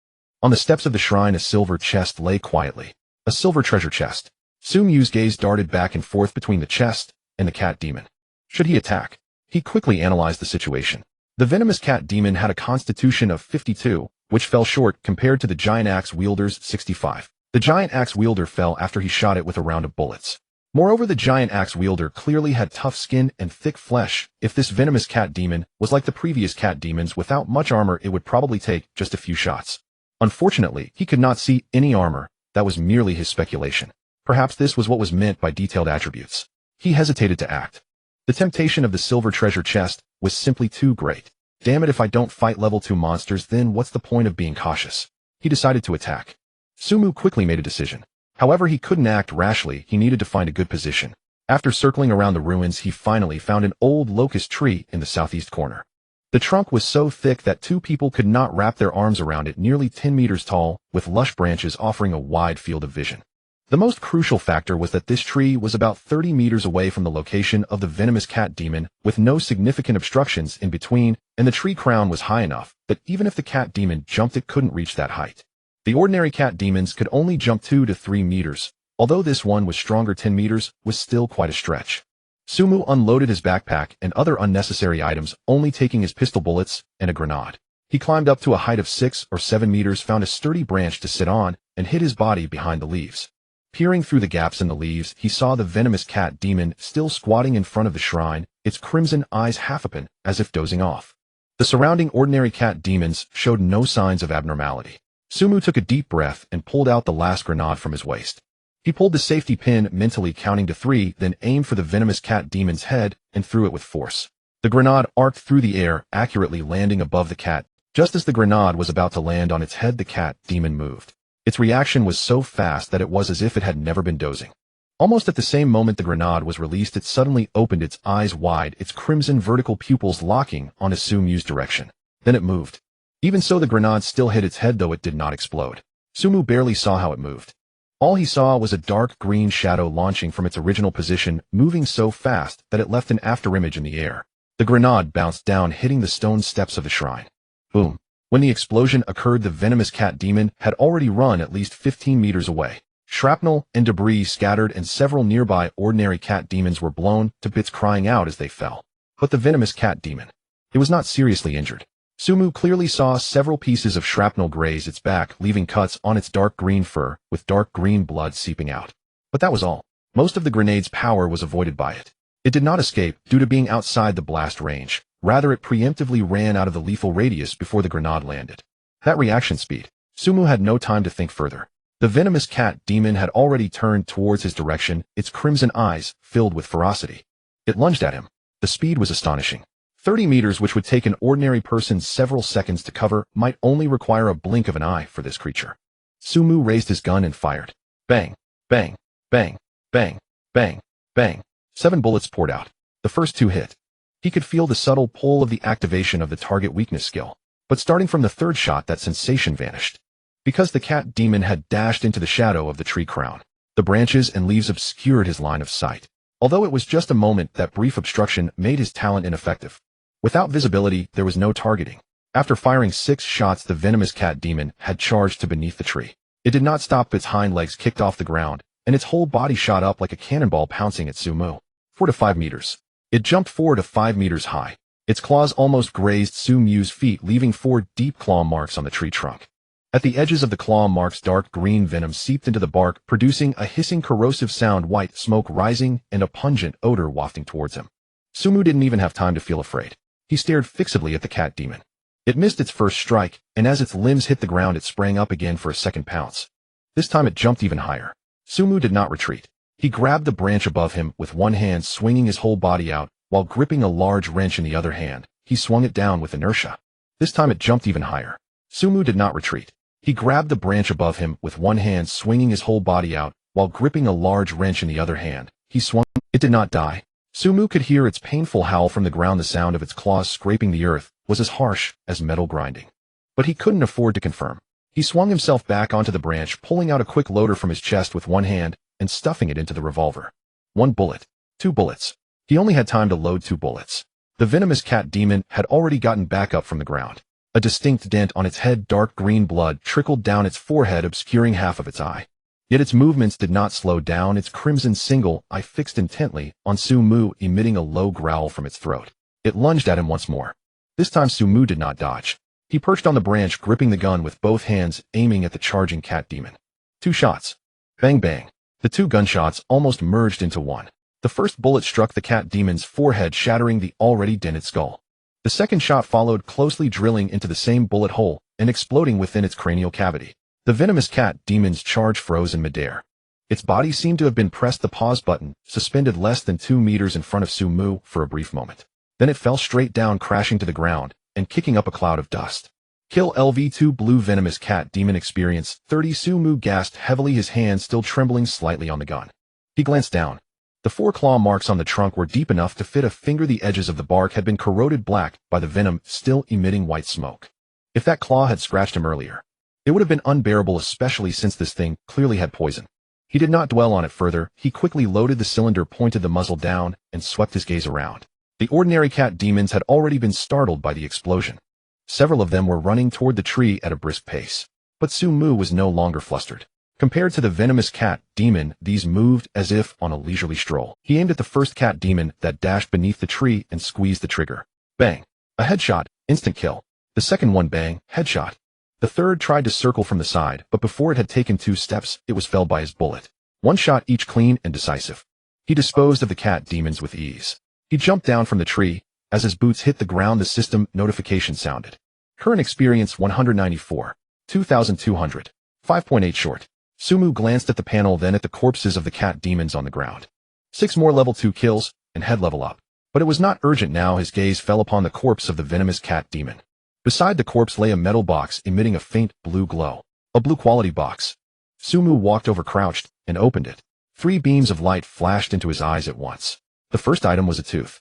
On the steps of the shrine, a silver chest lay quietly. A silver treasure chest. Sumu's gaze darted back and forth between the chest and the cat demon. Should he attack? He quickly analyzed the situation. The venomous cat demon had a constitution of 52, which fell short compared to the giant axe wielder's 65. The giant axe wielder fell after he shot it with a round of bullets. Moreover, the giant axe wielder clearly had tough skin and thick flesh. If this venomous cat demon was like the previous cat demons without much armor, it would probably take just a few shots. Unfortunately, he could not see any armor. That was merely his speculation. Perhaps this was what was meant by detailed attributes. He hesitated to act. The temptation of the silver treasure chest was simply too great. Damn it, if I don't fight level 2 monsters, then what's the point of being cautious? He decided to attack. Sumu quickly made a decision. However, he couldn't act rashly. He needed to find a good position. After circling around the ruins, he finally found an old locust tree in the southeast corner. The trunk was so thick that 2 people could not wrap their arms around it, nearly 10 meters tall, with lush branches offering a wide field of vision. The most crucial factor was that this tree was about 30 meters away from the location of the venomous cat demon, with no significant obstructions in between, and the tree crown was high enough that even if the cat demon jumped, it couldn't reach that height. The ordinary cat demons could only jump 2 to 3 meters, although this one was stronger. 10 meters was still quite a stretch. Sumu unloaded his backpack and other unnecessary items, only taking his pistol bullets and a grenade. He climbed up to a height of 6 or 7 meters, found a sturdy branch to sit on, and hid his body behind the leaves. Peering through the gaps in the leaves, he saw the venomous cat demon still squatting in front of the shrine, its crimson eyes half open, as if dozing off. The surrounding ordinary cat demons showed no signs of abnormality. Sumu took a deep breath and pulled out the last grenade from his waist. He pulled the safety pin, mentally counting to 3, then aimed for the venomous cat demon's head and threw it with force. The grenade arced through the air, accurately landing above the cat. Just as the grenade was about to land on its head, the cat demon moved. Its reaction was so fast that it was as if it had never been dozing. Almost at the same moment the grenade was released, it suddenly opened its eyes wide, its crimson vertical pupils locking on Sumu's direction. Then it moved. Even so, the grenade still hit its head, though it did not explode. Sumu barely saw how it moved. All he saw was a dark green shadow launching from its original position, moving so fast that it left an afterimage in the air. The grenade bounced down, hitting the stone steps of the shrine. Boom. When the explosion occurred, the venomous cat demon had already run at least 15 meters away. Shrapnel and debris scattered, and several nearby ordinary cat demons were blown to bits, crying out as they fell. But the venomous cat demon, it was not seriously injured. Sumu clearly saw several pieces of shrapnel graze its back, leaving cuts on its dark green fur, with dark green blood seeping out. But that was all. Most of the grenade's power was avoided by it. It did not escape due to being outside the blast range. Rather, it preemptively ran out of the lethal radius before the grenade landed. That reaction speed. Sumu had no time to think further. The venomous cat demon had already turned towards his direction, its crimson eyes filled with ferocity. It lunged at him. The speed was astonishing. 30 meters, which would take an ordinary person several seconds to cover, might only require a blink of an eye for this creature. Sumu raised his gun and fired. Bang, bang, bang, bang, bang, bang. 7 bullets poured out. The first 2 hit. He could feel the subtle pull of the activation of the target weakness skill. But starting from the 3rd shot, that sensation vanished. Because the cat demon had dashed into the shadow of the tree crown. The branches and leaves obscured his line of sight. Although it was just a moment, that brief obstruction made his talent ineffective. Without visibility, there was no targeting. After firing 6 shots, the venomous cat demon had charged to beneath the tree. It did not stop. Its hind legs kicked off the ground, and its whole body shot up like a cannonball, pouncing at Sumu. 4 to 5 meters. It jumped 4 to 5 meters high. Its claws almost grazed Sumu's feet, leaving 4 deep claw marks on the tree trunk. At the edges of the claw marks, dark green venom seeped into the bark, producing a hissing, corrosive sound, white smoke rising and a pungent odor wafting towards him. Sumu didn't even have time to feel afraid. He stared fixedly at the cat demon. It missed its first strike, and as its limbs hit the ground, it sprang up again for a second pounce. This time it jumped even higher. Sumu did not retreat. He grabbed the branch above him with one hand, swinging his whole body out, while gripping a large wrench in the other hand. He swung it down with inertia. This time it jumped even higher. Sumu did not retreat. He grabbed the branch above him with one hand, swinging his whole body out, while gripping a large wrench in the other hand. He swung. It did not die. Sumu could hear its painful howl from the ground. The sound of its claws scraping the earth was as harsh as metal grinding. But he couldn't afford to confirm. He swung himself back onto the branch, pulling out a quick loader from his chest with one hand and stuffing it into the revolver. 1 bullet. 2 bullets. He only had time to load 2 bullets. The venomous cat demon had already gotten back up from the ground. A distinct dent on its head, dark green blood trickled down its forehead, obscuring half of its eye. Yet its movements did not slow down, its crimson single eye fixed intently on Sumu, emitting a low growl from its throat. It lunged at him once more. This time Sumu did not dodge. He perched on the branch, gripping the gun with both hands, aiming at the charging cat demon. 2 shots. Bang bang. The 2 gunshots almost merged into one. The first bullet struck the cat demon's forehead, shattering the already dented skull. The second shot followed closely, drilling into the same bullet hole and exploding within its cranial cavity. The venomous cat demon's charge froze in midair. Its body seemed to have been pressed the pause button, suspended less than 2 meters in front of Sumu for a brief moment. Then it fell straight down, crashing to the ground and kicking up a cloud of dust. Kill LV2 Blue Venomous Cat Demon Experience 30. Sumu gasped heavily, his hand still trembling slightly on the gun. He glanced down. The 4 claw marks on the trunk were deep enough to fit a finger. The edges of the bark had been corroded black by the venom, still emitting white smoke. If that claw had scratched him earlier, it would have been unbearable, especially since this thing clearly had poison. He did not dwell on it further. He quickly loaded the cylinder, pointed the muzzle down, and swept his gaze around. The ordinary cat demons had already been startled by the explosion. Several of them were running toward the tree at a brisk pace. But Su Mu was no longer flustered. Compared to the venomous cat demon, these moved as if on a leisurely stroll. He aimed at the first cat demon that dashed beneath the tree and squeezed the trigger. Bang! A headshot, instant kill. The second one, bang, headshot. The third tried to circle from the side, but before it had taken 2 steps, it was felled by his bullet. One shot each, clean and decisive. He disposed of the cat demons with ease. He jumped down from the tree. As his boots hit the ground, the system notification sounded. Current experience 194. 2,200. 5.8 short. Su Mu glanced at the panel, then at the corpses of the cat demons on the ground. 6 more level 2 kills, and head level up. But it was not urgent now. His gaze fell upon the corpse of the venomous cat demon. Beside the corpse lay a metal box emitting a faint blue glow. A blue quality box. Su Mu walked over, crouched, and opened it. 3 beams of light flashed into his eyes at once. The first item was a tooth.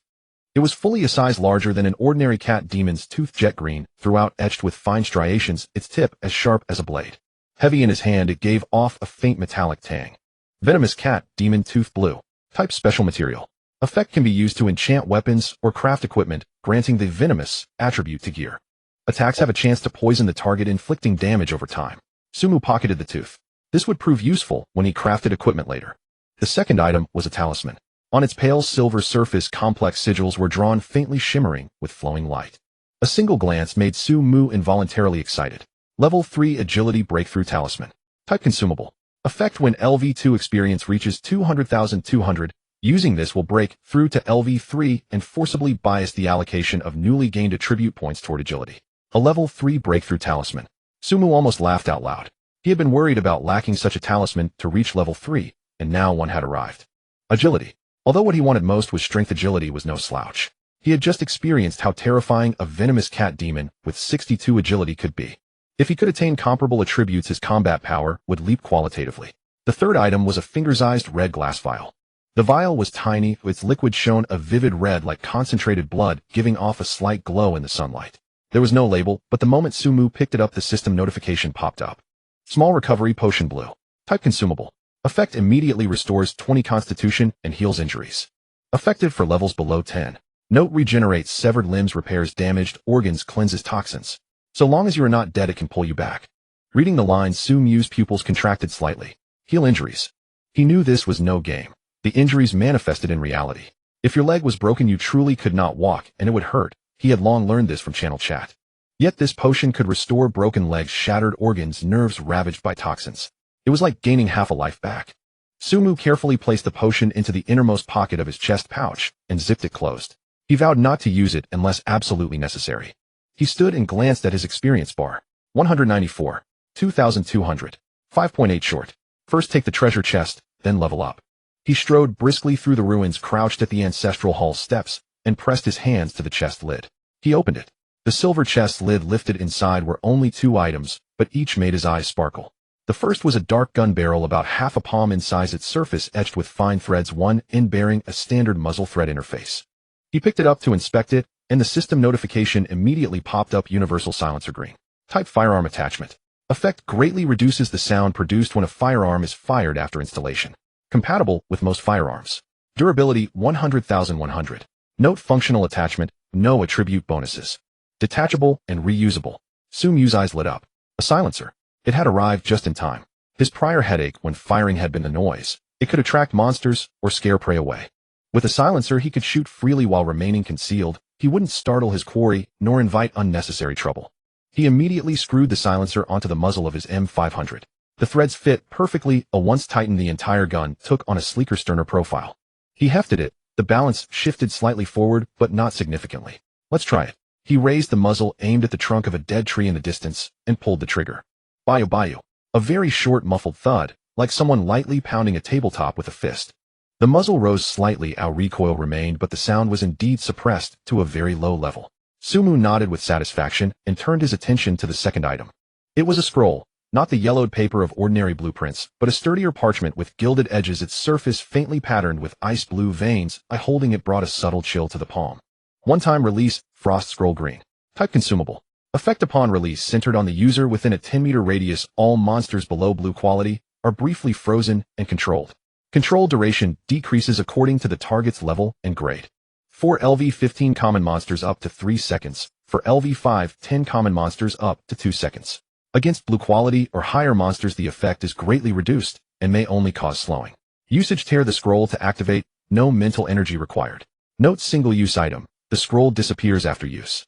It was fully a size larger than an ordinary cat demon's tooth, jet green, throughout etched with fine striations, its tip as sharp as a blade. Heavy in his hand, it gave off a faint metallic tang. Venomous cat demon tooth, blue. Type special material. Effect can be used to enchant weapons or craft equipment, granting the venomous attribute to gear. Attacks have a chance to poison the target, inflicting damage over time. Su Mu pocketed the tooth. This would prove useful when he crafted equipment later. The second item was a talisman. On its pale silver surface, complex sigils were drawn, faintly shimmering with flowing light. A single glance made Su Mu involuntarily excited. Level 3 Agility Breakthrough Talisman. Type consumable. Effect when LV2 experience reaches 200,200. Using this will break through to LV3 and forcibly bias the allocation of newly gained attribute points toward agility. A level 3 Breakthrough Talisman. Su Mu almost laughed out loud. He had been worried about lacking such a talisman to reach level 3, and now one had arrived. Agility. Although what he wanted most was strength, agility was no slouch. He had just experienced how terrifying a venomous cat demon with 62 agility could be. If he could attain comparable attributes, his combat power would leap qualitatively. The third item was a finger-sized red glass vial. The vial was tiny, its liquid shone a vivid red like concentrated blood, giving off a slight glow in the sunlight. There was no label, but the moment Su Mu picked it up, the system notification popped up. Small recovery potion, blue. Type consumable. Effect immediately restores 20 constitution and heals injuries. Effective for levels below 10. Note: regenerates severed limbs, repairs damaged organs, cleanses toxins. So long as you are not dead, it can pull you back. Reading the lines, Su Mu's pupils contracted slightly. Heal injuries. He knew this was no game. The injuries manifested in reality. If your leg was broken, you truly could not walk, and it would hurt. He had long learned this from channel chat. Yet this potion could restore broken legs, shattered organs, nerves ravaged by toxins. It was like gaining half a life back. Su Mu carefully placed the potion into the innermost pocket of his chest pouch and zipped it closed. He vowed not to use it unless absolutely necessary. He stood and glanced at his experience bar. 194. 2,200. 5.8 short. First take the treasure chest, then level up. He strode briskly through the ruins, crouched at the ancestral hall steps, and pressed his hands to the chest lid. He opened it. The silver chest lid lifted. Inside were only 2 items, but each made his eyes sparkle. The first was a dark gun barrel about half a palm in size, its surface etched with fine threads, one end bearing a standard muzzle thread interface. He picked it up to inspect it, and the system notification immediately popped up: universal silencer, green. Type firearm attachment. Effect greatly reduces the sound produced when a firearm is fired after installation. Compatible with most firearms. Durability 100,100. Note: functional attachment, no attribute bonuses. Detachable and reusable. Su Mu's eyes lit up. A silencer. It had arrived just in time. His prior headache when firing had been the noise. It could attract monsters or scare prey away. With a silencer, he could shoot freely while remaining concealed. He wouldn't startle his quarry nor invite unnecessary trouble. He immediately screwed the silencer onto the muzzle of his M500. The threads fit perfectly. Once tightened, the entire gun took on a sleeker, sterner profile. He hefted it. The balance shifted slightly forward, but not significantly. Let's try it. He raised the muzzle, aimed at the trunk of a dead tree in the distance, and pulled the trigger. Bayo bayo. A very short, muffled thud, like someone lightly pounding a tabletop with a fist. The muzzle rose slightly, our recoil remained, but the sound was indeed suppressed to a very low level. Su Mu nodded with satisfaction and turned his attention to the second item. It was a scroll, not the yellowed paper of ordinary blueprints, but a sturdier parchment with gilded edges, its surface faintly patterned with ice blue veins. Holding it brought a subtle chill to the palm. One-time release, frost scroll, green. Type consumable. Effect upon release centered on the user within a 10-meter radius. All monsters below blue quality are briefly frozen and controlled. Control duration decreases according to the target's level and grade. For LV-15 common monsters up to 3 seconds, for LV-5, 10 common monsters up to 2 seconds. Against blue quality or higher monsters the effect is greatly reduced and may only cause slowing. Usage: tear the scroll to activate, no mental energy required. Note: single-use item, the scroll disappears after use.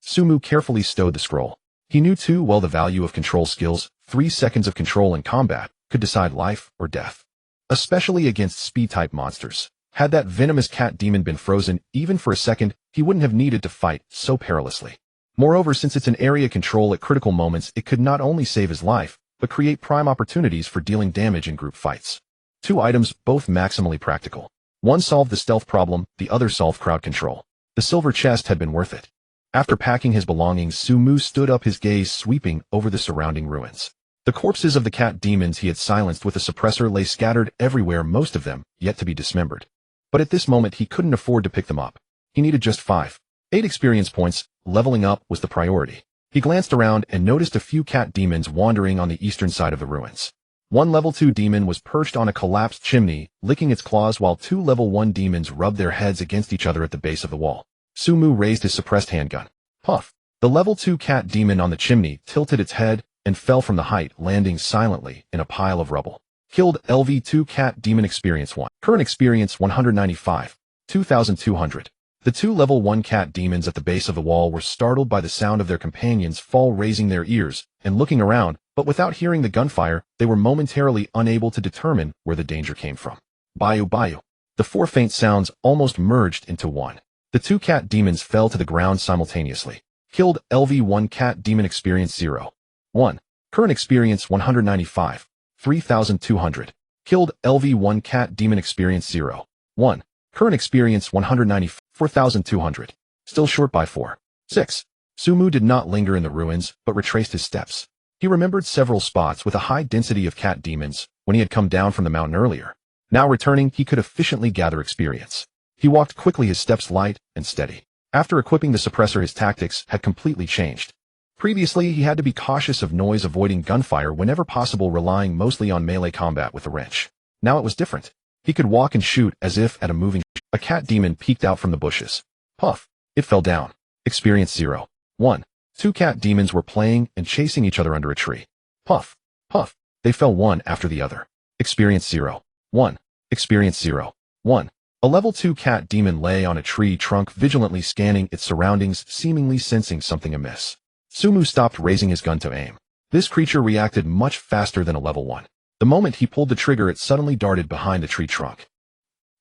Sumu carefully stowed the scroll. He knew too well the value of control skills. 3 seconds of control in combat could decide life or death, especially against speed-type monsters. Had that venomous cat demon been frozen even for a second, he wouldn't have needed to fight so perilously. Moreover, since it's an area control at critical moments, it could not only save his life, but create prime opportunities for dealing damage in group fights. 2 items, both maximally practical. One solved the stealth problem, the other solved crowd control. The silver chest had been worth it. After packing his belongings, Sumu stood up, his gaze sweeping over the surrounding ruins. The corpses of the cat demons he had silenced with a suppressor lay scattered everywhere, most of them yet to be dismembered. But at this moment he couldn't afford to pick them up. He needed just 8 experience points. Leveling up was the priority. He glanced around and noticed a few cat demons wandering on the eastern side of the ruins. One level 2 demon was perched on a collapsed chimney, licking its claws, while 2 level 1 demons rubbed their heads against each other at the base of the wall. Sumu raised his suppressed handgun. Puff! The level 2 cat demon on the chimney tilted its head and fell from the height, landing silently in a pile of rubble. Killed. LV2 cat demon experience 1. Current experience 195. 2200. The 2 level 1 cat demons at the base of the wall were startled by the sound of their companions' fall, raising their ears and looking around, but without hearing the gunfire, they were momentarily unable to determine where the danger came from. Bayu bayu. The 4 faint sounds almost merged into one. The 2 cat demons fell to the ground simultaneously. Killed. LV1 cat demon experience 0. 1. Current experience 195. 3200. Killed. LV1 cat demon experience 0. 1. Current experience 194. 4200. Still short by 4. 6. Sumu did not linger in the ruins, but retraced his steps. He remembered several spots with a high density of cat demons when he had come down from the mountain earlier. Now returning, he could efficiently gather experience. He walked quickly, his steps light and steady. After equipping the suppressor, his tactics had completely changed. Previously, he had to be cautious of noise, avoiding gunfire whenever possible, relying mostly on melee combat with a wrench. Now it was different. He could walk and shoot as if at a moving. A cat demon peeked out from the bushes. Puff! It fell down. Experience 0. 1. 2 cat demons were playing and chasing each other under a tree. Puff! Puff! They fell one after the other. Experience 0. 1. Experience 0. 1. A level 2 cat demon lay on a tree trunk, vigilantly scanning its surroundings, seemingly sensing something amiss. Sumu stopped, raising his gun to aim. This creature reacted much faster than a level 1. The moment he pulled the trigger, it suddenly darted behind the tree trunk.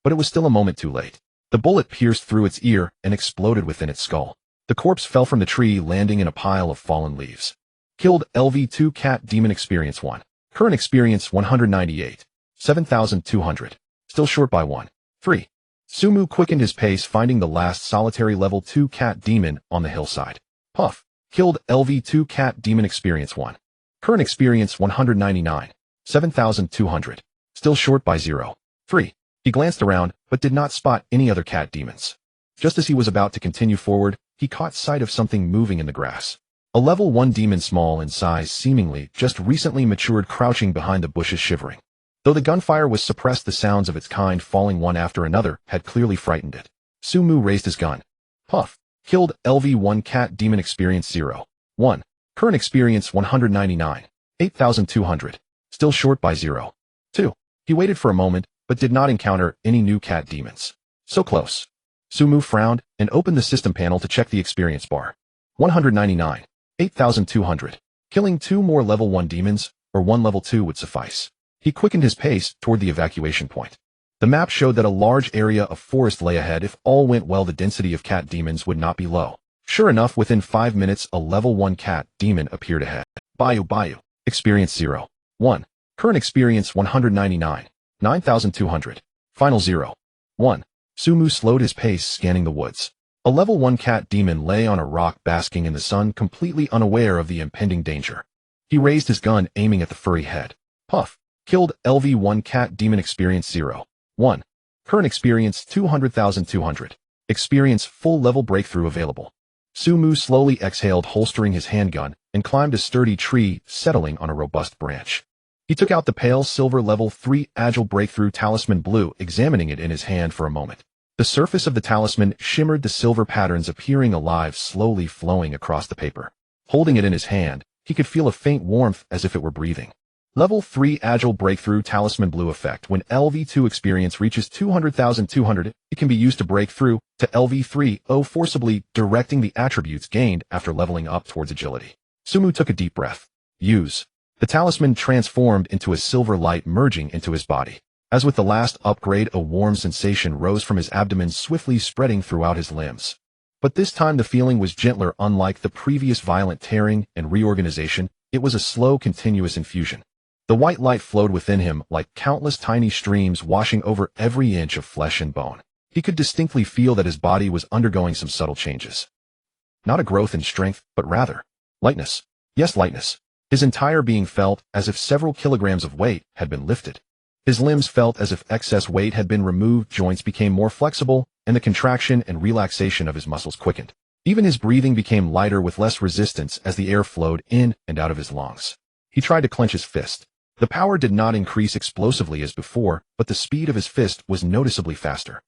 But it was still a moment too late. The bullet pierced through its ear and exploded within its skull. The corpse fell from the tree, landing in a pile of fallen leaves. Killed. LV2 cat demon experience 1. Current experience 198. 7200. Still short by 1. 3. Sumu quickened his pace, finding the last solitary level 2 cat demon on the hillside. Puff! Killed. LV2 cat demon experience 1. Current experience 199. 7200. Still short by 0. 3. He glanced around, but did not spot any other cat demons. Just as he was about to continue forward, he caught sight of something moving in the grass. A level 1 demon, small in size, seemingly just recently matured, crouching behind the bushes, shivering. Though the gunfire was suppressed, the sounds of its kind falling one after another had clearly frightened it. Sumu raised his gun. Puff! Killed. LV1 cat demon experience 0. 1. Current experience 199. 8200. Still short by 0. 2. He waited for a moment, but did not encounter any new cat demons. So close. Sumu frowned and opened the system panel to check the experience bar. 199. 8200. Killing 2 more level 1 demons, or 1 level 2 would suffice. He quickened his pace toward the evacuation point. The map showed that a large area of forest lay ahead. If all went well, the density of cat demons would not be low. Sure enough, within 5 minutes, a level 1 cat demon appeared ahead. Bayu bayu. Experience 0. 1. Current experience 199. 9200. Final 0. 1. Sumu slowed his pace, scanning the woods. A level 1 cat demon lay on a rock, basking in the sun, completely unaware of the impending danger. He raised his gun, aiming at the furry head. Puff! Killed. LV1 cat demon experience 0. 1. Current experience 200,200. Experience full level breakthrough available. Sumu slowly exhaled, holstering his handgun, and climbed a sturdy tree, settling on a robust branch. He took out the pale silver level 3 Agile Breakthrough Talisman Blue, examining it in his hand for a moment. The surface of the talisman shimmered, the silver patterns appearing alive, slowly flowing across the paper. Holding it in his hand, he could feel a faint warmth as if it were breathing. Level 3 Agile Breakthrough Talisman Blue effect. When LV2 experience reaches 200,200, it can be used to break through to LV3, forcibly directing the attributes gained after leveling up towards agility. Sumu took a deep breath. Use. The talisman transformed into a silver light, merging into his body. As with the last upgrade, a warm sensation rose from his abdomen, swiftly spreading throughout his limbs. But this time the feeling was gentler. Unlike the previous violent tearing and reorganization, it was a slow, continuous infusion. The white light flowed within him like countless tiny streams, washing over every inch of flesh and bone. He could distinctly feel that his body was undergoing some subtle changes. Not a growth in strength, but rather lightness. Yes, lightness. His entire being felt as if several kilograms of weight had been lifted. His limbs felt as if excess weight had been removed, joints became more flexible, and the contraction and relaxation of his muscles quickened. Even his breathing became lighter with less resistance as the air flowed in and out of his lungs. He tried to clench his fist. The power did not increase explosively as before, but the speed of his fist was noticeably faster.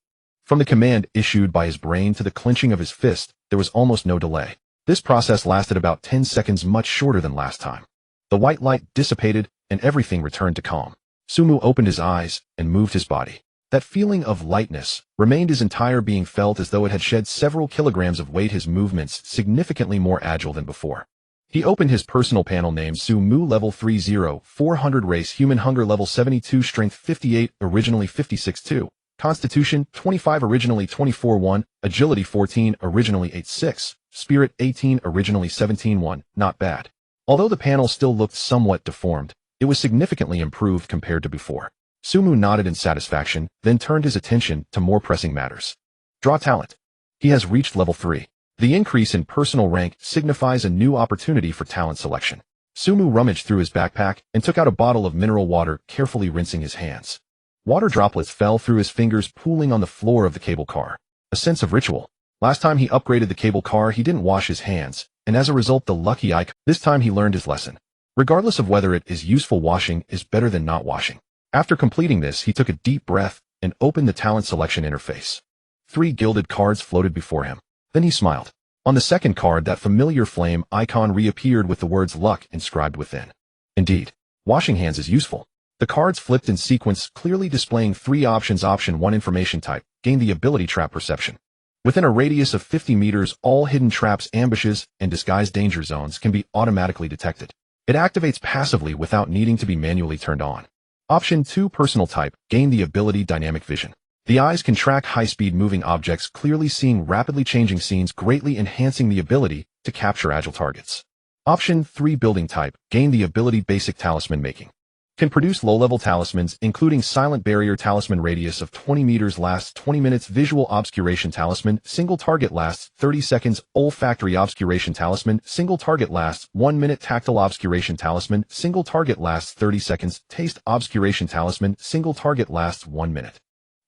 From the command issued by his brain to the clenching of his fist, there was almost no delay. This process lasted about 10 seconds, much shorter than last time. The white light dissipated, and everything returned to calm. Sumu opened his eyes and moved his body. That feeling of lightness remained. His entire being felt as though it had shed several kilograms of weight, his movements significantly more agile than before. He opened his personal panel. Name Sumu, level 30, 400 race, human, hunger level 72, strength 58, originally 56-2, constitution 25, originally 24-1, agility 14, originally 8-6, spirit 18, originally 17-1, not bad. Although the panel still looked somewhat deformed, it was significantly improved compared to before. Sumu nodded in satisfaction, then turned his attention to more pressing matters. Draw talent. He has reached level 3. The increase in personal rank signifies a new opportunity for talent selection. Sumu rummaged through his backpack and took out a bottle of mineral water, carefully rinsing his hands. Water droplets fell through his fingers, pooling on the floor of the cable car. A sense of ritual. Last time he upgraded the cable car, he didn't wash his hands, and as a result the lucky icon. This time he learned his lesson. Regardless of whether it is useful, washing is better than not washing. After completing this, he took a deep breath and opened the talent selection interface. 3 gilded cards floated before him. Then he smiled. On the second card, that familiar flame icon reappeared with the words luck inscribed within. Indeed, washing hands is useful. The cards flipped in sequence, clearly displaying 3 options. Option 1, information type, gain the ability trap perception. Within a radius of 50 meters, all hidden traps, ambushes, and disguised danger zones can be automatically detected. It activates passively without needing to be manually turned on. Option 2, personal type, gain the ability dynamic vision. The eyes can track high-speed moving objects, clearly seeing rapidly changing scenes, greatly enhancing the ability to capture agile targets. Option 3, building type, gain the ability basic talisman making. Can produce low-level talismans, including silent barrier talisman, radius of 20 meters, lasts 20 minutes, visual obscuration talisman, single target lasts 30 seconds, olfactory obscuration talisman, single target lasts 1 minute, tactile obscuration talisman, single target lasts 30 seconds, taste obscuration talisman, single target lasts 1 minute.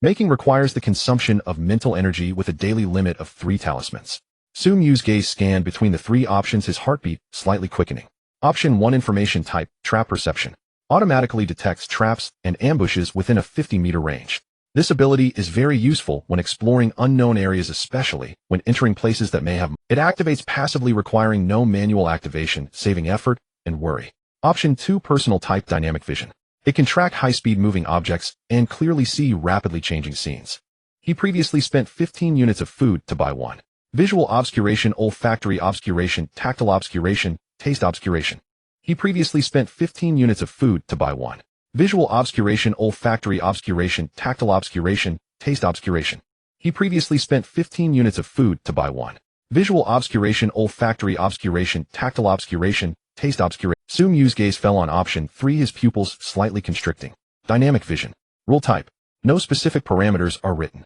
Making requires the consumption of mental energy with a daily limit of 3 talismans. Sumu's gaze scanned between the 3 options, his heartbeat slightly quickening. Option 1, information type, trap perception. Automatically detects traps and ambushes within a 50-meter range. This ability is very useful when exploring unknown areas, especially when entering places that may have. It activates passively, requiring no manual activation, saving effort and worry. Option 2, personal type, dynamic vision. It can track high-speed moving objects and clearly see rapidly changing scenes. He previously spent 15 units of food to buy 1. Visual obscuration, olfactory obscuration, tactile obscuration, taste obscuration. He previously spent 15 units of food to buy 1. Visual obscuration, olfactory obscuration, tactile obscuration, taste obscuration. He previously spent 15 units of food to buy 1. Visual obscuration, olfactory obscuration, tactile obscuration, taste obscuration. Sumu's gaze fell on option 3, his pupils slightly constricting. Dynamic vision. Rule type. No specific parameters are written.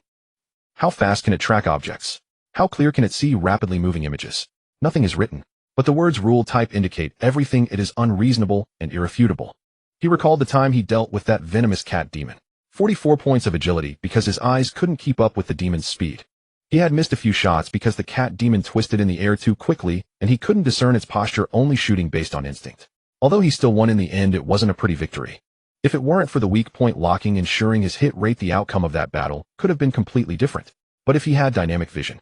How fast can it track objects? How clear can it see rapidly moving images? Nothing is written. But the words rule type indicate everything. It is unreasonable and irrefutable. He recalled the time he dealt with that venomous cat demon. 44 points of agility because his eyes couldn't keep up with the demon's speed. He had missed a few shots because the cat demon twisted in the air too quickly, and he couldn't discern its posture, only shooting based on instinct. Although he still won in the end, it wasn't a pretty victory. If it weren't for the weak point locking ensuring his hit rate, the outcome of that battle could have been completely different. But if he had dynamic vision.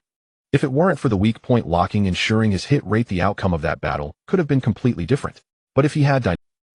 If it weren't for the weak point locking ensuring his hit rate, the outcome of that battle could have been completely different. But if he had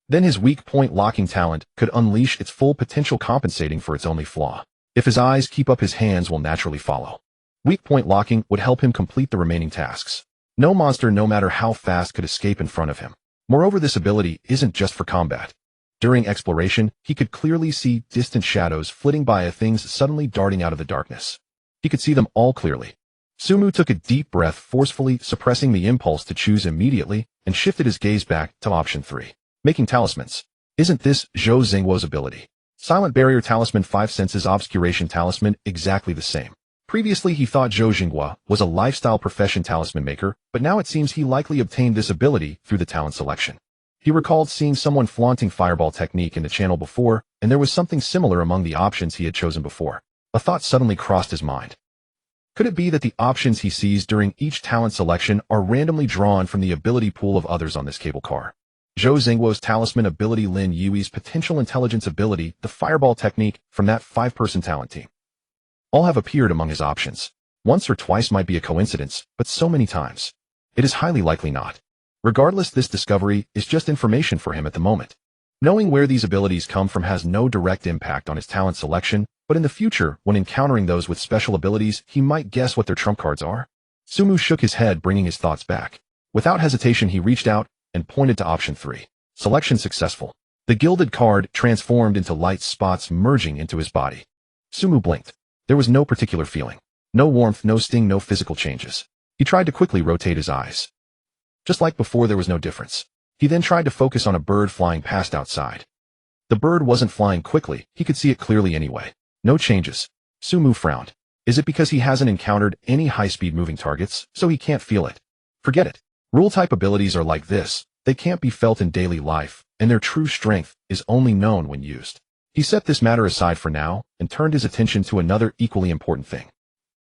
then his weak point locking talent could unleash its full potential, compensating for its only flaw. If his eyes keep up, his hands will naturally follow. Weak point locking would help him complete the remaining tasks. No monster, no matter how fast, could escape in front of him. Moreover, this ability isn't just for combat. During exploration, he could clearly see distant shadows flitting by, things suddenly darting out of the darkness. He could see them all clearly. Sumu took a deep breath, forcefully suppressing the impulse to choose immediately, and shifted his gaze back to option 3. Making talismans. Isn't this Zhou Xingguo's ability? Silent Barrier Talisman, 5 Senses Obscuration Talisman, exactly the same. Previously he thought Zhou Xingguo was a lifestyle profession talisman maker, but now it seems he likely obtained this ability through the talent selection. He recalled seeing someone flaunting fireball technique in the channel before, and there was something similar among the options he had chosen before. A thought suddenly crossed his mind. Could it be that the options he sees during each talent selection are randomly drawn from the ability pool of others on this cable car? Zhou Xingguo's talisman ability, Lin Yui's potential intelligence ability, the fireball technique from that 5-person talent team. All have appeared among his options. Once or twice might be a coincidence, but so many times. It is highly likely not. Regardless, this discovery is just information for him at the moment. Knowing where these abilities come from has no direct impact on his talent selection, but in the future, when encountering those with special abilities, he might guess what their trump cards are. Sumu shook his head, bringing his thoughts back. Without hesitation, he reached out and pointed to option 3. Selection successful. The gilded card transformed into light spots, merging into his body. Sumu blinked. There was no particular feeling. No warmth, no sting, no physical changes. He tried to quickly rotate his eyes. Just like before, there was no difference. He then tried to focus on a bird flying past outside. The bird wasn't flying quickly, he could see it clearly anyway. No changes. Sumu frowned. Is it because he hasn't encountered any high-speed moving targets, so he can't feel it? Forget it. Rule-type abilities are like this. They can't be felt in daily life, and their true strength is only known when used. He set this matter aside for now and turned his attention to another equally important thing.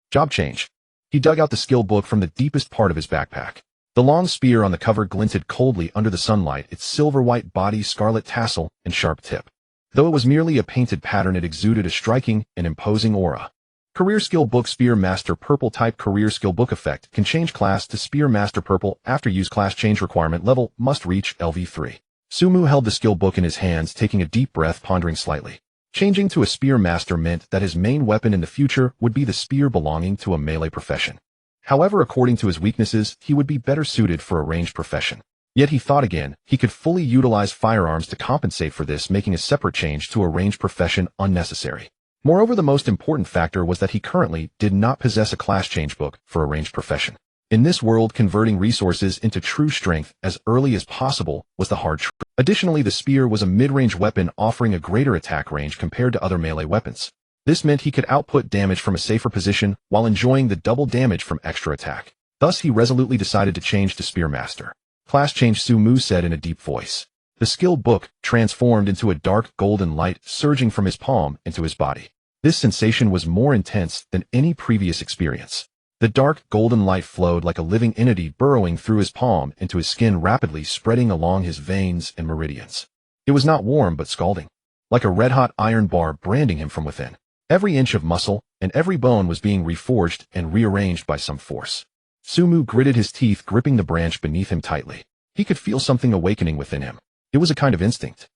Job change. He dug out the skill book from the deepest part of his backpack. The long spear on the cover glinted coldly under the sunlight, its silver-white body, scarlet tassel, and sharp tip. Though it was merely a painted pattern, it exuded a striking and imposing aura. Career Skill Book, Spear Master Purple. Type Career Skill Book. Effect: can change class to Spear Master Purple after use. Class change requirement: level must reach LV3. Sumu held the skill book in his hands, taking a deep breath, pondering slightly. Changing to a Spear Master meant that his main weapon in the future would be the spear belonging to a melee profession. However, according to his weaknesses, he would be better suited for a ranged profession. Yet he thought again, he could fully utilize firearms to compensate for this, making a separate change to a ranged profession unnecessary. Moreover, the most important factor was that he currently did not possess a class change book for a ranged profession. In this world, converting resources into true strength as early as possible was the hard truth. Additionally, the spear was a mid-range weapon offering a greater attack range compared to other melee weapons. This meant he could output damage from a safer position while enjoying the double damage from extra attack. Thus, he resolutely decided to change to Spear Master. Class change, Sumu said in a deep voice. The skill book transformed into a dark golden light surging from his palm into his body. This sensation was more intense than any previous experience. The dark golden light flowed like a living entity, burrowing through his palm into his skin, rapidly spreading along his veins and meridians. It was not warm but scalding, like a red-hot iron bar branding him from within. Every inch of muscle and every bone was being reforged and rearranged by some force. Sumu gritted his teeth, gripping the branch beneath him tightly. He could feel something awakening within him. It was a kind of instinct.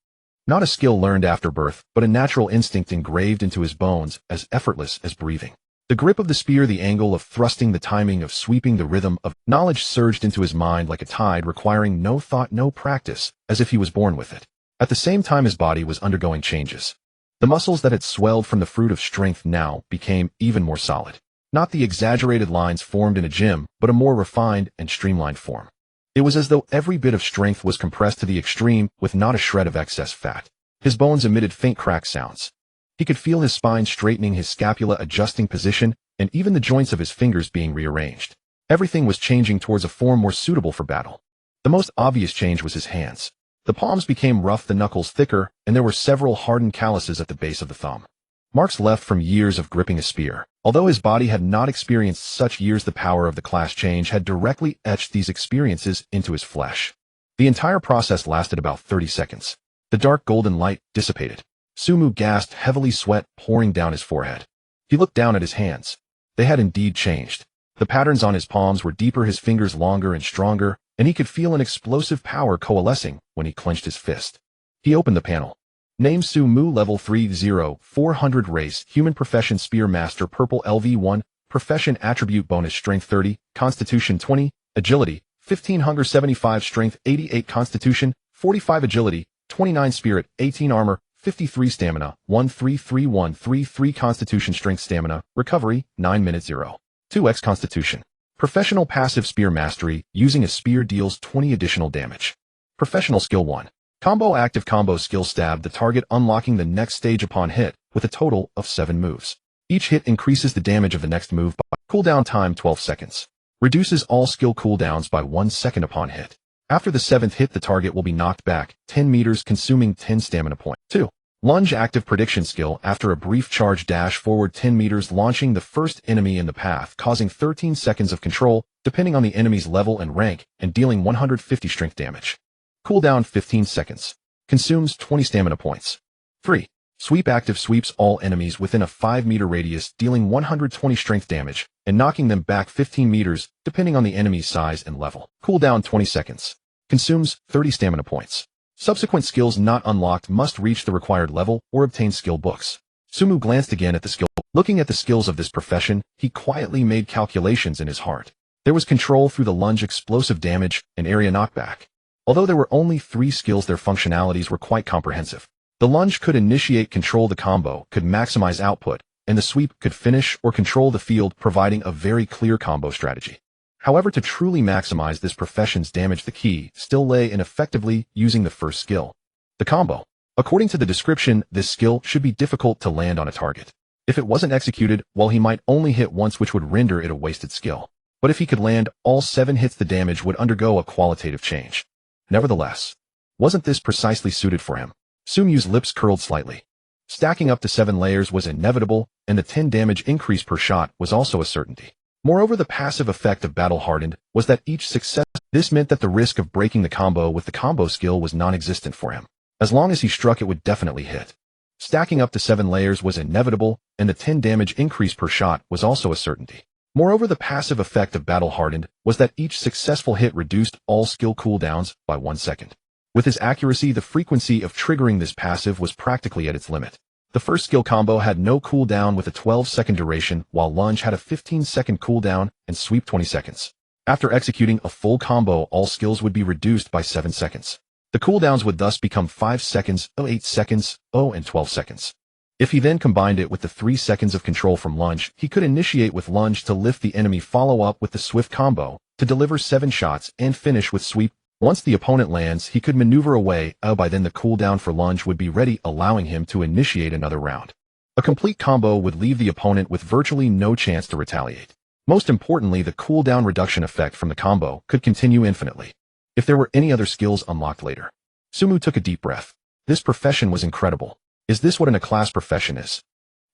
Not a skill learned after birth, but a natural instinct engraved into his bones, as effortless as breathing. The grip of the spear, the angle of thrusting, the timing of sweeping, the rhythm of knowledge surged into his mind like a tide, requiring no thought, no practice, as if he was born with it. At the same time, his body was undergoing changes. The muscles that had swelled from the fruit of strength now became even more solid. Not the exaggerated lines formed in a gym, but a more refined and streamlined form. It was as though every bit of strength was compressed to the extreme, with not a shred of excess fat. His bones emitted faint crack sounds. He could feel his spine straightening, his scapula adjusting position, and even the joints of his fingers being rearranged. Everything was changing towards a form more suitable for battle. The most obvious change was his hands. The palms became rough, the knuckles thicker, and there were several hardened calluses at the base of the thumb. Marks left from years of gripping a spear. Although his body had not experienced such years, the power of the class change had directly etched these experiences into his flesh. The entire process lasted about 30 seconds. The dark golden light dissipated. Sumu gasped, heavily, sweat pouring down his forehead. He looked down at his hands. They had indeed changed. The patterns on his palms were deeper, his fingers longer and stronger, and he could feel an explosive power coalescing when he clenched his fist. He opened the panel. Name Sumu, level 30400 race, human, profession spear master, purple, LV1, profession attribute bonus, strength 30, constitution 20, agility 15, hunger 75, strength 88, constitution 45, agility 29, spirit 18, armor 53, stamina 133133, constitution, strength, stamina, recovery 9 minutes 0. 2x constitution. Professional passive spear mastery, using a spear deals 20 additional damage. Professional skill 1. Combo active combo skill, stab the target, unlocking the next stage upon hit, with a total of 7 moves. Each hit increases the damage of the next move by cooldown time 12 seconds. Reduces all skill cooldowns by 1 second upon hit. After the 7th hit, the target will be knocked back 10 meters, consuming 10 stamina points. 2. Lunge active prediction skill, after a brief charge, dash forward 10 meters, launching the first enemy in the path, causing 13 seconds of control, depending on the enemy's level and rank, and dealing 150 strength damage. Cooldown 15 seconds. Consumes 20 stamina points. 3. Sweep active, sweeps all enemies within a 5-meter radius, dealing 120 strength damage, and knocking them back 15 meters, depending on the enemy's size and level. Cooldown 20 seconds. Consumes 30 stamina points. Subsequent skills not unlocked must reach the required level or obtain skill books. Sumu glanced again at the skill. Looking at the skills of this profession, he quietly made calculations in his heart. There was control through the lunge, explosive damage, and area knockback. Although there were only 3 skills, their functionalities were quite comprehensive. The lunge could initiate control, the combo could maximize output, and the sweep could finish or control the field, providing a very clear combo strategy. However, to truly maximize this profession's damage, the key still lay in effectively using the first skill, the combo. According to the description, this skill should be difficult to land on a target. If it wasn't executed, well, he might only hit once, which would render it a wasted skill. But if he could land all 7 hits, the damage would undergo a qualitative change. Nevertheless, wasn't this precisely suited for him? Sumu's lips curled slightly. Stacking up to 7 layers was inevitable, and the 10 damage increase per shot was also a certainty. Moreover, the passive effect of Battle Hardened was that each success. This meant that the risk of breaking the combo with the combo skill was non-existent for him. As long as he struck, it would definitely hit. Stacking up to 7 layers was inevitable, and the 10 damage increase per shot was also a certainty. Moreover, the passive effect of Battle Hardened was that each successful hit reduced all skill cooldowns by 1 second. With his accuracy, the frequency of triggering this passive was practically at its limit. The first skill combo had no cooldown with a 12-second duration, while lunge had a 15-second cooldown and sweep 20 seconds. After executing a full combo, all skills would be reduced by 7 seconds. The cooldowns would thus become 5 seconds, 8 seconds, and 12 seconds. If he then combined it with the 3 seconds of control from lunge, he could initiate with lunge to lift the enemy, follow up with the swift combo to deliver 7 shots, and finish with sweep. Once the opponent lands, he could maneuver away. By then the cooldown for lunge would be ready, allowing him to initiate another round. A complete combo would leave the opponent with virtually no chance to retaliate. Most importantly, the cooldown reduction effect from the combo could continue infinitely. If there were any other skills unlocked later. Sumu took a deep breath. This profession was incredible. Is this what a class profession is?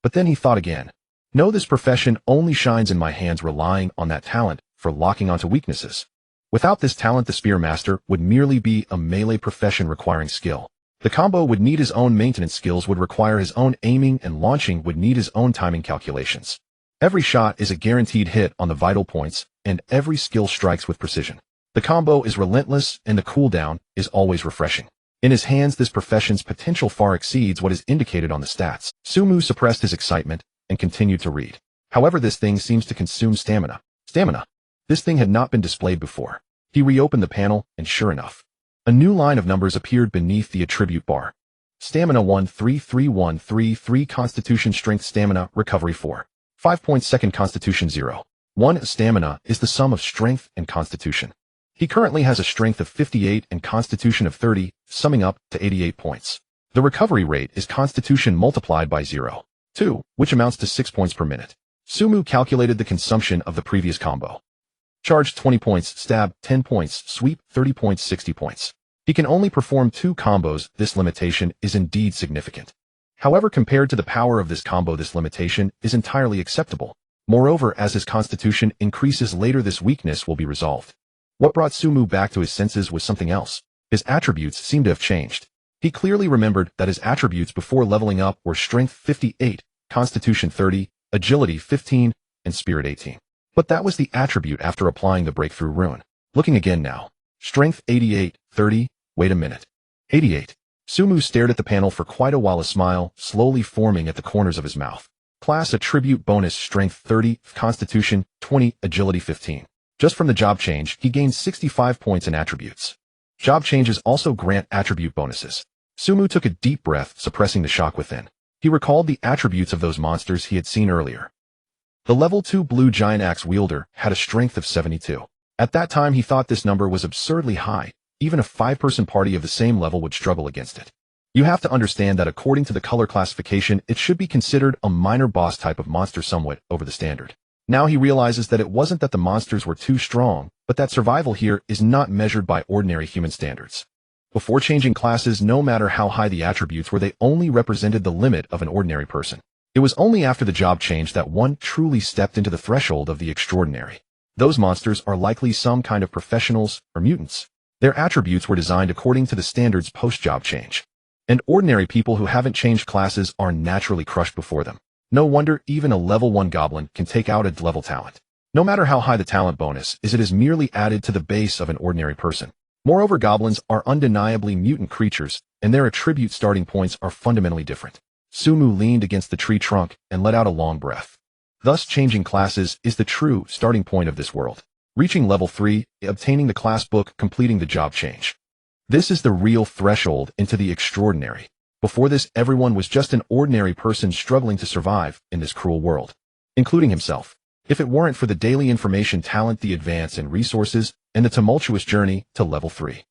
But then he thought again. No, this profession only shines in my hands, relying on that talent for locking onto weaknesses. Without this talent, the Spear Master would merely be a melee profession requiring skill. The combo would need his own maintenance skills, would require his own aiming, and launching would need his own timing calculations. Every shot is a guaranteed hit on the vital points, and every skill strikes with precision. The combo is relentless, and the cooldown is always refreshing. In his hands, this profession's potential far exceeds what is indicated on the stats. Sumu suppressed his excitement and continued to read. However, this thing seems to consume stamina. Stamina. This thing had not been displayed before. He reopened the panel, and sure enough, a new line of numbers appeared beneath the attribute bar. Stamina 133133, Constitution, Strength, Stamina, Recovery 4. 5 points. Second, Constitution 0. 1. Stamina is the sum of strength and constitution. He currently has a strength of 58 and constitution of 30, summing up to 88 points. The recovery rate is constitution multiplied by 0.2, which amounts to 6 points per minute. Sumu calculated the consumption of the previous combo. Charge 20 points, stab 10 points, sweep 30 points, 60 points. He can only perform 2 combos. This limitation is indeed significant. However, compared to the power of this combo, this limitation is entirely acceptable. Moreover, as his constitution increases later, this weakness will be resolved. What brought Sumu back to his senses was something else. His attributes seemed to have changed. He clearly remembered that his attributes before leveling up were Strength 58, Constitution 30, Agility 15, and Spirit 18. But that was the attribute after applying the Breakthrough Rune. Looking again now. Strength 88, 30, wait a minute. 88. Sumu stared at the panel for quite a while, a smile slowly forming at the corners of his mouth. Class attribute bonus Strength 30, Constitution 20, Agility 15. Just from the job change, he gained 65 points in attributes. Job changes also grant attribute bonuses. Sumu took a deep breath, suppressing the shock within. He recalled the attributes of those monsters he had seen earlier. The level 2 blue giant axe wielder had a strength of 72. At that time he thought this number was absurdly high. Even a 5-person party of the same level would struggle against it. You have to understand that according to the color classification, it should be considered a minor boss type of monster, somewhat over the standard. Now he realizes that it wasn't that the monsters were too strong, but that survival here is not measured by ordinary human standards. Before changing classes, no matter how high the attributes were, they only represented the limit of an ordinary person. It was only after the job change that one truly stepped into the threshold of the extraordinary. Those monsters are likely some kind of professionals or mutants. Their attributes were designed according to the standards post-job change. And ordinary people who haven't changed classes are naturally crushed before them. No wonder even a level 1 goblin can take out a level talent. No matter how high the talent bonus is, it is merely added to the base of an ordinary person. Moreover, goblins are undeniably mutant creatures, and their attribute starting points are fundamentally different. Sumu leaned against the tree trunk and let out a long breath. Thus, changing classes is the true starting point of this world. Reaching level 3, obtaining the class book, completing the job change. This is the real threshold into the extraordinary. Before this, everyone was just an ordinary person struggling to survive in this cruel world, including himself. If it weren't for the daily information talent, the advance in resources, and the tumultuous journey to level 3.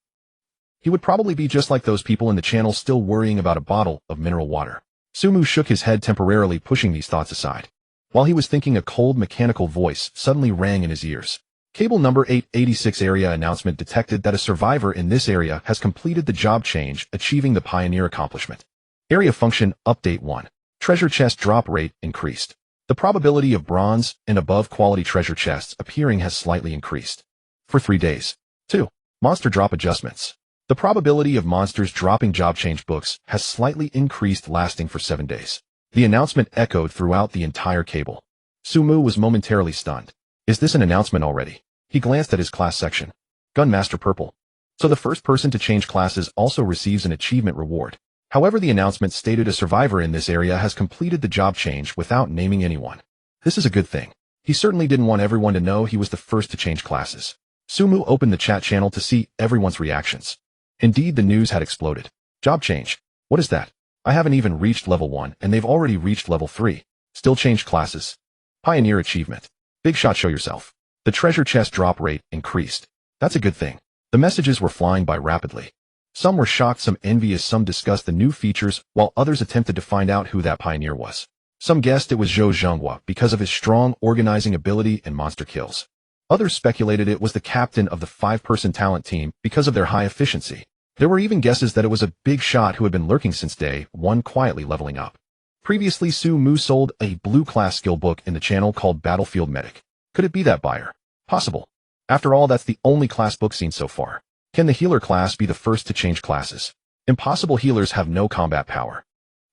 He would probably be just like those people in the channel, still worrying about a bottle of mineral water. Sumu shook his head, temporarily pushing these thoughts aside. While he was thinking, a cold mechanical voice suddenly rang in his ears. Cable number 886 area announcement detected that a survivor in this area has completed the job change, achieving the Pioneer accomplishment. Area function update 1. Treasure chest drop rate increased. The probability of bronze and above quality treasure chests appearing has slightly increased. For 3 days. 2. Monster drop adjustments. The probability of monsters dropping job change books has slightly increased, lasting for 7 days. The announcement echoed throughout the entire cable. Sumu was momentarily stunned. Is this an announcement already? He glanced at his class section. Gunmaster Purple. So the first person to change classes also receives an achievement reward. However, the announcement stated a survivor in this area has completed the job change without naming anyone. This is a good thing. He certainly didn't want everyone to know he was the first to change classes. Sumu opened the chat channel to see everyone's reactions. Indeed, the news had exploded. Job change. What is that? I haven't even reached level 1 and they've already reached level 3. Still changed classes. Pioneer achievement. Big shot, show yourself. The treasure chest drop rate increased. That's a good thing. The messages were flying by rapidly. Some were shocked, some envious, some discussed the new features, while others attempted to find out who that pioneer was. Some guessed it was Zhou Zhenghua because of his strong organizing ability and monster kills. Others speculated it was the captain of the 5-person talent team because of their high efficiency. There were even guesses that it was a big shot who had been lurking since day 1, quietly leveling up. Previously, Sumu sold a blue class skill book in the channel called Battlefield Medic. Could it be that buyer? Possible. After all, that's the only class book seen so far. Can the healer class be the first to change classes? Impossible. Healers have no combat power.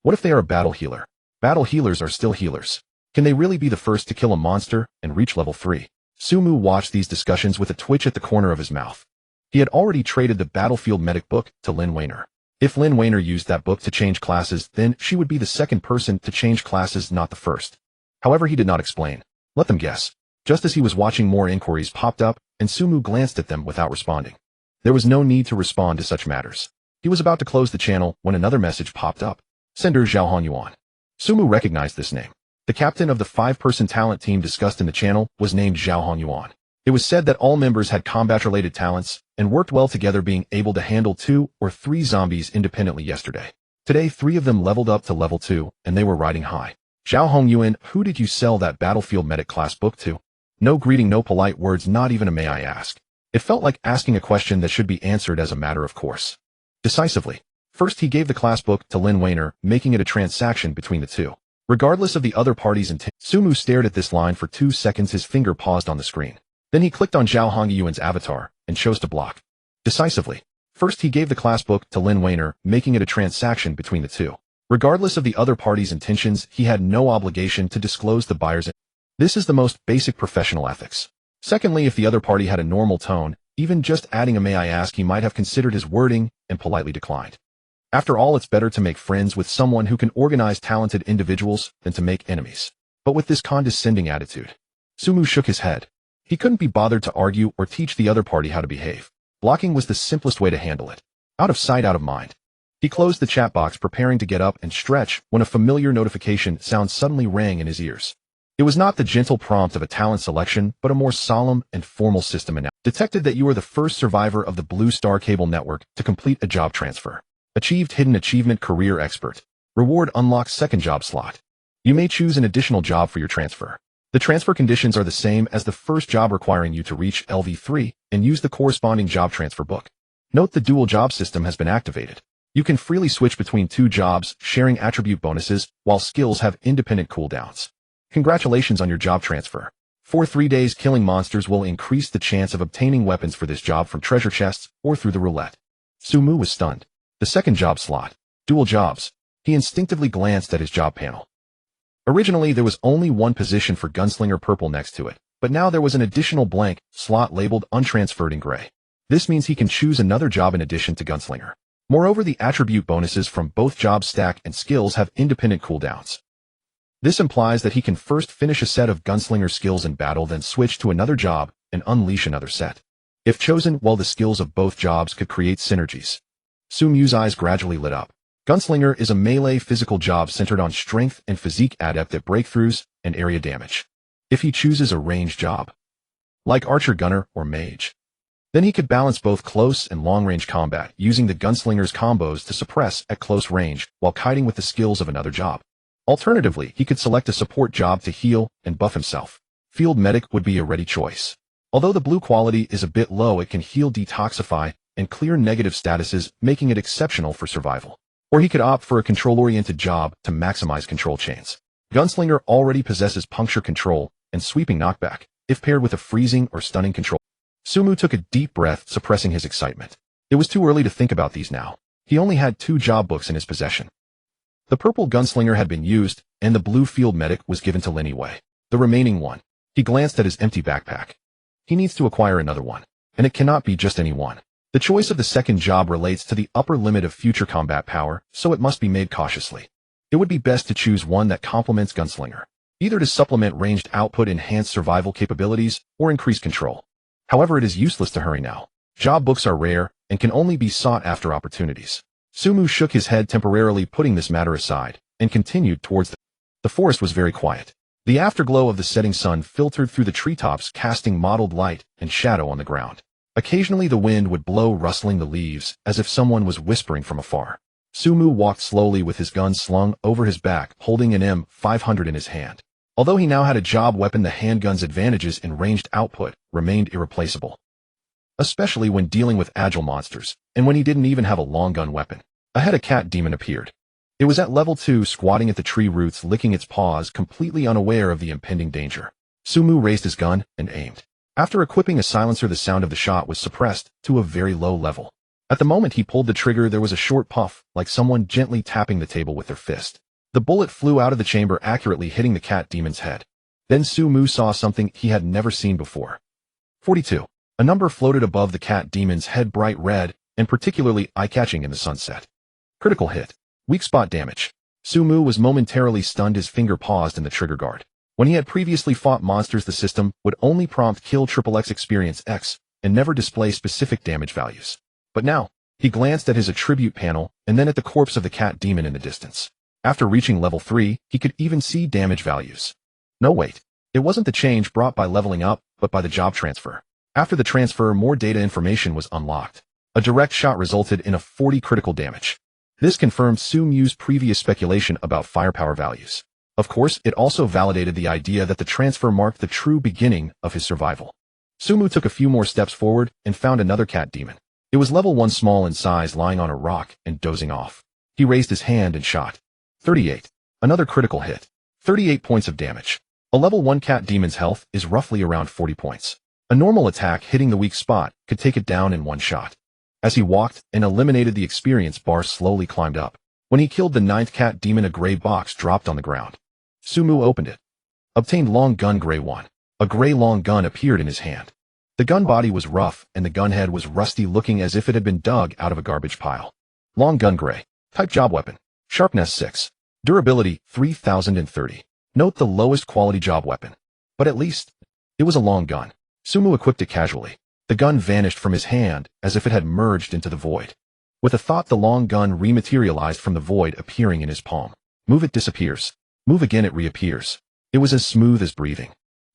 What if they are a battle healer? Battle healers are still healers. Can they really be the first to kill a monster and reach level 3? Sumu watched these discussions with a twitch at the corner of his mouth. He had already traded the Battlefield Medic book to Lin Weiner. If Lin Weiner used that book to change classes, then she would be the second person to change classes, not the first. However, he did not explain. Let them guess. Just as he was watching, more inquiries popped up, and Sumu glanced at them without responding. There was no need to respond to such matters. He was about to close the channel when another message popped up. Sender Zhao Yuan. Sumu recognized this name. The captain of the 5-person talent team discussed in the channel was named Zhao Yuan. It was said that all members had combat-related talents and worked well together, being able to handle 2 or 3 zombies independently yesterday. Today, 3 of them leveled up to level 2, and they were riding high. Zhao Hongyuan, who did you sell that Battlefield Medic class book to? No greeting, no polite words, not even a may I ask. It felt like asking a question that should be answered as a matter of course. Decisively. First, he gave the class book to Lin Weiner, making it a transaction between the two. Regardless of the other party's intent, Sumu stared at this line for 2 seconds, his finger paused on the screen. Then he clicked on Zhao Hongyuan's avatar and chose to block. Decisively. First, he gave the class book to Lin Weiner, making it a transaction between the two. Regardless of the other party's intentions, he had no obligation to disclose the buyer's. This is the most basic professional ethics. Secondly, if the other party had a normal tone, even just adding a "may I ask," he might have considered his wording and politely declined. After all, it's better to make friends with someone who can organize talented individuals than to make enemies. But with this condescending attitude, Sumu shook his head. He couldn't be bothered to argue or teach the other party how to behave. Blocking was the simplest way to handle it. Out of sight, out of mind. He closed the chat box, preparing to get up and stretch when a familiar notification sound suddenly rang in his ears. It was not the gentle prompt of a talent selection, but a more solemn and formal system announcement. Detected that you are the first survivor of the Blue Star Cable Network to complete a job transfer. Achieved hidden achievement career expert. Reward unlocks second job slot. You may choose an additional job for your transfer. The transfer conditions are the same as the first job, requiring you to reach LV3 and use the corresponding job transfer book. Note the dual job system has been activated. You can freely switch between two jobs, sharing attribute bonuses, while skills have independent cooldowns. Congratulations on your job transfer. For 3 days, killing monsters will increase the chance of obtaining weapons for this job from treasure chests or through the roulette. Sumu was stunned. The second job slot. Dual jobs. He instinctively glanced at his job panel. Originally, there was only one position for Gunslinger purple next to it, but now there was an additional blank slot labeled untransferred in gray. This means he can choose another job in addition to Gunslinger. Moreover, the attribute bonuses from both jobs stack and skills have independent cooldowns. This implies that he can first finish a set of Gunslinger skills in battle, then switch to another job and unleash another set. If chosen, while the skills of both jobs could create synergies. Sumu's eyes gradually lit up. Gunslinger is a melee physical job centered on strength and physique, adept at breakthroughs and area damage. If he chooses a ranged job, like Archer, Gunner, or Mage, then he could balance both close and long-range combat, using the Gunslinger's combos to suppress at close range while kiting with the skills of another job. Alternatively, he could select a support job to heal and buff himself. Field Medic would be a ready choice. Although the blue quality is a bit low, it can heal, detoxify, and clear negative statuses, making it exceptional for survival. Or he could opt for a control-oriented job to maximize control chains. Gunslinger already possesses puncture control and sweeping knockback, if paired with a freezing or stunning control. Sumu took a deep breath, suppressing his excitement. It was too early to think about these now. He only had 2 job books in his possession. The purple Gunslinger had been used, and the blue Field Medic was given to Lin anyway. The remaining one. He glanced at his empty backpack. He needs to acquire another one. And it cannot be just any one. The choice of the second job relates to the upper limit of future combat power, so it must be made cautiously. It would be best to choose one that complements Gunslinger, either to supplement ranged output, enhance survival capabilities, or increase control. However, it is useless to hurry now. Job books are rare and can only be sought after opportunities. Sumu shook his head, temporarily putting this matter aside, and continued towards the forest was very quiet. The afterglow of the setting sun filtered through the treetops, casting mottled light and shadow on the ground. Occasionally the wind would blow, rustling the leaves, as if someone was whispering from afar. Sumu walked slowly with his gun slung over his back, holding an M500 in his hand. Although he now had a job weapon, the handgun's advantages in ranged output remained irreplaceable. Especially when dealing with agile monsters, and when he didn't even have a long gun weapon. Ahead, a cat demon appeared. It was at level 2, squatting at the tree roots, licking its paws, completely unaware of the impending danger. Sumu raised his gun and aimed. After equipping a silencer, the sound of the shot was suppressed to a very low level. At the moment he pulled the trigger, there was a short puff, like someone gently tapping the table with their fist. The bullet flew out of the chamber, accurately hitting the cat demon's head. Then Sumu saw something he had never seen before. 42. A number floated above the cat demon's head, bright red, and particularly eye-catching in the sunset. Critical hit. Weak spot damage. Sumu was momentarily stunned, his finger paused in the trigger guard. When he had previously fought monsters, the system would only prompt kill XXX experience X and never display specific damage values. But now, he glanced at his attribute panel and then at the corpse of the cat demon in the distance. After reaching level 3, he could even see damage values. No, wait. It wasn't the change brought by leveling up, but by the job transfer. After the transfer, more data information was unlocked. A direct shot resulted in a 40 critical damage. This confirmed Sumu's previous speculation about firepower values. Of course, it also validated the idea that the transfer marked the true beginning of his survival. Sumu took a few more steps forward and found another cat demon. It was level 1, small in size, lying on a rock and dozing off. He raised his hand and shot. 38. Another critical hit. 38 points of damage. A level 1 cat demon's health is roughly around 40 points. A normal attack hitting the weak spot could take it down in one shot. As he walked and eliminated the experience bar slowly climbed up. When he killed the 9th cat demon, a gray box dropped on the ground. Sumu opened it. Obtained long gun gray 1. A gray long gun appeared in his hand. The gun body was rough and the gun head was rusty, looking as if it had been dug out of a garbage pile. Long gun gray. Type job weapon. Sharpness 6. Durability 3030. Note the lowest quality job weapon. But at least, it was a long gun. Sumu equipped it casually. The gun vanished from his hand as if it had merged into the void. With a thought, the long gun rematerialized from the void, appearing in his palm. Move, it disappears. Move again, it reappears. It was as smooth as breathing.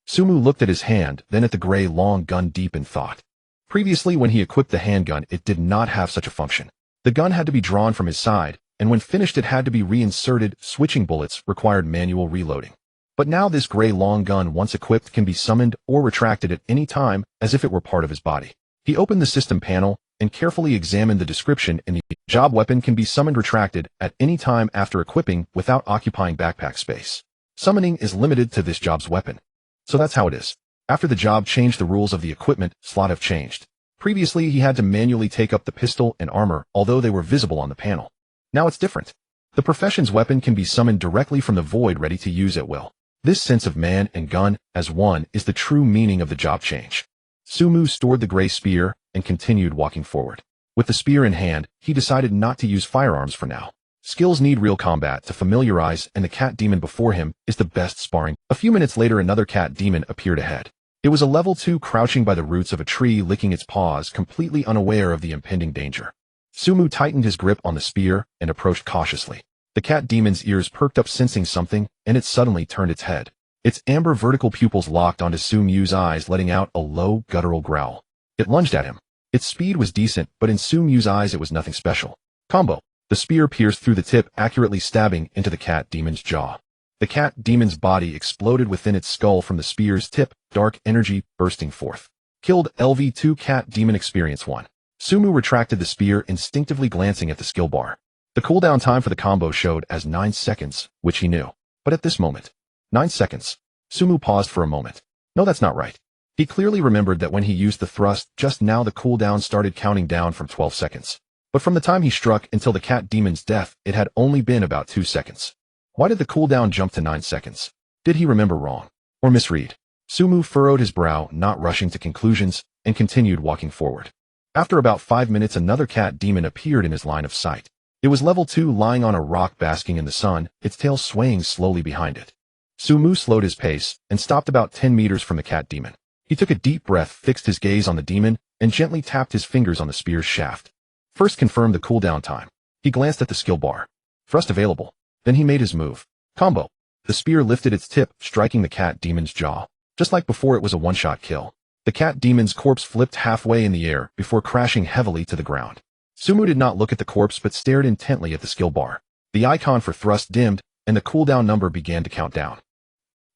Sumu looked at his hand, then at the gray long gun, deep in thought. Previously, when he equipped the handgun, it did not have such a function. The gun had to be drawn from his side, and when finished it had to be reinserted. Switching bullets required manual reloading. But now this gray long gun, once equipped, can be summoned or retracted at any time as if it were part of his body. He opened the system panel and carefully examined the description, and the job weapon can be summoned retracted at any time after equipping without occupying backpack space. Summoning is limited to this job's weapon. So that's how it is. After the job changed, the rules of the equipment slot have changed. Previously, he had to manually take up the pistol and armor, although they were visible on the panel. Now it's different. The profession's weapon can be summoned directly from the void, ready to use at will. This sense of man and gun as one is the true meaning of the job change. Sumu stored the gray spear and continued walking forward. With the spear in hand, he decided not to use firearms for now. Skills need real combat to familiarize, and the cat demon before him is the best sparring. A few minutes later, another cat demon appeared ahead. It was a level 2, crouching by the roots of a tree, licking its paws, completely unaware of the impending danger. Sumu tightened his grip on the spear and approached cautiously. The cat demon's ears perked up, sensing something, and it suddenly turned its head. Its amber vertical pupils locked onto Sumu's eyes, letting out a low, guttural growl. It lunged at him. Its speed was decent, but in Sumu's eyes it was nothing special. Combo. The spear pierced through the tip, accurately stabbing into the cat demon's jaw. The cat demon's body exploded within its skull from the spear's tip, dark energy bursting forth. Killed. LV2 cat demon experience 1. Sumu retracted the spear, instinctively glancing at the skill bar. The cooldown time for the combo showed as 9 seconds, which he knew. But at this moment, 9 seconds. Sumu paused for a moment. No, that's not right. He clearly remembered that when he used the thrust just now, the cooldown started counting down from 12 seconds. But from the time he struck until the cat demon's death, it had only been about 2 seconds. Why did the cooldown jump to 9 seconds? Did he remember wrong? Or misread? Sumu furrowed his brow, not rushing to conclusions, and continued walking forward. After about 5 minutes, another cat demon appeared in his line of sight. It was level 2, lying on a rock, basking in the sun, its tail swaying slowly behind it. Sumu slowed his pace and stopped about 10 meters from the cat demon. He took a deep breath, fixed his gaze on the demon, and gently tapped his fingers on the spear's shaft. First, confirmed the cooldown time. He glanced at the skill bar. Thrust available. Then he made his move. Combo. The spear lifted its tip, striking the cat demon's jaw. Just like before, it was a one-shot kill. The cat demon's corpse flipped halfway in the air before crashing heavily to the ground. Sumu did not look at the corpse but stared intently at the skill bar. The icon for thrust dimmed, and the cooldown number began to count down.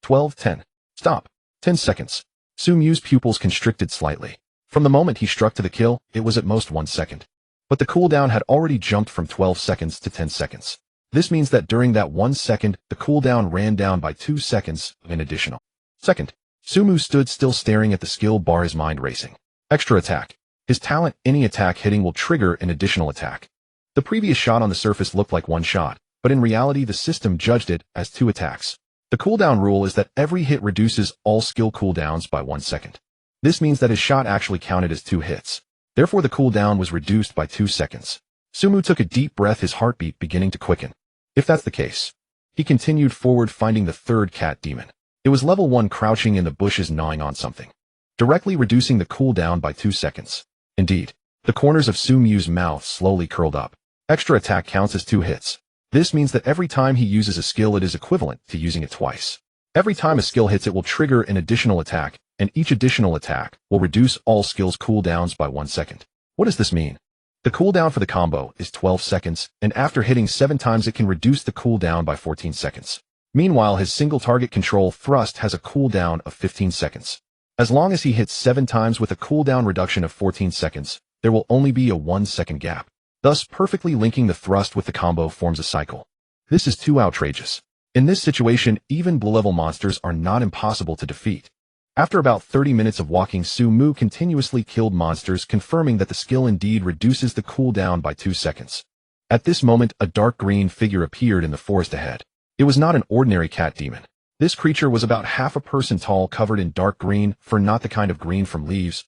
12, 10. Stop. 10 seconds. Sumu's pupils constricted slightly. From the moment he struck to the kill, it was at most 1 second. But the cooldown had already jumped from 12 seconds to 10 seconds. This means that during that 1 second, the cooldown ran down by 2 seconds of an additional second. Sumu stood still, staring at the skill bar, his mind racing. Extra attack. His talent, any attack hitting will trigger an additional attack. The previous shot on the surface looked like 1 shot, but in reality the system judged it as 2 attacks. The cooldown rule is that every hit reduces all skill cooldowns by 1 second. This means that his shot actually counted as 2 hits. Therefore the cooldown was reduced by 2 seconds. Sumu took a deep breath, his heartbeat beginning to quicken. If that's the case, he continued forward, finding the third cat demon. It was level 1, crouching in the bushes, gnawing on something, directly reducing the cooldown by 2 seconds. Indeed, the corners of Sumu's mouth slowly curled up. Extra attack counts as 2 hits. This means that every time he uses a skill, it is equivalent to using it twice. Every time a skill hits, it will trigger an additional attack, and each additional attack will reduce all skills cooldowns by 1 second. What does this mean? The cooldown for the combo is 12 seconds, and after hitting 7 times it can reduce the cooldown by 14 seconds. Meanwhile, his single target control thrust has a cooldown of 15 seconds. As long as he hits 7 times with a cooldown reduction of 14 seconds, there will only be a 1 second gap. Thus, perfectly linking the thrust with the combo forms a cycle. This is too outrageous. In this situation, even blue-level monsters are not impossible to defeat. After about 30 minutes of walking, Sumu continuously killed monsters, confirming that the skill indeed reduces the cooldown by 2 seconds. At this moment, a dark green figure appeared in the forest ahead. It was not an ordinary cat demon. This creature was about half a person tall, covered in dark green, fur, not the kind of green from leaves.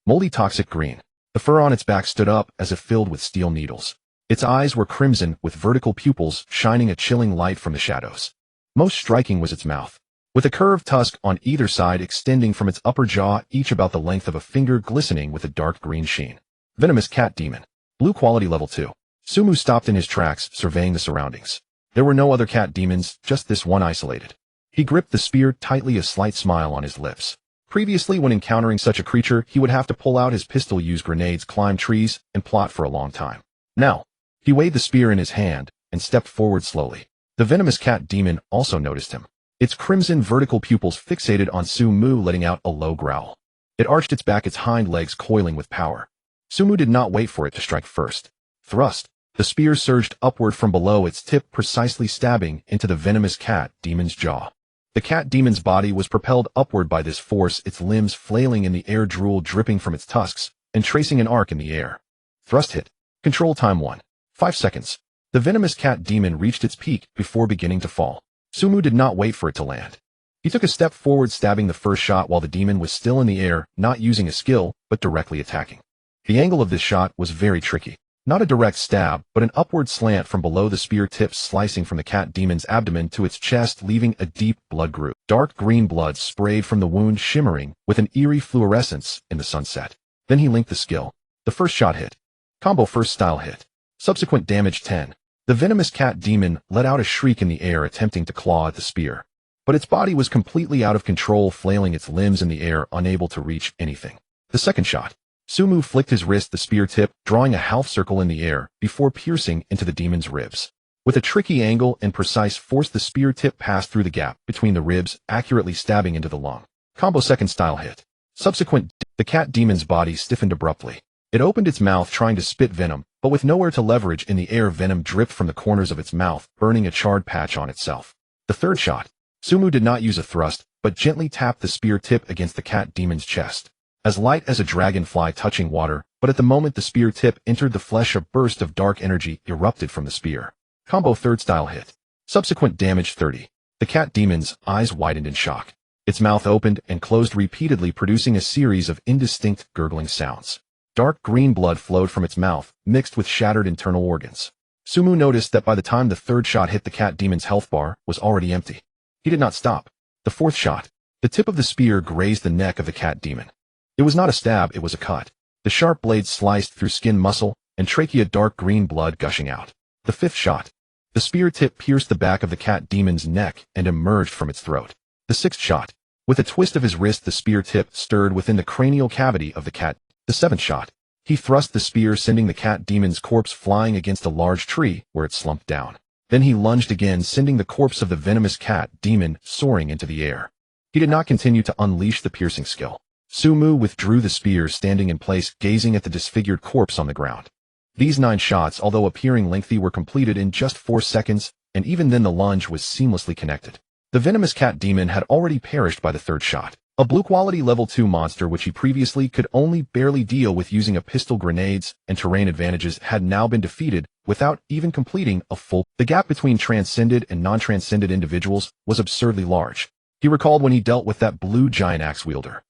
Moldy toxic green. The fur on its back stood up as if filled with steel needles. Its eyes were crimson, with vertical pupils shining a chilling light from the shadows. Most striking was its mouth, with a curved tusk on either side extending from its upper jaw, each about the length of a finger, glistening with a dark green sheen. Venomous cat demon. Blue quality level 2. Sumu stopped in his tracks, surveying the surroundings. There were no other cat demons, just this one isolated. He gripped the spear tightly, a slight smile on his lips. Previously, when encountering such a creature, he would have to pull out his pistol, use grenades, climb trees, and plot for a long time. Now, he weighed the spear in his hand and stepped forward slowly. The venomous cat demon also noticed him. Its crimson vertical pupils fixated on Sumu, letting out a low growl. It arched its back, its hind legs coiling with power. Sumu did not wait for it to strike first. Thrust. The spear surged upward from below, its tip precisely stabbing into the venomous cat demon's jaw. The cat demon's body was propelled upward by this force, its limbs flailing in the air, drool dripping from its tusks, and tracing an arc in the air. Thrust hit. Control time 1. 5 seconds. The venomous cat demon reached its peak before beginning to fall. Sumu did not wait for it to land. He took a step forward, stabbing the first shot while the demon was still in the air, not using a skill, but directly attacking. The angle of this shot was very tricky. Not a direct stab, but an upward slant from below, the spear tip slicing from the cat demon's abdomen to its chest, leaving a deep blood groove. Dark green blood sprayed from the wound, shimmering with an eerie fluorescence in the sunset. Then he linked the skill. The first shot hit. Combo first style hit. Subsequent damage 10. The venomous cat demon let out a shriek in the air, attempting to claw at the spear. But its body was completely out of control, flailing its limbs in the air, unable to reach anything. The second shot. Sumu flicked his wrist, the spear tip drawing a half circle in the air before piercing into the demon's ribs. With a tricky angle and precise force, the spear tip passed through the gap between the ribs, accurately stabbing into the lung. Combo second style hit. Subsequent. The cat demon's body stiffened abruptly. It opened its mouth, trying to spit venom, but with nowhere to leverage in the air, venom dripped from the corners of its mouth, burning a charred patch on itself. The third shot. Sumu did not use a thrust, but gently tapped the spear tip against the cat demon's chest. As light as a dragonfly touching water, but at the moment the spear tip entered the flesh, a burst of dark energy erupted from the spear. Combo third style hit. Subsequent damage 30. The cat demon's eyes widened in shock. Its mouth opened and closed repeatedly, producing a series of indistinct gurgling sounds. Dark green blood flowed from its mouth, mixed with shattered internal organs. Sumu noticed that by the time the third shot hit, the cat demon's health bar was already empty. He did not stop. The fourth shot. The tip of the spear grazed the neck of the cat demon. It was not a stab, it was a cut. The sharp blade sliced through skin, muscle, and trachea, dark green blood gushing out. The fifth shot. The spear tip pierced the back of the cat demon's neck and emerged from its throat. The sixth shot. With a twist of his wrist, the spear tip stirred within the cranial cavity of the cat. The seventh shot. He thrust the spear, sending the cat demon's corpse flying against a large tree, where it slumped down. Then he lunged again, sending the corpse of the venomous cat demon soaring into the air. He did not continue to unleash the piercing skill. Sumu withdrew the spear, standing in place, gazing at the disfigured corpse on the ground. These 9 shots, although appearing lengthy, were completed in just 4 seconds, and even then the lunge was seamlessly connected. The venomous cat demon had already perished by the third shot. A blue quality level 2 monster, which he previously could only barely deal with using a pistol, grenades, and terrain advantages, had now been defeated without even completing a full. The gap between transcended and non-transcended individuals was absurdly large. He recalled when he dealt with that blue giant axe wielder.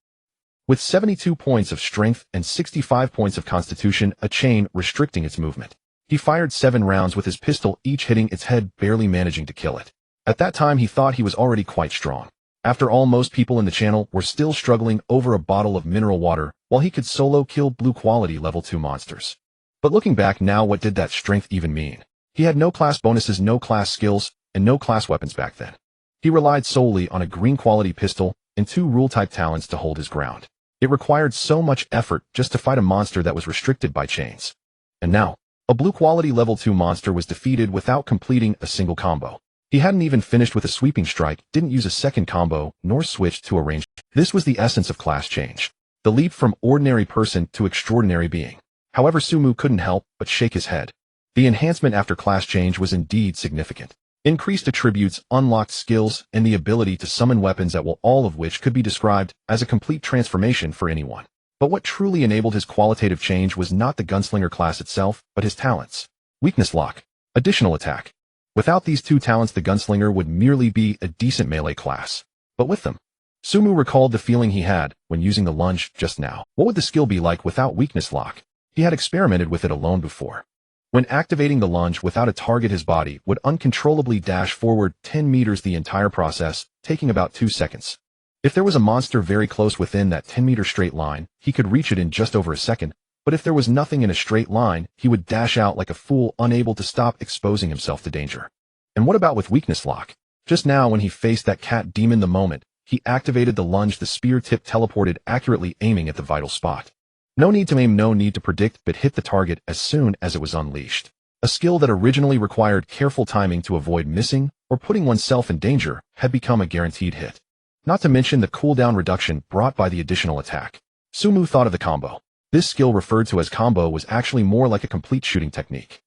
With 72 points of strength and 65 points of constitution, a chain restricting its movement. He fired 7 rounds with his pistol, each hitting its head, barely managing to kill it. At that time he thought he was already quite strong. After all, most people in the channel were still struggling over a bottle of mineral water, while he could solo kill blue quality level 2 monsters. But looking back now, what did that strength even mean? He had no class bonuses, no class skills, and no class weapons back then. He relied solely on a green quality pistol and 2 rule type talents to hold his ground. It required so much effort just to fight a monster that was restricted by chains. And now, a blue quality level 2 monster was defeated without completing a single combo. He hadn't even finished with a sweeping strike, didn't use a second combo, nor switched to a range. This was the essence of class change. The leap from ordinary person to extraordinary being. However, Sumu couldn't help but shake his head. The enhancement after class change was indeed significant. Increased attributes, unlocked skills, and the ability to summon weapons at will, all of which could be described as a complete transformation for anyone. But what truly enabled his qualitative change was not the gunslinger class itself, but his talents. Weakness lock. Additional attack. Without these two talents, the gunslinger would merely be a decent melee class. But with them, Sumu recalled the feeling he had when using the lunge just now. What would the skill be like without weakness lock? He had experimented with it alone before. When activating the lunge without a target, his body would uncontrollably dash forward 10 meters, the entire process taking about 2 seconds. If there was a monster very close within that 10-meter straight line, he could reach it in just over a second, but if there was nothing in a straight line, he would dash out like a fool, unable to stop exposing himself to danger. And what about with weakness lock? Just now, when he faced that cat demon, the moment he activated the lunge, the spear tip teleported, accurately aiming at the vital spot. No need to aim, no need to predict, but hit the target as soon as it was unleashed. A skill that originally required careful timing to avoid missing or putting oneself in danger had become a guaranteed hit. Not to mention the cooldown reduction brought by the additional attack. Sumu thought of the combo. This skill, referred to as combo, was actually more like a complete shooting technique.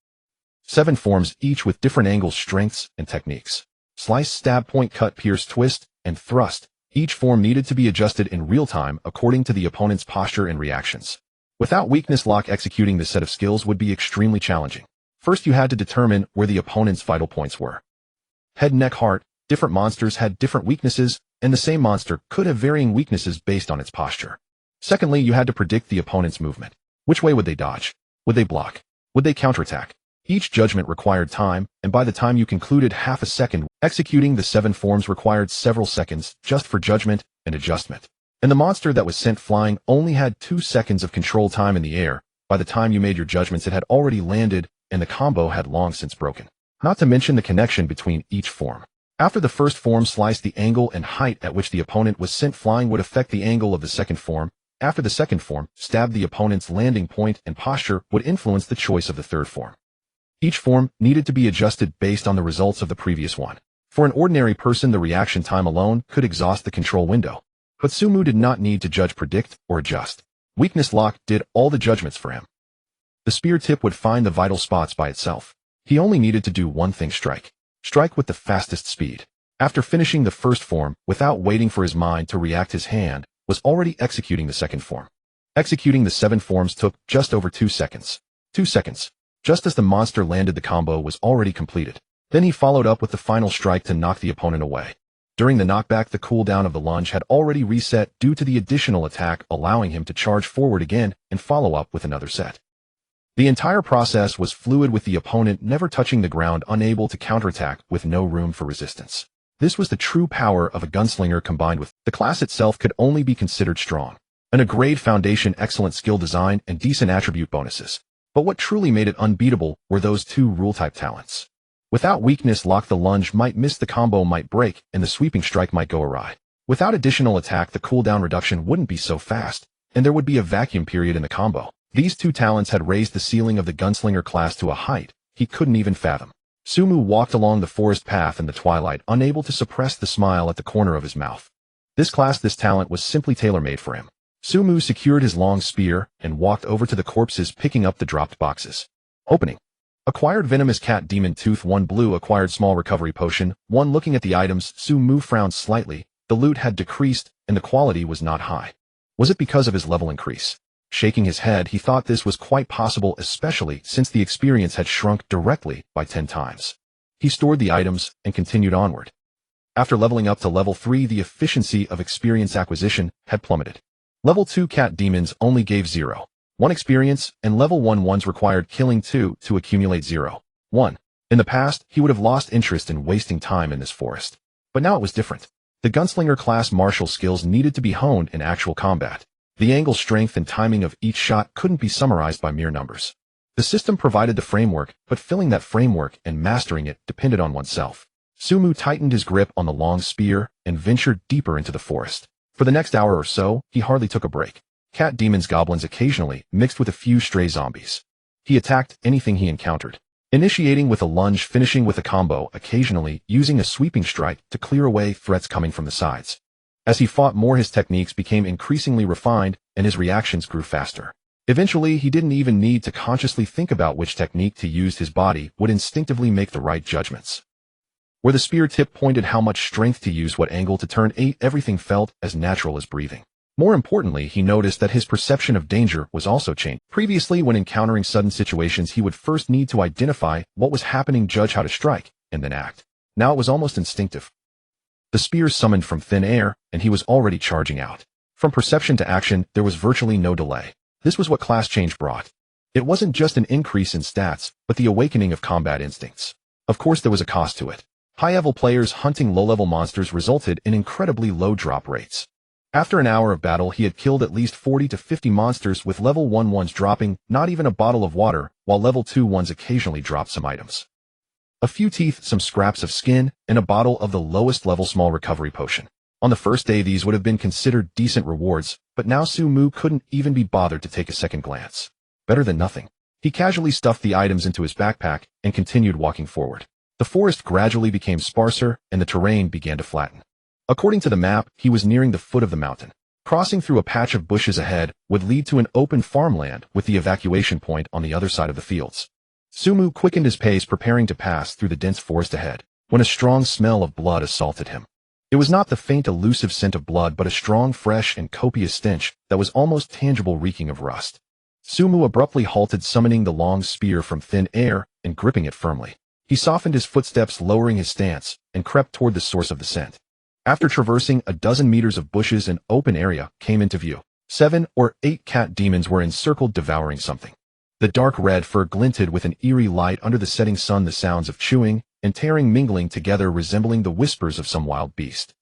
7 forms, each with different angles, strengths, and techniques. Slice, stab, point, cut, pierce, twist, and thrust. Each form needed to be adjusted in real time according to the opponent's posture and reactions. Without weakness lock, executing this set of skills would be extremely challenging. First, you had to determine where the opponent's vital points were. Head, neck, heart. Different monsters had different weaknesses, and the same monster could have varying weaknesses based on its posture. Secondly, you had to predict the opponent's movement. Which way would they dodge? Would they block? Would they counterattack? Each judgment required time, and by the time you concluded, half a second. Executing the 7 forms required several seconds just for judgment and adjustment. And the monster that was sent flying only had 2 seconds of control time in the air. By the time you made your judgments, it had already landed, and the combo had long since broken. Not to mention the connection between each form. After the first form sliced, the angle and height at which the opponent was sent flying would affect the angle of the second form. After the second form stabbed, the opponent's landing point and posture would influence the choice of the third form. Each form needed to be adjusted based on the results of the previous one. For an ordinary person, the reaction time alone could exhaust the control window. But Sumu did not need to judge, predict, or adjust. Weakness lock did all the judgments for him. The spear tip would find the vital spots by itself. He only needed to do one thing: strike. Strike with the fastest speed. After finishing the first form, without waiting for his mind to react, his hand was already executing the second form. Executing the 7 forms took just over 2 seconds. 2 seconds. Just as the monster landed, the combo was already completed. Then he followed up with the final strike to knock the opponent away. During the knockback, the cooldown of the lunge had already reset due to the additional attack, allowing him to charge forward again and follow up with another set. The entire process was fluid, with the opponent never touching the ground, unable to counterattack, with no room for resistance. This was the true power of a gunslinger combined with the class itself could only be considered strong. A grade foundation, excellent skill design, and decent attribute bonuses. But what truly made it unbeatable were those 2 rule-type talents. Without weakness lock, the lunge might miss, the combo might break, and the sweeping strike might go awry. Without additional attack, the cooldown reduction wouldn't be so fast, and there would be a vacuum period in the combo. These 2 talents had raised the ceiling of the gunslinger class to a height he couldn't even fathom. Sumu walked along the forest path in the twilight, unable to suppress the smile at the corner of his mouth. This talent was simply tailor-made for him. Sumu secured his long spear and walked over to the corpses, picking up the dropped boxes. Opening. Acquired venomous cat demon tooth 1 blue. Acquired small recovery potion 1. Looking at the items, Sumu frowned slightly. The loot had decreased and the quality was not high. Was it because of his level increase? Shaking his head, he thought this was quite possible, especially since the experience had shrunk directly by 10 times. He stored the items and continued onward. After leveling up to level 3, the efficiency of experience acquisition had plummeted. Level 2 cat demons only gave 0. 1 experience, and level 1 ones required killing 2 to accumulate 0. 1. In the past, he would have lost interest in wasting time in this forest. But now it was different. The gunslinger class martial skills needed to be honed in actual combat. The angle, strength, and timing of each shot couldn't be summarized by mere numbers. The system provided the framework, but filling that framework and mastering it depended on oneself. Sumu tightened his grip on the long spear and ventured deeper into the forest. For the next hour or so, he hardly took a break. Cat demons, goblins occasionally, mixed with a few stray zombies. He attacked anything he encountered, initiating with a lunge, finishing with a combo, occasionally using a sweeping strike to clear away threats coming from the sides. As he fought more, his techniques became increasingly refined and his reactions grew faster. Eventually, he didn't even need to consciously think about which technique to use. His body would instinctively make the right judgments. Where the spear tip pointed how much strength to use, what angle to turn, everything felt as natural as breathing. More importantly, he noticed that his perception of danger was also changed. Previously, when encountering sudden situations, he would first need to identify what was happening, judge how to strike, and then act. Now it was almost instinctive. The spear summoned from thin air, and he was already charging out. From perception to action, there was virtually no delay. This was what class change brought. It wasn't just an increase in stats, but the awakening of combat instincts. Of course, there was a cost to it. High-level players hunting low-level monsters resulted in incredibly low drop rates. After an hour of battle, he had killed at least 40 to 50 monsters, with level 1 ones dropping not even a bottle of water, while level 2 ones occasionally dropped some items. A few teeth, some scraps of skin, and a bottle of the lowest level small recovery potion. On the first day, these would have been considered decent rewards, but now Su-mu couldn't even be bothered to take a second glance. Better than nothing. He casually stuffed the items into his backpack and continued walking forward. The forest gradually became sparser, and the terrain began to flatten. According to the map, he was nearing the foot of the mountain. Crossing through a patch of bushes ahead would lead to an open farmland with the evacuation point on the other side of the fields. Su-mu quickened his pace, preparing to pass through the dense forest ahead, when a strong smell of blood assaulted him. It was not the faint, elusive scent of blood, but a strong, fresh, and copious stench that was almost tangible, reeking of rust. Su-mu abruptly halted, summoning the long spear from thin air and gripping it firmly. He softened his footsteps, lowering his stance, and crept toward the source of the scent. After traversing a dozen meters of bushes, an open area came into view. 7 or 8 cat demons were encircled, devouring something. The dark red fur glinted with an eerie light under the setting sun, the sounds of chewing and tearing mingling together, resembling the whispers of some wild beast.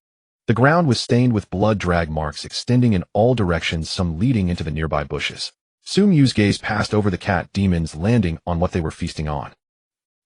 The ground was stained with blood, drag marks extending in all directions, some leading into the nearby bushes. Su-mu's gaze passed over the cat demons, landing on what they were feasting on.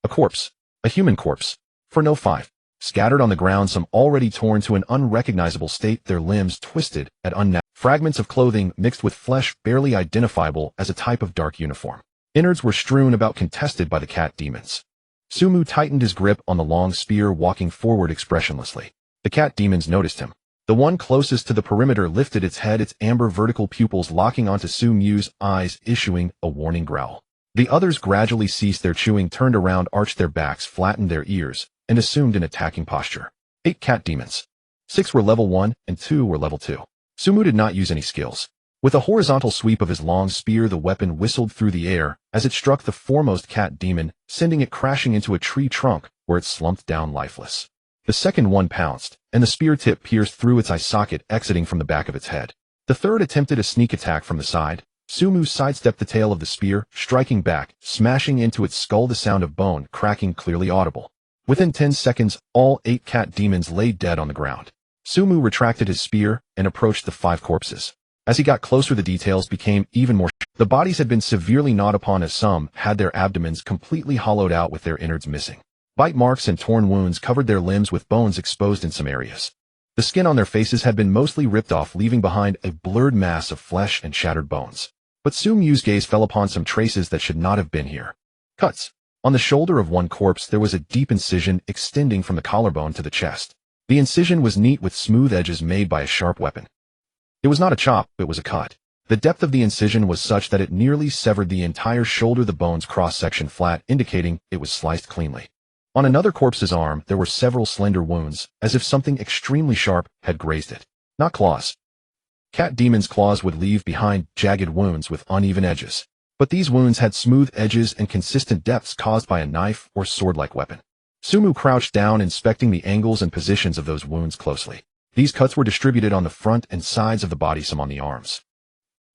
A corpse. A human corpse. For no 5. Scattered on the ground, some already torn to an unrecognizable state, their limbs twisted at unnatural. Fragments of clothing mixed with flesh, barely identifiable as a type of dark uniform. Innards were strewn about, contested by the cat demons. Su-mu tightened his grip on the long spear, walking forward expressionlessly. The cat demons noticed him. The one closest to the perimeter lifted its head, its amber vertical pupils locking onto Su-mu's eyes, issuing a warning growl. The others gradually ceased their chewing, turned around, arched their backs, flattened their ears, and assumed an attacking posture. 8 cat demons. 6 were level 1 and 2 were level 2. Su-mu did not use any skills. With a horizontal sweep of his long spear, the weapon whistled through the air as it struck the foremost cat demon, sending it crashing into a tree trunk where it slumped down lifeless. The second one pounced, and the spear tip pierced through its eye socket, exiting from the back of its head. The third attempted a sneak attack from the side. Su-mu sidestepped the tail of the spear, striking back, smashing into its skull, the sound of bone cracking clearly audible. Within 10 seconds, all 8 cat demons lay dead on the ground. Su-mu retracted his spear and approached the 5 corpses. As he got closer, the details became even more. The bodies had been severely gnawed upon, as some had their abdomens completely hollowed out with their innards missing. Bite marks and torn wounds covered their limbs, with bones exposed in some areas. The skin on their faces had been mostly ripped off, leaving behind a blurred mass of flesh and shattered bones. But Su-mu's gaze fell upon some traces that should not have been here. Cuts. On the shoulder of one corpse there was a deep incision extending from the collarbone to the chest. The incision was neat, with smooth edges made by a sharp weapon. It was not a chop, it was a cut. The depth of the incision was such that it nearly severed the entire shoulder, the bone's cross-section flat, indicating it was sliced cleanly. On another corpse's arm there were several slender wounds, as if something extremely sharp had grazed it. Not claws. Cat demons' claws would leave behind jagged wounds with uneven edges. But these wounds had smooth edges and consistent depths caused by a knife or sword-like weapon. Su-mu crouched down, inspecting the angles and positions of those wounds closely. These cuts were distributed on the front and sides of the body, some on the arms.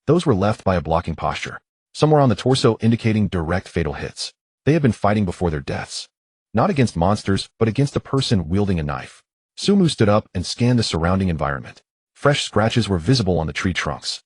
Those were left by a blocking posture. Some were on the torso, indicating direct fatal hits. They had been fighting before their deaths. Not against monsters, but against a person wielding a knife. Su-mu stood up and scanned the surrounding environment. Fresh scratches were visible on the tree trunks.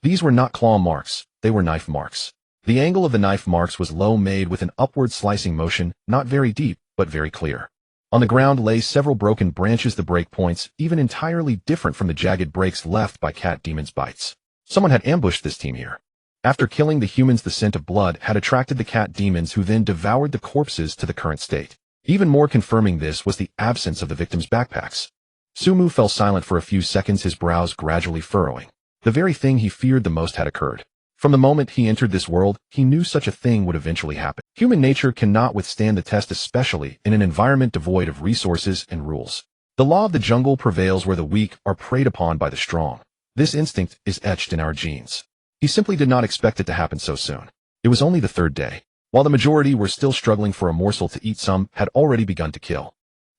These were not claw marks, they were knife marks. The angle of the knife marks was low, made with an upward slicing motion, not very deep, but very clear. On the ground lay several broken branches, the break points even entirely different from the jagged breaks left by cat demons' bites. Someone had ambushed this team here. After killing the humans, the scent of blood had attracted the cat demons, who then devoured the corpses to the current state. Even more confirming this was the absence of the victims' backpacks. Su-mu fell silent for a few seconds, his brows gradually furrowing. The very thing he feared the most had occurred. From the moment he entered this world, he knew such a thing would eventually happen. Human nature cannot withstand the test, especially in an environment devoid of resources and rules. The law of the jungle prevails where the weak are preyed upon by the strong. This instinct is etched in our genes. He simply did not expect it to happen so soon. It was only the third day. While the majority were still struggling for a morsel to eat, some had already begun to kill.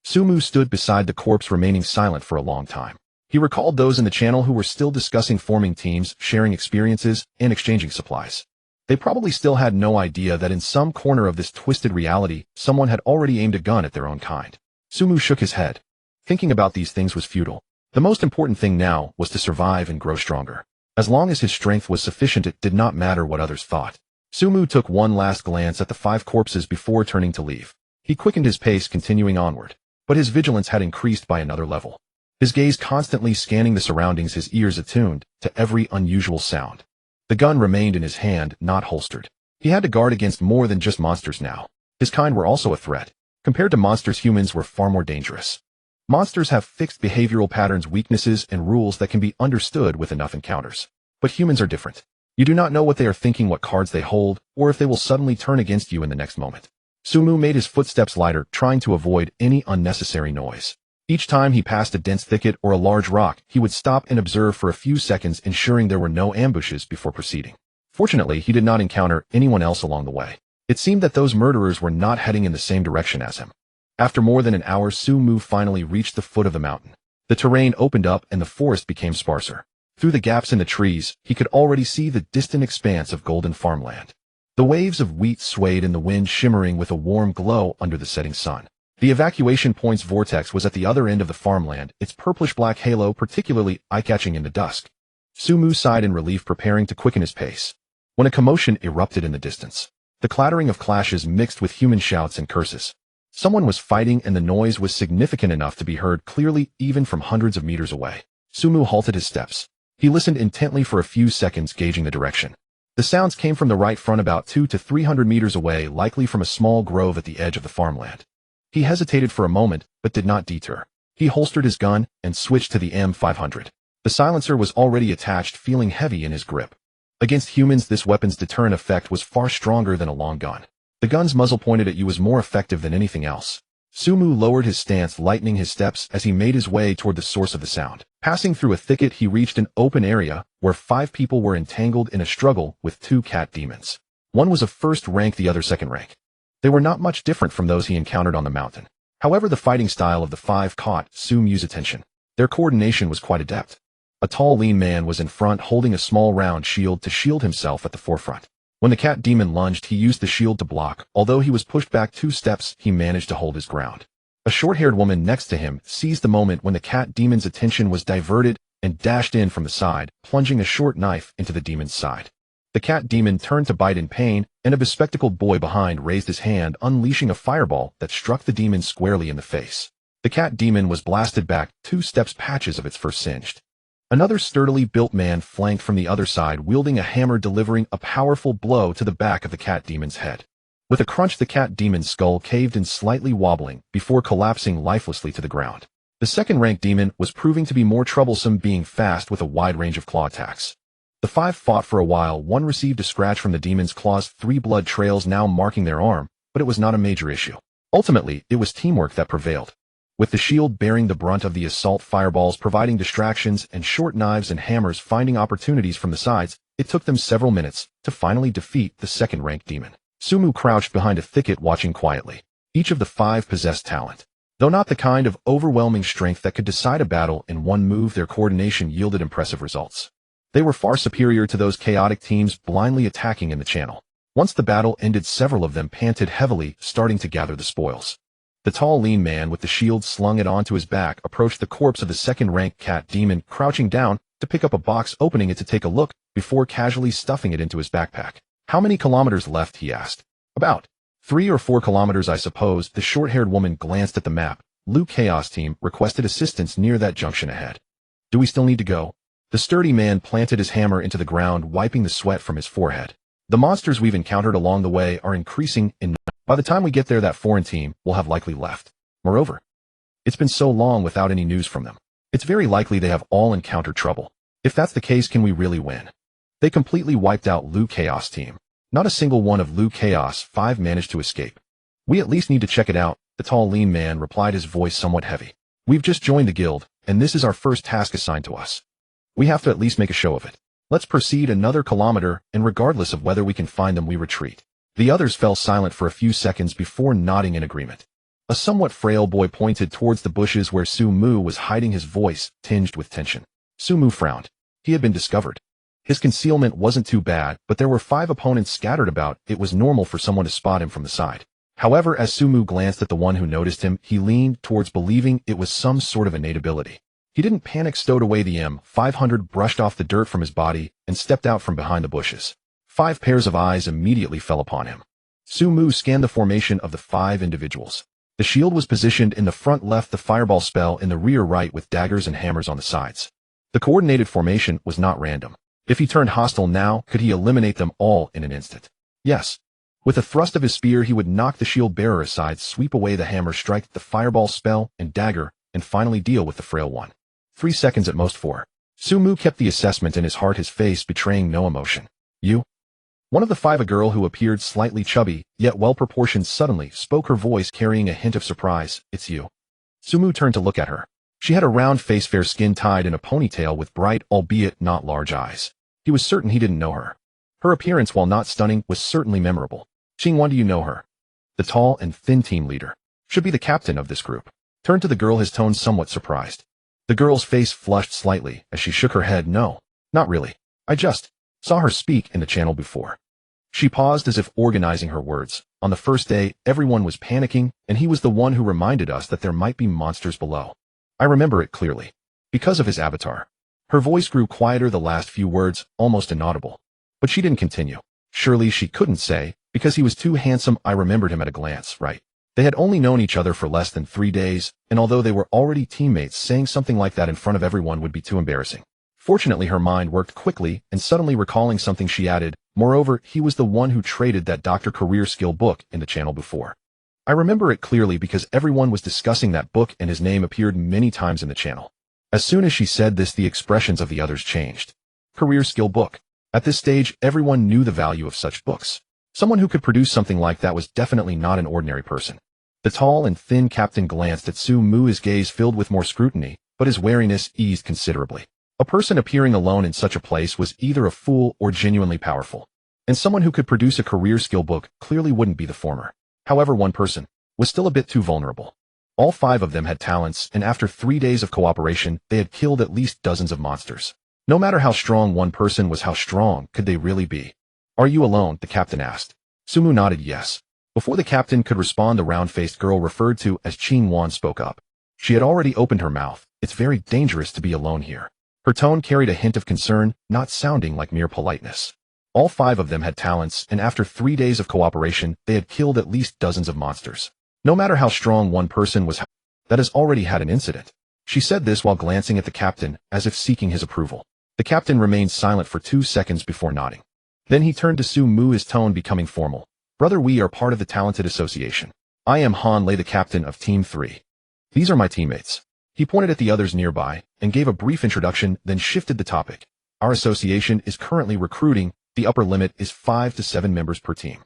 Sumu stood beside the corpse, remaining silent for a long time. He recalled those in the channel who were still discussing forming teams, sharing experiences, and exchanging supplies. They probably still had no idea that in some corner of this twisted reality, someone had already aimed a gun at their own kind. Sumu shook his head. Thinking about these things was futile. The most important thing now was to survive and grow stronger. As long as his strength was sufficient, it did not matter what others thought. Sumu took one last glance at the 5 corpses before turning to leave. He quickened his pace, continuing onward. But his vigilance had increased by another level. His gaze constantly scanning the surroundings, his ears attuned to every unusual sound. The gun remained in his hand, not holstered. He had to guard against more than just monsters now. His kind were also a threat. Compared to monsters, humans were far more dangerous. Monsters have fixed behavioral patterns, weaknesses, and rules that can be understood with enough encounters. But humans are different. You do not know what they are thinking, what cards they hold, or if they will suddenly turn against you in the next moment. Sumu made his footsteps lighter, trying to avoid any unnecessary noise. Each time he passed a dense thicket or a large rock, he would stop and observe for a few seconds, ensuring there were no ambushes before proceeding. Fortunately, he did not encounter anyone else along the way. It seemed that those murderers were not heading in the same direction as him. After more than an hour, Sumu finally reached the foot of the mountain. The terrain opened up and the forest became sparser. Through the gaps in the trees, he could already see the distant expanse of golden farmland. The waves of wheat swayed in the wind, shimmering with a warm glow under the setting sun. The evacuation point's vortex was at the other end of the farmland, its purplish-black halo particularly eye-catching in the dusk. Sumu sighed in relief, preparing to quicken his pace, when a commotion erupted in the distance. The clattering of clashes mixed with human shouts and curses. Someone was fighting, and the noise was significant enough to be heard clearly even from hundreds of meters away. Sumu halted his steps. He listened intently for a few seconds, gauging the direction. The sounds came from the right front, about 200 to 300 meters away, likely from a small grove at the edge of the farmland. He hesitated for a moment, but did not deter. He holstered his gun and switched to the M500. The silencer was already attached, feeling heavy in his grip. Against humans, this weapon's deterrent effect was far stronger than a long gun. The gun's muzzle pointed at you was more effective than anything else. Sumu lowered his stance, lightening his steps as he made his way toward the source of the sound. Passing through a thicket, he reached an open area where 5 people were entangled in a struggle with 2 cat demons. One was of first rank, the other second rank. They were not much different from those he encountered on the mountain. However, the fighting style of the 5 caught Sumu's attention. Their coordination was quite adept. A tall, lean man was in front, holding a small round shield to shield himself at the forefront. When the cat demon lunged, he used the shield to block. Although he was pushed back 2 steps, he managed to hold his ground. A short-haired woman next to him seized the moment when the cat demon's attention was diverted and dashed in from the side, plunging a short knife into the demon's side. The cat demon turned to bite in pain, and a bespectacled boy behind raised his hand, unleashing a fireball that struck the demon squarely in the face. The cat demon was blasted back 2 steps, patches of its fur singed. Another sturdily built man flanked from the other side, wielding a hammer, delivering a powerful blow to the back of the cat demon's head. With a crunch, the cat demon's skull caved in, slightly wobbling, before collapsing lifelessly to the ground. The second-rank demon was proving to be more troublesome, being fast with a wide range of claw attacks. The 5 fought for a while. One received a scratch from the demon's claws, 3 blood trails now marking their arm, but it was not a major issue. Ultimately, it was teamwork that prevailed. With the shield bearing the brunt of the assault, fireballs providing distractions, and short knives and hammers finding opportunities from the sides, it took them several minutes to finally defeat the second-rank demon. Sumu crouched behind a thicket, watching quietly. Each of the 5 possessed talent. Though not the kind of overwhelming strength that could decide a battle in one move, their coordination yielded impressive results. They were far superior to those chaotic teams blindly attacking in the channel. Once the battle ended, several of them panted heavily, starting to gather the spoils. The tall, lean man with the shield slung it onto his back approached the corpse of the second-rank cat demon, crouching down to pick up a box, opening it to take a look, before casually stuffing it into his backpack. "How many kilometers left?" he asked. "About 3 or 4 kilometers, I suppose." The short-haired woman glanced at the map. "Liu Chaos Team requested assistance near that junction ahead. Do we still need to go?" The sturdy man planted his hammer into the ground, wiping the sweat from his forehead. "The monsters we've encountered along the way are increasing in number. By the time we get there, that foreign team will have likely left. Moreover, it's been so long without any news from them. It's very likely they have all encountered trouble. If that's the case, can we really win?" They completely wiped out Liu Chaos team. Not a single one of Liu Chaos 5 managed to escape. We at least need to check it out, the tall lean man replied, his voice somewhat heavy. We've just joined the guild, and this is our first task assigned to us. We have to at least make a show of it. Let's proceed another kilometer, and regardless of whether we can find them, we retreat. The others fell silent for a few seconds before nodding in agreement. A somewhat frail boy pointed towards the bushes where Su Mu was hiding, his voice tinged with tension. Su Mu frowned. He had been discovered. His concealment wasn't too bad, but there were 5 opponents scattered about. It was normal for someone to spot him from the side. However, as Su Mu glanced at the one who noticed him, he leaned towards believing it was some sort of innate ability. He didn't panic, stowed away the M500, brushed off the dirt from his body, and stepped out from behind the bushes. 5 pairs of eyes immediately fell upon him. Su Mu scanned the formation of the 5 individuals. The shield was positioned in the front left, the fireball spell in the rear right, with daggers and hammers on the sides. The coordinated formation was not random. If he turned hostile now, could he eliminate them all in an instant? Yes. With a thrust of his spear, he would knock the shield bearer aside, sweep away the hammer, strike the fireball spell and dagger, and finally deal with the frail one. 3 seconds at most. 4. Su Mu kept the assessment in his heart, his face betraying no emotion. You? One of the 5, a girl who appeared slightly chubby, yet well-proportioned, suddenly spoke, her voice carrying a hint of surprise. It's you. Su Mu turned to look at her. She had a round face, fair skin tied in a ponytail with bright, albeit not large eyes. He was certain he didn't know her. Her appearance, while not stunning, was certainly memorable. Qingwan, do you know her? The tall and thin team leader. Should be the captain of this group. Turned to the girl, his tone somewhat surprised. The girl's face flushed slightly as she shook her head. No, not really. I just saw her speak in the channel before. She paused as if organizing her words. On the first day, everyone was panicking, and he was the one who reminded us that there might be monsters below. I remember it clearly. Because of his avatar. Her voice grew quieter, the last few words almost inaudible. But she didn't continue. Surely she couldn't say, because he was too handsome. I remembered him at a glance, right? They had only known each other for less than 3 days, and although they were already teammates, saying something like that in front of everyone would be too embarrassing. Fortunately, her mind worked quickly, and suddenly recalling something, she added, moreover, he was the one who traded that Dr. Career Skill book in the channel before. I remember it clearly because everyone was discussing that book and his name appeared many times in the channel. As soon as she said this, the expressions of the others changed. Career Skill book. At this stage, everyone knew the value of such books. Someone who could produce something like that was definitely not an ordinary person. The tall and thin captain glanced at Su Mu, his gaze filled with more scrutiny, but his wariness eased considerably. A person appearing alone in such a place was either a fool or genuinely powerful. And someone who could produce a career skill book clearly wouldn't be the former. However, one person was still a bit too vulnerable. All 5 of them had talents, and after 3 days of cooperation, they had killed at least dozens of monsters. No matter how strong one person was, how strong could they really be? Are you alone? The captain asked. Su Mu nodded yes. Before the captain could respond, the round-faced girl referred to as Qingwan spoke up. She had already opened her mouth. It's very dangerous to be alone here. Her tone carried a hint of concern, not sounding like mere politeness. All 5 of them had talents, and after 3 days of cooperation, they had killed at least dozens of monsters. No matter how strong one person was, that has already had an incident. She said this while glancing at the captain, as if seeking his approval. The captain remained silent for 2 seconds before nodding. Then he turned to Su Mu, his tone becoming formal. Brother, we are part of the Talented Association. I am Han Lei, the captain of Team 3. These are my teammates. He pointed at the others nearby and gave a brief introduction, then shifted the topic. Our association is currently recruiting. The upper limit is 5 to 7 members per team.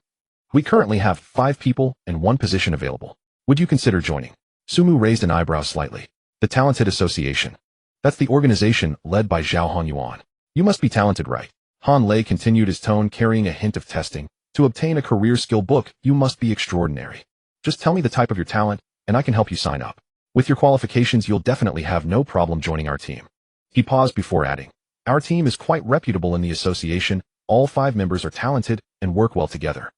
We currently have 5 people and 1 position available. Would you consider joining? Su Mu raised an eyebrow slightly. The Talented Association. That's the organization led by Zhao Honyuan. You must be talented, right? Han Lei continued, his tone carrying a hint of testing. To obtain a career skill book, you must be extraordinary. Just tell me the type of your talent, and I can help you sign up. With your qualifications, you'll definitely have no problem joining our team. He paused before adding, our team is quite reputable in the association. All 5 members are talented and work well together.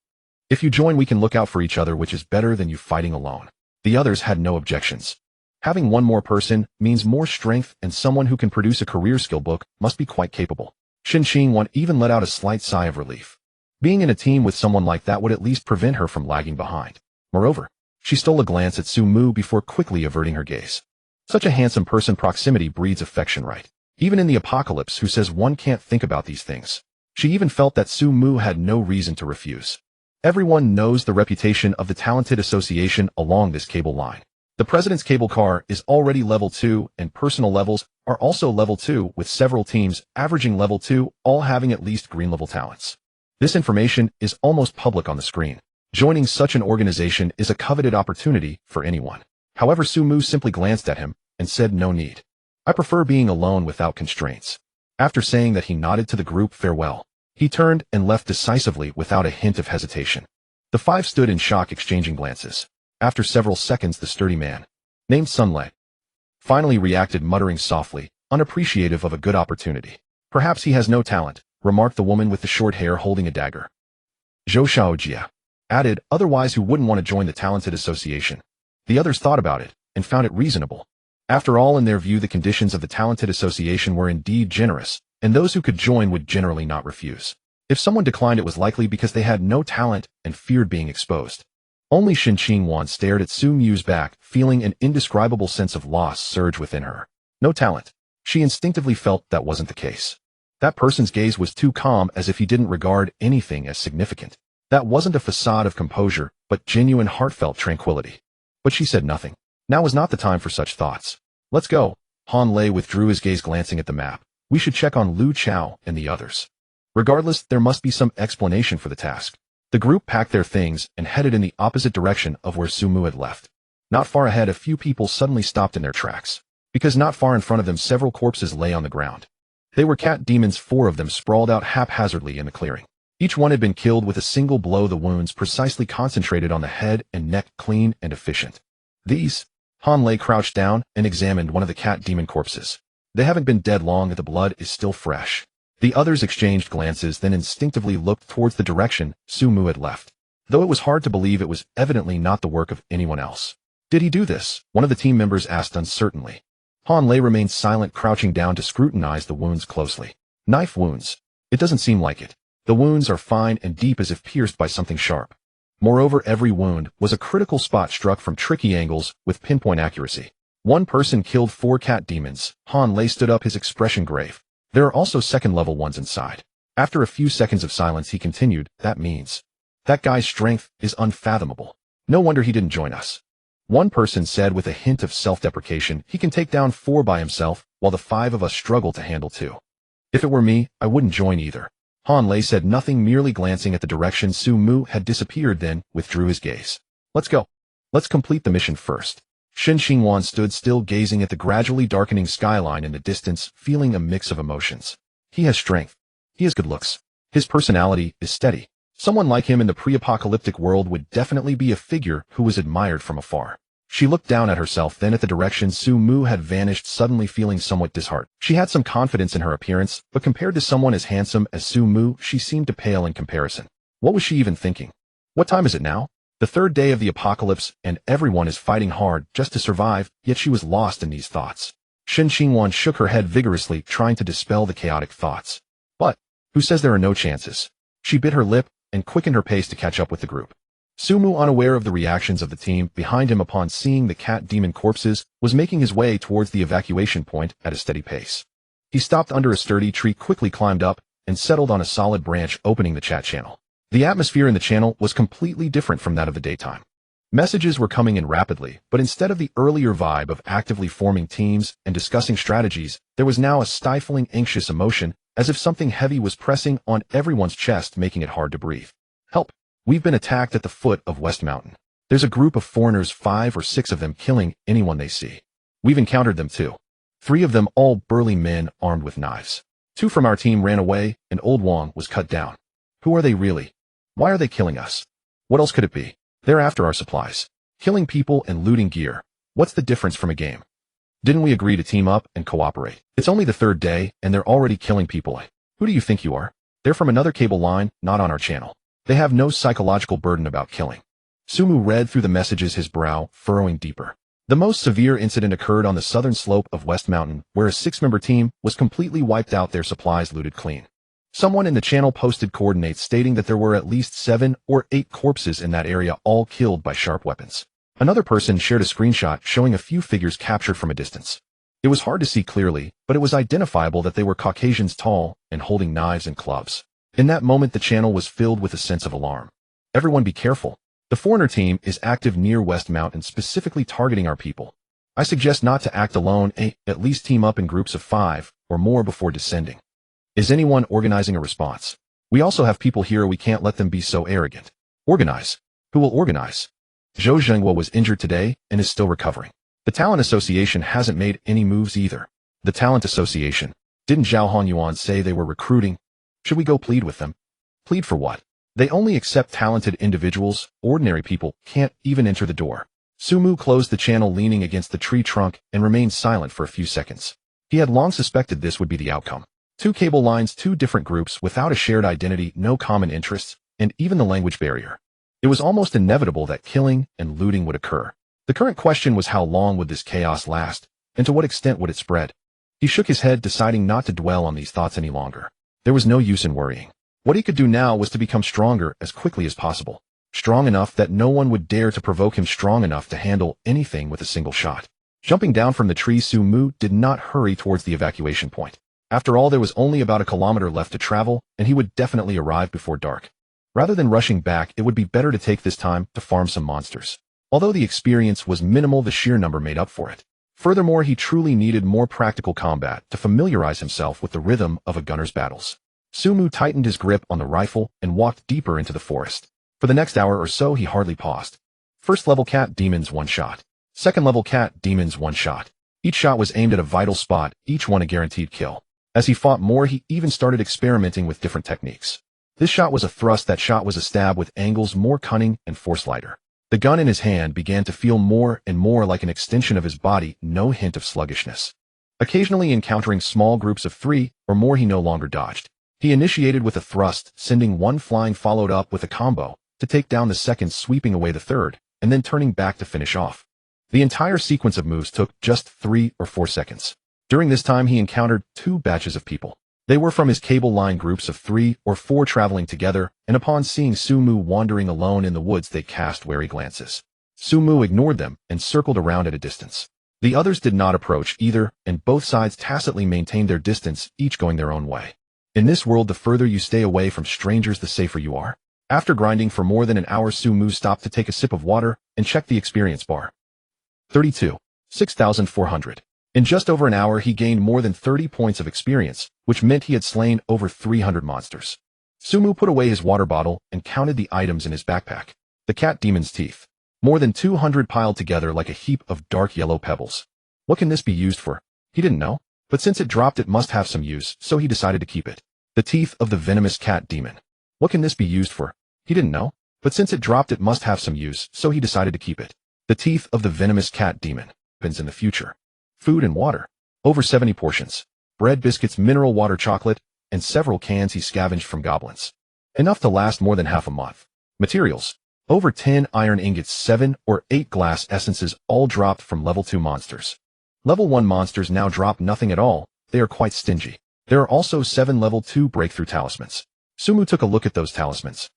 If you join, we can look out for each other, which is better than you fighting alone. The others had no objections. Having 1 more person means more strength, and someone who can produce a career skill book must be quite capable. Shin Qingwan even let out a slight sigh of relief. Being in a team with someone like that would at least prevent her from lagging behind. Moreover, she stole a glance at Su Mu before quickly averting her gaze. Such a handsome person, proximity breeds affection, right? Even in the apocalypse, who says one can't think about these things? She even felt that Su Mu had no reason to refuse. Everyone knows the reputation of the Talented Association along this cable line. The president's cable car is already level 2 and personal levels are also level 2 with several teams averaging level 2 all having at least green level talents. This information is almost public on the screen. Joining such an organization is a coveted opportunity for anyone. However, Sumu simply glanced at him and said no need. I prefer being alone without constraints. After saying that, he nodded to the group farewell. He turned and left decisively without a hint of hesitation. The five stood in shock, exchanging glances. After several seconds, the sturdy man, named Sunlight, finally reacted, muttering softly, unappreciative of a good opportunity. Perhaps he has no talent, remarked the woman with the short hair holding a dagger. Zhou Xiaojia added, otherwise who wouldn't want to join the talented association? The others thought about it and found it reasonable. After all, in their view, the conditions of the talented association were indeed generous, and those who could join would generally not refuse. If someone declined, it was likely because they had no talent and feared being exposed. Only Shen Qingwan stared at Su Mu's back, feeling an indescribable sense of loss surge within her. No talent. She instinctively felt that wasn't the case. That person's gaze was too calm, as if he didn't regard anything as significant. That wasn't a facade of composure, but genuine heartfelt tranquility. But she said nothing. Now was not the time for such thoughts. Let's go. Han Lei withdrew his gaze, glancing at the map. We should check on Lu Chao and the others. Regardless, there must be some explanation for the task. The group packed their things and headed in the opposite direction of where Sumu had left. Not far ahead, a few people suddenly stopped in their tracks, because not far in front of them several corpses lay on the ground. They were cat demons, 4 of them sprawled out haphazardly in the clearing. Each one had been killed with a single blow, the wounds precisely concentrated on the head and neck, clean and efficient. These? Han Lei crouched down and examined one of the cat demon corpses. They haven't been dead long, the blood is still fresh. The others exchanged glances, then instinctively looked towards the direction Sumu had left. Though it was hard to believe, it was evidently not the work of anyone else. Did he do this? One of the team members asked uncertainly. Han Lei remained silent, crouching down to scrutinize the wounds closely. Knife wounds. It doesn't seem like it. The wounds are fine and deep, as if pierced by something sharp. Moreover, every wound was a critical spot, struck from tricky angles with pinpoint accuracy. One person killed 4 cat demons. Han Lei stood up, his expression grave. There are also second-level ones inside. After a few seconds of silence, he continued, that means that guy's strength is unfathomable. No wonder he didn't join us. One person said with a hint of self-deprecation, he can take down 4 by himself, while the 5 of us struggle to handle 2. If it were me, I wouldn't join either. Han Lei said nothing, merely glancing at the direction Su Mu had disappeared, then withdrew his gaze. Let's go. Let's complete the mission first. Shen Qingwan stood still, gazing at the gradually darkening skyline in the distance, feeling a mix of emotions. He has strength. He has good looks. His personality is steady. Someone like him in the pre-apocalyptic world would definitely be a figure who was admired from afar. She looked down at herself, then at the direction Su Mu had vanished, suddenly feeling somewhat disheartened. She had some confidence in her appearance, but compared to someone as handsome as Su Mu, she seemed to pale in comparison. What was she even thinking? What time is it now? The 3rd day of the apocalypse, and everyone is fighting hard just to survive, yet she was lost in these thoughts. Shen Qingwan shook her head vigorously, trying to dispel the chaotic thoughts. But who says there are no chances? She bit her lip and quickened her pace to catch up with the group. Sumu, unaware of the reactions of the team behind him upon seeing the cat demon corpses, was making his way towards the evacuation point at a steady pace. He stopped under a sturdy tree, quickly climbed up, and settled on a solid branch, opening the chat channel. The atmosphere in the channel was completely different from that of the daytime. Messages were coming in rapidly, but instead of the earlier vibe of actively forming teams and discussing strategies, there was now a stifling, anxious emotion, as if something heavy was pressing on everyone's chest, making it hard to breathe. Help! We've been attacked at the foot of West Mountain. There's a group of foreigners, 5 or 6 of them, killing anyone they see. We've encountered them too. 3 of them, all burly men armed with knives. 2 from our team ran away, and Old Wang was cut down. Who are they really? Why are they killing us? What else could it be? They're after our supplies. Killing people and looting gear. What's the difference from a game? Didn't we agree to team up and cooperate? It's only the 3rd day, and they're already killing people. Who do you think you are? They're from another cable line, not on our channel. They have no psychological burden about killing. Sumu read through the messages, his brow furrowing deeper. The most severe incident occurred on the southern slope of West Mountain, where a 6-member team was completely wiped out, their supplies looted clean. Someone in the channel posted coordinates stating that there were at least 7 or 8 corpses in that area, all killed by sharp weapons. Another person shared a screenshot showing a few figures captured from a distance. It was hard to see clearly, but it was identifiable that they were Caucasians, tall and holding knives and clubs. In that moment, the channel was filled with a sense of alarm. Everyone be careful. The foreigner team is active near West Mountain, specifically targeting our people. I suggest not to act alone, at least team up in groups of 5 or more before descending. Is anyone organizing a response? We also have people here, we can't let them be so arrogant. Organize. Who will organize? Zhou Zhenghua was injured today and is still recovering. The Talent Association hasn't made any moves either. The Talent Association. Didn't Zhao Honyuan say they were recruiting? Should we go plead with them? Plead for what? They only accept talented individuals. Ordinary people can't even enter the door. Sumu closed the channel leaning against the tree trunk and remained silent for a few seconds. He had long suspected this would be the outcome. 2 cable lines, 2 different groups without a shared identity, no common interests, and even the language barrier. It was almost inevitable that killing and looting would occur. The current question was how long would this chaos last, and to what extent would it spread? He shook his head, deciding not to dwell on these thoughts any longer. There was no use in worrying. What he could do now was to become stronger as quickly as possible. Strong enough that no one would dare to provoke him, strong enough to handle anything with a single shot. Jumping down from the tree, Sumu did not hurry towards the evacuation point. After all, there was only about a kilometer left to travel, and he would definitely arrive before dark. Rather than rushing back, it would be better to take this time to farm some monsters. Although the experience was minimal, the sheer number made up for it. Furthermore, he truly needed more practical combat to familiarize himself with the rhythm of a gunner's battles. Sumu tightened his grip on the rifle and walked deeper into the forest. For the next hour or so, he hardly paused. First level cat demons, 1 shot. Second level cat demons, 1 shot. Each shot was aimed at a vital spot, each one a guaranteed kill. As he fought more, he even started experimenting with different techniques. This shot was a thrust, that shot was a stab, with angles more cunning and force lighter. The gun in his hand began to feel more and more like an extension of his body, no hint of sluggishness. Occasionally encountering small groups of 3 or more, he no longer dodged. He initiated with a thrust, sending one flying, followed up with a combo to take down the second, sweeping away the third, and then turning back to finish off. The entire sequence of moves took just 3 or 4 seconds. During this time, he encountered 2 batches of people. They were from his cable line, groups of 3 or 4 traveling together, and upon seeing Sumu wandering alone in the woods, they cast wary glances. Sumu ignored them and circled around at a distance. The others did not approach either, and both sides tacitly maintained their distance, each going their own way. In this world, the further you stay away from strangers, the safer you are. After grinding for more than an hour, Sumu stopped to take a sip of water and checked the experience bar. 32. 6,400. In just over an hour, he gained more than 30 points of experience, which meant he had slain over 300 monsters. Sumu put away his water bottle and counted the items in his backpack. The cat demon's teeth. More than 200 piled together like a heap of dark yellow pebbles. What can this be used for? He didn't know, but since it dropped, it must have some use, so he decided to keep it. The teeth of the venomous cat demon. What can this be used for? He didn't know, but since it dropped, it must have some use, so he decided to keep it. The teeth of the venomous cat demon. Happens in the future. Food and water. Over 70 portions. Bread, biscuits, mineral water, chocolate, and several cans he scavenged from goblins. Enough to last more than half a month. Materials. Over 10 iron ingots, 7 or 8 glass essences, all dropped from level 2 monsters. Level 1 monsters now drop nothing at all. They are quite stingy. There are also 7 level 2 breakthrough talismans. Sumu took a look at those talismans.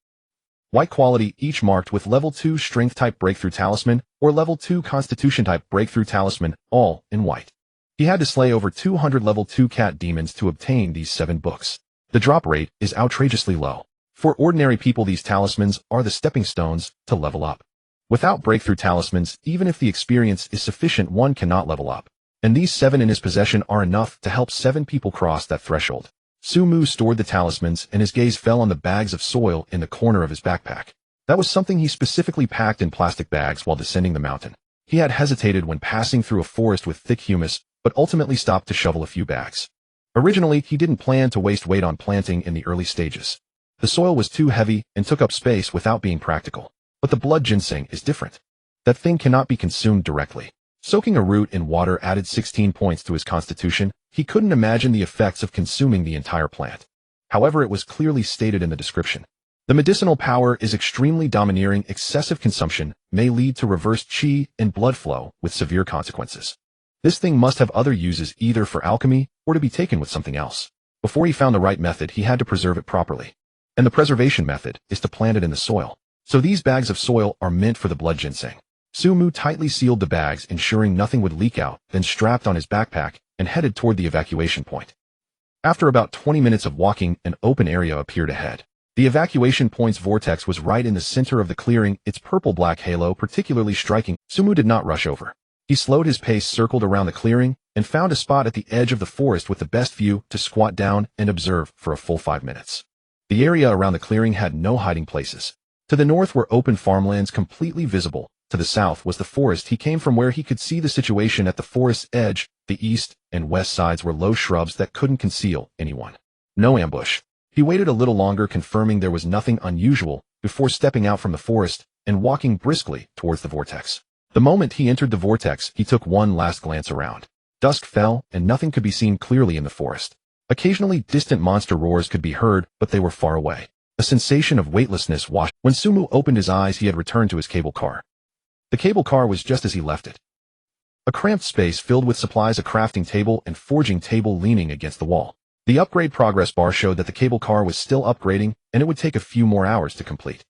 White quality, each marked with level 2 strength type breakthrough talisman or level 2 constitution type breakthrough talisman, all in white. He had to slay over 200 level 2 cat demons to obtain these 7 books. The drop rate is outrageously low. For ordinary people, these talismans are the stepping stones to level up. Without breakthrough talismans, even if the experience is sufficient, one cannot level up. And these 7 in his possession are enough to help 7 people cross that threshold. Sumu stored the talismans, and his gaze fell on the bags of soil in the corner of his backpack. That was something he specifically packed in plastic bags while descending the mountain. He had hesitated when passing through a forest with thick humus, but ultimately stopped to shovel a few bags. Originally, he didn't plan to waste weight on planting in the early stages. The soil was too heavy and took up space without being practical. But the blood ginseng is different. That thing cannot be consumed directly. Soaking a root in water added 16 points to his constitution. He couldn't imagine the effects of consuming the entire plant. However, it was clearly stated in the description. The medicinal power is extremely domineering. Excessive consumption may lead to reversed qi and blood flow with severe consequences. This thing must have other uses, either for alchemy or to be taken with something else. Before he found the right method, he had to preserve it properly. And the preservation method is to plant it in the soil. So these bags of soil are meant for the blood ginseng. Sumu tightly sealed the bags, ensuring nothing would leak out, then strapped on his backpack and headed toward the evacuation point. After about 20 minutes of walking, an open area appeared ahead. The evacuation point's vortex was right in the center of the clearing, its purple-black halo particularly striking. Sumu did not rush over. He slowed his pace, circled around the clearing, and found a spot at the edge of the forest with the best view to squat down and observe for a full 5 minutes. The area around the clearing had no hiding places. To the north were open farmlands completely visible. To the south was the forest he came from, where he could see the situation at the forest's edge. The east and west sides were low shrubs that couldn't conceal anyone. No ambush. He waited a little longer, confirming there was nothing unusual, before stepping out from the forest and walking briskly towards the vortex. The moment he entered the vortex, he took one last glance around. Dusk fell, and nothing could be seen clearly in the forest. Occasionally distant monster roars could be heard, but they were far away. A sensation of weightlessness washed. When Sumu opened his eyes, he had returned to his cable car. The cable car was just as he left it. A cramped space filled with supplies, a crafting table and forging table leaning against the wall. The upgrade progress bar showed that the cable car was still upgrading, and it would take a few more hours to complete.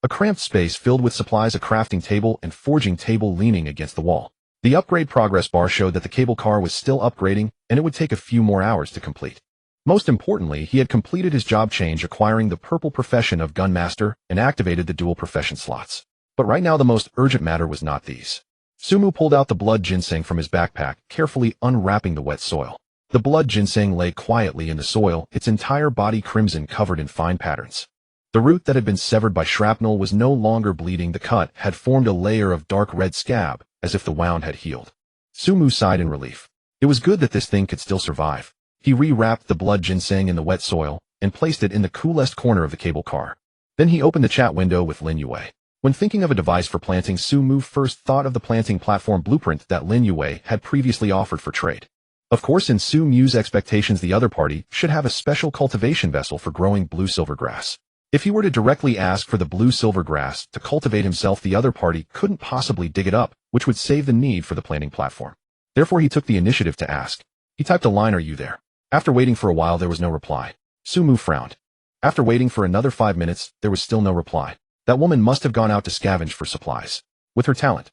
A cramped space filled with supplies, a crafting table and forging table leaning against the wall. The upgrade progress bar showed that the cable car was still upgrading, and it would take a few more hours to complete. Most importantly, he had completed his job change, acquiring the purple profession of gunmaster, and activated the dual profession slots. But right now the most urgent matter was not these. Sumu pulled out the blood ginseng from his backpack, carefully unwrapping the wet soil. The blood ginseng lay quietly in the soil, its entire body crimson, covered in fine patterns. The root that had been severed by shrapnel was no longer bleeding. The cut had formed a layer of dark red scab, as if the wound had healed. Sumu sighed in relief. It was good that this thing could still survive. He re-wrapped the blood ginseng in the wet soil, and placed it in the coolest corner of the cable car. Then he opened the chat window with Lin Yue. When thinking of a device for planting, Sumu first thought of the planting platform blueprint that Lin Yue had previously offered for trade. Of course, in Sumu's expectations, the other party should have a special cultivation vessel for growing blue-silver grass. If he were to directly ask for the blue-silver grass to cultivate himself, the other party couldn't possibly dig it up, which would save the need for the planting platform. Therefore, he took the initiative to ask. He typed a line, "Are you there?" After waiting for a while, there was no reply. Sumu frowned. After waiting for another 5 minutes, there was still no reply. That woman must have gone out to scavenge for supplies. With her talent,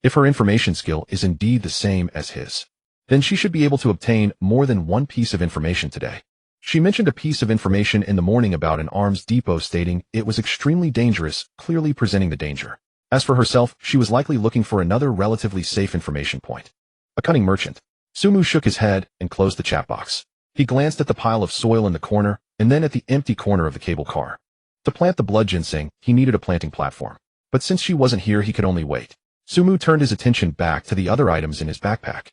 if her information skill is indeed the same as his, then she should be able to obtain more than one piece of information today. She mentioned a piece of information in the morning about an arms depot, stating it was extremely dangerous, clearly presenting the danger. As for herself, she was likely looking for another relatively safe information point. A cunning merchant. Sumu shook his head and closed the chat box. He glanced at the pile of soil in the corner, and then at the empty corner of the cable car. To plant the blood ginseng, he needed a planting platform. But since she wasn't here, he could only wait. Sumu turned his attention back to the other items in his backpack.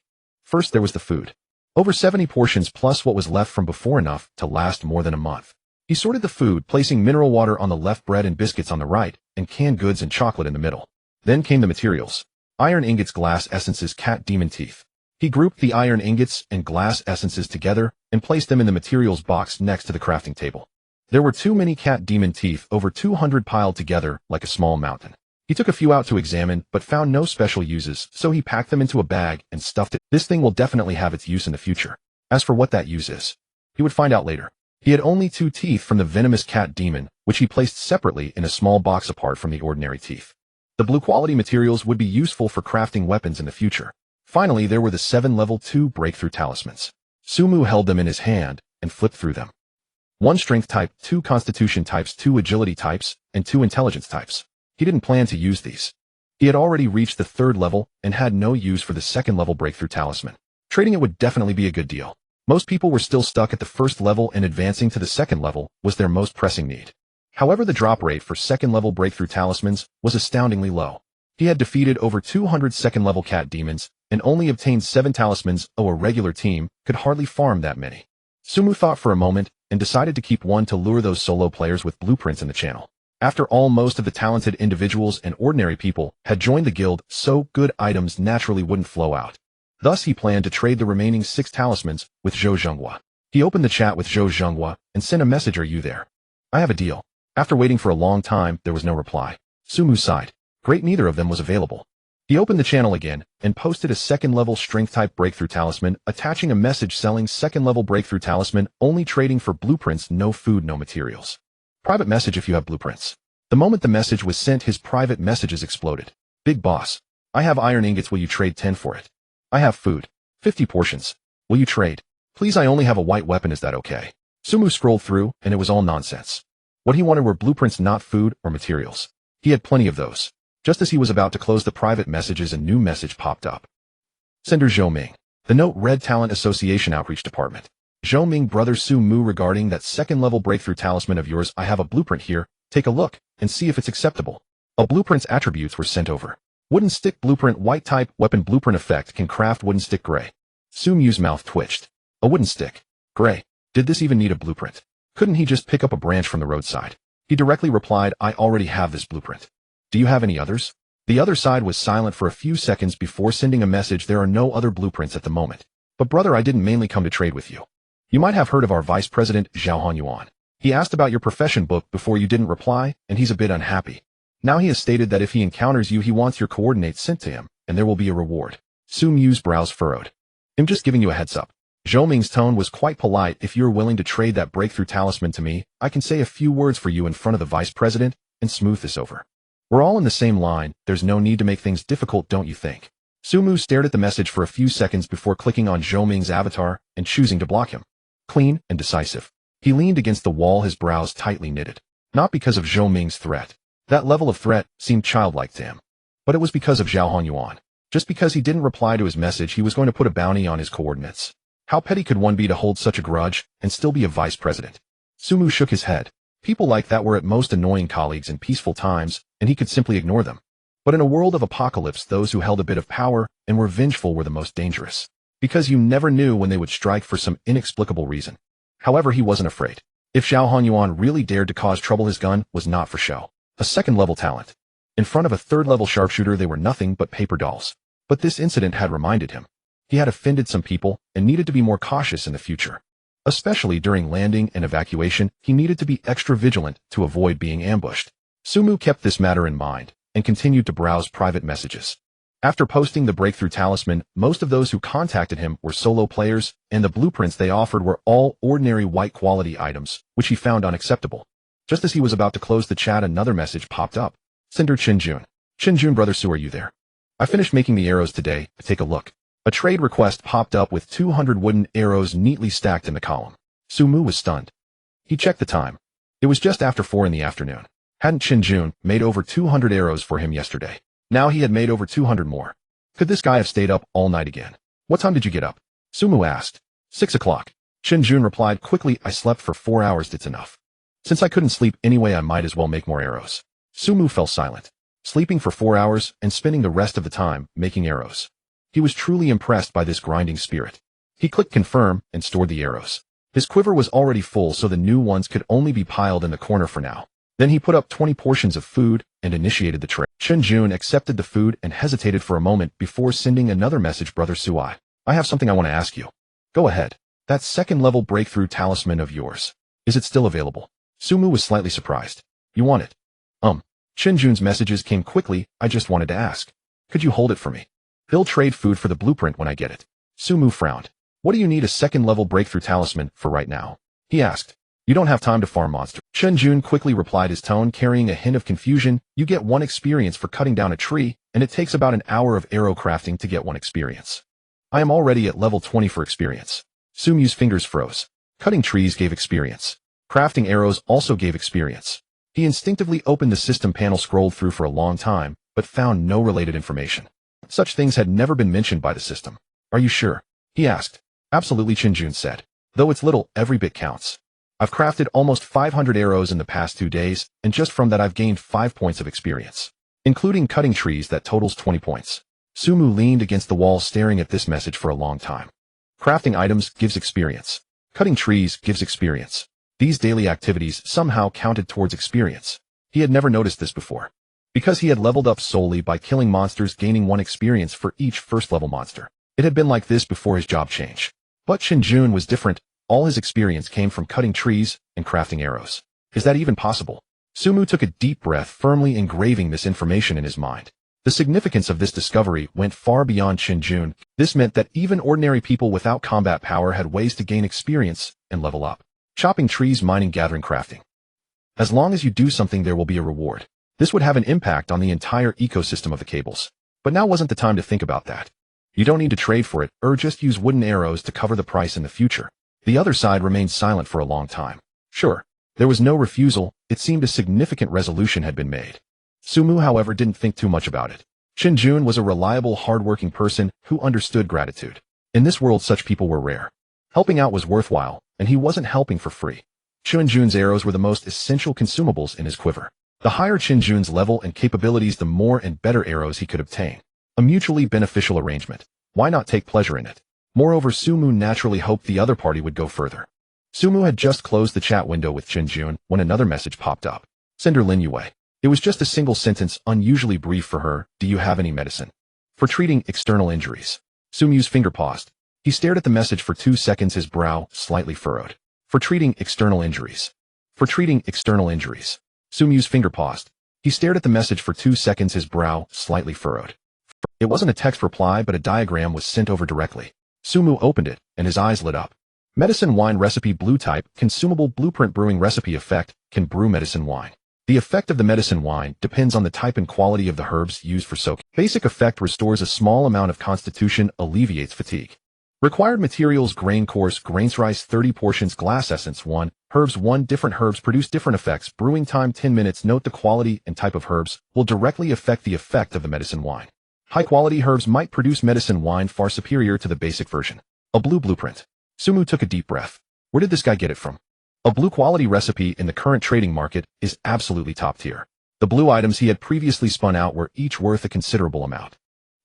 First, there was the food. Over 70 portions plus what was left from before, enough to last more than a month. He sorted the food, placing mineral water on the left, bread and biscuits on the right, and canned goods and chocolate in the middle. Then came the materials. Iron ingots, glass essences, cat demon teeth. He grouped the iron ingots and glass essences together and placed them in the materials box next to the crafting table. There were too many cat demon teeth, over 200 piled together like a small mountain. He took a few out to examine, but found no special uses, so he packed them into a bag and stuffed it. This thing will definitely have its use in the future. As for what that use is, he would find out later. He had only 2 teeth from the venomous cat demon, which he placed separately in a small box apart from the ordinary teeth. The blue quality materials would be useful for crafting weapons in the future. Finally, there were the 7 level 2 breakthrough talismans. Sumu held them in his hand and flipped through them. 1 strength type, 2 constitution types, 2 agility types, and 2 intelligence types. He didn't plan to use these. He had already reached the 3rd level and had no use for the 2nd level breakthrough talisman. Trading it would definitely be a good deal. Most people were still stuck at the 1st level, and advancing to the 2nd level was their most pressing need. However, the drop rate for 2nd level breakthrough talismans was astoundingly low. He had defeated over 200 2nd level cat demons and only obtained 7 talismans. A regular team could hardly farm that many. Sumu thought for a moment and decided to keep one to lure those solo players with blueprints in the channel. After all, most of the talented individuals and ordinary people had joined the guild, so good items naturally wouldn't flow out. Thus, he planned to trade the remaining 6 talismans with Zhou Zhenghua. He opened the chat with Zhou Zhenghua and sent a message, "Are you there? I have a deal." After waiting for a long time, there was no reply. Sumu sighed. Great, neither of them was available. He opened the channel again and posted a 2nd level strength type breakthrough talisman, attaching a message selling 2nd level breakthrough talisman, only trading for blueprints, no food, no materials. Private message if you have blueprints. The moment the message was sent, his private messages exploded. Big boss. I have iron ingots, will you trade 10 for it? I have food. 50 portions. Will you trade? Please, I only have a white weapon, is that okay? Sumu scrolled through, and it was all nonsense. What he wanted were blueprints, not food or materials. He had plenty of those. Just as he was about to close the private messages, a new message popped up. Sender Zhou Ming. The note read Talent Association Outreach Department. Zhou Ming, brother Su Mu, regarding that second-level breakthrough talisman of yours, I have a blueprint here. Take a look and see if it's acceptable. A blueprint's attributes were sent over. Wooden stick blueprint, white type, weapon blueprint effect, can craft wooden stick, gray. Su Mu's mouth twitched. A wooden stick. Gray. Did this even need a blueprint? Couldn't he just pick up a branch from the roadside? He directly replied, I already have this blueprint. Do you have any others? The other side was silent for a few seconds before sending a message. There are no other blueprints at the moment. But brother, I didn't mainly come to trade with you. You might have heard of our vice president, Zhao Hanyuan. He asked about your profession book before you didn't reply, and he's a bit unhappy. Now he has stated that if he encounters you, he wants your coordinates sent to him, and there will be a reward. Su Mu's brows furrowed. I'm just giving you a heads up. Zhou Ming's tone was quite polite. If you're willing to trade that breakthrough talisman to me, I can say a few words for you in front of the vice president and smooth this over. We're all in the same line. There's no need to make things difficult, don't you think? Su Mu stared at the message for a few seconds before clicking on Zhou Ming's avatar and choosing to block him. Clean and decisive. He leaned against the wall, his brows tightly knitted. Not because of Zhou Ming's threat. That level of threat seemed childlike to him. But it was because of Zhao Hanyuan. Just because he didn't reply to his message, he was going to put a bounty on his coordinates. How petty could one be to hold such a grudge and still be a vice president? Su Mu shook his head. People like that were at most annoying colleagues in peaceful times, and he could simply ignore them. But in a world of apocalypse, those who held a bit of power and were vengeful were the most dangerous. Because you never knew when they would strike for some inexplicable reason. However, he wasn't afraid. If Zhao Hanyuan really dared to cause trouble, his gun was not for show. A second-level talent. In front of a third-level sharpshooter, they were nothing but paper dolls. But this incident had reminded him. He had offended some people and needed to be more cautious in the future. Especially during landing and evacuation, he needed to be extra vigilant to avoid being ambushed. Su Mu kept this matter in mind and continued to browse private messages. After posting the breakthrough talisman, most of those who contacted him were solo players, and the blueprints they offered were all ordinary white quality items, which he found unacceptable. Just as he was about to close the chat, another message popped up. Sender Qinjun. Qinjun, brother Su, are you there? I finished making the arrows today. Take a look. A trade request popped up with 200 wooden arrows neatly stacked in the column. Su Mu was stunned. He checked the time. It was just after 4 in the afternoon. Hadn't Qinjun made over 200 arrows for him yesterday? Now he had made over 200 more. Could this guy have stayed up all night again? What time did you get up? Su Mu asked. 6 o'clock. Qinjun replied quickly, I slept for 4 hours, it's enough. Since I couldn't sleep anyway, I might as well make more arrows. Su Mu fell silent. Sleeping for 4 hours and spending the rest of the time making arrows. He was truly impressed by this grinding spirit. He clicked confirm and stored the arrows. His quiver was already full, so the new ones could only be piled in the corner for now. Then he put up 20 portions of food and initiated the trade. Qinjun accepted the food and hesitated for a moment before sending another message. Brother Su, I have something I want to ask you. Go ahead. That second-level breakthrough talisman of yours. Is it still available? Su Mu was slightly surprised. You want it? Qinjun's messages came quickly. I just wanted to ask. Could you hold it for me? He'll trade food for the blueprint when I get it. Su Mu frowned. What do you need a second-level breakthrough talisman for right now? He asked. You don't have time to farm monsters. Qinjun quickly replied, his tone carrying a hint of confusion. You get 1 experience for cutting down a tree, and it takes about an hour of arrow crafting to get 1 experience. I am already at level 20 for experience. Su Mu's fingers froze. Cutting trees gave experience. Crafting arrows also gave experience. He instinctively opened the system panel, scrolled through for a long time, but found no related information. Such things had never been mentioned by the system. Are you sure? He asked. Absolutely, Qinjun said. Though it's little, every bit counts. I've crafted almost 500 arrows in the past 2 days, and just from that I've gained 5 points of experience. Including cutting trees, that totals 20 points. Su Mu leaned against the wall staring at this message for a long time. Crafting items gives experience. Cutting trees gives experience. These daily activities somehow counted towards experience. He had never noticed this before. Because he had leveled up solely by killing monsters, gaining 1 experience for each first-level monster. It had been like this before his job change. But Qinjun was different. All his experience came from cutting trees and crafting arrows. Is that even possible? Su Mu took a deep breath, firmly engraving this information in his mind. The significance of this discovery went far beyond Qinjun. This meant that even ordinary people without combat power had ways to gain experience and level up. Chopping trees, mining, gathering, crafting. As long as you do something, there will be a reward. This would have an impact on the entire ecosystem of the cables. But now wasn't the time to think about that. You don't need to trade for it, or just use wooden arrows to cover the price in the future. The other side remained silent for a long time. Sure, There was no refusal. It seemed a significant resolution had been made. Sumu, however, didn't think too much about it. Shinjun was a reliable, hard-working person who understood gratitude. In this world, such people were rare. Helping out was worthwhile, and he wasn't helping for free. Shinjun's arrows were the most essential consumables in his quiver. The higher Shinjun's level and capabilities, the more and better arrows he could obtain. A mutually beneficial arrangement. Why not take pleasure in it? Moreover, Sumu naturally hoped the other party would go further. Sumu had just closed the chat window with Shinjun when another message popped up. Sender Lin Yue. It was just a single sentence, unusually brief for her. Do you have any medicine for treating external injuries? Sumu's finger paused. He stared at the message for 2 seconds, his brow slightly furrowed. For treating external injuries. For treating external injuries. Sumu's finger paused. He stared at the message for 2 seconds, his brow slightly furrowed. It wasn't a text reply, but a diagram was sent over directly. Sumu opened it, and his eyes lit up. Medicine wine recipe, blue type, consumable, blueprint, brewing recipe, effect, can brew medicine wine. The effect of the medicine wine depends on the type and quality of the herbs used for soaking. Basic effect: restores a small amount of constitution, alleviates fatigue. Required materials: grain coarse, grains rice 30 portions, glass essence 1, herbs 1. Different herbs produce different effects. Brewing time 10 minutes. Note: the quality and type of herbs will directly affect the effect of the medicine wine. High-quality herbs might produce medicine wine far superior to the basic version. A blue blueprint. Sumu took a deep breath. Where did this guy get it from? A blue quality recipe in the current trading market is absolutely top tier. The blue items he had previously spun out were each worth a considerable amount.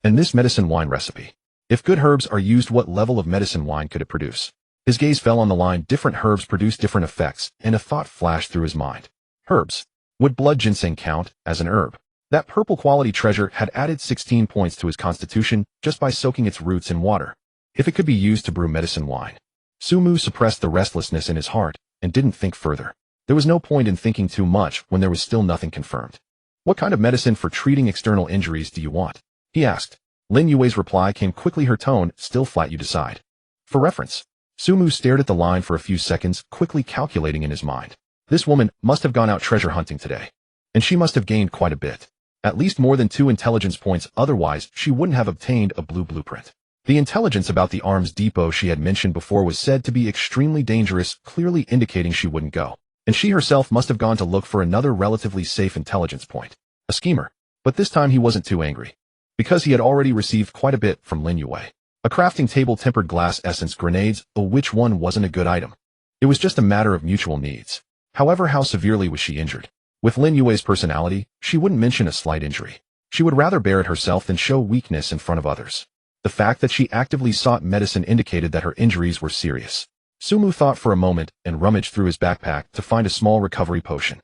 And this medicine wine recipe. If good herbs are used, what level of medicine wine could it produce? His gaze fell on the line. Different herbs produce different effects, and a thought flashed through his mind. Herbs. Would blood ginseng count as an herb? That purple quality treasure had added 16 points to his constitution just by soaking its roots in water. If it could be used to brew medicine wine. Sumu suppressed the restlessness in his heart and didn't think further. There was no point in thinking too much when there was still nothing confirmed. What kind of medicine for treating external injuries do you want? He asked. Lin Yue's reply came quickly, her tone still flat. You decide. For reference. Sumu stared at the line for a few seconds, quickly calculating in his mind. This woman must have gone out treasure hunting today. And she must have gained quite a bit. At least more than 2 intelligence points, otherwise she wouldn't have obtained a blue blueprint. The intelligence about the arms depot she had mentioned before was said to be extremely dangerous, clearly indicating she wouldn't go. And she herself must have gone to look for another relatively safe intelligence point. A schemer. But this time he wasn't too angry. Because he had already received quite a bit from Lin Yue. A crafting table, tempered glass essence, grenades, which one wasn't a good item. It was just a matter of mutual needs. However, how severely was she injured? With Lin Yue's personality, she wouldn't mention a slight injury. She would rather bear it herself than show weakness in front of others. The fact that she actively sought medicine indicated that her injuries were serious. Sumu thought for a moment and rummaged through his backpack to find a small recovery potion.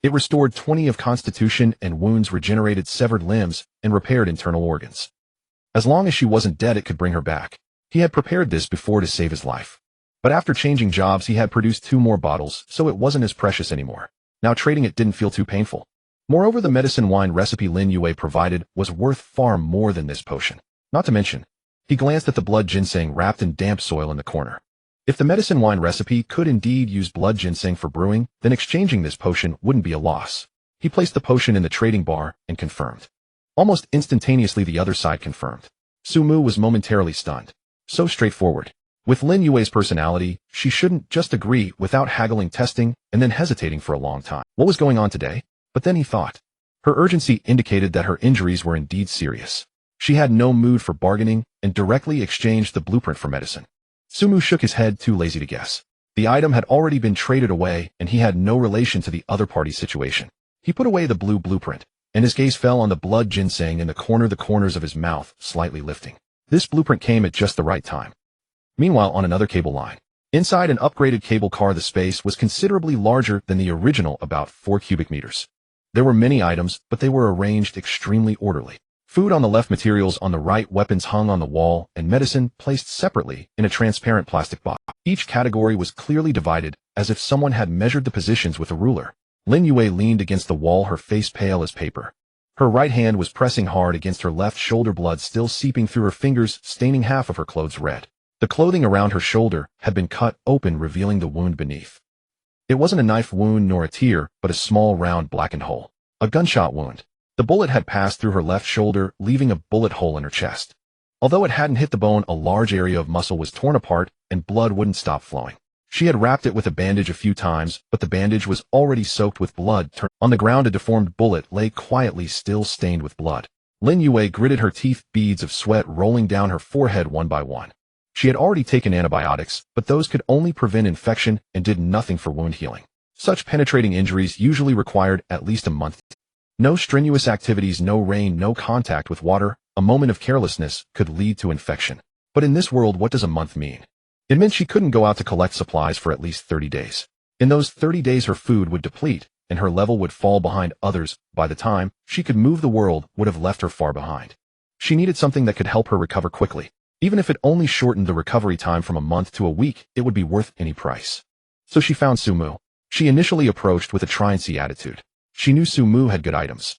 It restored 20 of constitution, and wounds regenerated severed limbs and repaired internal organs. As long as she wasn't dead, it could bring her back. He had prepared this before to save his life. But after changing jobs, he had produced 2 more bottles, so it wasn't as precious anymore. Now trading it didn't feel too painful. Moreover, the medicine wine recipe Lin Yue provided was worth far more than this potion. Not to mention, he glanced at the blood ginseng wrapped in damp soil in the corner. If the medicine wine recipe could indeed use blood ginseng for brewing, then exchanging this potion wouldn't be a loss. He placed the potion in the trading bar and confirmed. Almost instantaneously, the other side confirmed. Sumu was momentarily stunned. So straightforward. With Lin Yue's personality, she shouldn't just agree without haggling, testing, and then hesitating for a long time. What was going on today? But then he thought. Her urgency indicated that her injuries were indeed serious. She had no mood for bargaining and directly exchanged the blueprint for medicine. Sumu shook his head, too lazy to guess. The item had already been traded away, and he had no relation to the other party's situation. He put away the blue blueprint, and his gaze fell on the blood ginseng in the corners of his mouth, slightly lifting. This blueprint came at just the right time. Meanwhile, on another cable line, inside an upgraded cable car, the space was considerably larger than the original, about 4 cubic meters. There were many items, but they were arranged extremely orderly. Food on the left, materials on the right, weapons hung on the wall, and medicine placed separately in a transparent plastic box. Each category was clearly divided, as if someone had measured the positions with a ruler. Lin Yue leaned against the wall, her face pale as paper. Her right hand was pressing hard against her left shoulder, blood still seeping through her fingers, staining half of her clothes red. The clothing around her shoulder had been cut open, revealing the wound beneath. It wasn't a knife wound nor a tear, but a small, round, blackened hole. A gunshot wound. The bullet had passed through her left shoulder, leaving a bullet hole in her chest. Although it hadn't hit the bone, a large area of muscle was torn apart, and blood wouldn't stop flowing. She had wrapped it with a bandage a few times, but the bandage was already soaked with blood. On the ground, a deformed bullet lay quietly, still stained with blood. Lin Yue gritted her teeth, beads of sweat rolling down her forehead one by one. She had already taken antibiotics, but those could only prevent infection and did nothing for wound healing. Such penetrating injuries usually required at least a month. No strenuous activities, no rain, no contact with water. A moment of carelessness could lead to infection. But in this world, what does a month mean? It meant she couldn't go out to collect supplies for at least 30 days. In those 30 days, her food would deplete, and her level would fall behind others. By the time she could move, the world would have left her far behind. She needed something that could help her recover quickly. Even if it only shortened the recovery time from a month to a week, it would be worth any price. So she found Sumu. She initially approached with a try-and-see attitude. She knew Sumu had good items.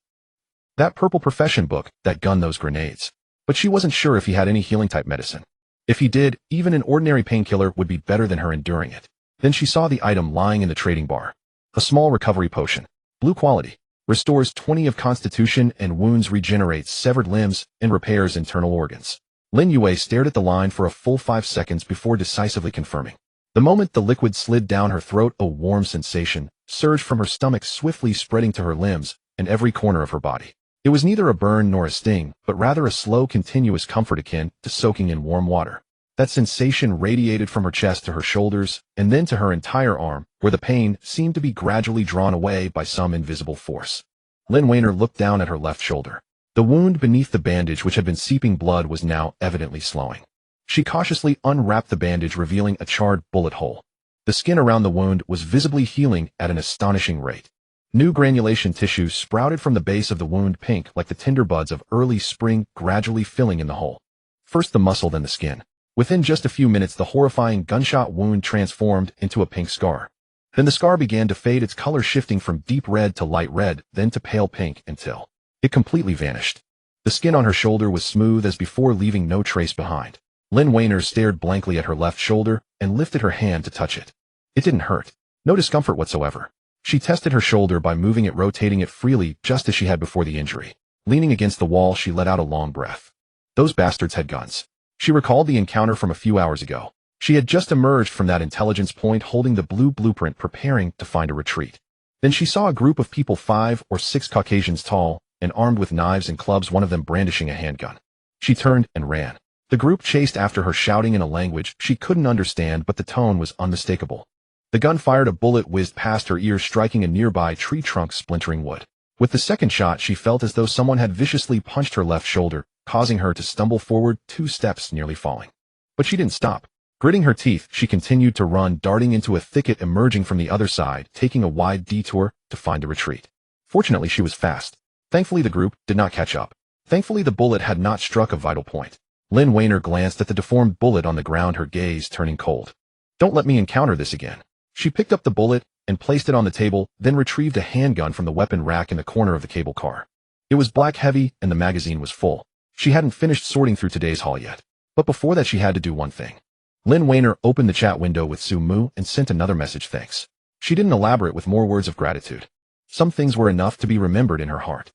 That purple profession book, that gun, those grenades. But she wasn't sure if he had any healing-type medicine. If he did, even an ordinary painkiller would be better than her enduring it. Then she saw the item lying in the trading bar. A small recovery potion. Blue quality. Restores 20 of constitution and wounds, regenerates severed limbs, and repairs internal organs. Lin Yue stared at the line for a full 5 seconds before decisively confirming. The moment the liquid slid down her throat, a warm sensation surged from her stomach, swiftly spreading to her limbs and every corner of her body. It was neither a burn nor a sting, but rather a slow, continuous comfort akin to soaking in warm water. That sensation radiated from her chest to her shoulders, and then to her entire arm, where the pain seemed to be gradually drawn away by some invisible force. Lin Weiner looked down at her left shoulder. The wound beneath the bandage, which had been seeping blood, was now evidently slowing. She cautiously unwrapped the bandage, revealing a charred bullet hole. The skin around the wound was visibly healing at an astonishing rate. New granulation tissue sprouted from the base of the wound, pink like the tender buds of early spring, gradually filling in the hole. First the muscle, then the skin. Within just a few minutes, the horrifying gunshot wound transformed into a pink scar. Then the scar began to fade, its color shifting from deep red to light red, then to pale pink, until it completely vanished. The skin on her shoulder was smooth as before, leaving no trace behind. Lin Weiner stared blankly at her left shoulder and lifted her hand to touch it. It didn't hurt. No discomfort whatsoever. She tested her shoulder by moving it, rotating it freely, just as she had before the injury. Leaning against the wall, she let out a long breath. Those bastards had guns. She recalled the encounter from a few hours ago. She had just emerged from that intelligence point holding the blue blueprint, preparing to find a retreat. Then she saw a group of people, 5 or 6 Caucasians tall and armed with knives and clubs, one of them brandishing a handgun. She turned and ran. The group chased after her, shouting in a language she couldn't understand, but the tone was unmistakable. The gun fired, a bullet whizzed past her ears, striking a nearby tree trunk, splintering wood. With the second shot, she felt as though someone had viciously punched her left shoulder, causing her to stumble forward 2 steps, nearly falling. But she didn't stop. Gritting her teeth, she continued to run, darting into a thicket, emerging from the other side, taking a wide detour to find a retreat. Fortunately, she was fast. Thankfully, the group did not catch up. Thankfully, the bullet had not struck a vital point. Lin Weiner glanced at the deformed bullet on the ground, her gaze turning cold. Don't let me encounter this again. She picked up the bullet and placed it on the table, then retrieved a handgun from the weapon rack in the corner of the cable car. It was black, heavy, and the magazine was full. She hadn't finished sorting through today's haul yet. But before that, she had to do one thing. Lin Weiner opened the chat window with Sumu and sent another message, thanks. She didn't elaborate with more words of gratitude. Some things were enough to be remembered in her heart.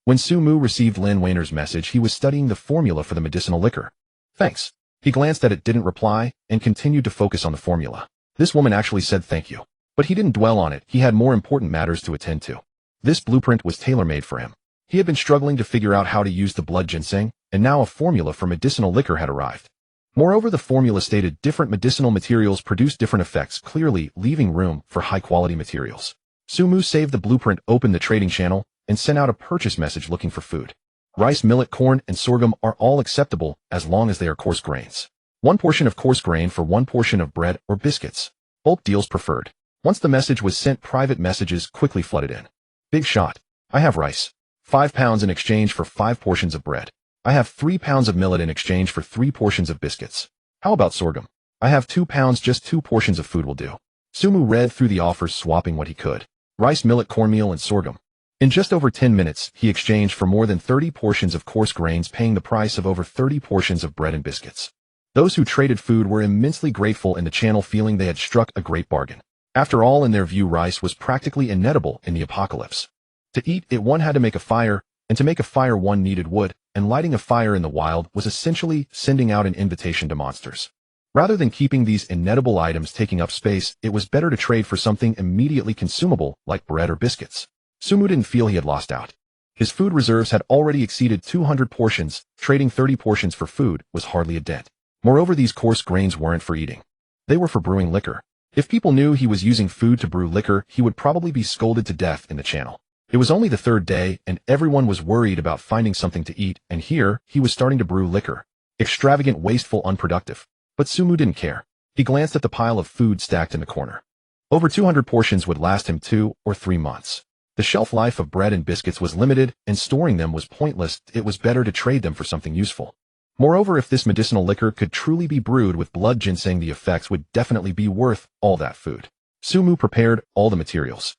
When Sumu received Lin Weiner's message, he was studying the formula for the medicinal liquor. Thanks. He glanced at it, didn't reply, and continued to focus on the formula. This woman actually said thank you. But he didn't dwell on it. He had more important matters to attend to. This blueprint was tailor-made for him. He had been struggling to figure out how to use the blood ginseng, and now a formula for medicinal liquor had arrived. Moreover, the formula stated different medicinal materials produce different effects, clearly leaving room for high-quality materials. Sumu saved the blueprint, opened the trading channel, and sent out a purchase message looking for food. Rice, millet, corn, and sorghum are all acceptable as long as they are coarse grains. 1 portion of coarse grain for 1 portion of bread or biscuits. Bulk deals preferred. Once the message was sent, private messages quickly flooded in. Big shot. I have rice. 5 pounds in exchange for 5 portions of bread. I have 3 pounds of millet in exchange for 3 portions of biscuits. How about sorghum? I have 2 pounds, just 2 portions of food will do. Sumu read through the offers, swapping what he could. Rice, millet, cornmeal, and sorghum. In just over 10 minutes, he exchanged for more than 30 portions of coarse grains, paying the price of over 30 portions of bread and biscuits. Those who traded food were immensely grateful in the channel, feeling they had struck a great bargain. After all, in their view, rice was practically inedible in the apocalypse. To eat it, one had to make a fire, and to make a fire one needed wood, and lighting a fire in the wild was essentially sending out an invitation to monsters. Rather than keeping these inedible items taking up space, it was better to trade for something immediately consumable like bread or biscuits. Sumu didn't feel he had lost out. His food reserves had already exceeded 200 portions. Trading 30 portions for food was hardly a dent. Moreover, these coarse grains weren't for eating. They were for brewing liquor. If people knew he was using food to brew liquor, he would probably be scolded to death in the channel. It was only the third day, and everyone was worried about finding something to eat, and here, he was starting to brew liquor. Extravagant, wasteful, unproductive. But Sumu didn't care. He glanced at the pile of food stacked in the corner. Over 200 portions would last him 2 or 3 months. The shelf life of bread and biscuits was limited, and storing them was pointless. It was better to trade them for something useful. Moreover, if this medicinal liquor could truly be brewed with blood ginseng, the effects would definitely be worth all that food. Sumu prepared all the materials.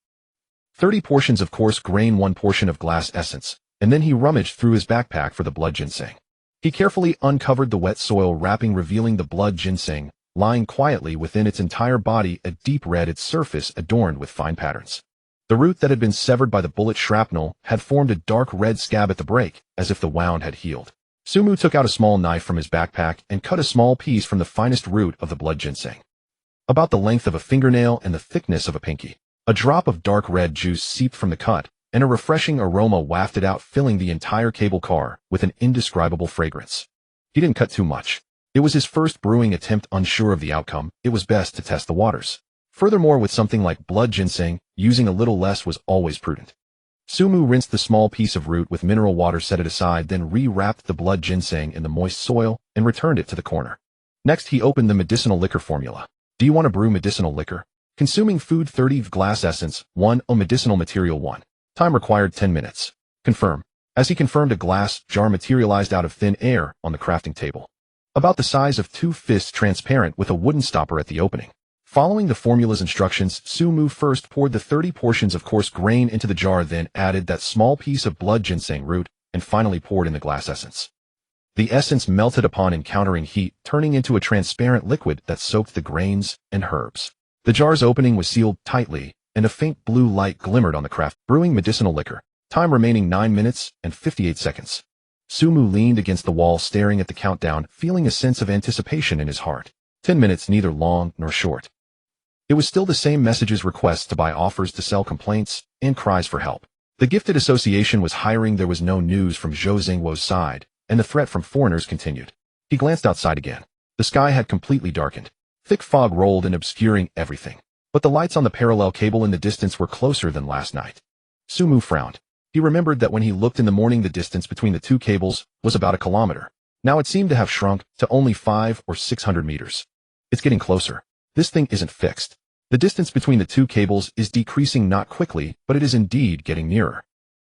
30 portions of coarse grain, 1 portion of glass essence, and then he rummaged through his backpack for the blood ginseng. He carefully uncovered the wet soil wrapping, revealing the blood ginseng, lying quietly within its entire body, a deep red, its surface adorned with fine patterns. The root that had been severed by the bullet shrapnel had formed a dark red scab at the break, as if the wound had healed. Sumu took out a small knife from his backpack and cut a small piece from the finest root of the blood ginseng. About the length of a fingernail and the thickness of a pinky. A drop of dark red juice seeped from the cut, and a refreshing aroma wafted out, filling the entire cable car with an indescribable fragrance. He didn't cut too much. It was his first brewing attempt. Unsure of the outcome, it was best to test the waters. Furthermore, with something like blood ginseng, using a little less was always prudent. Sumu rinsed the small piece of root with mineral water, set it aside, then re-wrapped the blood ginseng in the moist soil and returned it to the corner. Next, he opened the medicinal liquor formula. Do you want to brew medicinal liquor? Consuming food 30 glass essence, 1 medicinal material 1. Time required 10 minutes. Confirm. As he confirmed, a glass jar materialized out of thin air on the crafting table. About the size of 2 fists, transparent, with a wooden stopper at the opening. Following the formula's instructions, Sumu first poured the 30 portions of coarse grain into the jar, then added that small piece of blood ginseng root, and finally poured in the glass essence. The essence melted upon encountering heat, turning into a transparent liquid that soaked the grains and herbs. The jar's opening was sealed tightly, and a faint blue light glimmered on the craft. Brewing medicinal liquor. Time remaining 9 minutes and 58 seconds. Sumu leaned against the wall, staring at the countdown, feeling a sense of anticipation in his heart. 10 minutes, neither long nor short. It was still the same messages, requests to buy, offers to sell, complaints, and cries for help. The gifted association was hiring. There was no news from Zhou Zhengwo's side, and the threat from foreigners continued. He glanced outside again. The sky had completely darkened. Thick fog rolled in, obscuring everything. But the lights on the parallel cable in the distance were closer than last night. Sumu frowned. He remembered that when he looked in the morning, the distance between the 2 cables was about 1 kilometer. Now it seemed to have shrunk to only 500 or 600 meters. It's getting closer. This thing isn't fixed. The distance between the 2 cables is decreasing, not quickly, but it is indeed getting nearer.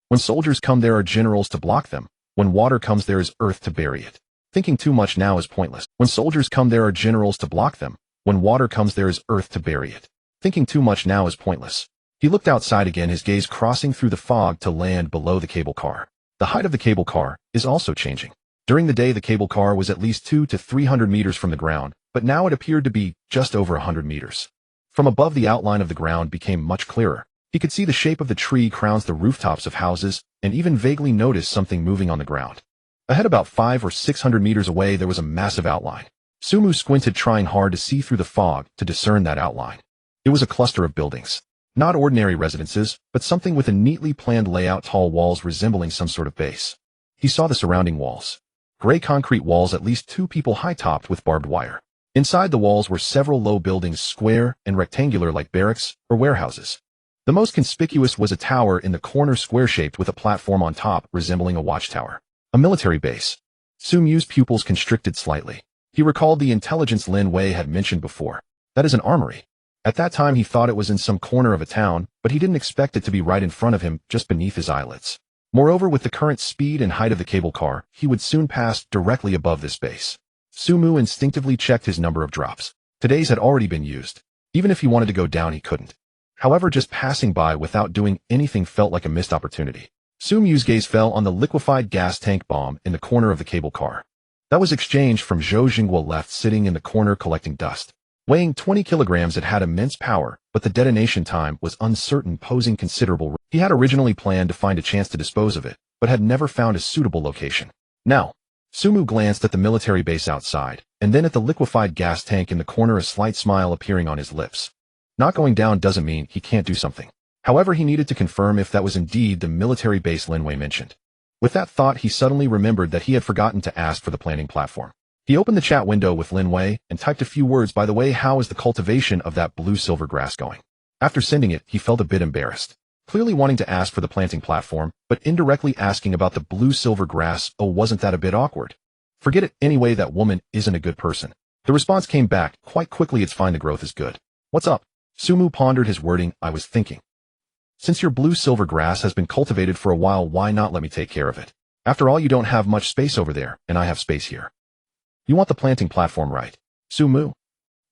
When soldiers come, there are generals to block them. When water comes, there is earth to bury it. Thinking too much now is pointless. When soldiers come, there are generals to block them. When water comes, there is earth to bury it. Thinking too much now is pointless. He looked outside again, his gaze crossing through the fog to land below the cable car. The height of the cable car is also changing. During the day, the cable car was at least 200 to 300 meters from the ground, but now it appeared to be just over 100 meters. From above, the outline of the ground became much clearer. He could see the shape of the tree crowns, the rooftops of houses, and even vaguely noticed something moving on the ground. Ahead, about 500 or 600 meters away, there was a massive outline. Sumu squinted, trying hard to see through the fog to discern that outline. It was a cluster of buildings. Not ordinary residences, but something with a neatly planned layout, tall walls resembling some sort of base. He saw the surrounding walls. Gray concrete walls, at least 2 people high, topped with barbed wire. Inside the walls were several low buildings, square and rectangular, like barracks or warehouses. The most conspicuous was a tower in the corner, square-shaped, with a platform on top resembling a watchtower. A military base. Sumu's pupils constricted slightly. He recalled the intelligence Lin Wei had mentioned before. That is an armory. At that time, he thought it was in some corner of a town, but he didn't expect it to be right in front of him, just beneath his eyelids. Moreover, with the current speed and height of the cable car, he would soon pass directly above this base. Sumu instinctively checked his number of drops. Today's had already been used. Even if he wanted to go down, he couldn't. However, just passing by without doing anything felt like a missed opportunity. Sumu's gaze fell on the liquefied gas tank bomb in the corner of the cable car. That was exchanged from Zhou Zhengwo, left sitting in the corner collecting dust. Weighing 20 kilograms, it had immense power, but the detonation time was uncertain, posing considerable risk. He had originally planned to find a chance to dispose of it, but had never found a suitable location. Now, Sumu glanced at the military base outside, and then at the liquefied gas tank in the corner, a slight smile appearing on his lips. Not going down doesn't mean he can't do something. However, he needed to confirm if that was indeed the military base Linwei mentioned. With that thought, he suddenly remembered that he had forgotten to ask for the planting platform. He opened the chat window with Linwei and typed a few words. By the way, how is the cultivation of that blue-silver grass going? After sending it, he felt a bit embarrassed. Clearly wanting to ask for the planting platform, but indirectly asking about the blue-silver grass. Oh, wasn't that a bit awkward? Forget it, anyway, that woman isn't a good person. The response came back quite quickly. It's fine, the growth is good. What's up? Sumu pondered his wording. I was thinking. Since your blue-silver grass has been cultivated for a while, why not let me take care of it? After all, you don't have much space over there, and I have space here. You want the planting platform, right? Sumu?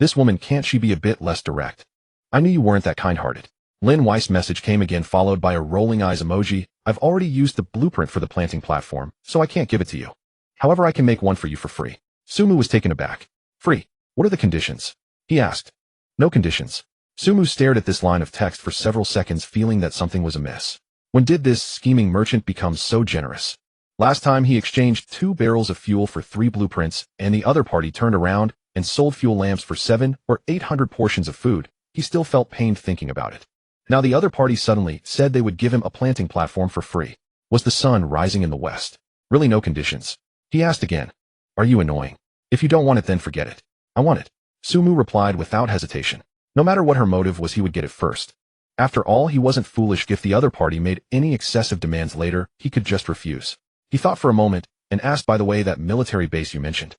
This woman, can't she be a bit less direct? I knew you weren't that kind-hearted. Lin Weiss' message came again, followed by a rolling eyes emoji. I've already used the blueprint for the planting platform, so I can't give it to you. However, I can make one for you for free. Sumu was taken aback. Free? What are the conditions? He asked. No conditions. Sumu stared at this line of text for several seconds, feeling that something was amiss. When did this scheming merchant become so generous? Last time he exchanged 2 barrels of fuel for 3 blueprints, and the other party turned around and sold fuel lamps for 7 or 800 portions of food. He still felt pained thinking about it. Now the other party suddenly said they would give him a planting platform for free. Was the sun rising in the west? Really, no conditions? He asked again. Are you annoying? If you don't want it, then forget it. I want it. Sumu replied without hesitation. No matter what her motive was, he would get it first. After all, he wasn't foolish. If the other party made any excessive demands later, he could just refuse. He thought for a moment and asked, by the way, that military base you mentioned.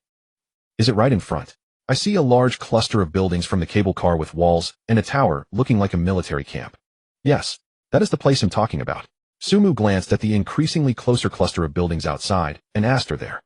Is it right in front? I see a large cluster of buildings from the cable car with walls and a tower looking like a military camp. Yes, that is the place I'm talking about. Sumu glanced at the increasingly closer cluster of buildings outside and asked her there.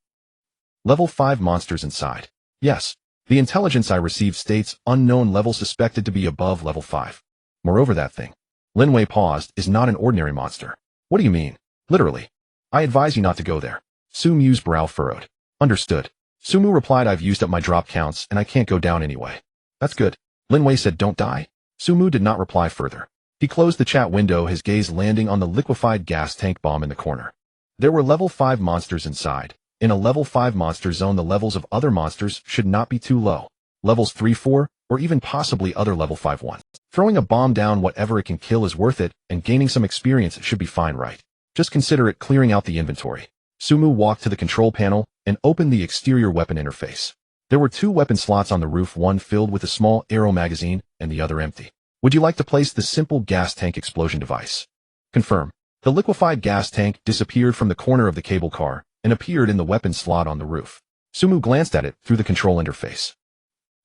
Level 5 monsters inside. Yes. The intelligence I received states unknown level suspected to be above level 5. Moreover, that thing. Linwei paused, is not an ordinary monster. What do you mean? Literally. I advise you not to go there. Sumu's brow furrowed. Understood. Sumu replied, I've used up my drop counts and I can't go down anyway. That's good. Linwei said, don't die. Sumu did not reply further. He closed the chat window, his gaze landing on the liquefied gas tank bomb in the corner. There were level 5 monsters inside. In a level 5 monster zone, the levels of other monsters should not be too low. Levels 3, 4, or even possibly other level 5 ones. Throwing a bomb down whatever it can kill is worth it, and gaining some experience should be fine, right? Just consider it clearing out the inventory. Sumu walked to the control panel and opened the exterior weapon interface. There were 2 weapon slots on the roof, one filled with a small arrow magazine and the other empty. Would you like to place the simple gas tank explosion device? Confirm. The liquefied gas tank disappeared from the corner of the cable car and appeared in the weapon slot on the roof. Sumu glanced at it through the control interface.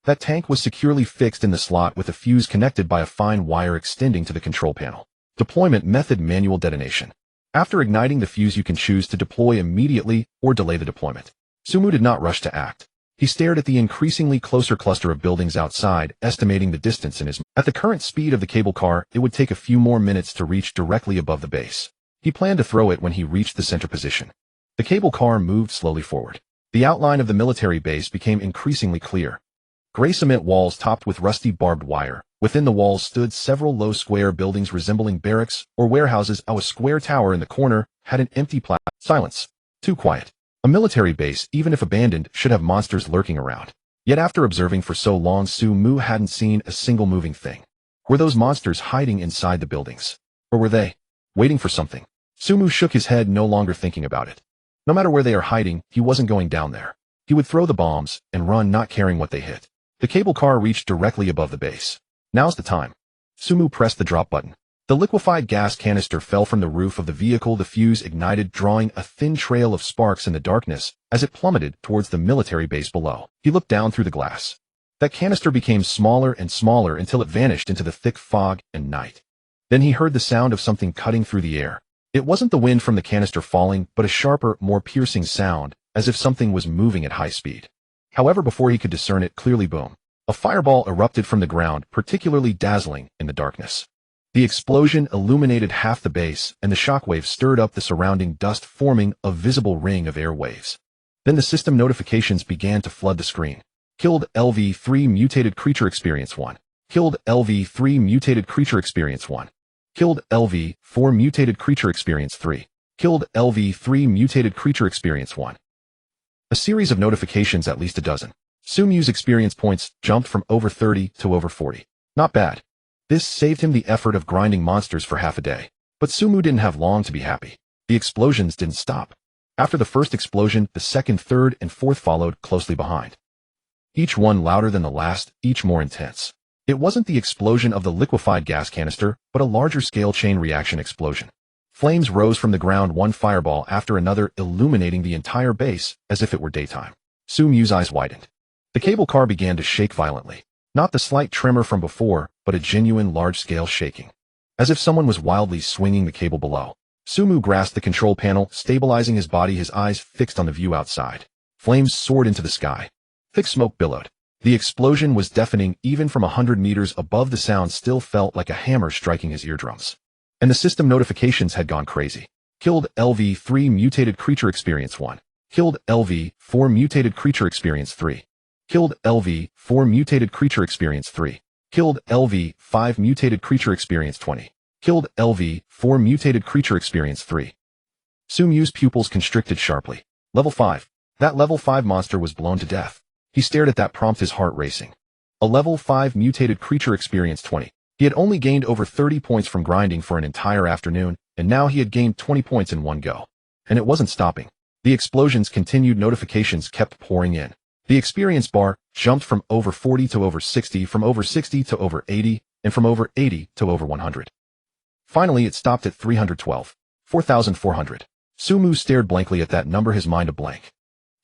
That tank was securely fixed in the slot with a fuse connected by a fine wire extending to the control panel. Deployment method: manual detonation. After igniting the fuse, you can choose to deploy immediately or delay the deployment. Sumu did not rush to act. He stared at the increasingly closer cluster of buildings outside, estimating the distance in his mind. At the current speed of the cable car, it would take a few more minutes to reach directly above the base. He planned to throw it when he reached the center position. The cable car moved slowly forward. The outline of the military base became increasingly clear. Gray cement walls topped with rusty barbed wire. Within the walls stood several low square buildings resembling barracks or warehouses. A square tower in the corner had an empty platform. Silence. Too quiet. A military base, even if abandoned, should have monsters lurking around. Yet after observing for so long, Sumu hadn't seen a single moving thing. Were those monsters hiding inside the buildings? Or were they waiting for something? Sumu shook his head, no longer thinking about it. No matter where they are hiding, he wasn't going down there. He would throw the bombs and run, not caring what they hit. The cable car reached directly above the base. Now's the time. Sumu pressed the drop button. The liquefied gas canister fell from the roof of the vehicle. The fuse ignited, drawing a thin trail of sparks in the darkness as it plummeted towards the military base below. He looked down through the glass. That canister became smaller and smaller until it vanished into the thick fog and night. Then he heard the sound of something cutting through the air. It wasn't the wind from the canister falling, but a sharper, more piercing sound, as if something was moving at high speed. However, before he could discern it clearly, boom. A fireball erupted from the ground, particularly dazzling in the darkness. The explosion illuminated half the base, and the shockwave stirred up the surrounding dust, forming a visible ring of air waves. Then the system notifications began to flood the screen. Killed LV-3 mutated creature experience 1. Killed LV-3 mutated creature experience 1. Killed LV-4 mutated creature experience 3. Killed LV-3 mutated creature experience 1. A series of notifications, at least a dozen. Su Mu's experience points jumped from over 30 to over 40. Not bad. This saved him the effort of grinding monsters for half a day. But Su Mu didn't have long to be happy. The explosions didn't stop. After the first explosion, the second, third, and fourth followed closely behind. Each one louder than the last, each more intense. It wasn't the explosion of the liquefied gas canister, but a larger-scale chain reaction explosion. Flames rose from the ground, one fireball after another, illuminating the entire base as if it were daytime. Su Mu's eyes widened. The cable car began to shake violently. Not the slight tremor from before, but a genuine large-scale shaking. As if someone was wildly swinging the cable below. Su Mu grasped the control panel, stabilizing his body, his eyes fixed on the view outside. Flames soared into the sky. Thick smoke billowed. The explosion was deafening. Even from 100 meters above, the sound still felt like a hammer striking his eardrums. And the system notifications had gone crazy. Killed LV-3 mutated creature experience 1. Killed LV-4 mutated creature experience 3. Killed LV-4 mutated creature experience 3. Killed LV-5 mutated creature experience 20. Killed LV-4 mutated creature experience 3. Su Mu's pupils constricted sharply. Level 5. That level 5 monster was blown to death. He stared at that prompt, his heart racing. A level 5 mutated creature experience 20. He had only gained over 30 points from grinding for an entire afternoon, and now he had gained 20 points in one go. And it wasn't stopping. The explosions continued, notifications kept pouring in. The experience bar jumped from over 40 to over 60, from over 60 to over 80, and from over 80 to over 100. Finally, it stopped at 312. 4,400. Su Mu stared blankly at that number, his mind a blank.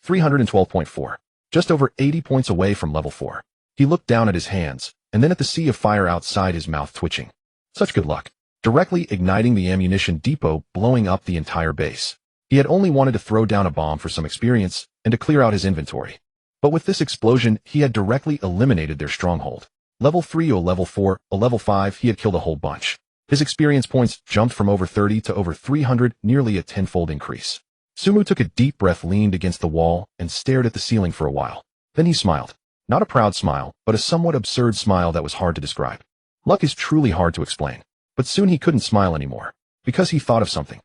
312.4. Just over 80 points away from level 4. He looked down at his hands, and then at the sea of fire outside, his mouth twitching. Such good luck. Directly igniting the ammunition depot, blowing up the entire base. He had only wanted to throw down a bomb for some experience, and to clear out his inventory. But with this explosion, he had directly eliminated their stronghold. Level 3 or level 4, or level 5, he had killed a whole bunch. His experience points jumped from over 30 to over 300, nearly a tenfold increase. Su Mu took a deep breath, leaned against the wall, and stared at the ceiling for a while. Then he smiled. Not a proud smile, but a somewhat absurd smile that was hard to describe. Luck is truly hard to explain. But soon he couldn't smile anymore. Because he thought of something.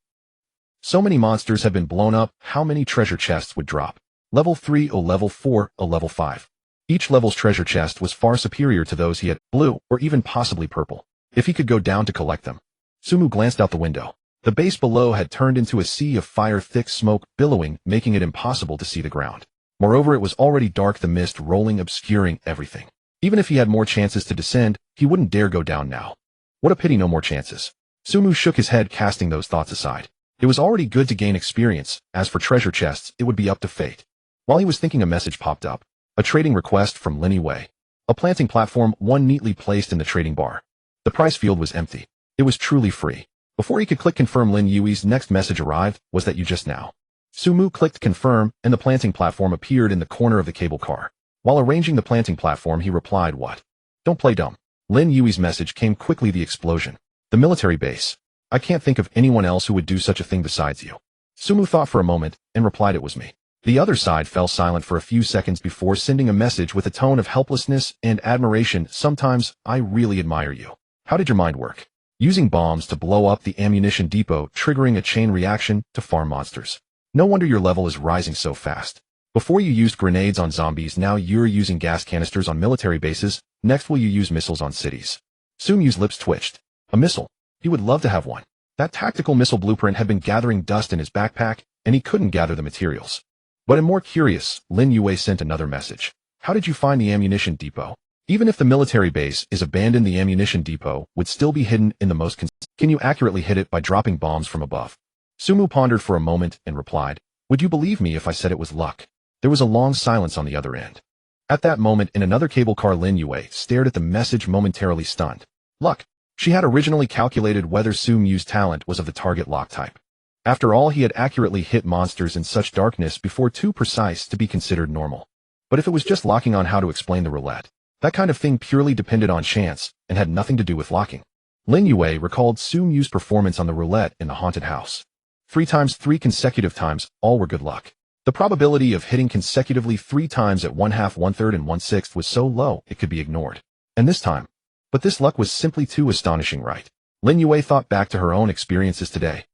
So many monsters had been blown up, how many treasure chests would drop? Level 3 or level 4 or level 5. Each level's treasure chest was far superior to those he had, blue or even possibly purple. If he could go down to collect them. Su Mu glanced out the window. The base below had turned into a sea of fire, thick smoke billowing, making it impossible to see the ground. Moreover, it was already dark, the mist rolling, obscuring everything. Even if he had more chances to descend, he wouldn't dare go down now. What a pity, no more chances. Su Mu shook his head, casting those thoughts aside. It was already good to gain experience. As for treasure chests, it would be up to fate. While he was thinking, a message popped up. A trading request from Lin Yue. A planting platform, one neatly placed in the trading bar. The price field was empty. It was truly free. Before he could click confirm, Lin Yue's next message arrived. Was that you just now? Su Mu clicked confirm, and the planting platform appeared in the corner of the cable car. While arranging the planting platform, he replied, "What? Don't play dumb." Lin Yue's message came quickly. The explosion. The military base. I can't think of anyone else who would do such a thing besides you. Su Mu thought for a moment, and replied, "It was me." The other side fell silent for a few seconds before sending a message with a tone of helplessness and admiration. "Sometimes, I really admire you. How did your mind work? Using bombs to blow up the ammunition depot, triggering a chain reaction to farm monsters. No wonder your level is rising so fast. Before you used grenades on zombies, now you're using gas canisters on military bases. Next will you use missiles on cities?" Su Mu's lips twitched. A missile. He would love to have one. That tactical missile blueprint had been gathering dust in his backpack, and he couldn't gather the materials. But more curious, Lin Yue sent another message. "How did you find the ammunition depot? Even if the military base is abandoned, the ammunition depot would still be hidden in the most Can you accurately hit it by dropping bombs from above?" Su Mu pondered for a moment and replied, "Would you believe me if I said it was luck?" There was a long silence on the other end. At that moment, in another cable car, Lin Yue stared at the message, momentarily stunned. Luck. She had originally calculated whether Su Mu's talent was of the target lock type. After all, he had accurately hit monsters in such darkness before, too precise to be considered normal. But if it was just locking on, how to explain the roulette? That kind of thing purely depended on chance and had nothing to do with locking. Lin Yue recalled Su Mu's performance on the roulette in the haunted house. 3 times, 3 consecutive times, all were good luck. The probability of hitting consecutively 3 times at 1/2, 1/3, and 1/6 was so low it could be ignored. And this time. But this luck was simply too astonishing, right? Lin Yue thought back to her own experiences today.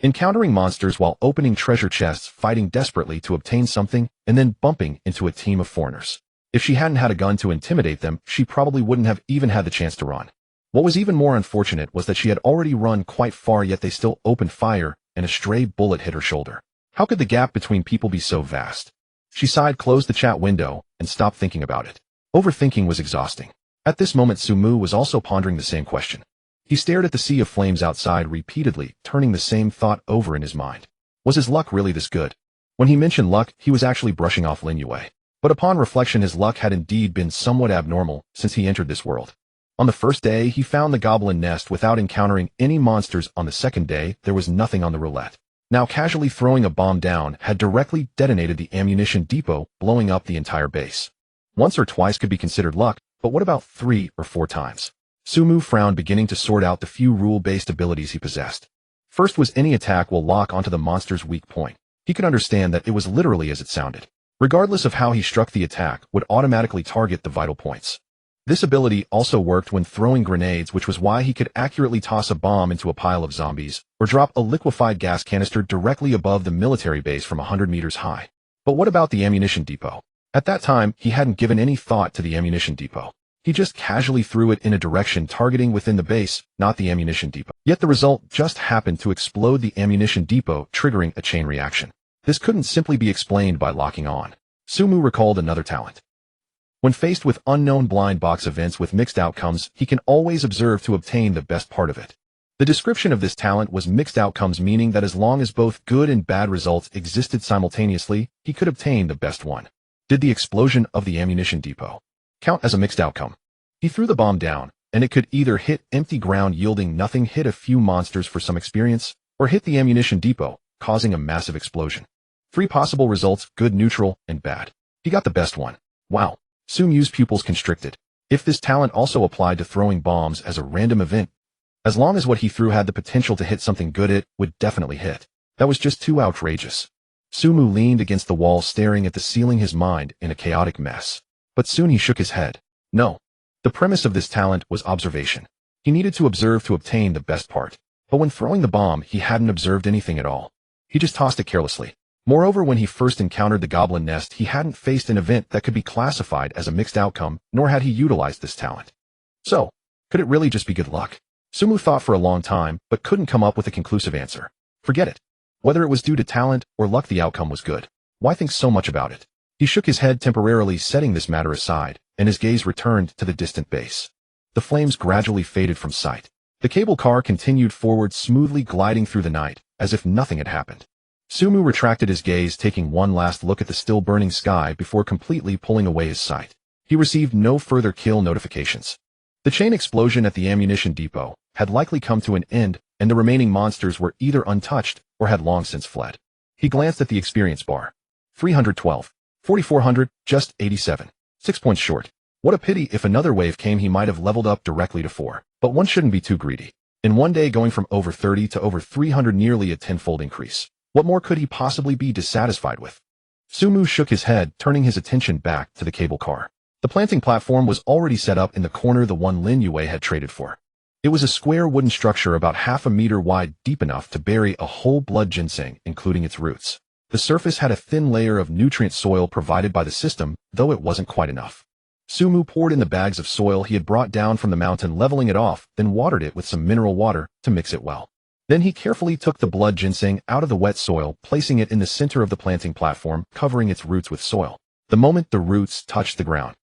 Encountering monsters while opening treasure chests, fighting desperately to obtain something, and then bumping into a team of foreigners. If she hadn't had a gun to intimidate them, she probably wouldn't have even had the chance to run. What was even more unfortunate was that she had already run quite far, yet they still opened fire, and a stray bullet hit her shoulder. How could the gap between people be so vast? She sighed, closed the chat window, and stopped thinking about it. Overthinking was exhausting. At this moment, Sumu was also pondering the same question. He stared at the sea of flames outside repeatedly, turning the same thought over in his mind. Was his luck really this good? When he mentioned luck, he was actually brushing off Lin Yue. But upon reflection, his luck had indeed been somewhat abnormal since he entered this world. On the first day, he found the goblin nest without encountering any monsters. On the second day, there was nothing on the roulette. Now casually throwing a bomb down had directly detonated the ammunition depot, blowing up the entire base. Once or twice could be considered luck, but what about 3 or 4 times? Sumu frowned, beginning to sort out the few rule-based abilities he possessed. First was any attack will lock onto the monster's weak point. He could understand that it was literally as it sounded. Regardless of how he struck, the attack would automatically target the vital points. This ability also worked when throwing grenades, which was why he could accurately toss a bomb into a pile of zombies, or drop a liquefied gas canister directly above the military base from 100 meters high. But what about the ammunition depot? At that time, he hadn't given any thought to the ammunition depot. He just casually threw it in a direction targeting within the base, not the ammunition depot. Yet the result just happened to explode the ammunition depot, triggering a chain reaction. This couldn't simply be explained by locking on. Sumu recalled another talent. When faced with unknown blind box events with mixed outcomes, he can always observe to obtain the best part of it. The description of this talent was mixed outcomes, meaning that as long as both good and bad results existed simultaneously, he could obtain the best one. Did the explosion of the ammunition depot count as a mixed outcome? He threw the bomb down, and it could either hit empty ground yielding nothing, hit a few monsters for some experience, or hit the ammunition depot, causing a massive explosion. 3 possible results, good, neutral, and bad. He got the best one. Wow. Sumu's pupils constricted. If this talent also applied to throwing bombs as a random event, as long as what he threw had the potential to hit something good, it would definitely hit. That was just too outrageous. Sumu leaned against the wall, staring at the ceiling, his mind in a chaotic mess. But soon he shook his head. No. The premise of this talent was observation. He needed to observe to obtain the best part. But when throwing the bomb, he hadn't observed anything at all. He just tossed it carelessly. Moreover, when he first encountered the goblin nest, he hadn't faced an event that could be classified as a mixed outcome, nor had he utilized this talent. So, could it really just be good luck? Sumu thought for a long time, but couldn't come up with a conclusive answer. Forget it. Whether it was due to talent or luck, the outcome was good. Why think so much about it? He shook his head, temporarily setting this matter aside, and his gaze returned to the distant base. The flames gradually faded from sight. The cable car continued forward, smoothly gliding through the night, as if nothing had happened. Sumu retracted his gaze, taking one last look at the still burning sky before completely pulling away his sight. He received no further kill notifications. The chain explosion at the ammunition depot had likely come to an end, and the remaining monsters were either untouched or had long since fled. He glanced at the experience bar. 312. 4,400, just 87. 6 points short. What a pity. If another wave came, he might have leveled up directly to 4. But one shouldn't be too greedy. In one day, going from over 30 to over 300, nearly a 10-fold increase. What more could he possibly be dissatisfied with? Sumu shook his head, turning his attention back to the cable car. The planting platform was already set up in the corner, the one Lin Yue had traded for. It was a square wooden structure about half a meter wide, deep enough to bury a whole blood ginseng, including its roots. The surface had a thin layer of nutrient soil provided by the system, though it wasn't quite enough. Sumu poured in the bags of soil he had brought down from the mountain, leveling it off, then watered it with some mineral water to mix it well. Then he carefully took the blood ginseng out of the wet soil, placing it in the center of the planting platform, covering its roots with soil. The moment the roots touched the ground,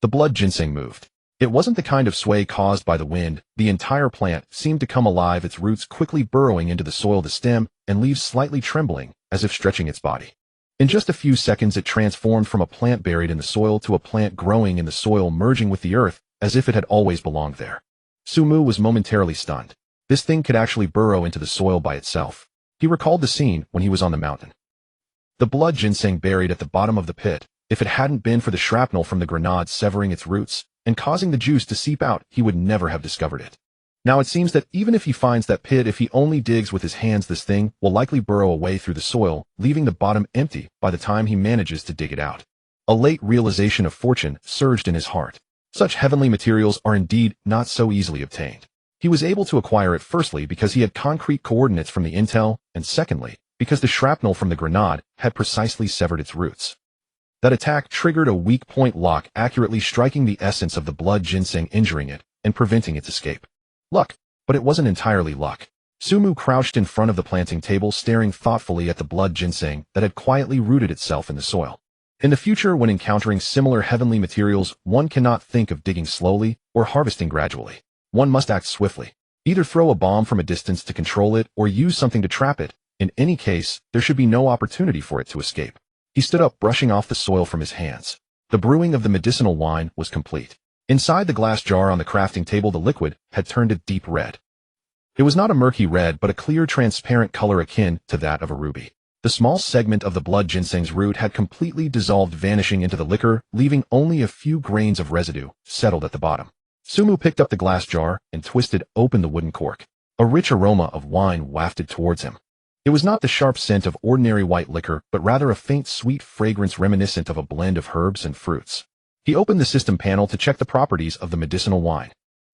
the blood ginseng moved. It wasn't the kind of sway caused by the wind. The entire plant seemed to come alive, its roots quickly burrowing into the soil, the stem and leaves slightly trembling, as if stretching its body. In just a few seconds, it transformed from a plant buried in the soil to a plant growing in the soil, merging with the earth, as if it had always belonged there. Sumu was momentarily stunned. This thing could actually burrow into the soil by itself. He recalled the scene when he was on the mountain. The blood ginseng buried at the bottom of the pit. If it hadn't been for the shrapnel from the grenade severing its roots and causing the juice to seep out, he would never have discovered it. Now it seems that even if he finds that pit, if he only digs with his hands, this thing will likely burrow away through the soil, leaving the bottom empty by the time he manages to dig it out. A late realization of fortune surged in his heart. Such heavenly materials are indeed not so easily obtained. He was able to acquire it firstly because he had concrete coordinates from the intel, and secondly, because the shrapnel from the grenade had precisely severed its roots. That attack triggered a weak point lock, accurately striking the essence of the blood ginseng, injuring it and preventing its escape. Luck. But it wasn't entirely luck. Sumu crouched in front of the planting table, staring thoughtfully at the blood ginseng that had quietly rooted itself in the soil. In the future, when encountering similar heavenly materials, one cannot think of digging slowly or harvesting gradually. One must act swiftly. Either throw a bomb from a distance to control it or use something to trap it. In any case, there should be no opportunity for it to escape. He stood up, brushing off the soil from his hands. The brewing of the medicinal wine was complete. Inside the glass jar on the crafting table, the liquid had turned a deep red. It was not a murky red, but a clear, transparent color akin to that of a ruby. The small segment of the blood ginseng's root had completely dissolved, vanishing into the liquor, leaving only a few grains of residue settled at the bottom. Sumu picked up the glass jar and twisted open the wooden cork. A rich aroma of wine wafted towards him. It was not the sharp scent of ordinary white liquor, but rather a faint, sweet fragrance reminiscent of a blend of herbs and fruits. He opened the system panel to check the properties of the medicinal wine.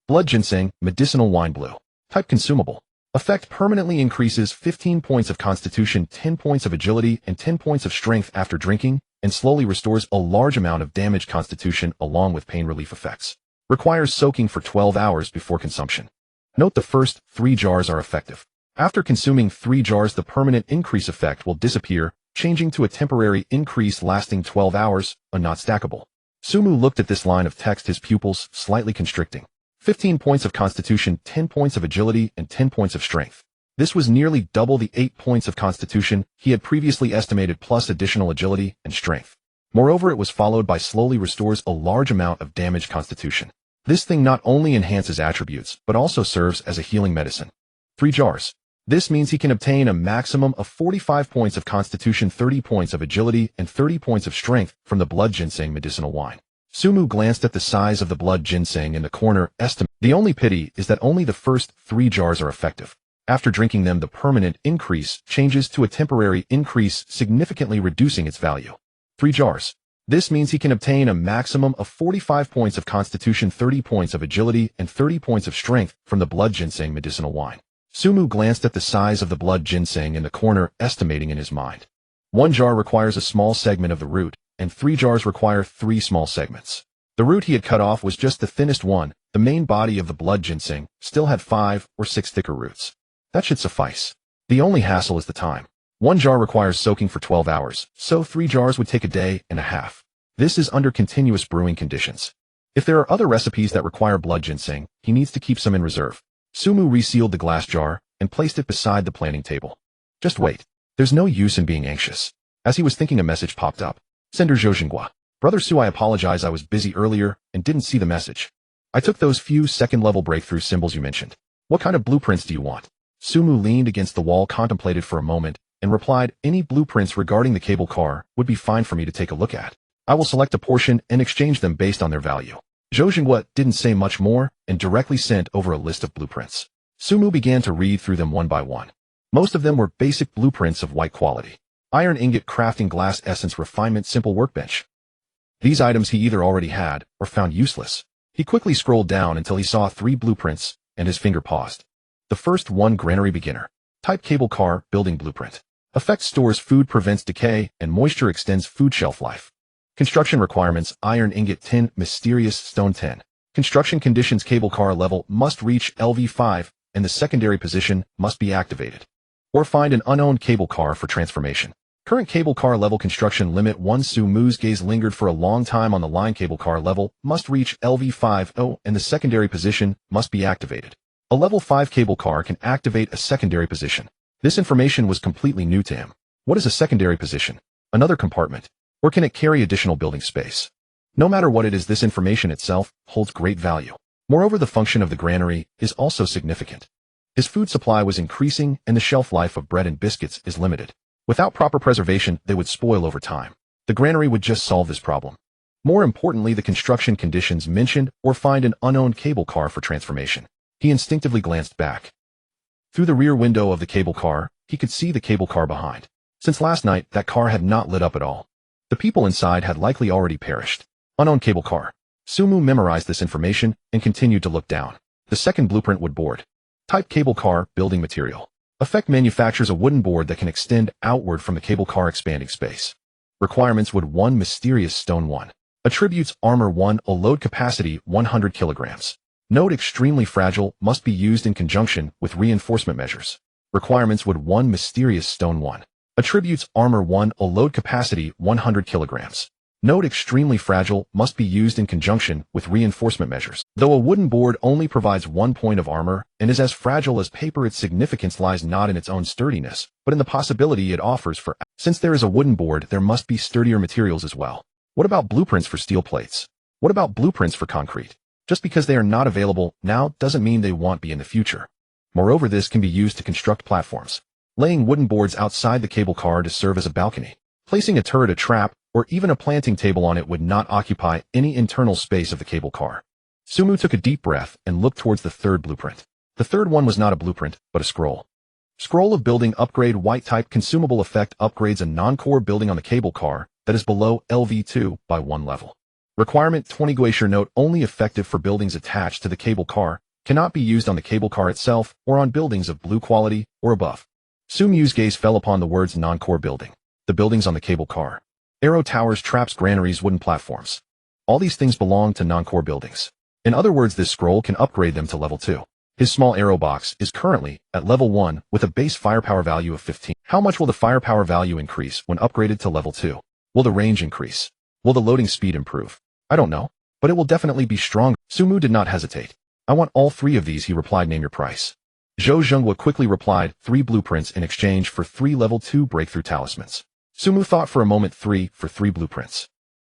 Blood ginseng, medicinal wine blue. Type consumable. Effect: permanently increases 15 points of constitution, 10 points of agility, and 10 points of strength after drinking, and slowly restores a large amount of damaged constitution along with pain relief effects. Requires soaking for 12 hours before consumption. Note the first 3 jars are effective. After consuming 3 jars, the permanent increase effect will disappear, changing to a temporary increase lasting 12 hours, a not stackable. Sumu looked at this line of text, his pupils slightly constricting. 15 points of constitution, 10 points of agility, and 10 points of strength. This was nearly double the 8 points of constitution he had previously estimated, plus additional agility and strength. Moreover, it was followed by slowly restores a large amount of damaged constitution. This thing not only enhances attributes, but also serves as a healing medicine. 3 jars. This means he can obtain a maximum of 45 points of constitution, 30 points of agility, and 30 points of strength from the blood ginseng medicinal wine. Sumu glanced at the size of the blood ginseng in the corner, estimating. The only pity is that only the first 3 jars are effective. After drinking them, the permanent increase changes to a temporary increase, significantly reducing its value. 3 jars. This means he can obtain a maximum of 45 points of constitution, 30 points of agility, and 30 points of strength from the blood ginseng medicinal wine. Sumu glanced at the size of the blood ginseng in the corner, estimating in his mind. 1 jar requires a small segment of the root, and 3 jars require 3 small segments. The root he had cut off was just the thinnest one. The main body of the blood ginseng still had 5 or 6 thicker roots. That should suffice. The only hassle is the time. 1 jar requires soaking for 12 hours, so 3 jars would take a day and a half. This is under continuous brewing conditions. If there are other recipes that require blood ginseng, he needs to keep some in reserve. Sumu resealed the glass jar and placed it beside the planning table. Just wait. There's no use in being anxious. As he was thinking, a message popped up. Sender Zhojingua. Brother Su, I apologize, I was busy earlier and didn't see the message. I took those few second-level breakthrough symbols you mentioned. What kind of blueprints do you want? Sumu leaned against the wall, contemplated for a moment, and replied, any blueprints regarding the cable car would be fine for me to take a look at. I will select a portion and exchange them based on their value. Zhojingua didn't say much more and directly sent over a list of blueprints. Sumu began to read through them one by one. Most of them were basic blueprints of white quality. Iron ingot, crafting, glass essence, refinement, simple workbench. These items he either already had or found useless. He quickly scrolled down until he saw 3 blueprints, and his finger paused. The first one, granary beginner. Type cable car, building blueprint. Effect: stores food, prevents decay, and moisture, extends food shelf life. Construction requirements: iron ingot 10, mysterious stone 10. Construction conditions: cable car level must reach LV5, and the secondary position must be activated. Or find an unowned cable car for transformation. Current cable car level construction limit 1. Sumu's gaze lingered for a long time on the line. Cable car level must reach LV5, and the secondary position must be activated. A level 5 cable car can activate a secondary position. This information was completely new to him. What is a secondary position? Another compartment? Or can it carry additional building space? No matter what it is, this information itself holds great value. Moreover, the function of the granary is also significant. His food supply was increasing, and the shelf life of bread and biscuits is limited. Without proper preservation, they would spoil over time. The granary would just solve this problem. More importantly, the construction conditions mentioned, or find an unowned cable car for transformation. He instinctively glanced back. Through the rear window of the cable car, he could see the cable car behind. Since last night, that car had not lit up at all. The people inside had likely already perished. Unowned cable car. Sumu memorized this information and continued to look down. The second blueprint wood board. Type cable car building material. Effect manufactures a wooden board that can extend outward from the cable car expanding space. Requirements: wood 1, mysterious stone 1. Attributes: armor 1, a load capacity 100 kilograms. Node: extremely fragile, must be used in conjunction with reinforcement measures. Requirements: wood 1, mysterious stone 1. Attributes: armor 1, a load capacity 100 kilograms. Node: extremely fragile, must be used in conjunction with reinforcement measures. Though a wooden board only provides 1 point of armor and is as fragile as paper, its significance lies not in its own sturdiness, but in the possibility it offers for. Since there is a wooden board, there must be sturdier materials as well. What about blueprints for steel plates? What about blueprints for concrete? Just because they are not available now doesn't mean they won't be in the future. Moreover, this can be used to construct platforms. Laying wooden boards outside the cable car to serve as a balcony. Placing a turret, a trap, or even a planting table on it would not occupy any internal space of the cable car. Sumu took a deep breath and looked towards the third blueprint. The third one was not a blueprint, but a scroll. Scroll of building upgrade. White type consumable effect upgrades a non-core building on the cable car that is below LV2 by 1 level. Requirement: 20 glacier note, only effective for buildings attached to the cable car, cannot be used on the cable car itself or on buildings of blue quality or above. Sumu's gaze fell upon the words non-core building. The buildings on the cable car. Arrow towers, traps, granaries, wooden platforms. All these things belong to non-core buildings. In other words, this scroll can upgrade them to level 2. His small arrow box is currently at level 1 with a base firepower value of 15. How much will the firepower value increase when upgraded to level 2? Will the range increase? Will the loading speed improve? I don't know, but it will definitely be stronger. Sumu did not hesitate. I want all 3 of these, he replied. Name your price. Zhou Zhenghua quickly replied, 3 blueprints in exchange for 3 level 2 breakthrough talismans. Sumu thought for a moment. 3 for 3 blueprints.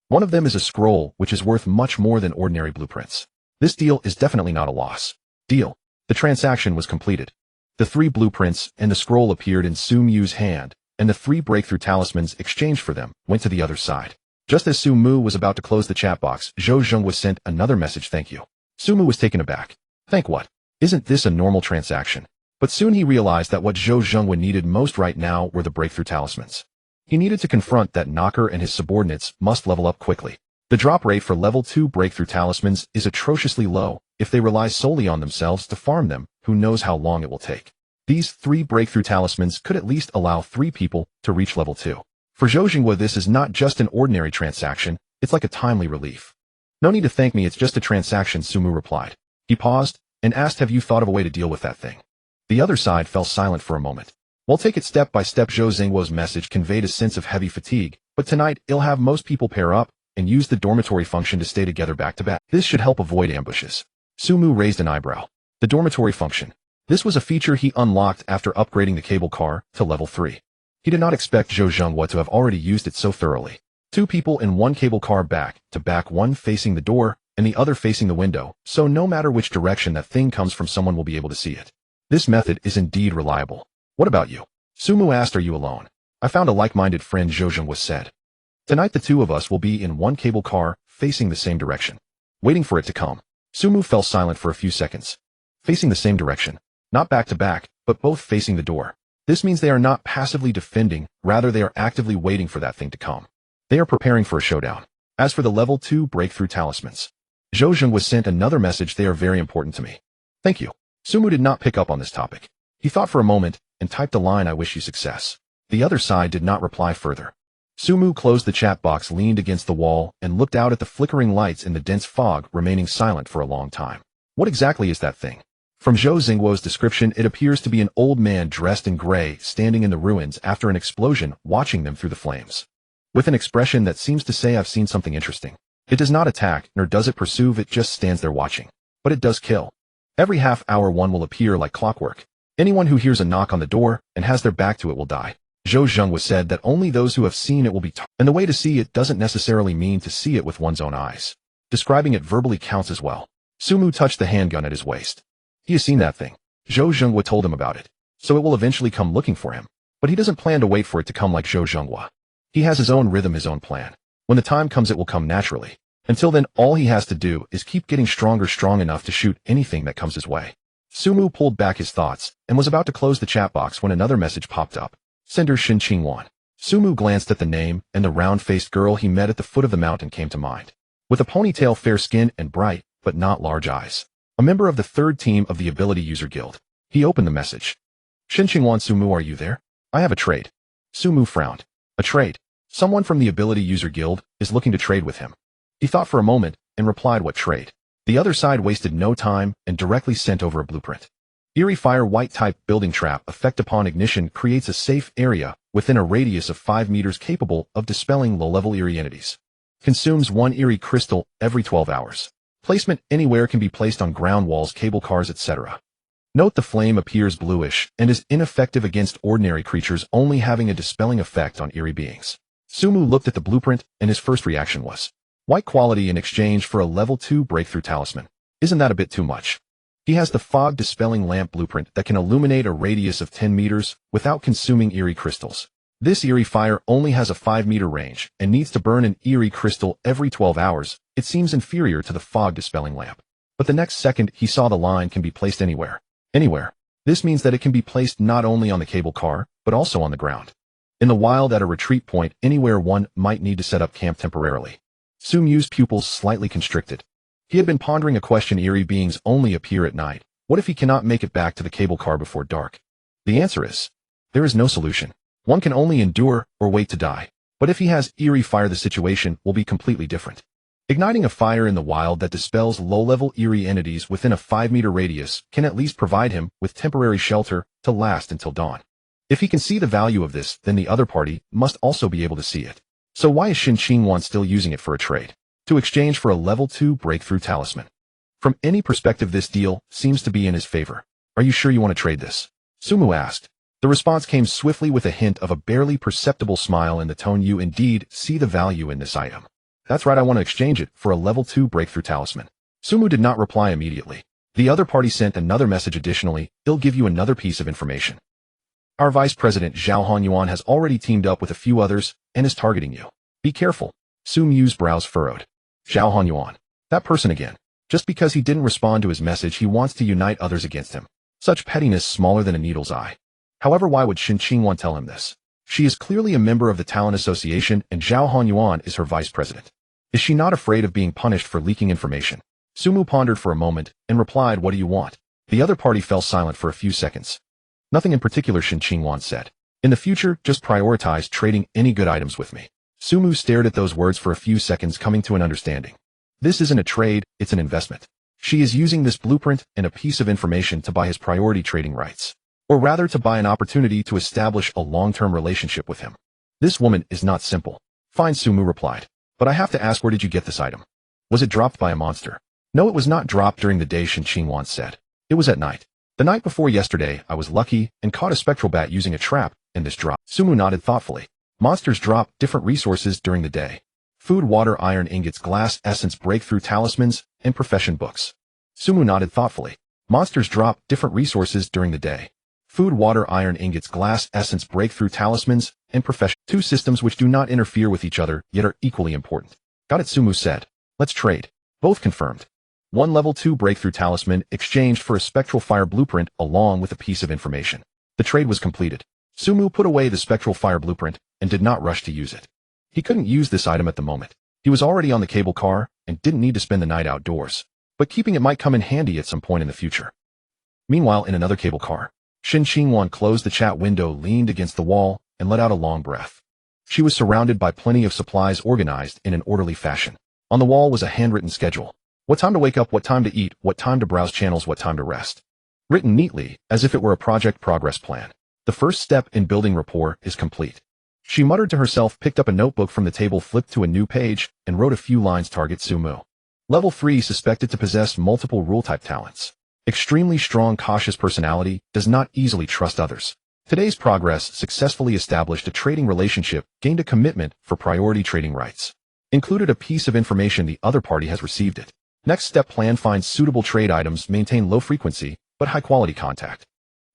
One of them is a scroll, which is worth much more than ordinary blueprints. This deal is definitely not a loss. Deal. The transaction was completed. The 3 blueprints and the scroll appeared in Sumu's hand, and the 3 breakthrough talismans exchanged for them went to the other side. Just as Sumu was about to close the chat box, Zhou Zhenghua sent another message. Thank you. Sumu was taken aback. Thank what? Isn't this a normal transaction? But soon he realized that what Zhou Zhenghua needed most right now were the breakthrough talismans. He needed to confront that knocker, and his subordinates must level up quickly. The drop rate for level 2 breakthrough talismans is atrociously low. If they rely solely on themselves to farm them, who knows how long it will take. These 3 breakthrough talismans could at least allow 3 people to reach level 2. For Zhou Zhenghua, this is not just an ordinary transaction, it's like a timely relief. No need to thank me, it's just a transaction, Sumu replied. He paused and asked, have you thought of a way to deal with that thing? The other side fell silent for a moment. We'll take it step by step. Zhou Zhenghua's message conveyed a sense of heavy fatigue, but tonight he'll have most people pair up and use the dormitory function to stay together back to back. This should help avoid ambushes. Sumu raised an eyebrow. The dormitory function. This was a feature he unlocked after upgrading the cable car to level 3. He did not expect Zhou Zhenghua to have already used it so thoroughly. 2 people in one cable car back to back, one facing the door and the other facing the window, so no matter which direction that thing comes from, someone will be able to see it. This method is indeed reliable. What about you? Sumu asked. Are you alone? I found a like-minded friend, Zhou Zhenghua said. Tonight the 2 of us will be in one cable car, facing the same direction. Waiting for it to come. Sumu fell silent for a few seconds. Facing the same direction. Not back to back, but both facing the door. This means they are not passively defending, rather they are actively waiting for that thing to come. They are preparing for a showdown. As for the level 2 breakthrough talismans, Zhou Zhenghua sent another message. They are very important to me. Thank you. Sumu did not pick up on this topic. He thought for a moment and typed a line, I wish you success. The other side did not reply further. Sumu closed the chat box, leaned against the wall, and looked out at the flickering lights in the dense fog, remaining silent for a long time. What exactly is that thing? From Zhou Zhenghua's description, it appears to be an old man dressed in gray, standing in the ruins after an explosion, watching them through the flames. With an expression that seems to say, I've seen something interesting. It does not attack, nor does it pursue, it just stands there watching. But it does kill. Every half hour one will appear like clockwork. Anyone who hears a knock on the door and has their back to it will die. Zhou Zhenghua said that only those who have seen it will be taught, and the way to see it doesn't necessarily mean to see it with one's own eyes. Describing it verbally counts as well. Sumu touched the handgun at his waist. He has seen that thing. Zhou Zhenghua told him about it. So it will eventually come looking for him. But he doesn't plan to wait for it to come like Zhou Zhenghua. He has his own rhythm, his own plan. When the time comes, it will come naturally. Until then, all he has to do is keep getting stronger, strong enough to shoot anything that comes his way. Sumu pulled back his thoughts and was about to close the chat box when another message popped up. Sender Shin Qingwan. Sumu glanced at the name, and the round-faced girl he met at the foot of the mountain came to mind. With a ponytail, fair skin, and bright, but not large eyes. a member of the third team of the Ability User Guild. He opened the message. Xinqingwan Sumu, are you there? I have a trade. Sumu frowned. A trade? Someone from the Ability User Guild is looking to trade with him. He thought for a moment and replied, what trade? The other side wasted no time and directly sent over a blueprint. Eerie Fire White type building trap effect upon ignition creates a safe area within a radius of 5 meters capable of dispelling low-level eerie entities. Consumes 1 eerie crystal every 12 hours. Placement anywhere, can be placed on ground walls, cable cars, etc. Note the flame appears bluish and is ineffective against ordinary creatures, only having a dispelling effect on eerie beings. Sumu looked at the blueprint and his first reaction was white quality in exchange for a level 2 breakthrough talisman. Isn't that a bit too much? He has the fog dispelling lamp blueprint that can illuminate a radius of 10 meters without consuming eerie crystals. This eerie fire only has a 5-meter range and needs to burn an eerie crystal every 12 hours. It seems inferior to the fog dispelling lamp. But the next second he saw the line can be placed anywhere. Anywhere. This means that it can be placed not only on the cable car, but also on the ground. In the wild, at a retreat point, anywhere one might need to set up camp temporarily. Sumu's pupils slightly constricted. He had been pondering a question: eerie beings only appear at night. What if he cannot make it back to the cable car before dark? The answer is, there is no solution. One can only endure or wait to die. But if he has eerie fire, the situation will be completely different. Igniting a fire in the wild that dispels low-level eerie entities within a 5-meter radius can at least provide him with temporary shelter to last until dawn. If he can see the value of this, then the other party must also be able to see it. So why is Xinqingwan still using it for a trade? To exchange for a level 2 breakthrough talisman. From any perspective, this deal seems to be in his favor. Are you sure you want to trade this? Sumu asked. The response came swiftly with a hint of a barely perceptible smile in the tone. You indeed see the value in this item. That's right, I want to exchange it for a level 2 breakthrough talisman. Sumu did not reply immediately. The other party sent another message. Additionally, he'll give you another piece of information. Our Vice President Zhao Hanyuan has already teamed up with a few others and is targeting you. Be careful. Sumu's brows furrowed. Zhao Hanyuan. That person again. Just because he didn't respond to his message, he wants to unite others against him. Such pettiness, smaller than a needle's eye. However, why would Xinqingwan tell him this? She is clearly a member of the Talent Association and Zhao Hanyuan is her vice president. Is she not afraid of being punished for leaking information? Sumu pondered for a moment and replied, what do you want? The other party fell silent for a few seconds. Nothing in particular, Xinqingwan said. In the future, just prioritize trading any good items with me. Sumu stared at those words for a few seconds, coming to an understanding. This isn't a trade, it's an investment. She is using this blueprint and a piece of information to buy his priority trading rights. Or rather, to buy an opportunity to establish a long-term relationship with him. This woman is not simple. Fine, Sumu replied. But I have to ask, where did you get this item? Was it dropped by a monster? No, it was not dropped during the day, Xinqingwan said. It was at night. The night before yesterday, I was lucky and caught a spectral bat using a trap, and this dropped. Sumu nodded thoughtfully. Monsters drop different resources during the day. Food, water, iron ingots, glass, essence, breakthrough talismans, and profession books. Sumu nodded thoughtfully. Monsters drop different resources during the day. Food, water, iron ingots, glass, essence, breakthrough talismans, and profession. 2 systems which do not interfere with each other, yet are equally important. Got it, Sumu said. Let's trade. Both confirmed. 1 level 2 breakthrough talisman exchanged for a spectral fire blueprint along with a piece of information. The trade was completed. Sumu put away the spectral fire blueprint and did not rush to use it. He couldn't use this item at the moment. He was already on the cable car and didn't need to spend the night outdoors, but keeping it might come in handy at some point in the future. Meanwhile, in another cable car, Xinqingwan closed the chat window, leaned against the wall, and let out a long breath. She was surrounded by plenty of supplies organized in an orderly fashion. On the wall was a handwritten schedule. What time to wake up, what time to eat, what time to browse channels, what time to rest. Written neatly, as if it were a project progress plan. The first step in building rapport is complete. She muttered to herself, picked up a notebook from the table, flipped to a new page, and wrote a few lines. Target Sumu. Level 3, suspected to possess multiple rule-type talents. Extremely strong, cautious personality, does not easily trust others. Today's progress successfully established a trading relationship, gained a commitment for priority trading rights. Included a piece of information, the other party has received it. Next step, plan, find suitable trade items, maintain low frequency, but high quality contact.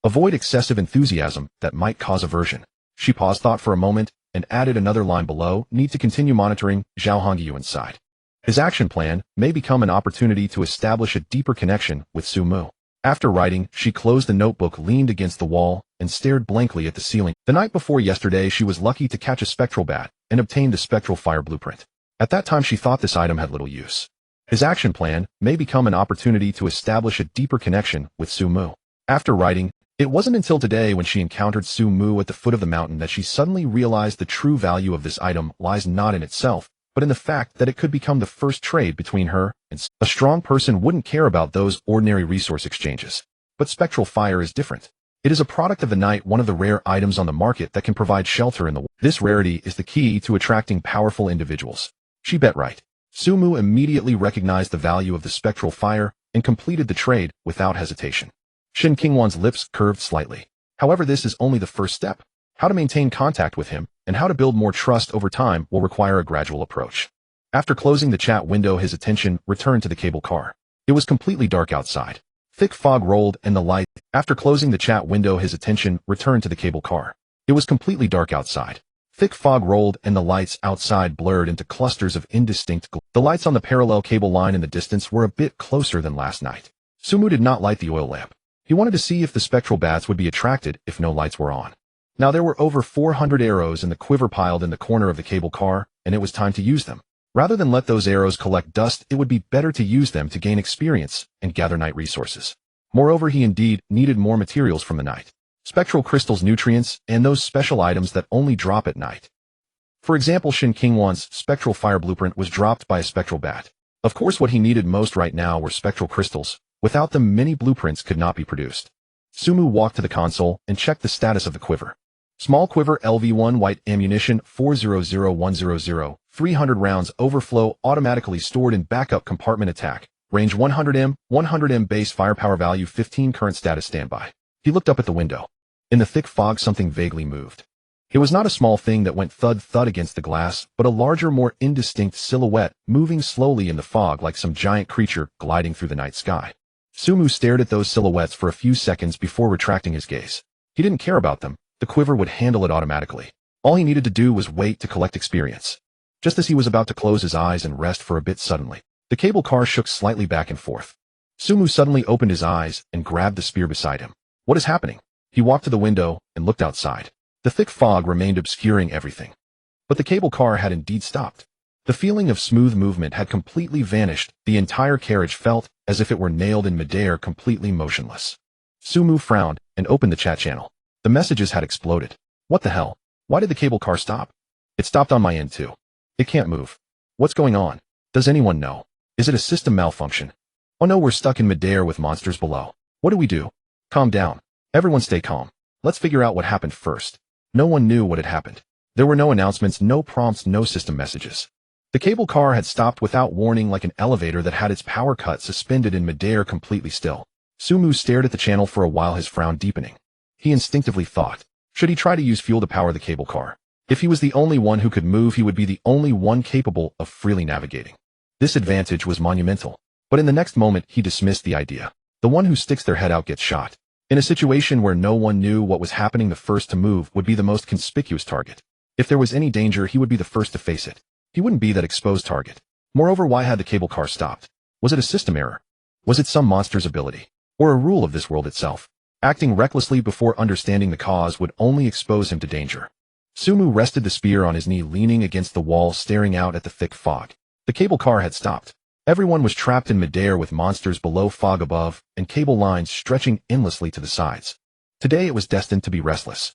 Avoid excessive enthusiasm that might cause aversion. She paused, thought for a moment, and added another line below, need to continue monitoring Zhao Hanyuan's side. His action plan may become an opportunity to establish a deeper connection with Sumu. After writing, she closed the notebook, leaned against the wall, and stared blankly at the ceiling. The night before yesterday, she was lucky to catch a spectral bat and obtain the spectral fire blueprint. At that time, she thought this item had little use. His action plan may become an opportunity to establish a deeper connection with Sumu. After writing, it wasn't until today when she encountered Sumu at the foot of the mountain that she suddenly realized the true value of this item lies not in itself, but in the fact that it could become the first trade between her and a strong person wouldn't care about those ordinary resource exchanges. But spectral fire is different. It is a product of the night, one of the rare items on the market that can provide shelter in the world. This rarity is the key to attracting powerful individuals. She bet right. Sumu immediately recognized the value of the spectral fire and completed the trade without hesitation. Shin Qingwan's lips curved slightly. However, this is only the first step. How to maintain contact with him and how to build more trust over time will require a gradual approach. After closing the chat window, his attention returned to the cable car. It was completely dark outside. Thick fog rolled and the light. After closing the chat window, his attention returned to the cable car. It was completely dark outside. Thick fog rolled and the lights outside blurred into clusters of indistinct glow. The lights on the parallel cable line in the distance were a bit closer than last night. Sumu did not light the oil lamp. He wanted to see if the spectral bats would be attracted if no lights were on. Now there were over 400 arrows in the quiver piled in the corner of the cable car, and it was time to use them. Rather than let those arrows collect dust, it would be better to use them to gain experience and gather night resources. Moreover, he indeed needed more materials from the night. Spectral crystals, nutrients, and those special items that only drop at night. For example, Shin Qingwan's spectral fire blueprint was dropped by a spectral bat. Of course, what he needed most right now were spectral crystals. Without them, many blueprints could not be produced. Sumu walked to the console and checked the status of the quiver. Small quiver LV1 white ammunition 400100, 300 rounds overflow automatically stored in backup compartment attack. Range 100 m base firepower value 15 current status standby. He looked up at the window. In the thick fog, something vaguely moved. It was not a small thing that went thud-thud against the glass, but a larger, more indistinct silhouette moving slowly in the fog like some giant creature gliding through the night sky. Sumu stared at those silhouettes for a few seconds before retracting his gaze. He didn't care about them. The quiver would handle it automatically. All he needed to do was wait to collect experience. Just as he was about to close his eyes and rest for a bit, suddenly, the cable car shook slightly back and forth. Sumu suddenly opened his eyes and grabbed the spear beside him. What is happening? He walked to the window and looked outside. The thick fog remained obscuring everything. But the cable car had indeed stopped. The feeling of smooth movement had completely vanished. The entire carriage felt as if it were nailed in midair, completely motionless. Sumu frowned and opened the chat channel. The messages had exploded. What the hell? Why did the cable car stop? It stopped on my end too. It can't move. What's going on? Does anyone know? Is it a system malfunction? Oh no, we're stuck in midair with monsters below. What do we do? Calm down. Everyone stay calm. Let's figure out what happened first. No one knew what had happened. There were no announcements, no prompts, no system messages. The cable car had stopped without warning, like an elevator that had its power cut, suspended in midair, completely still. Sumu stared at the channel for a while, his frown deepening. He instinctively thought, should he try to use fuel to power the cable car? If he was the only one who could move, he would be the only one capable of freely navigating. This advantage was monumental. But in the next moment, he dismissed the idea. The one who sticks their head out gets shot. In a situation where no one knew what was happening, the first to move would be the most conspicuous target. If there was any danger, he would be the first to face it. He wouldn't be that exposed target. Moreover, why had the cable car stopped? Was it a system error? Was it some monster's ability? Or a rule of this world itself? Acting recklessly before understanding the cause would only expose him to danger. Sumu rested the spear on his knee, leaning against the wall, staring out at the thick fog. The cable car had stopped. Everyone was trapped in midair with monsters below, fog above, and cable lines stretching endlessly to the sides. Today it was destined to be restless.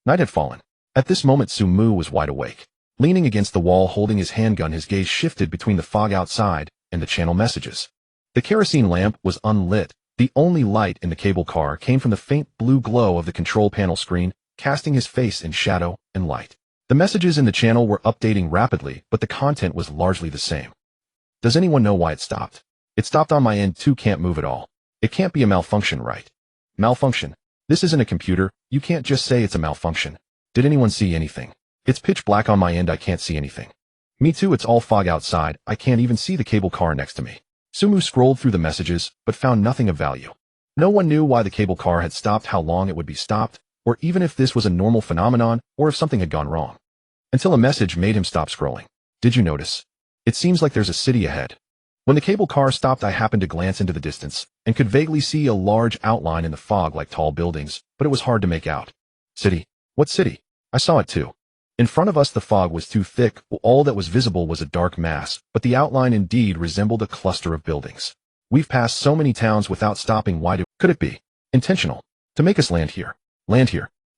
Night had fallen. At this moment, Sumu was wide awake. Leaning against the wall, holding his handgun, his gaze shifted between the fog outside and the channel messages. The kerosene lamp was unlit. The only light in the cable car came from the faint blue glow of the control panel screen, casting his face in shadow and light. The messages in the channel were updating rapidly, but the content was largely the same. Does anyone know why it stopped? It stopped on my end too, can't move at all. It can't be a malfunction, right? Malfunction? This isn't a computer, you can't just say it's a malfunction. Did anyone see anything? It's pitch black on my end, I can't see anything. Me too, it's all fog outside, I can't even see the cable car next to me. Sumu scrolled through the messages, but found nothing of value. No one knew why the cable car had stopped, how long it would be stopped, or even if this was a normal phenomenon, or if something had gone wrong. Until a message made him stop scrolling. Did you notice? It seems like there's a city ahead. When the cable car stopped, I happened to glance into the distance, and could vaguely see a large outline in the fog like tall buildings, but it was hard to make out. City? What city? I saw it too. In front of us the fog was too thick, all that was visible was a dark mass, but the outline indeed resembled a cluster of buildings. We've passed so many towns without stopping, could it be intentional? To make us land here,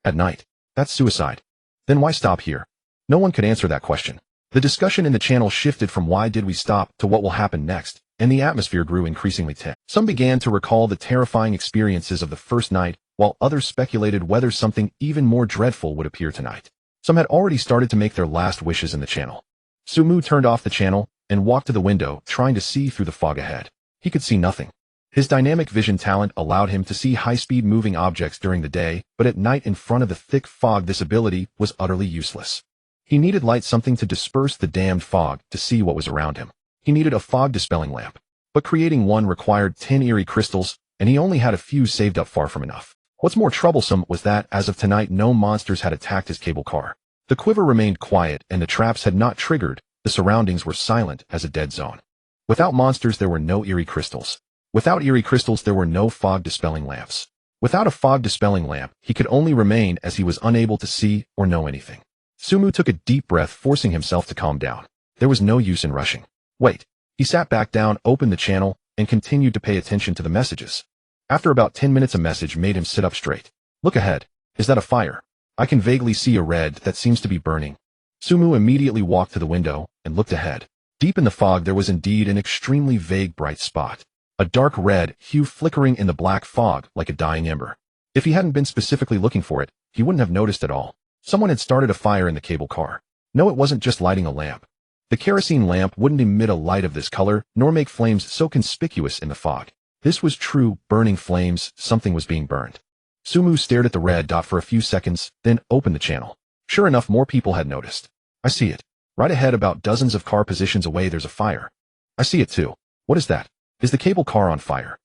at night. That's suicide. Then why stop here? No one could answer that question. The discussion in the channel shifted from why did we stop to what will happen next, and the atmosphere grew increasingly tense. Some began to recall the terrifying experiences of the first night, while others speculated whether something even more dreadful would appear tonight. Some had already started to make their last wishes in the channel. Sumu turned off the channel and walked to the window, trying to see through the fog ahead. He could see nothing. His dynamic vision talent allowed him to see high-speed moving objects during the day, but at night in front of the thick fog this ability was utterly useless. He needed light, something to disperse the damned fog, to see what was around him. He needed a fog-dispelling lamp. But creating one required 10 eerie crystals, and he only had a few saved up, far from enough. What's more troublesome was that, as of tonight, no monsters had attacked his cable car. The quiver remained quiet, and the traps had not triggered. The surroundings were silent as a dead zone. Without monsters, there were no eerie crystals. Without eerie crystals, there were no fog-dispelling lamps. Without a fog-dispelling lamp, he could only remain as he was unable to see or know anything. Sumu took a deep breath, forcing himself to calm down. There was no use in rushing. Wait. He sat back down, opened the channel, and continued to pay attention to the messages. After about 10 minutes, a message made him sit up straight. Look ahead. Is that a fire? I can vaguely see a red that seems to be burning. Sumu immediately walked to the window and looked ahead. Deep in the fog there was indeed an extremely vague bright spot. A dark red hue flickering in the black fog like a dying ember. If he hadn't been specifically looking for it, he wouldn't have noticed at all. Someone had started a fire in the cable car. No, it wasn't just lighting a lamp. The kerosene lamp wouldn't emit a light of this color, nor make flames so conspicuous in the fog. This was true, burning flames, something was being burned. Sumu stared at the red dot for a few seconds, then opened the channel. Sure enough, more people had noticed. I see it. Right ahead, about dozens of car positions away, there's a fire. I see it too. What is that? Is the cable car on fire?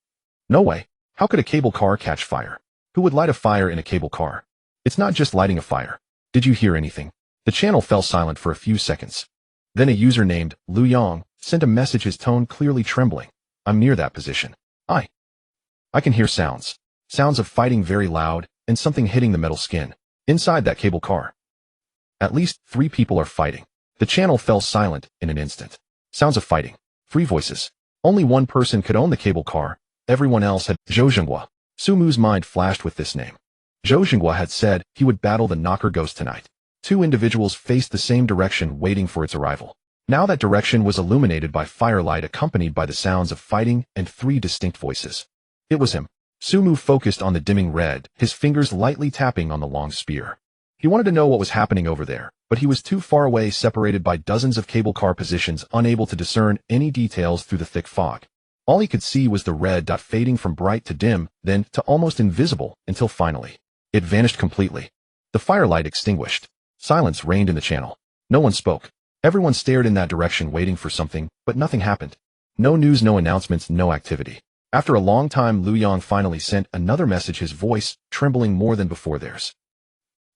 No way. How could a cable car catch fire? Who would light a fire in a cable car? It's not just lighting a fire. Did you hear anything? The channel fell silent for a few seconds. Then a user named Lu Yang sent a message, his tone clearly trembling. I'm near that position. I can hear sounds. Sounds of fighting, very loud, and something hitting the metal skin. Inside that cable car. At least 3 people are fighting. The channel fell silent in an instant. Sounds of fighting. 3 voices. Only one person could own the cable car. Everyone else had. Zhou Zhenghua. Sumu's mind flashed with this name. Zhou Zhenghua had said he would battle the knocker ghost tonight. 2 individuals faced the same direction, waiting for its arrival. Now that direction was illuminated by firelight, accompanied by the sounds of fighting and 3 distinct voices. It was him. Sumu focused on the dimming red, his fingers lightly tapping on the long spear. He wanted to know what was happening over there, but he was too far away, separated by dozens of cable car positions, unable to discern any details through the thick fog. All he could see was the red dot fading from bright to dim, then to almost invisible, until finally, it vanished completely. The firelight extinguished. Silence reigned in the channel. No one spoke. Everyone stared in that direction, waiting for something, but nothing happened. No news, no announcements, no activity. After a long time, Lu Yang finally sent another message, his voice trembling more than before theirs.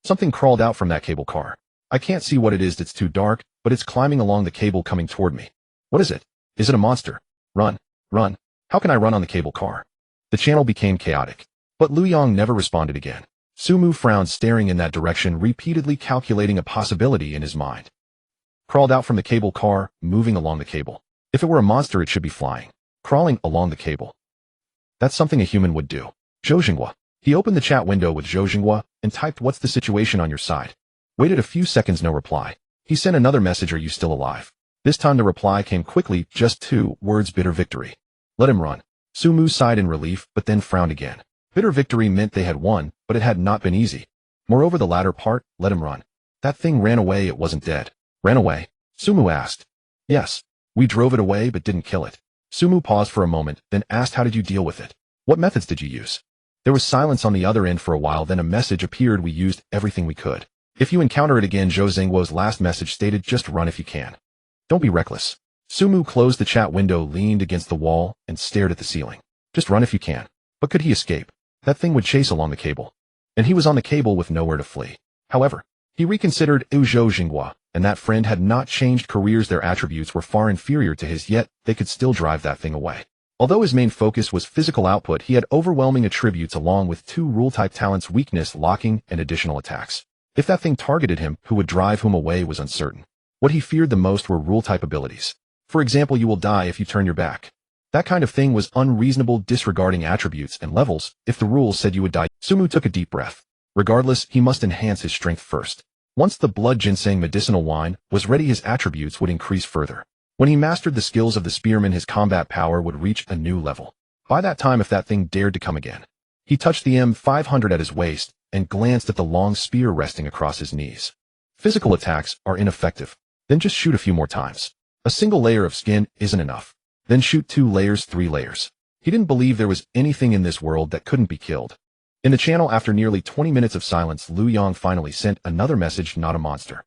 Something crawled out from that cable car. I can't see what it is, it's too dark, but it's climbing along the cable, coming toward me. What is it? Is it a monster? Run. Run. How can I run on the cable car? The channel became chaotic. But Lu Yang never responded again. Sumu frowned, staring in that direction, repeatedly calculating a possibility in his mind. Crawled out from the cable car, moving along the cable. If it were a monster, it should be flying. Crawling along the cable. That's something a human would do. Zhou Zhenghua. He opened the chat window with Zhou Zhenghua and typed, "What's the situation on your side?" Waited a few seconds, no reply. He sent another message, "Are you still alive?" This time the reply came quickly, just 2 words, "Bitter victory." Let him run. Sumu sighed in relief, but then frowned again. Bitter victory meant they had won, but it had not been easy. Moreover, the latter part, let him run. That thing ran away, it wasn't dead. Ran away? Sumu asked. Yes. We drove it away but didn't kill it. Sumu paused for a moment, then asked, "How did you deal with it? What methods did you use?" There was silence on the other end for a while, then a message appeared, "We used everything we could. If you encounter it again," Zhou Zhengguo's last message stated, "just run if you can. Don't be reckless." Sumu closed the chat window, leaned against the wall, and stared at the ceiling. Just run if you can. But could he escape? That thing would chase along the cable. And he was on the cable with nowhere to flee. However, he reconsidered. Zhou Zhenghua and that friend had not changed careers. Their attributes were far inferior to his, yet they could still drive that thing away. Although his main focus was physical output, he had overwhelming attributes along with 2 rule-type talents: weakness, locking, and additional attacks. If that thing targeted him, who would drive whom away was uncertain. What he feared the most were rule-type abilities. For example, you will die if you turn your back. That kind of thing was unreasonable, disregarding attributes and levels. If the rules said you would die, Sumu took a deep breath. Regardless, he must enhance his strength first. Once the blood ginseng medicinal wine was ready, his attributes would increase further. When he mastered the skills of the spearman, his combat power would reach a new level. By that time, if that thing dared to come again. He touched the M500 at his waist and glanced at the long spear resting across his knees. Physical attacks are ineffective. Then just shoot a few more times. A single layer of skin isn't enough. Then shoot 2 layers, 3 layers. He didn't believe there was anything in this world that couldn't be killed. In the channel, after nearly 20 minutes of silence, Liu Yang finally sent another message, not a monster.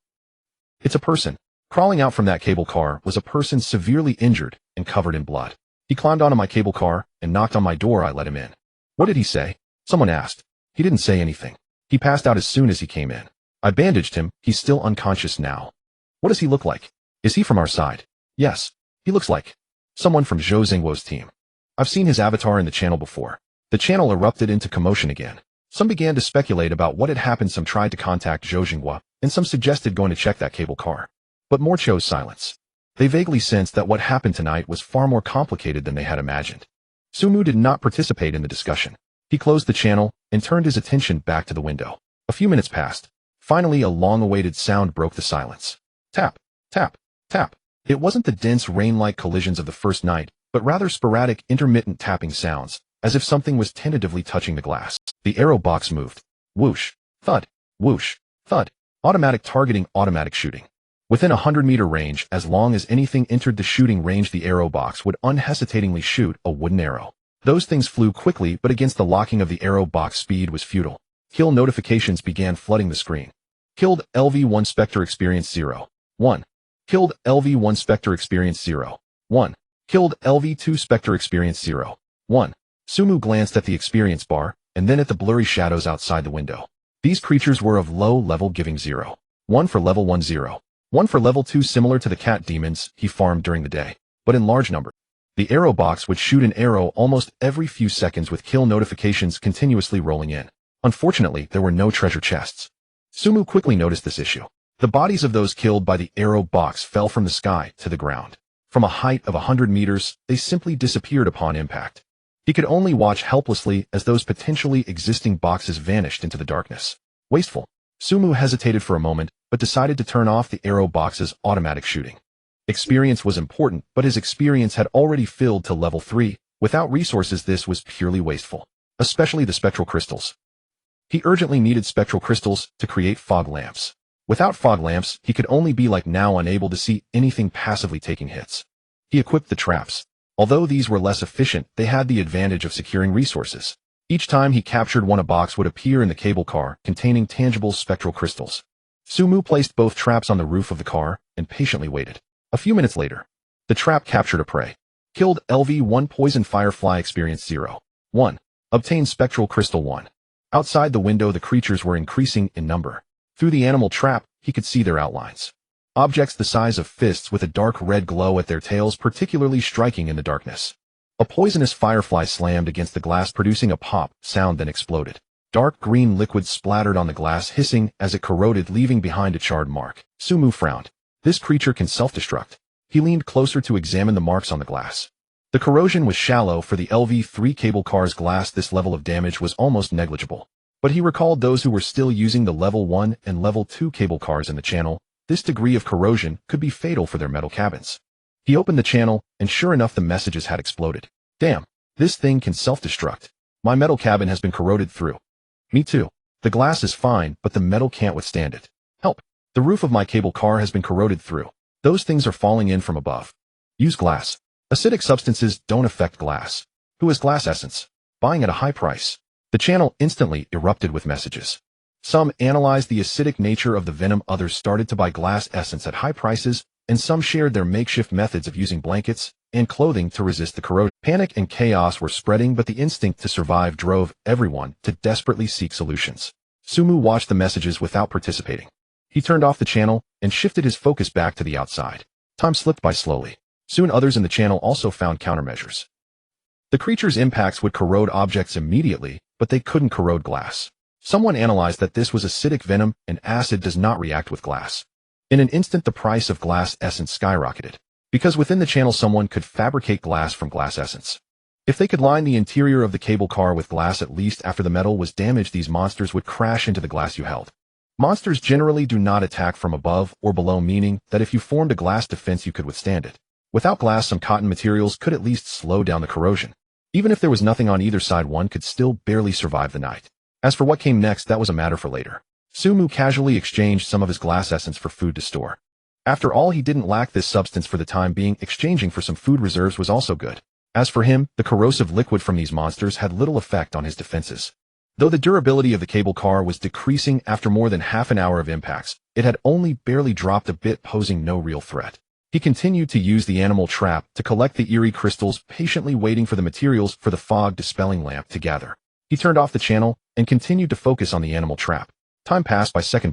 It's a person. Crawling out from that cable car was a person severely injured and covered in blood. He climbed onto my cable car and knocked on my door. I let him in. What did he say? Someone asked. He didn't say anything. He passed out as soon as he came in. I bandaged him. He's still unconscious now. What does he look like? Is he from our side? Yes. He looks like someone from Zhou Zhengguo's team. I've seen his avatar in the channel before. The channel erupted into commotion again. Some began to speculate about what had happened. Some tried to contact Zhou Zhenghua, and some suggested going to check that cable car. But more chose silence. They vaguely sensed that what happened tonight was far more complicated than they had imagined. Sumu did not participate in the discussion. He closed the channel and turned his attention back to the window. A few minutes passed. Finally, a long-awaited sound broke the silence. Tap, tap, tap. It wasn't the dense rain-like collisions of the first night, but rather sporadic, intermittent tapping sounds, as if something was tentatively touching the glass. The arrow box moved. Whoosh, thud, whoosh, thud. Automatic targeting, automatic shooting. Within a 100-meter range, as long as anything entered the shooting range, the arrow box would unhesitatingly shoot a wooden arrow. Those things flew quickly, but against the locking of the arrow box, speed was futile. Kill notifications began flooding the screen. Killed LV1 Spectre Experience 0. 1. Killed LV1 Spectre Experience 0. 1. Killed LV2 Spectre Experience 0. 1. Sumu glanced at the experience bar, and then at the blurry shadows outside the window. These creatures were of low level, giving 0. 1 for level 1, 0. 1 for level 2, similar to the cat demons he farmed during the day, but in large number. The arrow box would shoot an arrow almost every few seconds, with kill notifications continuously rolling in. Unfortunately, there were no treasure chests. Sumu quickly noticed this issue. The bodies of those killed by the arrow box fell from the sky to the ground. From a height of 100 meters, they simply disappeared upon impact. He could only watch helplessly as those potentially existing boxes vanished into the darkness. Wasteful. Sumu hesitated for a moment, but decided to turn off the arrow box's automatic shooting. Experience was important, but his experience had already filled to level 3. Without resources, this was purely wasteful. Especially the spectral crystals. He urgently needed spectral crystals to create fog lamps. Without fog lamps, he could only be like now, unable to see anything passively taking hits. He equipped the traps. Although these were less efficient, they had the advantage of securing resources. Each time he captured one, a box would appear in the cable car containing tangible spectral crystals. Sumu placed both traps on the roof of the car and patiently waited. A few minutes later, the trap captured a prey. Killed LV1 Poison Firefly Experience 0. 1. Obtained Spectral Crystal 1. Outside the window, the creatures were increasing in number. Through the animal trap, he could see their outlines. Objects the size of fists with a dark red glow at their tails, particularly striking in the darkness. A poisonous firefly slammed against the glass, producing a pop sound, then exploded. Dark green liquid splattered on the glass, hissing as it corroded, leaving behind a charred mark. Sumu frowned. This creature can self-destruct. He leaned closer to examine the marks on the glass. The corrosion was shallow for the LV3 cable car's glass. This level of damage was almost negligible. But he recalled those who were still using the level 1 and level 2 cable cars in the channel. This degree of corrosion could be fatal for their metal cabins. He opened the channel, and sure enough, the messages had exploded. Damn, this thing can self-destruct. My metal cabin has been corroded through. Me too. The glass is fine, but the metal can't withstand it. Help. The roof of my cable car has been corroded through. Those things are falling in from above. Use glass. Acidic substances don't affect glass. Who has glass essence? Buying at a high price. The channel instantly erupted with messages. Some analyzed the acidic nature of the venom, others started to buy glass essence at high prices, and some shared their makeshift methods of using blankets and clothing to resist the corrosion. Panic and chaos were spreading, but the instinct to survive drove everyone to desperately seek solutions. Sumu watched the messages without participating. He turned off the channel and shifted his focus back to the outside. Time slipped by slowly. Soon others in the channel also found countermeasures. The creature's impacts would corrode objects immediately, but they couldn't corrode glass. Someone analyzed that this was acidic venom and acid does not react with glass. In an instant, the price of glass essence skyrocketed, because within the channel someone could fabricate glass from glass essence. If they could line the interior of the cable car with glass at least after the metal was damaged, these monsters would crash into the glass you held. Monsters generally do not attack from above or below, meaning that if you formed a glass defense you could withstand it. Without glass, some cotton materials could at least slow down the corrosion. Even if there was nothing on either side, one could still barely survive the night. As for what came next, that was a matter for later. Sumu casually exchanged some of his glass essence for food to store. After all, he didn't lack this substance for the time being. Exchanging for some food reserves was also good. As for him, the corrosive liquid from these monsters had little effect on his defenses. Though the durability of the cable car was decreasing after more than half an hour of impacts, it had only barely dropped a bit, posing no real threat. He continued to use the animal trap to collect the eerie crystals, patiently waiting for the materials for the fog-dispelling lamp to gather. He turned off the channel and continued to focus on the animal trap. Time passed by second.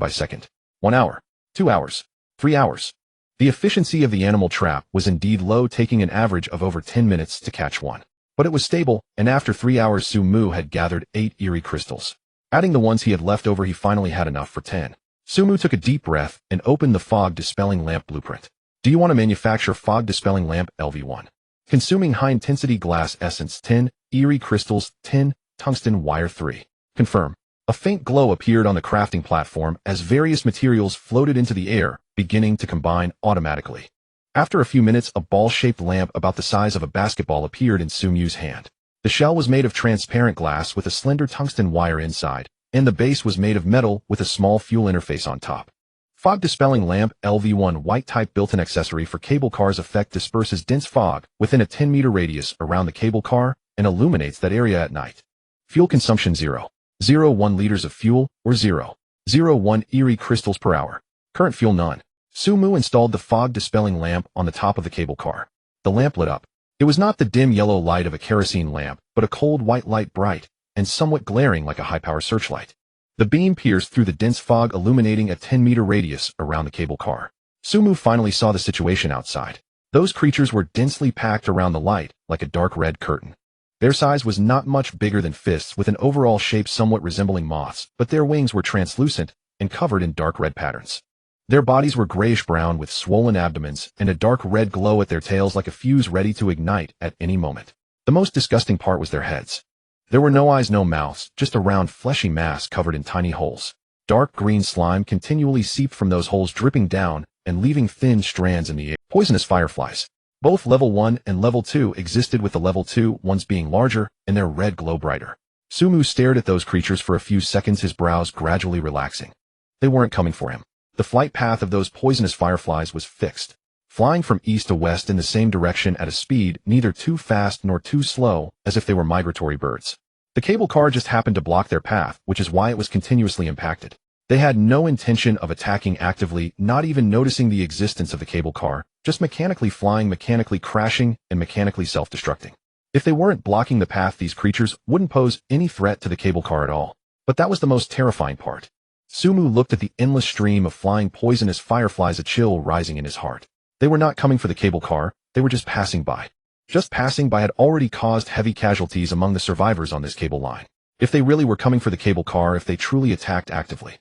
1 hour, 2 hours, 3 hours. The efficiency of the animal trap was indeed low, taking an average of over 10 minutes to catch one. But it was stable, and after 3 hours Sumu had gathered 8 eerie crystals. Adding the ones he had left over, he finally had enough for 10. Sumu took a deep breath and opened the fog-dispelling lamp blueprint. Do you want to manufacture fog-dispelling lamp LV1? Consuming high-intensity glass essence 10, eerie crystals 10, tungsten wire 3. Confirm. A faint glow appeared on the crafting platform as various materials floated into the air, beginning to combine automatically. After a few minutes, a ball-shaped lamp about the size of a basketball appeared in Sumu's hand. The shell was made of transparent glass with a slender tungsten wire inside, and the base was made of metal with a small fuel interface on top. Fog-dispelling lamp LV1 white-type built-in accessory for cable cars. Effect disperses dense fog within a 10-meter radius around the cable car and illuminates that area at night. Fuel consumption 0.01 liters of fuel, or 0.01 eerie crystals per hour. Current fuel none. Sumu installed the fog-dispelling lamp on the top of the cable car. The lamp lit up. It was not the dim yellow light of a kerosene lamp, but a cold white light, bright and somewhat glaring like a high-power searchlight. The beam pierced through the dense fog, illuminating a 10-meter radius around the cable car. Sumu finally saw the situation outside. Those creatures were densely packed around the light, like a dark red curtain. Their size was not much bigger than fists, with an overall shape somewhat resembling moths, but their wings were translucent and covered in dark red patterns. Their bodies were grayish-brown with swollen abdomens and a dark red glow at their tails, like a fuse ready to ignite at any moment. The most disgusting part was their heads. There were no eyes, no mouths, just a round fleshy mass covered in tiny holes. Dark green slime continually seeped from those holes, dripping down and leaving thin strands in the air. Poisonous fireflies. Both level 1 and level 2 existed, with the level 2 ones being larger and their red glow brighter. Sumu stared at those creatures for a few seconds, his brows gradually relaxing. They weren't coming for him. The flight path of those poisonous fireflies was fixed, flying from east to west in the same direction at a speed neither too fast nor too slow, as if they were migratory birds. The cable car just happened to block their path, which is why it was continuously impacted. They had no intention of attacking actively, not even noticing the existence of the cable car, just mechanically flying, mechanically crashing, and mechanically self-destructing. If they weren't blocking the path, these creatures wouldn't pose any threat to the cable car at all. But that was the most terrifying part. Sumu looked at the endless stream of flying poisonous fireflies, a chill rising in his heart. They were not coming for the cable car, they were just passing by. Just passing by had already caused heavy casualties among the survivors on this cable line. If they really were coming for the cable car, if they truly attacked actively.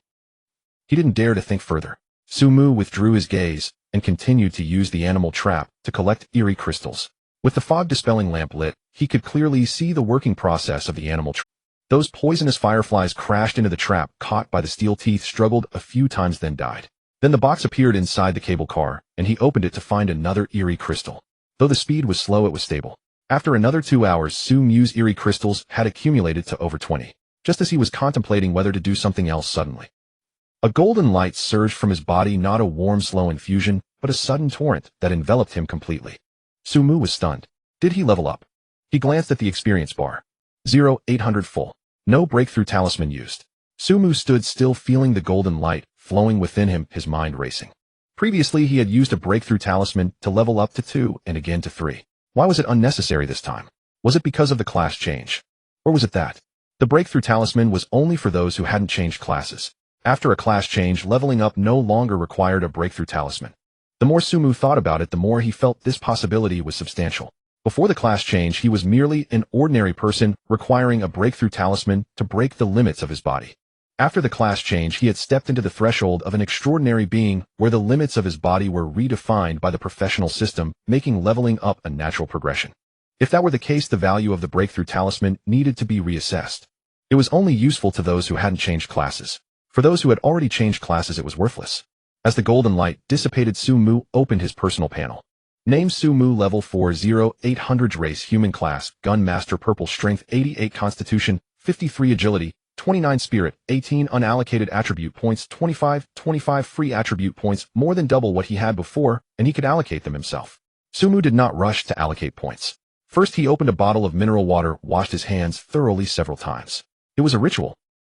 He didn't dare to think further. Sumu withdrew his gaze and continued to use the animal trap to collect eerie crystals. With the fog-dispelling lamp lit, he could clearly see the working process of the animal trap. Those poisonous fireflies crashed into the trap, caught by the steel teeth, struggled a few times, then died. Then the box appeared inside the cable car, and he opened it to find another eerie crystal. Though the speed was slow, it was stable. After another 2 hours, Sumu's eerie crystals had accumulated to over 20. Just as he was contemplating whether to do something else, suddenly a golden light surged from his body, not a warm, slow infusion, but a sudden torrent that enveloped him completely. Sumu was stunned. Did he level up? He glanced at the experience bar. 0800 full. No breakthrough talisman used. Sumu stood still, feeling the golden light flowing within him, his mind racing. Previously, he had used a breakthrough talisman to level up to 2 and again to 3. Why was it unnecessary this time? Was it because of the class change? Or was it that the breakthrough talisman was only for those who hadn't changed classes? After a class change, leveling up no longer required a breakthrough talisman. The more Sumu thought about it, the more he felt this possibility was substantial. Before the class change, he was merely an ordinary person requiring a breakthrough talisman to break the limits of his body. After the class change, he had stepped into the threshold of an extraordinary being where the limits of his body were redefined by the professional system, making leveling up a natural progression. If that were the case, the value of the breakthrough talisman needed to be reassessed. It was only useful to those who hadn't changed classes. For those who had already changed classes, it was worthless. As the golden light dissipated, Sumu opened his personal panel. Name: Sumu, level 40800, race human, class gun master, purple, strength 88, constitution 53, agility 29, spirit 18, unallocated attribute points 25 free attribute points, more than double what he had before, and he could allocate them himself. Sumu did not rush to allocate points. First, he opened a bottle of mineral water, washed his hands thoroughly several times. It was a ritual.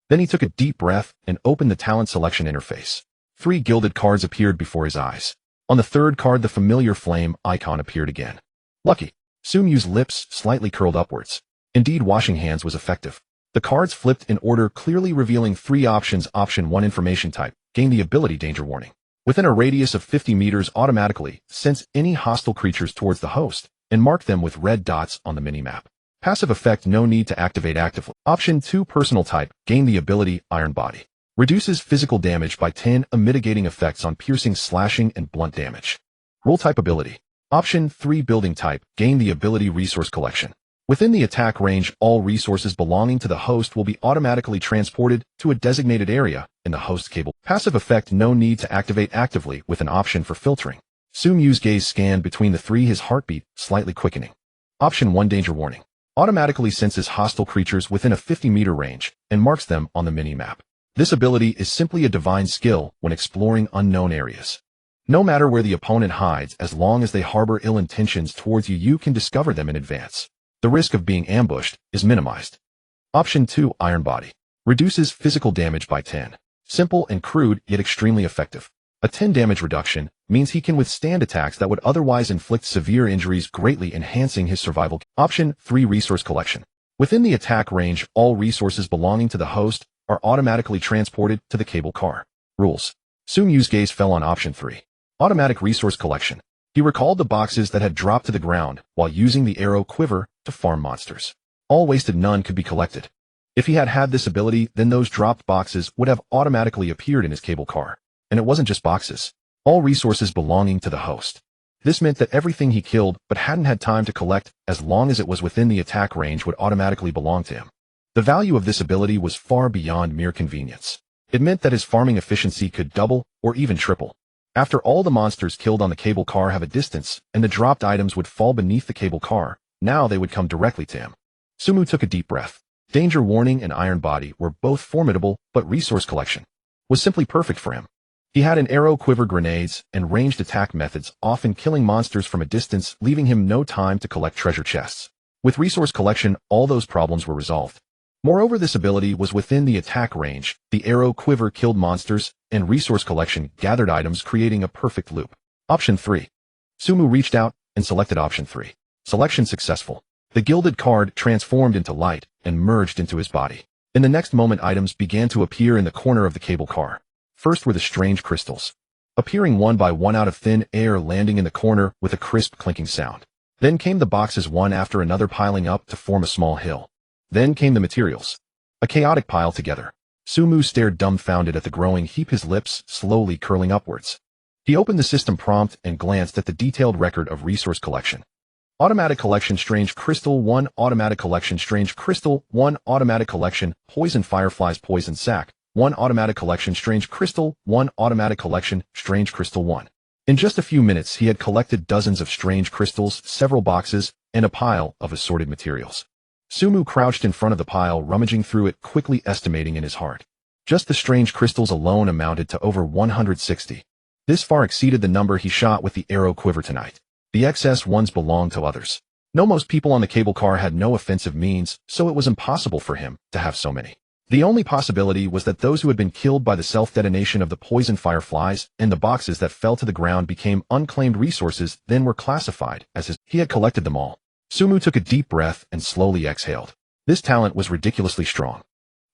Then he took a deep breath and opened the talent selection interface. 3 gilded cards appeared before his eyes. On the third card, the familiar flame icon appeared again. Lucky. Sumu's lips slightly curled upwards. Indeed, washing hands was effective. The cards flipped in order, clearly revealing 3 options. Option 1, information type. Gain the ability danger warning. Within a radius of 50 meters, automatically sense any hostile creatures towards the host and mark them with red dots on the minimap. Passive effect, no need to activate actively. Option 2, personal type. Gain the ability Iron Body. Reduces physical damage by 10, mitigating effects on piercing, slashing, and blunt damage. Role type ability. Option 3, building type. Gain the ability resource collection. Within the attack range, all resources belonging to the host will be automatically transported to a designated area in the host cable. Passive effect, no need to activate actively, with an option for filtering. Sumu's gaze scanned between the 3, his heartbeat slightly quickening. Option 1, danger warning. Automatically senses hostile creatures within a 50-meter range and marks them on the minimap. This ability is simply a divine skill when exploring unknown areas. No matter where the opponent hides, as long as they harbor ill intentions towards you, you can discover them in advance. The risk of being ambushed is minimized. Option 2, Iron Body. Reduces physical damage by 10. Simple and crude, yet extremely effective. A 10 damage reduction means he can withstand attacks that would otherwise inflict severe injuries, greatly enhancing his survival. Option 3, resource collection. Within the attack range, all resources belonging to the host are automatically transported to the cable car. Rules. Sumu's gaze fell on option 3. Automatic resource collection. He recalled the boxes that had dropped to the ground while using the arrow quiver to farm monsters. All wasted, none could be collected. If he had had this ability, then those dropped boxes would have automatically appeared in his cable car. And it wasn't just boxes. All resources belonging to the host. This meant that everything he killed but hadn't had time to collect, as long as it was within the attack range, would automatically belong to him. The value of this ability was far beyond mere convenience. It meant that his farming efficiency could double or even triple. After all the monsters killed on the cable car have a distance, and the dropped items would fall beneath the cable car, now they would come directly to him. Sumu took a deep breath. Danger warning and Iron Body were both formidable, but resource collection was simply perfect for him. He had an arrow quiver, grenades, and ranged attack methods, often killing monsters from a distance, leaving him no time to collect treasure chests. With resource collection, all those problems were resolved. Moreover, this ability was within the attack range. The arrow quiver killed monsters, and resource collection gathered items, creating a perfect loop. Option 3. Sumu reached out and selected option 3. Selection successful. The gilded card transformed into light and merged into his body. In the next moment, items began to appear in the corner of the cable car. First were the strange crystals, appearing one by one out of thin air, landing in the corner with a crisp clinking sound. Then came the boxes, one after another, piling up to form a small hill. Then came the materials, a chaotic pile together. Sumu stared dumbfounded at the growing heap, his lips slowly curling upwards. He opened the system prompt and glanced at the detailed record of resource collection. Automatic collection, strange crystal 1, automatic collection, strange crystal 1, automatic collection, poison fireflies, poison sac 1, automatic collection, strange crystal 1, automatic collection, strange crystal 1. In just a few minutes, he had collected dozens of strange crystals, several boxes, and a pile of assorted materials. Sumu crouched in front of the pile, rummaging through it, quickly estimating in his heart. Just the strange crystals alone amounted to over 160. This far exceeded the number he shot with the arrow quiver tonight. The excess ones belonged to others. No, most people on the cable car had no offensive means, so it was impossible for him to have so many. The only possibility was that those who had been killed by the self-detonation of the poison fireflies and the boxes that fell to the ground became unclaimed resources, then were classified as his. He had collected them all. Sumu took a deep breath and slowly exhaled. This talent was ridiculously strong.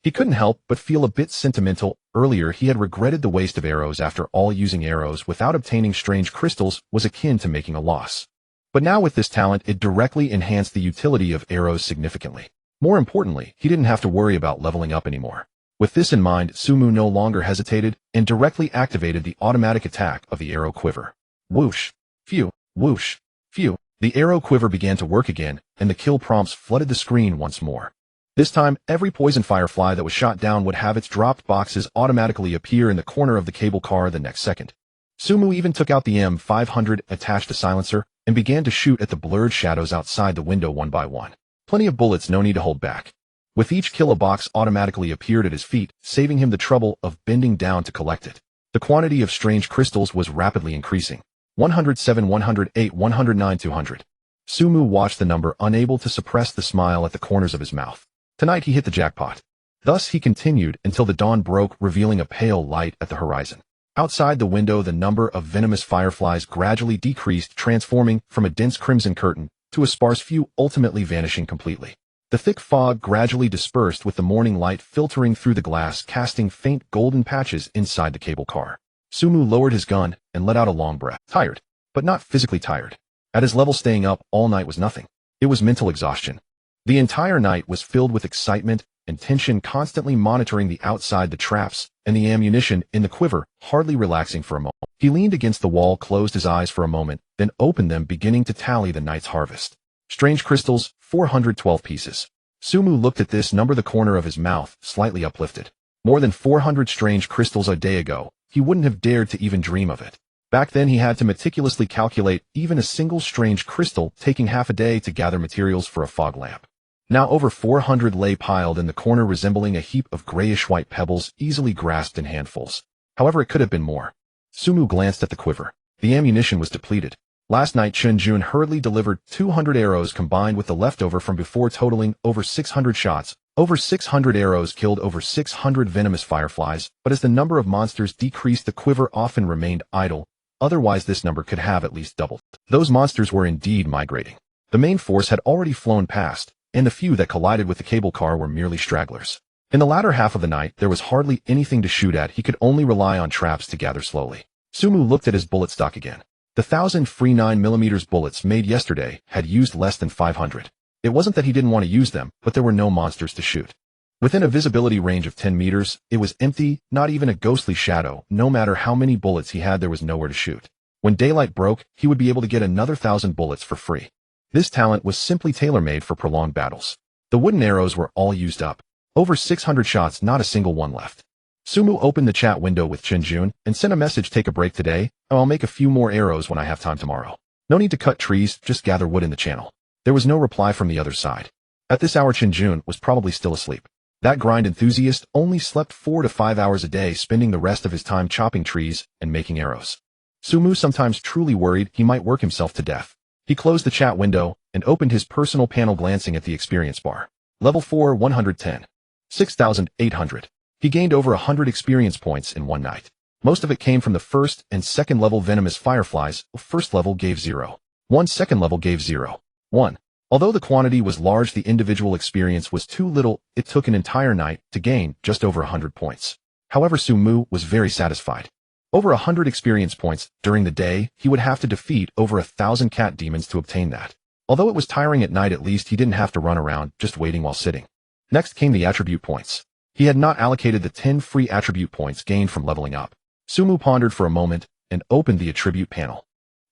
He couldn't help but feel a bit sentimental. Earlier, he had regretted the waste of arrows. After all, using arrows without obtaining strange crystals was akin to making a loss. But now with this talent, it directly enhanced the utility of arrows significantly. More importantly, he didn't have to worry about leveling up anymore. With this in mind, Sumu no longer hesitated and directly activated the automatic attack of the arrow quiver. Whoosh! Phew! Whoosh! Phew! The arrow quiver began to work again, and the kill prompts flooded the screen once more. This time, every poison firefly that was shot down would have its dropped boxes automatically appear in the corner of the cable car the next second. Sumu even took out the M500 attached to silencer and began to shoot at the blurred shadows outside the window one by one. Plenty of bullets, no need to hold back. With each kill, a box automatically appeared at his feet, saving him the trouble of bending down to collect it. The quantity of strange crystals was rapidly increasing. 107, 108, 109, 200. Sumu watched the number, unable to suppress the smile at the corners of his mouth. Tonight he hit the jackpot. Thus he continued until the dawn broke, revealing a pale light at the horizon. Outside the window, the number of venomous fireflies gradually decreased, transforming from a dense crimson curtain to a sparse few, ultimately vanishing completely. The thick fog gradually dispersed, with the morning light filtering through the glass, casting faint golden patches inside the cable car. Sumu lowered his gun and let out a long breath. Tired, but not physically tired. At his level, staying up all night was nothing. It was mental exhaustion. The entire night was filled with excitement and tension, constantly monitoring the outside, the traps, and the ammunition in the quiver, hardly relaxing for a moment. He leaned against the wall, closed his eyes for a moment, then opened them, beginning to tally the night's harvest. Strange crystals, 412 pieces. Sumu looked at this number, the corner of his mouth slightly uplifted. More than 400 strange crystals a day ago. He wouldn't have dared to even dream of it. Back then he had to meticulously calculate even a single strange crystal, taking half a day to gather materials for a fog lamp. Now over 400 lay piled in the corner, resembling a heap of grayish-white pebbles, easily grasped in handfuls. However, it could have been more. Sumu glanced at the quiver. The ammunition was depleted. Last night Chunjun hurriedly delivered 200 arrows combined with the leftover from before, totaling over 600 shots. Over 600 arrows killed over 600 venomous fireflies, but as the number of monsters decreased, the quiver often remained idle. Otherwise this number could have at least doubled. Those monsters were indeed migrating. The main force had already flown past, and the few that collided with the cable car were merely stragglers. In the latter half of the night, there was hardly anything to shoot at. He could only rely on traps to gather slowly. Sumu looked at his bullet stock again. The 1,000 free 9mm bullets made yesterday had used less than 500. It wasn't that he didn't want to use them, but there were no monsters to shoot. Within a visibility range of 10 meters, it was empty, not even a ghostly shadow. No matter how many bullets he had, there was nowhere to shoot. When daylight broke, he would be able to get another 1,000 bullets for free. This talent was simply tailor-made for prolonged battles. The wooden arrows were all used up. Over 600 shots, not a single one left. Sumu opened the chat window with Chunjun and sent a message: take a break today, I'll make a few more arrows when I have time tomorrow. No need to cut trees, just gather wood in the channel. There was no reply from the other side. At this hour Chunjun was probably still asleep. That grind enthusiast only slept 4 to 5 hours a day, spending the rest of his time chopping trees and making arrows. Sumu sometimes truly worried he might work himself to death. He closed the chat window and opened his personal panel, glancing at the experience bar. Level 4, 110. 6,800. He gained over 100 experience points in one night. Most of it came from the first and second level venomous fireflies. First level gave 0. 1. Second level gave 0. 1. Although the quantity was large, the individual experience was too little. It took an entire night to gain just over 100 points. However, Sumu was very satisfied. Over 100 experience points during the day, he would have to defeat over 1,000 cat demons to obtain that. Although it was tiring at night, at least he didn't have to run around just waiting while sitting. Next came the attribute points. He had not allocated the 10 free attribute points gained from leveling up. Sumu pondered for a moment and opened the attribute panel.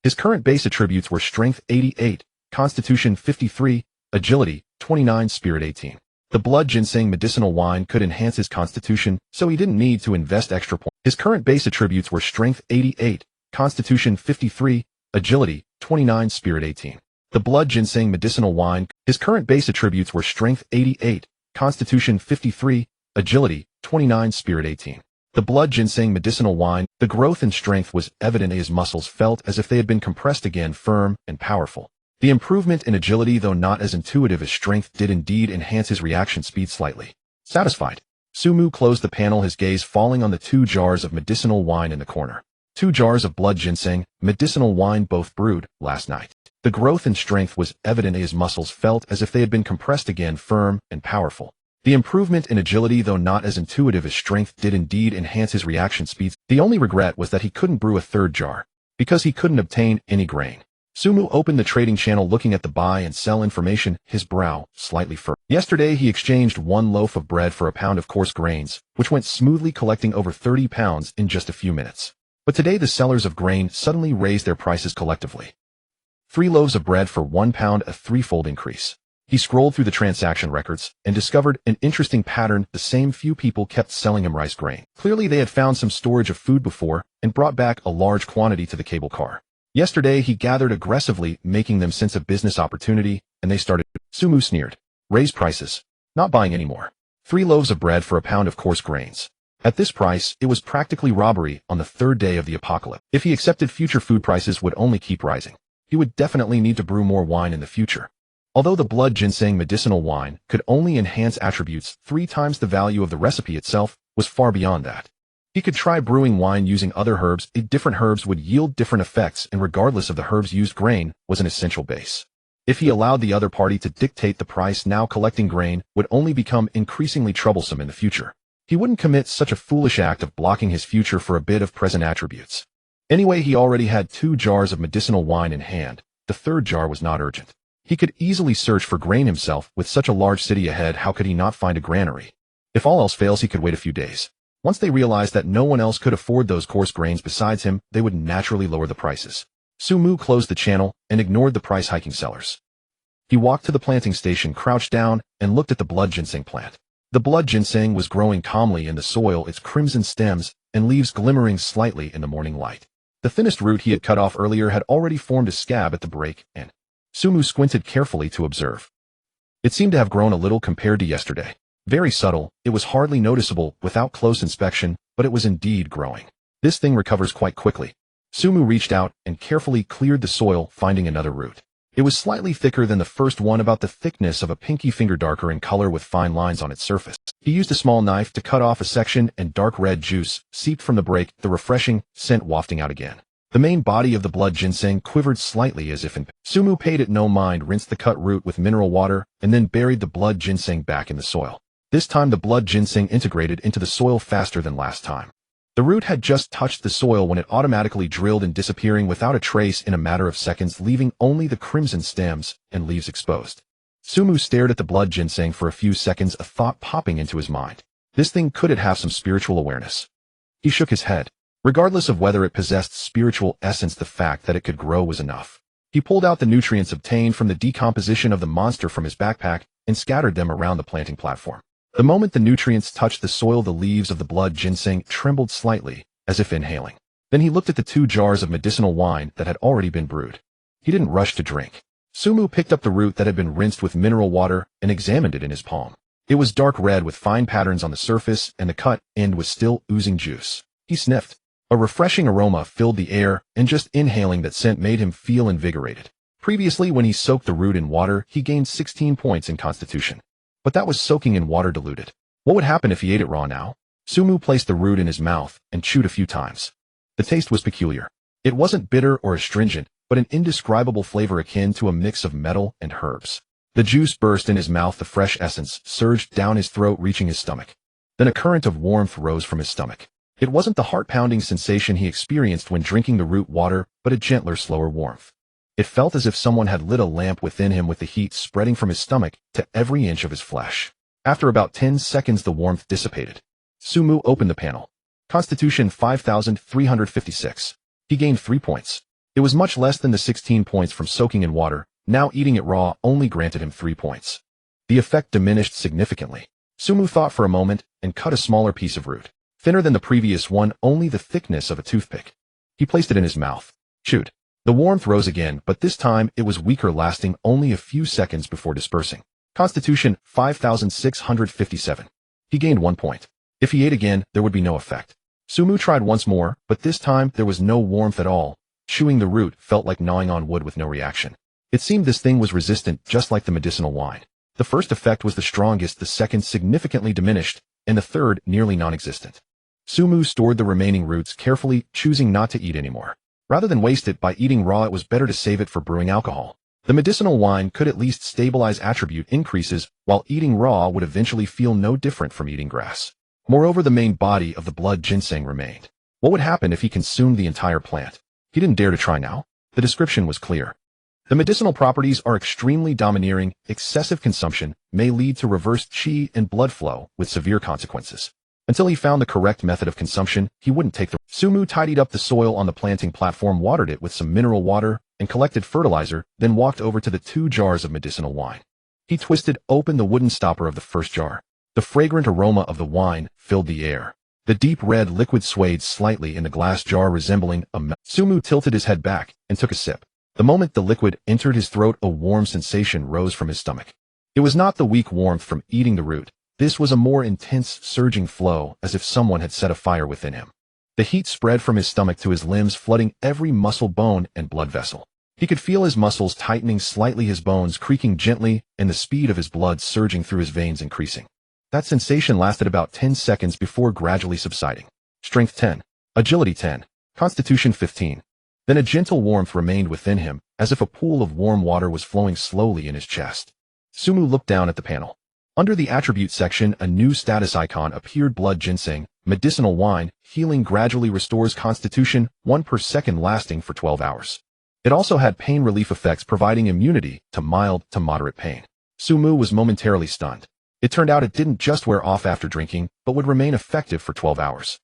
His current base attributes were Strength 88, Constitution 53, Agility 29, Spirit 18. The blood ginseng medicinal wine could enhance his constitution, so he didn't need to invest extra points. His current base attributes were Strength 88, Constitution 53, Agility 29, Spirit 18. The blood ginseng medicinal wine. His current base attributes were Strength 88, Constitution 53, Agility 29, Spirit 18. The blood ginseng medicinal wine. The growth in strength was evident. His muscles felt as if they had been compressed again, firm and powerful. The improvement in agility, though not as intuitive as strength, did indeed enhance his reaction speed slightly. Satisfied, Sumu closed the panel, his gaze falling on the 2 jars of medicinal wine in the corner. 2 jars of blood ginseng, medicinal wine, both brewed last night. The growth in strength was evident. His muscles felt as if they had been compressed again, firm and powerful. The improvement in agility, though not as intuitive as strength, did indeed enhance his reaction speeds. The only regret was that he couldn't brew a 3rd jar, because he couldn't obtain any grain. Sumu opened the trading channel, looking at the buy and sell information, his brow slightly furrowed. Yesterday, he exchanged one loaf of bread for a pound of coarse grains, which went smoothly, collecting over 30 pounds in just a few minutes. But today, the sellers of grain suddenly raised their prices collectively. 3 loaves of bread for 1 pound, a threefold increase. He scrolled through the transaction records and discovered an interesting pattern. The same few people kept selling him rice grain. Clearly, they had found some storage of food before and brought back a large quantity to the cable car. Yesterday, he gathered aggressively, making them sense a business opportunity, and they started. Sumu sneered. Raise prices. Not buying anymore. 3 loaves of bread for a pound of coarse grains. At this price, it was practically robbery on the 3rd day of the apocalypse. If he accepted, future food prices would only keep rising. He would definitely need to brew more wine in the future. Although the blood ginseng medicinal wine could only enhance attributes 3 times the value of the recipe itself, was far beyond that. He could try brewing wine using other herbs. Different herbs would yield different effects, and regardless of the herbs used, grain was an essential base. If he allowed the other party to dictate the price, now collecting grain would only become increasingly troublesome in the future. He wouldn't commit such a foolish act of blocking his future for a bit of present attributes. Anyway, he already had 2 jars of medicinal wine in hand. The 3rd jar was not urgent. He could easily search for grain himself. With such a large city ahead, how could he not find a granary? If all else fails, he could wait a few days. Once they realized that no one else could afford those coarse grains besides him, they would naturally lower the prices. Sumu closed the channel and ignored the price-hiking sellers. He walked to the planting station, crouched down, and looked at the blood ginseng plant. The blood ginseng was growing calmly in the soil, its crimson stems and leaves glimmering slightly in the morning light. The thinnest root he had cut off earlier had already formed a scab at the break, and Sumu squinted carefully to observe. It seemed to have grown a little compared to yesterday. Very subtle, it was hardly noticeable without close inspection, but it was indeed growing. This thing recovers quite quickly. Sumu reached out and carefully cleared the soil, finding another root. It was slightly thicker than the first one, about the thickness of a pinky finger, darker in color with fine lines on its surface. He used a small knife to cut off a section, and dark red juice seeped from the break, the refreshing scent wafting out again. The main body of the blood ginseng quivered slightly as if in pain. Sumu paid it no mind, rinsed the cut root with mineral water, and then buried the blood ginseng back in the soil. This time the blood ginseng integrated into the soil faster than last time. The root had just touched the soil when it automatically drilled and disappearing without a trace in a matter of seconds, leaving only the crimson stems and leaves exposed. Sumu stared at the blood ginseng for a few seconds, a thought popping into his mind. This thing, could it have some spiritual awareness? He shook his head. Regardless of whether it possessed spiritual essence, the fact that it could grow was enough. He pulled out the nutrients obtained from the decomposition of the monster from his backpack and scattered them around the planting platform. The moment the nutrients touched the soil, the leaves of the blood ginseng trembled slightly, as if inhaling. Then he looked at the 2 jars of medicinal wine that had already been brewed. He didn't rush to drink. Sumu picked up the root that had been rinsed with mineral water and examined it in his palm. It was dark red with fine patterns on the surface, and the cut end was still oozing juice. He sniffed. A refreshing aroma filled the air, and just inhaling that scent made him feel invigorated. Previously, when he soaked the root in water, he gained 16 points in constitution. But that was soaking in water diluted. What would happen if he ate it raw now? Sumu placed the root in his mouth and chewed a few times. The taste was peculiar. It wasn't bitter or astringent, but an indescribable flavor akin to a mix of metal and herbs. The juice burst in his mouth, the fresh essence surged down his throat, reaching his stomach. Then a current of warmth rose from his stomach. It wasn't the heart-pounding sensation he experienced when drinking the root water, but a gentler, slower warmth. It felt as if someone had lit a lamp within him, with the heat spreading from his stomach to every inch of his flesh. After about 10 seconds, the warmth dissipated. Sumu opened the panel. Constitution 5,356. He gained 3 points. It was much less than the 16 points from soaking in water. Now eating it raw only granted him 3 points. The effect diminished significantly. Sumu thought for a moment and cut a smaller piece of root. Thinner than the previous one, only the thickness of a toothpick. He placed it in his mouth. Chewed. The warmth rose again, but this time it was weaker, lasting only a few seconds before dispersing. Constitution 5,657. He gained 1 point. If he ate again, there would be no effect. Sumu tried once more, but this time there was no warmth at all. Chewing the root felt like gnawing on wood with no reaction. It seemed this thing was resistant, just like the medicinal wine. The first effect was the strongest, the second significantly diminished, and the third nearly non-existent. Sumu stored the remaining roots carefully, choosing not to eat anymore. Rather than waste it by eating raw, it was better to save it for brewing alcohol. The medicinal wine could at least stabilize attribute increases, while eating raw would eventually feel no different from eating grass. Moreover, the main body of the blood ginseng remained. What would happen if he consumed the entire plant? He didn't dare to try now. The description was clear. The medicinal properties are extremely domineering. Excessive consumption may lead to reversed qi and blood flow with severe consequences. Until he found the correct method of consumption, he wouldn't take the Sumu tidied up the soil on the planting platform, watered it with some mineral water, and collected fertilizer, then walked over to the 2 jars of medicinal wine. He twisted open the wooden stopper of the first jar. The fragrant aroma of the wine filled the air. The deep red liquid swayed slightly in the glass jar, resembling a Sumu tilted his head back and took a sip. The moment the liquid entered his throat, a warm sensation rose from his stomach. It was not the weak warmth from eating the root. This was a more intense, surging flow, as if someone had set a fire within him. The heat spread from his stomach to his limbs, flooding every muscle, bone, and blood vessel. He could feel his muscles tightening slightly, his bones creaking gently, and the speed of his blood surging through his veins increasing. That sensation lasted about 10 seconds before gradually subsiding. Strength 10. Agility 10. Constitution 15. Then a gentle warmth remained within him, as if a pool of warm water was flowing slowly in his chest. Sumu looked down at the panel. Under the attribute section, a new status icon appeared: blood ginseng, medicinal wine, healing gradually restores constitution 1 per second, lasting for 12 hours. It also had pain relief effects, providing immunity to mild to moderate pain. Sumu was momentarily stunned. It turned out it didn't just wear off after drinking, but would remain effective for 12 hours.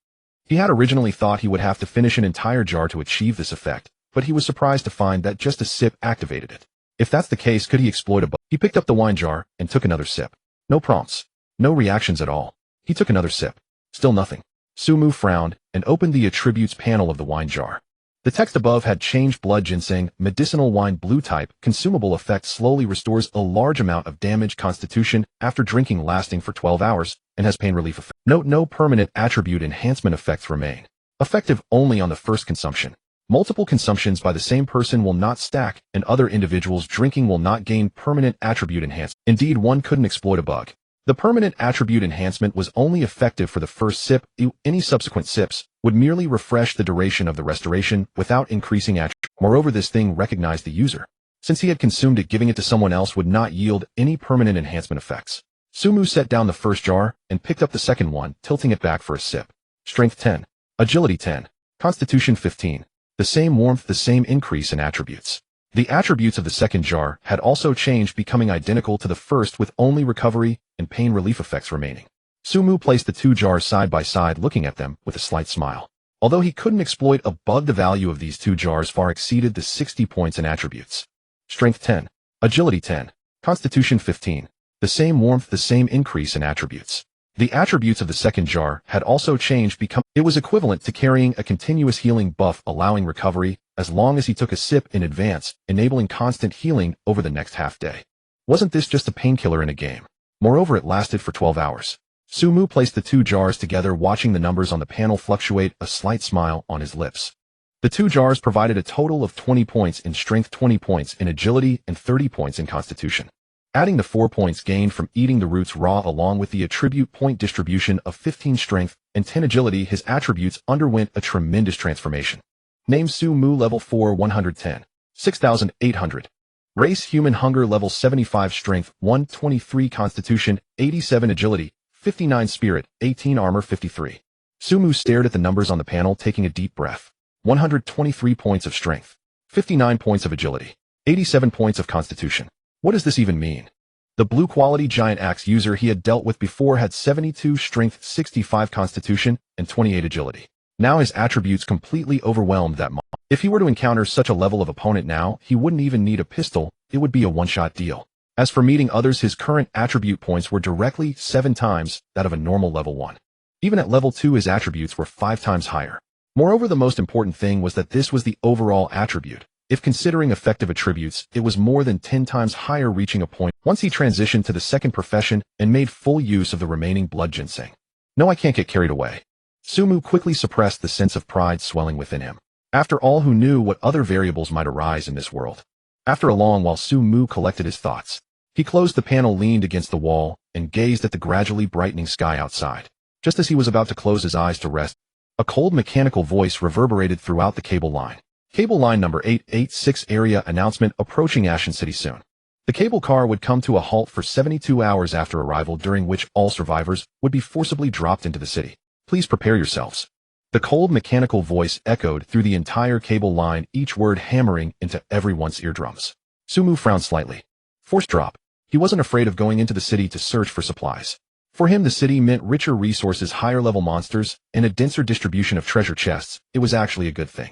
He had originally thought he would have to finish an entire jar to achieve this effect, but he was surprised to find that just a sip activated it. If that's the case, could he exploit a bug? He picked up the wine jar and took another sip. No prompts. No reactions at all. He took another sip. Still nothing. Sumu frowned and opened the attributes panel of the wine jar. The text above had changed: blood ginseng, medicinal wine, blue type, consumable effect, slowly restores a large amount of damage constitution after drinking, lasting for 12 hours, and has pain relief effect. Note: no permanent attribute enhancement effects remain. Effective only on the first consumption. Multiple consumptions by the same person will not stack, and other individuals drinking will not gain permanent attribute enhancement. Indeed, one couldn't exploit a bug. The permanent attribute enhancement was only effective for the first sip. Any subsequent sips would merely refresh the duration of the restoration without increasing attribute. Moreover, this thing recognized the user. Since he had consumed it, giving it to someone else would not yield any permanent enhancement effects. Sumu set down the first jar and picked up the second one, tilting it back for a sip. Strength 10. Agility 10. Constitution 15. The same warmth, the same increase in attributes. The attributes of the second jar had also changed, becoming identical to the first, with only recovery and pain relief effects remaining. Sumu placed the 2 jars side by side, looking at them with a slight smile. Although he couldn't exploit a bug, the value of these 2 jars far exceeded the 60 points in attributes. Strength 10. Agility 10. Constitution 15. The same warmth, the same increase in attributes. The attributes of the second jar had also changed, it was equivalent to carrying a continuous healing buff, allowing recovery as long as he took a sip in advance, enabling constant healing over the next half day. Wasn't this just a painkiller in a game? Moreover, it lasted for 12 hours. Sumu placed the 2 jars together, watching the numbers on the panel fluctuate, a slight smile on his lips. The 2 jars provided a total of 20 points in strength, 20 points in agility, and 30 points in constitution. Adding the 4 points gained from eating the roots raw along with the attribute point distribution of 15 strength and 10 agility, his attributes underwent a tremendous transformation. Name: Sumu, level 4, 110. 6,800. Race: human. Hunger level 75. Strength 123. Constitution 87. Agility 59. Spirit 18. Armor 53. Sumu stared at the numbers on the panel, taking a deep breath. 123 points of strength. 59 points of agility. 87 points of constitution. What does this even mean? The blue quality giant axe user he had dealt with before had 72 strength, 65 constitution, and 28 agility. Now his attributes completely overwhelmed that monster. If he were to encounter such a level of opponent now, he wouldn't even need a pistol, it would be a one-shot deal. As for meeting others, his current attribute points were directly 7 times that of a normal level 1. Even at level 2, his attributes were 5 times higher. Moreover, the most important thing was that this was the overall attribute. If considering effective attributes, it was more than 10 times higher, reaching a point once he transitioned to the second profession and made full use of the remaining blood ginseng. No, I can't get carried away. Sumu quickly suppressed the sense of pride swelling within him. After all, who knew what other variables might arise in this world? After a long while, Sumu collected his thoughts. He closed the panel, leaned against the wall, and gazed at the gradually brightening sky outside. Just as he was about to close his eyes to rest, a cold mechanical voice reverberated throughout the cable line. Cable line number 886, area announcement: approaching Ashen City soon. The cable car would come to a halt for 72 hours after arrival, during which all survivors would be forcibly dropped into the city. Please prepare yourselves. The cold mechanical voice echoed through the entire cable line, each word hammering into everyone's eardrums. Sumu frowned slightly. Force drop. He wasn't afraid of going into the city to search for supplies. For him, the city meant richer resources, higher-level monsters, and a denser distribution of treasure chests. It was actually a good thing.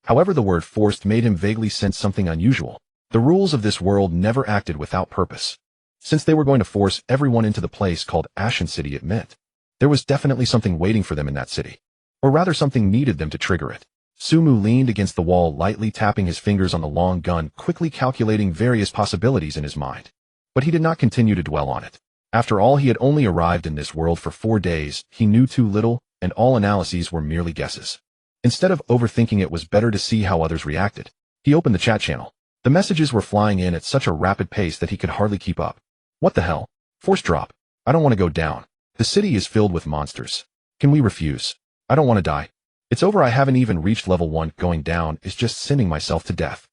However, the word forced made him vaguely sense something unusual. The rules of this world never acted without purpose. Since they were going to force everyone into the place called Ashen City, it meant there was definitely something waiting for them in that city. Or rather, something needed them to trigger it. Sumu leaned against the wall, lightly tapping his fingers on the long gun, quickly calculating various possibilities in his mind. But he did not continue to dwell on it. After all, he had only arrived in this world for 4 days, he knew too little, and all analyses were merely guesses. Instead of overthinking, it was better to see how others reacted. He opened the chat channel. The messages were flying in at such a rapid pace that he could hardly keep up. What the hell? Force drop. I don't want to go down. The city is filled with monsters. Can we refuse? I don't want to die. It's over. I haven't even reached level 1. Going down is just sending myself to death.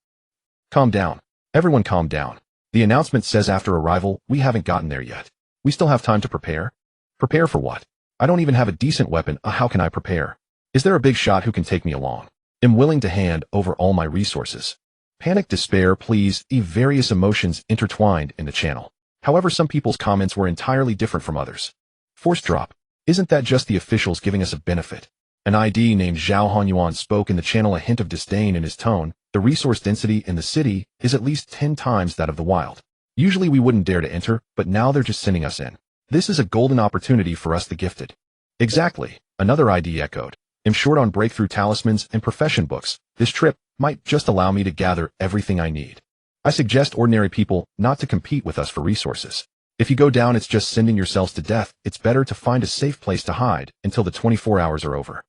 Calm down. Everyone calm down. The announcement says after arrival, we haven't gotten there yet. We still have time to prepare. Prepare for what? I don't even have a decent weapon. How can I prepare? Is there a big shot who can take me along? I'm willing to hand over all my resources. Panic, despair, please, various emotions intertwined in the channel. However, some people's comments were entirely different from others. Force drop. Isn't that just the officials giving us a benefit? An ID named Zhao Honyuan spoke in the channel, a hint of disdain in his tone. The resource density in the city is at least 10 times that of the wild. Usually we wouldn't dare to enter, but now they're just sending us in. This is a golden opportunity for us, the gifted. Exactly, another ID echoed. I'm short on breakthrough talismans and profession books. This trip might just allow me to gather everything I need. I suggest ordinary people not to compete with us for resources. If you go down, it's just sending yourselves to death. It's better to find a safe place to hide until the 24 hours are over.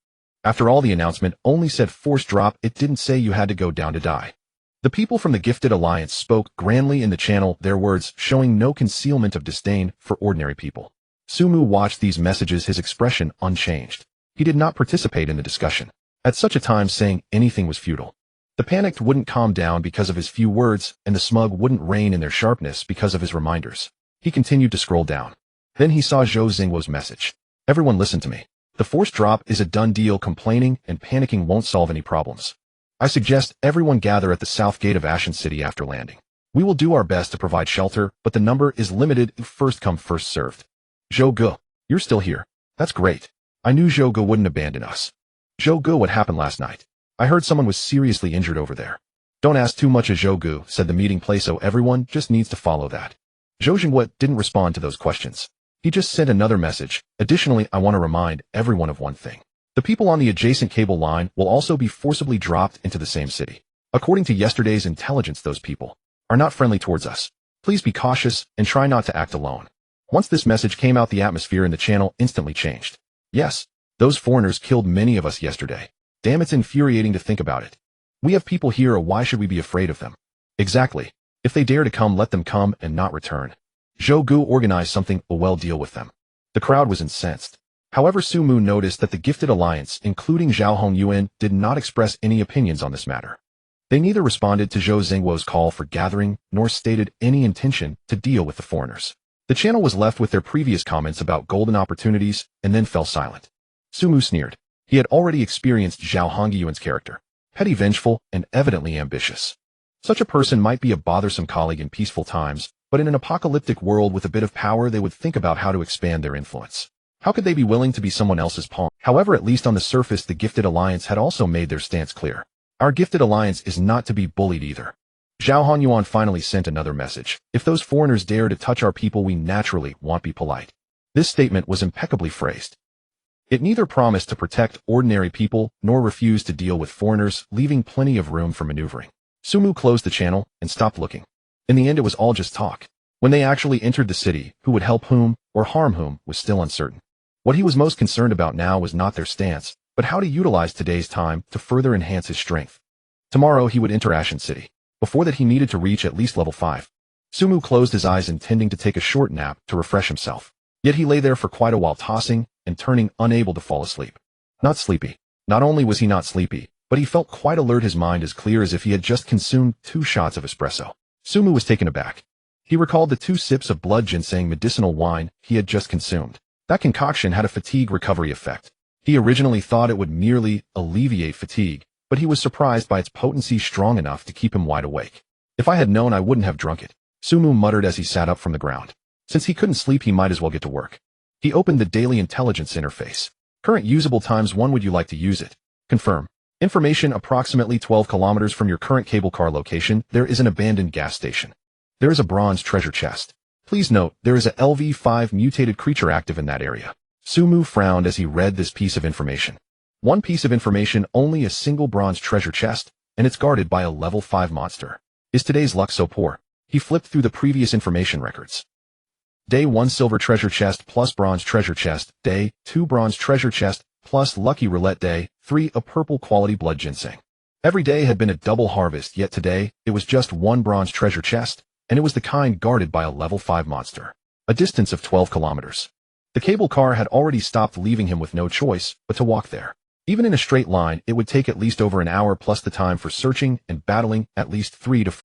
After all, the announcement only said force drop. It didn't say you had to go down to die. The people from the Gifted Alliance spoke grandly in the channel, their words showing no concealment of disdain for ordinary people. Sumu watched these messages, his expression unchanged. He did not participate in the discussion. At such a time, saying anything was futile. The panicked wouldn't calm down because of his few words, and the smug wouldn't rein in their sharpness because of his reminders. He continued to scroll down. Then he saw Zhou Xingwo's message. Everyone listen to me. The force drop is a done deal. Complaining and panicking won't solve any problems. I suggest everyone gather at the south gate of Ashen City after landing. We will do our best to provide shelter, but the number is limited. First come, first served. Zhou Ge, you're still here. That's great. I knew Zhou Ge wouldn't abandon us. Zhou Ge, what happened last night? I heard someone was seriously injured over there. Don't ask too much of Zhou Ge, said the meeting place, so everyone just needs to follow that. Zhou Xingwo didn't respond to those questions. He just sent another message. Additionally, I want to remind everyone of one thing. The people on the adjacent cable line will also be forcibly dropped into the same city. According to yesterday's intelligence, those people are not friendly towards us. Please be cautious and try not to act alone. Once this message came out, the atmosphere in the channel instantly changed. Yes, those foreigners killed many of us yesterday. Damn, it's infuriating to think about it. We have people here, or why should we be afraid of them? Exactly. If they dare to come, let them come and not return. Zhou Ge organized something, we'll deal with them. The crowd was incensed. However, Sumu noticed that the Gifted Alliance, including Zhao Hongyuan, did not express any opinions on this matter. They neither responded to Zhou Xingwo's call for gathering, nor stated any intention to deal with the foreigners. The channel was left with their previous comments about golden opportunities, and then fell silent. Sumu sneered. He had already experienced Zhao Hongyuan's character. Petty, vengeful, and evidently ambitious. Such a person might be a bothersome colleague in peaceful times, but in an apocalyptic world with a bit of power, they would think about how to expand their influence. How could they be willing to be someone else's pawn? However, at least on the surface, the Gifted Alliance had also made their stance clear. Our Gifted Alliance is not to be bullied either. Zhao Honyuan finally sent another message. If those foreigners dare to touch our people, we naturally won't be polite. This statement was impeccably phrased. It neither promised to protect ordinary people nor refused to deal with foreigners, leaving plenty of room for maneuvering. Sumu closed the channel and stopped looking. In the end, it was all just talk. When they actually entered the city, who would help whom or harm whom was still uncertain. What he was most concerned about now was not their stance, but how to utilize today's time to further enhance his strength. Tomorrow he would enter Ashen City. Before that, he needed to reach at least level 5. Sumu closed his eyes, intending to take a short nap to refresh himself. Yet he lay there for quite a while, tossing and turning, unable to fall asleep. Not sleepy. Not only was he not sleepy, but he felt quite alert, his mind as clear as if he had just consumed 2 shots of espresso. Sumu was taken aback. He recalled the 2 sips of blood ginseng medicinal wine he had just consumed. That concoction had a fatigue recovery effect. He originally thought it would merely alleviate fatigue, but he was surprised by its potency, strong enough to keep him wide awake. If I had known, I wouldn't have drunk it, Sumu muttered as he sat up from the ground. Since he couldn't sleep, he might as well get to work. He opened the daily intelligence interface. Current usable times 1. Would you like to use it? Confirm. Information: approximately 12 kilometers from your current cable car location, there is an abandoned gas station. There is a bronze treasure chest. Please note, there is a LV5 mutated creature active in that area. Sumu frowned as he read this piece of information. One piece of information, only a single bronze treasure chest, and it's guarded by a level 5 monster. Is today's luck so poor? He flipped through the previous information records. Day 1 silver treasure chest plus bronze treasure chest. Day 2 bronze treasure chest plus lucky roulette. Day 3 a purple quality blood ginseng. Every day had been a double harvest, yet today it was just one bronze treasure chest, and it was the kind guarded by a level 5 monster. A distance of 12 kilometers. The cable car had already stopped, leaving him with no choice but to walk there. Even in a straight line, it would take at least over an hour plus the time for searching and battling, at least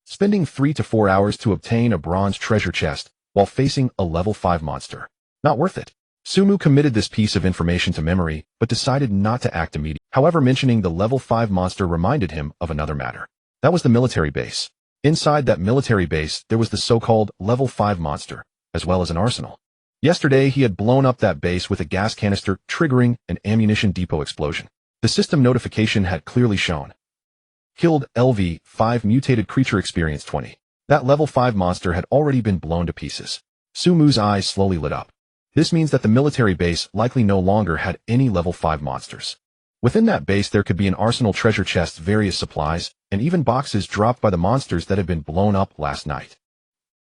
spending 3 to 4 hours to obtain a bronze treasure chest while facing a level 5 monster. Not worth it. Sumu committed this piece of information to memory, but decided not to act immediately. However, mentioning the level 5 monster reminded him of another matter. That was the military base. Inside that military base, there was the so-called level 5 monster, as well as an arsenal. Yesterday, he had blown up that base with a gas canister, triggering an ammunition depot explosion. The system notification had clearly shown. Killed LV5 mutated creature experience 20. That level 5 monster had already been blown to pieces. Sumu's eyes slowly lit up. This means that the military base likely no longer had any level 5 monsters. Within that base there could be an arsenal, treasure chests, various supplies, and even boxes dropped by the monsters that had been blown up last night.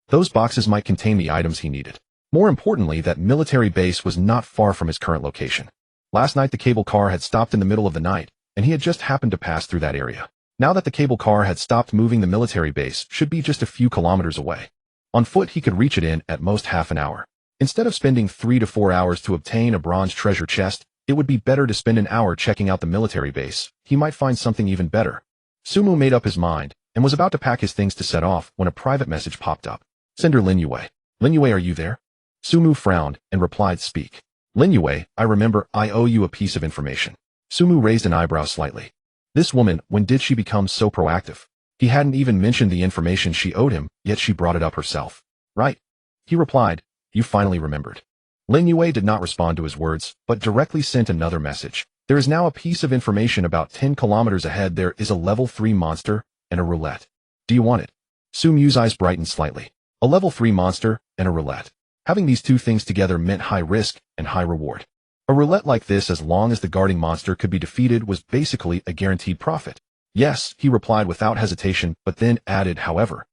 Those boxes might contain the items he needed. More importantly, that military base was not far from his current location. Last night the cable car had stopped in the middle of the night, and he had just happened to pass through that area. Now that the cable car had stopped moving, the military base should be just a few kilometers away. On foot he could reach it in at most half an hour. Instead of spending 3 to 4 hours to obtain a bronze treasure chest, it would be better to spend an hour checking out the military base. He might find something even better. Sumu made up his mind, and was about to pack his things to set off when a private message popped up. Sender Lin Yue. Lin Yue, are you there? Sumu frowned and replied, speak. Lin Yue, I remember, I owe you a piece of information. Sumu raised an eyebrow slightly. This woman, when did she become so proactive? He hadn't even mentioned the information she owed him, yet she brought it up herself. Right. He replied, you finally remembered. Lin Yue did not respond to his words, but directly sent another message. There is now a piece of information about 10 kilometers ahead. There is a level 3 monster and a roulette. Do you want it? Sumu's eyes brightened slightly. A level 3 monster and a roulette. Having these two things together meant high risk and high reward. A roulette like this, as long as the guarding monster could be defeated, was basically a guaranteed profit. Yes, he replied without hesitation, but then added, however.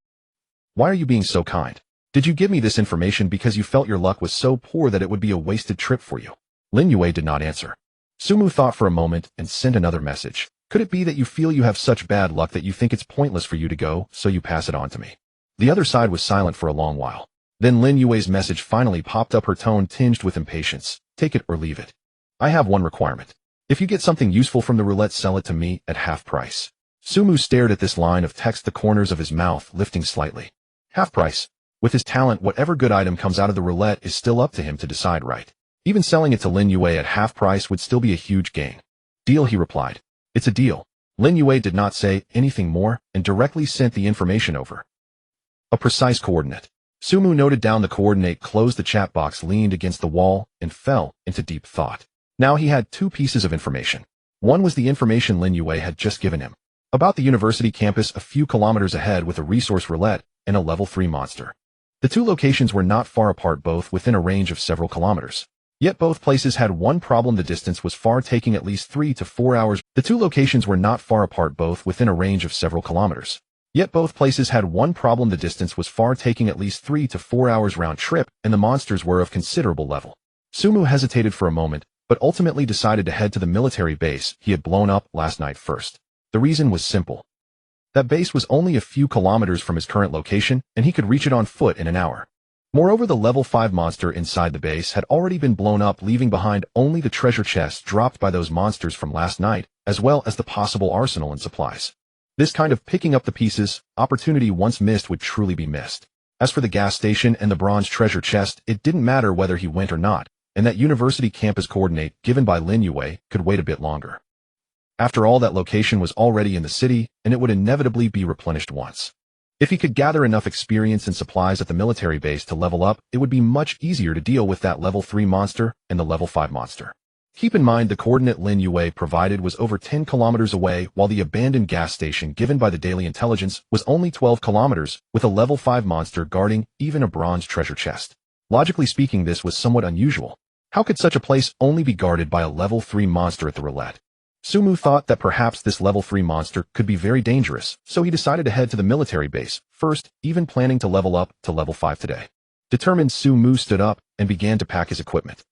Why are you being so kind? Did you give me this information because you felt your luck was so poor that it would be a wasted trip for you? Lin Yue did not answer. Sumu thought for a moment and sent another message. Could it be that you feel you have such bad luck that you think it's pointless for you to go, so you pass it on to me? The other side was silent for a long while. Then Lin Yue's message finally popped up, her tone tinged with impatience. Take it or leave it. I have one requirement. If you get something useful from the roulette, sell it to me at half price. Sumu stared at this line of text, the corners of his mouth lifting slightly. Half price. With his talent, whatever good item comes out of the roulette is still up to him to decide, right? Even selling it to Lin Yue at half price would still be a huge gain. Deal, he replied. It's a deal. Lin Yue did not say anything more and directly sent the information over. A precise coordinate. Sumu noted down the coordinate, closed the chat box, leaned against the wall, and fell into deep thought. Now he had two pieces of information. One was the information Lin Yue had just given him about the university campus a few kilometers ahead with a resource roulette and a level 3 monster. The two locations were not far apart, both within a range of several kilometers. Yet both places had one problem: the distance was far, taking at least 3 to 4 hours. The two locations were not far apart, both within a range of several kilometers. Yet both places had one problem: the distance was far, taking at least 3 to 4 hours round trip, and the monsters were of considerable level. Sumu hesitated for a moment, but ultimately decided to head to the military base he had blown up last night first. The reason was simple. That base was only a few kilometers from his current location, and he could reach it on foot in an hour. Moreover, the level 5 monster inside the base had already been blown up, leaving behind only the treasure chests dropped by those monsters from last night, as well as the possible arsenal and supplies. This kind of picking up the pieces opportunity once missed would truly be missed. As for the gas station and the bronze treasure chest, it didn't matter whether he went or not, and that university campus coordinate given by Lin Yue could wait a bit longer. After all, that location was already in the city, and it would inevitably be replenished once. If he could gather enough experience and supplies at the military base to level up, it would be much easier to deal with that level 3 monster and the level 5 monster. Keep in mind the coordinate Lin Yue provided was over 10 kilometers away, while the abandoned gas station given by the Daily Intelligence was only 12 kilometers, with a level 5 monster guarding even a bronze treasure chest. Logically speaking, this was somewhat unusual. How could such a place only be guarded by a level 3 monster at the roulette? Sumu thought that perhaps this level 3 monster could be very dangerous, so he decided to head to the military base first, even planning to level up to level 5 today. Determined, Sumu stood up and began to pack his equipment.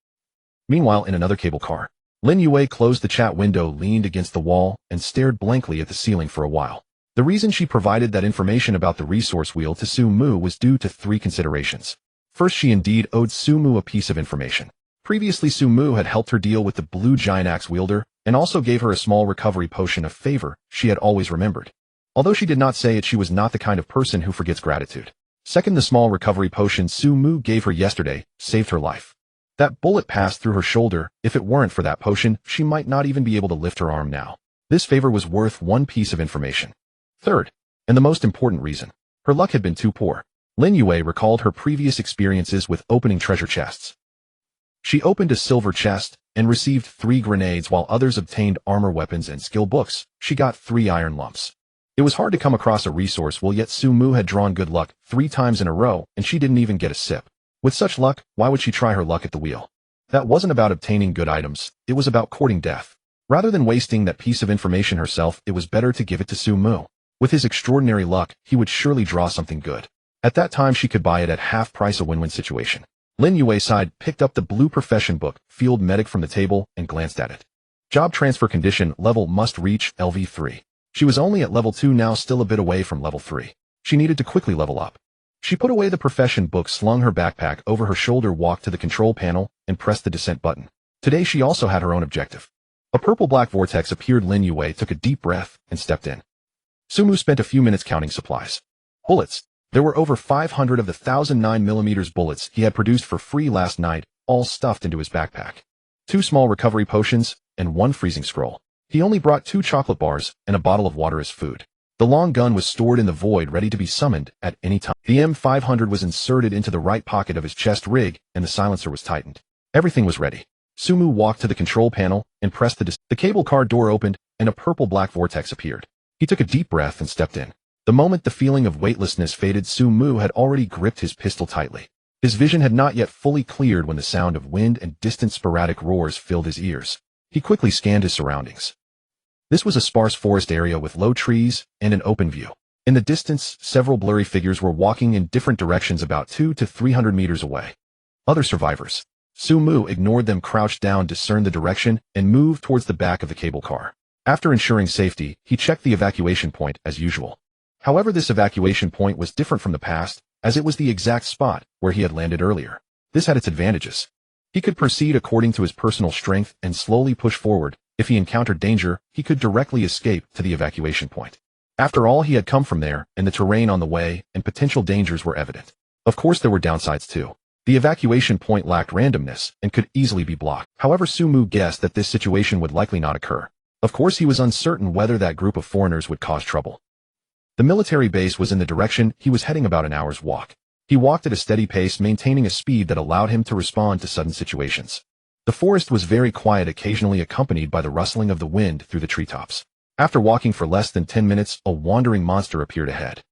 Meanwhile, in another cable car, Lin Yue closed the chat window, leaned against the wall, and stared blankly at the ceiling for a while. The reason she provided that information about the resource wheel to Sumu was due to 3 considerations. First, she indeed owed Sumu a piece of information. Previously, Sumu had helped her deal with the blue giant axe wielder, and also gave her a small recovery potion of favor she had always remembered. Although she did not say it, she was not the kind of person who forgets gratitude. Second, the small recovery potion Sumu gave her yesterday saved her life. That bullet passed through her shoulder. If it weren't for that potion, she might not even be able to lift her arm now. This favor was worth 1 piece of information. Third, and the most important reason, her luck had been too poor. Lin Yue recalled her previous experiences with opening treasure chests. She opened a silver chest and received 3 grenades, while others obtained armor, weapons, and skill books. She got 3 iron lumps. It was hard to come across a resource wheel, yet Sumu had drawn good luck 3 times in a row, and she didn't even get a sip. With such luck, why would she try her luck at the wheel? That wasn't about obtaining good items, it was about courting death. Rather than wasting that piece of information herself, it was better to give it to Sumu. With his extraordinary luck, he would surely draw something good. At that time, she could buy it at half price, a win-win situation. Lin Yue sighed, picked up the blue profession book, Field Medic, from the table, and glanced at it. Job transfer condition, level must reach LV3. She was only at level 2 now, still a bit away from level 3. She needed to quickly level up. She put away the profession book, slung her backpack over her shoulder, walked to the control panel, and pressed the descent button. Today she also had her own objective. A purple-black vortex appeared. Lin Yue took a deep breath and stepped in. Sumu spent a few minutes counting supplies. Bullets. There were over 500 of the 1009mm bullets he had produced for free last night, all stuffed into his backpack. 2 small recovery potions, and 1 freezing scroll. He only brought 2 chocolate bars and a bottle of water as food. The long gun was stored in the void, ready to be summoned at any time. The M500 was inserted into the right pocket of his chest rig, and the silencer was tightened. Everything was ready. Sumu walked to the control panel and pressed the cable car door opened, and a purple-black vortex appeared. He took a deep breath and stepped in. The moment the feeling of weightlessness faded, Sumu had already gripped his pistol tightly. His vision had not yet fully cleared when the sound of wind and distant sporadic roars filled his ears. He quickly scanned his surroundings. This was a sparse forest area with low trees and an open view. In the distance, several blurry figures were walking in different directions about 200 to 300 meters away. Other survivors. Sumu ignored them, crouched down, discerned the direction, and moved towards the back of the cable car. After ensuring safety, he checked the evacuation point as usual. However, this evacuation point was different from the past, as it was the exact spot where he had landed earlier. This had its advantages. He could proceed according to his personal strength and slowly push forward. If he encountered danger, he could directly escape to the evacuation point. After all, he had come from there, and the terrain on the way and potential dangers were evident. Of course, there were downsides too. The evacuation point lacked randomness and could easily be blocked. However, Sumu guessed that this situation would likely not occur. Of course, he was uncertain whether that group of foreigners would cause trouble. The military base was in the direction he was heading, about an hour's walk. He walked at a steady pace, maintaining a speed that allowed him to respond to sudden situations. The forest was very quiet, occasionally accompanied by the rustling of the wind through the treetops. After walking for less than 10 minutes, a wandering monster appeared ahead.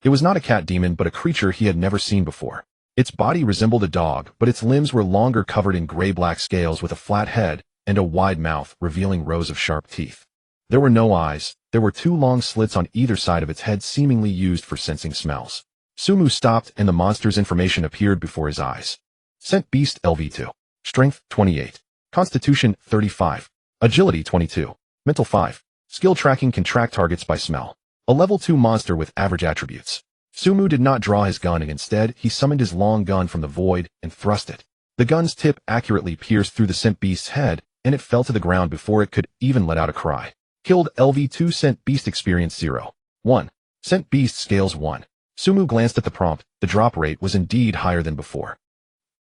It was not a cat demon, but a creature he had never seen before. Its body resembled a dog, but its limbs were longer, covered in gray-black scales, with a flat head and a wide mouth, revealing rows of sharp teeth. There were no eyes. There were 2 long slits on either side of its head, seemingly used for sensing smells. Sumu stopped, and the monster's information appeared before his eyes. Scent Beast LV2. Strength 28. Constitution 35. Agility 22. Mental 5. Skill tracking, can track targets by smell. A level 2 monster with average attributes. Sumu did not draw his gun, and instead, he summoned his long gun from the void and thrust it. The gun's tip accurately pierced through the Scent Beast's head, and it fell to the ground before it could even let out a cry. Killed LV2. Scent Beast experience 0. 1. Scent Beast scales 1. Sumu glanced at the prompt. The drop rate was indeed higher than before.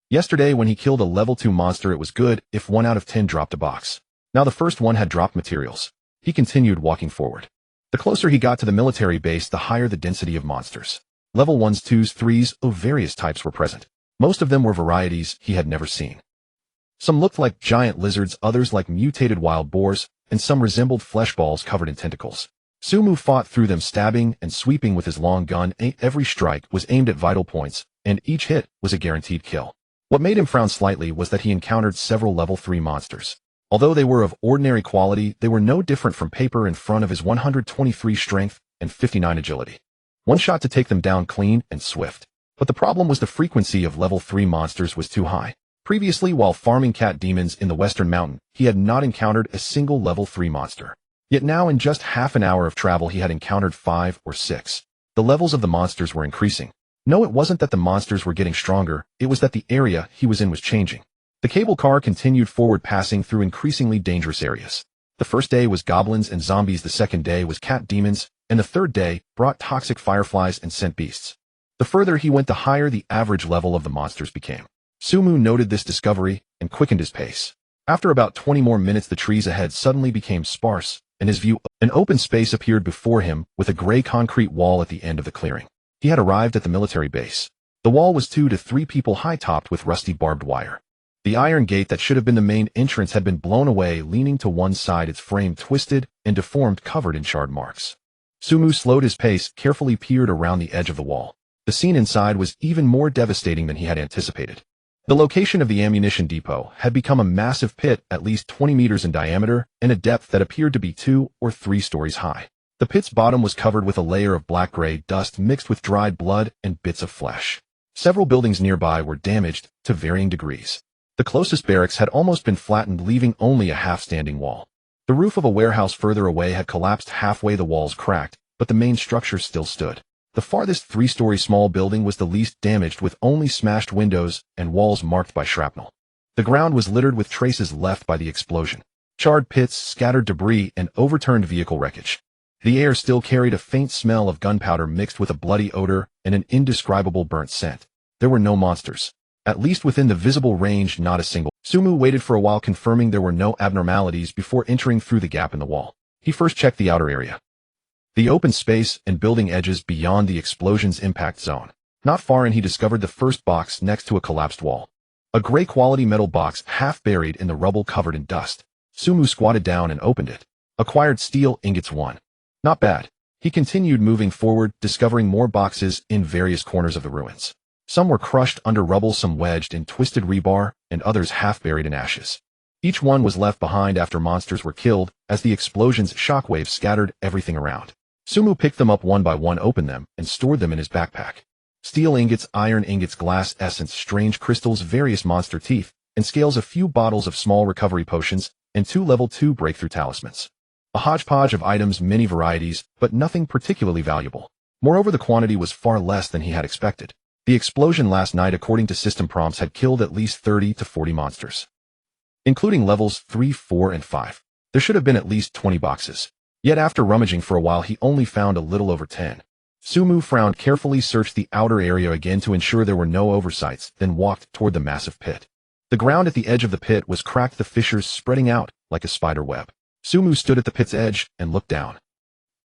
Yesterday, when he killed a level 2 monster, it was good if 1 out of 10 dropped a box. Now the first one had dropped materials. He continued walking forward. The closer he got to the military base, the higher the density of monsters. Level 1s, 2s, 3s of various types were present. Most of them were varieties he had never seen. Some looked like giant lizards, others like mutated wild boars, and some resembled flesh balls covered in tentacles. Sumu fought through them, stabbing and sweeping with his long gun. Every strike was aimed at vital points, and each hit was a guaranteed kill. What made him frown slightly was that he encountered several level 3 monsters. Although they were of ordinary quality, they were no different from paper in front of his 123 strength and 59 agility. One shot to take them down clean and swift. But the problem was the frequency of level 3 monsters was too high. Previously, while farming cat demons in the Western Mountain, he had not encountered a single level 3 monster. Yet now, in just half an hour of travel, he had encountered 5 or 6. The levels of the monsters were increasing. No, it wasn't that the monsters were getting stronger, it was that the area he was in was changing. The cable car continued forward, passing through increasingly dangerous areas. The first day was goblins and zombies, the second day was cat demons, and the third day brought toxic fireflies and scent beasts. The further he went, the higher the average level of the monsters became. Sumu noted this discovery and quickened his pace. After about 20 more minutes, the trees ahead suddenly became sparse, and his view, an open space appeared before him with a gray concrete wall at the end of the clearing. He had arrived at the military base. The wall was 2 to 3 people high, topped with rusty barbed wire. The iron gate that should have been the main entrance had been blown away, leaning to one side, its frame twisted and deformed, covered in charred marks. Sumu slowed his pace, carefully peered around the edge of the wall. The scene inside was even more devastating than he had anticipated. The location of the ammunition depot had become a massive pit, at least 20 meters in diameter and a depth that appeared to be 2 or 3 stories high. The pit's bottom was covered with a layer of black-gray dust mixed with dried blood and bits of flesh. Several buildings nearby were damaged to varying degrees. The closest barracks had almost been flattened, leaving only a half-standing wall. The roof of a warehouse further away had collapsed halfway, the walls cracked, but the main structure still stood. The farthest 3-story small building was the least damaged, with only smashed windows and walls marked by shrapnel. The ground was littered with traces left by the explosion. Charred pits, scattered debris, and overturned vehicle wreckage. The air still carried a faint smell of gunpowder mixed with a bloody odor and an indescribable burnt scent. There were no monsters. At least within the visible range, not a single. Sumu waited for a while, confirming there were no abnormalities before entering through the gap in the wall. He first checked the outer area. The open space and building edges beyond the explosion's impact zone. Not far in, he discovered the first box next to a collapsed wall. A gray quality metal box, half buried in the rubble, covered in dust. Sumu squatted down and opened it. Acquired steel ingots 1. Not bad. He continued moving forward, discovering more boxes in various corners of the ruins. Some were crushed under rubble, some wedged in twisted rebar, and others half buried in ashes. Each one was left behind after monsters were killed, as the explosion's shockwaves scattered everything around. Sumu picked them up one by one, opened them, and stored them in his backpack. Steel ingots, iron ingots, glass essence, strange crystals, various monster teeth, and scales, a few bottles of small recovery potions, and 2 level 2 breakthrough talismans. A hodgepodge of items, many varieties, but nothing particularly valuable. Moreover, the quantity was far less than he had expected. The explosion last night, according to system prompts, had killed at least 30 to 40 monsters, including levels 3, 4, and 5. There should have been at least 20 boxes. Yet after rummaging for a while, he only found a little over 10. Sumu frowned, carefully searched the outer area again to ensure there were no oversights, then walked toward the massive pit. The ground at the edge of the pit was cracked, the fissures spreading out like a spider web. Sumu stood at the pit's edge and looked down.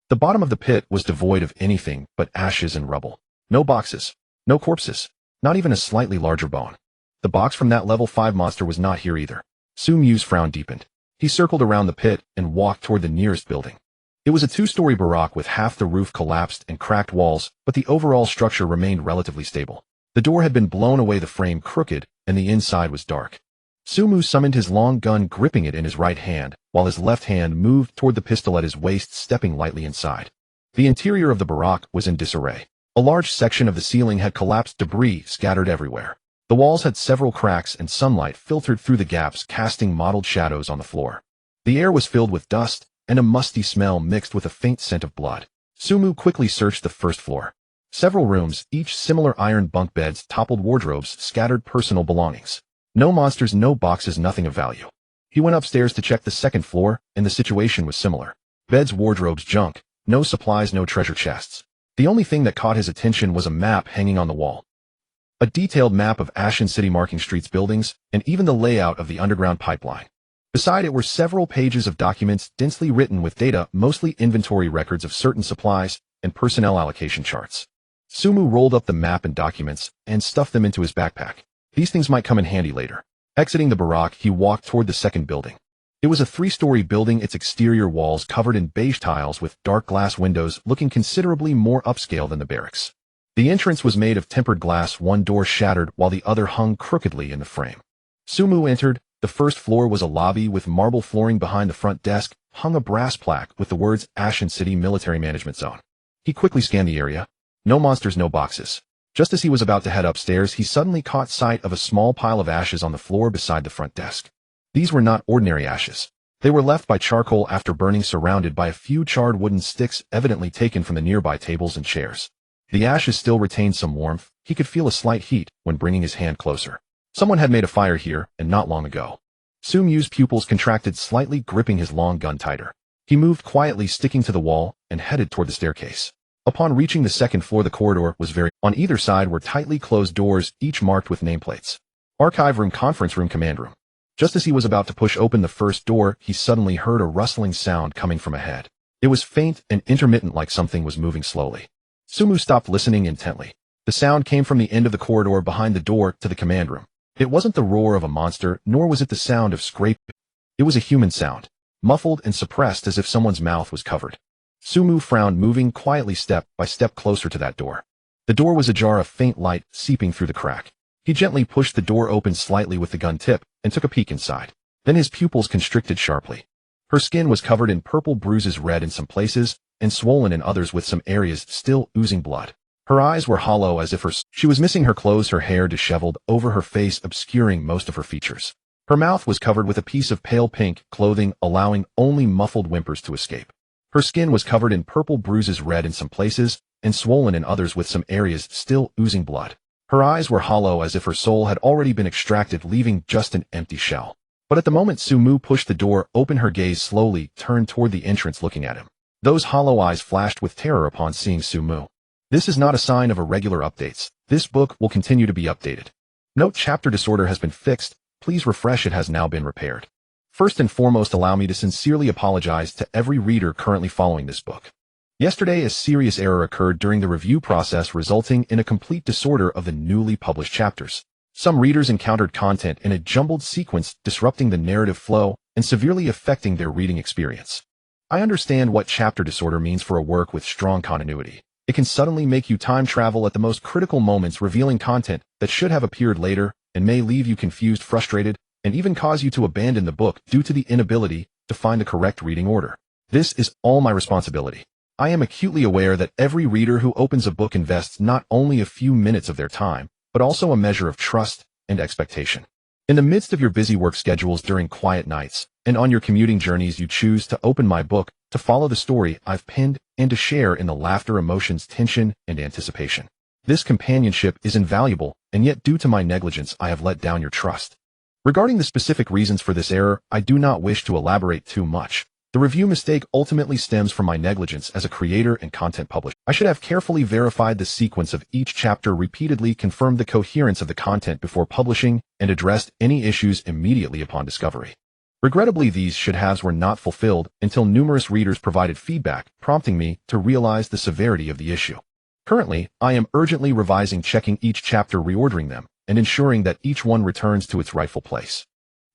The bottom of the pit was devoid of anything but ashes and rubble. No boxes. No corpses. Not even a slightly larger bone. The box from that level 5 monster was not here either. Sumu's frown deepened. He circled around the pit and walked toward the nearest building. It was a 2-story barrack with half the roof collapsed and cracked walls, but the overall structure remained relatively stable. The door had been blown away, the frame crooked, and the inside was dark. Sumu summoned his long gun, gripping it in his right hand, while his left hand moved toward the pistol at his waist, stepping lightly inside. The interior of the barrack was in disarray. A large section of the ceiling had collapsed, debris scattered everywhere. The walls had several cracks, and sunlight filtered through the gaps, casting mottled shadows on the floor. The air was filled with dust, and a musty smell mixed with a faint scent of blood. Sumu quickly searched the first floor. Several rooms, each similar, iron bunk beds, toppled wardrobes, scattered personal belongings. No monsters, no boxes, nothing of value. He went upstairs to check the second floor, and the situation was similar. Beds, wardrobes, junk. No supplies, no treasure chests. The only thing that caught his attention was a map hanging on the wall. A detailed map of Ashen City marking streets, buildings, and even the layout of the underground pipeline. Beside it were several pages of documents densely written with data, mostly inventory records of certain supplies and personnel allocation charts. Sumu rolled up the map and documents and stuffed them into his backpack. These things might come in handy later. Exiting the barrack, he walked toward the second building. It was a 3-story building, its exterior walls covered in beige tiles with dark glass windows looking considerably more upscale than the barracks. The entrance was made of tempered glass, one door shattered while the other hung crookedly in the frame. Sumu entered. The first floor was a lobby with marble flooring. Behind the front desk hung a brass plaque with the words Ashen City Military Management Zone. He quickly scanned the area. No monsters, no boxes. Just as he was about to head upstairs, he suddenly caught sight of a small pile of ashes on the floor beside the front desk. These were not ordinary ashes. They were left by charcoal after burning, surrounded by a few charred wooden sticks evidently taken from the nearby tables and chairs. The ashes still retained some warmth. He could feel a slight heat when bringing his hand closer. Someone had made a fire here, and not long ago. Sumu's pupils contracted slightly, gripping his long gun tighter. He moved quietly, sticking to the wall, and headed toward the staircase. Upon reaching the second floor, the corridor was very... On either side were tightly closed doors, each marked with nameplates. Archive room, conference room, command room. Just as he was about to push open the first door, he suddenly heard a rustling sound coming from ahead. It was faint and intermittent, like something was moving slowly. Sumu stopped, listening intently. The sound came from the end of the corridor behind the door to the command room. It wasn't the roar of a monster, nor was it the sound of scraping. It was a human sound, muffled and suppressed as if someone's mouth was covered. Sumu frowned, moving quietly step by step closer to that door. The door was ajar, a faint light seeping through the crack. He gently pushed the door open slightly with the gun tip and took a peek inside. Then his pupils constricted sharply. Her skin was covered in purple bruises, red in some places and swollen in others, with some areas still oozing blood. Her eyes were hollow, as if she was missing her clothes, her hair disheveled over her face, obscuring most of her features. Her mouth was covered with a piece of pale pink clothing, allowing only muffled whimpers to escape. Her skin was covered in purple bruises, red in some places and swollen in others, with some areas still oozing blood. Her eyes were hollow, as if her soul had already been extracted, leaving just an empty shell. But at the moment Sumu pushed the door open, her gaze slowly turned toward the entrance, looking at him. Those hollow eyes flashed with terror upon seeing Sumu. This is not a sign of irregular updates. This book will continue to be updated. Note: chapter disorder has been fixed. Please refresh. It has now been repaired. First and foremost, allow me to sincerely apologize to every reader currently following this book. Yesterday, a serious error occurred during the review process, resulting in a complete disorder of the newly published chapters. Some readers encountered content in a jumbled sequence, disrupting the narrative flow and severely affecting their reading experience. I understand what chapter disorder means for a work with strong continuity. It can suddenly make you time travel at the most critical moments, revealing content that should have appeared later, and may leave you confused, frustrated, and even cause you to abandon the book due to the inability to find the correct reading order. This is all my responsibility. I am acutely aware that every reader who opens a book invests not only a few minutes of their time, but also a measure of trust and expectation. In the midst of your busy work schedules, during quiet nights, and on your commuting journeys, you choose to open my book, to follow the story I've penned, and to share in the laughter, emotions, tension, and anticipation. This companionship is invaluable, and yet due to my negligence, I have let down your trust. Regarding the specific reasons for this error, I do not wish to elaborate too much. The review mistake ultimately stems from my negligence as a creator and content publisher. I should have carefully verified the sequence of each chapter, repeatedly confirmed the coherence of the content before publishing, and addressed any issues immediately upon discovery. Regrettably, these should-haves were not fulfilled until numerous readers provided feedback, prompting me to realize the severity of the issue. Currently, I am urgently revising, checking each chapter, reordering them, and ensuring that each one returns to its rightful place.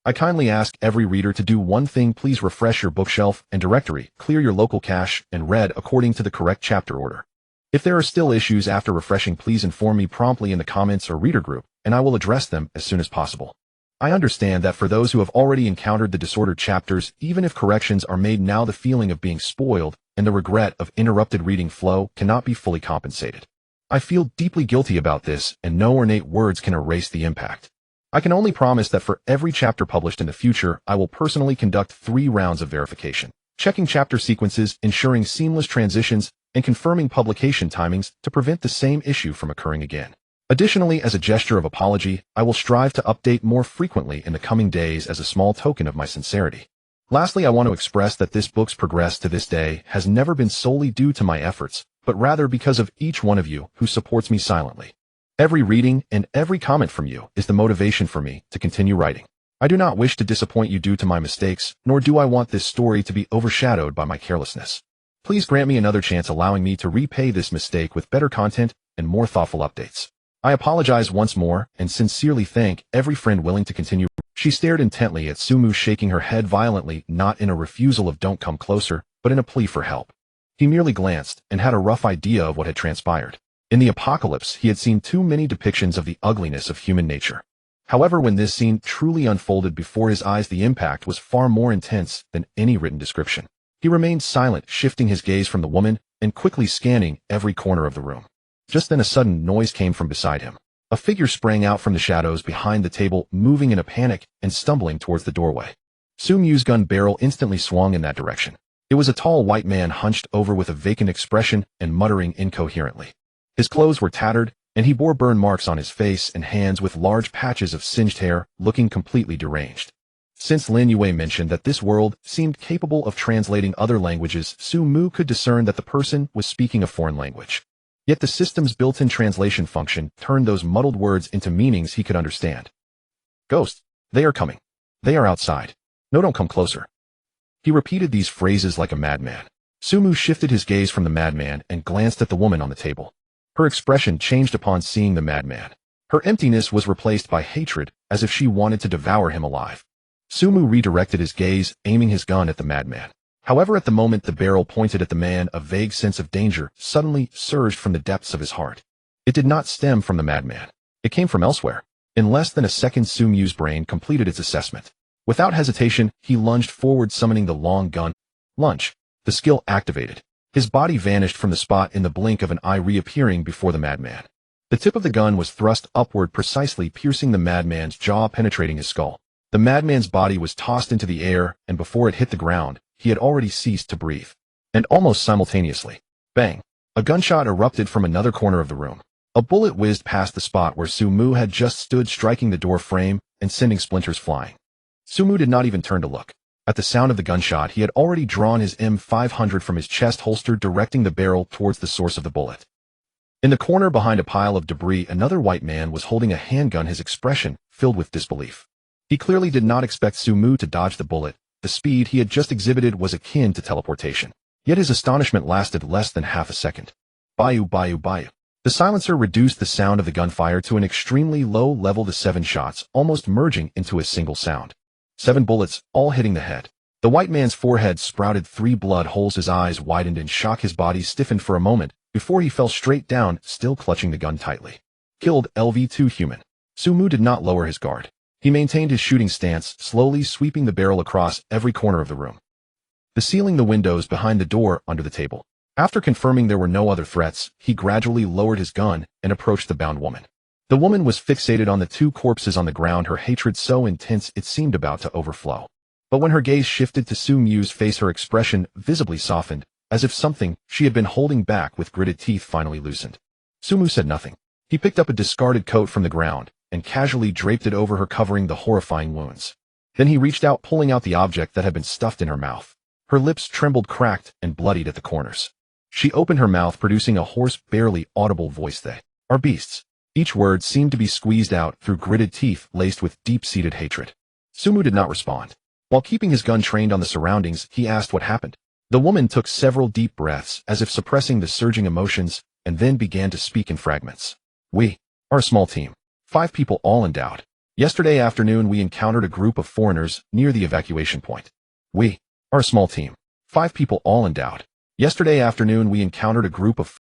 I kindly ask every reader to do one thing: please refresh your bookshelf and directory, clear your local cache, and read according to the correct chapter order. If there are still issues after refreshing, please inform me promptly in the comments or reader group, and I will address them as soon as possible. I understand that for those who have already encountered the disordered chapters, even if corrections are made now, the feeling of being spoiled and the regret of interrupted reading flow cannot be fully compensated. I feel deeply guilty about this, and no ornate words can erase the impact. I can only promise that for every chapter published in the future, I will personally conduct 3 rounds of verification, checking chapter sequences, ensuring seamless transitions, and confirming publication timings to prevent the same issue from occurring again. Additionally, as a gesture of apology, I will strive to update more frequently in the coming days as a small token of my sincerity. Lastly, I want to express that this book's progress to this day has never been solely due to my efforts, but rather because of each one of you who supports me silently. Every reading and every comment from you is the motivation for me to continue writing. I do not wish to disappoint you due to my mistakes, nor do I want this story to be overshadowed by my carelessness. Please grant me another chance, allowing me to repay this mistake with better content and more thoughtful updates. I apologize once more and sincerely thank every friend willing to continue. She stared intently at Sumu, shaking her head violently, not in a refusal of "don't come closer," but in a plea for help. He merely glanced and had a rough idea of what had transpired. In the apocalypse, he had seen too many depictions of the ugliness of human nature. However, when this scene truly unfolded before his eyes, the impact was far more intense than any written description. He remained silent, shifting his gaze from the woman and quickly scanning every corner of the room. Just then a sudden noise came from beside him. A figure sprang out from the shadows behind the table, moving in a panic and stumbling towards the doorway. Sumu's gun barrel instantly swung in that direction. It was a tall white man hunched over with a vacant expression and muttering incoherently. His clothes were tattered, and he bore burn marks on his face and hands with large patches of singed hair, looking completely deranged. Since Lin Yue mentioned that this world seemed capable of translating other languages, Sumu could discern that the person was speaking a foreign language. Yet the system's built-in translation function turned those muddled words into meanings he could understand. "Ghost, they are coming. They are outside. No, don't come closer." He repeated these phrases like a madman. Sumu shifted his gaze from the madman and glanced at the woman on the table. Her expression changed upon seeing the madman. Her emptiness was replaced by hatred, as if she wanted to devour him alive. Sumu redirected his gaze, aiming his gun at the madman. However, at the moment the barrel pointed at the man, a vague sense of danger suddenly surged from the depths of his heart. It did not stem from the madman. It came from elsewhere. In less than a second, Sumu's brain completed its assessment. Without hesitation, he lunged forward, summoning the long gun. Lunge. The skill activated. His body vanished from the spot in the blink of an eye, reappearing before the madman. The tip of the gun was thrust upward, precisely piercing the madman's jaw, penetrating his skull. The madman's body was tossed into the air, and before it hit the ground, he had already ceased to breathe. And almost simultaneously, bang! A gunshot erupted from another corner of the room. A bullet whizzed past the spot where Sumu had just stood, striking the door frame and sending splinters flying. Sumu did not even turn to look. At the sound of the gunshot, he had already drawn his M500 from his chest holster, directing the barrel towards the source of the bullet. In the corner behind a pile of debris, another white man was holding a handgun, his expression filled with disbelief. He clearly did not expect Sumu to dodge the bullet. The speed he had just exhibited was akin to teleportation. Yet his astonishment lasted less than half a second. Bayou, bayou, bayou. The silencer reduced the sound of the gunfire to an extremely low level, the 7 shots almost merging into a single sound. 7 bullets, all hitting the head. The white man's forehead sprouted 3 blood holes, his eyes widened in shock, his body stiffened for a moment before he fell straight down, still clutching the gun tightly. Killed. LV2 human. Sumu did not lower his guard. He maintained his shooting stance, slowly sweeping the barrel across every corner of the room. The ceiling, the windows, behind the door, under the table. After confirming there were no other threats, he gradually lowered his gun and approached the bound woman. The woman was fixated on the 2 corpses on the ground, her hatred so intense it seemed about to overflow. But when her gaze shifted to Sumu's face, her expression visibly softened, as if something she had been holding back with gritted teeth finally loosened. Sumu said nothing. He picked up a discarded coat from the ground and casually draped it over her, covering the horrifying wounds. Then he reached out, pulling out the object that had been stuffed in her mouth. Her lips trembled, cracked, and bloodied at the corners. She opened her mouth, producing a hoarse, barely audible voice. "They are beasts." Each word seemed to be squeezed out through gritted teeth laced with deep-seated hatred. Sumu did not respond. While keeping his gun trained on the surroundings, he asked what happened. The woman took several deep breaths, as if suppressing the surging emotions, and then began to speak in fragments. "We are a small team. 5 people, all endowed. Yesterday afternoon we encountered a group of foreigners near the evacuation point. We are a small team. 5 people, all endowed. Yesterday afternoon we encountered a group of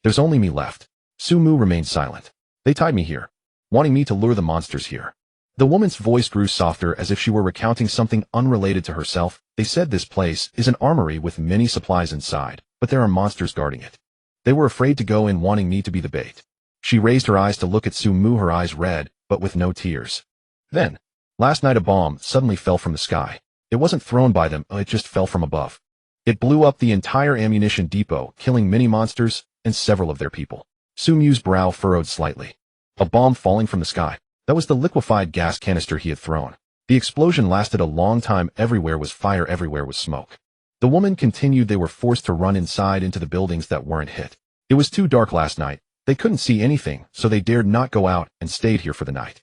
There's only me left." Sumu remained silent. "They tied me here, wanting me to lure the monsters here." The woman's voice grew softer, as if she were recounting something unrelated to herself. "They said this place is an armory with many supplies inside, but there are monsters guarding it. They were afraid to go in, wanting me to be the bait." She raised her eyes to look at Sumu, her eyes red, but with no tears. "Then, last night a bomb suddenly fell from the sky. It wasn't thrown by them, it just fell from above. It blew up the entire ammunition depot, killing many monsters and several of their people." Sumu's brow furrowed slightly. A bomb falling from the sky. That was the liquefied gas canister he had thrown. The explosion lasted a long time. Everywhere was fire, everywhere was smoke. The woman continued. "They were forced to run inside into the buildings that weren't hit. It was too dark last night. They couldn't see anything, so they dared not go out and stayed here for the night."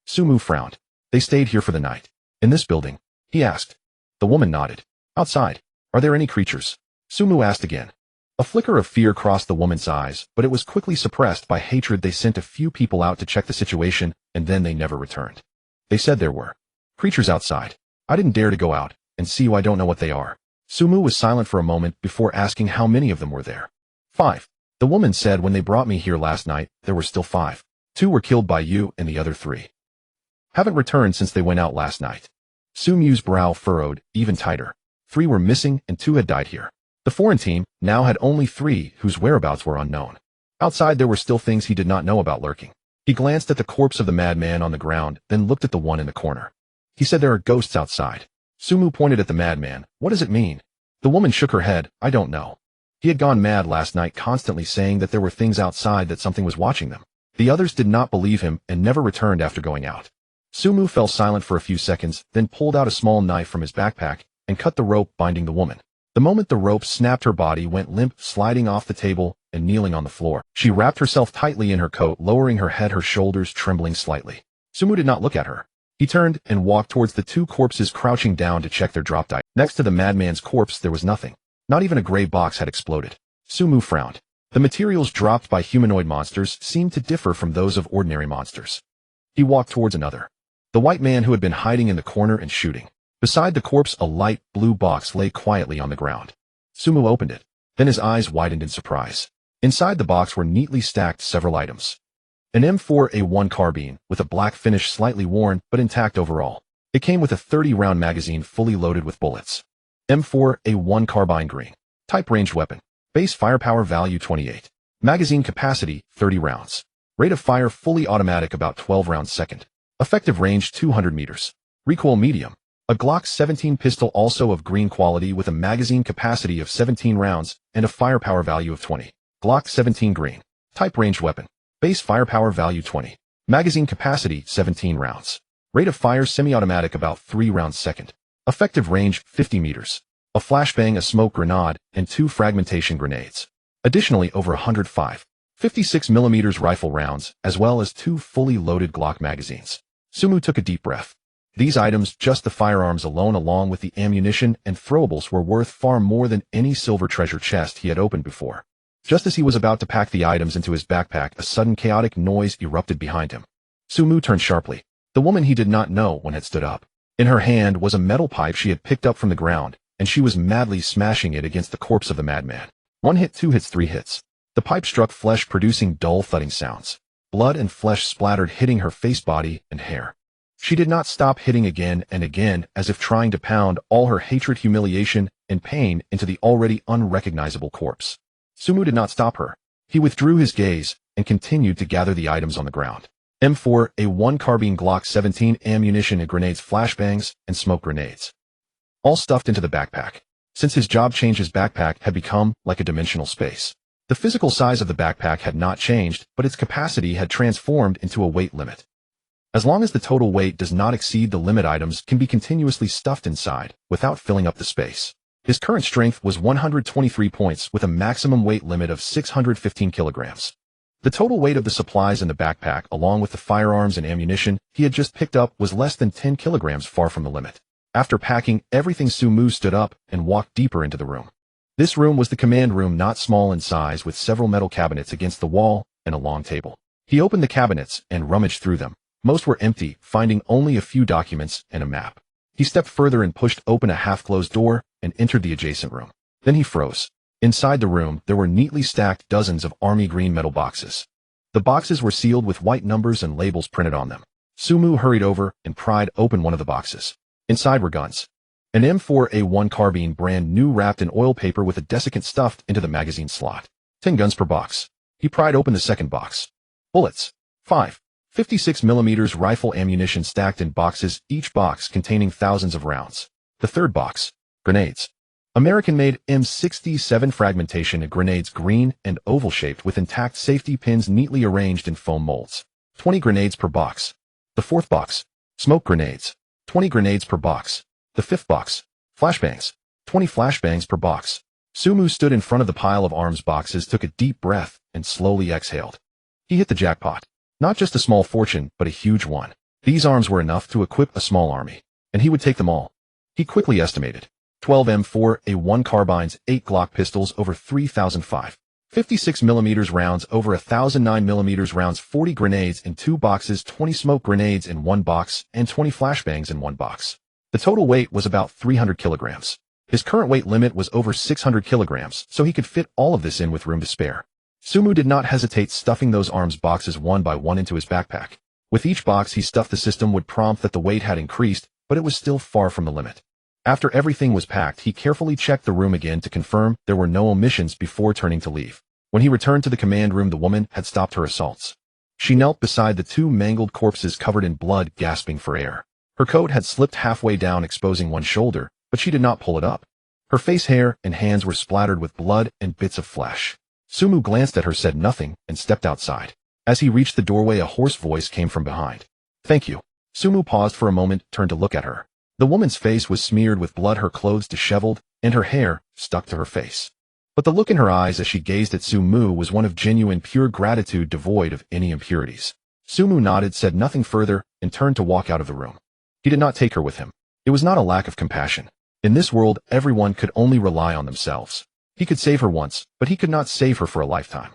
Sumu frowned. "They stayed here for the night. In this building? He asked. The woman nodded. Outside. Are there any creatures? Sumu asked again. A flicker of fear crossed the woman's eyes, but it was quickly suppressed by hatred. They sent a few people out to check the situation, and then they never returned. They said there were creatures outside. I didn't dare to go out and see who. I don't know what they are. Sumu was silent for a moment before asking how many of them were there. 5. The woman said when they brought me here last night, there were still 5. 2 were killed by you and the other 3 haven't returned since they went out last night. Sumu's brow furrowed even tighter. 3 were missing and 2 had died here. The foreign team now had only 3 whose whereabouts were unknown. Outside there were still things he did not know about lurking. He glanced at the corpse of the madman on the ground, then looked at the one in the corner. He said there are ghosts outside. Sumu pointed at the madman. What does it mean? The woman shook her head. I don't know. He had gone mad last night, constantly saying that there were things outside, that something was watching them. The others did not believe him and never returned after going out. Sumu fell silent for a few seconds, then pulled out a small knife from his backpack and cut the rope binding the woman. The moment the rope snapped, her body went limp, sliding off the table and kneeling on the floor. She wrapped herself tightly in her coat, lowering her head, her shoulders trembling slightly. Sumu did not look at her. He turned and walked towards the 2 corpses crouching down to check their dropped items. Next to the madman's corpse there was nothing. Not even a gray box had exploded. Sumu frowned. The materials dropped by humanoid monsters seemed to differ from those of ordinary monsters. He walked towards another. The white man who had been hiding in the corner and shooting. Beside the corpse, a light blue box lay quietly on the ground. Sumu opened it. Then his eyes widened in surprise. Inside the box were neatly stacked several items. An M4A1 carbine, with a black finish, slightly worn, but intact overall. It came with a 30-round magazine fully loaded with bullets. M4A1 carbine, green. Type ranged weapon. Base firepower value 28. Magazine capacity 30 rounds. Rate of fire fully automatic, about 12 rounds second. Effective range 200 meters. Recoil medium. A Glock 17 pistol, also of green quality, with a magazine capacity of 17 rounds and a firepower value of 20. Glock 17 green. Type ranged weapon. Base firepower value 20. Magazine capacity 17 rounds. Rate of fire semi-automatic, about 3 rounds second. Effective range 50 meters. A flashbang, a smoke grenade, and 2 fragmentation grenades. Additionally, over 105 56mm rifle rounds, as well as 2 fully loaded Glock magazines. Sumu took a deep breath. These items, just the firearms alone along with the ammunition and throwables, were worth far more than any silver treasure chest he had opened before. Just as he was about to pack the items into his backpack, a sudden chaotic noise erupted behind him. Sumu turned sharply. The woman he did not know one had stood up. In her hand was a metal pipe she had picked up from the ground, and she was madly smashing it against the corpse of the madman. 1 hit, 2 hits, 3 hits. The pipe struck flesh, producing dull thudding sounds. Blood and flesh splattered, hitting her face, body, and hair. She did not stop hitting again and again, as if trying to pound all her hatred, humiliation, and pain into the already unrecognizable corpse. Sumu did not stop her. He withdrew his gaze and continued to gather the items on the ground. M4A1 carbine, Glock 17 ammunition and grenades, flashbangs, and smoke grenades. All stuffed into the backpack. Since his job change, his backpack had become like a dimensional space. The physical size of the backpack had not changed, but its capacity had transformed into a weight limit. As long as the total weight does not exceed the limit, items can be continuously stuffed inside without filling up the space. His current strength was 123 points with a maximum weight limit of 615 kilograms. The total weight of the supplies in the backpack, along with the firearms and ammunition he had just picked up, was less than 10 kilograms, far from the limit. After packing everything, Sumu stood up and walked deeper into the room. This room was the command room, not small in size, with several metal cabinets against the wall and a long table. He opened the cabinets and rummaged through them. Most were empty, finding only a few documents and a map. He stepped further and pushed open a half-closed door and entered the adjacent room. Then he froze. Inside the room, there were neatly stacked dozens of army green metal boxes. The boxes were sealed with white numbers and labels printed on them. Sumu hurried over and pried open one of the boxes. Inside were guns. An M4A1 carbine, brand new, wrapped in oil paper with a desiccant stuffed into the magazine slot. 10 guns per box. He pried open the second box. Bullets. 5. 56mm rifle ammunition stacked in boxes, each box containing thousands of rounds. The third box. Grenades. American-made M67 fragmentation grenades, green and oval-shaped, with intact safety pins neatly arranged in foam molds. 20 grenades per box. The fourth box. Smoke grenades. 20 grenades per box. The fifth box. Flashbangs. 20 flashbangs per box. Sumu stood in front of the pile of arms boxes, took a deep breath, and slowly exhaled. He hit the jackpot. Not just a small fortune, but a huge one. These arms were enough to equip a small army. and he would take them all. He quickly estimated. 12 M4, A1 carbines, 8 Glock pistols, over 3,005. 56mm rounds, over 1,009mm rounds, 40 grenades in 2 boxes, 20 smoke grenades in 1 box, and 20 flashbangs in 1 box. The total weight was about 300 kilograms. His current weight limit was over 600 kilograms, so he could fit all of this in with room to spare. Sumu did not hesitate stuffing those arms boxes one by one into his backpack. With each box he stuffed, the system would prompt that the weight had increased, but it was still far from the limit. After everything was packed, he carefully checked the room again to confirm there were no omissions before turning to leave. When he returned to the command room, the woman had stopped her assaults. She knelt beside the 2 mangled corpses covered in blood, gasping for air. Her coat had slipped halfway down, exposing one shoulder, but she did not pull it up. Her face, hair, and hands were splattered with blood and bits of flesh. Sumu glanced at her, said nothing, and stepped outside. As he reached the doorway, a hoarse voice came from behind. "Thank you." Sumu paused for a moment, turned to look at her. The woman's face was smeared with blood, her clothes disheveled, and her hair stuck to her face. But the look in her eyes as she gazed at Sumu was one of genuine, pure gratitude, devoid of any impurities. Sumu nodded, said nothing further, and turned to walk out of the room. He did not take her with him. It was not a lack of compassion. In this world, everyone could only rely on themselves. He could save her once, but he could not save her for a lifetime.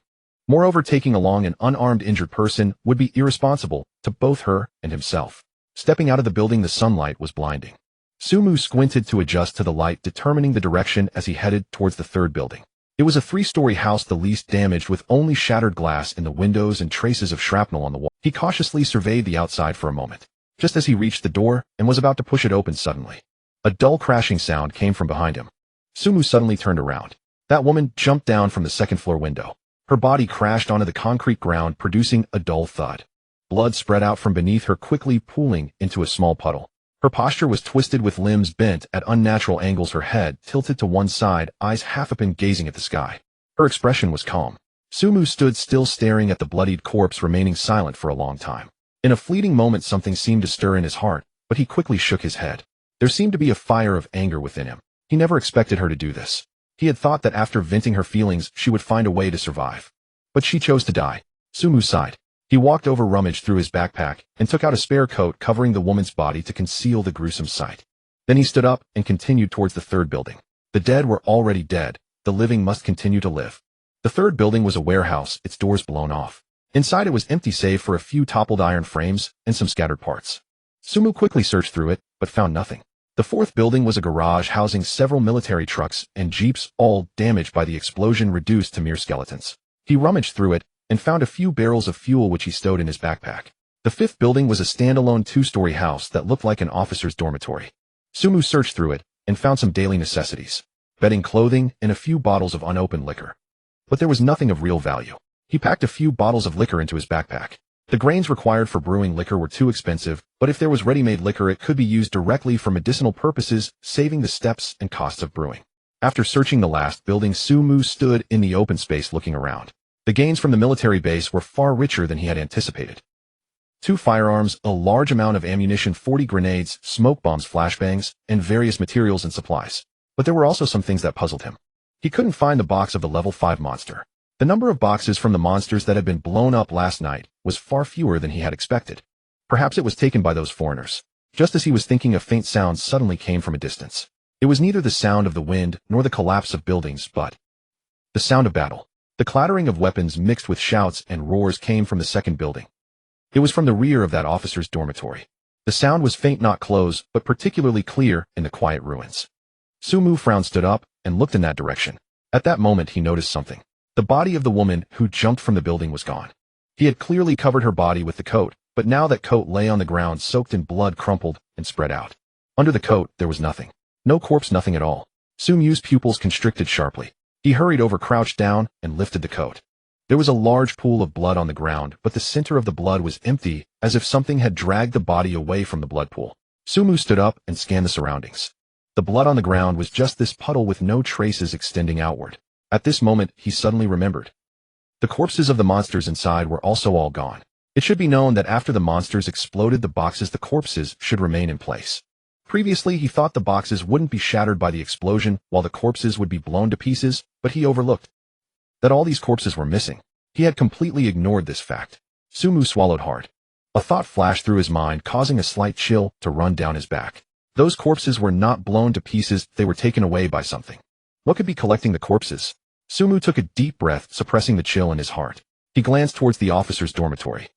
Moreover, taking along an unarmed, injured person would be irresponsible to both her and himself. Stepping out of the building, the sunlight was blinding. Sumu squinted to adjust to the light, determining the direction as he headed towards the 3rd building. It was a 3-story house, the least damaged, with only shattered glass in the windows and traces of shrapnel on the wall. He cautiously surveyed the outside for a moment. Just as he reached the door and was about to push it open, suddenly a dull crashing sound came from behind him. Sumu suddenly turned around. That woman jumped down from the 2nd-floor window. Her body crashed onto the concrete ground, producing a dull thud. Blood spread out from beneath her, quickly pooling into a small puddle. Her posture was twisted, with limbs bent at unnatural angles, her head tilted to one side, eyes half open, gazing at the sky. Her expression was calm. Sumu stood still, staring at the bloodied corpse, remaining silent for a long time. In a fleeting moment, something seemed to stir in his heart, but he quickly shook his head. There seemed to be a fire of anger within him. He never expected her to do this. He had thought that after venting her feelings, she would find a way to survive. But she chose to die. Sumu sighed. He walked over, rummaged through his backpack, and took out a spare coat covering the woman's body to conceal the gruesome sight. Then he stood up and continued towards the 3rd building. The dead were already dead. The living must continue to live. The 3rd building was a warehouse, its doors blown off. Inside it was empty save for a few toppled iron frames and some scattered parts. Sumu quickly searched through it, but found nothing. The 4th building was a garage housing several military trucks and jeeps, all damaged by the explosion, reduced to mere skeletons. He rummaged through it and found a few barrels of fuel, which he stowed in his backpack. The 5th building was a standalone 2-story house that looked like an officer's dormitory. Sumu searched through it and found some daily necessities, bedding, clothing, and a few bottles of unopened liquor. But there was nothing of real value. He packed a few bottles of liquor into his backpack. The grains required for brewing liquor were too expensive, but if there was ready-made liquor, it could be used directly for medicinal purposes, saving the steps and costs of brewing. After searching the last building, Sumu stood in the open space looking around. The gains from the military base were far richer than he had anticipated. 2 firearms, a large amount of ammunition, 40 grenades, smoke bombs, flashbangs, and various materials and supplies. But there were also some things that puzzled him. He couldn't find the box of the level 5 monster. The number of boxes from the monsters that had been blown up last night was far fewer than he had expected. Perhaps it was taken by those foreigners. Just as he was thinking, a faint sound suddenly came from a distance. It was neither the sound of the wind nor the collapse of buildings, but the sound of battle. The clattering of weapons mixed with shouts and roars came from the 2nd building. It was from the rear of that officer's dormitory. The sound was faint, not close, but particularly clear in the quiet ruins. Sumu frowned, stood up, and looked in that direction. At that moment he noticed something. The body of the woman who jumped from the building was gone. He had clearly covered her body with the coat, but now that coat lay on the ground, soaked in blood, crumpled, and spread out. Under the coat there was nothing. No corpse, nothing at all. Sumu's pupils constricted sharply. He hurried over, crouched down, and lifted the coat. There was a large pool of blood on the ground, but the center of the blood was empty, as if something had dragged the body away from the blood pool. Sumu stood up and scanned the surroundings. The blood on the ground was just this puddle with no traces extending outward. At this moment, he suddenly remembered. The corpses of the monsters inside were also all gone. It should be known that after the monsters exploded the boxes, the corpses should remain in place. Previously, he thought the boxes wouldn't be shattered by the explosion, while the corpses would be blown to pieces, but he overlooked that all these corpses were missing. He had completely ignored this fact. Sumu swallowed hard. A thought flashed through his mind, causing a slight chill to run down his back. Those corpses were not blown to pieces, they were taken away by something. What could be collecting the corpses? Sumu took a deep breath, suppressing the chill in his heart. He glanced towards the officer's dormitory.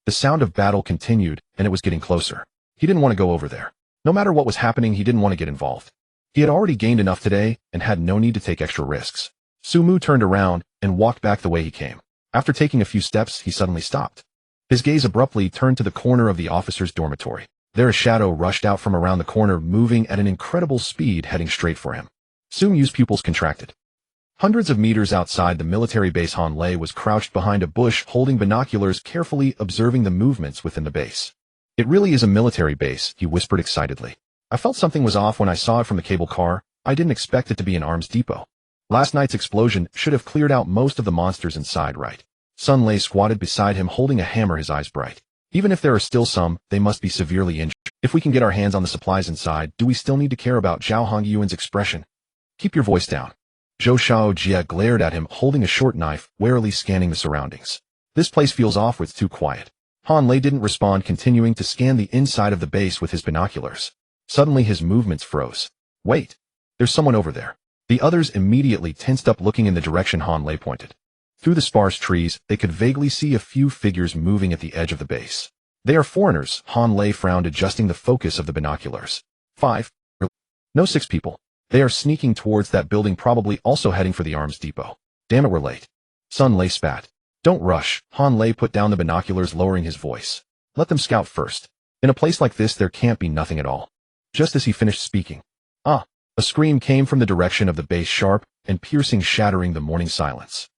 The sound of battle continued, and it was getting closer. He didn't want to go over there. No matter what was happening, he didn't want to get involved. He had already gained enough today, and had no need to take extra risks. Sumu turned around, and walked back the way he came. After taking a few steps, he suddenly stopped. His gaze abruptly turned to the corner of the officer's dormitory. There a shadow rushed out from around the corner, moving at an incredible speed, heading straight for him. Sumu's pupils contracted. Hundreds of meters outside the military base, Han Lei was crouched behind a bush, holding binoculars, carefully observing the movements within the base. It really is a military base, he whispered excitedly. I felt something was off when I saw it from the cable car. I didn't expect it to be an arms depot. Last night's explosion should have cleared out most of the monsters inside, right? Sun Lei squatted beside him, holding a hammer, his eyes bright. Even if there are still some, they must be severely injured. If we can get our hands on the supplies inside, do we still need to care about Zhao Hongyuan's expression? Keep your voice down. Zhou Shaojie glared at him, holding a short knife, warily scanning the surroundings. This place feels off, it's too quiet. Han Lei didn't respond, continuing to scan the inside of the base with his binoculars. Suddenly his movements froze. Wait! There's someone over there. The others immediately tensed up, looking in the direction Han Lei pointed. Through the sparse trees, they could vaguely see a few figures moving at the edge of the base. They are foreigners, Han Lei frowned, adjusting the focus of the binoculars. 5. No, 6 people. They are sneaking towards that building, probably also heading for the arms depot. Damn it, we're late. Sun Lei spat. Don't rush. Han Lei put down the binoculars, lowering his voice. Let them scout first. In a place like this, there can't be nothing at all. Just as he finished speaking. Ah! A scream came from the direction of the base, sharp and piercing, shattering the morning silence.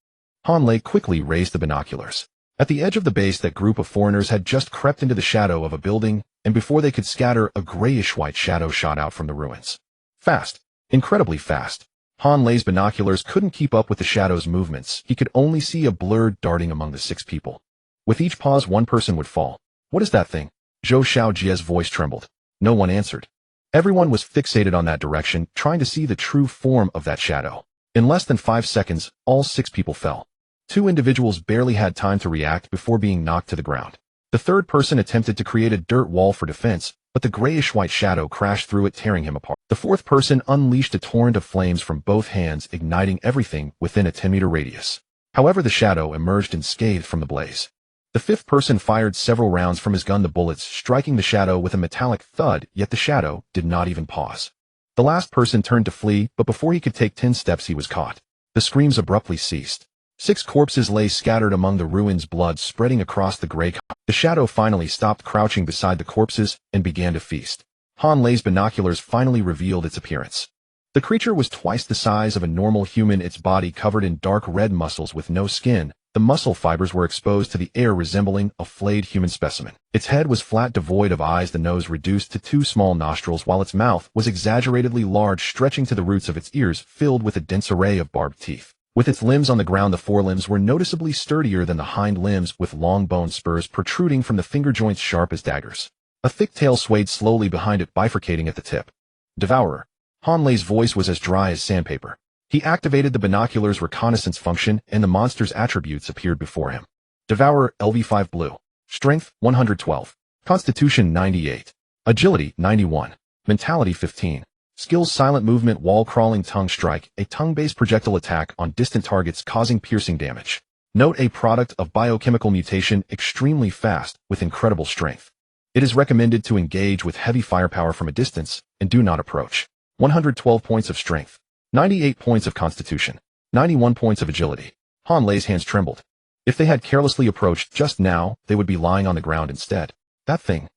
Han Lei quickly raised the binoculars. At the edge of the base, that group of foreigners had just crept into the shadow of a building, and before they could scatter, a grayish-white shadow shot out from the ruins. Fast. Incredibly fast. Han Lei's binoculars couldn't keep up with the shadow's movements. He could only see a blur darting among the 6 people. With each pause, one person would fall. What is that thing? Zhou Shaojie's voice trembled. No one answered. Everyone was fixated on that direction, trying to see the true form of that shadow. In less than 5 seconds, all 6 people fell. 2 individuals barely had time to react before being knocked to the ground. The third person attempted to create a dirt wall for defense, but the grayish-white shadow crashed through it, tearing him apart. The fourth person unleashed a torrent of flames from both hands, igniting everything within a 10-meter radius. However, the shadow emerged unscathed from the blaze. The fifth person fired several rounds from his gun, the bullets striking the shadow with a metallic thud, yet the shadow did not even pause. The last person turned to flee, but before he could take 10 steps, he was caught. The screams abruptly ceased. 6 corpses lay scattered among the ruins, blood spreading across the gray. The shadow finally stopped crouching beside the corpses and began to feast. Han Lei's binoculars finally revealed its appearance. The creature was twice the size of a normal human, its body covered in dark red muscles with no skin. The muscle fibers were exposed to the air, resembling a flayed human specimen. Its head was flat, devoid of eyes, the nose reduced to 2 small nostrils, while its mouth was exaggeratedly large, stretching to the roots of its ears, filled with a dense array of barbed teeth. With its limbs on the ground, the forelimbs were noticeably sturdier than the hind limbs, with long bone spurs protruding from the finger joints, sharp as daggers. A thick tail swayed slowly behind it, bifurcating at the tip. Devourer. Han Lei's voice was as dry as sandpaper. He activated the binoculars' reconnaissance function, and the monster's attributes appeared before him. Devourer, LV5 Blue. Strength, 112. Constitution, 98. Agility, 91. Mentality, 15. Skills: silent movement, wall crawling, tongue strike, a tongue-based projectile attack on distant targets causing piercing damage. Note: a product of biochemical mutation, extremely fast, with incredible strength. It is recommended to engage with heavy firepower from a distance, and do not approach. 112 points of strength. 98 points of constitution. 91 points of agility. Han Lei's hands trembled. If they had carelessly approached just now, they would be lying on the ground instead. That thing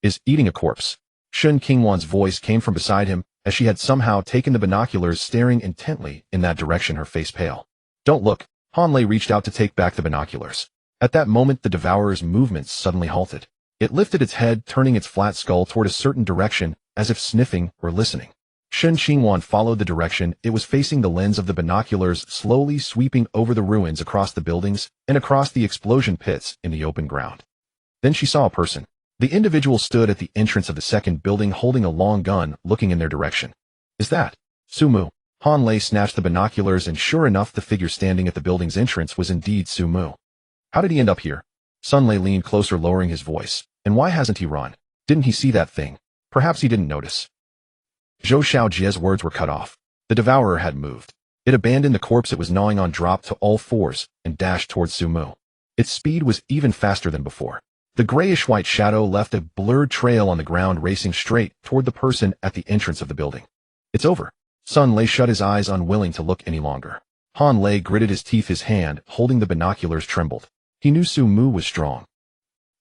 is eating a corpse. Shun Qingwan's voice came from beside him, as she had somehow taken the binoculars, staring intently in that direction, her face pale. Don't look. Han Lei reached out to take back the binoculars. At that moment, the devourer's movements suddenly halted. It lifted its head, turning its flat skull toward a certain direction, as if sniffing or listening. Shun Qingwan followed the direction. It was facing the lens of the binoculars, slowly sweeping over the ruins, across the buildings, and across the explosion pits in the open ground. Then she saw a person. The individual stood at the entrance of the second building, holding a long gun, looking in their direction. Is that Sumu? Han Lei snatched the binoculars, and sure enough, the figure standing at the building's entrance was indeed Sumu. How did he end up here? Sun Lei leaned closer, lowering his voice. And why hasn't he run? Didn't he see that thing? Perhaps he didn't notice. Zhou Xiaojie's words were cut off. The devourer had moved. It abandoned the corpse it was gnawing on, dropped to all fours, and dashed towards Su Mu. Its speed was even faster than before. The grayish-white shadow left a blurred trail on the ground, racing straight toward the person at the entrance of the building. It's over. Sun Lei shut his eyes, unwilling to look any longer. Han Lei gritted his teeth. His hand, holding the binoculars, trembled. He knew Su Mu was strong.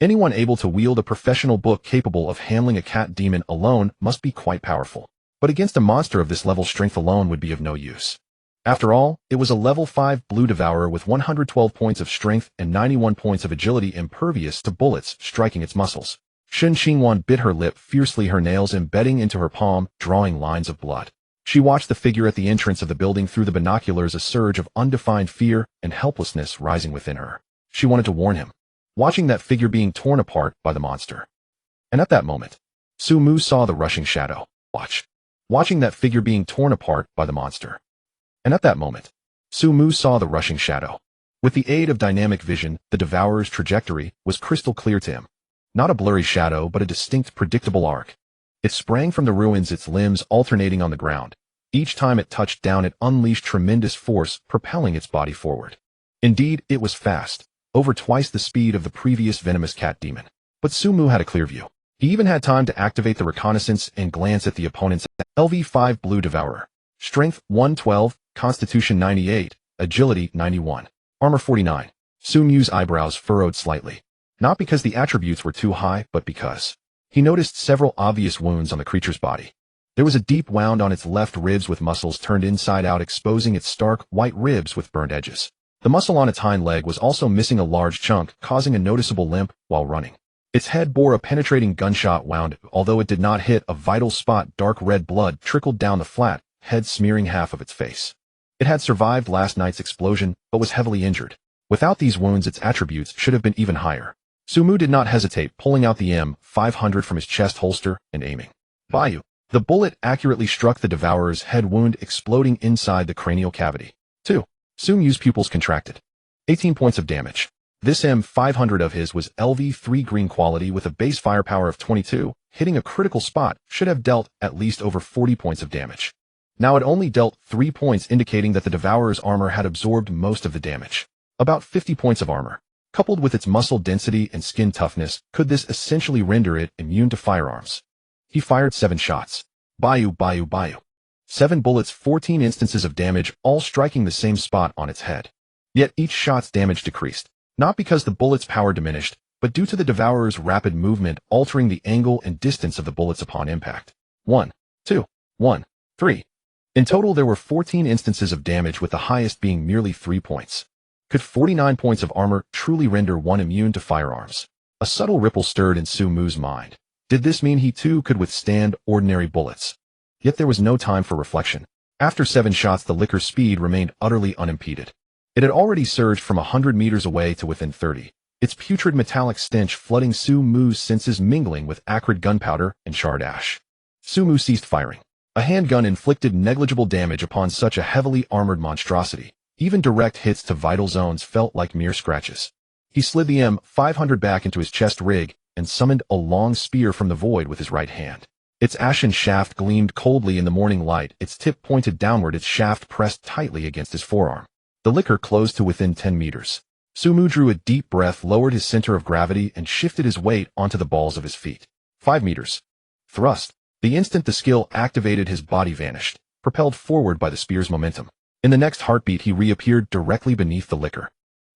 Anyone able to wield a professional book capable of handling a cat demon alone must be quite powerful. But against a monster of this level, strength alone would be of no use. After all, it was a level 5 blue devourer with 112 points of strength and 91 points of agility, impervious to bullets striking its muscles. Shen Xingwan bit her lip fiercely, her nails embedding into her palm, drawing lines of blood. She watched the figure at the entrance of the building through the binoculars, a surge of undefined fear and helplessness rising within her. She wanted to warn him, watching that figure being torn apart by the monster. And at that moment, Su Mu saw the rushing shadow. Watching that figure being torn apart by the monster. And at that moment, Su Mu saw the rushing shadow. With the aid of dynamic vision, the devourer's trajectory was crystal clear to him. Not a blurry shadow, but a distinct, predictable arc. It sprang from the ruins, its limbs alternating on the ground. Each time it touched down, it unleashed tremendous force, propelling its body forward. Indeed, it was fast, over twice the speed of the previous venomous cat demon. But Su Mu had a clear view. He even had time to activate the reconnaissance and glance at the opponent's LV5 blue devourer. Strength 112, Constitution 98, Agility 91, Armor 49. Su Mu's eyebrows furrowed slightly. Not because the attributes were too high, but because he noticed several obvious wounds on the creature's body. There was a deep wound on its left ribs with muscles turned inside out, exposing its stark, white ribs with burned edges. The muscle on its hind leg was also missing a large chunk, causing a noticeable limp while running. Its head bore a penetrating gunshot wound. Although it did not hit a vital spot, dark red blood trickled down the flat head, smearing half of its face. It had survived last night's explosion, but was heavily injured. Without these wounds, its attributes should have been even higher. Su Mu did not hesitate, pulling out the M500 from his chest holster and aiming. Bayu. The bullet accurately struck the devourer's head wound, exploding inside the cranial cavity. 2. Su Mu's pupils contracted. 18 points of damage. This M500 of his was LV3 green quality with a base firepower of 22, hitting a critical spot should have dealt at least over 40 points of damage. Now it only dealt 3 points, indicating that the devourer's armor had absorbed most of the damage. About 50 points of armor, coupled with its muscle density and skin toughness, could this essentially render it immune to firearms. He fired 7 shots. Bayu. 7 bullets, 14 instances of damage, all striking the same spot on its head. Yet each shot's damage decreased. Not because the bullet's power diminished, but due to the devourer's rapid movement, altering the angle and distance of the bullets upon impact. 1, 2, 1, 3. In total, there were 14 instances of damage, with the highest being merely 3 points. Could 49 points of armor truly render one immune to firearms? A subtle ripple stirred in Su Mu's mind. Did this mean he too could withstand ordinary bullets? Yet there was no time for reflection. After 7 shots, the licker's speed remained utterly unimpeded. It had already surged from 100 meters away to within 30, its putrid metallic stench flooding Su Mu's senses, mingling with acrid gunpowder and charred ash. Su Mu ceased firing. A handgun inflicted negligible damage upon such a heavily armored monstrosity. Even direct hits to vital zones felt like mere scratches. He slid the M500 back into his chest rig and summoned a long spear from the void with his right hand. Its ashen shaft gleamed coldly in the morning light, its tip pointed downward, its shaft pressed tightly against his forearm. The licker closed to within 10 meters. Su Mu drew a deep breath, lowered his center of gravity, and shifted his weight onto the balls of his feet. 5 meters. Thrust. The instant the skill activated, his body vanished, propelled forward by the spear's momentum. In the next heartbeat, he reappeared directly beneath the licker.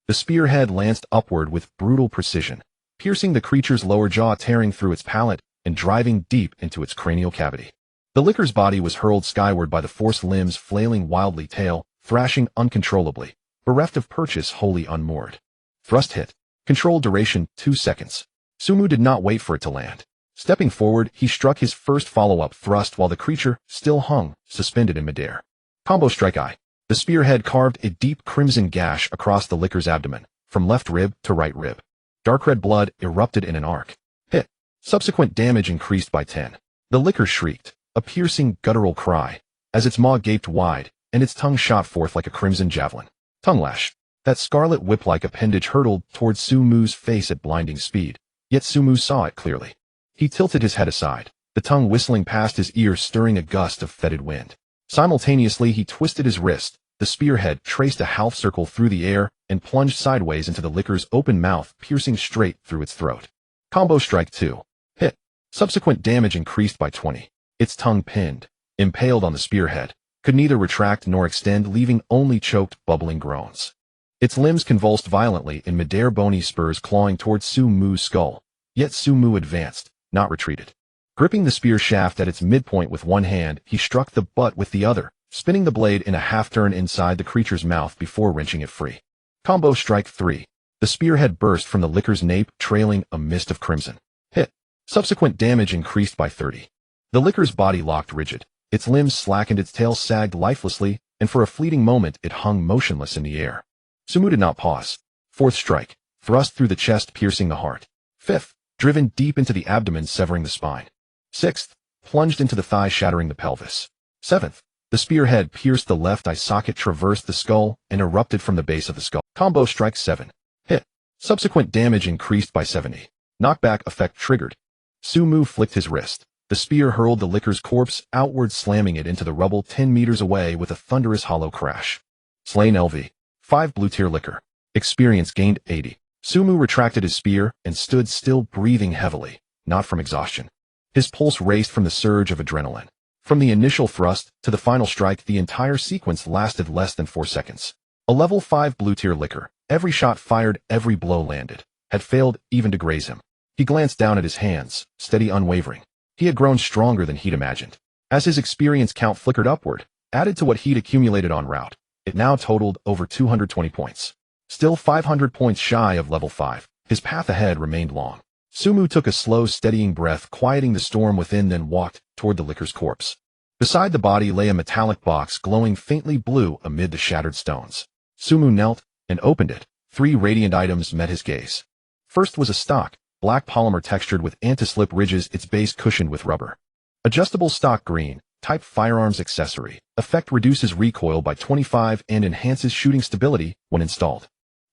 The spearhead lanced upward with brutal precision, piercing the creature's lower jaw, tearing through its palate, and driving deep into its cranial cavity. The licker's body was hurled skyward by the force, limbs flailing wildly, tail thrashing uncontrollably, bereft of purchase, wholly unmoored. Thrust hit. Control duration 2 seconds. Su Mu did not wait for it to land. Stepping forward, he struck his first follow-up thrust while the creature still hung, suspended in midair. Combo strike eye. The spearhead carved a deep crimson gash across the licker's abdomen, from left rib to right rib. Dark red blood erupted in an arc. Hit. Subsequent damage increased by 10. The licker shrieked, a piercing guttural cry, as its maw gaped wide, and its tongue shot forth like a crimson javelin. Tongue lash. That scarlet whip-like appendage hurtled towards Su Mu's face at blinding speed, yet Su Mu saw it clearly. He tilted his head aside. the tongue whistling past his ear, stirring a gust of fetid wind. Simultaneously, he twisted his wrist. The spearhead traced a half circle through the air and plunged sideways into the licker's open mouth, piercing straight through its throat. Combo strike 2. Hit. Subsequent damage increased by 20. Its tongue, pinned, impaled on the spearhead, could neither retract nor extend, leaving only choked, bubbling groans. Its limbs convulsed violently in midair, bony spurs clawing towards Su Mu's skull. Yet Su Mu advanced, not retreated. Gripping the spear shaft at its midpoint with one hand, he struck the butt with the other, spinning the blade in a half-turn inside the creature's mouth before wrenching it free. Combo strike 3. The spearhead burst from the licker's nape, trailing a mist of crimson. Hit. Subsequent damage increased by 30. The licker's body locked rigid. Its limbs slackened, its tail sagged lifelessly, and for a fleeting moment it hung motionless in the air. Su Mu did not pause. Fourth strike. Thrust through the chest, piercing the heart. Fifth. Driven deep into the abdomen, severing the spine. Sixth. Plunged into the thigh, shattering the pelvis. Seventh. The spearhead pierced the left eye socket, traversed the skull, and erupted from the base of the skull. Combo strike 7. Hit. Subsequent damage increased by 70. Knockback effect triggered. Su Mu flicked his wrist. The spear hurled the licker's corpse outward, slamming it into the rubble 10 meters away with a thunderous hollow crash. Slain LV. 5 blue tier licker. Experience gained 80. Su Mu retracted his spear and stood still, breathing heavily, not from exhaustion. His pulse raced from the surge of adrenaline. From the initial thrust to the final strike, the entire sequence lasted less than 4 seconds. A level 5 blue tier licker, every shot fired, every blow landed, had failed even to graze him. He glanced down at his hands, steady, unwavering. He had grown stronger than he'd imagined. As his experience count flickered upward, added to what he'd accumulated en route, it now totaled over 220 points. Still 500 points shy of level 5, his path ahead remained long. Su Mu took a slow, steadying breath, quieting the storm within, then walked toward the licker's corpse. Beside the body lay a metallic box glowing faintly blue amid the shattered stones. Su Mu knelt and opened it. 3 radiant items met his gaze. First was a stock, black polymer textured with anti-slip ridges, its base cushioned with rubber. Adjustable stock, green, type firearms accessory. Effect reduces recoil by 25 and enhances shooting stability when installed.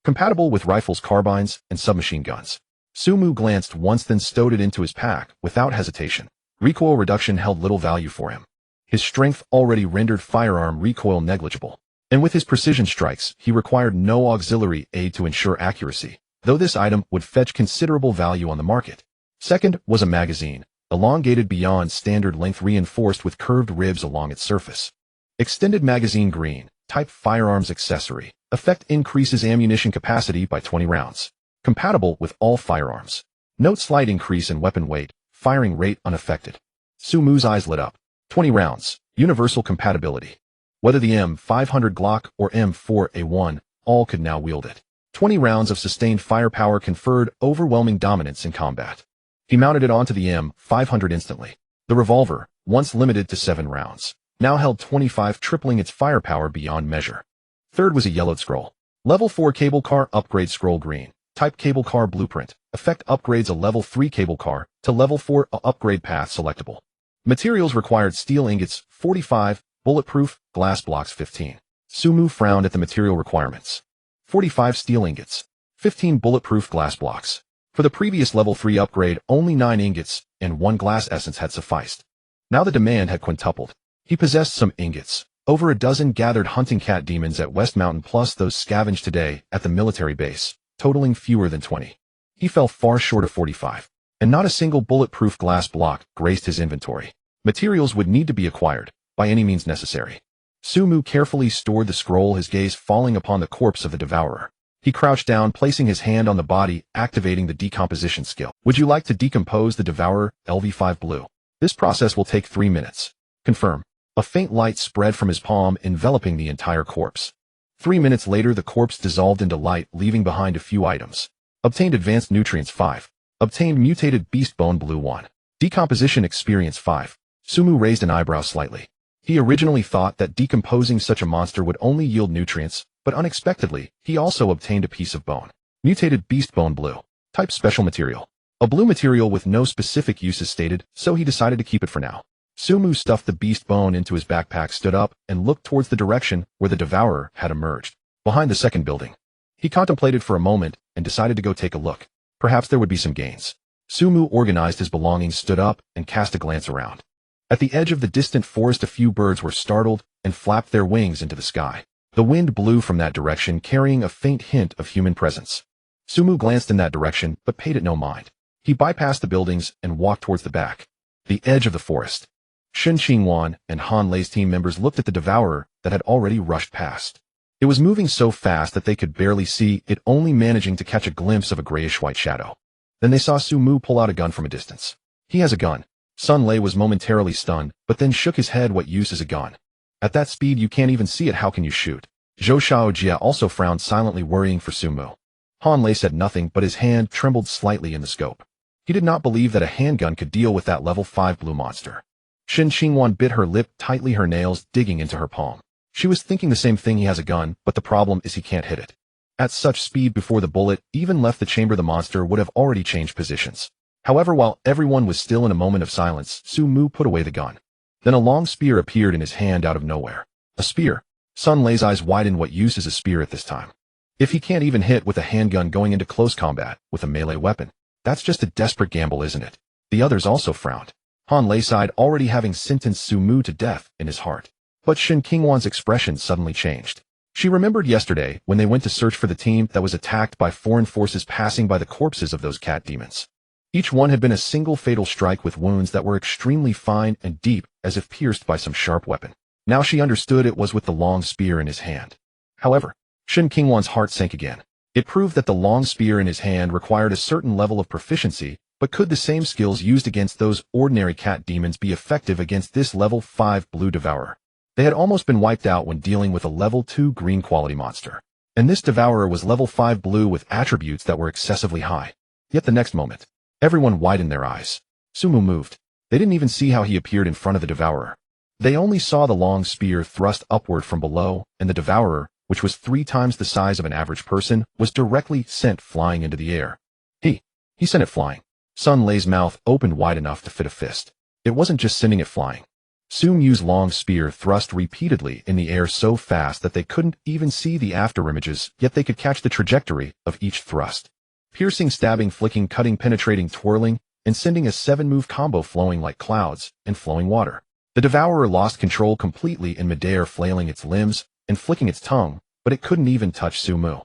Compatible with rifles, carbines, and submachine guns. Su Mu glanced once, then stowed it into his pack without hesitation. Recoil reduction held little value for him. His strength already rendered firearm recoil negligible, and with his precision strikes, he required no auxiliary aid to ensure accuracy, though this item would fetch considerable value on the market. Second was a magazine, elongated beyond standard length, reinforced with curved ribs along its surface. Extended magazine, green, type firearms accessory. Effect increases ammunition capacity by 20 rounds. Compatible with all firearms. Note slight increase in weapon weight, firing rate unaffected. Su Mu's eyes lit up. 20 rounds, universal compatibility. Whether the M500 Glock or M4A1, all could now wield it. 20 rounds of sustained firepower conferred overwhelming dominance in combat. He mounted it onto the M500 instantly. The revolver, once limited to 7 rounds, now held 25, tripling its firepower beyond measure. Third was a yellowed scroll. Level 4 cable car upgrade scroll, green. Type cable car blueprint. Effect upgrades a level 3 cable car to level 4 upgrade path selectable. Materials required: steel ingots 45, bulletproof glass blocks 15. Su Mu frowned at the material requirements. 45 steel ingots, 15 bulletproof glass blocks. For the previous level 3 upgrade, only 9 ingots and 1 glass essence had sufficed. Now the demand had quintupled. He possessed some ingots, over a dozen gathered hunting cat demons at West Mountain, plus those scavenged today at the military base, totaling fewer than 20. He fell far short of 45, and not a single bulletproof glass block graced his inventory. Materials would need to be acquired, by any means necessary. Su Mu carefully stored the scroll, his gaze falling upon the corpse of the devourer. He crouched down, placing his hand on the body, activating the decomposition skill. Would you like to decompose the devourer, LV5 blue? This process will take 3 minutes. Confirm. A faint light spread from his palm, enveloping the entire corpse. 3 minutes later, the corpse dissolved into light, leaving behind a few items. Obtained advanced nutrients 5. Obtained mutated beast bone blue 1. Decomposition experience 5. Su Mu raised an eyebrow slightly. He originally thought that decomposing such a monster would only yield nutrients, but unexpectedly, he also obtained a piece of bone. Mutated beast bone blue. Type special material. A blue material with no specific uses stated, so he decided to keep it for now. Su Mu stuffed the beast bone into his backpack, stood up, and looked towards the direction where the devourer had emerged, behind the second building. He contemplated for a moment and decided to go take a look. Perhaps there would be some gains. Sumu organized his belongings, stood up, and cast a glance around. At the edge of the distant forest, a few birds were startled and flapped their wings into the sky. The wind blew from that direction, carrying a faint hint of human presence. Sumu glanced in that direction, but paid it no mind. He bypassed the buildings and walked towards the back, the edge of the forest. Shen Qingwan and Han Lei's team members looked at the devourer that had already rushed past. It was moving so fast that they could barely see it, only managing to catch a glimpse of a grayish-white shadow. Then they saw Sumu pull out a gun from a distance. He has a gun. Sun Lei was momentarily stunned, but then shook his head. What use is a gun? At that speed you can't even see it, how can you shoot? Zhou Xiaojia also frowned silently, worrying for Sumu. Han Lei said nothing, but his hand trembled slightly in the scope. He did not believe that a handgun could deal with that level 5 blue monster. Shen Qingwan bit her lip tightly, her nails digging into her palm. She was thinking the same thing. He has a gun, but the problem is he can't hit it. At such speed, before the bullet even left the chamber, the monster would have already changed positions. However, while everyone was still in a moment of silence, Sumu put away the gun. Then a long spear appeared in his hand out of nowhere. A spear? Sun Lei's eyes widened. What use is a spear at this time? If he can't even hit with a handgun, going into close combat with a melee weapon, that's just a desperate gamble, isn't it? The others also frowned. Han Lei sighed, already having sentenced Sumu to death in his heart. But Shen Qingwan's expression suddenly changed. She remembered yesterday when they went to search for the team that was attacked by foreign forces, passing by the corpses of those cat demons. Each one had been a single fatal strike with wounds that were extremely fine and deep, as if pierced by some sharp weapon. Now she understood it was with the long spear in his hand. However, Shen Qingwan's heart sank again. It proved that the long spear in his hand required a certain level of proficiency, but could the same skills used against those ordinary cat demons be effective against this level 5 blue devourer? They had almost been wiped out when dealing with a level 2 green quality monster. And this devourer was level 5 blue with attributes that were excessively high. Yet the next moment, everyone widened their eyes. Sumu moved. They didn't even see how he appeared in front of the devourer. They only saw the long spear thrust upward from below, and the devourer, which was 3 times the size of an average person, was directly sent flying into the air. He sent it flying. Sun Lei's mouth opened wide enough to fit a fist. It wasn't just sending it flying. Sumu's long spear thrust repeatedly in the air so fast that they couldn't even see the after images, yet they could catch the trajectory of each thrust. Piercing, stabbing, flicking, cutting, penetrating, twirling, and sending a 7-move combo, flowing like clouds and flowing water. The devourer lost control completely in midair, flailing its limbs and flicking its tongue, but it couldn't even touch Sumu.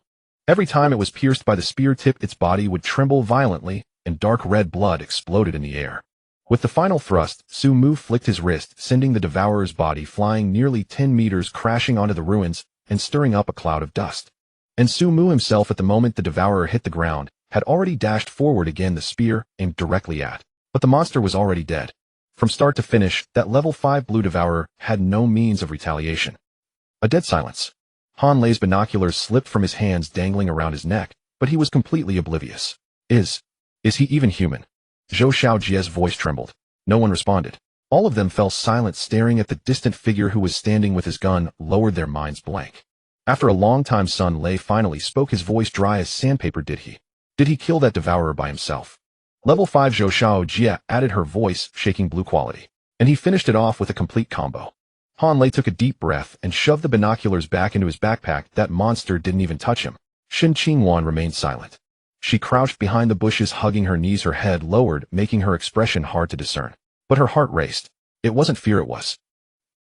Every time it was pierced by the spear tip, its body would tremble violently, and dark red blood exploded in the air. With the final thrust, Sumu flicked his wrist, sending the devourer's body flying nearly 10 meters, crashing onto the ruins and stirring up a cloud of dust. And Sumu himself, at the moment the devourer hit the ground, had already dashed forward again, the spear aimed directly at. But the monster was already dead. From start to finish, that level 5 blue devourer had no means of retaliation. A dead silence. Han Lei's binoculars slipped from his hands, dangling around his neck, but he was completely oblivious. Is he even human? Zhou Xiaojie's voice trembled. No one responded. All of them fell silent, staring at the distant figure who was standing with his gun, lowered, their minds blank. After a long time, Sun Lei finally spoke, his voice dry as sandpaper. Did he kill that devourer by himself? Level 5 Zhou Xiaojie added, her voice shaking blue quality. And he finished it off with a complete combo. Han Lei took a deep breath and shoved the binoculars back into his backpack. That monster didn't even touch him. Shen Qingwan remained silent. She crouched behind the bushes, hugging her knees, her head lowered, making her expression hard to discern. But her heart raced. It wasn't fear, it was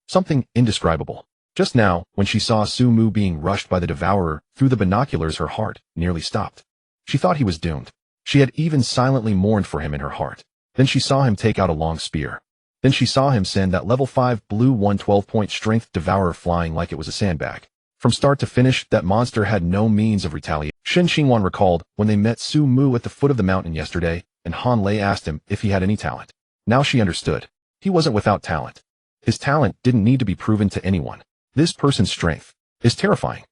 something indescribable. Just now, when she saw Sumu being rushed by the devourer through the binoculars, her heart nearly stopped. She thought he was doomed. She had even silently mourned for him in her heart. Then she saw him take out a long spear. Then she saw him send that level 5 blue 112-point strength devourer flying like it was a sandbag. From start to finish, that monster had no means of retaliation. Shen Qingwan recalled when they met Sumu at the foot of the mountain yesterday, and Han Lei asked him if he had any talent. Now she understood. He wasn't without talent. His talent didn't need to be proven to anyone. This person's strength is terrifying.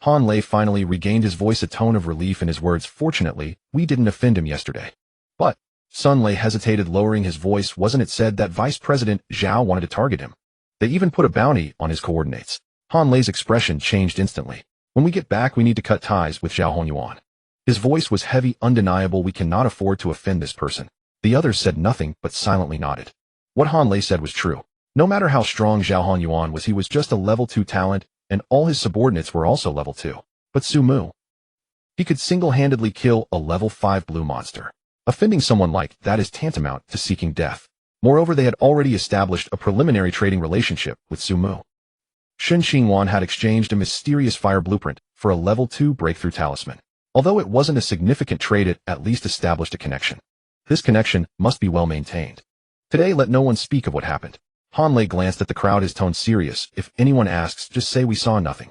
Han Lei finally regained his voice, a tone of relief in his words. Fortunately, we didn't offend him yesterday. But Sun Lei hesitated, lowering his voice. Wasn't it said that Vice President Zhao wanted to target him? They even put a bounty on his coordinates. Han Lei's expression changed instantly. When we get back, we need to cut ties with Zhao Honyuan. His voice was heavy, undeniable. We cannot afford to offend this person. The others said nothing, but silently nodded. What Han Lei said was true. No matter how strong Zhao Honyuan was, he was just a level 2 talent, and all his subordinates were also level 2. But Sumu, he could single-handedly kill a level 5 blue monster. Offending someone like that is tantamount to seeking death. Moreover, they had already established a preliminary trading relationship with Sumu. Shen Xingwan had exchanged a mysterious fire blueprint for a level 2 breakthrough talisman. Although it wasn't a significant trade, it at least established a connection. This connection must be well maintained. Today, let no one speak of what happened. Han Lei glanced at the crowd, his tone serious. If anyone asks, just say we saw nothing.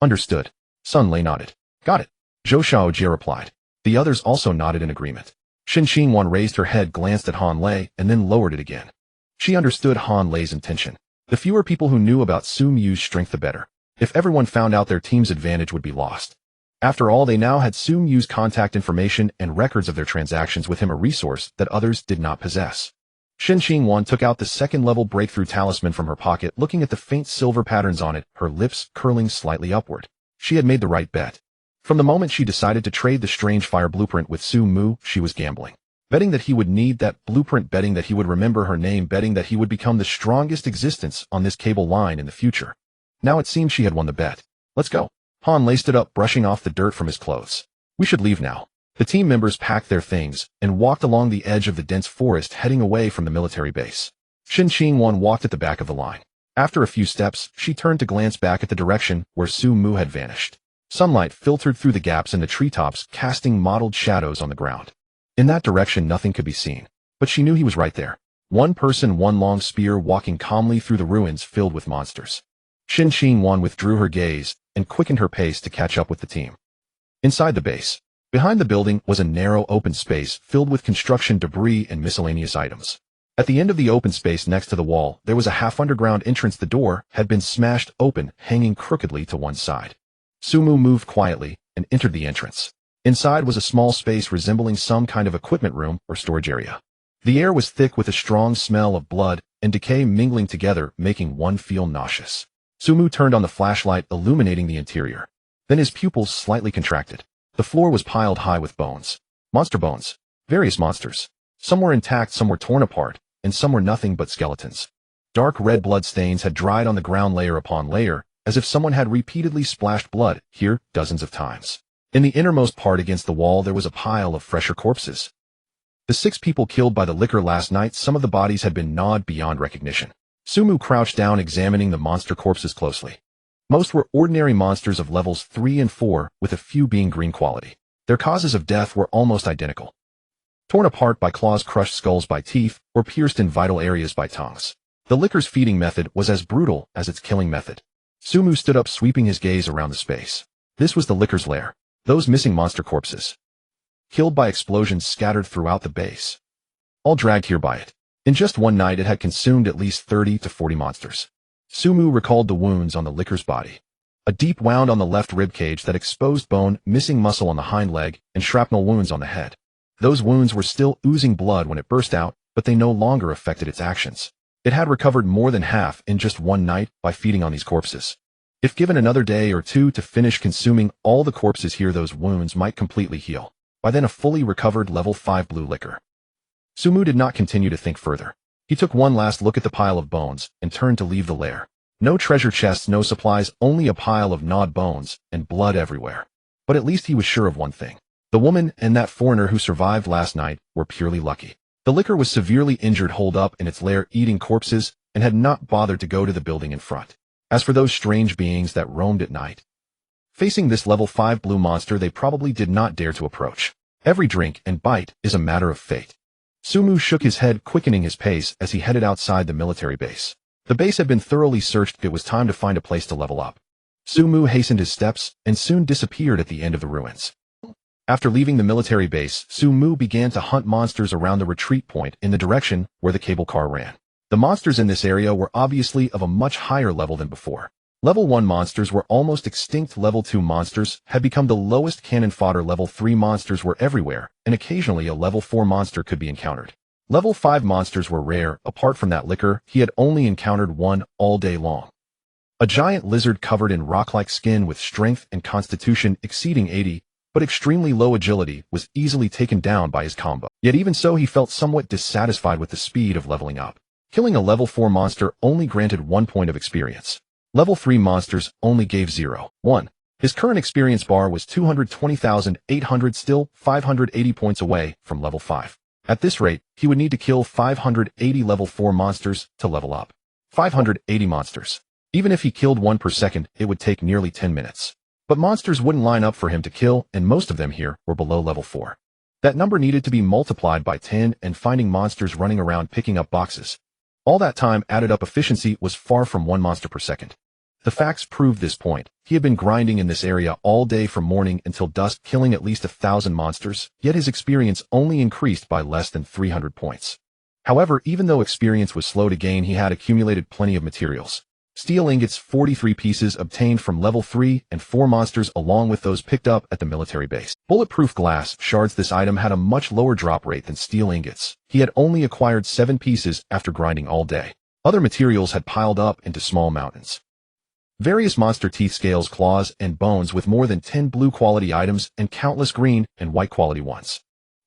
Understood. Sun Lei nodded. Got it. Zhou Xiaojie replied. The others also nodded in agreement. Shen Xingwan raised her head, glanced at Han Lei, and then lowered it again. She understood Han Lei's intention. The fewer people who knew about Su Mu's strength, the better. If everyone found out, their team's advantage would be lost. After all, they now had Su Mu's contact information and records of their transactions with him, a resource that others did not possess. Shen Xingwan took out the second-level breakthrough talisman from her pocket, looking at the faint silver patterns on it, her lips curling slightly upward. She had made the right bet. From the moment she decided to trade the strange fire blueprint with Su Mu, she was gambling. Betting that he would need that blueprint, betting that he would remember her name, betting that he would become the strongest existence on this cable line in the future. Now it seemed she had won the bet. Let's go. Han Lei stood up, brushing off the dirt from his clothes. We should leave now. The team members packed their things and walked along the edge of the dense forest, heading away from the military base. Shen Xingwan walked at the back of the line. After a few steps, she turned to glance back at the direction where Su Mu had vanished. Sunlight filtered through the gaps in the treetops, casting mottled shadows on the ground. In that direction, nothing could be seen, but she knew he was right there. One person, one long spear, walking calmly through the ruins filled with monsters. Shen Xingwan withdrew her gaze and quickened her pace to catch up with the team. Inside the base, behind the building, was a narrow open space filled with construction debris and miscellaneous items. At the end of the open space next to the wall, there was a half-underground entrance. The door had been smashed open, hanging crookedly to one side. Sumu moved quietly and entered the entrance. Inside was a small space resembling some kind of equipment room or storage area. The air was thick with a strong smell of blood and decay mingling together, making one feel nauseous. Sumu turned on the flashlight, illuminating the interior. Then his pupils slightly contracted. The floor was piled high with bones. Monster bones. Various monsters. Some were intact, some were torn apart, and some were nothing but skeletons. Dark red blood stains had dried on the ground layer upon layer, as if someone had repeatedly splashed blood here dozens of times. In the innermost part against the wall, there was a pile of fresher corpses. The 6 people killed by the liquor last night, some of the bodies had been gnawed beyond recognition. Sumu crouched down, examining the monster corpses closely. Most were ordinary monsters of levels 3 and 4, with a few being green quality. Their causes of death were almost identical. Torn apart by claws, crushed skulls by teeth, or pierced in vital areas by tongues. The liquor's feeding method was as brutal as its killing method. Sumu stood up, sweeping his gaze around the space. This was the liquor's lair. Those missing monster corpses, killed by explosions scattered throughout the base, all dragged here by it. In just one night, it had consumed at least 30 to 40 monsters. Sumu recalled the wounds on the liquor's body. A deep wound on the left rib cage that exposed bone, missing muscle on the hind leg, and shrapnel wounds on the head. Those wounds were still oozing blood when it burst out, but they no longer affected its actions. It had recovered more than half in just one night by feeding on these corpses. If given another day or two to finish consuming all the corpses here, those wounds might completely heal. By then, a fully recovered level 5 blue liquor. Sumu did not continue to think further. He took one last look at the pile of bones and turned to leave the lair. No treasure chests, no supplies, only a pile of gnawed bones and blood everywhere. But at least he was sure of one thing. The woman and that foreigner who survived last night were purely lucky. The liquor was severely injured, holed up in its lair eating corpses, and had not bothered to go to the building in front. As for those strange beings that roamed at night, facing this level 5 blue monster, they probably did not dare to approach. Every drink and bite is a matter of fate. Sumu shook his head, quickening his pace as he headed outside the military base. The base had been thoroughly searched. It was time to find a place to level up. Sumu hastened his steps and soon disappeared at the end of the ruins. After leaving the military base, Sumu began to hunt monsters around the retreat point in the direction where the cable car ran. The monsters in this area were obviously of a much higher level than before. Level 1 monsters were almost extinct. Level 2 monsters had become the lowest cannon fodder. Level 3 monsters were everywhere, and occasionally a level 4 monster could be encountered. Level 5 monsters were rare. Apart from that liquor, he had only encountered one all day long. A giant lizard covered in rock-like skin with strength and constitution exceeding 80, but extremely low agility, was easily taken down by his combo. Yet even so, he felt somewhat dissatisfied with the speed of leveling up. Killing a level 4 monster only granted 1 point of experience. Level 3 monsters only gave 0.1. His current experience bar was 220,800, still 580 points away from level 5. At this rate, he would need to kill 580 level 4 monsters to level up. 580 monsters. Even if he killed one per second, it would take nearly 10 minutes. But monsters wouldn't line up for him to kill, and most of them here were below level 4. That number needed to be multiplied by 10, and finding monsters running around picking up boxes. All that time added up efficiency was far from 1 monster per second. The facts prove this point. He had been grinding in this area all day from morning until dusk, killing at least 1,000 monsters, yet his experience only increased by less than 300 points. However, even though experience was slow to gain, he had accumulated plenty of materials. Steel ingots, 43 pieces obtained from level 3, and 4 monsters along with those picked up at the military base. Bulletproof glass shards. This item had a much lower drop rate than steel ingots. He had only acquired 7 pieces after grinding all day. Other materials had piled up into small mountains. Various monster teeth, scales, claws, and bones with more than 10 blue quality items and countless green and white quality ones.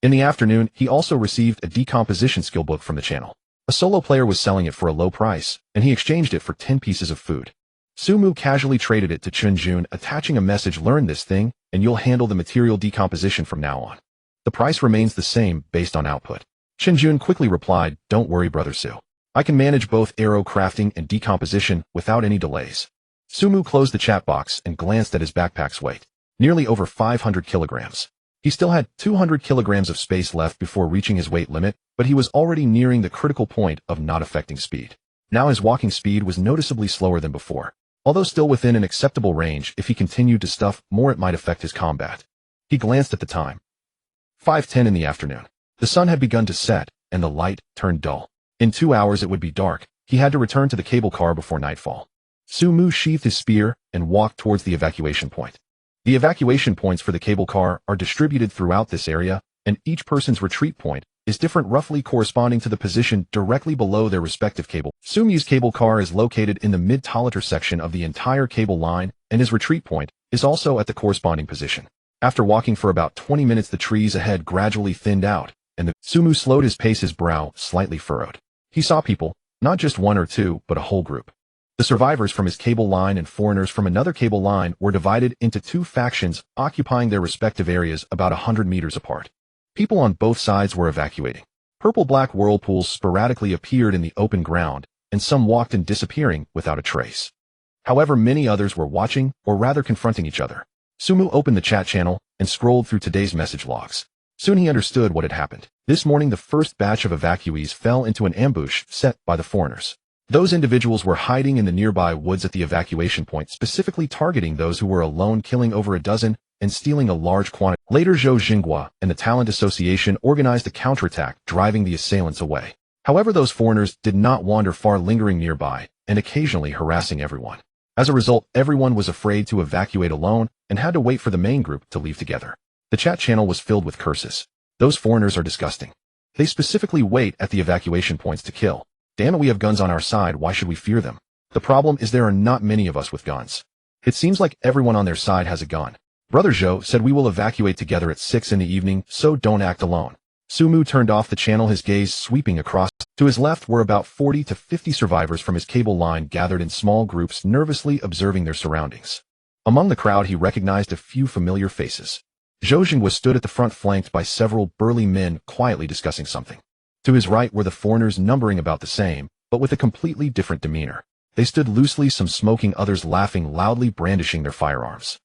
In the afternoon, he also received a decomposition skill book from the channel. A solo player was selling it for a low price, and he exchanged it for 10 pieces of food. Sumu casually traded it to Chunjun, attaching a message: learn this thing, and you'll handle the material decomposition from now on. The price remains the same based on output. Chunjun quickly replied, don't worry, Brother Su. I can manage both arrow crafting and decomposition without any delays. Sumu closed the chat box and glanced at his backpack's weight. Nearly over 500 kilograms. He still had 200 kilograms of space left before reaching his weight limit, but he was already nearing the critical point of not affecting speed. Now his walking speed was noticeably slower than before. Although still within an acceptable range, if he continued to stuff more it might affect his combat. He glanced at the time. 5:10 in the afternoon. The sun had begun to set, and the light turned dull. In 2 hours it would be dark. He had to return to the cable car before nightfall. Sumu sheathed his spear and walked towards the evacuation point. The evacuation points for the cable car are distributed throughout this area, and each person's retreat point is different, roughly corresponding to the position directly below their respective cable. Sumu's cable car is located in the mid-Talater section of the entire cable line, and his retreat point is also at the corresponding position. After walking for about 20 minutes, the trees ahead gradually thinned out, and Sumu slowed his pace, his brow slightly furrowed. He saw people, not just one or two, but a whole group. The survivors from his cable line and foreigners from another cable line were divided into 2 factions, occupying their respective areas about 100 meters apart. People on both sides were evacuating. Purple-black whirlpools sporadically appeared in the open ground, and some walked in, disappearing without a trace. However, many others were watching, or rather confronting each other. Sumu opened the chat channel and scrolled through today's message logs. Soon he understood what had happened. This morning, the first batch of evacuees fell into an ambush set by the foreigners. Those individuals were hiding in the nearby woods at the evacuation point, specifically targeting those who were alone, killing over a dozen and stealing a large quantity. Later, Zhou Xinghua and the Talent Association organized a counterattack, driving the assailants away. However, those foreigners did not wander far, lingering nearby and occasionally harassing everyone. As a result, everyone was afraid to evacuate alone and had to wait for the main group to leave together. The chat channel was filled with curses. Those foreigners are disgusting. They specifically wait at the evacuation points to kill. Damn it, we have guns on our side, why should we fear them? The problem is there are not many of us with guns. It seems like everyone on their side has a gun. Brother Zhou said we will evacuate together at 6 in the evening, so don't act alone. Sumu turned off the channel, his gaze sweeping across. To his left were about 40 to 50 survivors from his cable line, gathered in small groups, nervously observing their surroundings. Among the crowd he recognized a few familiar faces. Zhou Xinghua stood at the front, flanked by several burly men, quietly discussing something. To his right were the foreigners, numbering about the same, but with a completely different demeanor. They stood loosely, some smoking, others laughing loudly, brandishing their firearms.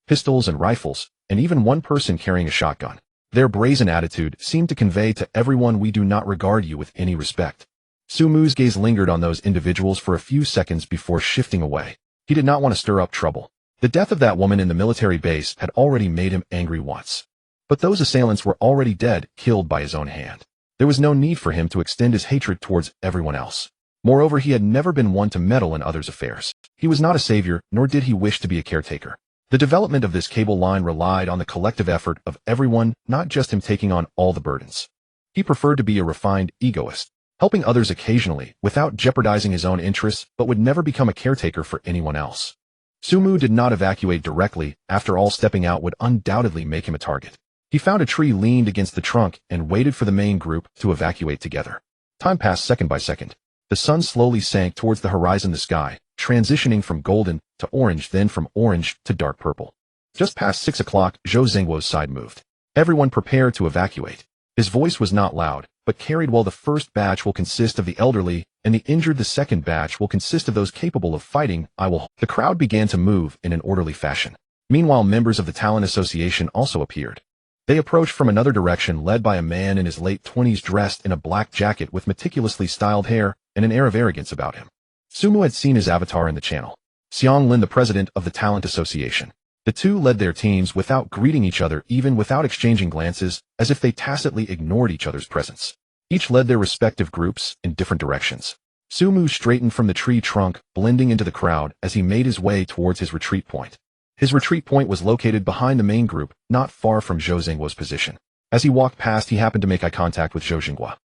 Pistols and rifles, and even one person carrying a shotgun. Their brazen attitude seemed to convey to everyone, we do not regard you with any respect. Sumu's gaze lingered on those individuals for a few seconds before shifting away. He did not want to stir up trouble. The death of that woman in the military base had already made him angry once. But those assailants were already dead, killed by his own hand. There was no need for him to extend his hatred towards everyone else. Moreover, he had never been one to meddle in others' affairs. He was not a savior, nor did he wish to be a caretaker. The development of this cable line relied on the collective effort of everyone, not just him taking on all the burdens. He preferred to be a refined egoist, helping others occasionally, without jeopardizing his own interests, but would never become a caretaker for anyone else. Sumu did not evacuate directly. After all, stepping out would undoubtedly make him a target. He found a tree, leaned against the trunk, and waited for the main group to evacuate together. Time passed second by second. The sun slowly sank towards the horizon, the sky, transitioning from golden to orange, then from orange to dark purple. Just past 6 o'clock, Zhou Xinghua's side moved. Everyone prepared to evacuate. His voice was not loud, but carried well. The first batch will consist of the elderly, and the injured. The second batch will consist of those capable of fighting. The crowd began to move in an orderly fashion. Meanwhile, members of the Talent Association also appeared. They approached from another direction, led by a man in his late 20s dressed in a black jacket with meticulously styled hair and an air of arrogance about him. Sumu had seen his avatar in the channel. Xiang Lin, the president of the Talent Association. The two led their teams without greeting each other, even without exchanging glances, as if they tacitly ignored each other's presence. Each led their respective groups in different directions. Sumu straightened from the tree trunk, blending into the crowd as he made his way towards his retreat point. His retreat point was located behind the main group, not far from Zhou Xingguo's position. As he walked past, he happened to make eye contact with Zhou Xingguo.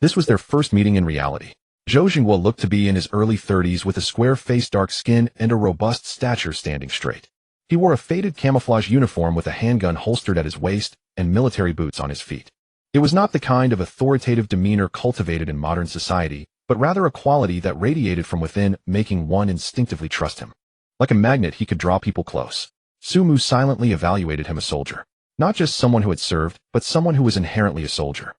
This was their first meeting in reality. Zhou Xingguo looked to be in his early 30s with a square face, dark skin, and a robust stature, standing straight. He wore a faded camouflage uniform with a handgun holstered at his waist and military boots on his feet. It was not the kind of authoritative demeanor cultivated in modern society, but rather a quality that radiated from within, making one instinctively trust him. Like a magnet, he could draw people close. Sumu silently evaluated him: a soldier. Not just someone who had served, but someone who was inherently a soldier.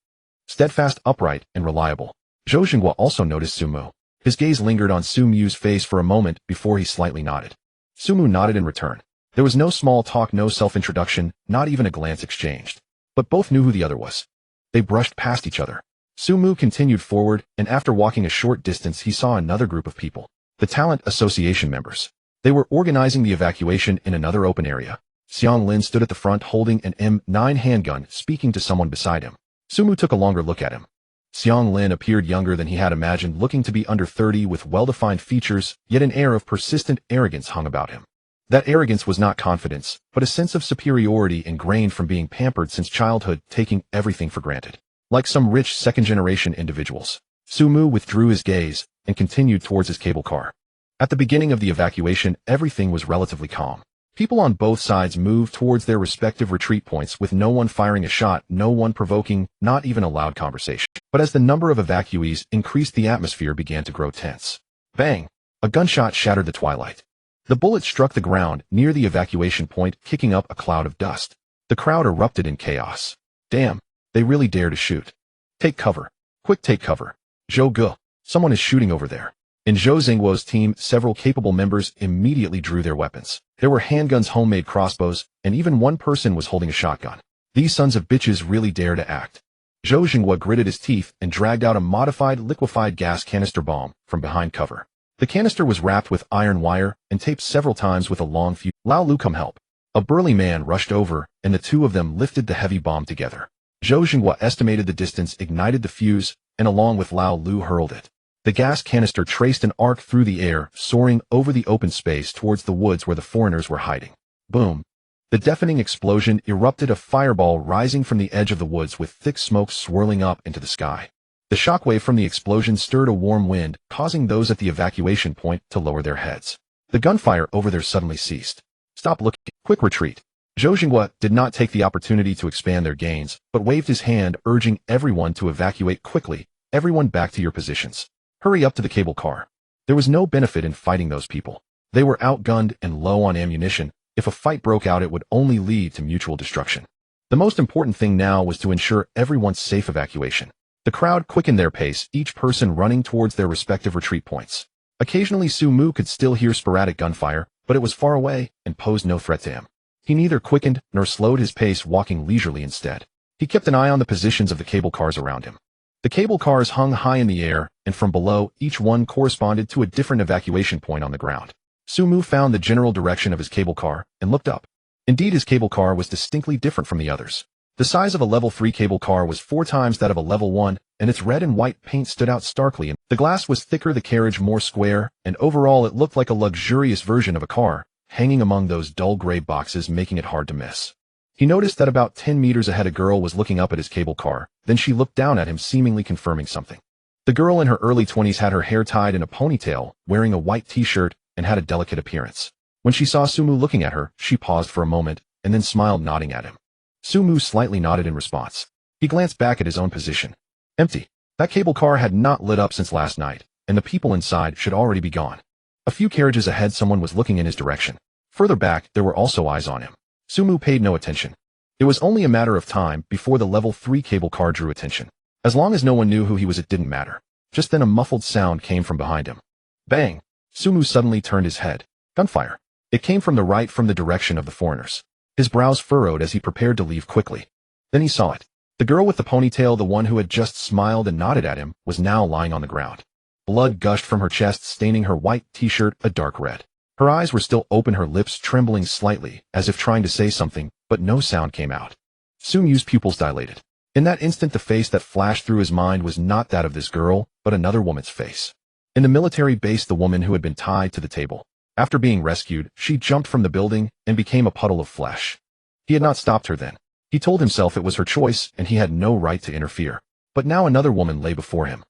Steadfast, upright, and reliable. Zhou Xingguo also noticed Sumu. His gaze lingered on Sumu's face for a moment before he slightly nodded. Sumu nodded in return. There was no small talk, no self-introduction, not even a glance exchanged. But both knew who the other was. They brushed past each other. Sumu continued forward, and after walking a short distance, he saw another group of people. The Talent Association members. They were organizing the evacuation in another open area. Xiang Lin stood at the front holding an M9 handgun, speaking to someone beside him. Sumu took a longer look at him. Xiang Lin appeared younger than he had imagined, looking to be under 30 with well-defined features, yet an air of persistent arrogance hung about him. That arrogance was not confidence, but a sense of superiority ingrained from being pampered since childhood, taking everything for granted. Like some rich second-generation individuals, Sumu withdrew his gaze and continued towards his cable car. At the beginning of the evacuation, everything was relatively calm. People on both sides moved towards their respective retreat points with no one firing a shot, no one provoking, not even a loud conversation. But as the number of evacuees increased, the atmosphere began to grow tense. Bang! A gunshot shattered the twilight. The bullet struck the ground near the evacuation point, kicking up a cloud of dust. The crowd erupted in chaos. Damn, they really dare to shoot. Take cover. Quick, take cover. Zhou Ge, someone is shooting over there. In Zhou Xingguo's team, several capable members immediately drew their weapons. There were handguns, homemade crossbows, and even one person was holding a shotgun. These sons of bitches really dare to act. Zhou Xingguo gritted his teeth and dragged out a modified liquefied gas canister bomb from behind cover. The canister was wrapped with iron wire and taped several times with a long fuse. Lao Lu, come help. A burly man rushed over, and the two of them lifted the heavy bomb together. Zhou Xingguo estimated the distance, ignited the fuse, and along with Lao Lu hurled it. The gas canister traced an arc through the air, soaring over the open space towards the woods where the foreigners were hiding. Boom! The deafening explosion erupted, a fireball rising from the edge of the woods with thick smoke swirling up into the sky. The shockwave from the explosion stirred a warm wind, causing those at the evacuation point to lower their heads. The gunfire over there suddenly ceased. Stop looking. Quick retreat. Zhou Xingguo did not take the opportunity to expand their gains, but waved his hand, urging everyone to evacuate quickly. Everyone back to your positions. Hurry up to the cable car. There was no benefit in fighting those people. They were outgunned and low on ammunition. If a fight broke out, it would only lead to mutual destruction. The most important thing now was to ensure everyone's safe evacuation. The crowd quickened their pace, each person running towards their respective retreat points. Occasionally Sumu could still hear sporadic gunfire, but it was far away and posed no threat to him. He neither quickened nor slowed his pace, walking leisurely instead. He kept an eye on the positions of the cable cars around him. The cable cars hung high in the air, and from below, each one corresponded to a different evacuation point on the ground. Sumu found the general direction of his cable car and looked up. Indeed, his cable car was distinctly different from the others. The size of a level 3 cable car was 4 times that of a level 1, and its red and white paint stood out starkly, and the glass was thicker, the carriage more square, and overall it looked like a luxurious version of a car, hanging among those dull gray boxes, making it hard to miss. He noticed that about 10 meters ahead a girl was looking up at his cable car, then she looked down at him, seemingly confirming something. The girl in her early 20s had her hair tied in a ponytail, wearing a white t-shirt, and had a delicate appearance. When she saw Sumu looking at her, she paused for a moment, and then smiled, nodding at him. Sumu slightly nodded in response. He glanced back at his own position. Empty. That cable car had not lit up since last night, and the people inside should already be gone. A few carriages ahead, someone was looking in his direction. Further back, there were also eyes on him. Sumu paid no attention. It was only a matter of time before the level 3 cable car drew attention. As long as no one knew who he was, it didn't matter. Just then a muffled sound came from behind him. Bang! Sumu suddenly turned his head. Gunfire. It came from the right, from the direction of the foreigners. His brows furrowed as he prepared to leave quickly. Then he saw it. The girl with the ponytail, the one who had just smiled and nodded at him, was now lying on the ground. Blood gushed from her chest, staining her white t-shirt a dark red. Her eyes were still open, her lips trembling slightly, as if trying to say something, but no sound came out. Sumu's pupils dilated. In that instant, the face that flashed through his mind was not that of this girl, but another woman's face. In the military base, the woman who had been tied to the table. After being rescued, she jumped from the building and became a puddle of flesh. He had not stopped her then. He told himself it was her choice and he had no right to interfere. But now another woman lay before him.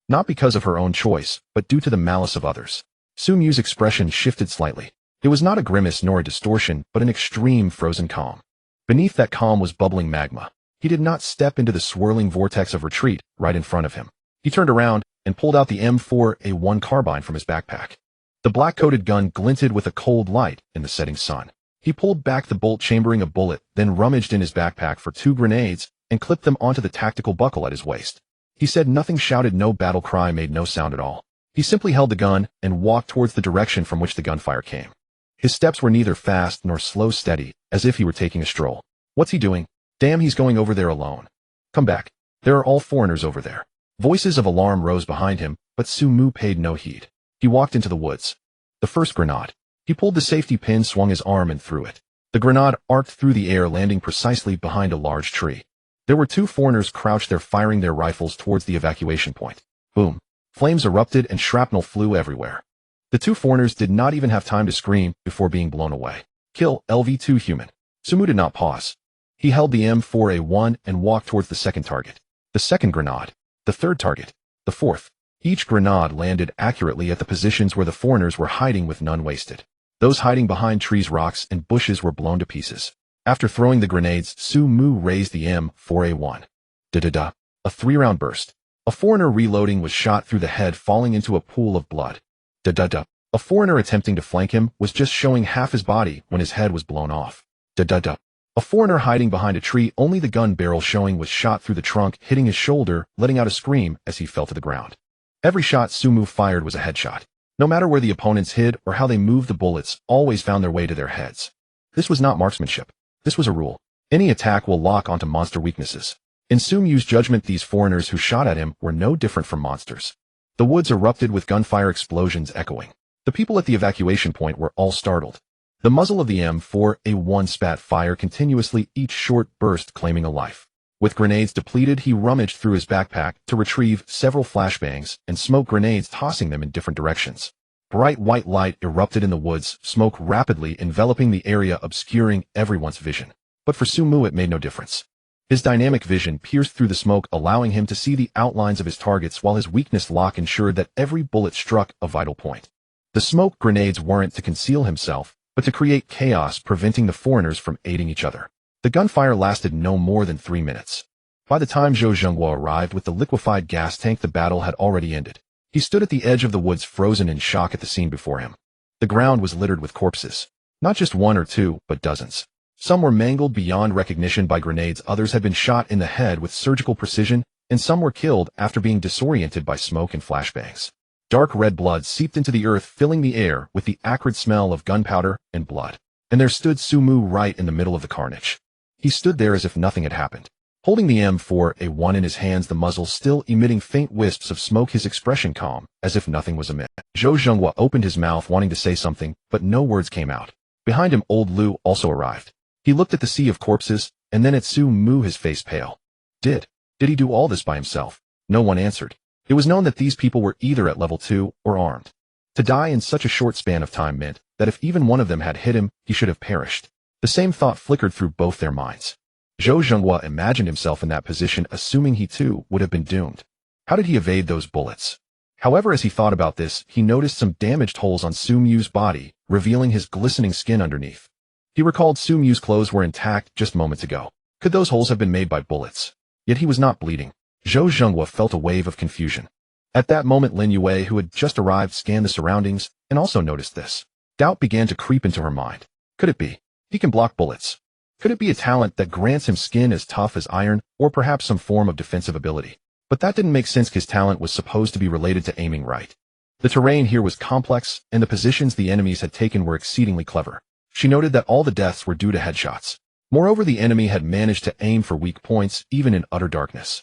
Not because of her own choice, but due to the malice of others. Sumu's expression shifted slightly. It was not a grimace nor a distortion, but an extreme frozen calm. Beneath that calm was bubbling magma. He did not step into the swirling vortex of retreat right in front of him. He turned around and pulled out the M4A1 carbine from his backpack. The black-coated gun glinted with a cold light in the setting sun. He pulled back the bolt, chambering a bullet, then rummaged in his backpack for 2 grenades and clipped them onto the tactical buckle at his waist. He said nothing, shouted no battle cry, made no sound at all. He simply held the gun and walked towards the direction from which the gunfire came. His steps were neither fast nor slow, steady, as if he were taking a stroll. What's he doing? Damn, he's going over there alone. Come back. There are all foreigners over there. Voices of alarm rose behind him, but Sumu paid no heed. He walked into the woods. The first grenade. He pulled the safety pin, swung his arm, and threw it. The grenade arced through the air, landing precisely behind a large tree. There were 2 foreigners crouched there, firing their rifles towards the evacuation point. Boom. Flames erupted and shrapnel flew everywhere. The 2 foreigners did not even have time to scream before being blown away. Kill, LV2 human. Sumu did not pause. He held the M4A1 and walked towards the second target. The second grenade. The third target. The fourth. Each grenade landed accurately at the positions where the foreigners were hiding, with none wasted. Those hiding behind trees, rocks, and bushes were blown to pieces. After throwing the grenades, Sumu raised the M4A1. Da-da-da. A 3-round burst. A foreigner reloading was shot through the head, falling into a pool of blood. Da-da-da. A foreigner attempting to flank him was just showing half his body when his head was blown off. Da-da-da. A foreigner hiding behind a tree, only the gun barrel showing, was shot through the trunk, hitting his shoulder, letting out a scream as he fell to the ground. Every shot Sumu fired was a headshot. No matter where the opponents hid or how they moved, the bullets always found their way to their heads. This was not marksmanship. This was a rule. Any attack will lock onto monster weaknesses. In Sumu's judgment, these foreigners who shot at him were no different from monsters. The woods erupted with gunfire explosions echoing. The people at the evacuation point were all startled. The muzzle of the M4A1 spat fire continuously, each short burst claiming a life. With grenades depleted, he rummaged through his backpack to retrieve several flashbangs and smoke grenades, tossing them in different directions. Bright white light erupted in the woods, smoke rapidly enveloping the area, obscuring everyone's vision. But for Sumu it made no difference. His dynamic vision pierced through the smoke, allowing him to see the outlines of his targets, while his weakness lock ensured that every bullet struck a vital point. The smoke grenades weren't to conceal himself, but to create chaos, preventing the foreigners from aiding each other. The gunfire lasted no more than 3 minutes. By the time Zhou Zhenghua arrived with the liquefied gas tank, the battle had already ended. He stood at the edge of the woods, frozen in shock at the scene before him. The ground was littered with corpses. Not just 1 or 2, but dozens. Some were mangled beyond recognition by grenades, others had been shot in the head with surgical precision, and some were killed after being disoriented by smoke and flashbangs. Dark red blood seeped into the earth, filling the air with the acrid smell of gunpowder and blood. And there stood Sumu right in the middle of the carnage. He stood there as if nothing had happened. Holding the M4A1 in his hands, the muzzle still emitting faint wisps of smoke, his expression calm, as if nothing was amiss. Zhou Zhenghua opened his mouth wanting to say something, but no words came out. Behind him, old Lu also arrived. He looked at the sea of corpses, and then at Sumu, his face pale. Did he do all this by himself? No one answered. It was known that these people were either at level 2 or armed. To die in such a short span of time meant that if even one of them had hit him, he should have perished. The same thought flickered through both their minds. Zhou Zhenghua imagined himself in that position, assuming he too would have been doomed. How did he evade those bullets? However, as he thought about this, he noticed some damaged holes on Sumu's body, revealing his glistening skin underneath. He recalled Sumu's clothes were intact just moments ago. Could those holes have been made by bullets? Yet he was not bleeding. Zhou Zhenghua felt a wave of confusion. At that moment, Lin Yue, who had just arrived, scanned the surroundings and also noticed this. Doubt began to creep into her mind. Could it be? He can block bullets. Could it be a talent that grants him skin as tough as iron, or perhaps some form of defensive ability? But that didn't make sense because his talent was supposed to be related to aiming right. The terrain here was complex, and the positions the enemies had taken were exceedingly clever. She noted that all the deaths were due to headshots. Moreover, the enemy had managed to aim for weak points, even in utter darkness.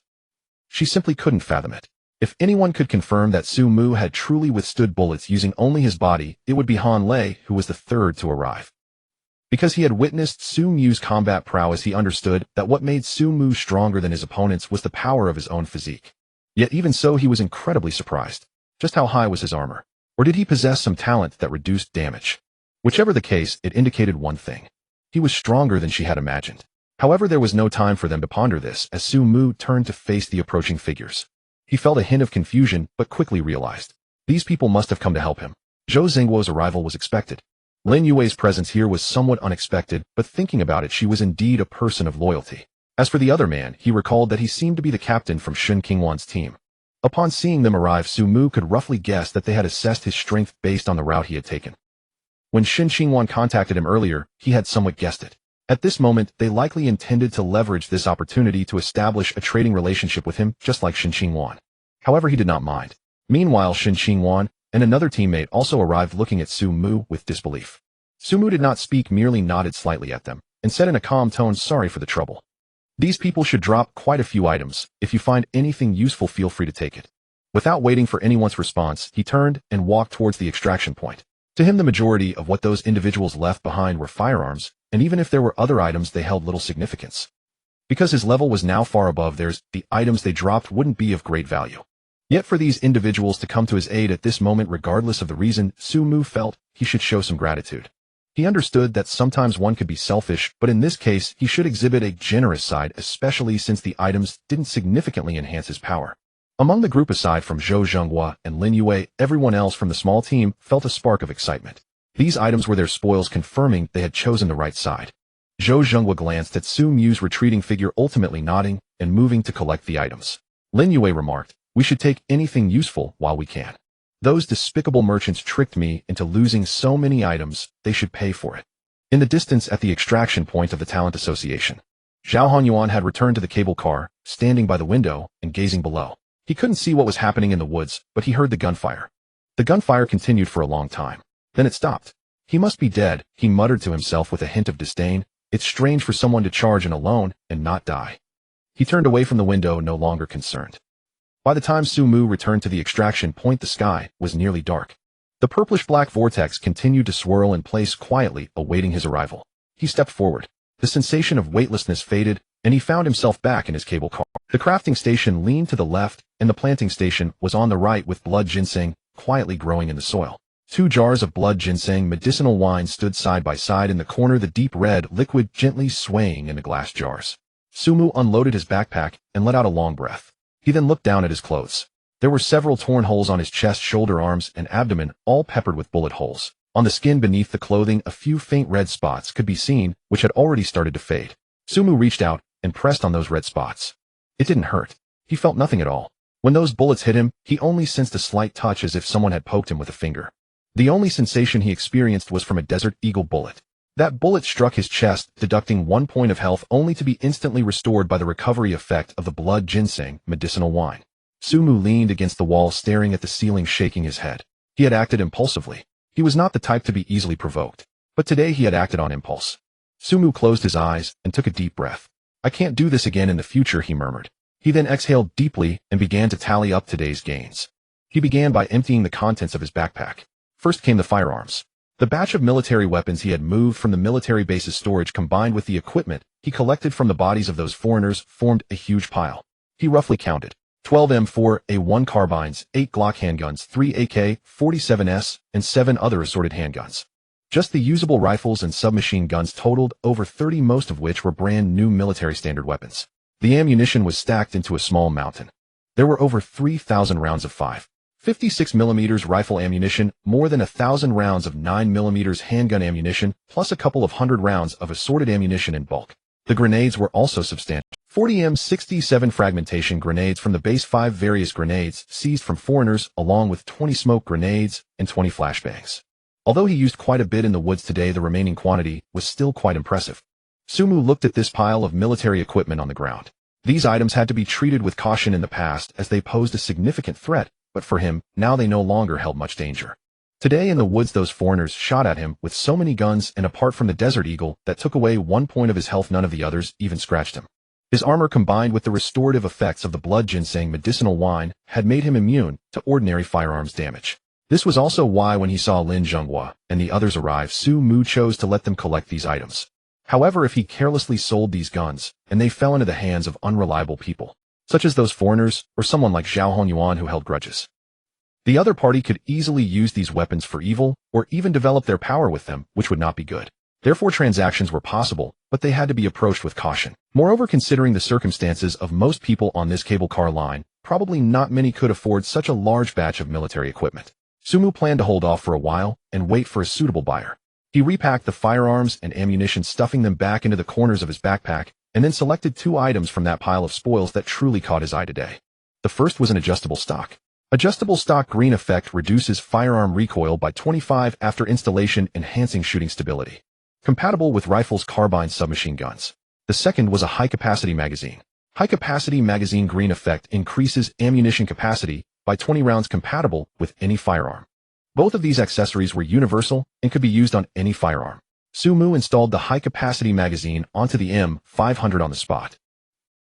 She simply couldn't fathom it. If anyone could confirm that Su Mu had truly withstood bullets using only his body, it would be Han Lei, who was the third to arrive. Because he had witnessed Su Mu's combat prowess, he understood that what made Su Mu stronger than his opponents was the power of his own physique. Yet even so, he was incredibly surprised. Just how high was his armor? Or did he possess some talent that reduced damage? Whichever the case, it indicated one thing. He was stronger than she had imagined. However, there was no time for them to ponder this as Su Mu turned to face the approaching figures. He felt a hint of confusion, but quickly realized. These people must have come to help him. Zhou Zhengguo's arrival was expected. Lin Yue's presence here was somewhat unexpected, but thinking about it, she was indeed a person of loyalty. As for the other man, he recalled that he seemed to be the captain from Shen Qingwan's team. Upon seeing them arrive, Su Mu could roughly guess that they had assessed his strength based on the route he had taken. When Shen Qingwan contacted him earlier, he had somewhat guessed it. At this moment, they likely intended to leverage this opportunity to establish a trading relationship with him, just like Shen Qingwan. However, he did not mind. Meanwhile, Shen Qingwan and another teammate also arrived, looking at Su Mu with disbelief. Su Mu did not speak, merely nodded slightly at them, and said in a calm tone, "Sorry for the trouble. These people should drop quite a few items. If you find anything useful, feel free to take it." Without waiting for anyone's response, he turned and walked towards the extraction point. To him, the majority of what those individuals left behind were firearms, and even if there were other items, they held little significance. Because his level was now far above theirs, the items they dropped wouldn't be of great value. Yet for these individuals to come to his aid at this moment, regardless of the reason, Su Mu felt he should show some gratitude. He understood that sometimes one could be selfish, but in this case, he should exhibit a generous side, especially since the items didn't significantly enhance his power. Among the group, aside from Zhou Zhenghua and Lin Yue, everyone else from the small team felt a spark of excitement. These items were their spoils, confirming they had chosen the right side. Zhou Zhenghua glanced at Su Mu's retreating figure, ultimately nodding and moving to collect the items. Lin Yue remarked, "We should take anything useful while we can. Those despicable merchants tricked me into losing so many items, they should pay for it." In the distance at the extraction point of the Talent Association, Zhao Hanyuan had returned to the cable car, standing by the window and gazing below. He couldn't see what was happening in the woods, but he heard the gunfire. The gunfire continued for a long time. Then it stopped. "He must be dead," he muttered to himself with a hint of disdain. "It's strange for someone to charge in alone and not die." He turned away from the window, no longer concerned. By the time Su Mu returned to the extraction point, the sky was nearly dark. The purplish-black vortex continued to swirl in place, quietly awaiting his arrival. He stepped forward. The sensation of weightlessness faded, and he found himself back in his cable car. The crafting station leaned to the left, and the planting station was on the right, with blood ginseng quietly growing in the soil. 2 jars of blood ginseng medicinal wine stood side by side in the corner, the deep red liquid gently swaying in the glass jars. Su Mu unloaded his backpack and let out a long breath. He then looked down at his clothes. There were several torn holes on his chest, shoulder, arms, and abdomen, all peppered with bullet holes. On the skin beneath the clothing, a few faint red spots could be seen, which had already started to fade. Su Mu reached out and pressed on those red spots. It didn't hurt. He felt nothing at all. When those bullets hit him, he only sensed a slight touch, as if someone had poked him with a finger. The only sensation he experienced was from a Desert Eagle bullet. That bullet struck his chest, deducting 1 point of health, only to be instantly restored by the recovery effect of the blood ginseng medicinal wine. Su Mu leaned against the wall, staring at the ceiling, shaking his head. He had acted impulsively. He was not the type to be easily provoked. But today he had acted on impulse. Su Mu closed his eyes and took a deep breath. "I can't do this again in the future," he murmured. He then exhaled deeply and began to tally up today's gains. He began by emptying the contents of his backpack. First came the firearms. The batch of military weapons he had moved from the military base's storage, combined with the equipment he collected from the bodies of those foreigners, formed a huge pile. He roughly counted 12 M4A1 carbines, 8 Glock handguns, 3 AK-47s, and 7 other assorted handguns. Just the usable rifles and submachine guns totaled over 30, most of which were brand new military standard weapons. The ammunition was stacked into a small mountain. There were over 3,000 rounds of 5.56mm rifle ammunition, more than 1,000 rounds of 9mm handgun ammunition, plus a couple of hundred rounds of assorted ammunition in bulk. The grenades were also substantial. 40 M67 fragmentation grenades from the base, 5 various grenades seized from foreigners, along with 20 smoke grenades and 20 flashbangs. Although he used quite a bit in the woods today, the remaining quantity was still quite impressive. Sumu looked at this pile of military equipment on the ground. These items had to be treated with caution in the past as they posed a significant threat, but for him, now they no longer held much danger. Today in the woods those foreigners shot at him with so many guns, and apart from the Desert Eagle that took away 1 point of his health, none of the others even scratched him. His armor combined with the restorative effects of the blood ginseng medicinal wine had made him immune to ordinary firearms damage. This was also why when he saw Lin Zhenghua and the others arrive, Sumu chose to let them collect these items. However, if he carelessly sold these guns, and they fell into the hands of unreliable people, such as those foreigners or someone like Zhao Honyuan who held grudges, the other party could easily use these weapons for evil or even develop their power with them, which would not be good. Therefore, transactions were possible, but they had to be approached with caution. Moreover, considering the circumstances of most people on this cable car line, probably not many could afford such a large batch of military equipment. Sumu planned to hold off for a while and wait for a suitable buyer. He repacked the firearms and ammunition, stuffing them back into the corners of his backpack, and then selected 2 items from that pile of spoils that truly caught his eye today. The first was an adjustable stock. Adjustable stock green effect reduces firearm recoil by 25 after installation, enhancing shooting stability. Compatible with rifles, carbine, submachine guns. The second was a high-capacity magazine. High-capacity magazine green effect increases ammunition capacity by 20 rounds, compatible with any firearm. Both of these accessories were universal and could be used on any firearm. Sumu installed the high-capacity magazine onto the M500 on the spot.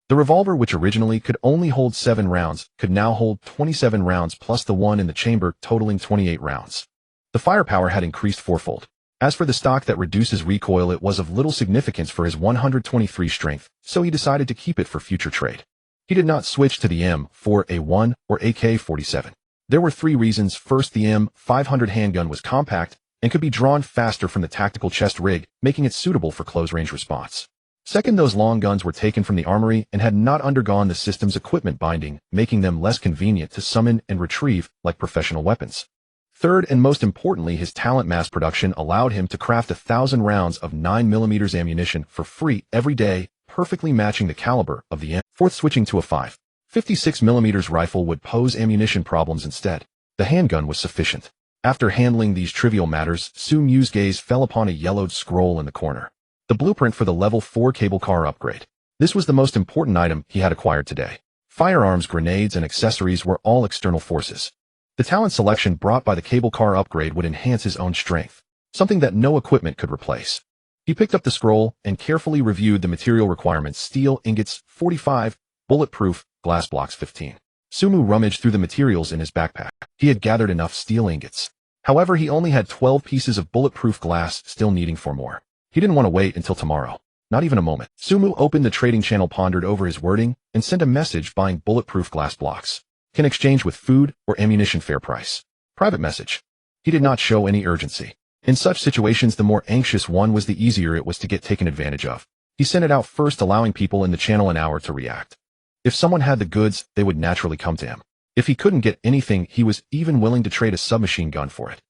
The revolver, which originally could only hold 7 rounds, could now hold 27 rounds plus the one in the chamber, totaling 28 rounds. The firepower had increased 4-fold. As for the stock that reduces recoil, it was of little significance for his 123 strength, so he decided to keep it for future trade. He did not switch to the M4A1 or AK-47. There were 3 reasons. First, the M500 handgun was compact and could be drawn faster from the tactical chest rig, making it suitable for close-range response. Second, those long guns were taken from the armory and had not undergone the system's equipment binding, making them less convenient to summon and retrieve like professional weapons. Third, and most importantly, his talent mass production allowed him to craft 1,000 rounds of 9mm ammunition for free every day, perfectly matching the caliber of the M. Fourth, switching to a 5.56mm rifle would pose ammunition problems instead. The handgun was sufficient. After handling these trivial matters, Sumu's gaze fell upon a yellowed scroll in the corner. The blueprint for the level 4 cable car upgrade. This was the most important item he had acquired today. Firearms, grenades, and accessories were all external forces. The talent selection brought by the cable car upgrade would enhance his own strength, something that no equipment could replace. He picked up the scroll and carefully reviewed the material requirements: steel ingots 45, bulletproof, glass blocks 15. Sumu rummaged through the materials in his backpack. He had gathered enough steel ingots. However, he only had 12 pieces of bulletproof glass, still needing 4 more. He didn't want to wait until tomorrow. Not even a moment. Sumu opened the trading channel, pondered over his wording, and sent a message buying bulletproof glass blocks. Can exchange with food or ammunition, fair price. Private message. He did not show any urgency. In such situations, the more anxious one was, the easier it was to get taken advantage of. He sent it out first, allowing people in the channel an hour to react. If someone had the goods, they would naturally come to him. If he couldn't get anything, he was even willing to trade a submachine gun for it.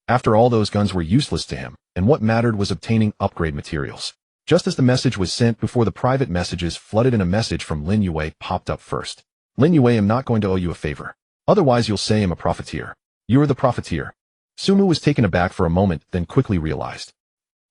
After all, those guns were useless to him, and what mattered was obtaining upgrade materials. Just as the message was sent, before the private messages flooded in, a message from Lin Yue popped up first. Lin Yue, I'm not going to owe you a favor. Otherwise you'll say I'm a profiteer. You are the profiteer. Sumu was taken aback for a moment, then quickly realized.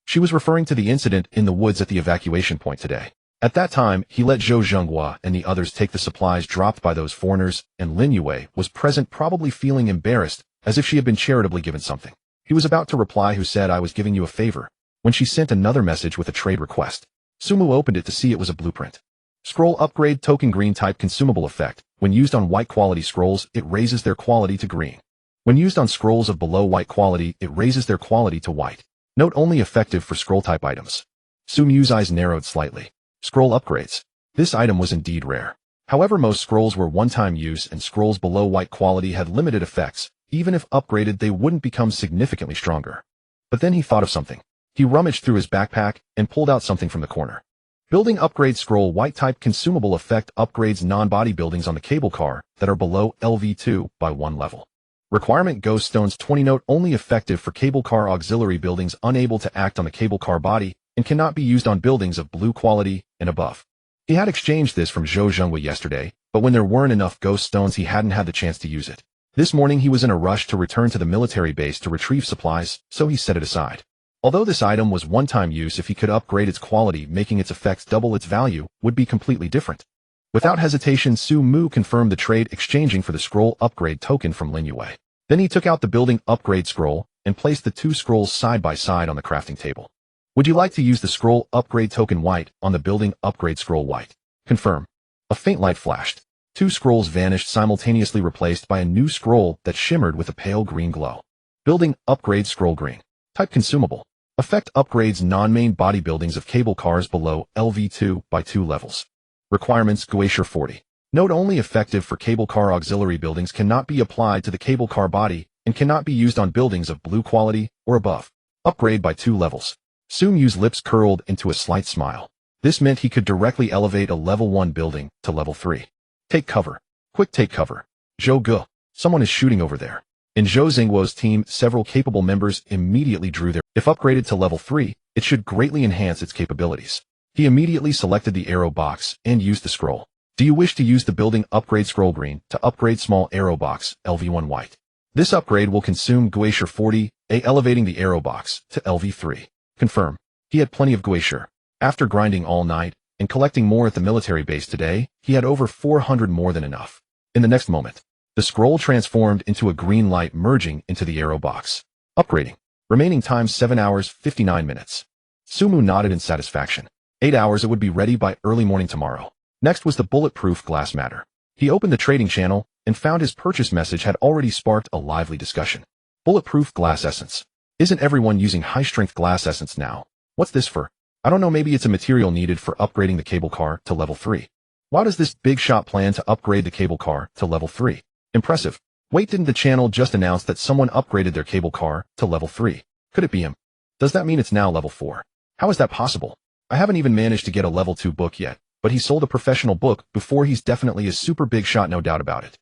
She was referring to the incident in the woods at the evacuation point today. At that time, he let Zhou Zhenghua and the others take the supplies dropped by those foreigners, and Lin Yue was present, probably feeling embarrassed, as if she had been charitably given something. He was about to reply, who said, I was giving you a favor, when she sent another message with a trade request. Sumu opened it to see it was a blueprint. Scroll upgrade token green type consumable effect. When used on white quality scrolls, it raises their quality to green. When used on scrolls of below white quality, it raises their quality to white. Note: only effective for scroll type items. Sumu's eyes narrowed slightly. Scroll upgrades. This item was indeed rare. However, most scrolls were one-time use, and scrolls below white quality had limited effects. Even if upgraded, they wouldn't become significantly stronger. But then he thought of something. He rummaged through his backpack and pulled out something from the corner. Building upgrade scroll white type consumable effect upgrades non-body buildings on the cable car that are below LV2 by 1 level. Requirement: ghost stones 20. Note: only effective for cable car auxiliary buildings, unable to act on the cable car body, and cannot be used on buildings of blue quality and above. He had exchanged this from Zhou Zhenghua yesterday, but when there weren't enough ghost stones, he hadn't had the chance to use it. This morning he was in a rush to return to the military base to retrieve supplies, so he set it aside. Although this item was one-time use, if he could upgrade its quality, making its effects double its value, would be completely different. Without hesitation, Su Mu confirmed the trade, exchanging for the scroll upgrade token from Lin Yue. Then he took out the building upgrade scroll and placed the two scrolls side by side on the crafting table. Would you like to use the scroll upgrade token white on the building upgrade scroll white? Confirm. A faint light flashed. Two scrolls vanished, simultaneously replaced by a new scroll that shimmered with a pale green glow. Building upgrade scroll green. Type consumable. Effect upgrades non-main body buildings of cable cars below LV2 by 2 levels. Requirements: Glacier 40. Note: only effective for cable car auxiliary buildings, cannot be applied to the cable car body, and cannot be used on buildings of blue quality or above. Upgrade by 2 levels. Su Mu's lips curled into a slight smile. This meant he could directly elevate a level 1 building to level 3. Take cover. Quick, take cover. Zhou Ge. Someone is shooting over there. In Zhou Xingguo's team, several capable members immediately drew their. If upgraded to level 3, it should greatly enhance its capabilities. He immediately selected the arrow box and used the scroll. Do you wish to use the building upgrade scroll green to upgrade small arrow box LV1 white? This upgrade will consume Glacier 40, elevating the arrow box to LV3. Confirm. He had plenty of Glacier. After grinding all night and collecting more at the military base today, he had over 400, more than enough. In the next moment, the scroll transformed into a green light, merging into the arrow box. Upgrading. Remaining time 7 hours 59 minutes. Su Mu nodded in satisfaction. 8 hours, it would be ready by early morning tomorrow. Next was the bulletproof glass matter. He opened the trading channel and found his purchase message had already sparked a lively discussion. Bulletproof glass essence. Isn't everyone using high-strength glass essence now? What's this for? I don't know, maybe it's a material needed for upgrading the cable car to level 3. Why does this big shot plan to upgrade the cable car to level 3? Impressive. Wait, didn't the channel just announce that someone upgraded their cable car to level 3? Could it be him? Does that mean it's now level 4? How is that possible? I haven't even managed to get a level 2 book yet, but he sold a professional book before. He's definitely a super big shot, no doubt about it.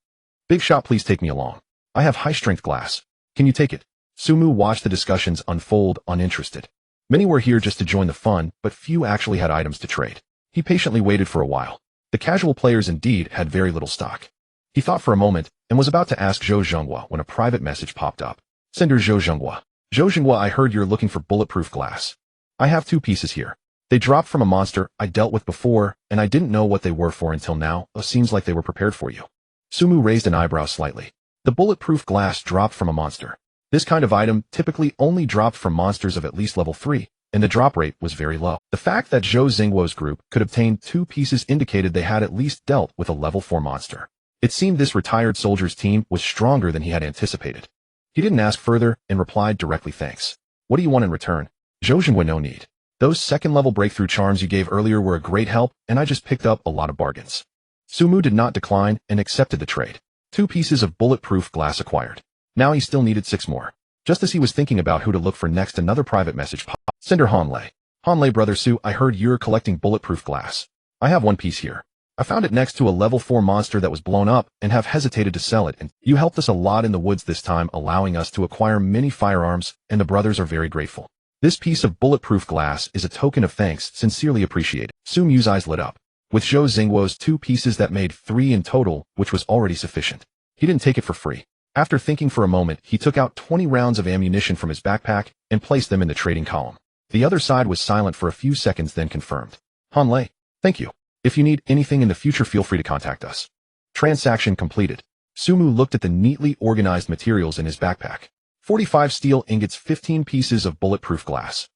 Big shot, please take me along. I have high-strength glass. Can you take it? Su Mu watched the discussions unfold, uninterested. Many were here just to join the fun, but few actually had items to trade. He patiently waited for a while. The casual players indeed had very little stock. He thought for a moment and was about to ask Zhou Zhenghua when a private message popped up. Sender Zhou Zhenghua. Zhou Zhenghua, I heard you're looking for bulletproof glass. I have 2 pieces here. They dropped from a monster I dealt with before, and I didn't know what they were for until now. It seems like they were prepared for you. Su Mu raised an eyebrow slightly. The bulletproof glass dropped from a monster. This kind of item typically only dropped from monsters of at least level 3, and the drop rate was very low. The fact that Zhou Xingguo's group could obtain 2 pieces indicated they had at least dealt with a level 4 monster. It seemed this retired soldier's team was stronger than he had anticipated. He didn't ask further and replied directly, thanks. What do you want in return? Zhou Zhenghua, no need. Those second-level breakthrough charms you gave earlier were a great help, and I just picked up a lot of bargains. Su Mu did not decline and accepted the trade. 2 pieces of bulletproof glass acquired. Now he still needed 6 more. Just as he was thinking about who to look for next, another private message popped. Sender Hanlei. Hanlei, brother Su, I heard you're collecting bulletproof glass. I have 1 piece here. I found it next to a level 4 monster that was blown up and have hesitated to sell it, and you helped us a lot in the woods this time, allowing us to acquire many firearms, and the brothers are very grateful. This piece of bulletproof glass is a token of thanks, sincerely appreciated. Su Mu's eyes lit up. With Zhou Xingguo's 2 pieces, that made 3 in total, which was already sufficient. He didn't take it for free. After thinking for a moment, he took out 20 rounds of ammunition from his backpack and placed them in the trading column. The other side was silent for a few seconds, then confirmed. Hanlei, thank you. If you need anything in the future, feel free to contact us. Transaction completed. Su Mu looked at the neatly organized materials in his backpack. 45 steel ingots, 15 pieces of bulletproof glass.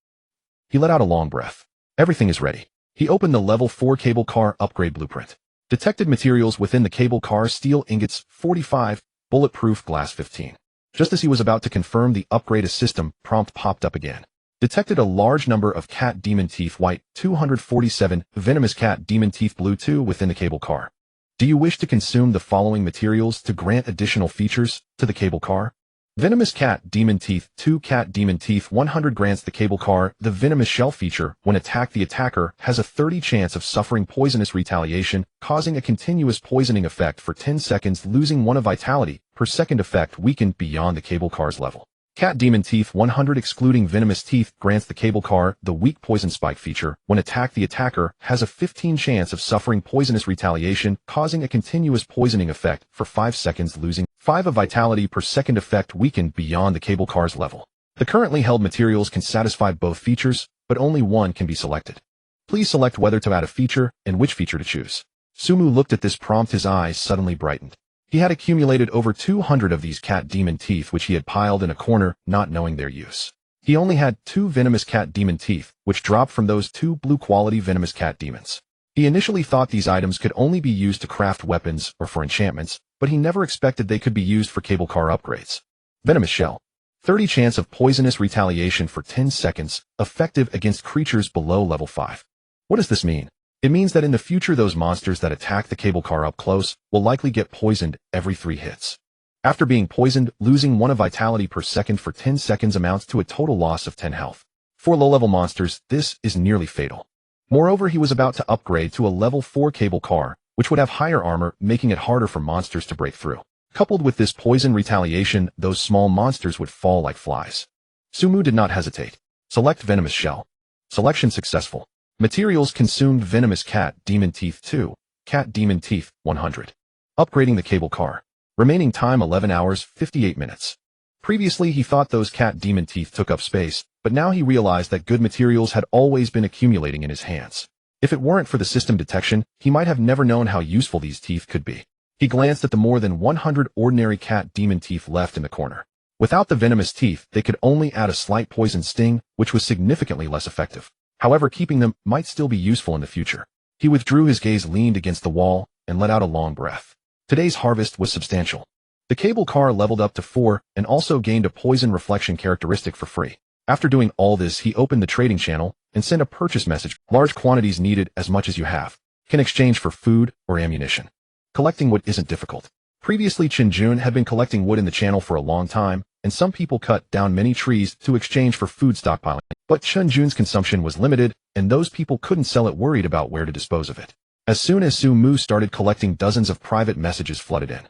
He let out a long breath. Everything is ready. He opened the level 4 cable car upgrade blueprint. Detected materials within the cable car: steel ingots 45, bulletproof glass 15. Just as he was about to confirm the upgrade, a system prompt popped up again. Detected a large number of cat demon teeth white 247, venomous cat demon teeth blue 2 within the cable car. Do you wish to consume the following materials to grant additional features to the cable car? Venomous cat demon teeth 2, cat demon teeth 100 grants the cable car the venomous shell feature. When attacked, the attacker has a 30 chance of suffering poisonous retaliation, causing a continuous poisoning effect for 10 seconds, losing 1 of vitality per second. Effect weakened beyond the cable car's level. Cat demon teeth 100 excluding venomous teeth grants the cable car the weak poison spike feature. When attacked, the attacker has a 15 chance of suffering poisonous retaliation, causing a continuous poisoning effect for 5 seconds, losing 5 of vitality per second. Effect weakened beyond the cable car's level. The currently held materials can satisfy both features, but only one can be selected. Please select whether to add a feature and which feature to choose. Sumu looked at this prompt, his eyes suddenly brightened. He had accumulated over 200 of these cat demon teeth which he had piled in a corner, not knowing their use. He only had 2 venomous cat demon teeth, which dropped from those 2 blue-quality venomous cat demons. He initially thought these items could only be used to craft weapons or for enchantments, but he never expected they could be used for cable car upgrades. Venomous Shell. 30 chance of poisonous retaliation for 10 seconds, effective against creatures below level 5. What does this mean? It means that in the future those monsters that attack the cable car up close will likely get poisoned every 3 hits. After being poisoned, losing 1 of vitality per second for 10 seconds amounts to a total loss of 10 health. For low-level monsters, this is nearly fatal. Moreover, he was about to upgrade to a level 4 cable car, which would have higher armor, making it harder for monsters to break through. Coupled with this poison retaliation, those small monsters would fall like flies. Sumu did not hesitate. Select Venomous Shell. Selection successful. Materials consumed Venomous Cat Demon Teeth 2, Cat Demon Teeth 100. Upgrading the cable car. Remaining time 11 hours 58 minutes. Previously he thought those cat demon teeth took up space, but now he realized that good materials had always been accumulating in his hands. If it weren't for the system detection, he might have never known how useful these teeth could be. He glanced at the more than 100 ordinary cat demon teeth left in the corner. Without the venomous teeth, they could only add a slight poison sting, which was significantly less effective. However, keeping them might still be useful in the future. He withdrew his gaze, leaned against the wall, and let out a long breath. Today's harvest was substantial. The cable car leveled up to 4 and also gained a poison reflection characteristic for free. After doing all this, he opened the trading channel and sent a purchase message. Large quantities needed, as much as you have. Can exchange for food or ammunition. Collecting wood isn't difficult. Previously, Chinjun had been collecting wood in the channel for a long time, and some people cut down many trees to exchange for food stockpiling. But Chinjun's consumption was limited, and those people couldn't sell it, worried about where to dispose of it. As soon as Sumu started collecting, dozens of private messages flooded in.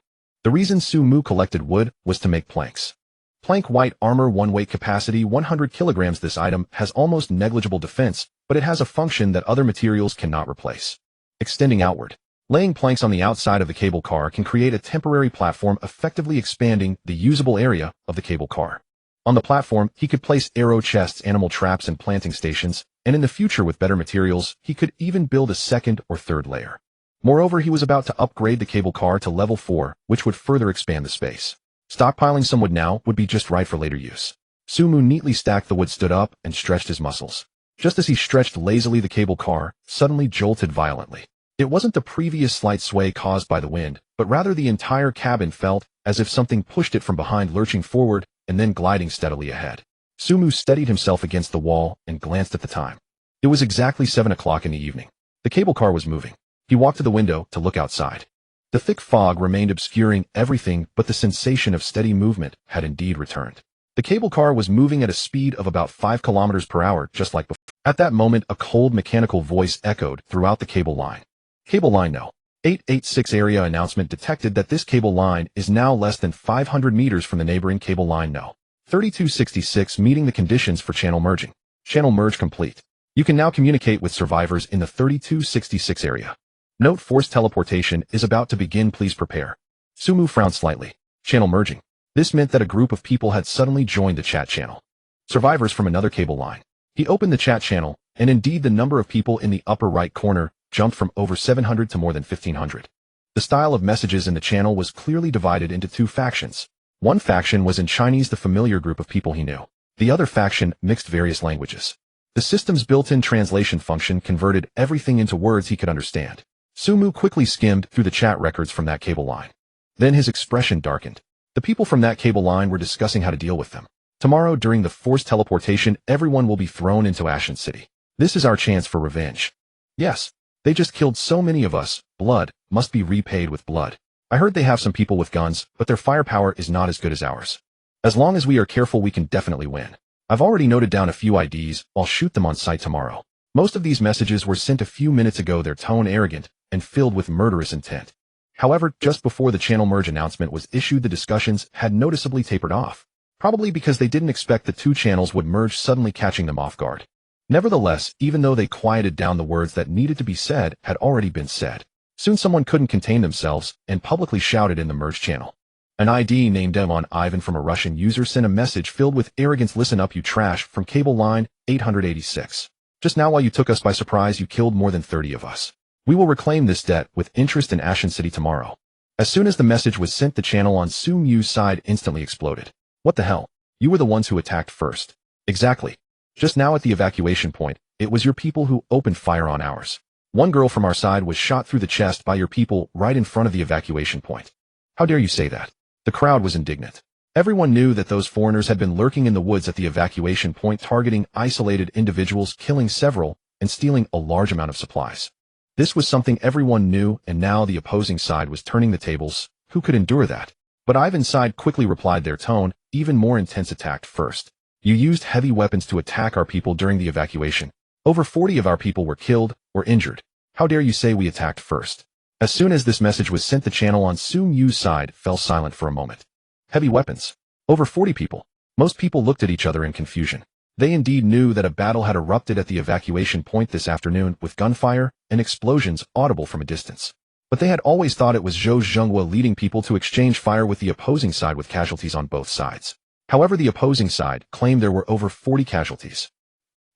The reason Sumu collected wood was to make planks. Plank white armor, 1 weight capacity 100 kilograms. This item has almost negligible defense, but it has a function that other materials cannot replace. Extending outward. Laying planks on the outside of the cable car can create a temporary platform, effectively expanding the usable area of the cable car. On the platform, he could place arrow chests, animal traps, and planting stations, and in the future with better materials, he could even build a 2nd or 3rd layer. Moreover, he was about to upgrade the cable car to level 4, which would further expand the space. Stockpiling some wood now would be just right for later use. Sumu neatly stacked the wood, stood up, and stretched his muscles. Just as he stretched lazily, the cable car suddenly jolted violently. It wasn't the previous slight sway caused by the wind, but rather the entire cabin felt as if something pushed it from behind, lurching forward and then gliding steadily ahead. Sumu steadied himself against the wall and glanced at the time. It was exactly 7 o'clock in the evening. The cable car was moving. He walked to the window to look outside. The thick fog remained obscuring everything, but the sensation of steady movement had indeed returned. The cable car was moving at a speed of about 5 kilometers per hour, just like before. At that moment, a cold mechanical voice echoed throughout the cable line. Cable line no. 886 area announcement detected that this cable line is now less than 500 meters from the neighboring cable line no. 3266, meeting the conditions for channel merging. Channel merge complete. You can now communicate with survivors in the 3266 area. Note: forced teleportation is about to begin, please prepare. Sumu frowned slightly. Channel merging. This meant that a group of people had suddenly joined the chat channel. Survivors from another cable line. He opened the chat channel, and indeed the number of people in the upper right corner jumped from over 700 to more than 1,500. The style of messages in the channel was clearly divided into 2 factions. One faction was in Chinese, the familiar group of people he knew. The other faction mixed various languages. The system's built-in translation function converted everything into words he could understand. Sumu quickly skimmed through the chat records from that cable line. Then his expression darkened. The people from that cable line were discussing how to deal with them. Tomorrow, during the forced teleportation, everyone will be thrown into Ashen City. This is our chance for revenge. Yes, they just killed so many of us. Blood must be repaid with blood. I heard they have some people with guns, but their firepower is not as good as ours. As long as we are careful, we can definitely win. I've already noted down a few IDs. I'll shoot them on sight tomorrow. Most of these messages were sent a few minutes ago, their tone arrogant and filled with murderous intent. However, just before the channel merge announcement was issued, the discussions had noticeably tapered off, probably because they didn't expect the 2 channels would merge, suddenly catching them off guard. Nevertheless, even though they quieted down, the words that needed to be said had already been said. Soon someone couldn't contain themselves and publicly shouted in the merge channel. An ID named Devon Ivan from a Russian user sent a message filled with arrogance. Listen up, you trash, from cable line 886. Just now while you took us by surprise, you killed more than 30 of us. We will reclaim this debt with interest in Ashen City tomorrow. As soon as the message was sent, the channel on Su Mu's side instantly exploded. What the hell? You were the ones who attacked first. Exactly. Just now at the evacuation point, it was your people who opened fire on ours. One girl from our side was shot through the chest by your people right in front of the evacuation point. How dare you say that? The crowd was indignant. Everyone knew that those foreigners had been lurking in the woods at the evacuation point, targeting isolated individuals, killing several, and stealing a large amount of supplies. This was something everyone knew, and now the opposing side was turning the tables. Who could endure that? But Ivan's side quickly replied, their tone, even more intense. Attacked first. You used heavy weapons to attack our people during the evacuation. Over 40 of our people were killed or injured. How dare you say we attacked first? As soon as this message was sent, the channel on Su Mu's side fell silent for a moment. Heavy weapons. Over 40 people. Most people looked at each other in confusion. They indeed knew that a battle had erupted at the evacuation point this afternoon, with gunfire and explosions audible from a distance. But they had always thought it was Zhou Zhenghua leading people to exchange fire with the opposing side, with casualties on both sides. However, the opposing side claimed there were over 40 casualties.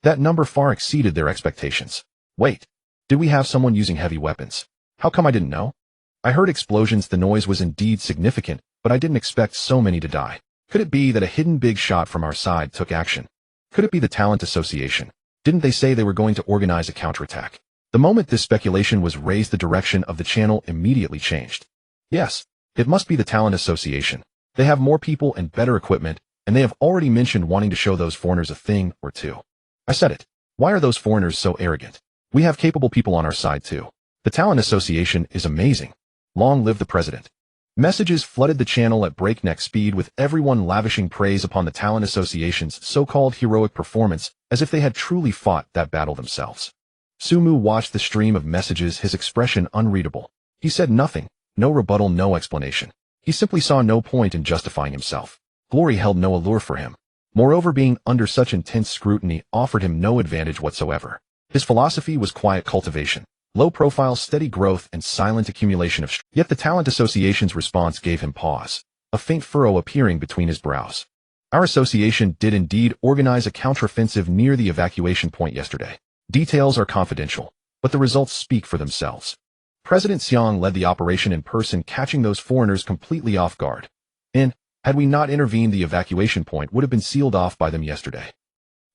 That number far exceeded their expectations. Wait. Did we have someone using heavy weapons? How come I didn't know? I heard explosions. The noise was indeed significant, but I didn't expect so many to die. Could it be that a hidden big shot from our side took action? Could it be the Talent Association? Didn't they say they were going to organize a counterattack? The moment this speculation was raised, the direction of the channel immediately changed. Yes, it must be the Talent Association. They have more people and better equipment, and they have already mentioned wanting to show those foreigners a thing or two. I said it. Why are those foreigners so arrogant? We have capable people on our side too. The Talent Association is amazing. Long live the president. Messages flooded the channel at breakneck speed, with everyone lavishing praise upon the Talent Association's so-called heroic performance, as if they had truly fought that battle themselves. Su Mu watched the stream of messages, his expression unreadable. He said nothing, no rebuttal, no explanation. He simply saw no point in justifying himself. Glory held no allure for him. Moreover, being under such intense scrutiny offered him no advantage whatsoever. His philosophy was quiet cultivation, low profile, steady growth, and silent accumulation of strength. Yet the Talent Association's response gave him pause, a faint furrow appearing between his brows. Our association did indeed organize a counteroffensive near the evacuation point yesterday. Details are confidential, but the results speak for themselves. President Xiang led the operation in person, catching those foreigners completely off guard. And, had we not intervened, the evacuation point would have been sealed off by them yesterday.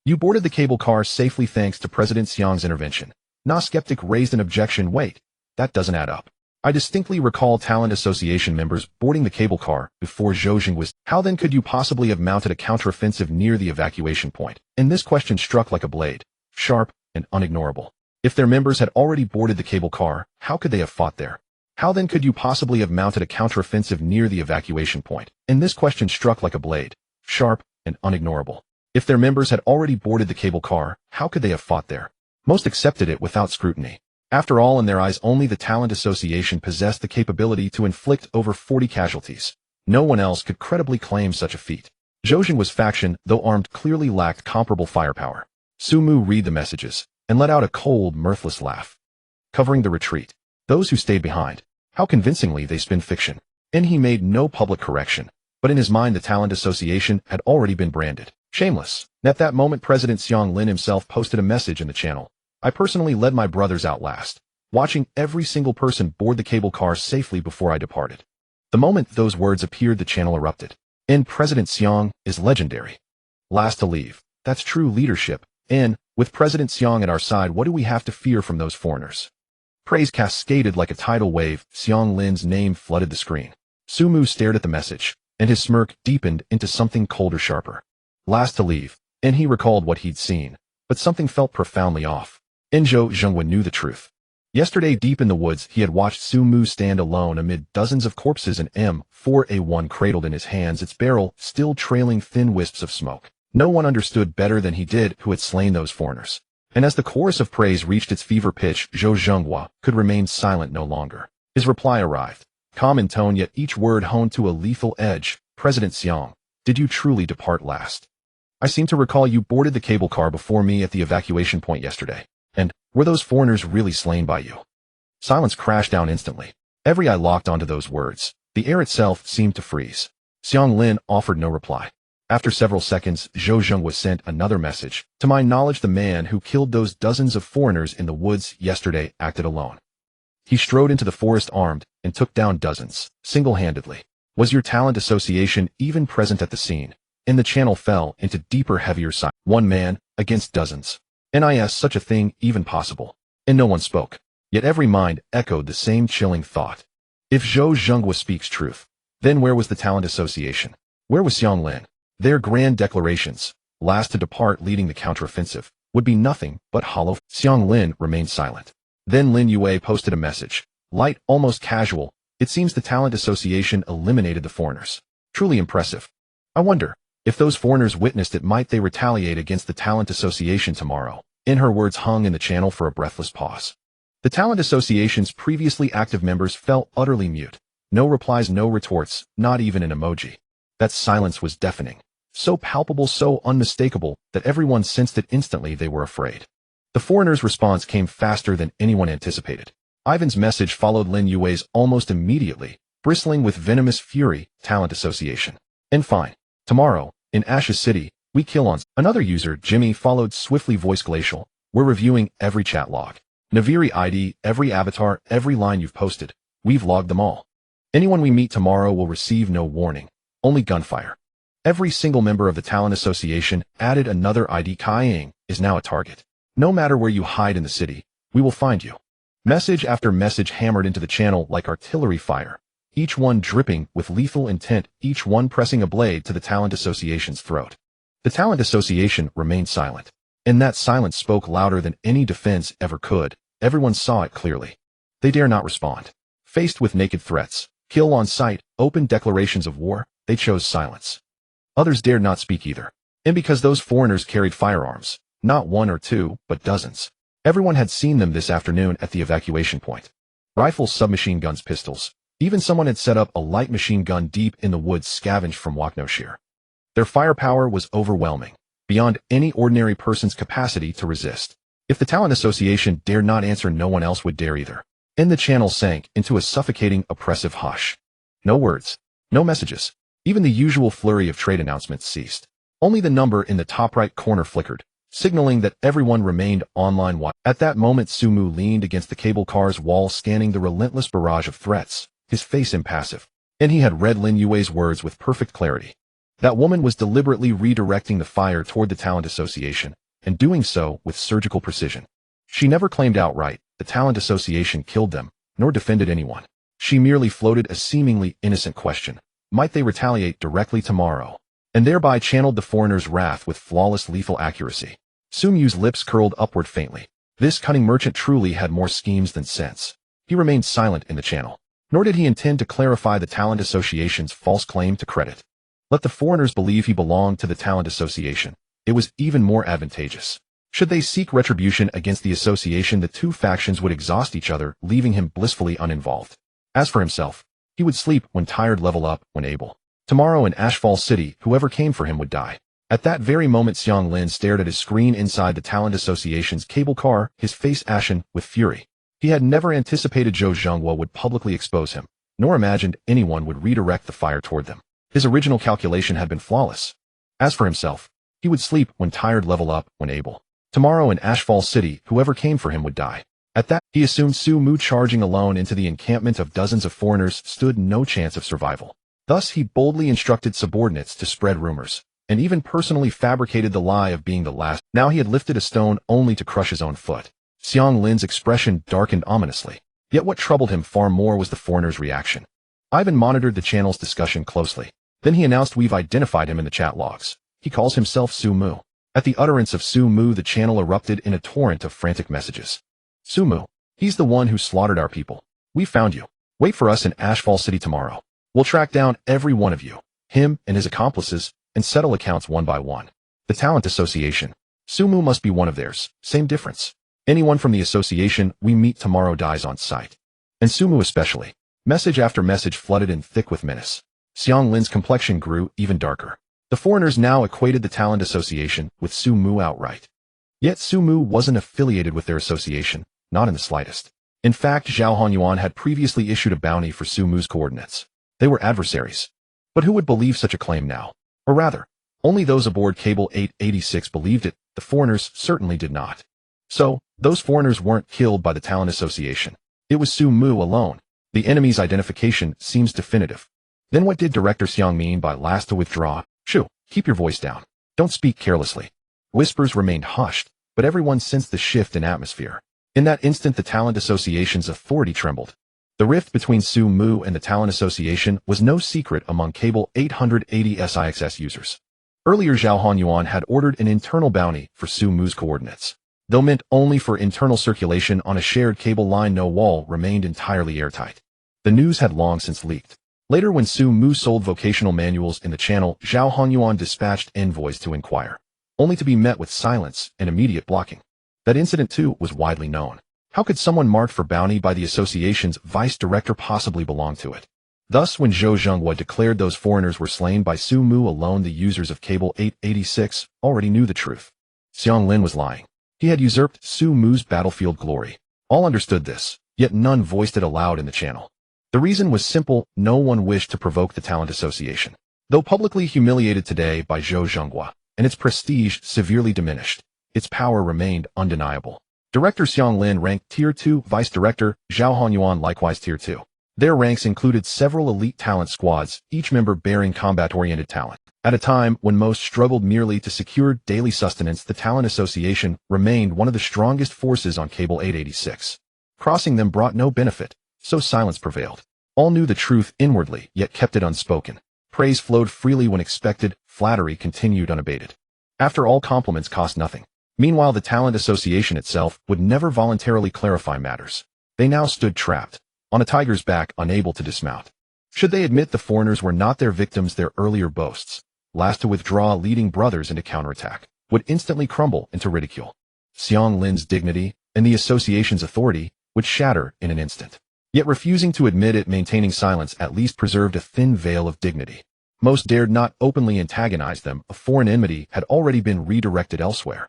You boarded the cable car safely thanks to President Xiang's intervention. Na Skeptic raised an objection. Wait, that doesn't add up. I distinctly recall Talent Association members boarding the cable car before Zhou Jing was. How then could you possibly have mounted a counteroffensive near the evacuation point? And this question struck like a blade, sharp and unignorable. If their members had already boarded the cable car, how could they have fought there? How then could you possibly have mounted a counteroffensive near the evacuation point? And this question struck like a blade, sharp and unignorable. If their members had already boarded the cable car, how could they have fought there? Most accepted it without scrutiny. After all, in their eyes, only the Talent Association possessed the capability to inflict over 40 casualties. No one else could credibly claim such a feat. Zhou Jing was faction, though armed, clearly lacked comparable firepower. Su Mu read the messages and let out a cold, mirthless laugh. Covering the retreat. Those who stayed behind. How convincingly they spin fiction. And he made no public correction, but in his mind the Talent Association had already been branded shameless. At that moment, President Xiang Lin himself posted a message in the channel. I personally led my brothers out last, watching every single person board the cable car safely before I departed. The moment those words appeared, the channel erupted. And President Xiang is legendary. Last to leave. That's true leadership. And, with President Xiang at our side, what do we have to fear from those foreigners? Praise cascaded like a tidal wave. Xiang Lin's name flooded the screen. Su Mu stared at the message, and his smirk deepened into something colder, sharper. Last to leave, and he recalled what he'd seen, but something felt profoundly off. And Zhou Zhenghua knew the truth. Yesterday, deep in the woods, he had watched Su Mu stand alone amid dozens of corpses, and M4A1 cradled in his hands, its barrel still trailing thin wisps of smoke. No one understood better than he did who had slain those foreigners. And as the chorus of praise reached its fever pitch, Zhou Zhenghua could remain silent no longer. His reply arrived, calm in tone, yet each word honed to a lethal edge. President Xiang, did you truly depart last? I seem to recall you boarded the cable car before me at the evacuation point yesterday. And, were those foreigners really slain by you? Silence crashed down instantly. Every eye locked onto those words. The air itself seemed to freeze. Xiang Lin offered no reply. After several seconds, Zhou Zheng was sent another message. To my knowledge, the man who killed those dozens of foreigners in the woods yesterday acted alone. He strode into the forest armed and took down dozens, single-handedly. Was your talent association even present at the scene? And the channel fell into deeper, heavier silence. One man against dozens. Nis such a thing even possible? And no one spoke. Yet every mind echoed the same chilling thought. If Zhou Zheng speaks truth, then where was the talent association? Where was Xiang Lin? Their grand declarations, last to depart leading the counteroffensive, would be nothing but hollow. Xiang Lin remained silent. Then Lin Yue posted a message. Light, almost casual. It seems the talent association eliminated the foreigners. Truly impressive. I wonder, if those foreigners witnessed it, might they retaliate against the talent association tomorrow? In her words hung in the channel for a breathless pause. The talent association's previously active members fell utterly mute. No replies, no retorts, not even an emoji. That silence was deafening. So palpable, so unmistakable, that everyone sensed it instantly. They were afraid. The foreigner's response came faster than anyone anticipated. Ivan's message followed Lin Yue's almost immediately, bristling with venomous fury. Talent association. And fine. Tomorrow, in Ashes City, we kill on. Another user, Jimmy, followed swiftly. Voice glacial. We're reviewing every chat log. Naviri ID, every avatar, every line you've posted. We've logged them all. Anyone we meet tomorrow will receive no warning. Only gunfire. Every single member of the talent association added another ID. Kaiying is now a target. No matter where you hide in the city, we will find you. Message after message hammered into the channel like artillery fire, each one dripping with lethal intent, each one pressing a blade to the talent association's throat. The talent association remained silent, and that silence spoke louder than any defense ever could. Everyone saw it clearly. They dare not respond. Faced with naked threats, kill on sight, open declarations of war, they chose silence. Others dared not speak either. And because those foreigners carried firearms, not one or two, but dozens. Everyone had seen them this afternoon at the evacuation point. Rifles, submachine guns, pistols. Even someone had set up a light machine gun deep in the woods scavenged from Waknoshire. Their firepower was overwhelming, beyond any ordinary person's capacity to resist. If the talent association dared not answer, no one else would dare either. And the channel sank into a suffocating, oppressive hush. No words. No messages. Even the usual flurry of trade announcements ceased. Only the number in the top right corner flickered, signaling that everyone remained online. At that moment, Sumu leaned against the cable car's wall, scanning the relentless barrage of threats, his face impassive. And he had read Lin Yue's words with perfect clarity. That woman was deliberately redirecting the fire toward the talent association, and doing so with surgical precision. She never claimed outright the talent association killed them, nor defended anyone. She merely floated a seemingly innocent question. Might they retaliate directly tomorrow? And thereby channeled the foreigner's wrath with flawless lethal accuracy. Sumu's lips curled upward faintly. This cunning merchant truly had more schemes than sense. He remained silent in the channel. Nor did he intend to clarify the talent association's false claim to credit. Let the foreigners believe he belonged to the talent association. It was even more advantageous. Should they seek retribution against the association, the two factions would exhaust each other, leaving him blissfully uninvolved. As for himself, he would sleep when tired, level up when able. Tomorrow in Ashfall City, whoever came for him would die. At that very moment, Xiang Lin stared at his screen inside the talent association's cable car, his face ashen with fury. He had never anticipated Zhou Zhengguo would publicly expose him, nor imagined anyone would redirect the fire toward them. His original calculation had been flawless. As for himself, he would sleep when tired, level up when able. Tomorrow in Ashfall City, whoever came for him would die. At that, he assumed Su Mu charging alone into the encampment of dozens of foreigners stood no chance of survival. Thus he boldly instructed subordinates to spread rumors, and even personally fabricated the lie of being the last. Now he had lifted a stone only to crush his own foot. Xiang Lin's expression darkened ominously. Yet what troubled him far more was the foreigner's reaction. Ivan monitored the channel's discussion closely. Then he announced, "We've identified him in the chat logs. He calls himself Su Mu." At the utterance of Su Mu, the channel erupted in a torrent of frantic messages. Su Mu, he's the one who slaughtered our people. We found you. Wait for us in Ashfall City tomorrow. We'll track down every one of you, him and his accomplices, and settle accounts one by one. The Talent Association. Su Mu must be one of theirs. Same difference. Anyone from the association we meet tomorrow dies on sight. And Su Mu especially. Message after message flooded in thick with menace. Xiang Lin's complexion grew even darker. The foreigners now equated the Talent Association with Su Mu outright. Yet Su Mu wasn't affiliated with their association, not in the slightest. In fact, Zhao Honyuan had previously issued a bounty for Su Mu's coordinates. They were adversaries. But who would believe such a claim now? Or rather, only those aboard Cable 886 believed it, the foreigners certainly did not. So, those foreigners weren't killed by the Talon Association. It was Su Mu alone. The enemy's identification seems definitive. Then what did Director Xiang mean by last to withdraw? Shoo, keep your voice down. Don't speak carelessly. Whispers remained hushed, but everyone sensed the shift in atmosphere. In that instant the Talent Association's authority trembled. The rift between Su Mu and the Talent Association was no secret among Cable 880 SIXS users. Earlier Zhao Honyuan had ordered an internal bounty for Su Mu's coordinates. Though meant only for internal circulation on a shared cable line, no wall remained entirely airtight. The news had long since leaked. Later when Su Mu sold vocational manuals in the channel, Zhao Honyuan dispatched envoys to inquire, only to be met with silence and immediate blocking. That incident too was widely known. How could someone marked for bounty by the association's vice director possibly belong to it? Thus, when Zhou Zhenghua declared those foreigners were slain by Su Mu alone, the users of Cable 886 already knew the truth. Xiang Lin was lying. He had usurped Su Mu's battlefield glory. All understood this, yet none voiced it aloud in the channel. The reason was simple: no one wished to provoke the Talent Association. Though publicly humiliated today by Zhou Zhenghua, and its prestige severely diminished, its power remained undeniable. Director Xiang Lin ranked Tier 2, Vice Director Zhao Honyuan likewise Tier 2. Their ranks included several elite talent squads, each member bearing combat-oriented talent. At a time when most struggled merely to secure daily sustenance, the Talent Association remained one of the strongest forces on Cable 886. Crossing them brought no benefit, so silence prevailed. All knew the truth inwardly, yet kept it unspoken. Praise flowed freely when expected, flattery continued unabated. After all, compliments cost nothing. Meanwhile, the Talent Association itself would never voluntarily clarify matters. They now stood trapped, on a tiger's back, unable to dismount. Should they admit the foreigners were not their victims, their earlier boasts, last to withdraw leading brothers into counterattack, would instantly crumble into ridicule. Xiang Lin's dignity and the association's authority would shatter in an instant. Yet refusing to admit it, maintaining silence at least preserved a thin veil of dignity. Most dared not openly antagonize them. A foreign enmity had already been redirected elsewhere.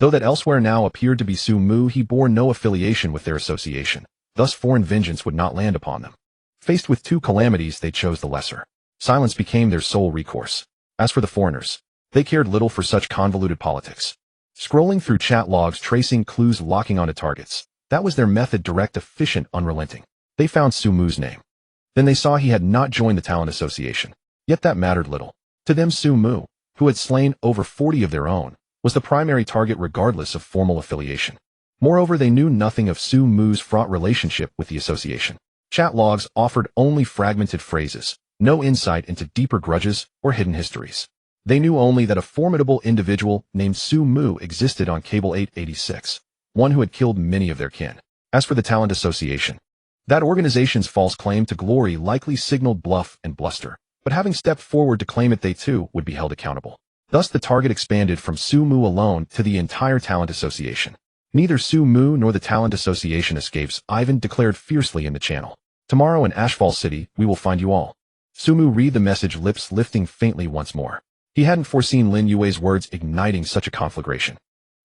Though that elsewhere now appeared to be Su Mu, he bore no affiliation with their association. Thus foreign vengeance would not land upon them. Faced with two calamities, they chose the lesser. Silence became their sole recourse. As for the foreigners, they cared little for such convoluted politics. Scrolling through chat logs, tracing clues, locking onto targets. That was their method: direct, efficient, unrelenting. They found Su Mu's name. Then they saw he had not joined the Talent Association. Yet that mattered little. To them, Su Mu, who had slain over 40 of their own, was the primary target regardless of formal affiliation. Moreover, they knew nothing of Su Mu's fraught relationship with the association. Chat logs offered only fragmented phrases, no insight into deeper grudges or hidden histories. They knew only that a formidable individual named Su Mu existed on Cable 886, one who had killed many of their kin. As for the Talent Association, that organization's false claim to glory likely signaled bluff and bluster, but having stepped forward to claim it, they too would be held accountable. Thus the target expanded from Su Mu alone to the entire Talent Association. Neither Su Mu nor the Talent Association escapes, Ivan declared fiercely in the channel. Tomorrow in Ashfall City, we will find you all. Su Mu read the message, lips lifting faintly once more. He hadn't foreseen Lin Yue's words igniting such a conflagration.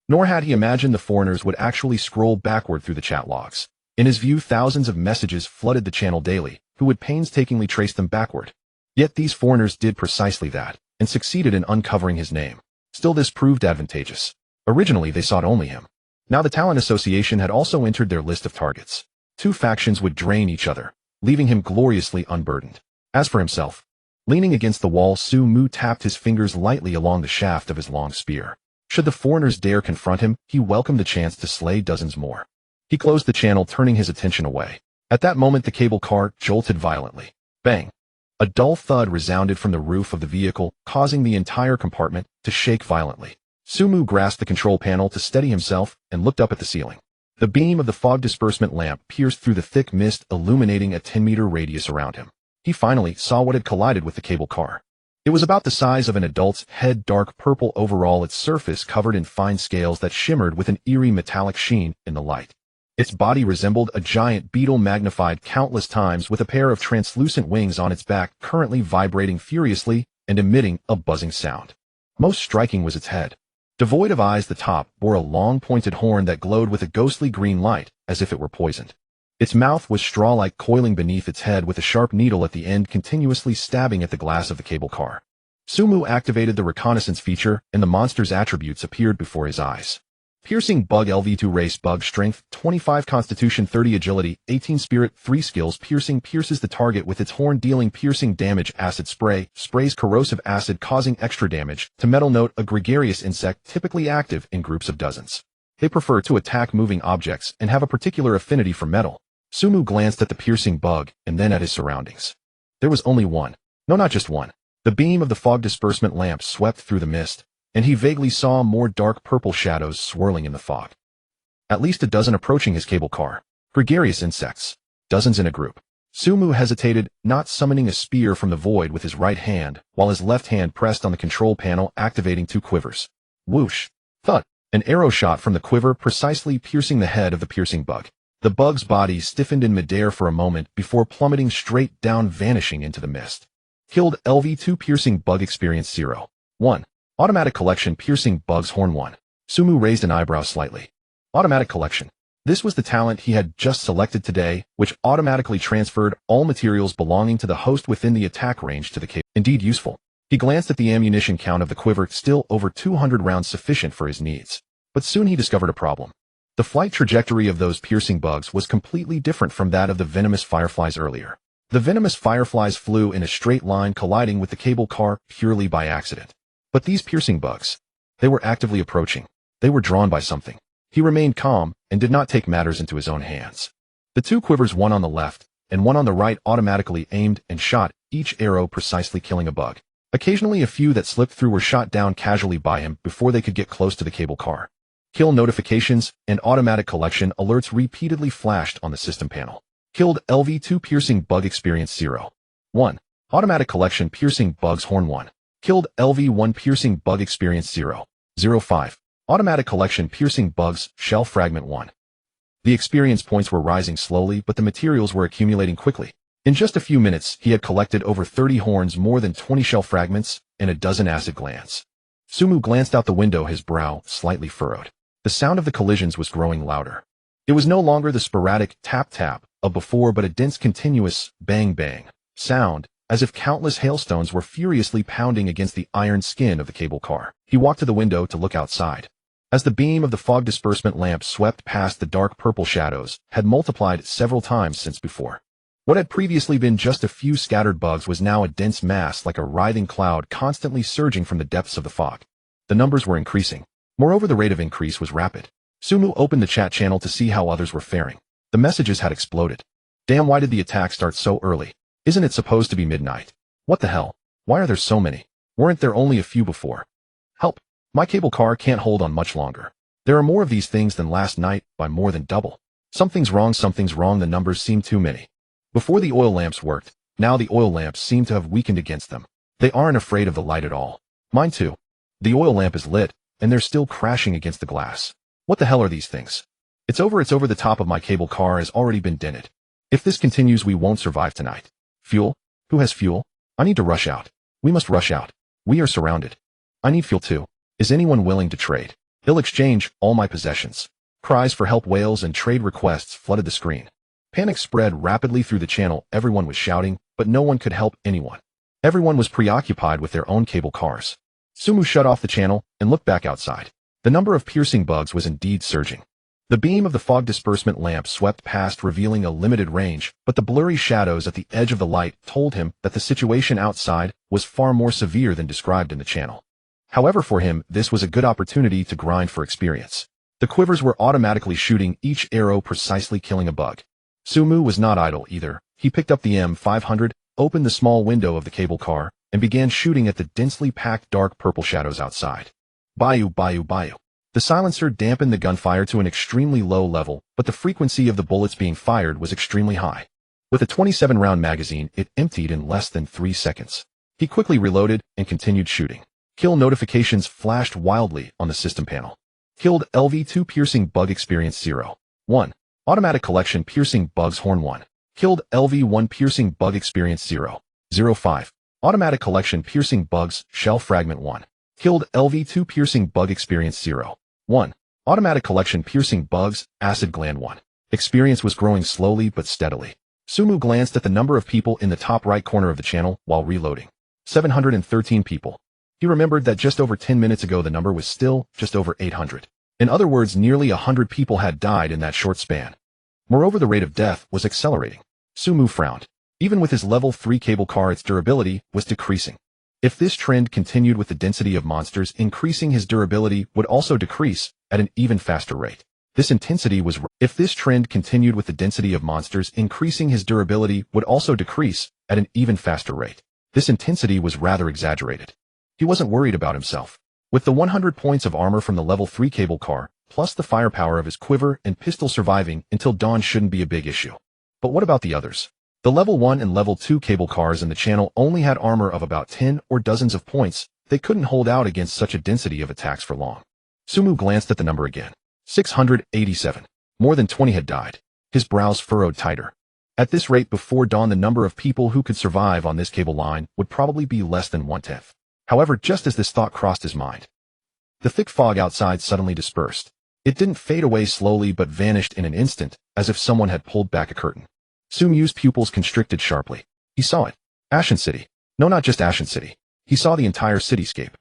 Nor had he imagined the foreigners would actually scroll backward through the chat logs. In his view, thousands of messages flooded the channel daily, who would painstakingly trace them backward. Yet these foreigners did precisely that, and succeeded in uncovering his name. Still, this proved advantageous. Originally, they sought only him. Now the Talent Association had also entered their list of targets. Two factions would drain each other, leaving him gloriously unburdened. As for himself, leaning against the wall, Su Mu tapped his fingers lightly along the shaft of his long spear. Should the foreigners dare confront him, he welcomed the chance to slay dozens more. He closed the channel, turning his attention away. At that moment, the cable car jolted violently. Bang! A dull thud resounded from the roof of the vehicle, causing the entire compartment to shake violently. Su Mu grasped the control panel to steady himself and looked up at the ceiling. The beam of the fog disbursement lamp pierced through the thick mist, illuminating a 10-meter radius around him. He finally saw what had collided with the cable car. It was about the size of an adult's head, dark purple overall, its surface covered in fine scales that shimmered with an eerie metallic sheen in the light. Its body resembled a giant beetle magnified countless times, with a pair of translucent wings on its back currently vibrating furiously and emitting a buzzing sound. Most striking was its head. Devoid of eyes, the top bore a long pointed horn that glowed with a ghostly green light, as if it were poisoned. Its mouth was straw-like, coiling beneath its head with a sharp needle at the end continuously stabbing at the glass of the cable car. Sumu activated the reconnaissance feature, and the monster's attributes appeared before his eyes. Piercing Bug LV2 Race Bug Strength 25 Constitution 30 Agility 18 Spirit 3 Skills Piercing pierces the target with its horn, dealing piercing damage. Acid Spray sprays corrosive acid, causing extra damage to metal. Note: a gregarious insect typically active in groups of dozens. They prefer to attack moving objects and have a particular affinity for metal. Sumu glanced at the piercing bug and then at his surroundings. There was only one. No, not just one. The beam of the fog disbursement lamp swept through the mist, and he vaguely saw more dark purple shadows swirling in the fog. At least a dozen approaching his cable car. Gregarious insects. Dozens in a group. Sumu hesitated, not summoning a spear from the void with his right hand, while his left hand pressed on the control panel, activating 2 quivers. Whoosh! Thud! An arrow shot from the quiver, precisely piercing the head of the piercing bug. The bug's body stiffened in midair for a moment before plummeting straight down, vanishing into the mist. Killed LV2 Piercing Bug Experience 0. 1. Automatic Collection Piercing Bug's Horn 1. Sumu raised an eyebrow slightly. Automatic Collection. This was the talent he had just selected today, which automatically transferred all materials belonging to the host within the attack range to the cable. Indeed useful. He glanced at the ammunition count of the quiver, still over 200 rounds, sufficient for his needs. But soon he discovered a problem. The flight trajectory of those piercing bugs was completely different from that of the venomous fireflies earlier. The venomous fireflies flew in a straight line, colliding with the cable car purely by accident. But these piercing bugs, they were actively approaching. They were drawn by something. He remained calm and did not take matters into his own hands. The 2 quivers, one on the left and one on the right, automatically aimed and shot, each arrow precisely killing a bug. Occasionally a few that slipped through were shot down casually by him before they could get close to the cable car. Kill notifications and automatic collection alerts repeatedly flashed on the system panel. Killed LV2 Piercing Bug Experience 0. 1. Automatic Collection Piercing Bugs Horn 1. Killed LV1 Piercing Bug Experience 0. 05. Automatic Collection Piercing Bugs Shell Fragment 1. The experience points were rising slowly, but the materials were accumulating quickly. In just a few minutes, he had collected over 30 horns, more than 20 shell fragments, and a dozen acid glands. Sumu glanced out the window, his brow slightly furrowed. The sound of the collisions was growing louder. It was no longer the sporadic tap-tap of before, but a dense, continuous bang-bang sound, as if countless hailstones were furiously pounding against the iron skin of the cable car. He walked to the window to look outside. As the beam of the fog disbursement lamp swept past, the dark purple shadows had multiplied several times since before. What had previously been just a few scattered bugs was now a dense mass, like a writhing cloud constantly surging from the depths of the fog. The numbers were increasing. Moreover, the rate of increase was rapid. Sumu opened the chat channel to see how others were faring. The messages had exploded. Damn, why did the attack start so early? Isn't it supposed to be midnight? What the hell? Why are there so many? Weren't there only a few before? Help! My cable car can't hold on much longer. There are more of these things than last night, by more than double. Something's wrong, the numbers seem too many. Before the oil lamps worked, now the oil lamps seem to have weakened against them. They aren't afraid of the light at all. Mine too. The oil lamp is lit, and they're still crashing against the glass. What the hell are these things? It's over the top of my cable car has already been dented. If this continues, we won't survive tonight. Fuel? Who has fuel? I need to rush out. We must rush out. We are surrounded. I need fuel too. Is anyone willing to trade? He'll exchange all my possessions. Cries for help, wails, and trade requests flooded the screen. Panic spread rapidly through the channel. Everyone was shouting, but no one could help anyone. Everyone was preoccupied with their own cable cars. Sumu shut off the channel and looked back outside. The number of piercing bugs was indeed surging. The beam of the fog disbursement lamp swept past, revealing a limited range, but the blurry shadows at the edge of the light told him that the situation outside was far more severe than described in the channel. However, for him, this was a good opportunity to grind for experience. The quivers were automatically shooting, each arrow precisely killing a bug. Sumu was not idle either. He picked up the M500, opened the small window of the cable car, and began shooting at the densely packed dark purple shadows outside. Bayou, bayou, bayou. The silencer dampened the gunfire to an extremely low level, but the frequency of the bullets being fired was extremely high. With a 27-round magazine, it emptied in less than 3 seconds. He quickly reloaded and continued shooting. Kill notifications flashed wildly on the system panel. Killed LV2 Piercing Bug Experience 0. 1. Automatic Collection Piercing Bugs Horn 1. Killed LV1 Piercing Bug Experience 0. 05. Automatic Collection Piercing Bugs Shell Fragment 1. Killed LV2 Piercing Bug Experience 0. 1. Automatic Collection Piercing Bugs Acid Gland 1. Experience was growing slowly but steadily. Sumu glanced at the number of people in the top right corner of the channel while reloading. 713 people. He remembered that just over 10 minutes ago the number was still just over 800. In other words, nearly 100 people had died in that short span. Moreover, the rate of death was accelerating. Sumu frowned. Even with his level 3 cable car, its durability was decreasing. If this trend continued with the density of monsters increasing, his durability would also decrease at an even faster rate. This intensity was If this trend continued with the density of monsters increasing, his durability would also decrease at an even faster rate. This intensity was rather exaggerated. He wasn't worried about himself. With the 100 points of armor from the level 3 cable car, plus the firepower of his quiver and pistol, surviving until dawn shouldn't be a big issue. But what about the others? The level 1 and level 2 cable cars in the channel only had armor of about 10 or dozens of points. They couldn't hold out against such a density of attacks for long. Sumu glanced at the number again. 687. More than 20 had died. His brows furrowed tighter. At this rate, before dawn, the number of people who could survive on this cable line would probably be less than 1/10. However, just as this thought crossed his mind, the thick fog outside suddenly dispersed. It didn't fade away slowly but vanished in an instant, as if someone had pulled back a curtain. Sumu's pupils constricted sharply. He saw it. Ashen City. No, not just Ashen City. He saw the entire cityscape.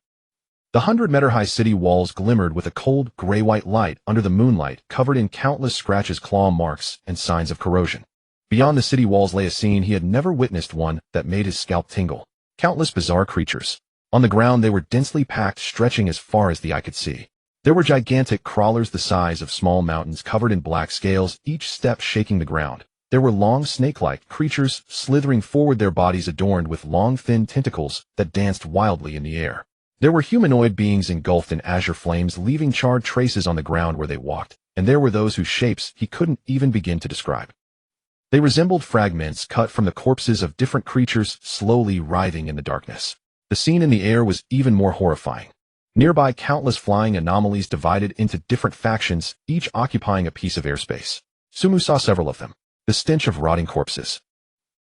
The 100-meter-high city walls glimmered with a cold, gray-white light under the moonlight, covered in countless scratches, claw marks, and signs of corrosion. Beyond the city walls lay a scene he had never witnessed, one that made his scalp tingle. Countless bizarre creatures. On the ground they were densely packed, stretching as far as the eye could see. There were gigantic crawlers the size of small mountains, covered in black scales, each step shaking the ground. There were long snake-like creatures slithering forward, their bodies adorned with long thin tentacles that danced wildly in the air. There were humanoid beings engulfed in azure flames, leaving charred traces on the ground where they walked, and there were those whose shapes he couldn't even begin to describe. They resembled fragments cut from the corpses of different creatures, slowly writhing in the darkness. The scene in the air was even more horrifying. Nearby, countless flying anomalies divided into different factions, each occupying a piece of airspace. Sumu saw several of them. The stench of rotting corpses.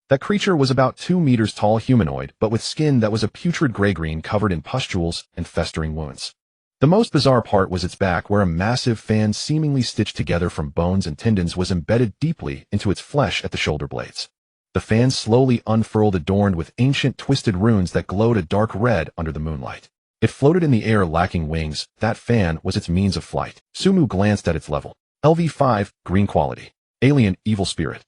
That creature was about 2 meters tall, humanoid, but with skin that was a putrid gray-green, covered in pustules and festering wounds. The most bizarre part was its back, where a massive fan, seemingly stitched together from bones and tendons, was embedded deeply into its flesh at the shoulder blades. The fan slowly unfurled, adorned with ancient twisted runes that glowed a dark red under the moonlight. It floated in the air, lacking wings. That fan was its means of flight. Sumu glanced at its level. LV5, green quality. Alien, evil spirit.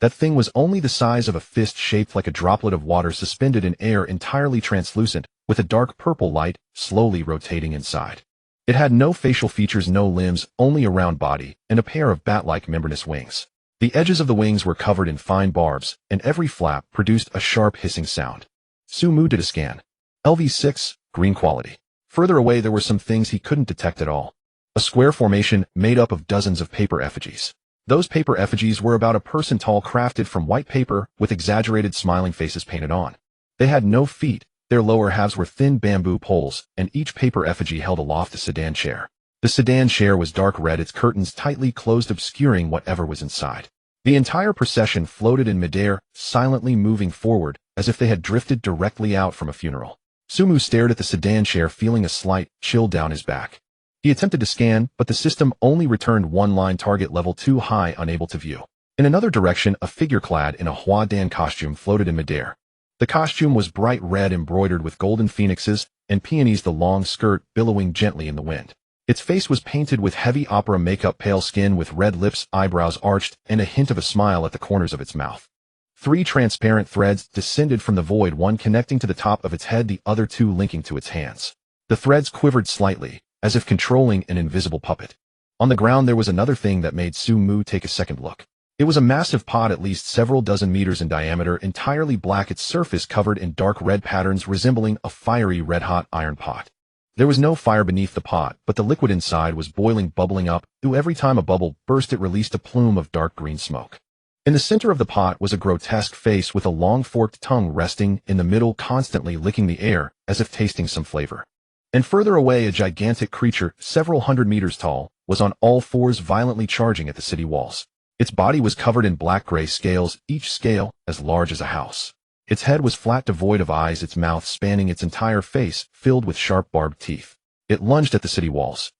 That thing was only the size of a fist, shaped like a droplet of water suspended in air, entirely translucent, with a dark purple light slowly rotating inside. It had no facial features, no limbs, only a round body, and a pair of bat-like membranous wings. The edges of the wings were covered in fine barbs, and every flap produced a sharp hissing sound. Sumu did a scan. LV6, green quality. Further away there were some things he couldn't detect at all. A square formation made up of dozens of paper effigies. Those paper effigies were about a person tall, crafted from white paper with exaggerated smiling faces painted on. They had no feet, their lower halves were thin bamboo poles, and each paper effigy held aloft a sedan chair. The sedan chair was dark red, its curtains tightly closed, obscuring whatever was inside. The entire procession floated in midair, silently moving forward, as if they had drifted directly out from a funeral. Sumu stared at the sedan chair, feeling a slight chill down his back. He attempted to scan, but the system only returned one line: target level 2 high, unable to view. In another direction, a figure clad in a Hua Dan costume floated in midair. The costume was bright red, embroidered with golden phoenixes and peonies, the long skirt billowing gently in the wind. Its face was painted with heavy opera makeup, pale skin with red lips, eyebrows arched, and a hint of a smile at the corners of its mouth. 3 transparent threads descended from the void, one connecting to the top of its head, the other 2 linking to its hands. The threads quivered slightly, as if controlling an invisible puppet. On the ground there was another thing that made Sumu take a second look. It was a massive pot, at least several dozen meters in diameter, entirely black, its surface covered in dark red patterns resembling a fiery red-hot iron pot. There was no fire beneath the pot, but the liquid inside was boiling, bubbling up, though every time a bubble burst it released a plume of dark green smoke. In the center of the pot was a grotesque face with a long forked tongue resting in the middle, constantly licking the air as if tasting some flavor. And further away, a gigantic creature, several hundred meters tall, was on all fours, violently charging at the city walls. Its body was covered in black-gray scales, each scale as large as a house. Its head was flat, devoid of eyes, its mouth spanning its entire face, filled with sharp barbed teeth. It lunged at the city walls.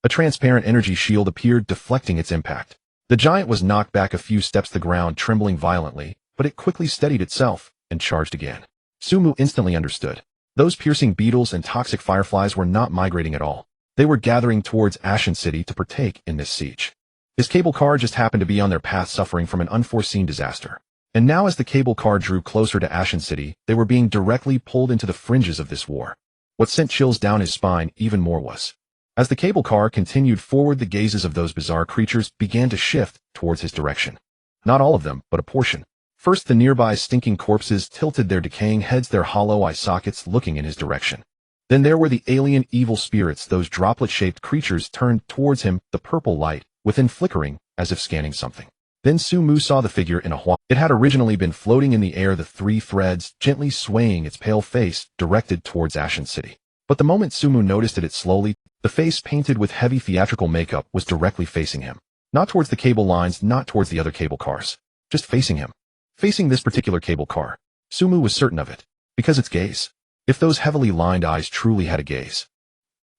A transparent energy shield appeared, deflecting its impact. The giant was knocked back a few steps, the ground trembling violently, but it quickly steadied itself and charged again. Sumu instantly understood. Those piercing beetles and toxic fireflies were not migrating at all. They were gathering towards Ashen City to partake in this siege. His cable car just happened to be on their path, suffering from an unforeseen disaster. And now as the cable car drew closer to Ashen City, they were being directly pulled into the fringes of this war. What sent chills down his spine even more was, as the cable car continued forward, the gazes of those bizarre creatures began to shift towards his direction. Not all of them, but a portion. First, the nearby stinking corpses tilted their decaying heads, their hollow eye sockets looking in his direction. Then there were the alien evil spirits. Those droplet-shaped creatures turned towards him, the purple light within flickering as if scanning something. Then Sumu saw the figure in a while. It had originally been floating in the air, the three threads gently swaying, its pale face directed towards Ashen City. But the moment Sumu noticed it slowly, the face painted with heavy theatrical makeup was directly facing him. Not towards the cable lines, not towards the other cable cars. Just facing him. Facing this particular cable car. Sumu was certain of it. Because its gaze. If those heavily lined eyes truly had a gaze.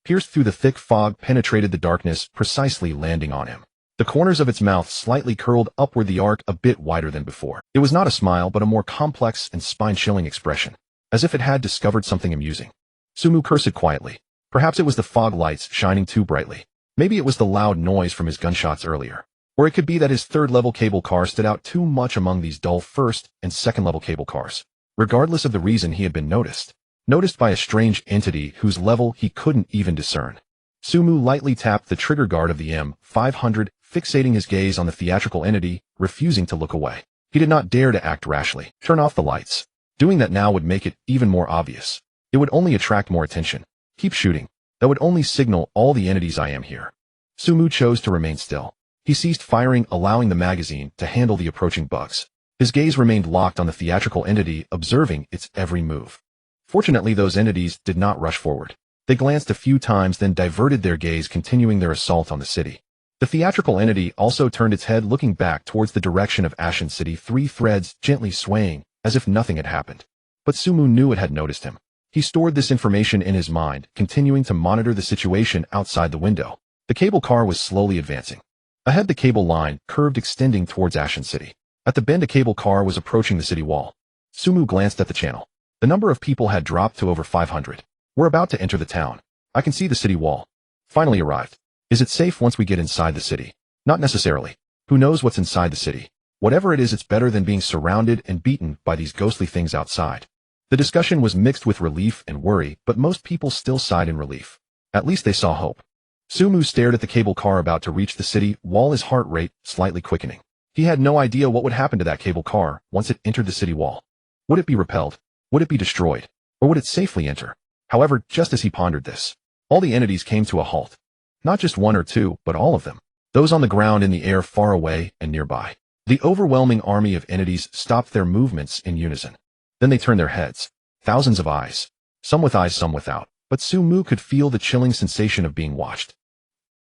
Pierced through the thick fog, penetrated the darkness, precisely landing on him. The corners of its mouth slightly curled upward, the arc a bit wider than before. It was not a smile, but a more complex and spine-chilling expression. As if it had discovered something amusing. Sumu cursed quietly. Perhaps it was the fog lights shining too brightly. Maybe it was the loud noise from his gunshots earlier. Or it could be that his third-level cable car stood out too much among these dull first- and second-level cable cars. Regardless of the reason, he had been noticed. Noticed by a strange entity whose level he couldn't even discern. Sumu lightly tapped the trigger guard of the M500, fixating his gaze on the theatrical entity, refusing to look away. He did not dare to act rashly. Turn off the lights. Doing that now would make it even more obvious. It would only attract more attention. Keep shooting. That would only signal all the entities I am here. Sumu chose to remain still. He ceased firing, allowing the magazine to handle the approaching bugs. His gaze remained locked on the theatrical entity, observing its every move. Fortunately, those entities did not rush forward. They glanced a few times, then diverted their gaze, continuing their assault on the city. The theatrical entity also turned its head, looking back towards the direction of Ashen City, three threads gently swaying, as if nothing had happened. But Sumu knew it had noticed him. He stored this information in his mind, continuing to monitor the situation outside the window. The cable car was slowly advancing. Ahead, the cable line curved, extending towards Ashen City. At the bend, a cable car was approaching the city wall. Sumu glanced at the channel. The number of people had dropped to over 500. We're about to enter the town. I can see the city wall. Finally arrived. Is it safe once we get inside the city? Not necessarily. Who knows what's inside the city? Whatever it is, it's better than being surrounded and beaten by these ghostly things outside. The discussion was mixed with relief and worry, but most people still sighed in relief. At least they saw hope. Sumu stared at the cable car about to reach the city wall, his heart rate slightly quickening. He had no idea what would happen to that cable car once it entered the city wall. Would it be repelled? Would it be destroyed? Or would it safely enter? However, just as he pondered this, all the entities came to a halt. Not just one or two, but all of them. Those on the ground, in the air, far away and nearby. The overwhelming army of entities stopped their movements in unison. Then they turned their heads. Thousands of eyes. Some with eyes, some without. But Sumu could feel the chilling sensation of being watched.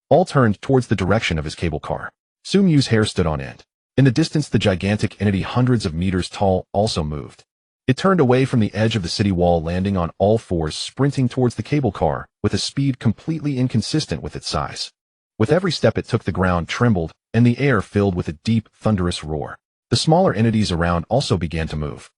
All turned towards the direction of his cable car. Sumu's hair stood on end. In the distance, the gigantic entity, hundreds of meters tall, also moved. It turned away from the edge of the city wall, landing on all fours, sprinting towards the cable car, with a speed completely inconsistent with its size. With every step it took, the ground trembled, and the air filled with a deep, thunderous roar. The smaller entities around also began to move.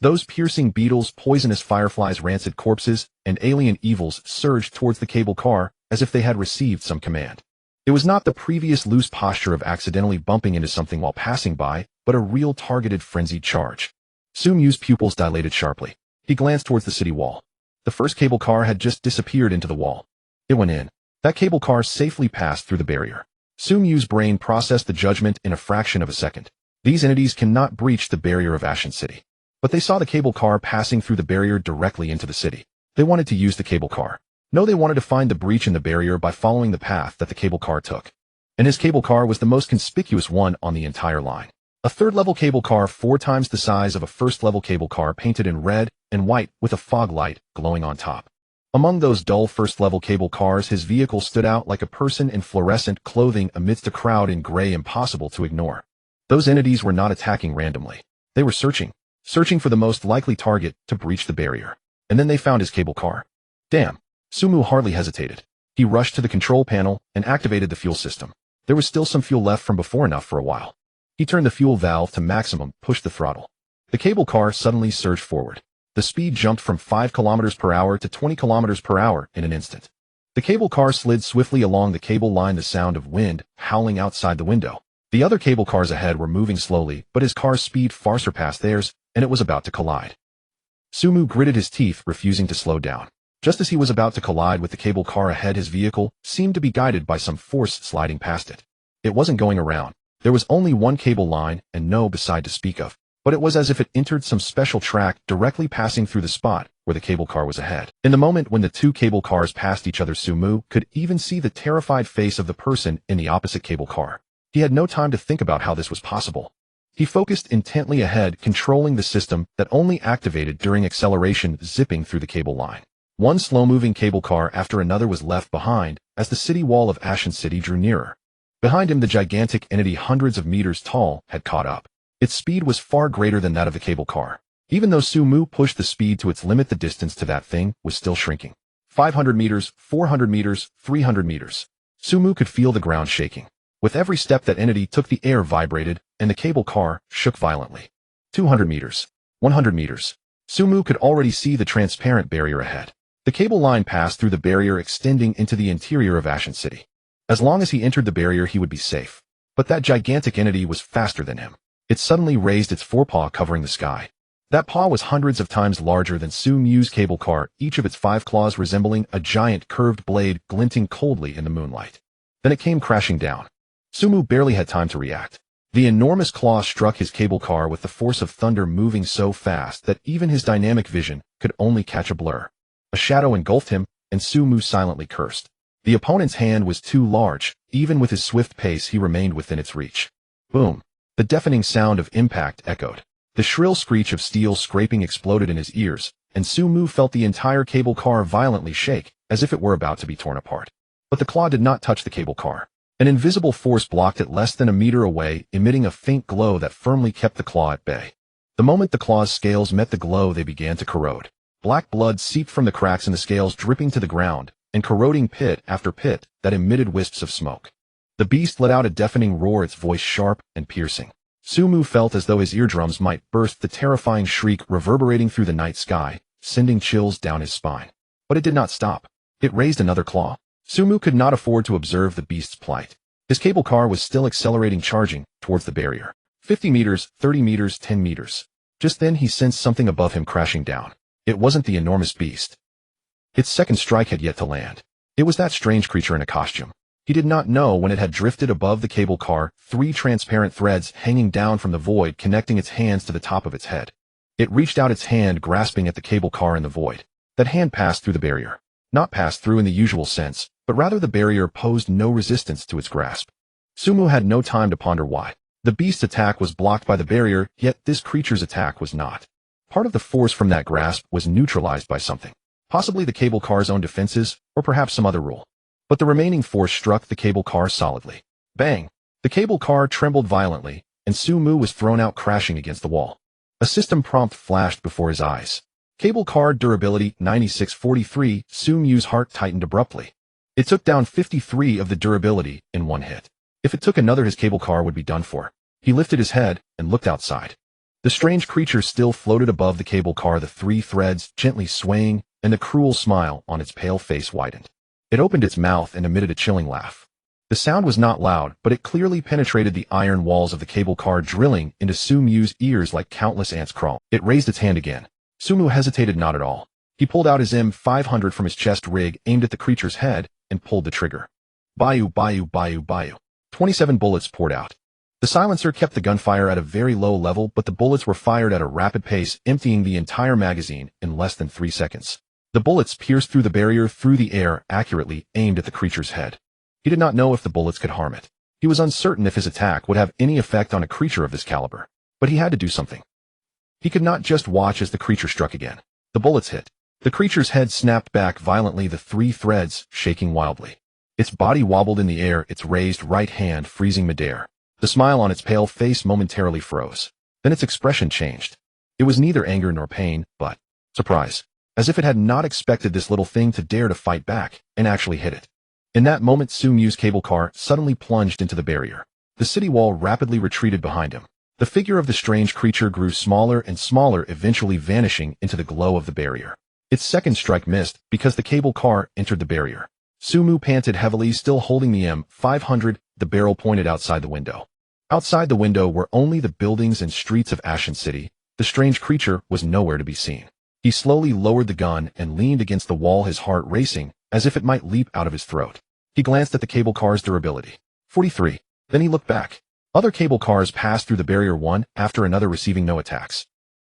Those piercing beetles, poisonous fireflies, rancid corpses, and alien evils surged towards the cable car, as if they had received some command. It was not the previous loose posture of accidentally bumping into something while passing by, but a real targeted, frenzied charge. Sumu's pupils dilated sharply. He glanced towards the city wall. The first cable car had just disappeared into the wall. It went in. That cable car safely passed through the barrier. Sumu's brain processed the judgment in a fraction of a second. These entities cannot breach the barrier of Ashen City. But they saw the cable car passing through the barrier directly into the city. They wanted to use the cable car. No, they wanted to find the breach in the barrier by following the path that the cable car took. And his cable car was the most conspicuous one on the entire line. A third-level cable car 4 times the size of a first-level cable car, painted in red and white with a fog light glowing on top. Among those dull first-level cable cars, his vehicle stood out like a person in fluorescent clothing amidst a crowd in gray, impossible to ignore. Those entities were not attacking randomly. They were searching for the most likely target to breach the barrier. And then they found his cable car. Damn. Sumu hardly hesitated. He rushed to the control panel and activated the fuel system. There was still some fuel left from before, enough for a while. He turned the fuel valve to maximum, pushed the throttle. The cable car suddenly surged forward. The speed jumped from 5 kilometers per hour to 20 kilometers per hour in an instant. The cable car slid swiftly along the cable line, the sound of wind howling outside the window. The other cable cars ahead were moving slowly, but his car's speed far surpassed theirs, and it was about to collide. Sumu gritted his teeth, refusing to slow down. Just as he was about to collide with the cable car ahead, his vehicle seemed to be guided by some force sliding past it. It wasn't going around. There was only one cable line, and no beside to speak of. But it was as if it entered some special track, directly passing through the spot where the cable car was ahead. In the moment when the two cable cars passed each other, Sumu could even see the terrified face of the person in the opposite cable car. He had no time to think about how this was possible. He focused intently ahead, controlling the system that only activated during acceleration, zipping through the cable line. One slow-moving cable car after another was left behind as the city wall of Ashen City drew nearer. Behind him, the gigantic entity, hundreds of meters tall, had caught up. Its speed was far greater than that of the cable car. Even though Sumu pushed the speed to its limit, the distance to that thing was still shrinking. 500 meters, 400 meters, 300 meters. Sumu could feel the ground shaking. With every step that entity took, the air vibrated, and the cable car shook violently. 200 meters. 100 meters. Sumu could already see the transparent barrier ahead. The cable line passed through the barrier, extending into the interior of Ashen City. As long as he entered the barrier, he would be safe. But that gigantic entity was faster than him. It suddenly raised its forepaw, covering the sky. That paw was hundreds of times larger than Sumu's cable car, each of its 5 claws resembling a giant curved blade glinting coldly in the moonlight. Then it came crashing down. Sumu barely had time to react. The enormous claw struck his cable car with the force of thunder, moving so fast that even his dynamic vision could only catch a blur. A shadow engulfed him, and Sumu silently cursed. The opponent's hand was too large. Even with his swift pace, he remained within its reach. Boom! The deafening sound of impact echoed. The shrill screech of steel scraping exploded in his ears, and Sumu felt the entire cable car violently shake, as if it were about to be torn apart. But the claw did not touch the cable car. An invisible force blocked it less than a meter away, emitting a faint glow that firmly kept the claw at bay. The moment the claw's scales met the glow, they began to corrode. Black blood seeped from the cracks in the scales, dripping to the ground, and corroding pit after pit that emitted wisps of smoke. The beast let out a deafening roar, its voice sharp and piercing. Sumu felt as though his eardrums might burst, the terrifying shriek reverberating through the night sky, sending chills down his spine. But it did not stop. It raised another claw. Sumu could not afford to observe the beast's plight. His cable car was still accelerating, charging towards the barrier. 50 meters, 30 meters, 10 meters. Just then he sensed something above him crashing down. It wasn't the enormous beast. Its second strike had yet to land. It was that strange creature in a costume. He did not know when it had drifted above the cable car, 3 transparent threads hanging down from the void, connecting its hands to the top of its head. It reached out its hand, grasping at the cable car in the void. That hand passed through the barrier. Not passed through in the usual sense, but rather the barrier posed no resistance to its grasp. Sumu had no time to ponder why. The beast's attack was blocked by the barrier, yet this creature's attack was not. Part of the force from that grasp was neutralized by something. Possibly the cable car's own defenses, or perhaps some other rule. But the remaining force struck the cable car solidly. Bang! The cable car trembled violently, and Sumu was thrown out, crashing against the wall. A system prompt flashed before his eyes. Cable car durability 9643. Sumu's heart tightened abruptly. It took down 53 of the durability in one hit. If it took another, his cable car would be done for. He lifted his head and looked outside. The strange creature still floated above the cable car, the 3 threads gently swaying, and the cruel smile on its pale face widened. It opened its mouth and emitted a chilling laugh. The sound was not loud, but it clearly penetrated the iron walls of the cable car, drilling into Sumu's ears like countless ants crawl. It raised its hand again. Sumu hesitated not at all. He pulled out his M500 from his chest rig, aimed at the creature's head, and pulled the trigger. Bayou, bayou, bayou, bayou. 27 bullets poured out. The silencer kept the gunfire at a very low level, but the bullets were fired at a rapid pace, emptying the entire magazine in less than 3 seconds. The bullets pierced through the barrier, through the air, accurately aimed at the creature's head. He did not know if the bullets could harm it. He was uncertain if his attack would have any effect on a creature of this caliber. But he had to do something. He could not just watch as the creature struck again. The bullets hit. The creature's head snapped back violently, the 3 threads shaking wildly. Its body wobbled in the air, its raised right hand freezing midair. The smile on its pale face momentarily froze. Then its expression changed. It was neither anger nor pain, but surprise. As if it had not expected this little thing to dare to fight back, and actually hit it. In that moment, Sumu's cable car suddenly plunged into the barrier. The city wall rapidly retreated behind him. The figure of the strange creature grew smaller and smaller, eventually vanishing into the glow of the barrier. Its second strike missed because the cable car entered the barrier. Sumu panted heavily, still holding the M500, the barrel pointed outside the window. Outside the window were only the buildings and streets of Ashen City. The strange creature was nowhere to be seen. He slowly lowered the gun and leaned against the wall, his heart racing, as if it might leap out of his throat. He glanced at the cable car's durability. 43. Then he looked back. Other cable cars passed through the barrier one after another, receiving no attacks.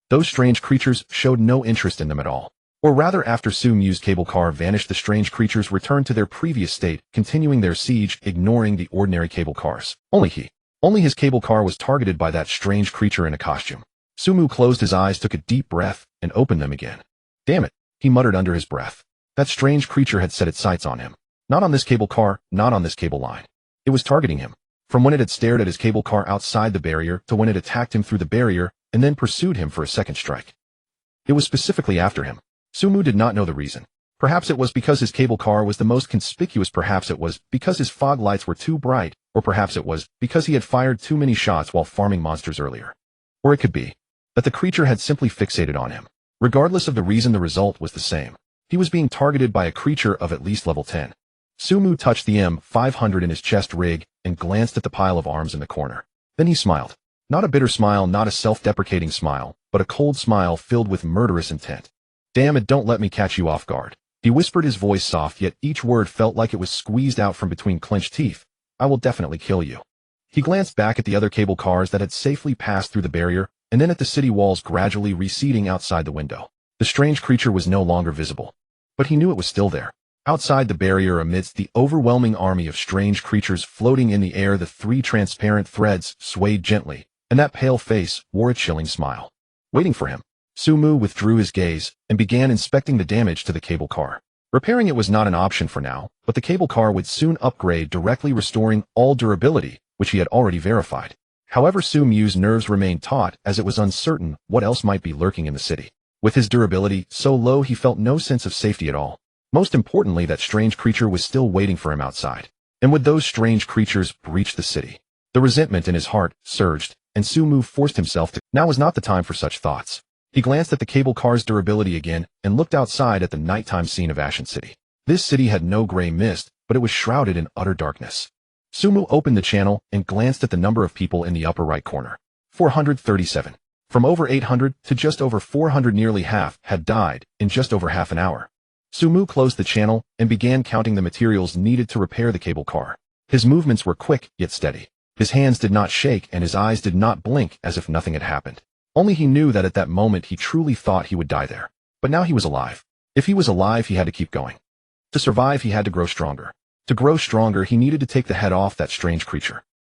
Those strange creatures showed no interest in them at all. Or rather, after Sumu's cable car vanished, the strange creatures returned to their previous state, continuing their siege, ignoring the ordinary cable cars. Only his cable car was targeted by that strange creature in a costume. Sumu closed his eyes, took a deep breath, and opened them again. Damn it, he muttered under his breath. That strange creature had set its sights on him. Not on this cable car, not on this cable line. It was targeting him. From when it had stared at his cable car outside the barrier to when it attacked him through the barrier and then pursued him for a second strike. It was specifically after him. Sumu did not know the reason. Perhaps it was because his cable car was the most conspicuous, perhaps it was because his fog lights were too bright, or perhaps it was because he had fired too many shots while farming monsters earlier. Or it could be that the creature had simply fixated on him. Regardless of the reason, the result was the same. He was being targeted by a creature of at least level 10. Sumu touched the M500 in his chest rig and glanced at the pile of arms in the corner. Then he smiled. Not a bitter smile, not a self-deprecating smile, but a cold smile filled with murderous intent. Damn it, don't let me catch you off guard. He whispered, his voice soft, yet each word felt like it was squeezed out from between clenched teeth. I will definitely kill you. He glanced back at the other cable cars that had safely passed through the barrier, and then at the city walls gradually receding outside the window. The strange creature was no longer visible. But he knew it was still there. Outside the barrier, amidst the overwhelming army of strange creatures floating in the air, the three transparent threads swayed gently, and that pale face wore a chilling smile. Waiting for him. Sumu withdrew his gaze and began inspecting the damage to the cable car. Repairing it was not an option for now, but the cable car would soon upgrade, directly restoring all durability, which he had already verified. However, Sumu's nerves remained taut as it was uncertain what else might be lurking in the city. With his durability so low, he felt no sense of safety at all. Most importantly, that strange creature was still waiting for him outside. And would those strange creatures breach the city? The resentment in his heart surged, and Sumu forced himself to. Now was not the time for such thoughts. He glanced at the cable car's durability again and looked outside at the nighttime scene of Ashen City. This city had no gray mist, but it was shrouded in utter darkness. Sumu opened the channel and glanced at the number of people in the upper right corner. 437. From over 800 to just over 400, nearly half had died in just over half an hour. Sumu closed the channel and began counting the materials needed to repair the cable car. His movements were quick yet steady. His hands did not shake and his eyes did not blink as if nothing had happened. Only he knew that at that moment he truly thought he would die there. But now he was alive. If he was alive, he had to keep going. To survive, he had to grow stronger. To grow stronger, he needed to take the head off that strange creature.